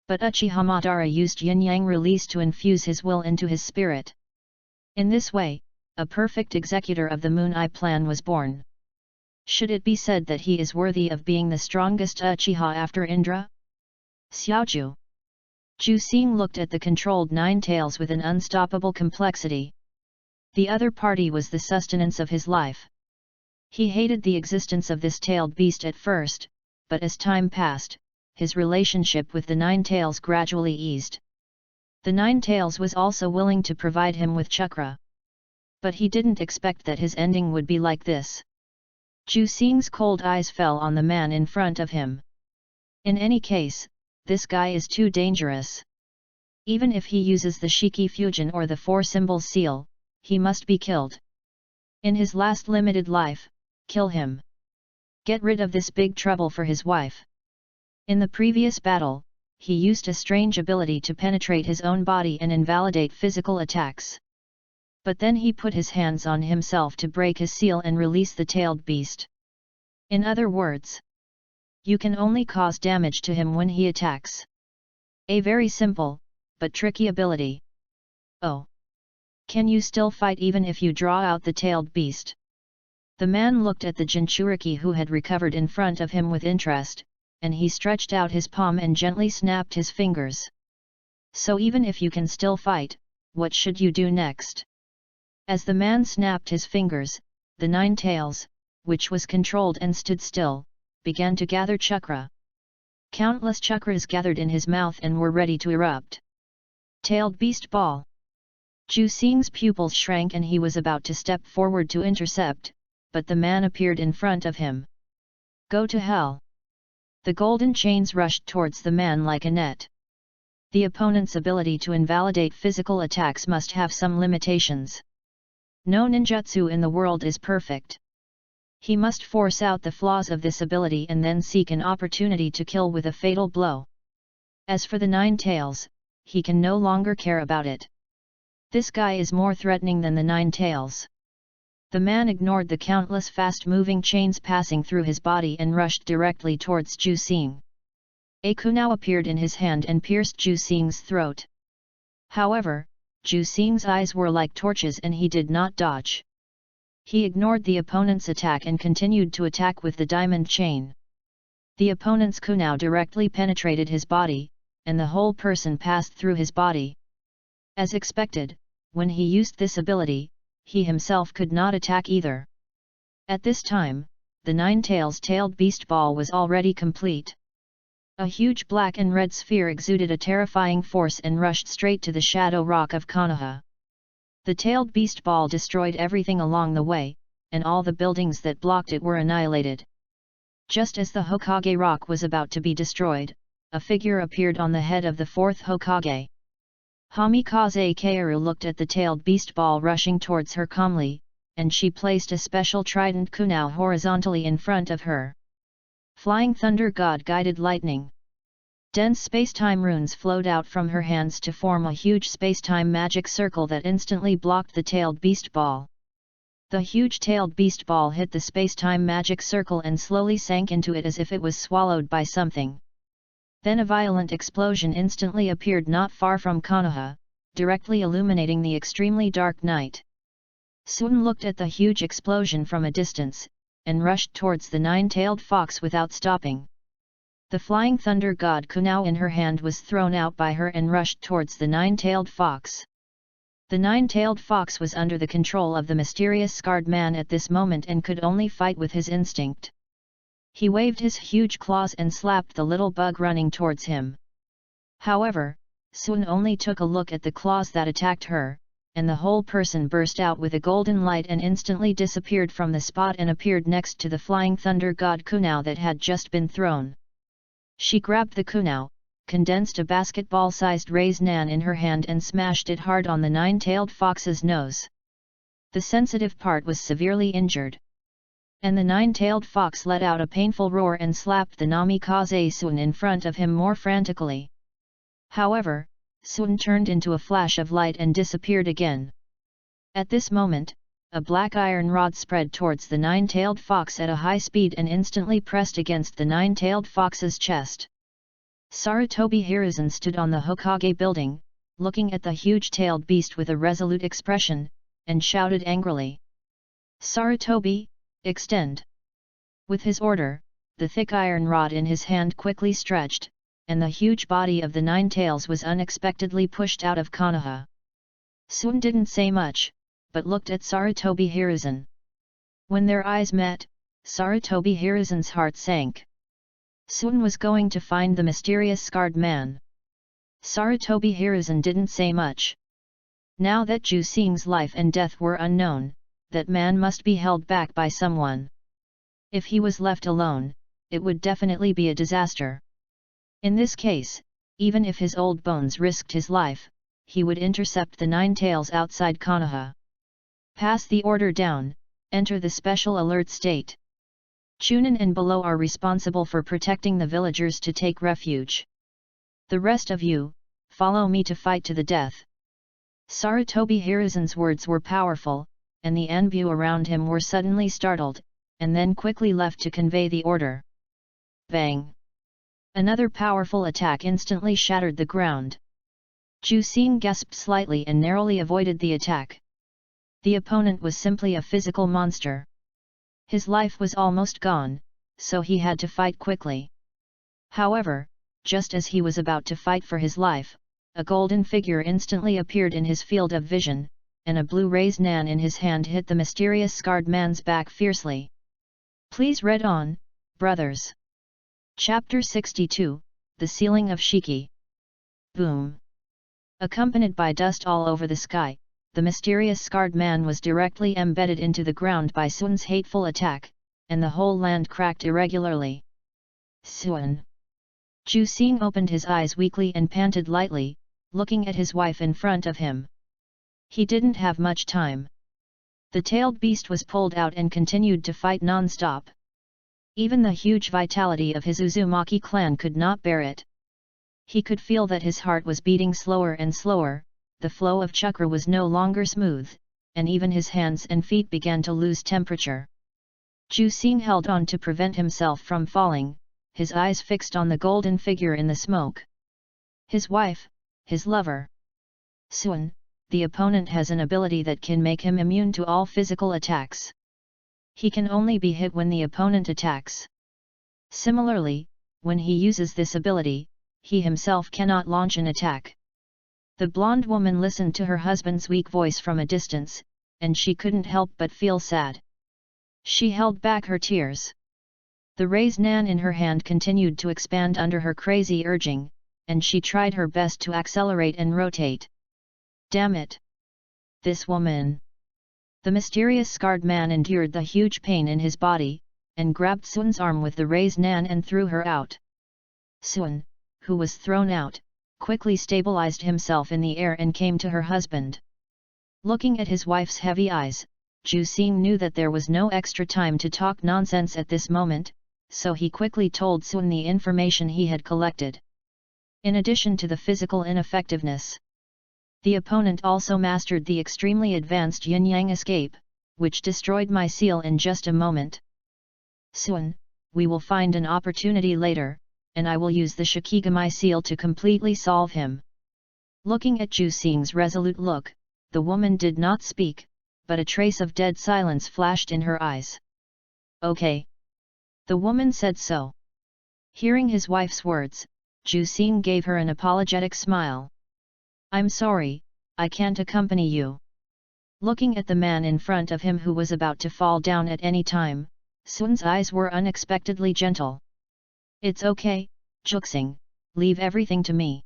But Uchiha Madara used yin-yang release to infuse his will into his spirit. In this way, a perfect executor of the Moon Eye plan was born. Should it be said that he is worthy of being the strongest Uchiha after Indra? Xiaoju. Ju Xing looked at the controlled 9 tails with an unstoppable complexity. The other party was the sustenance of his life. He hated the existence of this tailed beast at first, but as time passed, his relationship with the Nine Tails gradually eased. The Nine Tails was also willing to provide him with chakra. But he didn't expect that his ending would be like this. Ju Xing's cold eyes fell on the man in front of him. In any case, this guy is too dangerous. Even if he uses the Shiki Fusion or the Four Symbols Seal, he must be killed. In his last limited life, kill him. Get rid of this big trouble for his wife. In the previous battle, he used a strange ability to penetrate his own body and invalidate physical attacks. But then he put his hands on himself to break his seal and release the tailed beast. In other words, you can only cause damage to him when he attacks. A very simple, but tricky ability. Oh! Can you still fight even if you draw out the tailed beast? The man looked at the Jinchuriki who had recovered in front of him with interest, and he stretched out his palm and gently snapped his fingers. So even if you can still fight, what should you do next? As the man snapped his fingers, the Nine Tails, which was controlled and stood still, began to gather chakra. Countless chakras gathered in his mouth and were ready to erupt. Tailed beast ball. Ju Xing's pupils shrank and he was about to step forward to intercept, but the man appeared in front of him. Go to hell! The golden chains rushed towards the man like a net. The opponent's ability to invalidate physical attacks must have some limitations. No ninjutsu in the world is perfect. He must force out the flaws of this ability and then seek an opportunity to kill with a fatal blow. As for the Nine Tails, he can no longer care about it. This guy is more threatening than the Nine Tails. The man ignored the countless fast-moving chains passing through his body and rushed directly towards Ju Xing. A kunao appeared in his hand and pierced Ju Xing's throat. However, Ju Xing's eyes were like torches and he did not dodge. He ignored the opponent's attack and continued to attack with the diamond chain. The opponent's kunao directly penetrated his body, and the whole person passed through his body. As expected, when he used this ability, he himself could not attack either. At this time, the Nine Tails tailed beast ball was already complete. A huge black and red sphere exuded a terrifying force and rushed straight to the shadow rock of Konoha. The tailed beast ball destroyed everything along the way, and all the buildings that blocked it were annihilated. Just as the Hokage rock was about to be destroyed, a figure appeared on the head of the fourth Hokage. Hamikaze Kaoru looked at the tailed beast ball rushing towards her calmly, and she placed a special trident kunao horizontally in front of her. Flying Thunder God guided lightning. Dense space-time runes flowed out from her hands to form a huge space-time magic circle that instantly blocked the tailed beast ball. The huge tailed beast ball hit the space-time magic circle and slowly sank into it as if it was swallowed by something. Then a violent explosion instantly appeared not far from Konoha, directly illuminating the extremely dark night. Sun looked at the huge explosion from a distance, and rushed towards the nine-tailed fox without stopping. The Flying Thunder God kunao in her hand was thrown out by her and rushed towards the nine-tailed fox. The nine-tailed fox was under the control of the mysterious scarred man at this moment and could only fight with his instinct. He waved his huge claws and slapped the little bug running towards him. However, Sun only took a look at the claws that attacked her, and the whole person burst out with a golden light and instantly disappeared from the spot and appeared next to the Flying Thunder God kunao that had just been thrown. She grabbed the kunao, condensed a basketball-sized raisin in her hand and smashed it hard on the nine-tailed fox's nose. The sensitive part was severely injured. And the nine-tailed fox let out a painful roar and slapped the Namikaze Sun in front of him more frantically. However, Sun turned into a flash of light and disappeared again. At this moment, a black iron rod spread towards the nine-tailed fox at a high speed and instantly pressed against the nine-tailed fox's chest. Sarutobi Hiruzen stood on the Hokage building, looking at the huge-tailed beast with a resolute expression, and shouted angrily. "Sarutobi, extend!" With his order, the thick iron rod in his hand quickly stretched, and the huge body of the Nine Tails was unexpectedly pushed out of Konoha. Sun didn't say much, but looked at Sarutobi Hiruzen. When their eyes met, Sarutobi Hiruzen's heart sank. Suin was going to find the mysterious scarred man. Sarutobi Hiruzen didn't say much. Now that Ju Xing's life and death were unknown, that man must be held back by someone. If he was left alone, it would definitely be a disaster. In this case, even if his old bones risked his life, he would intercept the Nine Tails outside Konoha. Pass the order down, enter the special alert state. Chunin and below are responsible for protecting the villagers to take refuge. The rest of you, follow me to fight to the death. Sarutobi Hiruzen's words were powerful, and the Anbu around him were suddenly startled, and then quickly left to convey the order. Bang! Another powerful attack instantly shattered the ground. Ju Xing gasped slightly and narrowly avoided the attack. The opponent was simply a physical monster. His life was almost gone, so he had to fight quickly. However, just as he was about to fight for his life, a golden figure instantly appeared in his field of vision, and a blue raised nan in his hand hit the mysterious scarred man's back fiercely. Please read on, brothers. Chapter 62, The Sealing of Shiki. Boom! Accompanied by dust all over the sky, the mysterious scarred man was directly embedded into the ground by Suin's hateful attack, and the whole land cracked irregularly. Suin! Ju Xing opened his eyes weakly and panted lightly, looking at his wife in front of him. He didn't have much time. The tailed beast was pulled out and continued to fight non-stop. Even the huge vitality of his Uzumaki clan could not bear it. He could feel that his heart was beating slower and slower, the flow of chakra was no longer smooth, and even his hands and feet began to lose temperature. Ju Xing held on to prevent himself from falling, his eyes fixed on the golden figure in the smoke. His wife, his lover. Suin, the opponent has an ability that can make him immune to all physical attacks. He can only be hit when the opponent attacks. Similarly, when he uses this ability, he himself cannot launch an attack. The blonde woman listened to her husband's weak voice from a distance, and she couldn't help but feel sad. She held back her tears. The raised nan in her hand continued to expand under her crazy urging, and she tried her best to accelerate and rotate. Damn it! This woman! The mysterious scarred man endured the huge pain in his body, and grabbed Suin's arm with the raised nan and threw her out. Suin, who was thrown out, quickly stabilized himself in the air and came to her husband. Looking at his wife's heavy eyes, Ju Xing knew that there was no extra time to talk nonsense at this moment, so he quickly told Suin the information he had collected. In addition to the physical ineffectiveness, the opponent also mastered the extremely advanced yin-yang escape, which destroyed my seal in just a moment. Suin, we will find an opportunity later, and I will use the Shikigami seal to completely solve him. Looking at Ju Xing's resolute look, the woman did not speak, but a trace of dead silence flashed in her eyes. Okay. The woman said so. Hearing his wife's words, Ju Xing gave her an apologetic smile. I'm sorry, I can't accompany you. Looking at the man in front of him who was about to fall down at any time, Suin's eyes were unexpectedly gentle. It's okay, Juxing, leave everything to me.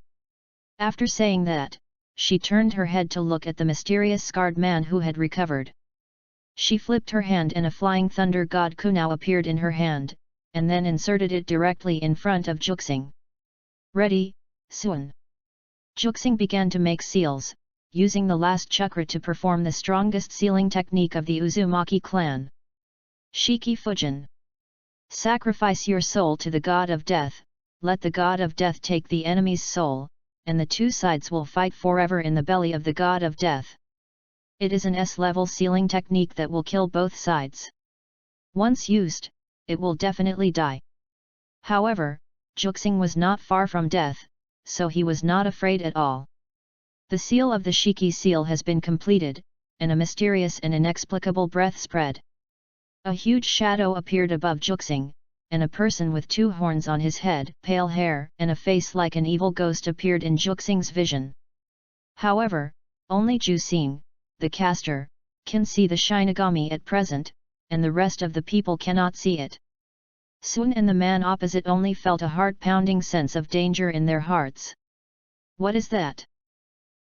After saying that, she turned her head to look at the mysterious scarred man who had recovered. She flipped her hand and a flying thunder god kunao appeared in her hand, and then inserted it directly in front of Juxing. Ready, Suin. Juxing began to make seals, using the last chakra to perform the strongest sealing technique of the Uzumaki clan. Shiki Fujin. Sacrifice your soul to the god of death, let the god of death take the enemy's soul, and the two sides will fight forever in the belly of the god of death. It is an S-level sealing technique that will kill both sides. Once used, it will definitely die. However, Juxing was not far from death, so he was not afraid at all. The seal of the Shiki seal has been completed, and a mysterious and inexplicable breath spread. A huge shadow appeared above Juxing, and a person with two horns on his head, pale hair, and a face like an evil ghost appeared in Juxing's vision. However, only Ju Xing, the caster, can see the Shinigami at present, and the rest of the people cannot see it. Sun and the man opposite only felt a heart-pounding sense of danger in their hearts. What is that?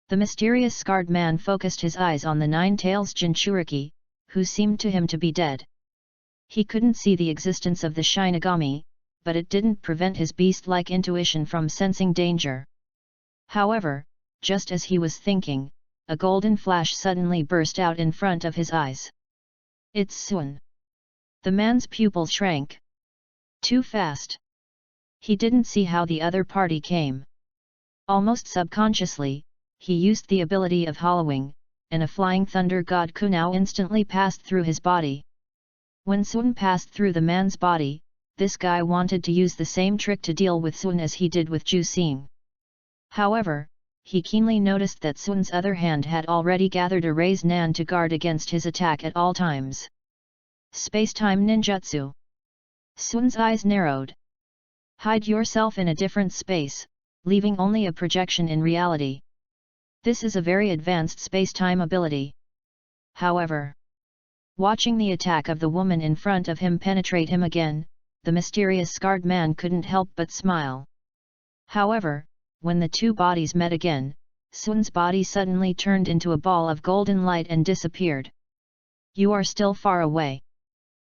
The mysterious scarred man focused his eyes on the nine-tails Jinchuriki, who seemed to him to be dead. He couldn't see the existence of the Shinigami, but it didn't prevent his beast-like intuition from sensing danger. However, just as he was thinking, a golden flash suddenly burst out in front of his eyes. It's Sun. The man's pupils shrank. Too fast. He didn't see how the other party came. Almost subconsciously, he used the ability of hollowing, and a flying thunder god Kunao instantly passed through his body. When Sun passed through the man's body, this guy wanted to use the same trick to deal with Sun as he did with Jusing. However, he keenly noticed that Sun's other hand had already gathered a raised nan to guard against his attack at all times. Space-time ninjutsu. Sun's eyes narrowed. Hide yourself in a different space, leaving only a projection in reality. This is a very advanced space-time ability. However, watching the attack of the woman in front of him penetrate him again, the mysterious scarred man couldn't help but smile. However, when the two bodies met again, Sun's body suddenly turned into a ball of golden light and disappeared. You are still far away.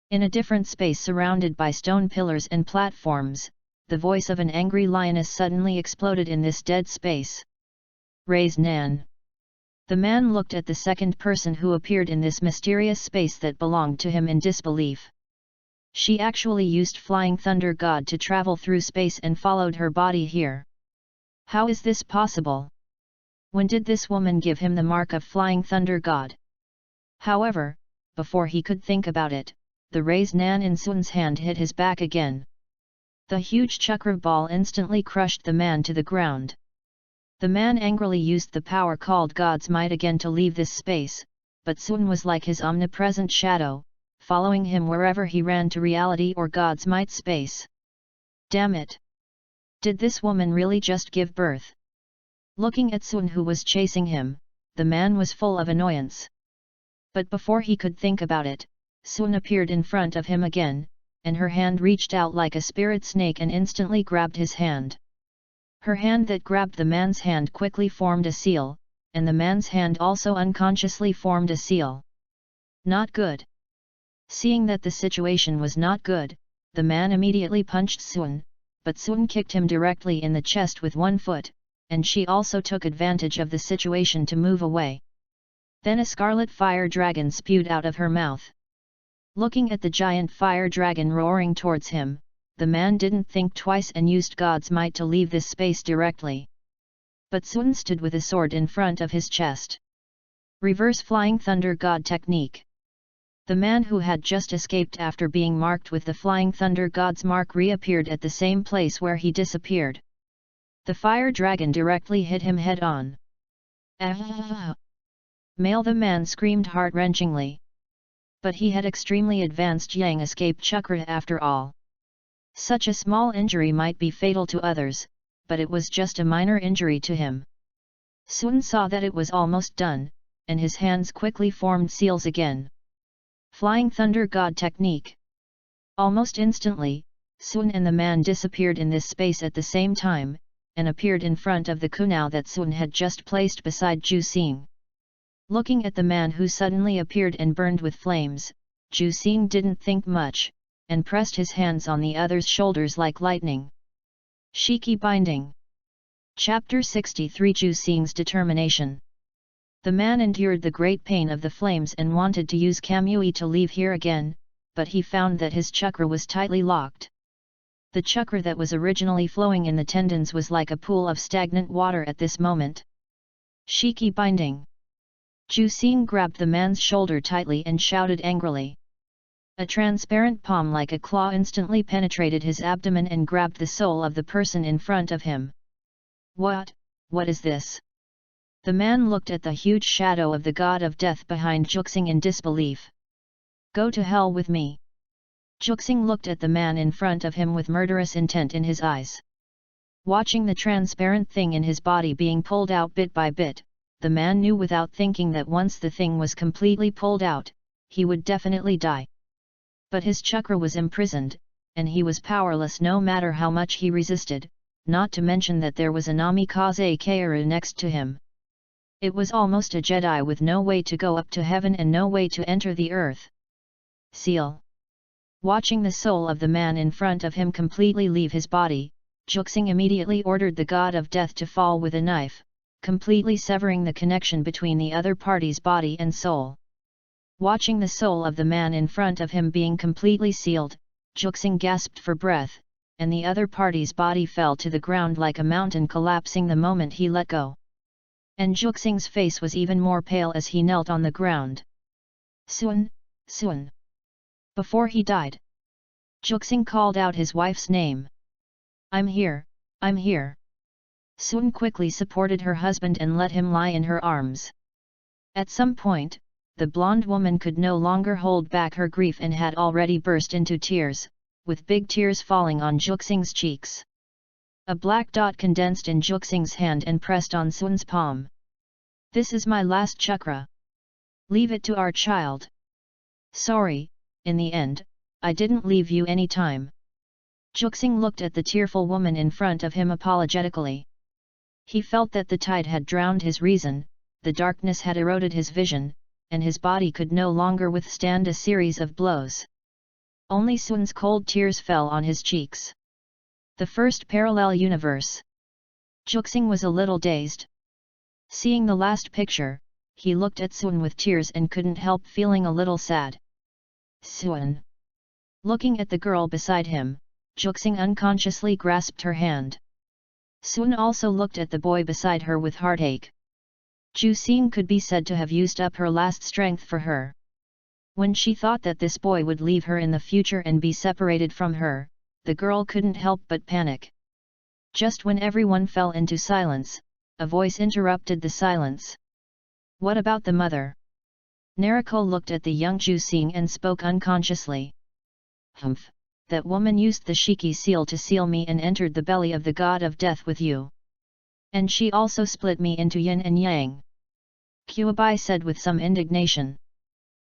In a different space surrounded by stone pillars and platforms, the voice of an angry lioness suddenly exploded in this dead space. Raise Nan. The man looked at the second person who appeared in this mysterious space that belonged to him in disbelief. She actually used Flying Thunder God to travel through space and followed her body here. How is this possible? When did this woman give him the mark of Flying Thunder God? However, before he could think about it, the raised nan in Sun's hand hit his back again. The huge chakra ball instantly crushed the man to the ground. The man angrily used the power called God's Might again to leave this space, but Sun was like his omnipresent shadow, following him wherever he ran to reality or God's Might space. Damn it! Did this woman really just give birth? Looking at Sun who was chasing him, the man was full of annoyance. But before he could think about it, Sun appeared in front of him again, and her hand reached out like a spirit snake and instantly grabbed his hand. Her hand that grabbed the man's hand quickly formed a seal, and the man's hand also unconsciously formed a seal. Not good. Seeing that the situation was not good, the man immediately punched Sun, but Sun kicked him directly in the chest with one foot, and she also took advantage of the situation to move away. Then a scarlet fire dragon spewed out of her mouth. Looking at the giant fire dragon roaring towards him, the man didn't think twice and used God's might to leave this space directly. But Sun stood with a sword in front of his chest. Reverse Flying Thunder God technique. The man who had just escaped after being marked with the Flying Thunder God's mark reappeared at the same place where he disappeared. The fire dragon directly hit him head-on. Ah! Male the man screamed heart-wrenchingly. But he had extremely advanced Yang escape chakra after all. Such a small injury might be fatal to others, but it was just a minor injury to him. Sun saw that it was almost done, and his hands quickly formed seals again. Flying Thunder God technique. Almost instantly, Sun and the man disappeared in this space at the same time, and appeared in front of the kunao that Sun had just placed beside Jusing. Looking at the man who suddenly appeared and burned with flames, Jusing didn't think much, and pressed his hands on the other's shoulders like lightning. Shiki binding. Chapter 63 Jusing's determination. The man endured the great pain of the flames and wanted to use Kamui to leave here again, but he found that his chakra was tightly locked. The chakra that was originally flowing in the tendons was like a pool of stagnant water at this moment. Shiki binding. Jusing grabbed the man's shoulder tightly and shouted angrily. A transparent palm like a claw instantly penetrated his abdomen and grabbed the soul of the person in front of him. What is this? The man looked at the huge shadow of the god of death behind Jusing in disbelief. Go to hell with me. Jusing looked at the man in front of him with murderous intent in his eyes. Watching the transparent thing in his body being pulled out bit by bit, the man knew without thinking that once the thing was completely pulled out, he would definitely die. But his chakra was imprisoned, and he was powerless no matter how much he resisted, not to mention that there was a Namikaze Kairu next to him. It was almost a Jedi with no way to go up to heaven and no way to enter the earth. Seal. Watching the soul of the man in front of him completely leave his body, Juxing immediately ordered the god of death to fall with a knife, completely severing the connection between the other party's body and soul. Watching the soul of the man in front of him being completely sealed, Juxing gasped for breath, and the other party's body fell to the ground like a mountain collapsing the moment he let go. And Juxing's face was even more pale as he knelt on the ground. Sun, Sun. Before he died, Juxing called out his wife's name. I'm here, I'm here. Sun quickly supported her husband and let him lie in her arms. At some point, the blonde woman could no longer hold back her grief and had already burst into tears, with big tears falling on Juxing's cheeks. A black dot condensed in Juxing's hand and pressed on Sun's palm. This is my last chakra. Leave it to our child. Sorry, in the end, I didn't leave you any time. Juxing looked at the tearful woman in front of him apologetically. He felt that the tide had drowned his reason, the darkness had eroded his vision, and his body could no longer withstand a series of blows. Only Sun's cold tears fell on his cheeks. The first parallel universe. Juxing was a little dazed. Seeing the last picture, he looked at Sun with tears and couldn't help feeling a little sad. Sun. Looking at the girl beside him, Juxing unconsciously grasped her hand. Sun also looked at the boy beside her with heartache. Juxing could be said to have used up her last strength for her. When she thought that this boy would leave her in the future and be separated from her, the girl couldn't help but panic. Just when everyone fell into silence, a voice interrupted the silence. What about the mother? Nariko looked at the young Juxing and spoke unconsciously. Humph, that woman used the Shiki seal to seal me and entered the belly of the god of death with you. And she also split me into yin and yang. Kuabai said with some indignation.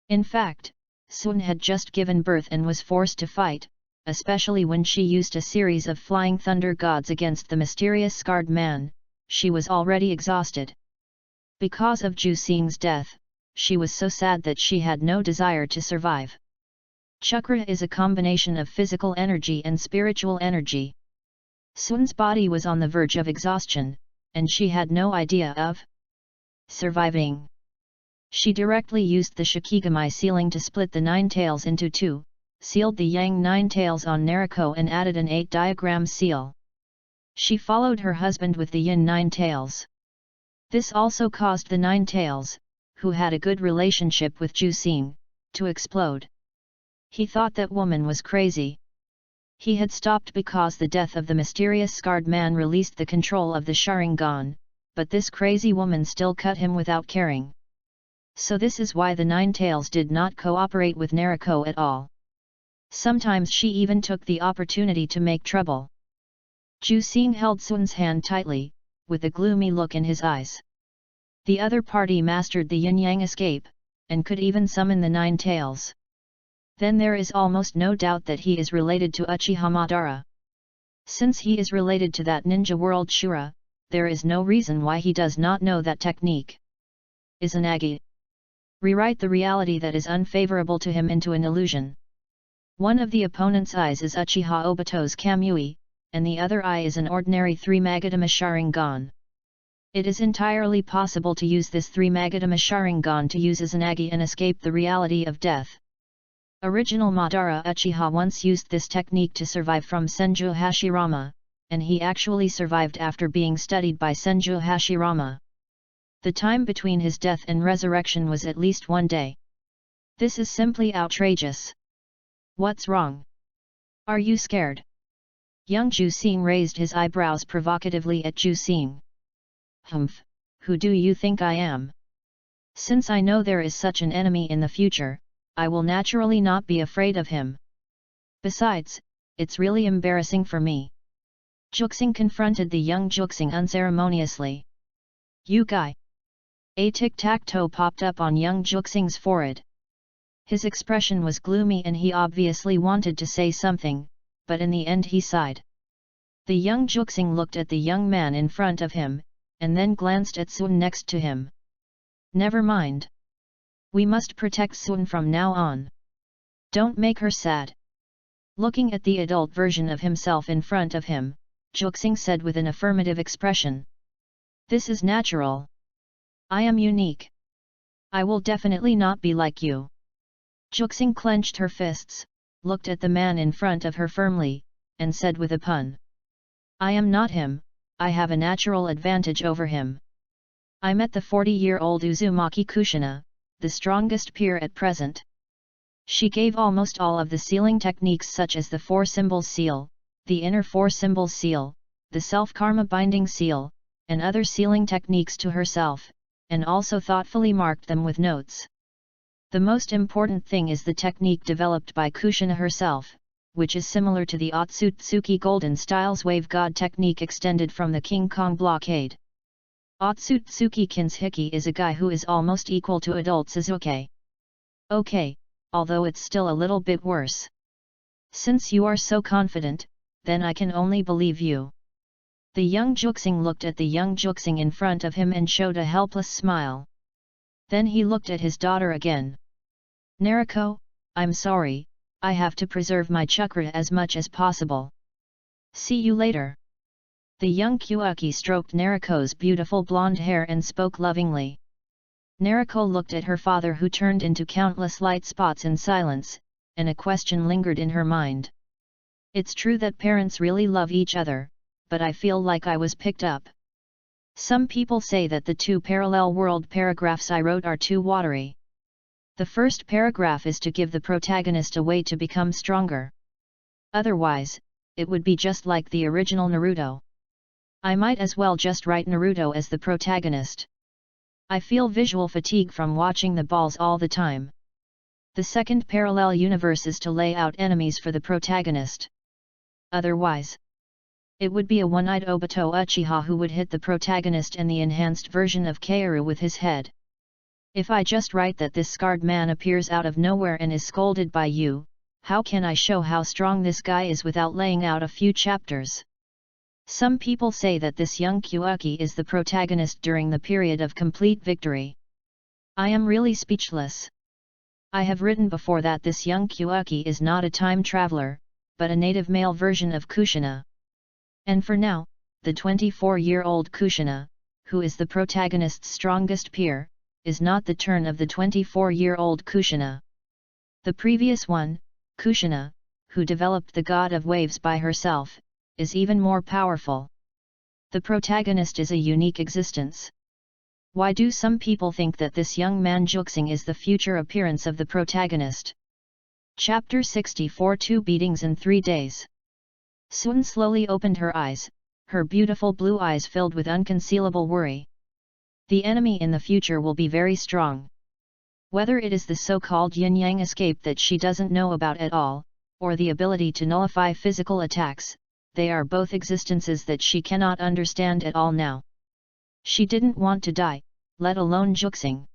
In fact, Sun had just given birth and was forced to fight, especially when she used a series of flying thunder gods against the mysterious scarred man. She was already exhausted. Because of Juxing's death, she was so sad that she had no desire to survive. Chakra is a combination of physical energy and spiritual energy. Sun's body was on the verge of exhaustion, and she had no idea of surviving. She directly used the Shikigami sealing to split the 9 tails into 2, sealed the Yang 9 tails on Nariko and added an 8-diagram seal. She followed her husband with the Yin 9 tails. This also caused the 9 tails, who had a good relationship with Juxing, to explode. He thought that woman was crazy. He had stopped because the death of the mysterious scarred man released the control of the Sharingan, but this crazy woman still cut him without caring. So this is why the 9 tails did not cooperate with Nariko at all. Sometimes she even took the opportunity to make trouble. Juxing held Sun's hand tightly, with a gloomy look in his eyes. The other party mastered the yin-yang escape, and could even summon the 9 tails. Then there is almost no doubt that he is related to Uchiha Madara. Since he is related to that ninja world Shura, there is no reason why he does not know that technique. Izanagi. Rewrite the reality that is unfavorable to him into an illusion. One of the opponent's eyes is Uchiha Obito's Kamui, and the other eye is an ordinary 3-Magatama Sharingan. It is entirely possible to use this 3-Magatama Sharingan to use Izanagi and escape the reality of death. Original Madara Uchiha once used this technique to survive from Senju Hashirama, and he actually survived after being studied by Senju Hashirama. The time between his death and resurrection was at least 1 day. This is simply outrageous. What's wrong? Are you scared? Young Juxing raised his eyebrows provocatively at Juxing. Humph, who do you think I am? Since I know there is such an enemy in the future, I will naturally not be afraid of him. Besides, it's really embarrassing for me. Juxing confronted the young Juxing unceremoniously. You guy! A tic-tac-toe popped up on young Juxing's forehead. His expression was gloomy and he obviously wanted to say something, but in the end he sighed. The young Juxing looked at the young man in front of him, and then glanced at Sun next to him. Never mind. We must protect Sun from now on. Don't make her sad. Looking at the adult version of himself in front of him, Juxing said with an affirmative expression. This is natural. I am unique. I will definitely not be like you. Juxing clenched her fists, looked at the man in front of her firmly, and said with a pun. I am not him, I have a natural advantage over him. I met the 40-year-old Uzumaki Kushina, the strongest peer at present. She gave almost all of the sealing techniques such as the 4-symbol seal, the inner 4-symbol seal, the self-karma binding seal, and other sealing techniques to herself, and also thoughtfully marked them with notes. The most important thing is the technique developed by Kushina herself, which is similar to the Otsutsuki Golden Styles Wave God technique extended from the King Kong blockade. Otsutsuki Kinshiki is a guy who is almost equal to adult Suzuki. Okay, although it's still a little bit worse. Since you are so confident, then I can only believe you. The young Juxing looked at the young Juxing in front of him and showed a helpless smile. Then he looked at his daughter again. Nariko, I'm sorry, I have to preserve my chakra as much as possible. See you later. The young Kyuaki stroked Nariko's beautiful blonde hair and spoke lovingly. Nariko looked at her father, who turned into countless light spots in silence, and a question lingered in her mind. It's true that parents really love each other, but I feel like I was picked up. Some people say that the 2 parallel world paragraphs I wrote are too watery. The first paragraph is to give the protagonist a way to become stronger. Otherwise, it would be just like the original Naruto. I might as well just write Naruto as the protagonist. I feel visual fatigue from watching the balls all the time. The second parallel universe is to lay out enemies for the protagonist. Otherwise, it would be a one-eyed Obito Uchiha who would hit the protagonist and the enhanced version of Kaoru with his head. If I just write that this scarred man appears out of nowhere and is scolded by you, how can I show how strong this guy is without laying out a few chapters? Some people say that this young Kyuaki is the protagonist during the period of complete victory. I am really speechless. I have written before that this young Kyuaki is not a time traveler, but a native male version of Kushina. And for now, the 24-year-old Kushina, who is the protagonist's strongest peer, is not the turn of the 24-year-old Kushina. The previous one, Kushina, who developed the God of Waves by herself, is even more powerful. The protagonist is a unique existence. Why do some people think that this young man Juxing is the future appearance of the protagonist? Chapter 64 2 Beatings in 3 Days. Sun slowly opened her eyes, her beautiful blue eyes filled with unconcealable worry. The enemy in the future will be very strong. Whether it is the so-called yin-yang escape that she doesn't know about at all, or the ability to nullify physical attacks, they are both existences that she cannot understand at all now. She didn't want to die, let alone Juxing.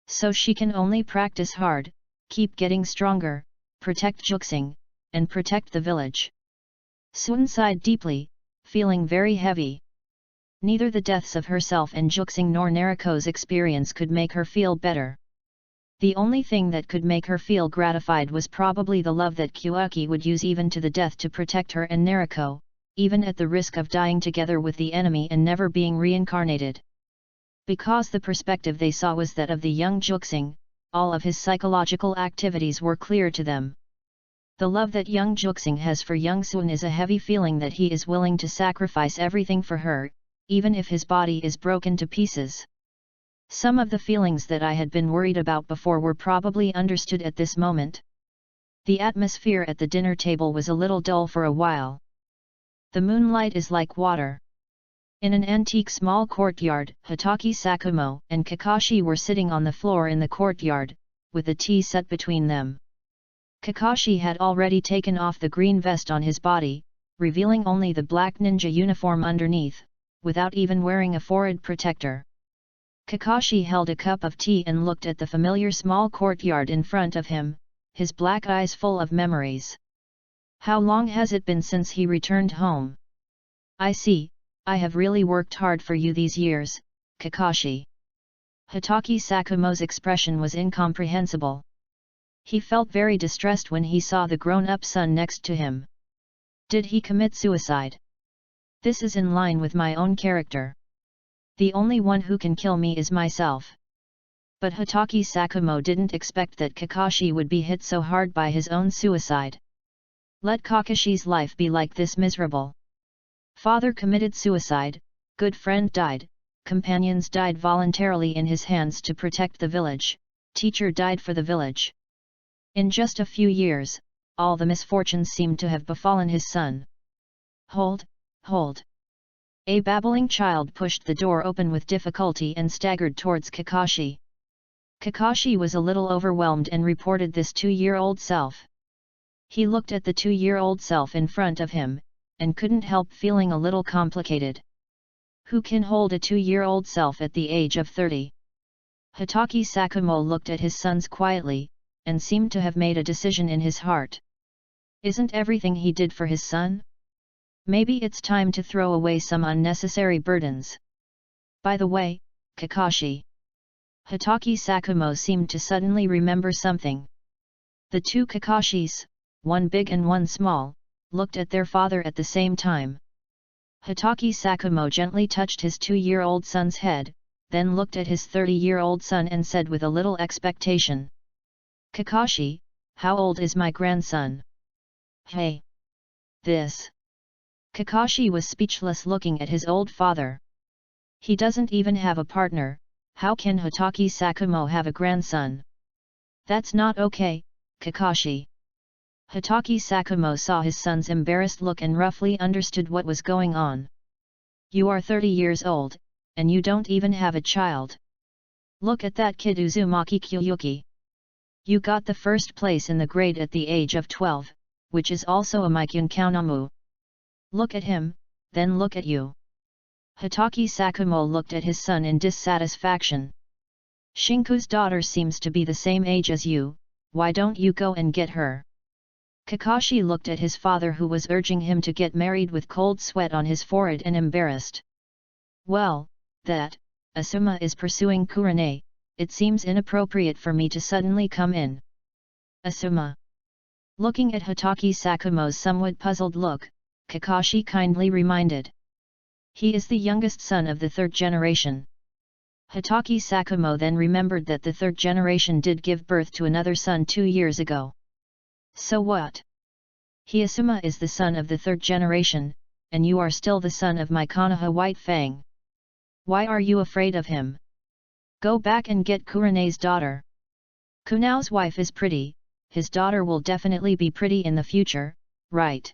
So she can only practice hard, keep getting stronger, protect Juxing, and protect the village. Sun sighed deeply, feeling very heavy. Neither the deaths of herself and Juxing nor Nariko's experience could make her feel better. The only thing that could make her feel gratified was probably the love that Kyuaki would use even to the death to protect her and Nariko, even at the risk of dying together with the enemy and never being reincarnated. Because the perspective they saw was that of the young Juxing, all of his psychological activities were clear to them. The love that young Juxing has for young Sun is a heavy feeling that he is willing to sacrifice everything for her, even if his body is broken to pieces. Some of the feelings that I had been worried about before were probably understood at this moment. The atmosphere at the dinner table was a little dull for a while. The moonlight is like water. In an antique small courtyard, Hitaki Sakumo and Kakashi were sitting on the floor in the courtyard, with a tea set between them. Kakashi had already taken off the green vest on his body, revealing only the black ninja uniform underneath, without even wearing a forehead protector. Kakashi held a cup of tea and looked at the familiar small courtyard in front of him, his black eyes full of memories. How long has it been since he returned home? I see, I have really worked hard for you these years, Kakashi. Hatake Sakumo's expression was incomprehensible. He felt very distressed when he saw the grown-up son next to him. Did he commit suicide? This is in line with my own character. The only one who can kill me is myself. But Hatake Sakumo didn't expect that Kakashi would be hit so hard by his own suicide. Let Kakashi's life be like this miserable. Father committed suicide, good friend died, companions died voluntarily in his hands to protect the village, teacher died for the village. In just a few years, all the misfortunes seemed to have befallen his son. Hold, hold. A babbling child pushed the door open with difficulty and staggered towards Kakashi. Kakashi was a little overwhelmed and reported this 2-year-old self. He looked at the 2-year-old self in front of him, and couldn't help feeling a little complicated. Who can hold a 2-year-old self at the age of 30? Hatake Sakumo looked at his sons quietly, and seemed to have made a decision in his heart. Isn't everything he did for his son? Maybe it's time to throw away some unnecessary burdens. By the way, Kakashi. Hatake Sakumo seemed to suddenly remember something. The two Kakashis, one big and one small, looked at their father at the same time. Hatake Sakumo gently touched his 2-year-old son's head, then looked at his 30-year-old son and said with a little expectation. Kakashi, how old is my grandson? Hey! This! Kakashi was speechless looking at his old father. He doesn't even have a partner, how can Hatake Sakumo have a grandson? That's not okay, Kakashi. Hatake Sakumo saw his son's embarrassed look and roughly understood what was going on. You are 30 years old, and you don't even have a child. Look at that kid Uzumaki Kyuyuki. You got the first place in the grade at the age of 12, which is also a Maikyun Kaunamu. Look at him, then look at you. Hatake Sakumo looked at his son in dissatisfaction. Shinku's daughter seems to be the same age as you, why don't you go and get her? Kakashi looked at his father who was urging him to get married with cold sweat on his forehead and embarrassed. Well, that, Asuma is pursuing Kurane, it seems inappropriate for me to suddenly come in. Asuma. Looking at Hatake Sakumo's somewhat puzzled look, Kakashi kindly reminded. He is the youngest son of the 3rd generation. Hatake Sakumo then remembered that the 3rd generation did give birth to another son 2 years ago. So what? Asuma is the son of the 3rd generation, and you are still the son of my Konoha White Fang. Why are you afraid of him? Go back and get Kurane's daughter. Kunao's wife is pretty, his daughter will definitely be pretty in the future, right?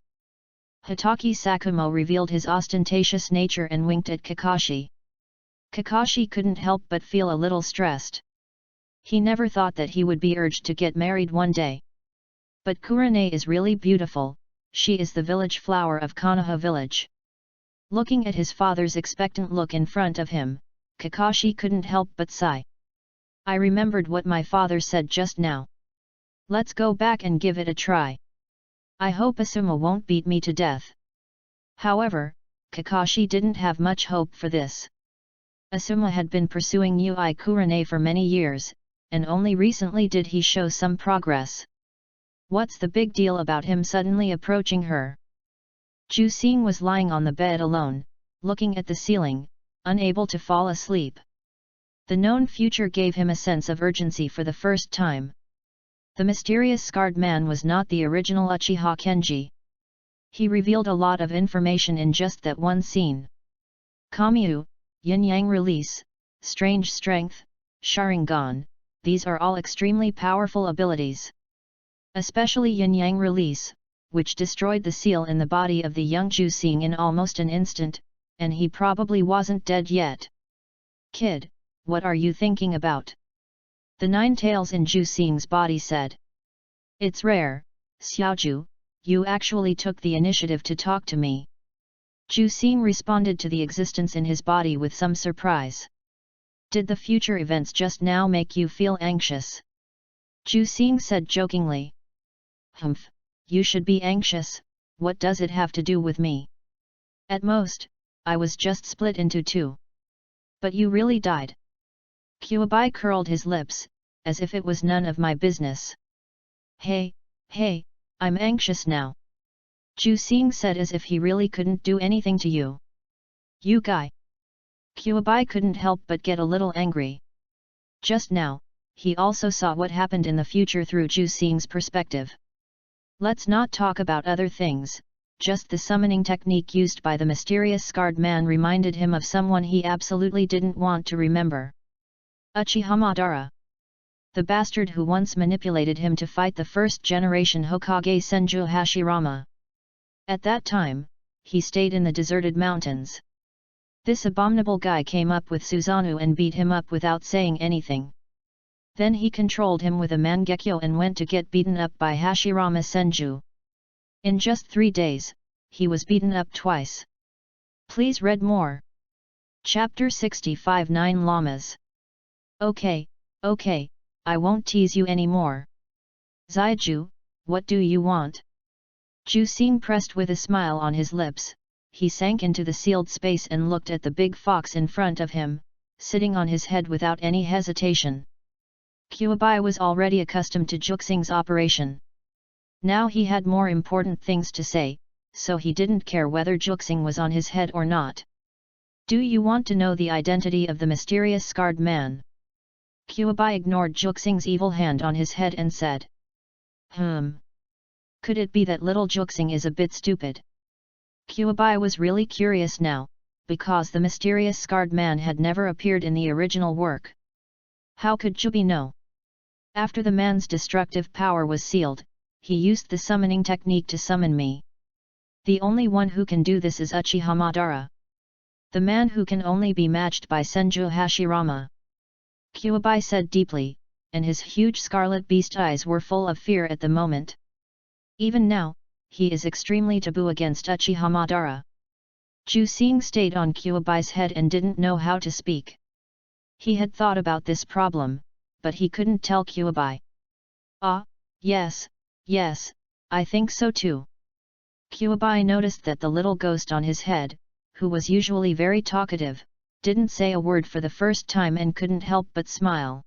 Hatake Sakumo revealed his ostentatious nature and winked at Kakashi. Kakashi couldn't help but feel a little stressed. He never thought that he would be urged to get married one day. But Kurane is really beautiful, she is the village flower of Konoha village. Looking at his father's expectant look in front of him, Kakashi couldn't help but sigh. I remembered what my father said just now. Let's go back and give it a try. I hope Asuma won't beat me to death. However, Kakashi didn't have much hope for this. Asuma had been pursuing Yui Kurane for many years, and only recently did he show some progress. What's the big deal about him suddenly approaching her? Jusing was lying on the bed alone, looking at the ceiling, unable to fall asleep. The known future gave him a sense of urgency for the first time. The mysterious scarred man was not the original Uchiha Kenji. He revealed a lot of information in just that one scene. Kamyu, Yin-Yang Release, Strange Strength, Sharingan, these are all extremely powerful abilities. Especially Yin-Yang Release, which destroyed the seal in the body of the young Jusing in almost an instant, and he probably wasn't dead yet. Kid, what are you thinking about? The 9 tails in Jusing's body said. It's rare, Xiaoju, you actually took the initiative to talk to me. Jusing responded to the existence in his body with some surprise. Did the future events just now make you feel anxious? Jusing said jokingly. Humph, you should be anxious, what does it have to do with me? At most, I was just split into two. But you really died. Kyuubi curled his lips, as if it was none of my business. Hey, I'm anxious now. Ju Xing said as if he really couldn't do anything to you. You guy. Kyuubi couldn't help but get a little angry. Just now, he also saw what happened in the future through Ju Xing's perspective. Let's not talk about other things, just the summoning technique used by the mysterious scarred man reminded him of someone he absolutely didn't want to remember. Uchiha Madara. The bastard who once manipulated him to fight the first-generation Hokage Senju Hashirama. At that time, he stayed in the deserted mountains. This abominable guy came up with Susanoo and beat him up without saying anything. Then he controlled him with a Mangekyo and went to get beaten up by Hashirama Senju. In just 3 days, he was beaten up twice. Please read more. Chapter 65 9 Llamas. Okay, I won't tease you anymore. Zaiju, what do you want? Ju Xing pressed with a smile on his lips. He sank into the sealed space and looked at the big fox in front of him, sitting on his head without any hesitation. Kyuubi was already accustomed to Ju Xing's operation. Now he had more important things to say, so he didn't care whether Ju Xing was on his head or not. Do you want to know the identity of the mysterious scarred man? Kyuubi ignored Ju Xing's evil hand on his head and said. Could it be that little Ju Xing is a bit stupid? Kyuubi was really curious now, because the mysterious scarred man had never appeared in the original work. How could Jubi know? After the man's destructive power was sealed, he used the summoning technique to summon me. The only one who can do this is Uchiha Madara. The man who can only be matched by Senju Hashirama. Kyuubi said deeply, and his huge scarlet beast eyes were full of fear at the moment. Even now, he is extremely taboo against Uchiha Madara. Ju Xing stayed on Kyuubi's head and didn't know how to speak. He had thought about this problem, but he couldn't tell Kyuubi. Yes, I think so too. Kyuubi noticed that the little ghost on his head, who was usually very talkative, didn't say a word for the first time and couldn't help but smile.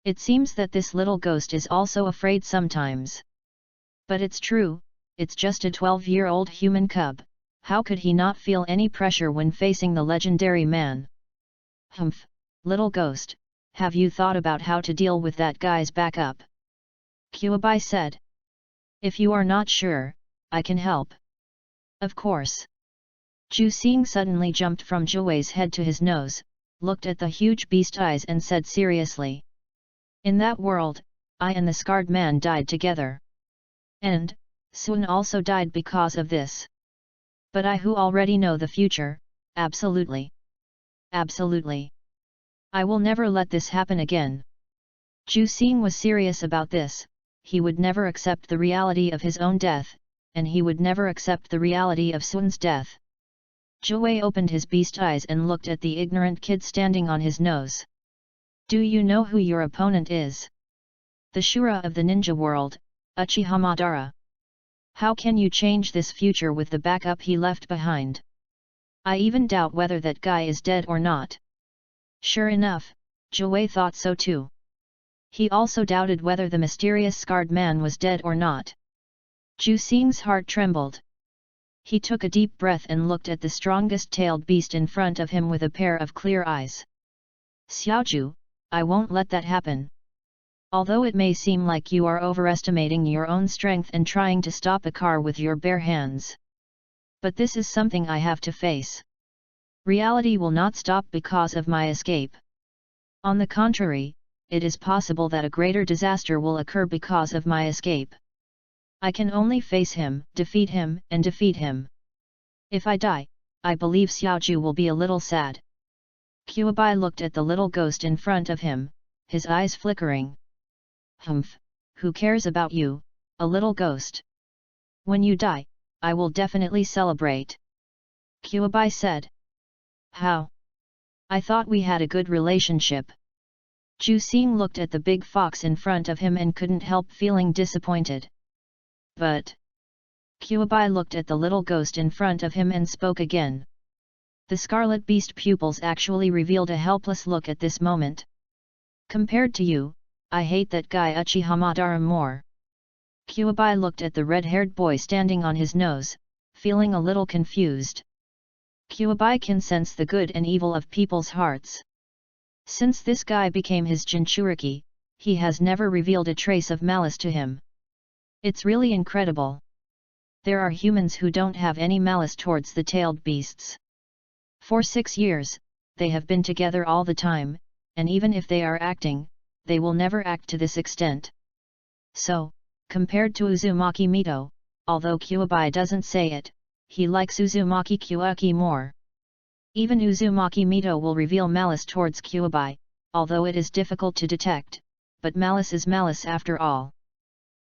It seems that this little ghost is also afraid sometimes. But it's true, it's just a 12-year-old human cub, how could he not feel any pressure when facing the legendary man? Little ghost, have you thought about how to deal with that guy's backup? Kyuubi said. If you are not sure, I can help. Of course. Ju Xing suddenly jumped from Juwei's head to his nose, looked at the huge beast eyes and said seriously. In that world, I and the scarred man died together. And, Sun also died because of this. But I who already know the future, absolutely. I will never let this happen again. Ju Xing was serious about this, he would never accept the reality of his own death, and he would never accept the reality of Sun's death. Juwei opened his beast eyes and looked at the ignorant kid standing on his nose. Do you know who your opponent is? The Shura of the ninja world, Uchiha Madara. How can you change this future with the backup he left behind? I even doubt whether that guy is dead or not. Sure enough, Juwei thought so too. He also doubted whether the mysterious scarred man was dead or not. Ju Xing's heart trembled. He took a deep breath and looked at the strongest tailed beast in front of him with a pair of clear eyes. Xiaoju, I won't let that happen. Although it may seem like you are overestimating your own strength and trying to stop a car with your bare hands. But this is something I have to face. Reality will not stop because of my escape. On the contrary, it is possible that a greater disaster will occur because of my escape. I can only face him, defeat him. If I die, I believe Xiaoju will be a little sad. Kyuubi looked at the little ghost in front of him, his eyes flickering. Who cares about you, a little ghost? When you die, I will definitely celebrate. Kyuubi said. How? I thought we had a good relationship. Ju Xing looked at the big fox in front of him and couldn't help feeling disappointed. but... Kyuubi looked at the little ghost in front of him and spoke again. The scarlet beast pupils actually revealed a helpless look at this moment. Compared to you, I hate that guy Uchihamadara more. Kyuubi looked at the red-haired boy standing on his nose, feeling a little confused. Kyuubi can sense the good and evil of people's hearts. Since this guy became his Jinchuriki, he has never revealed a trace of malice to him. It's really incredible. There are humans who don't have any malice towards the tailed beasts. For 6 years, they have been together all the time, and even if they are acting, they will never act to this extent. So, compared to Uzumaki Mito, although Kyuubi doesn't say it, he likes Uzumaki Kyuuki more. Even Uzumaki Mito will reveal malice towards Kyuubi, although it is difficult to detect, but malice is malice after all.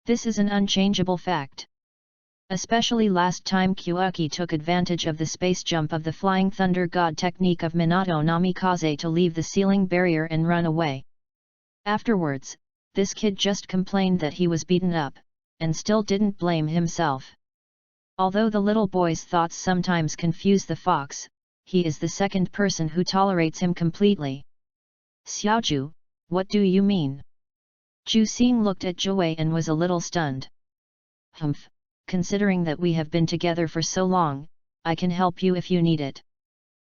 This is an unchangeable fact. Especially last time Kyuuki took advantage of the space jump of the Flying Thunder God technique of Minato Namikaze to leave the ceiling barrier and run away. Afterwards, this kid just complained that he was beaten up, and still didn't blame himself. Although the little boy's thoughts sometimes confuse the fox, he is the second person who tolerates him completely. Xiaoju, what do you mean? Ju Xing looked at Jiwei and was a little stunned. Humph. Considering that we have been together for so long, I can help you if you need it.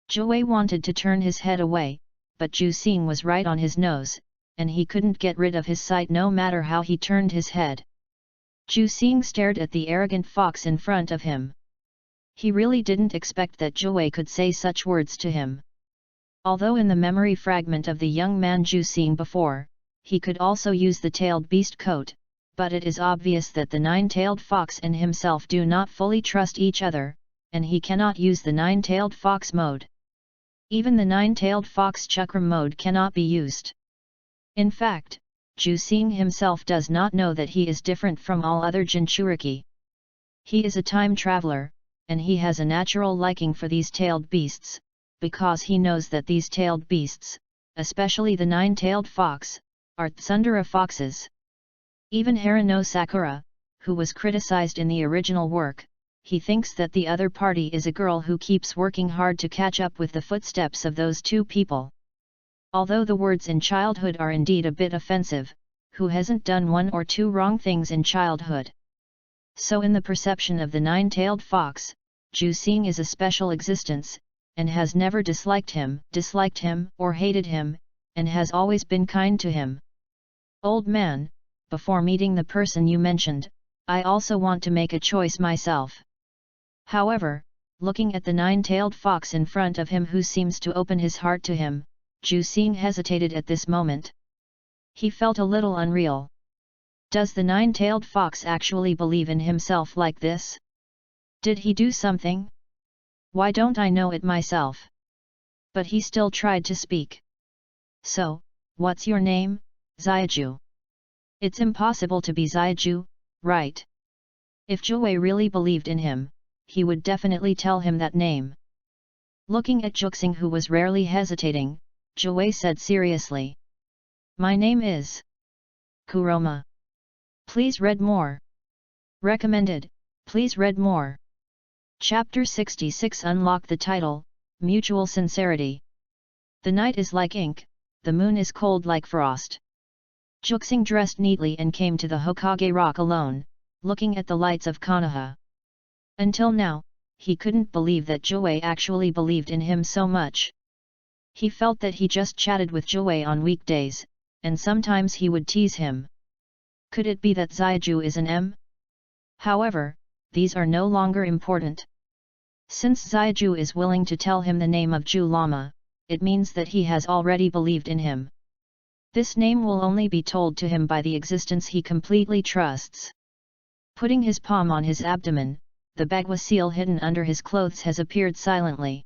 Jiwei wanted to turn his head away, but Ju Xing was right on his nose, and he couldn't get rid of his sight no matter how he turned his head. Ju Xing stared at the arrogant fox in front of him. He really didn't expect that Jiwei could say such words to him. Although in the memory fragment of the young man Ju Xing before, he could also use the tailed beast coat, but it is obvious that the nine-tailed fox and himself do not fully trust each other, and he cannot use the nine-tailed fox mode. Even the nine-tailed fox chakram mode cannot be used. In fact, Ju Xing himself does not know that he is different from all other Jinchuriki. He is a time traveler, and he has a natural liking for these tailed beasts, because he knows that these tailed beasts, especially the nine-tailed fox, are tsundere foxes. Even Harano Sakura, who was criticized in the original work, he thinks that the other party is a girl who keeps working hard to catch up with the footsteps of those two people. Although the words in childhood are indeed a bit offensive, who hasn't done 1 or 2 wrong things in childhood? So in the perception of the nine-tailed fox, Ju Xing is a special existence, and has never disliked him or hated him, and has always been kind to him. Old man, before meeting the person you mentioned, I also want to make a choice myself. However, looking at the nine-tailed fox in front of him who seems to open his heart to him, Ju Xing hesitated at this moment. He felt a little unreal. Does the nine-tailed fox actually believe in himself like this? Did he do something? Why don't I know it myself? But he still tried to speak. So, what's your name, Xiaoju? It's impossible to be Xiaoju, right? If Jiwei really believed in him, he would definitely tell him that name. Looking at Juxing, who was rarely hesitating, Jiwei said seriously. My name is Kuroma. Please read more. Recommended, please read more. Chapter 66. Unlock the title, Mutual Sincerity. The night is like ink, the moon is cold like frost. Juxing dressed neatly and came to the Hokage Rock alone, looking at the lights of Konoha. Until now, he couldn't believe that Jiwei actually believed in him so much. He felt that he just chatted with Jiwei on weekdays, and sometimes he would tease him. Could it be that Xiaoju is an M? However, these are no longer important. Since Xiaoju is willing to tell him the name of Ju Lama, it means that he has already believed in him. This name will only be told to him by the existence he completely trusts. Putting his palm on his abdomen, the Bagua seal hidden under his clothes has appeared silently.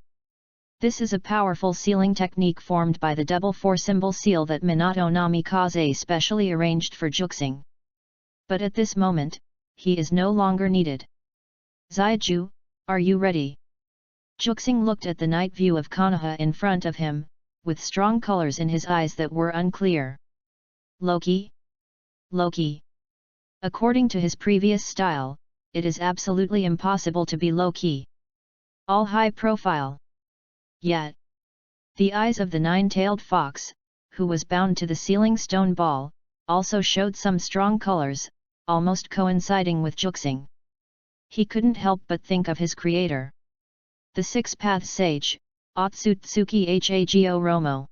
This is a powerful sealing technique formed by the double 4-symbol seal that Minato Namikaze specially arranged for Juxing. But at this moment, he is no longer needed. Xiaoju, are you ready? Juxing looked at the night view of Konoha in front of him, with strong colors in his eyes that were unclear. Loki? Loki? According to his previous style, it is absolutely impossible to be low-key. All high profile. Yet, the eyes of the nine-tailed fox, who was bound to the ceiling stone ball, also showed some strong colors, almost coinciding with Juxing. He couldn't help but think of his creator. The six-path sage, Otsutsuki Hago Romo.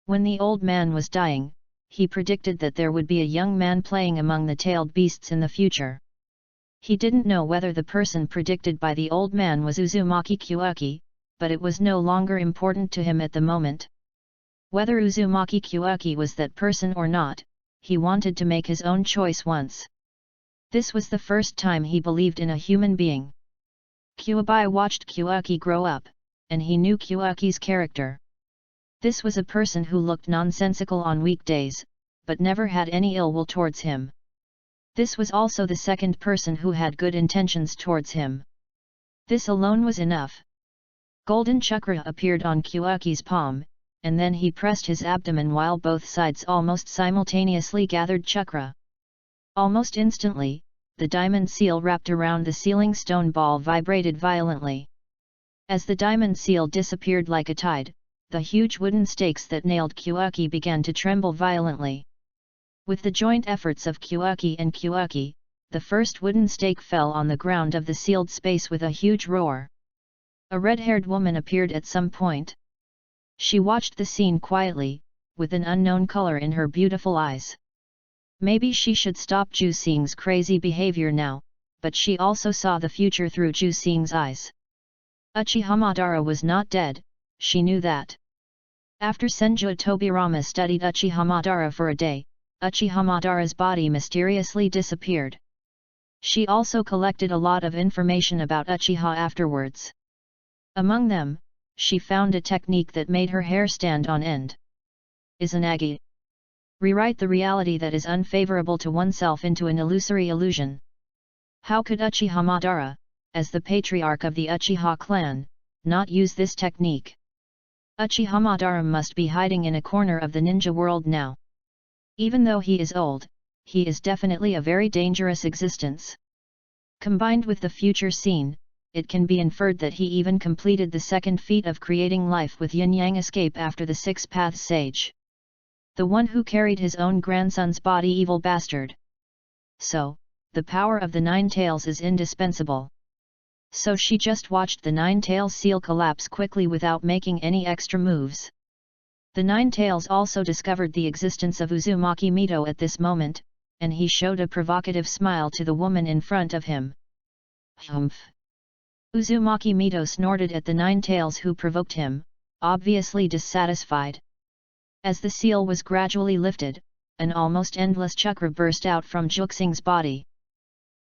When the old man was dying, he predicted that there would be a young man playing among the tailed beasts in the future. He didn't know whether the person predicted by the old man was Uzumaki Kyuuki, but it was no longer important to him at the moment. Whether Uzumaki Kyuuki was that person or not, he wanted to make his own choice once. This was the first time he believed in a human being. Kyuubi watched Kyuuki grow up, and he knew Kyuuki's character. This was a person who looked nonsensical on weekdays, but never had any ill will towards him. This was also the second person who had good intentions towards him. This alone was enough. Golden chakra appeared on Kyuuki's palm, and then he pressed his abdomen while both sides almost simultaneously gathered chakra. Almost instantly, the diamond seal wrapped around the ceiling stone ball vibrated violently. As the diamond seal disappeared like a tide, the huge wooden stakes that nailed Kyuuki began to tremble violently. With the joint efforts of Kyuuki and Kyuuki, the first wooden stake fell on the ground of the sealed space with a huge roar. A red-haired woman appeared at some point. She watched the scene quietly, with an unknown color in her beautiful eyes. Maybe she should stop Jusing's crazy behavior now, but she also saw the future through Jusing's eyes. Uchiha Madara was not dead, she knew that. After Senju Tobirama studied Uchiha Madara for a day, Uchiha Madara's body mysteriously disappeared. She also collected a lot of information about Uchiha afterwards. Among them, she found a technique that made her hair stand on end. Izanagi. Rewrite the reality that is unfavorable to oneself into an illusory illusion. How could Uchiha Madara, as the patriarch of the Uchiha clan, not use this technique? Uchiha Madara must be hiding in a corner of the ninja world now. Even though he is old, he is definitely a very dangerous existence. Combined with the future scene, it can be inferred that he even completed the second feat of creating life with yin-yang escape after the six-path sage. The one who carried his own grandson's body, evil bastard. So, the power of the nine tails is indispensable. So she just watched the nine-tail seal collapse quickly without making any extra moves. The nine tails also discovered the existence of Uzumaki Mito at this moment, and he showed a provocative smile to the woman in front of him. Humph! Uzumaki Mito snorted at the nine tails who provoked him, obviously dissatisfied. As the seal was gradually lifted, an almost endless chakra burst out from Juxing's body.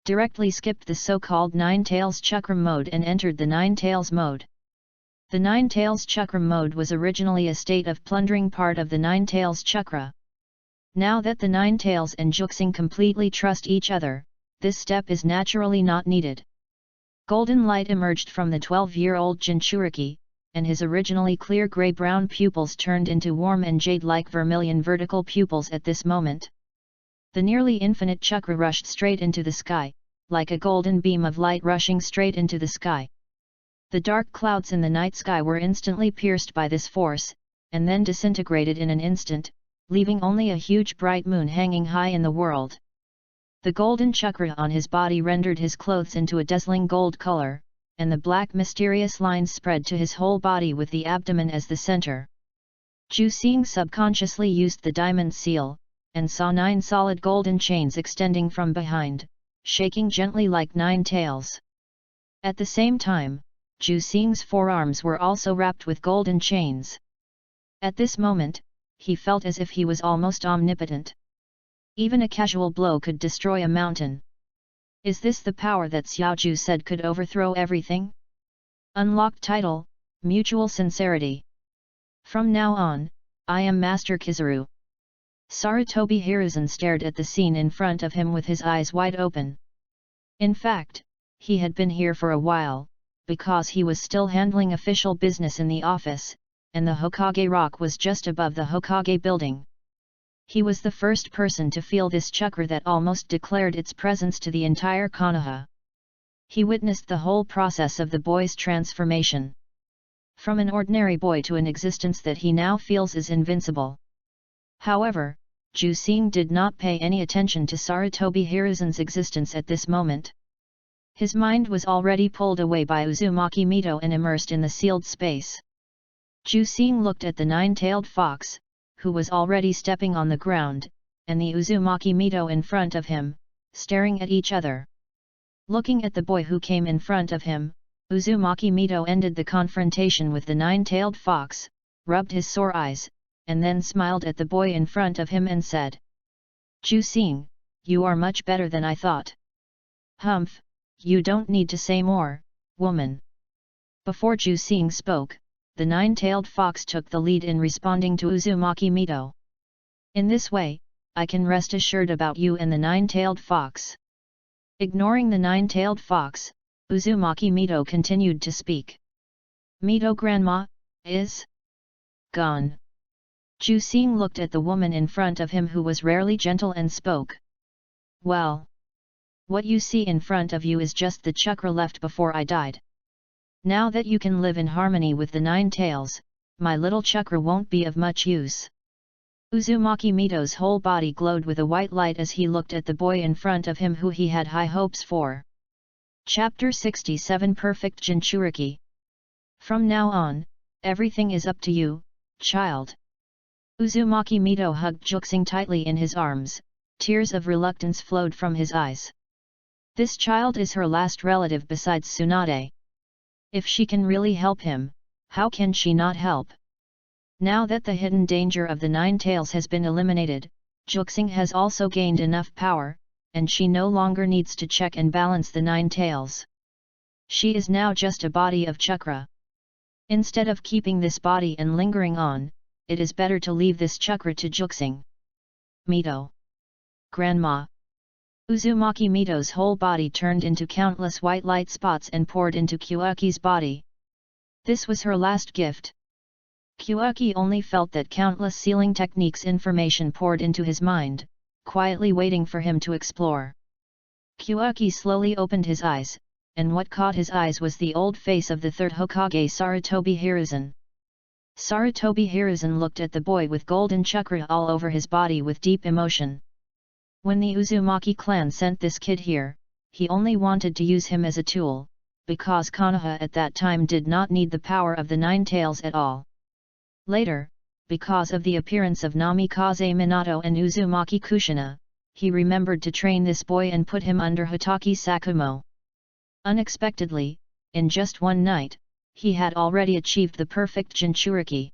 Directly skipped the so-called nine tails chakra mode and entered the nine tails mode. The nine tails chakra mode was originally a state of plundering part of the nine tails chakra. Now that the nine tails and Juxing completely trust each other, this step is naturally not needed. Golden light emerged from the 12-year-old Jinchuriki, and his originally clear gray-brown pupils turned into warm and jade-like vermilion vertical pupils at this moment. The nearly infinite chakra rushed straight into the sky, like a golden beam of light rushing straight into the sky. The dark clouds in the night sky were instantly pierced by this force, and then disintegrated in an instant, leaving only a huge bright moon hanging high in the world. The golden chakra on his body rendered his clothes into a dazzling gold color, and the black mysterious lines spread to his whole body with the abdomen as the center. Jusing subconsciously used the diamond seal, and saw 9 solid golden chains extending from behind, shaking gently like 9 tails. At the same time, Jusing's forearms were also wrapped with golden chains. At this moment, he felt as if he was almost omnipotent. Even a casual blow could destroy a mountain. Is this the power that Xiaoju said could overthrow everything? Unlocked title, Mutual Sincerity. From now on, I am Master Kizaru. Sarutobi Hiruzen stared at the scene in front of him with his eyes wide open. In fact, he had been here for a while, because he was still handling official business in the office, and the Hokage Rock was just above the Hokage building. He was the first person to feel this chakra that almost declared its presence to the entire Konoha. He witnessed the whole process of the boy's transformation. From an ordinary boy to an existence that he now feels is invincible. However, Jusing did not pay any attention to Sarutobi Hiruzen's existence at this moment. His mind was already pulled away by Uzumaki Mito and immersed in the sealed space. Jusing looked at the nine-tailed fox, who was already stepping on the ground, and the Uzumaki Mito in front of him, staring at each other. Looking at the boy who came in front of him, Uzumaki Mito ended the confrontation with the nine-tailed fox, rubbed his sore eyes, and then smiled at the boy in front of him and said, "Jusing, you are much better than I thought. Humph, you don't need to say more, woman." Before Jusing spoke, the nine-tailed fox took the lead in responding to Uzumaki Mito. "In this way, I can rest assured about you and the nine-tailed fox." Ignoring the nine-tailed fox, Uzumaki Mito continued to speak. "Mito grandma, is gone." Jusing looked at the woman in front of him who was rarely gentle and spoke. "Well, what you see in front of you is just the chakra left before I died. Now that you can live in harmony with the nine tails, my little chakra won't be of much use." Uzumaki Mito's whole body glowed with a white light as he looked at the boy in front of him who he had high hopes for. Chapter 67 Perfect Jinchuriki. From now on, everything is up to you, child. Uzumaki Mito hugged Jusing tightly in his arms, tears of reluctance flowed from his eyes. This child is her last relative besides Tsunade. If she can really help him, how can she not help? Now that the hidden danger of the nine tails has been eliminated, Jusing has also gained enough power, and she no longer needs to check and balance the nine tails. She is now just a body of chakra. Instead of keeping this body and lingering on, it is better to leave this chakra to Jusing. Mito. Grandma. Uzumaki Mito's whole body turned into countless white light spots and poured into Kyuuki's body. This was her last gift. Kyuuki only felt that countless sealing techniques information poured into his mind, quietly waiting for him to explore. Kyuuki slowly opened his eyes, and what caught his eyes was the old face of the third Hokage Sarutobi Hiruzen. Sarutobi Hiruzen looked at the boy with golden chakra all over his body with deep emotion. When the Uzumaki clan sent this kid here, he only wanted to use him as a tool, because Konoha at that time did not need the power of the nine tails at all. Later, because of the appearance of Namikaze Minato and Uzumaki Kushina, he remembered to train this boy and put him under Hitaki Sakumo. Unexpectedly, in just one night, he had already achieved the perfect Jinchuriki.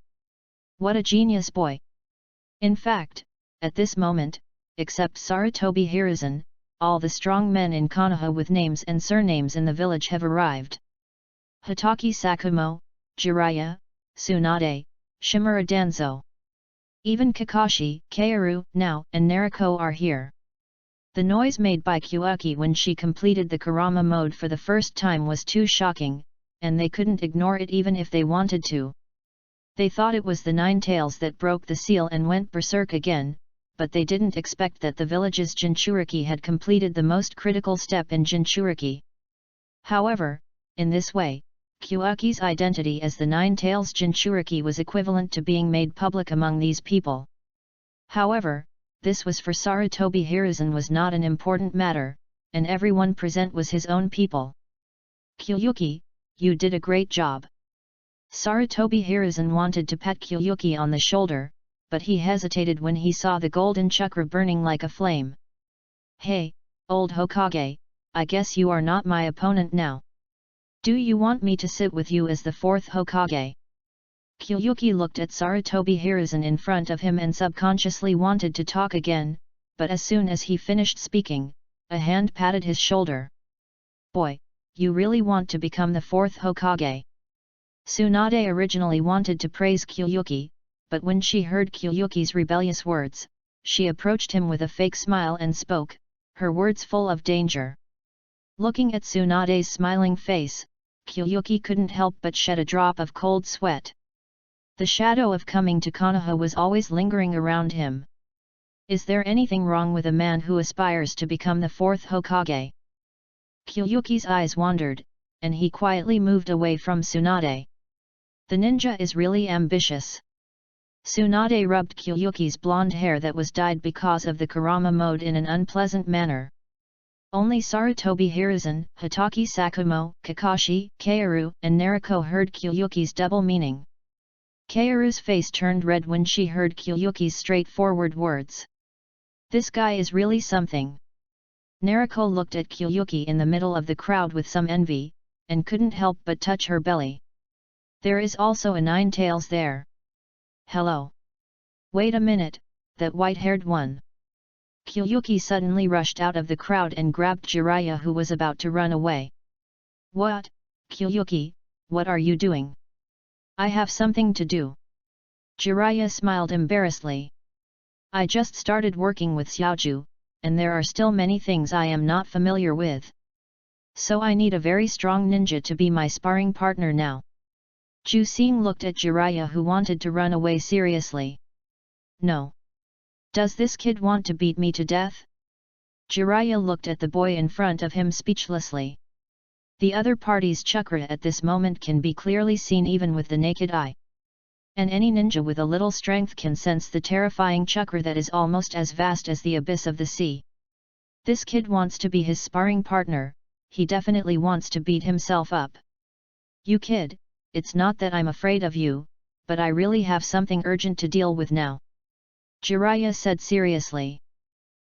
What a genius boy! In fact, at this moment, except Sarutobi Hiruzen, all the strong men in Konoha with names and surnames in the village have arrived. Hitaki Sakumo, Jiraiya, Tsunade, Shimura Danzo. Even Kakashi, Kaoru, Nao, and Nariko are here. The noise made by Kyuuki when she completed the Kurama mode for the first time was too shocking, and they couldn't ignore it even if they wanted to. They thought it was the nine tails that broke the seal and went berserk again, but they didn't expect that the village's Jinchuriki had completed the most critical step in Jinchuriki. However, in this way, Kyuuki's identity as the nine tails Jinchuriki was equivalent to being made public among these people. However, this was for Sarutobi Hiruzen was not an important matter, and everyone present was his own people. Kyuuki, you did a great job. Sarutobi Hiruzen wanted to pat Kyuuki on the shoulder, but he hesitated when he saw the golden chakra burning like a flame. Hey, old Hokage, I guess you are not my opponent now. Do you want me to sit with you as the fourth Hokage? Kyuuki looked at Sarutobi Hiruzen in front of him and subconsciously wanted to talk again, but as soon as he finished speaking, a hand patted his shoulder. Boy, you really want to become the fourth Hokage. Tsunade originally wanted to praise Kyuuki, but when she heard Kyuuki's rebellious words, she approached him with a fake smile and spoke, her words full of danger. Looking at Tsunade's smiling face, Kyuuki couldn't help but shed a drop of cold sweat. The shadow of coming to Konoha was always lingering around him. Is there anything wrong with a man who aspires to become the fourth Hokage? Kyuyuki's eyes wandered, and he quietly moved away from Tsunade. The ninja is really ambitious. Tsunade rubbed Kyuyuki's blonde hair that was dyed because of the Kurama mode in an unpleasant manner. Only Sarutobi Hiruzen, Hitaki Sakumo, Kakashi, Kaoru, and Nariko heard Kyuyuki's double meaning. Kaoru's face turned red when she heard Kyuyuki's straightforward words. This guy is really something. Nariko looked at Kyuyuki in the middle of the crowd with some envy, and couldn't help but touch her belly. There is also a Nine-Tails there. Hello. Wait a minute, that white-haired one. Kyuyuki suddenly rushed out of the crowd and grabbed Jiraiya, who was about to run away. What, Kyuyuki, what are you doing? I have something to do. Jiraiya smiled embarrassedly. I just started working with Xiaoju, and there are still many things I am not familiar with. So I need a very strong ninja to be my sparring partner now. Ju Xing looked at Jiraiya, who wanted to run away, seriously. No. Does this kid want to beat me to death? Jiraiya looked at the boy in front of him speechlessly. The other party's chakra at this moment can be clearly seen even with the naked eye. And any ninja with a little strength can sense the terrifying chakra that is almost as vast as the abyss of the sea. This kid wants to be his sparring partner, he definitely wants to beat himself up. You kid, it's not that I'm afraid of you, but I really have something urgent to deal with now. Jiraiya said seriously.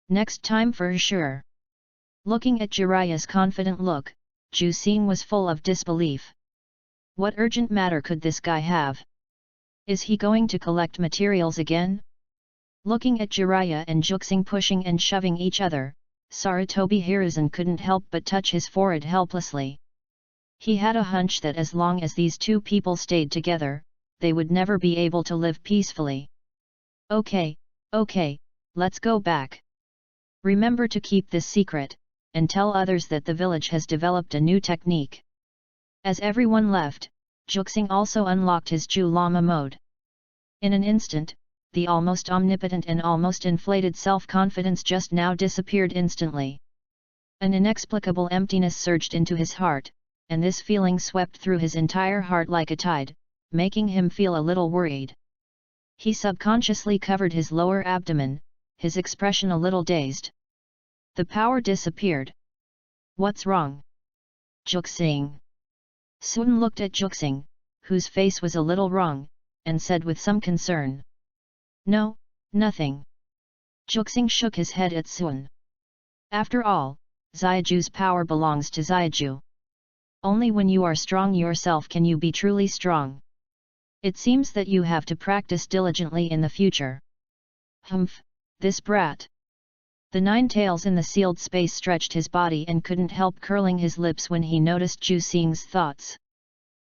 Next time for sure. Looking at Jiraiya's confident look, Ju Xing was full of disbelief. What urgent matter could this guy have? Is he going to collect materials again? Looking at Jiraiya and Juxing pushing and shoving each other, Sarutobi Hiruzen couldn't help but touch his forehead helplessly. He had a hunch that as long as these two people stayed together, they would never be able to live peacefully. Okay, let's go back. Remember to keep this secret, and tell others that the village has developed a new technique. As everyone left, Juxing also unlocked his Ju Lama mode. In an instant, the almost omnipotent and almost inflated self-confidence just now disappeared instantly. An inexplicable emptiness surged into his heart, and this feeling swept through his entire heart like a tide, making him feel a little worried. He subconsciously covered his lower abdomen, his expression a little dazed. The power disappeared. What's wrong? Juxing. Sun looked at Juxing, whose face was a little wrong, and said with some concern. No, nothing. Juxing shook his head at Sun. After all, Xiaoju's power belongs to Xiaoju. Only when you are strong yourself can you be truly strong. It seems that you have to practice diligently in the future. Humph, this brat. The Nine-Tails in the sealed space stretched his body and couldn't help curling his lips when he noticed Ju Xing's thoughts.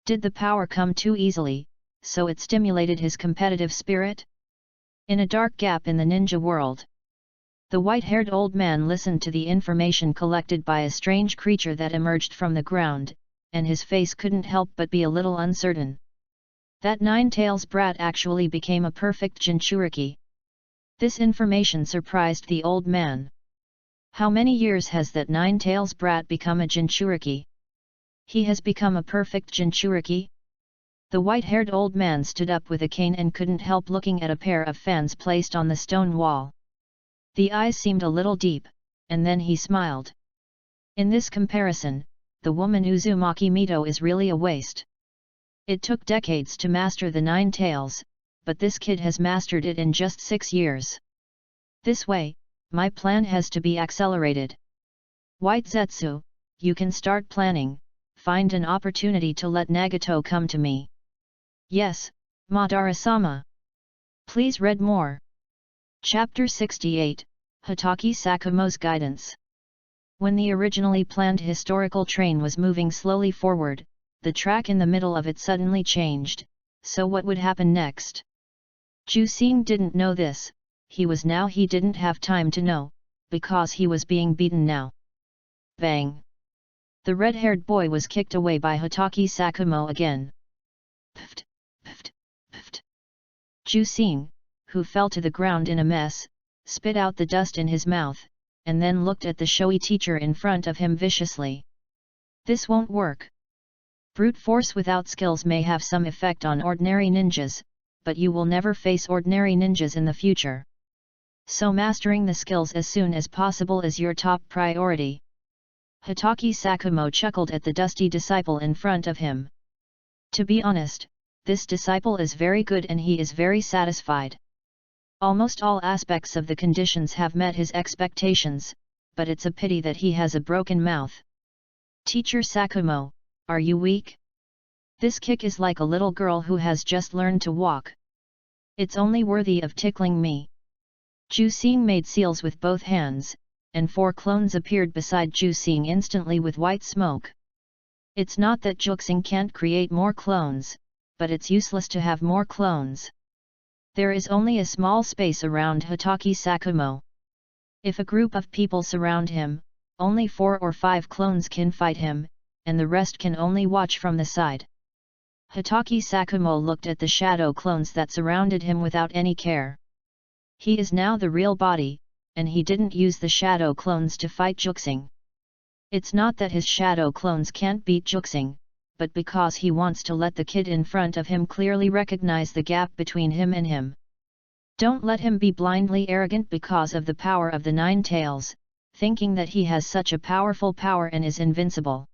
Did the power come too easily, so it stimulated his competitive spirit? In a dark gap in the ninja world, the white-haired old man listened to the information collected by a strange creature that emerged from the ground, and his face couldn't help but be a little uncertain. That Nine-Tails brat actually became a perfect Jinchuriki. This information surprised the old man. How many years has that Nine-Tails brat become a Jinchuriki? He has become a perfect Jinchuriki? The white-haired old man stood up with a cane and couldn't help looking at a pair of fans placed on the stone wall. The eyes seemed a little deep, and then he smiled. In this comparison, the woman Uzumaki Mito is really a waste. It took decades to master the Nine-Tails, but this kid has mastered it in just 6 years. This way, my plan has to be accelerated. White Zetsu, you can start planning, find an opportunity to let Nagato come to me. Yes, Madara-sama. Please read more. Chapter 68, Hitaki Sakumo's Guidance. When the originally planned historical train was moving slowly forward, the track in the middle of it suddenly changed, so what would happen next? Ju Xing didn't know this, he didn't have time to know, because he was being beaten now. Bang! The red-haired boy was kicked away by Hitaki Sakumo again. Pft, pft, pft. Ju Xing, who fell to the ground in a mess, spit out the dust in his mouth, and then looked at the showy teacher in front of him viciously. This won't work. Brute force without skills may have some effect on ordinary ninjas, but you will never face ordinary ninjas in the future. So mastering the skills as soon as possible is your top priority. Hitaki Sakumo chuckled at the dusty disciple in front of him. To be honest, this disciple is very good and he is very satisfied. Almost all aspects of the conditions have met his expectations, but it's a pity that he has a broken mouth. Teacher Sakumo, are you weak? This kick is like a little girl who has just learned to walk. It's only worthy of tickling me. Jusing made seals with both hands, and 4 clones appeared beside Jusing instantly with white smoke. It's not that Jusing can't create more clones, but it's useless to have more clones. There is only a small space around Hitaki Sakumo. If a group of people surround him, only 4 or 5 clones can fight him, and the rest can only watch from the side. Hitaki Sakumo looked at the shadow clones that surrounded him without any care. He is now the real body, and he didn't use the shadow clones to fight Jusing. It's not that his shadow clones can't beat Jusing, but because he wants to let the kid in front of him clearly recognize the gap between him and him. Don't let him be blindly arrogant because of the power of the 9 tails, thinking that he has such a powerful power and is invincible.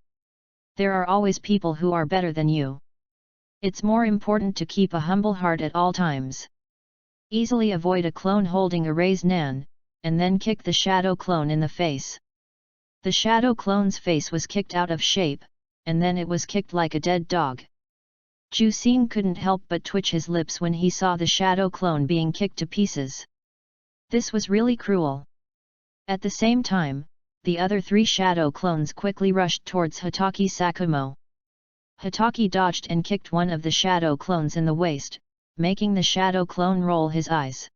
There are always people who are better than you. It's more important to keep a humble heart at all times. Easily avoid a clone holding a raised nan, and then kick the shadow clone in the face. The shadow clone's face was kicked out of shape, and then it was kicked like a dead dog. Jusing couldn't help but twitch his lips when he saw the shadow clone being kicked to pieces. This was really cruel. At the same time, the other 3 shadow clones quickly rushed towards Hitaki Sakumo. Hitaki dodged and kicked one of the shadow clones in the waist, making the shadow clone roll his eyes.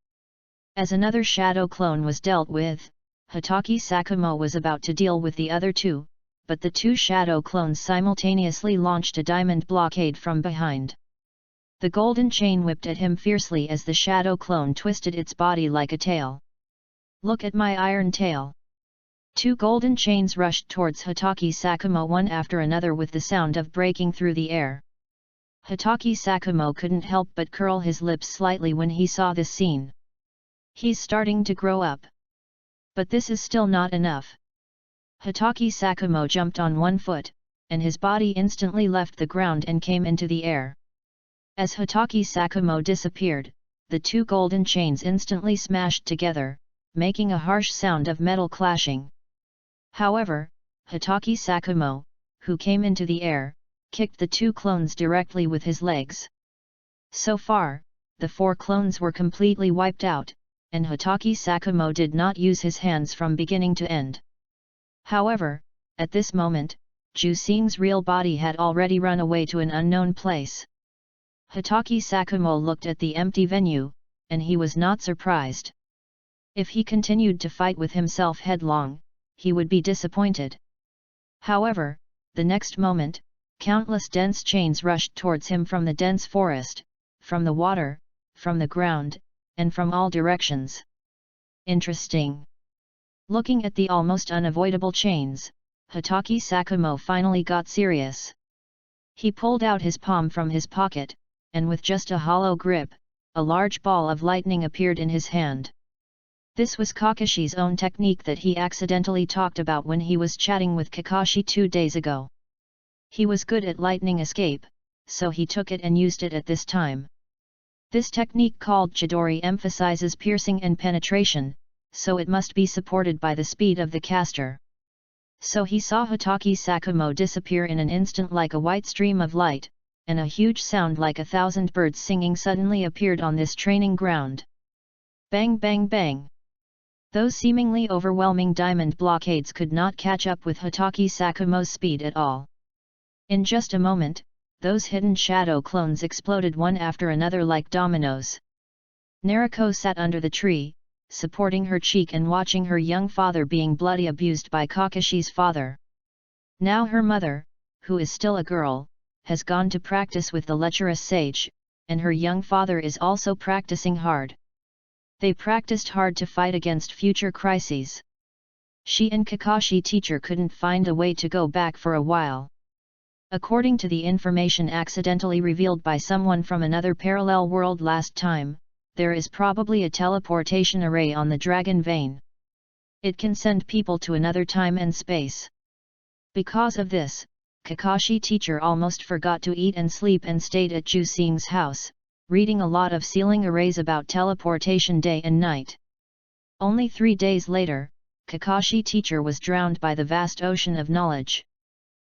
As another shadow clone was dealt with, Hitaki Sakumo was about to deal with the other 2, but the 2 shadow clones simultaneously launched a diamond blockade from behind. The golden chain whipped at him fiercely as the shadow clone twisted its body like a tail. Look at my iron tail! 2 golden chains rushed towards Hitaki Sakumo one after another with the sound of breaking through the air. Hitaki Sakumo couldn't help but curl his lips slightly when he saw this scene. He's starting to grow up. But this is still not enough. Hitaki Sakumo jumped on one foot, and his body instantly left the ground and came into the air. As Hitaki Sakumo disappeared, the 2 golden chains instantly smashed together, making a harsh sound of metal clashing. However, Hitaki Sakumo, who came into the air, kicked the 2 clones directly with his legs. So far, the 4 clones were completely wiped out, and Hitaki Sakumo did not use his hands from beginning to end. However, at this moment, Jusing's real body had already run away to an unknown place. Hitaki Sakumo looked at the empty venue, and he was not surprised. If he continued to fight with himself headlong, he would be disappointed. However, the next moment, countless dense chains rushed towards him from the dense forest, from the water, from the ground, and from all directions. Interesting. Looking at the almost unavoidable chains, Hitaki Sakumo finally got serious. He pulled out his palm from his pocket, and with just a hollow grip, a large ball of lightning appeared in his hand. This was Kakashi's own technique that he accidentally talked about when he was chatting with Kakashi 2 days ago. He was good at lightning escape, so he took it and used it at this time. This technique called Chidori emphasizes piercing and penetration, so it must be supported by the speed of the caster. So he saw Hitaki Sakumo disappear in an instant like a white stream of light, and a huge sound like 1,000 birds singing suddenly appeared on this training ground. Bang bang bang! Those seemingly overwhelming diamond blockades could not catch up with Hitaki Sakumo's speed at all. In just a moment, those hidden shadow clones exploded one after another like dominoes. Nariko sat under the tree, supporting her cheek and watching her young father being bloody abused by Kakashi's father. Now her mother, who is still a girl, has gone to practice with the lecherous sage, and her young father is also practicing hard. They practiced hard to fight against future crises. She and Kakashi teacher couldn't find a way to go back for a while. According to the information accidentally revealed by someone from another parallel world last time, there is probably a teleportation array on the Dragon Vein. It can send people to another time and space. Because of this, Kakashi teacher almost forgot to eat and sleep and stayed at Ju Xing's house, reading a lot of ceiling arrays about teleportation day and night. Only 3 days later, Kakashi teacher was drowned by the vast ocean of knowledge.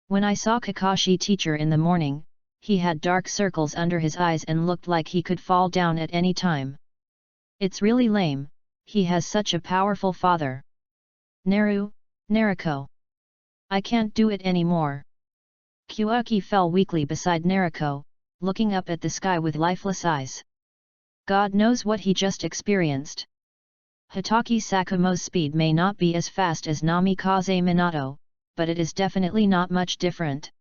When I saw Kakashi teacher in the morning, he had dark circles under his eyes and looked like he could fall down at any time. It's really lame, he has such a powerful father. Naruko. I can't do it anymore. Kyuuki fell weakly beside Naruko, looking up at the sky with lifeless eyes. God knows what he just experienced. Hitaki Sakumo's speed may not be as fast as Namikaze Minato, but it is definitely not much different.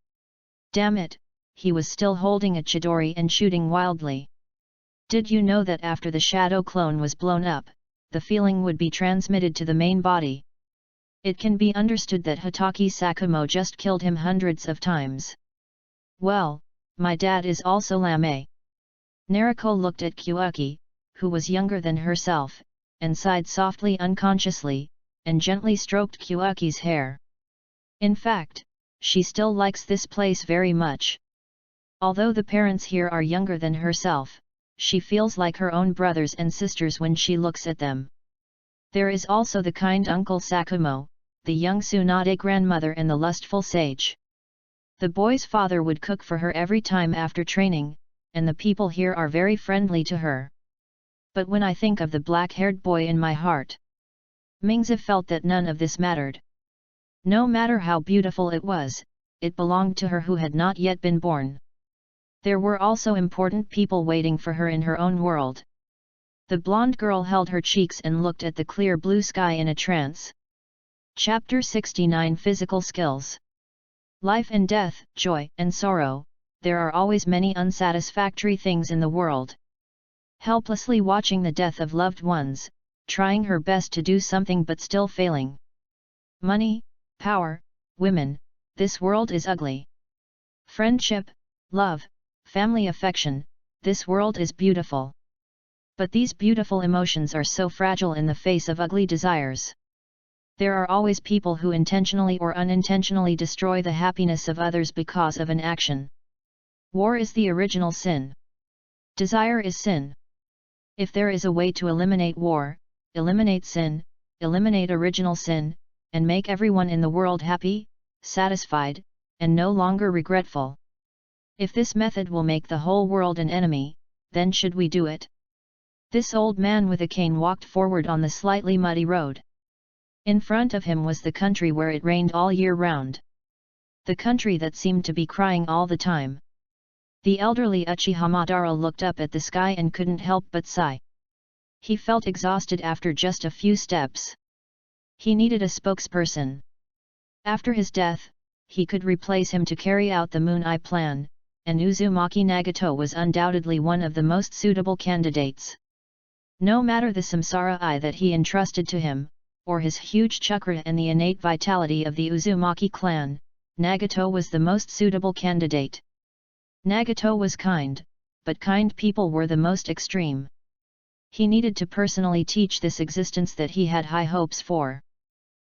Damn it, he was still holding a Chidori and shooting wildly. Did you know that after the shadow clone was blown up, the feeling would be transmitted to the main body? It can be understood that Hitaki Sakumo just killed him hundreds of times. Well, my dad is also lame. Naruko looked at Kyuuki, who was younger than herself, and sighed softly unconsciously, and gently stroked Kyuuki's hair. In fact, she still likes this place very much. Although the parents here are younger than herself, she feels like her own brothers and sisters when she looks at them. There is also the kind Uncle Sakumo, the young Tsunade grandmother and the lustful sage. The boy's father would cook for her every time after training, and the people here are very friendly to her. But when I think of the black-haired boy in my heart, Mingzi felt that none of this mattered. No matter how beautiful it was, it belonged to her who had not yet been born. There were also important people waiting for her in her own world. The blonde girl held her cheeks and looked at the clear blue sky in a trance. Chapter 69 Physical Skills. Life and death, joy and sorrow, there are always many unsatisfactory things in the world. Helplessly watching the death of loved ones, trying her best to do something but still failing. Money, power, women, this world is ugly. Friendship, love, family affection, this world is beautiful. But these beautiful emotions are so fragile in the face of ugly desires. There are always people who intentionally or unintentionally destroy the happiness of others because of an action. War is the original sin. Desire is sin. If there is a way to eliminate war, eliminate sin, eliminate original sin, and make everyone in the world happy, satisfied, and no longer regretful. If this method will make the whole world an enemy, then should we do it? This old man with a cane walked forward on the slightly muddy road. In front of him was the country where it rained all year round. The country that seemed to be crying all the time. The elderly Uchiha Madara looked up at the sky and couldn't help but sigh. He felt exhausted after just a few steps. He needed a spokesperson. After his death, he could replace him to carry out the Moon Eye plan, and Uzumaki Nagato was undoubtedly one of the most suitable candidates. No matter the samsara eye that he entrusted to him, or his huge chakra and the innate vitality of the Uzumaki clan, Nagato was the most suitable candidate. Nagato was kind, but kind people were the most extreme. He needed to personally teach this existence that he had high hopes for.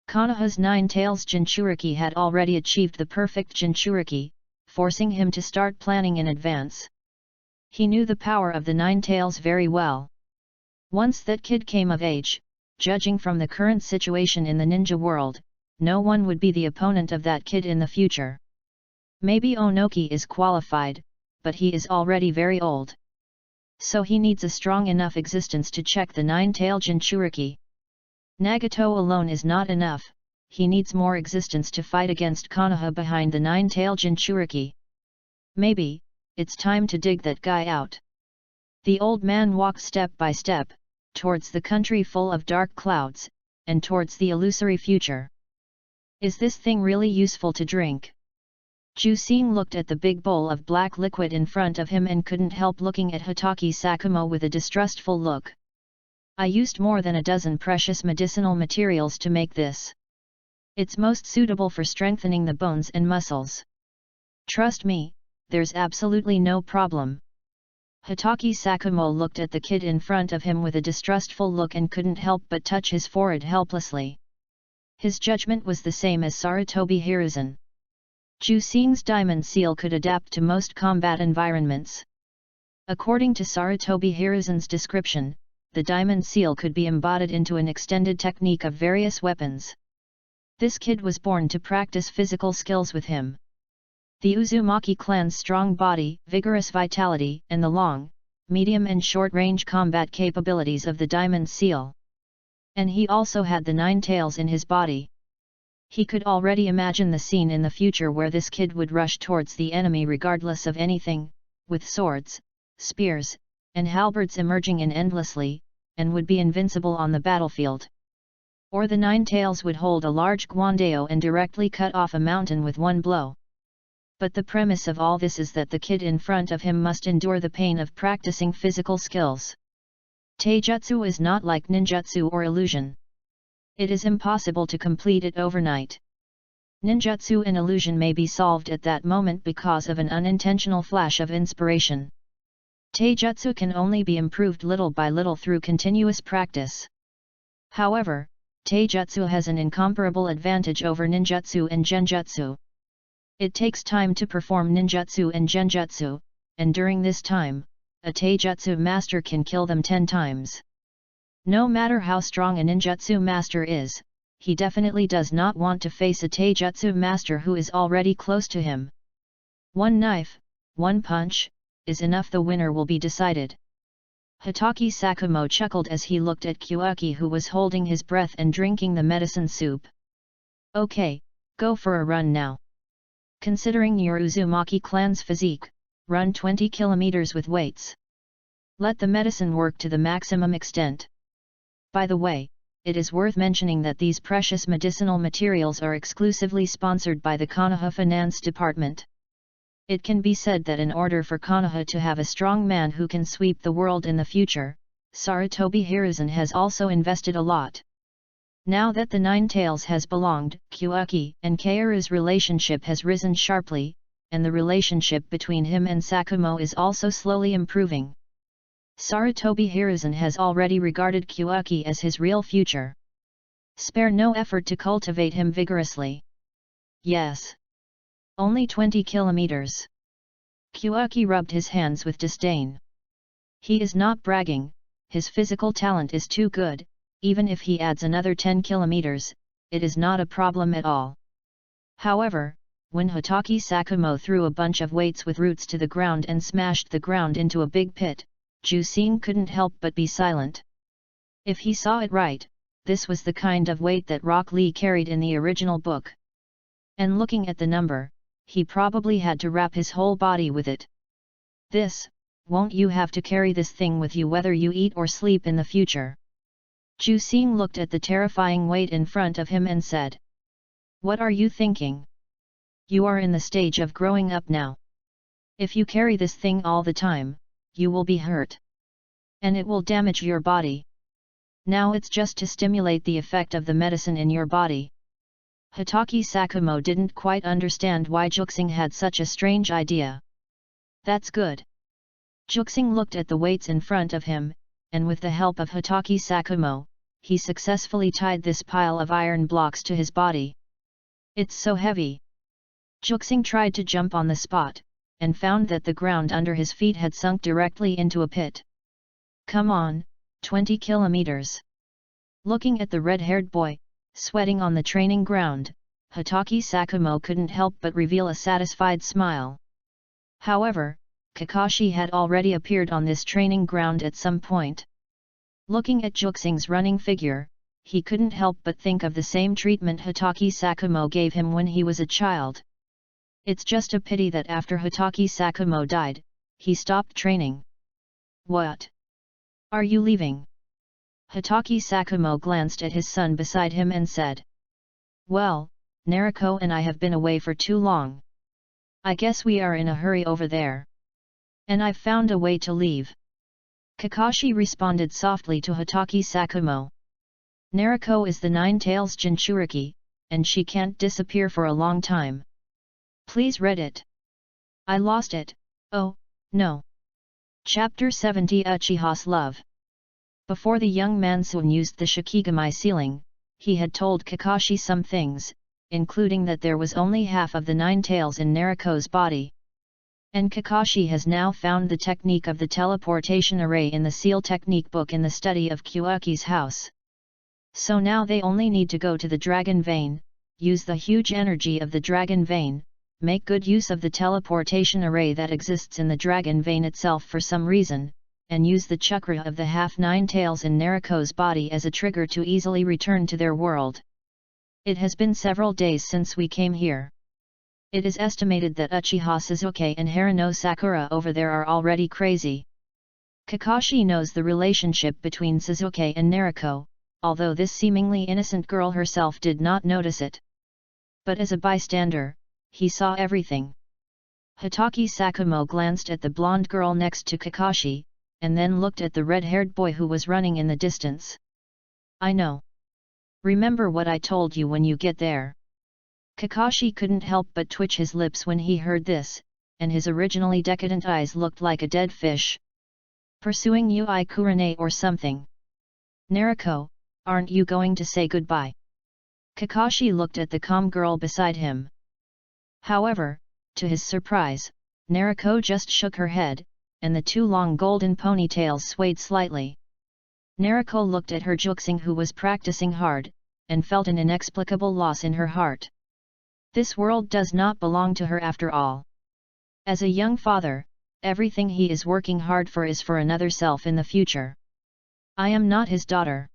Konoha's Nine Tails Jinchuriki had already achieved the perfect Jinchuriki, forcing him to start planning in advance. He knew the power of the Nine Tails very well. Once that kid came of age, judging from the current situation in the ninja world, no one would be the opponent of that kid in the future. Maybe Onoki is qualified, but he is already very old. So he needs a strong enough existence to check the Nine-Tail Jinchuriki. Nagato alone is not enough, he needs more existence to fight against Konoha behind the Nine-Tail Jinchuriki. Maybe, it's time to dig that guy out. The old man walked step by step, towards the country full of dark clouds, and towards the illusory future. Is this thing really useful to drink? Ju Xing looked at the big bowl of black liquid in front of him and couldn't help looking at Hitaki Sakumo with a distrustful look. I used more than a dozen precious medicinal materials to make this. It's most suitable for strengthening the bones and muscles. Trust me, there's absolutely no problem. Hatake Sakumo looked at the kid in front of him with a distrustful look and couldn't help but touch his forehead helplessly. His judgment was the same as Sarutobi Hiruzen. Jusing's diamond seal could adapt to most combat environments. According to Sarutobi Hiruzen's description, the diamond seal could be embodied into an extended technique of various weapons. This kid was born to practice physical skills with him. The Uzumaki clan's strong body, vigorous vitality, and the long, medium and short-range combat capabilities of the diamond seal. And he also had the 9 tails in his body. He could already imagine the scene in the future where this kid would rush towards the enemy regardless of anything, with swords, spears, and halberds emerging in endlessly, and would be invincible on the battlefield. Or the 9 tails would hold a large guandao and directly cut off a mountain with one blow. But the premise of all this is that the kid in front of him must endure the pain of practicing physical skills. Taijutsu is not like ninjutsu or illusion. It is impossible to complete it overnight. Ninjutsu and illusion may be solved at that moment because of an unintentional flash of inspiration. Taijutsu can only be improved little by little through continuous practice. However, Taijutsu has an incomparable advantage over ninjutsu and genjutsu. It takes time to perform ninjutsu and genjutsu, and during this time, a taijutsu master can kill them 10 times. No matter how strong a ninjutsu master is, he definitely does not want to face a taijutsu master who is already close to him. One knife, one punch, is enough. The winner will be decided. Hatake Sakumo chuckled as he looked at Kyuaki, who was holding his breath and drinking the medicine soup. Okay, go for a run now. Considering your Uzumaki clan's physique, run 20 kilometers with weights. Let the medicine work to the maximum extent. By the way, it is worth mentioning that these precious medicinal materials are exclusively sponsored by the Konoha Finance Department. It can be said that in order for Konoha to have a strong man who can sweep the world in the future, Sarutobi Hiruzen has also invested a lot. Now that the 9 tails has belonged, Kyuaki and Keiru's relationship has risen sharply, and the relationship between him and Sakumo is also slowly improving. Sarutobi Hiruzen has already regarded Kyuaki as his real future. Spare no effort to cultivate him vigorously. Yes. Only 20 kilometers. Kyuaki rubbed his hands with disdain. He is not bragging, his physical talent is too good, even if he adds another 10 kilometers, it is not a problem at all. However, when Hatake Sakumo threw a bunch of weights with roots to the ground and smashed the ground into a big pit, Jusing couldn't help but be silent. If he saw it right, this was the kind of weight that Rock Lee carried in the original book. And looking at the number, he probably had to wrap his whole body with it. Won't you have to carry this thing with you whether you eat or sleep in the future? Jusing looked at the terrifying weight in front of him and said. What are you thinking? You are in the stage of growing up now. If you carry this thing all the time, you will be hurt. And it will damage your body. Now it's just to stimulate the effect of the medicine in your body. Hatake Sakumo didn't quite understand why Jusing had such a strange idea. That's good. Jusing looked at the weights in front of him, and with the help of Hatake Sakumo, he successfully tied this pile of iron blocks to his body. It's so heavy. Jusing tried to jump on the spot, and found that the ground under his feet had sunk directly into a pit. Come on, 20 kilometers. Looking at the red-haired boy, sweating on the training ground, Hatake Sakumo couldn't help but reveal a satisfied smile. However, Kakashi had already appeared on this training ground at some point. Looking at Jusing's running figure, he couldn't help but think of the same treatment Hatake Sakumo gave him when he was a child. It's just a pity that after Hatake Sakumo died, he stopped training. What? Are you leaving? Hatake Sakumo glanced at his son beside him and said. Well, Naruko and I have been away for too long. I guess we are in a hurry over there. And I've found a way to leave. Kakashi responded softly to Hatake Sakumo. Naruko is the Nine-Tails Jinchuriki, and she can't disappear for a long time. Please read it. I lost it, oh, no. Chapter 70 Uchiha's Love. Before the young man soon used the Shikigami sealing, he had told Kakashi some things, including that there was only half of the nine tails in Naruko's body. And Kakashi has now found the technique of the teleportation array in the seal technique book in the study of Kyuuki's house. So now they only need to go to the dragon vein, use the huge energy of the dragon vein, make good use of the teleportation array that exists in the dragon vein itself for some reason, and use the chakra of the half nine tails in Naruko's body as a trigger to easily return to their world. It has been several days since we came here. It is estimated that Uchiha Sasuke and Haruno Sakura over there are already crazy. Kakashi knows the relationship between Sasuke and Naruko, although this seemingly innocent girl herself did not notice it. But as a bystander, he saw everything. Hatake Sakumo glanced at the blonde girl next to Kakashi, and then looked at the red-haired boy who was running in the distance. I know. Remember what I told you when you get there. Kakashi couldn't help but twitch his lips when he heard this, and his originally decadent eyes looked like a dead fish. Pursuing Yui Kurane or something. Naruko, aren't you going to say goodbye? Kakashi looked at the calm girl beside him. However, to his surprise, Naruko just shook her head, and the two long golden ponytails swayed slightly. Naruko looked at her Juxing, who was practicing hard, and felt an inexplicable loss in her heart. This world does not belong to her after all. As a young father, everything he is working hard for is for another self in the future. I am not his daughter.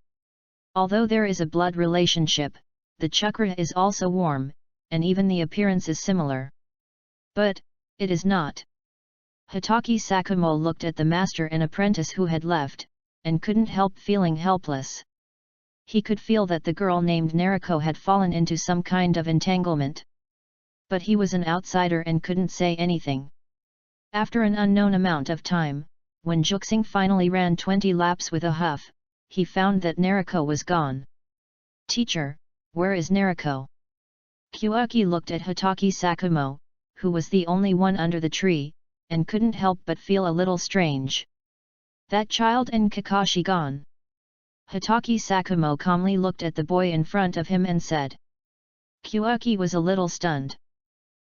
Although there is a blood relationship, the chakra is also warm, and even the appearance is similar. But, it is not. Hatake Sakumo looked at the master and apprentice who had left, and couldn't help feeling helpless. He could feel that the girl named Naruko had fallen into some kind of entanglement. But he was an outsider and couldn't say anything. After an unknown amount of time, when Juxing finally ran 20 laps with a huff, he found that Naruko was gone. Teacher, where is Naruko? Kyuuki looked at Hatake Sakumo, who was the only one under the tree, and couldn't help but feel a little strange. That child and Kakashi gone. Hatake Sakumo calmly looked at the boy in front of him and said. Kyuuki was a little stunned.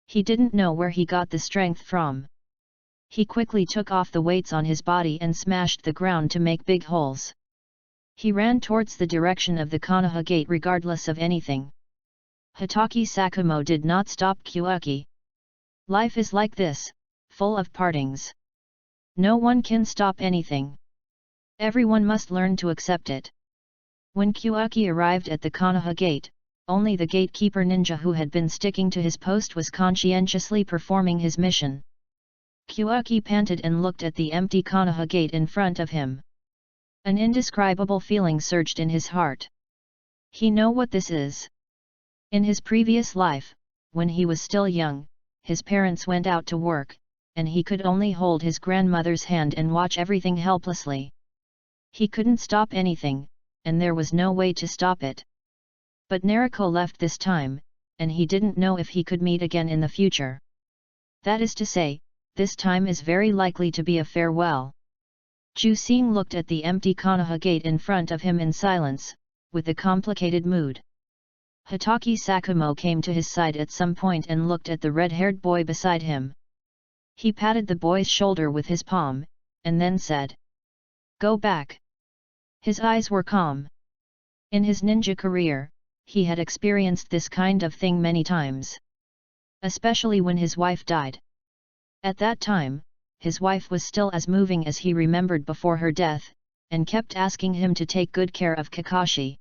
He didn't know where he got the strength from. He quickly took off the weights on his body and smashed the ground to make big holes. He ran towards the direction of the Konoha gate regardless of anything. Hatake Sakumo did not stop Kyuuki. Life is like this, full of partings. No one can stop anything. Everyone must learn to accept it. When Kyuuki arrived at the Konoha gate, only the gatekeeper ninja who had been sticking to his post was conscientiously performing his mission. Kyuuki panted and looked at the empty Konoha gate in front of him. An indescribable feeling surged in his heart. He knew what this is. In his previous life, when he was still young, his parents went out to work, and he could only hold his grandmother's hand and watch everything helplessly. He couldn't stop anything, and there was no way to stop it. But Naruko left this time, and he didn't know if he could meet again in the future. That is to say, this time is very likely to be a farewell. Jusing looked at the empty Konoha gate in front of him in silence, with a complicated mood. Hatake Sakumo came to his side at some point and looked at the red-haired boy beside him. He patted the boy's shoulder with his palm, and then said, "Go back." His eyes were calm. In his ninja career, he had experienced this kind of thing many times. Especially when his wife died. At that time, his wife was still as moving as he remembered before her death, and kept asking him to take good care of Kakashi.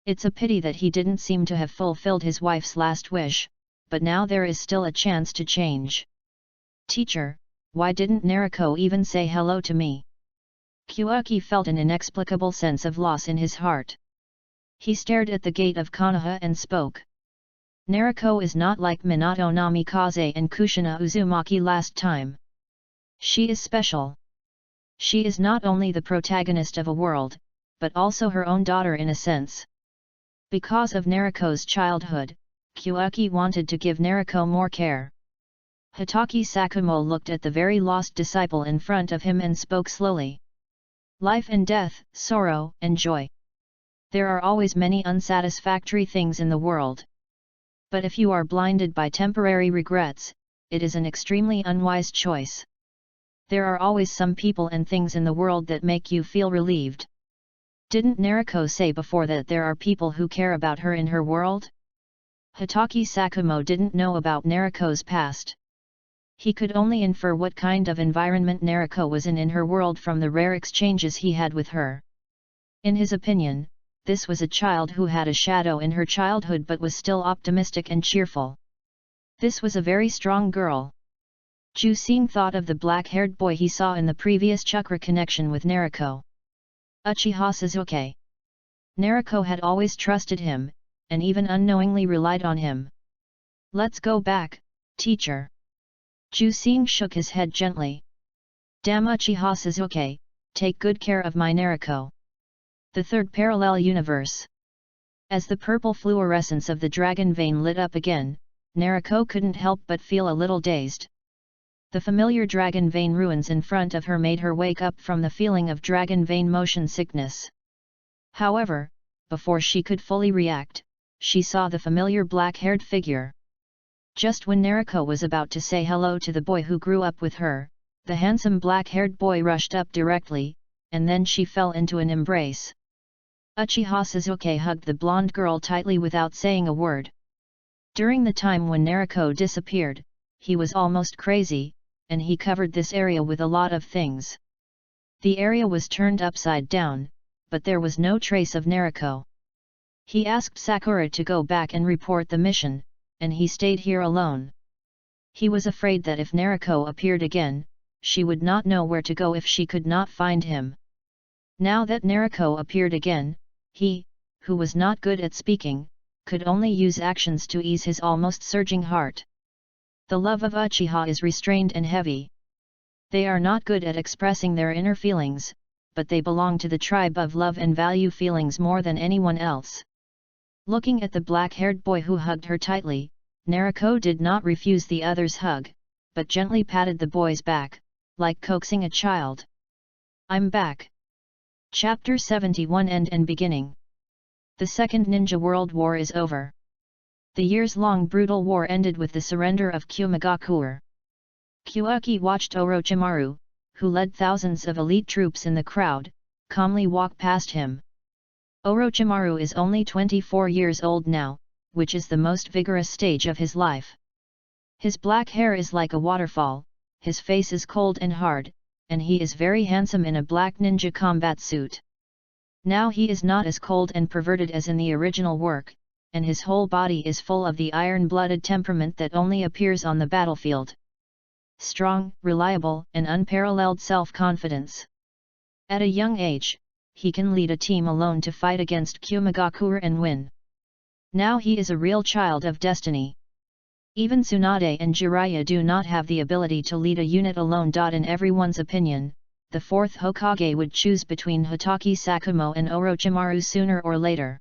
It's a pity that he didn't seem to have fulfilled his wife's last wish, but now there is still a chance to change. Teacher, why didn't Naruko even say hello to me? Kyuuki felt an inexplicable sense of loss in his heart. He stared at the gate of Konoha and spoke. Naruko is not like Minato Namikaze and Kushina Uzumaki last time. She is special. She is not only the protagonist of a world, but also her own daughter in a sense. Because of Naruko's childhood, Kyuuki wanted to give Naruko more care. Hatake Sakumo looked at the very lost disciple in front of him and spoke slowly. Life and death, sorrow and joy. There are always many unsatisfactory things in the world. But if you are blinded by temporary regrets, it is an extremely unwise choice. There are always some people and things in the world that make you feel relieved. Didn't Naruko say before that there are people who care about her in her world? Hatake Sakumo didn't know about Naruko's past. He could only infer what kind of environment Naruko was in her world from the rare exchanges he had with her. In his opinion, this was a child who had a shadow in her childhood but was still optimistic and cheerful. This was a very strong girl. Jusing thought of the black-haired boy he saw in the previous chakra connection with Naruko. Uchiha Sasuke. Naruko had always trusted him, and even unknowingly relied on him. Let's go back, teacher. Jusing shook his head gently. Damn Uchiha Sasuke, take good care of my Naruko. The third parallel universe. As the purple fluorescence of the dragon vein lit up again, Naruko couldn't help but feel a little dazed. The familiar dragon vein ruins in front of her made her wake up from the feeling of dragon vein motion sickness. However, before she could fully react, she saw the familiar black-haired figure. Just when Naruko was about to say hello to the boy who grew up with her, the handsome black-haired boy rushed up directly, and then she fell into an embrace. Uchiha Sasuke hugged the blonde girl tightly without saying a word. During the time when Naruko disappeared, he was almost crazy, and he covered this area with a lot of things. The area was turned upside down, but there was no trace of Naruko. He asked Sakura to go back and report the mission, and he stayed here alone. He was afraid that if Naruko appeared again, she would not know where to go if she could not find him. Now that Naruko appeared again, he, who was not good at speaking, could only use actions to ease his almost surging heart. The love of Uchiha is restrained and heavy. They are not good at expressing their inner feelings, but they belong to the tribe of love and value feelings more than anyone else. Looking at the black-haired boy who hugged her tightly, Naruko did not refuse the other's hug, but gently patted the boy's back, like coaxing a child. I'm back. Chapter 71 End and Beginning. The Second Ninja World War is over. The years-long brutal war ended with the surrender of Kyumagakure. Kyuuki watched Orochimaru, who led thousands of elite troops in the crowd, calmly walk past him. Orochimaru is only 24 years old now, which is the most vigorous stage of his life. His black hair is like a waterfall, his face is cold and hard, and he is very handsome in a black ninja combat suit. Now he is not as cold and perverted as in the original work, and his whole body is full of the iron-blooded temperament that only appears on the battlefield. Strong, reliable, and unparalleled self-confidence. At a young age, he can lead a team alone to fight against Kyumagakure and win. Now he is a real child of destiny. Even Tsunade and Jiraiya do not have the ability to lead a unit alone. In everyone's opinion, the fourth Hokage would choose between Hatake Sakumo and Orochimaru sooner or later.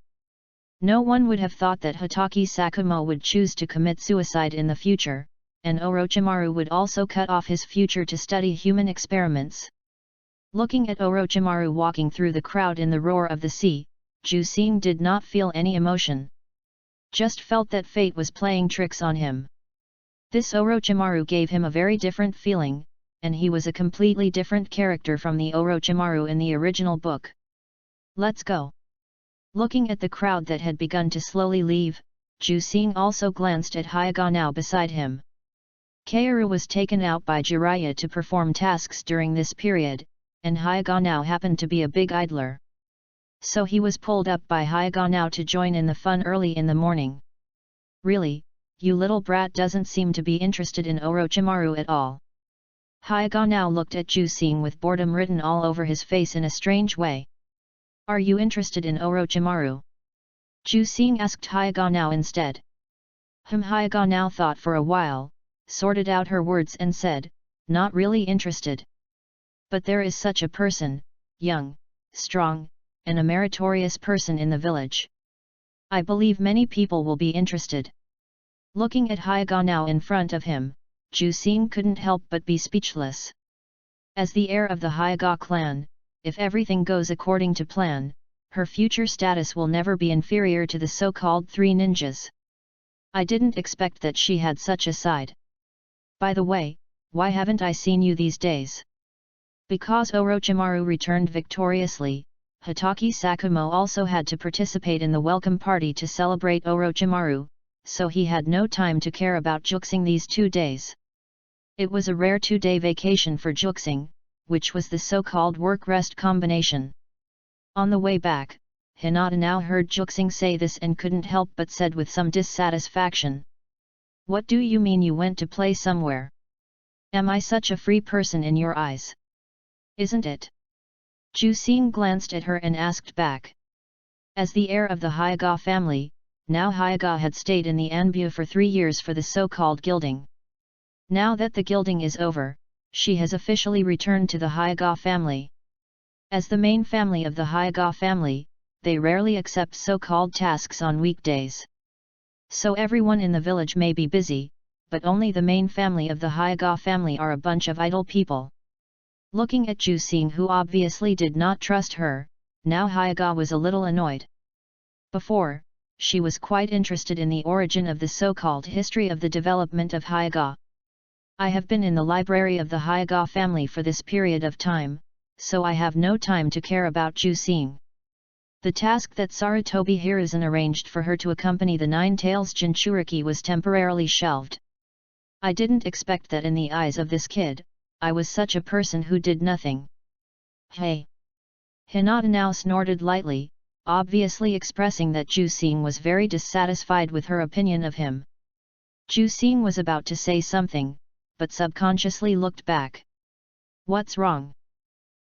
No one would have thought that Hatake Sakumo would choose to commit suicide in the future, and Orochimaru would also cut off his future to study human experiments. Looking at Orochimaru walking through the crowd in the roar of the sea, Jusing did not feel any emotion. Just felt that fate was playing tricks on him. This Orochimaru gave him a very different feeling, and he was a completely different character from the Orochimaru in the original book. Let's go. Looking at the crowd that had begun to slowly leave, Jusing also glanced at Hyuga beside him. Kaoru was taken out by Jiraiya to perform tasks during this period, and Hyuga happened to be a big idler. So he was pulled up by Hyuga to join in the fun early in the morning. Really, you little brat doesn't seem to be interested in Orochimaru at all. Hyuga looked at Jusing with boredom written all over his face in a strange way. Are you interested in Orochimaru? Jusing asked Hyuga instead. Hyuga thought for a while, sorted out her words and said, not really interested. But there is such a person, young, strong, and a meritorious person in the village. I believe many people will be interested. Looking at Hyuga now in front of him, Jusing couldn't help but be speechless. As the heir of the Hyuga clan, if everything goes according to plan, her future status will never be inferior to the so-called three ninjas. I didn't expect that she had such a side. By the way, why haven't I seen you these days? Because Orochimaru returned victoriously, Hatake Sakumo also had to participate in the welcome party to celebrate Orochimaru, so he had no time to care about Juxing these 2 days. It was a rare 2-day vacation for Juxing, which was the so-called work-rest combination. On the way back, Hinata now heard Juxing say this and couldn't help but said with some dissatisfaction. What do you mean you went to play somewhere? Am I such a free person in your eyes? Isn't it? Jusing glanced at her and asked back. As the heir of the Hyuga family, now Hyuga had stayed in the Anbu for 3 years for the so-called gilding. Now that the gilding is over, she has officially returned to the Hyuga family. As the main family of the Hyuga family, they rarely accept so-called tasks on weekdays. So everyone in the village may be busy, but only the main family of the Hyuga family are a bunch of idle people. Looking at Jusing, who obviously did not trust her, now Hyuga was a little annoyed. Before, she was quite interested in the origin of the so-called history of the development of Hyuga. I have been in the library of the Hyuga family for this period of time, so I have no time to care about Jusing. The task that Sarutobi Hiruzen arranged for her to accompany the Nine Tails Jinchuriki was temporarily shelved. I didn't expect that in the eyes of this kid, I was such a person who did nothing. Hey! Hinata now snorted lightly, obviously expressing that Jusing was very dissatisfied with her opinion of him. Jusing was about to say something, but subconsciously looked back. What's wrong?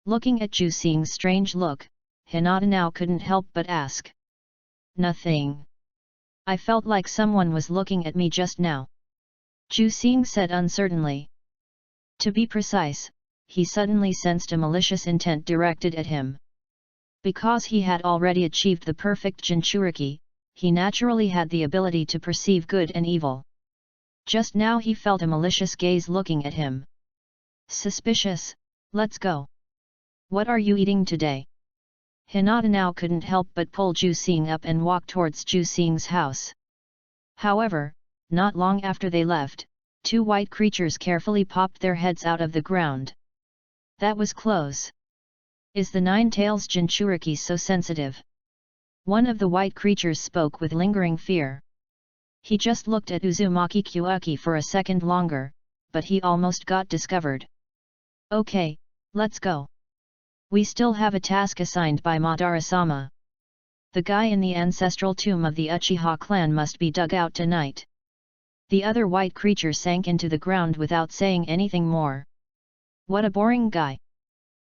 Looking at Jusing's strange look, Hinata now couldn't help but ask. Nothing. I felt like someone was looking at me just now. Jusing said uncertainly. To be precise, he suddenly sensed a malicious intent directed at him. Because he had already achieved the perfect Jinchuriki, he naturally had the ability to perceive good and evil. Just now he felt a malicious gaze looking at him. Suspicious, let's go. What are you eating today? Hinata now couldn't help but pull Jusing up and walk towards Jusing's house. However, not long after they left, 2 white creatures carefully popped their heads out of the ground. That was close. Is the Nine Tails Jinchuriki so sensitive? One of the white creatures spoke with lingering fear. He just looked at Uzumaki Kyuuki for a second longer, but he almost got discovered. Okay, let's go. We still have a task assigned by Madara-sama. The guy in the ancestral tomb of the Uchiha clan must be dug out tonight. The other white creature sank into the ground without saying anything more. What a boring guy.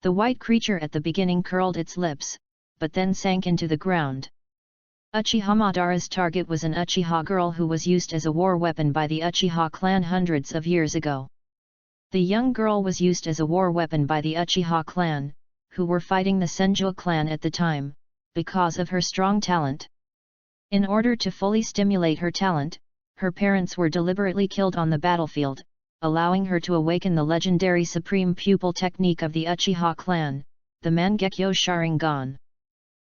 The white creature at the beginning curled its lips, but then sank into the ground. Uchiha Madara's target was an Uchiha girl who was used as a war weapon by the Uchiha clan hundreds of years ago. The young girl was used as a war weapon by the Uchiha clan, who were fighting the Senju clan at the time, because of her strong talent. In order to fully stimulate her talent, her parents were deliberately killed on the battlefield, allowing her to awaken the legendary supreme pupil technique of the Uchiha clan, the Mangekyo Sharingan.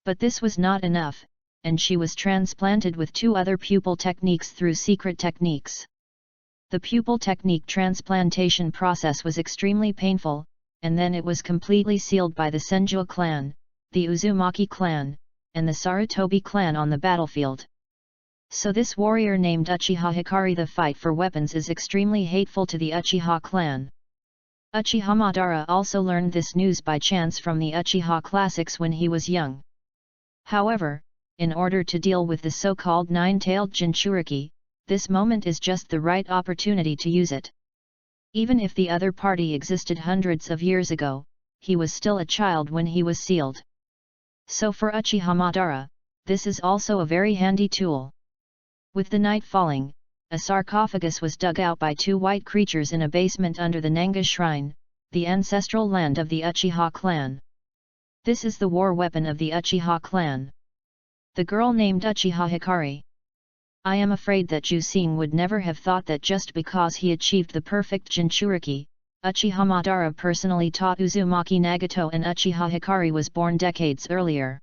But this was not enough, and she was transplanted with 2 other pupil techniques through secret techniques. The pupil technique transplantation process was extremely painful, and then it was completely sealed by the Senju clan, the Uzumaki clan, and the Sarutobi clan on the battlefield. So this warrior named Uchiha Hikari, the fight for weapons is extremely hateful to the Uchiha clan. Uchiha Madara also learned this news by chance from the Uchiha classics when he was young. However, in order to deal with the so-called nine-tailed Jinchuriki, this moment is just the right opportunity to use it. Even if the other party existed hundreds of years ago, he was still a child when he was sealed. So for Uchiha Madara, this is also a very handy tool. With the night falling, a sarcophagus was dug out by 2 white creatures in a basement under the Nanga shrine. the ancestral land of the Uchiha clan. This is the war weapon of the Uchiha clan. The girl named Uchiha Hikari. I am afraid that Jusing would never have thought that just because he achieved the perfect Jinchuriki, Uchiha Madara personally taught Uzumaki Nagato and Uchiha Hikari was born decades earlier.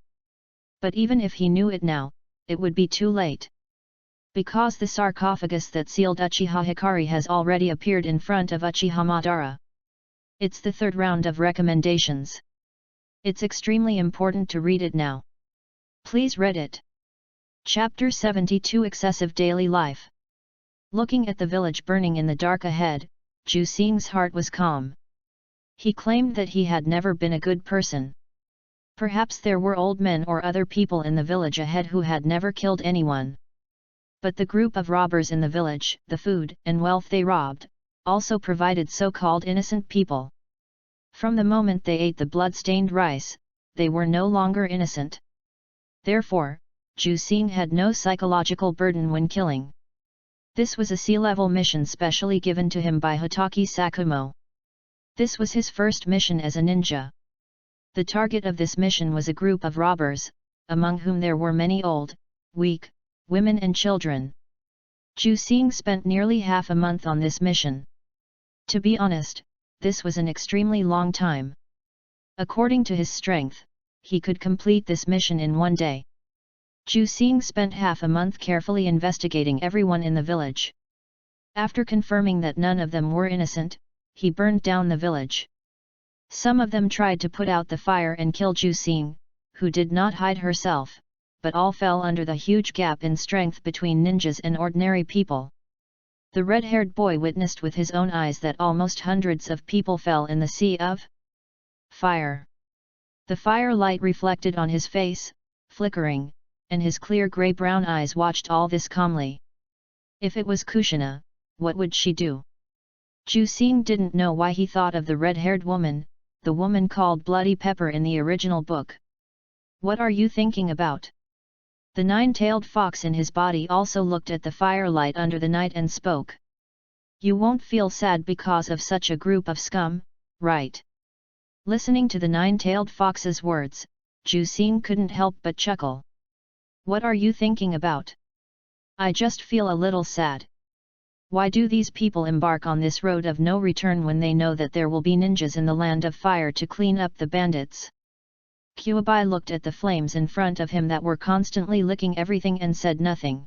But even if he knew it now, it would be too late. Because the sarcophagus that sealed Uchiha Hikari has already appeared in front of Uchiha Madara. It's the third round of recommendations. It's extremely important to read it now. Please read it. Chapter 72 Excessive Daily Life. Looking at the village burning in the dark ahead, Jusing's heart was calm. He claimed that he had never been a good person. Perhaps there were old men or other people in the village ahead who had never killed anyone. But the group of robbers in the village, the food and wealth they robbed, also provided so-called innocent people. From the moment they ate the blood-stained rice, they were no longer innocent. Therefore, Jusing had no psychological burden when killing. This was a sea-level mission specially given to him by Hotaki Sakumo. This was his first mission as a ninja. The target of this mission was a group of robbers, among whom there were many old, weak, women and children. Jusing spent nearly half a month on this mission. To be honest, this was an extremely long time. According to his strength, he could complete this mission in one day. Jusing spent half a month carefully investigating everyone in the village. After confirming that none of them were innocent, he burned down the village. Some of them tried to put out the fire and kill Jusing, who did not hide herself, but all fell under the huge gap in strength between ninjas and ordinary people. The red-haired boy witnessed with his own eyes that almost hundreds of people fell in the sea of fire. The firelight reflected on his face, flickering, and his clear grey-brown eyes watched all this calmly. If it was Kushina, what would she do? Jusing didn't know why he thought of the red-haired woman, the woman called Bloody Pepper in the original book. What are you thinking about? The nine-tailed fox in his body also looked at the firelight under the night and spoke. You won't feel sad because of such a group of scum, right? Listening to the nine-tailed fox's words, Jusing couldn't help but chuckle. What are you thinking about? I just feel a little sad. Why do these people embark on this road of no return when they know that there will be ninjas in the land of fire to clean up the bandits? Kuabai looked at the flames in front of him that were constantly licking everything and said nothing.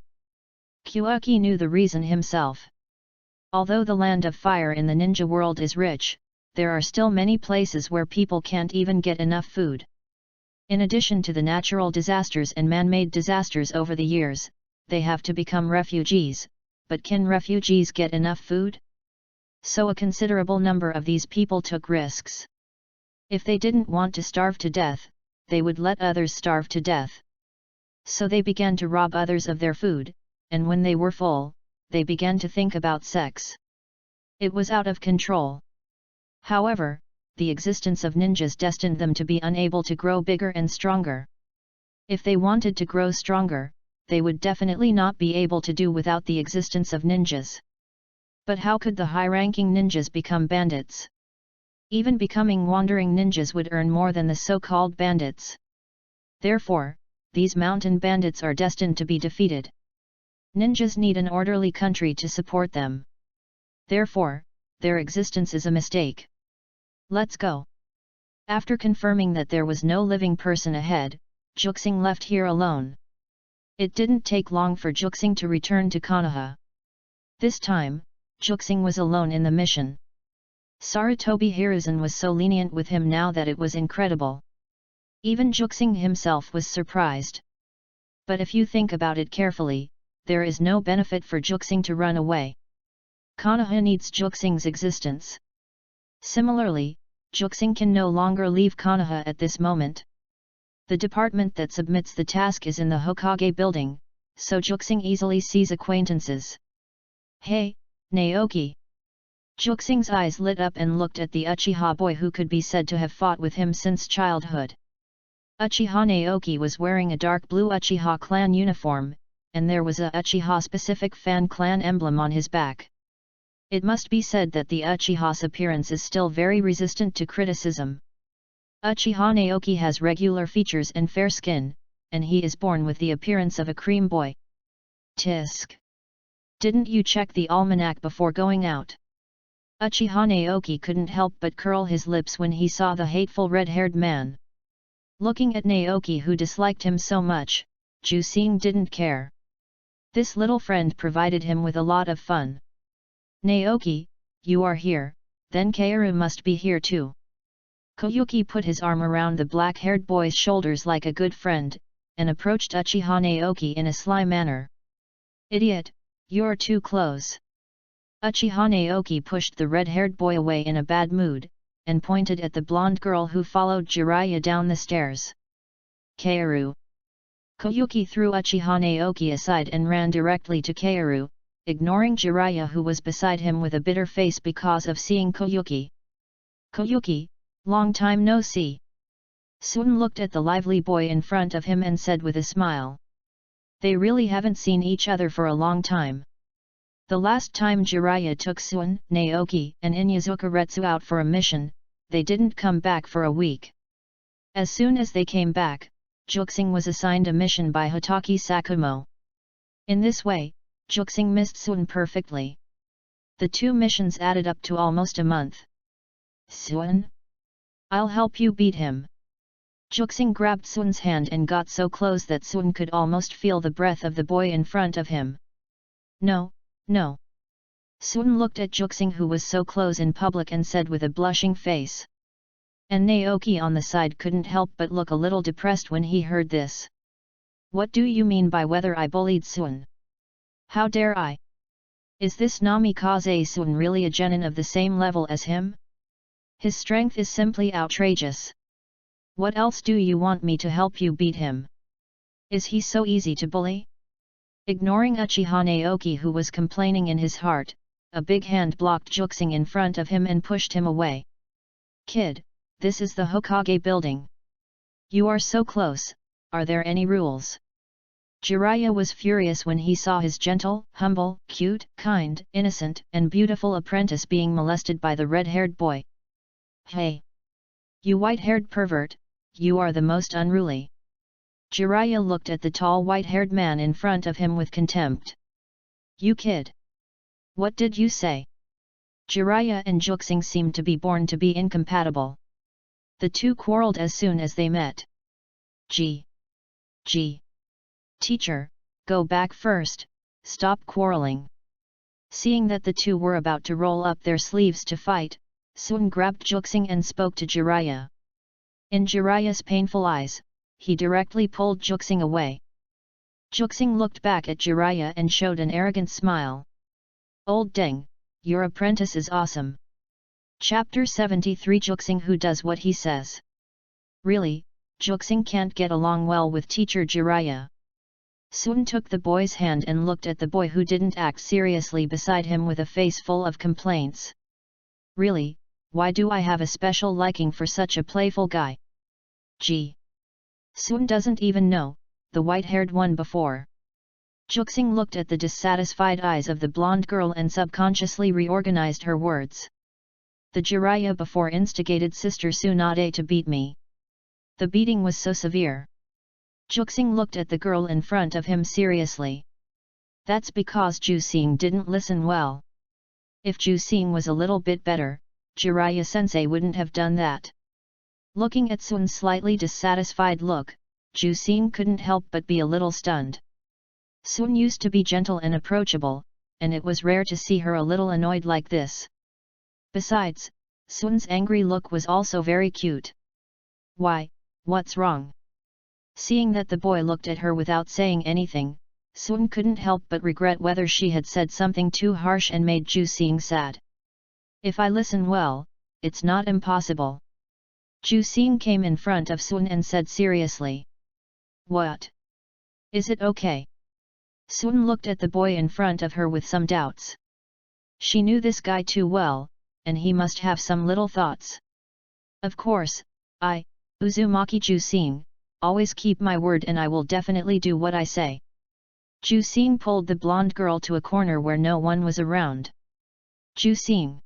Kuaki knew the reason himself. Although the land of fire in the ninja world is rich, there are still many places where people can't even get enough food. In addition to the natural disasters and man-made disasters over the years, they have to become refugees, but can refugees get enough food? So a considerable number of these people took risks. If they didn't want to starve to death, they would let others starve to death. So they began to rob others of their food, and when they were full, they began to think about sex. It was out of control. However, the existence of ninjas destined them to be unable to grow bigger and stronger. If they wanted to grow stronger, they would definitely not be able to do without the existence of ninjas. But how could the high-ranking ninjas become bandits? Even becoming wandering ninjas would earn more than the so-called bandits. Therefore, these mountain bandits are destined to be defeated. Ninjas need an orderly country to support them. Therefore, their existence is a mistake. Let's go. After confirming that there was no living person ahead, Jusing left here alone. It didn't take long for Jusing to return to Konoha. This time, Jusing was alone in the mission. Sarutobi Hiruzen was so lenient with him now that it was incredible. Even Jusing himself was surprised. But if you think about it carefully, there is no benefit for Jusing to run away. Konoha needs Jusing's existence. Similarly, Jusing can no longer leave Konoha at this moment. The department that submits the task is in the Hokage building, so Jusing easily sees acquaintances. Hey, Naoki! Jusing's eyes lit up and looked at the Uchiha boy who could be said to have fought with him since childhood. Uchiha Naoki was wearing a dark blue Uchiha clan uniform, and there was a Uchiha-specific fan clan emblem on his back. It must be said that the Uchiha's appearance is still very resistant to criticism. Uchiha Naoki has regular features and fair skin, and he is born with the appearance of a cream boy. Tisk. Didn't you check the almanac before going out? Uchiha Naoki couldn't help but curl his lips when he saw the hateful red-haired man. Looking at Naoki, who disliked him so much, Jusing didn't care. This little friend provided him with a lot of fun. Naoki, you are here, then Kaoru must be here too. Koyuki put his arm around the black-haired boy's shoulders like a good friend, and approached Uchiha Naoki in a sly manner. Idiot, you're too close. Uchiha Naoki pushed the red-haired boy away in a bad mood, and pointed at the blonde girl who followed Jiraiya down the stairs. Kaoru. Koyuki threw Uchiha Naoki aside and ran directly to Kaoru, ignoring Jiraiya, who was beside him with a bitter face because of seeing Koyuki. Koyuki, long time no see. Suin looked at the lively boy in front of him and said with a smile. They really haven't seen each other for a long time. The last time Jiraiya took Suin, Naoki, and Inyazuka out for a mission, they didn't come back for a week. As soon as they came back, Juxing was assigned a mission by Hotaki Sakumo. In this way, Juxing missed Suin perfectly. The two missions added up to almost a month. Suin? I'll help you beat him. Juxing grabbed Suin's hand and got so close that Suin could almost feel the breath of the boy in front of him. No, no. Suin looked at Juxing, who was so close in public, and said with a blushing face. And Naoki on the side couldn't help but look a little depressed when he heard this. What do you mean by whether I bullied Suin? How dare I? Is this Namikaze Suin really a genin of the same level as him? His strength is simply outrageous. What else do you want me to help you beat him? Is he so easy to bully? Ignoring Uchiha Naoki, who was complaining in his heart, a big hand blocked Juxing in front of him and pushed him away. Kid, this is the Hokage building. You are so close, are there any rules? Jiraiya was furious when he saw his gentle, humble, cute, kind, innocent, and beautiful apprentice being molested by the red-haired boy. Hey! You white-haired pervert, you are the most unruly. Jiraiya looked at the tall white-haired man in front of him with contempt. You kid! What did you say? Jiraiya and Juxing seemed to be born to be incompatible. The two quarreled as soon as they met. Gee! Teacher, go back first, stop quarreling. Seeing that the two were about to roll up their sleeves to fight, Suin grabbed Juxing and spoke to Jiraiya. In Jiraiya's painful eyes, he directly pulled Juxing away. Juxing looked back at Jiraiya and showed an arrogant smile. Old Deng, your apprentice is awesome. Chapter 73 Juxing who does what he says. Really, Juxing can't get along well with teacher Jiraiya. Suin took the boy's hand and looked at the boy who didn't act seriously beside him with a face full of complaints. Really, why do I have a special liking for such a playful guy? Gee! Suin doesn't even know, the white-haired one before. Juxing looked at the dissatisfied eyes of the blonde girl and subconsciously reorganized her words. The Jiraiya before instigated Sister Tsunade to beat me. The beating was so severe. Juxing looked at the girl in front of him seriously. That's because Jusing didn't listen well. If Jusing was a little bit better, Jiraiya-sensei wouldn't have done that. Looking at Suin's slightly dissatisfied look, Jusing couldn't help but be a little stunned. Suin used to be gentle and approachable, and it was rare to see her a little annoyed like this. Besides, Suin's angry look was also very cute. Why, what's wrong? Seeing that the boy looked at her without saying anything, Suin couldn't help but regret whether she had said something too harsh and made Jusing sad. If I listen well, it's not impossible. Jusing came in front of Suin and said seriously. What? Is it okay? Suin looked at the boy in front of her with some doubts. She knew this guy too well, and he must have some little thoughts. Of course, I, Uzumaki Jusing, always keep my word and I will definitely do what I say. Jusing pulled the blonde girl to a corner where no one was around. Ju-sing.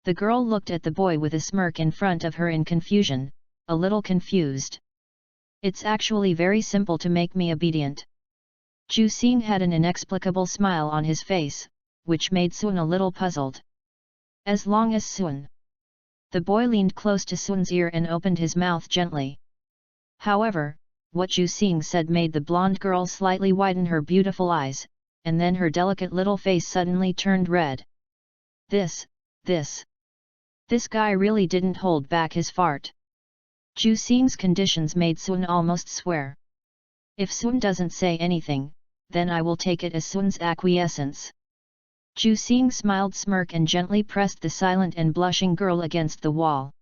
The girl looked at the boy with a smirk in front of her in confusion, a little confused. It's actually very simple to make me obedient. Ju-sing had an inexplicable smile on his face, which made Sun a little puzzled. As long as Sun. The boy leaned close to Sun's ear and opened his mouth gently. However, what Ju-sing said made the blonde girl slightly widen her beautiful eyes, and then her delicate little face suddenly turned red. This guy really didn't hold back his fart. Ju-sing's conditions made Sun almost swear. If Sun doesn't say anything, then I will take it as Sun's acquiescence. Ju-sing smiled smirk and gently pressed the silent and blushing girl against the wall.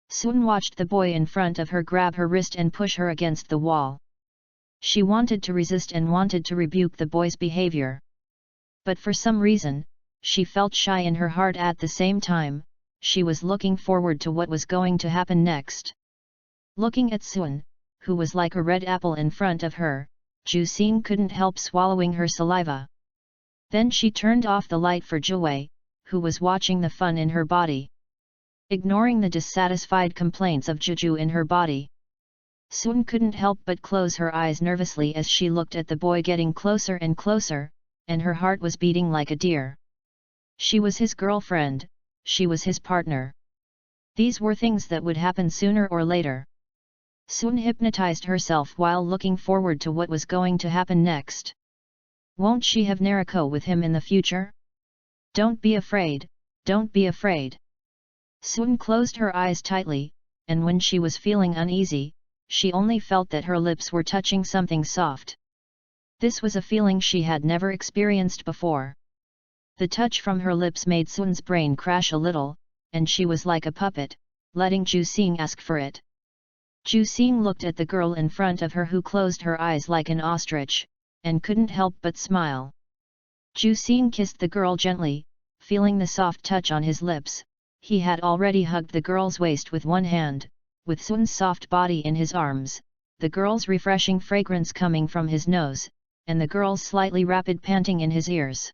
Sun watched the boy in front of her grab her wrist and push her against the wall. She wanted to resist and wanted to rebuke the boy's behavior. But for some reason, she felt shy in her heart at the same time. She was looking forward to what was going to happen next. Looking at Sun, who was like a red apple in front of her, Ju-sing couldn't help swallowing her saliva. Then she turned off the light for Jue, who was watching the fun in her body. Ignoring the dissatisfied complaints of Juju in her body, Sun couldn't help but close her eyes nervously as she looked at the boy getting closer and closer, and her heart was beating like a deer. She was his girlfriend, she was his partner. These were things that would happen sooner or later. Sun hypnotized herself while looking forward to what was going to happen next. Won't she have Nariko with him in the future? Don't be afraid, don't be afraid. Sun closed her eyes tightly, and when she was feeling uneasy, she only felt that her lips were touching something soft. This was a feeling she had never experienced before. The touch from her lips made Sun's brain crash a little, and she was like a puppet, letting Ju-sing ask for it. Ju-sing looked at the girl in front of her who closed her eyes like an ostrich, and couldn't help but smile. Ju-sing kissed the girl gently, feeling the soft touch on his lips. He had already hugged the girl's waist with one hand, with Sun's soft body in his arms, the girl's refreshing fragrance coming from his nose, and the girl's slightly rapid panting in his ears.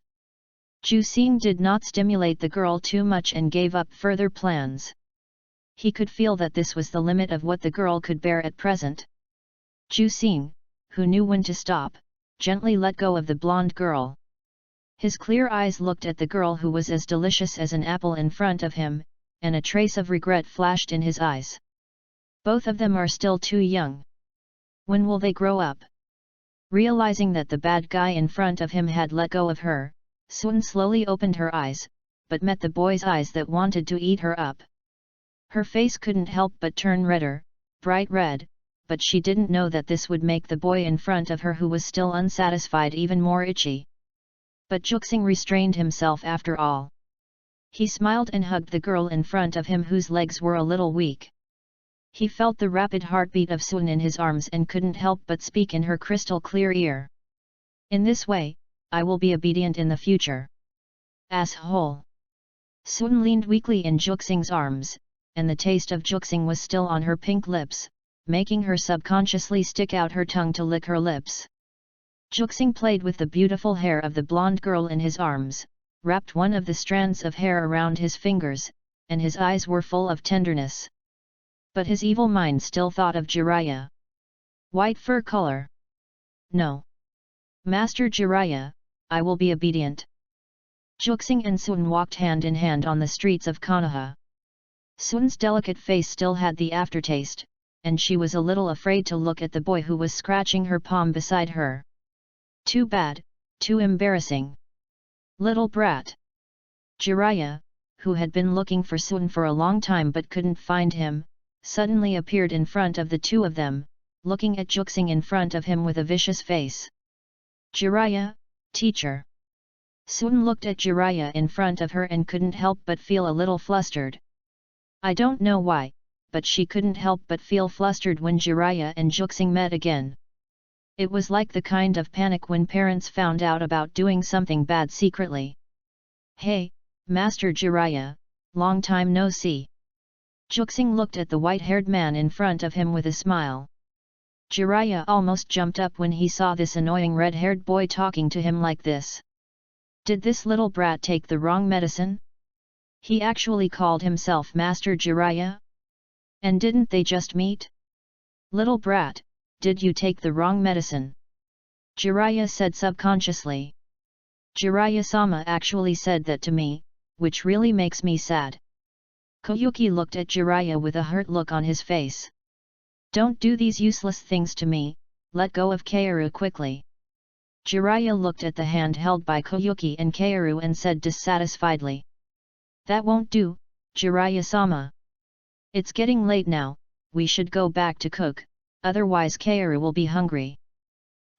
Ju-sing did not stimulate the girl too much and gave up further plans. He could feel that this was the limit of what the girl could bear at present. Ju-sing, who knew when to stop, gently let go of the blonde girl. His clear eyes looked at the girl who was as delicious as an apple in front of him, and a trace of regret flashed in his eyes. Both of them are still too young. When will they grow up? Realizing that the bad guy in front of him had let go of her, Sun slowly opened her eyes, but met the boy's eyes that wanted to eat her up. Her face couldn't help but turn redder, bright red, but she didn't know that this would make the boy in front of her who was still unsatisfied even more itchy. But Ju-sing restrained himself after all. He smiled and hugged the girl in front of him whose legs were a little weak. He felt the rapid heartbeat of Sun in his arms and couldn't help but speak in her crystal clear ear. In this way, I will be obedient in the future. Asshole. Sun leaned weakly in Ju-sing's arms, and the taste of Ju-sing was still on her pink lips, making her subconsciously stick out her tongue to lick her lips. Ju-sing played with the beautiful hair of the blonde girl in his arms, wrapped one of the strands of hair around his fingers, and his eyes were full of tenderness. But his evil mind still thought of Jiraiya. White fur color. No. Master Jiraiya, I will be obedient. Ju-sing and Sun walked hand in hand on the streets of Konoha. Sun's delicate face still had the aftertaste, and she was a little afraid to look at the boy who was scratching her palm beside her. Too bad, too embarrassing. Little brat. Jiraiya, who had been looking for Sun for a long time but couldn't find him, suddenly appeared in front of the two of them, looking at Ju-sing in front of him with a vicious face. Jiraiya, teacher. Sun looked at Jiraiya in front of her and couldn't help but feel a little flustered. I don't know why, but she couldn't help but feel flustered when Jiraiya and Ju-sing met again. It was like the kind of panic when parents found out about doing something bad secretly. Hey, Master Jiraiya, long time no see. Ju-sing looked at the white-haired man in front of him with a smile. Jiraiya almost jumped up when he saw this annoying red-haired boy talking to him like this. Did this little brat take the wrong medicine? He actually called himself Master Jiraiya? And didn't they just meet? Little brat, did you take the wrong medicine? Jiraiya said subconsciously. Jiraiya-sama actually said that to me, which really makes me sad. Koyuki looked at Jiraiya with a hurt look on his face. Don't do these useless things to me, let go of Kaoru quickly. Jiraiya looked at the hand held by Koyuki and Kaoru and said dissatisfiedly. That won't do, Jiraiya-sama. It's getting late now, we should go back to cook, otherwise Kaoru will be hungry.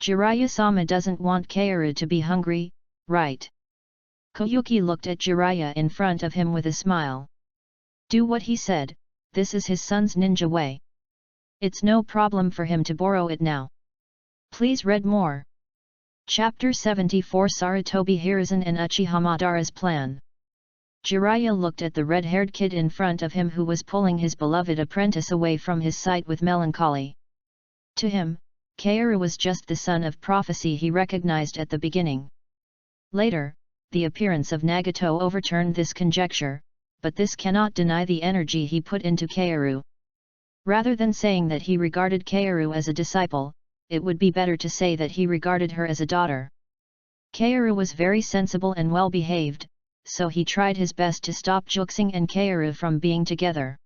Jiraiya-sama doesn't want Kaoru to be hungry, right? Koyuki looked at Jiraiya in front of him with a smile. Do what he said, this is his son's ninja way. It's no problem for him to borrow it now. Please read more. Chapter 74 Sarutobi Hiruzen and Uchiha Madara's Plan. Jiraiya looked at the red-haired kid in front of him who was pulling his beloved apprentice away from his sight with melancholy. To him, Kaoru was just the son of prophecy he recognized at the beginning. Later, the appearance of Nagato overturned this conjecture, but this cannot deny the energy he put into Kaoru. Rather than saying that he regarded Kaoru as a disciple, it would be better to say that he regarded her as a daughter. Kaoru was very sensible and well-behaved, so he tried his best to stop Juxing and Kaoru from being together.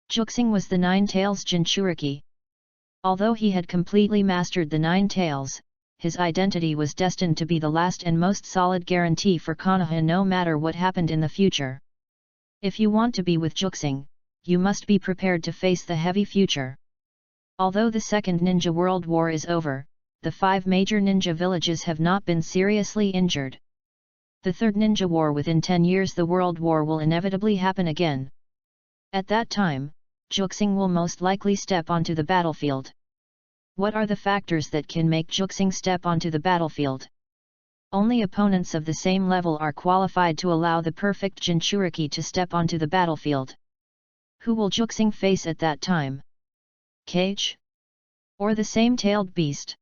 Juxing was the Nine Tails Jinchuriki. Although he had completely mastered the Nine Tails, his identity was destined to be the last and most solid guarantee for Konoha no matter what happened in the future. If you want to be with Juxing, you must be prepared to face the heavy future. Although the Second Ninja World War is over, the 5 major ninja villages have not been seriously injured. The Third Ninja War within 10 years the World War will inevitably happen again. At that time, Juxing will most likely step onto the battlefield. What are the factors that can make Juxing step onto the battlefield? Only opponents of the same level are qualified to allow the perfect Jinchuriki to step onto the battlefield. Who will Juxing face at that time? Kage? Or the same-tailed beast?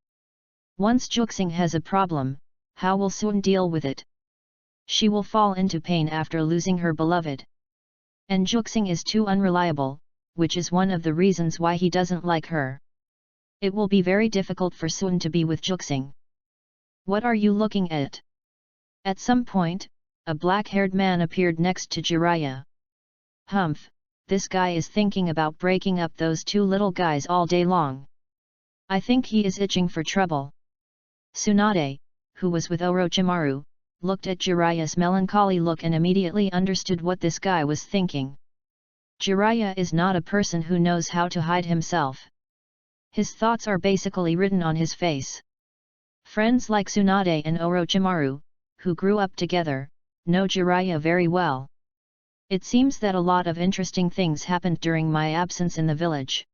Once Juxing has a problem, how will Sun deal with it? She will fall into pain after losing her beloved. And Juxing is too unreliable, which is one of the reasons why he doesn't like her. It will be very difficult for Sun to be with Juxing. What are you looking at? At some point, a black-haired man appeared next to Jiraiya. Humph, this guy is thinking about breaking up those 2 little guys all day long. I think he is itching for trouble. Tsunade, who was with Orochimaru, looked at Jiraiya's melancholy look and immediately understood what this guy was thinking. Jiraiya is not a person who knows how to hide himself. His thoughts are basically written on his face. Friends like Tsunade and Orochimaru, who grew up together, know Jiraiya very well. It seems that a lot of interesting things happened during my absence in the village.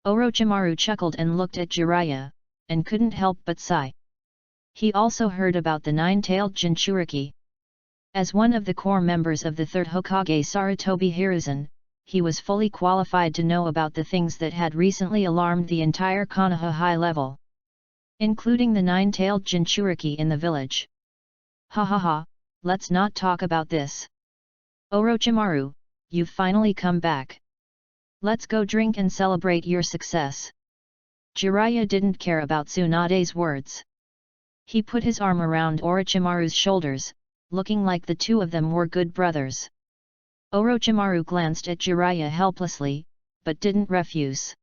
Orochimaru chuckled and looked at Jiraiya, and couldn't help but sigh. He also heard about the nine-tailed Jinchuriki. As one of the core members of the third Hokage Sarutobi Hiruzen, he was fully qualified to know about the things that had recently alarmed the entire Konoha high level, including the nine-tailed Jinchuriki in the village. Ha ha ha, let's not talk about this. Orochimaru, you've finally come back. Let's go drink and celebrate your success. Jiraiya didn't care about Tsunade's words. He put his arm around Orochimaru's shoulders, looking like the two of them were good brothers. Orochimaru glanced at Jiraiya helplessly, but didn't refuse.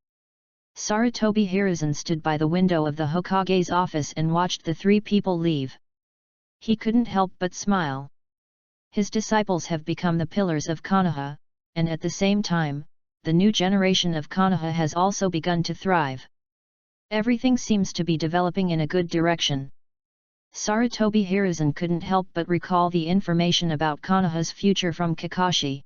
Sarutobi Hiruzen stood by the window of the Hokage's office and watched the 3 people leave. He couldn't help but smile. His disciples have become the pillars of Konoha, and at the same time, the new generation of Konoha has also begun to thrive. Everything seems to be developing in a good direction. Sarutobi Hiruzen couldn't help but recall the information about Konoha's future from Kakashi.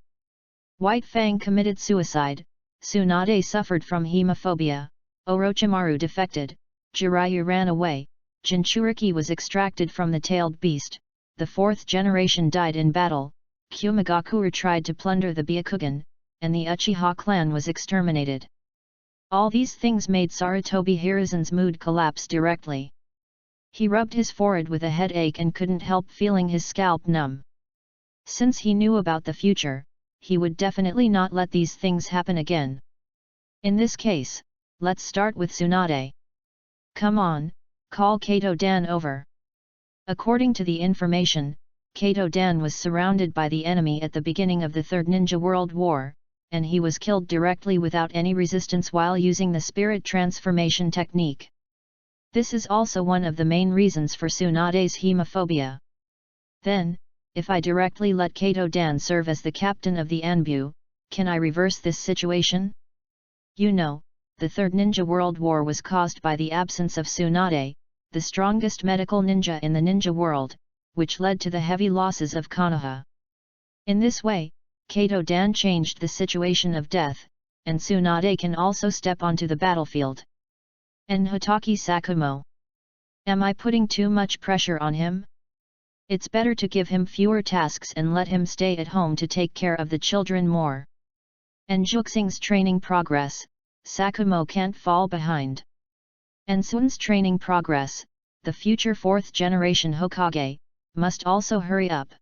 White Fang committed suicide, Tsunade suffered from hemophobia, Orochimaru defected, Jiraiya ran away, Jinchuriki was extracted from the tailed beast, the 4th generation died in battle, Kumagakure tried to plunder the Byakugan, and the Uchiha clan was exterminated. All these things made Sarutobi Hiruzen's mood collapse directly. He rubbed his forehead with a headache and couldn't help feeling his scalp numb. Since he knew about the future, he would definitely not let these things happen again. In this case, let's start with Tsunade. Come on, call Kato-dan over. According to the information, Kato-dan was surrounded by the enemy at the beginning of the Third Ninja World War, and he was killed directly without any resistance while using the spirit transformation technique. This is also one of the main reasons for Tsunade's hemophobia. Then, if I directly let Kato-dan serve as the captain of the Anbu, can I reverse this situation? You know, the Third Ninja World War was caused by the absence of Tsunade, the strongest medical ninja in the ninja world, which led to the heavy losses of Konoha. In this way, Kato-dan changed the situation of death, and Tsunade can also step onto the battlefield. And Hotaki Sakumo. Am I putting too much pressure on him? It's better to give him fewer tasks and let him stay at home to take care of the children more. And Juxing's training progress, Sakumo can't fall behind. And Sun's training progress, the future 4th generation Hokage, must also hurry up.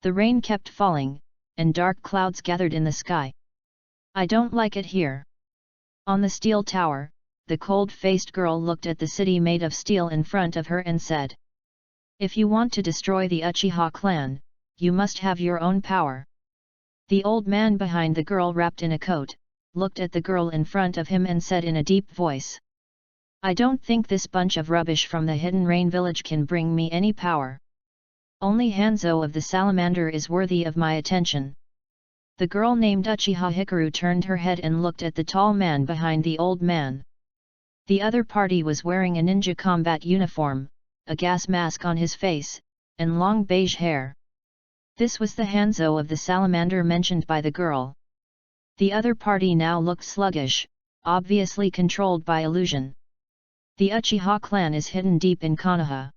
The rain kept falling, and dark clouds gathered in the sky. I don't like it here. On the steel tower, the cold-faced girl looked at the city made of steel in front of her and said, "If you want to destroy the Uchiha clan, you must have your own power." The old man behind the girl wrapped in a coat, looked at the girl in front of him and said in a deep voice, "I don't think this bunch of rubbish from the Hidden Rain village can bring me any power. Only Hanzo of the Salamander is worthy of my attention." The girl named Uchiha Hikaru turned her head and looked at the tall man behind the old man. The other party was wearing a ninja combat uniform, a gas mask on his face, and long beige hair. This was the Hanzo of the Salamander mentioned by the girl. The other party now looked sluggish, obviously controlled by illusion. The Uchiha clan is hidden deep in Konoha.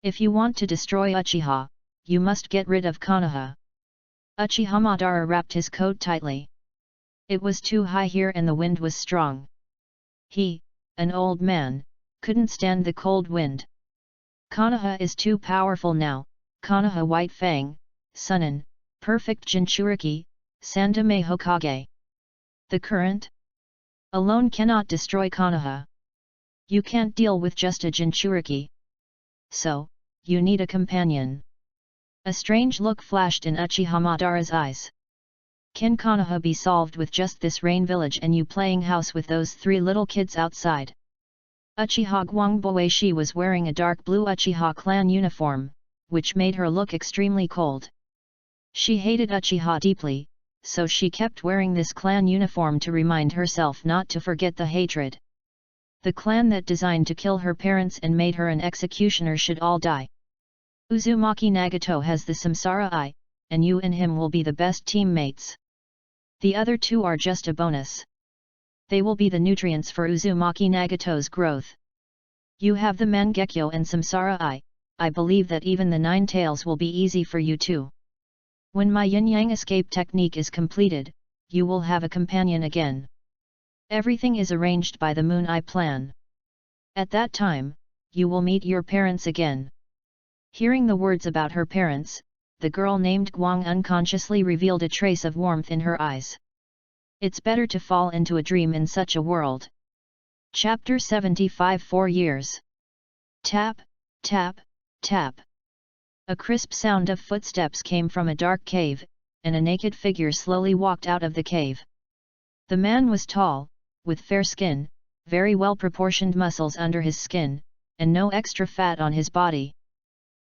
If you want to destroy Uchiha, you must get rid of Konoha. Uchiha Madara wrapped his coat tightly. It was too high here and the wind was strong. He, an old man, couldn't stand the cold wind. Konoha is too powerful now. Konoha White Fang, Sunin, Perfect Jinchuriki, Sandame Hokage. The current alone cannot destroy Konoha. You can't deal with just a Jinchuriki. So, you need a companion. A strange look flashed in Uchiha Madara's eyes. Can Konoha be solved with just this rain village and you playing house with those 3 little kids outside? Uchiha Guangboishi was wearing a dark blue Uchiha clan uniform, which made her look extremely cold. She hated Uchiha deeply, so she kept wearing this clan uniform to remind herself not to forget the hatred. The clan that designed to kill her parents and made her an executioner should all die. Uzumaki Nagato has the Samsara Eye, and you and him will be the best teammates. The other 2 are just a bonus. They will be the nutrients for Uzumaki Nagato's growth. You have the Mangekyo and Samsara Eye, I believe that even the 9 tails will be easy for you too. When my yin-yang escape technique is completed, you will have a companion again. Everything is arranged by the Moon Eye plan. At that time, you will meet your parents again. Hearing the words about her parents, the girl named Guang unconsciously revealed a trace of warmth in her eyes. It's better to fall into a dream in such a world. Chapter 75 4 years. Tap, tap, tap. A crisp sound of footsteps came from a dark cave, and a naked figure slowly walked out of the cave. The man was tall, with fair skin, very well-proportioned muscles under his skin, and no extra fat on his body.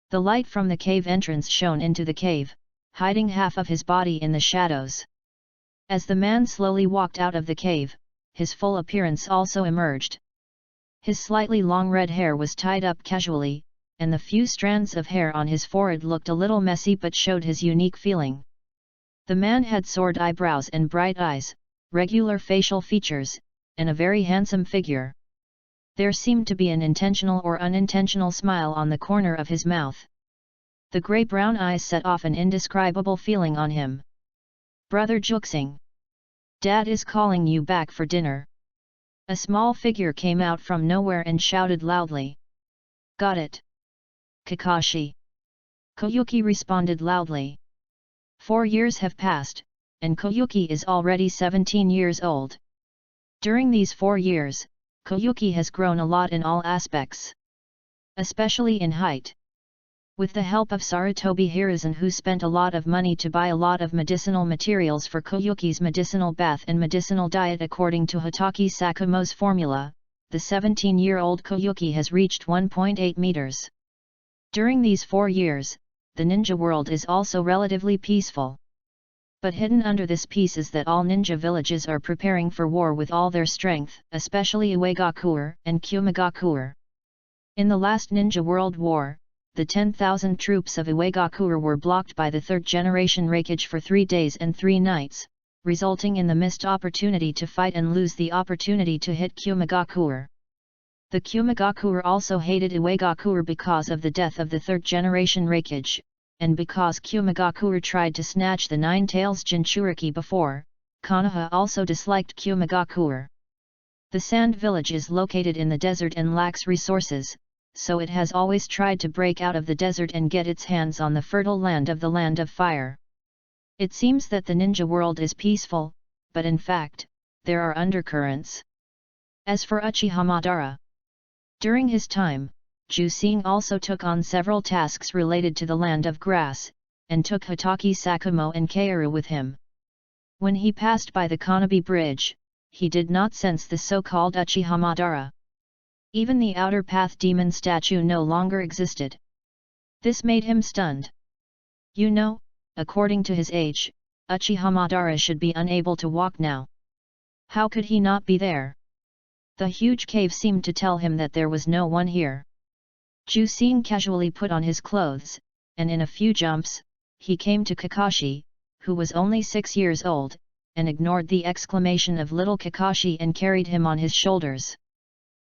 The light from the cave entrance shone into the cave, hiding half of his body in the shadows. As the man slowly walked out of the cave, his full appearance also emerged. His slightly long red hair was tied up casually, and the few strands of hair on his forehead looked a little messy but showed his unique feeling. The man had sword eyebrows and bright eyes, regular facial features, and a very handsome figure. There seemed to be an intentional or unintentional smile on the corner of his mouth. The grey-brown eyes set off an indescribable feeling on him. "Brother Juxing. Dad is calling you back for dinner." A small figure came out from nowhere and shouted loudly. "Got it. Kakashi." Koyuki responded loudly. 4 years have passed, and Koyuki is already 17 years old. During these 4 years, Koyuki has grown a lot in all aspects, especially in height. With the help of Sarutobi Hiruzen, who spent a lot of money to buy a lot of medicinal materials for Koyuki's medicinal bath and medicinal diet according to Hitaki Sakumo's formula, the 17-year-old Koyuki has reached 1.8 meters. During these 4 years, the ninja world is also relatively peaceful. But hidden under this peace is that all ninja villages are preparing for war with all their strength, especially Uegakuer and Kumigakuer. In the last Ninja World War, the 10,000 troops of Uegakuer were blocked by the third-generation Raikage for 3 days and 3 nights, resulting in the missed opportunity to fight and lose the opportunity to hit Kumigakuer. The Kumigakuer also hated Uegakuer because of the death of the third-generation Raikage, and because Kumigakuer tried to snatch the Nine Tails Jinchuriki before, Konoha also disliked Kumigakuer. The Sand Village is located in the desert and lacks resources, so it has always tried to break out of the desert and get its hands on the fertile land of the Land of Fire. It seems that the ninja world is peaceful, but in fact, there are undercurrents. As for Uchiha Madara, during his time, Jusing also took on several tasks related to the Land of Grass, and took Hitaki Sakumo and Kaoru with him. When he passed by the Konobe Bridge, he did not sense the so-called Uchiha Madara. Even the outer path demon statue no longer existed. This made him stunned. You know, according to his age, Uchiha Madara should be unable to walk now. How could he not be there? The huge cave seemed to tell him that there was no one here. Jusing casually put on his clothes, and in a few jumps, he came to Kakashi, who was only 6 years old, and ignored the exclamation of little Kakashi and carried him on his shoulders.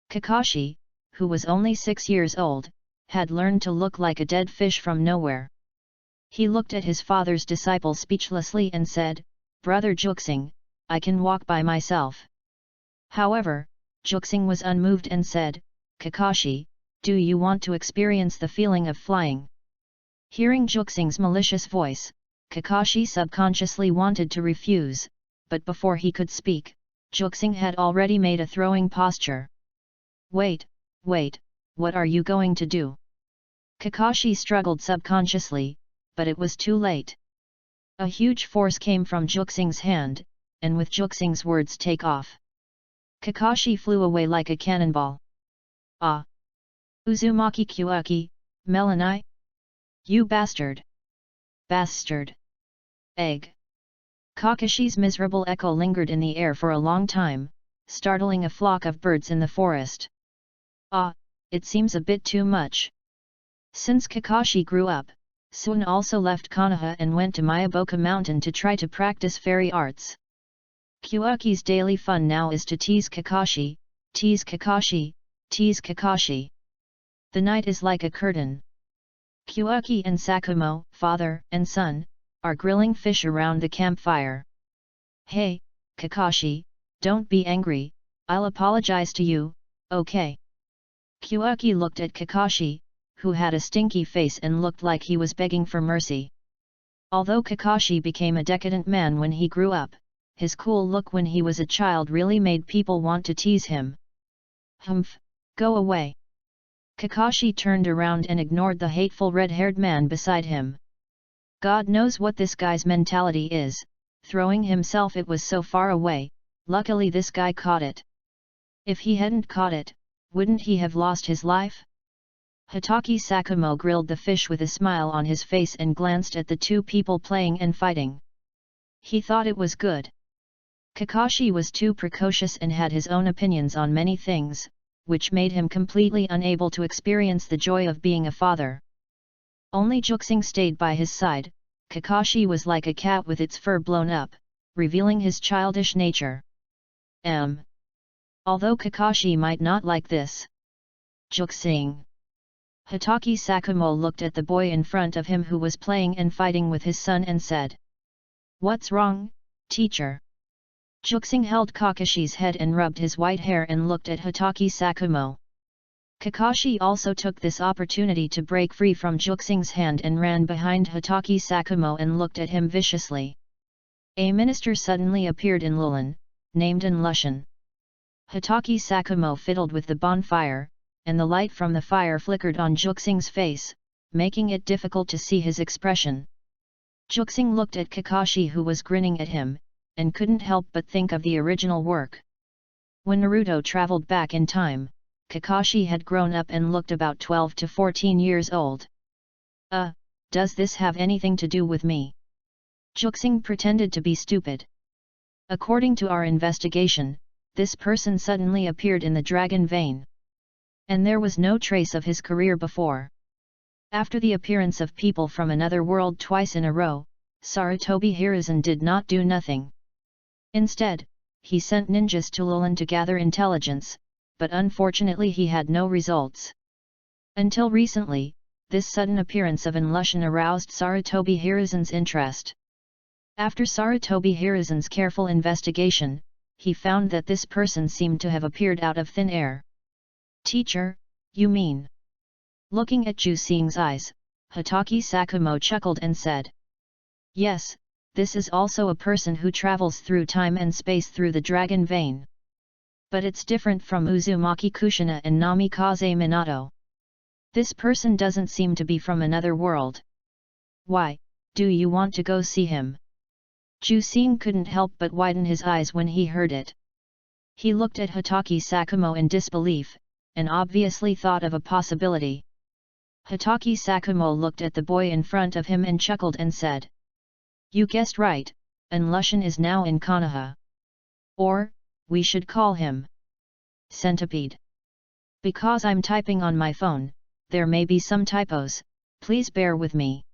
Kakashi, who was only 6 years old, had learned to look like a dead fish from nowhere. He looked at his father's disciple speechlessly and said, "Brother Jusing, I can walk by myself." However, Jusing was unmoved and said, "Kakashi, do you want to experience the feeling of flying?" Hearing Jusing's malicious voice, Kakashi subconsciously wanted to refuse, but before he could speak, Jusing had already made a throwing posture. Wait, what are you going to do?" Kakashi struggled subconsciously, but it was too late. A huge force came from Jusing's hand, and with Jusing's words "take off," Kakashi flew away like a cannonball. "Ah! Uzumaki Kyuaki, Melanai? You bastard! Bastard! Egg!" Kakashi's miserable echo lingered in the air for a long time, startling a flock of birds in the forest. Ah, it seems a bit too much. Since Kakashi grew up, Sun also left Konoha and went to Myaboka Mountain to try to practice fairy arts. Kyuaki's daily fun now is to tease Kakashi, tease Kakashi, tease Kakashi. The night is like a curtain. Kyuaki and Sakumo, father and son, are grilling fish around the campfire. "Hey, Kakashi, don't be angry, I'll apologize to you, okay?" Kyuaki looked at Kakashi, who had a stinky face and looked like he was begging for mercy. Although Kakashi became a decadent man when he grew up, his cool look when he was a child really made people want to tease him. "Humph, go away." Kakashi turned around and ignored the hateful red-haired man beside him. God knows what this guy's mentality is, throwing himself it was so far away, luckily this guy caught it. If he hadn't caught it, wouldn't he have lost his life? Hitaki Sakumo grilled the fish with a smile on his face and glanced at the two people playing and fighting. He thought it was good. Kakashi was too precocious and had his own opinions on many things, which made him completely unable to experience the joy of being a father. Only Jusing stayed by his side. Kakashi was like a cat with its fur blown up, revealing his childish nature. Although Kakashi might not like this. Jusing. Hitaki Sakumo looked at the boy in front of him who was playing and fighting with his son and said, "What's wrong, teacher?" Jusing held Kakashi's head and rubbed his white hair and looked at Hitaki Sakumo. Kakashi also took this opportunity to break free from Juxing's hand and ran behind Hatake Sakumo and looked at him viciously. A minister suddenly appeared in Lulin, named An Lushan. Hatake Sakumo fiddled with the bonfire, and the light from the fire flickered on Juxing's face, making it difficult to see his expression. Juxing looked at Kakashi, who was grinning at him, and couldn't help but think of the original work. When Naruto traveled back in time, Kakashi had grown up and looked about 12 to 14 years old. Does this have anything to do with me? Juxing pretended to be stupid. According to our investigation, this person suddenly appeared in the dragon vein. And there was no trace of his career before. After the appearance of people from another world twice in a row, Sarutobi Hiruzen did not do nothing. Instead, he sent ninjas to Lulin to gather intelligence, but unfortunately he had no results. Until recently, this sudden appearance of An Lushan aroused Sarutobi Hiruzen's interest. After Sarutobi Hiruzen's careful investigation, he found that this person seemed to have appeared out of thin air. Teacher, you mean? Looking at Jusing's eyes, Hatake Sakumo chuckled and said, yes, this is also a person who travels through time and space through the dragon vein. But it's different from Uzumaki Kushina and Namikaze Minato. This person doesn't seem to be from another world. Why, do you want to go see him? Jusing couldn't help but widen his eyes when he heard it. He looked at Hatake Sakumo in disbelief, and obviously thought of a possibility. Hatake Sakumo looked at the boy in front of him and chuckled and said, you guessed right, An Lushan is now in Konoha. Or, we should call him Centipede. Because I'm typing on my phone, there may be some typos, please bear with me.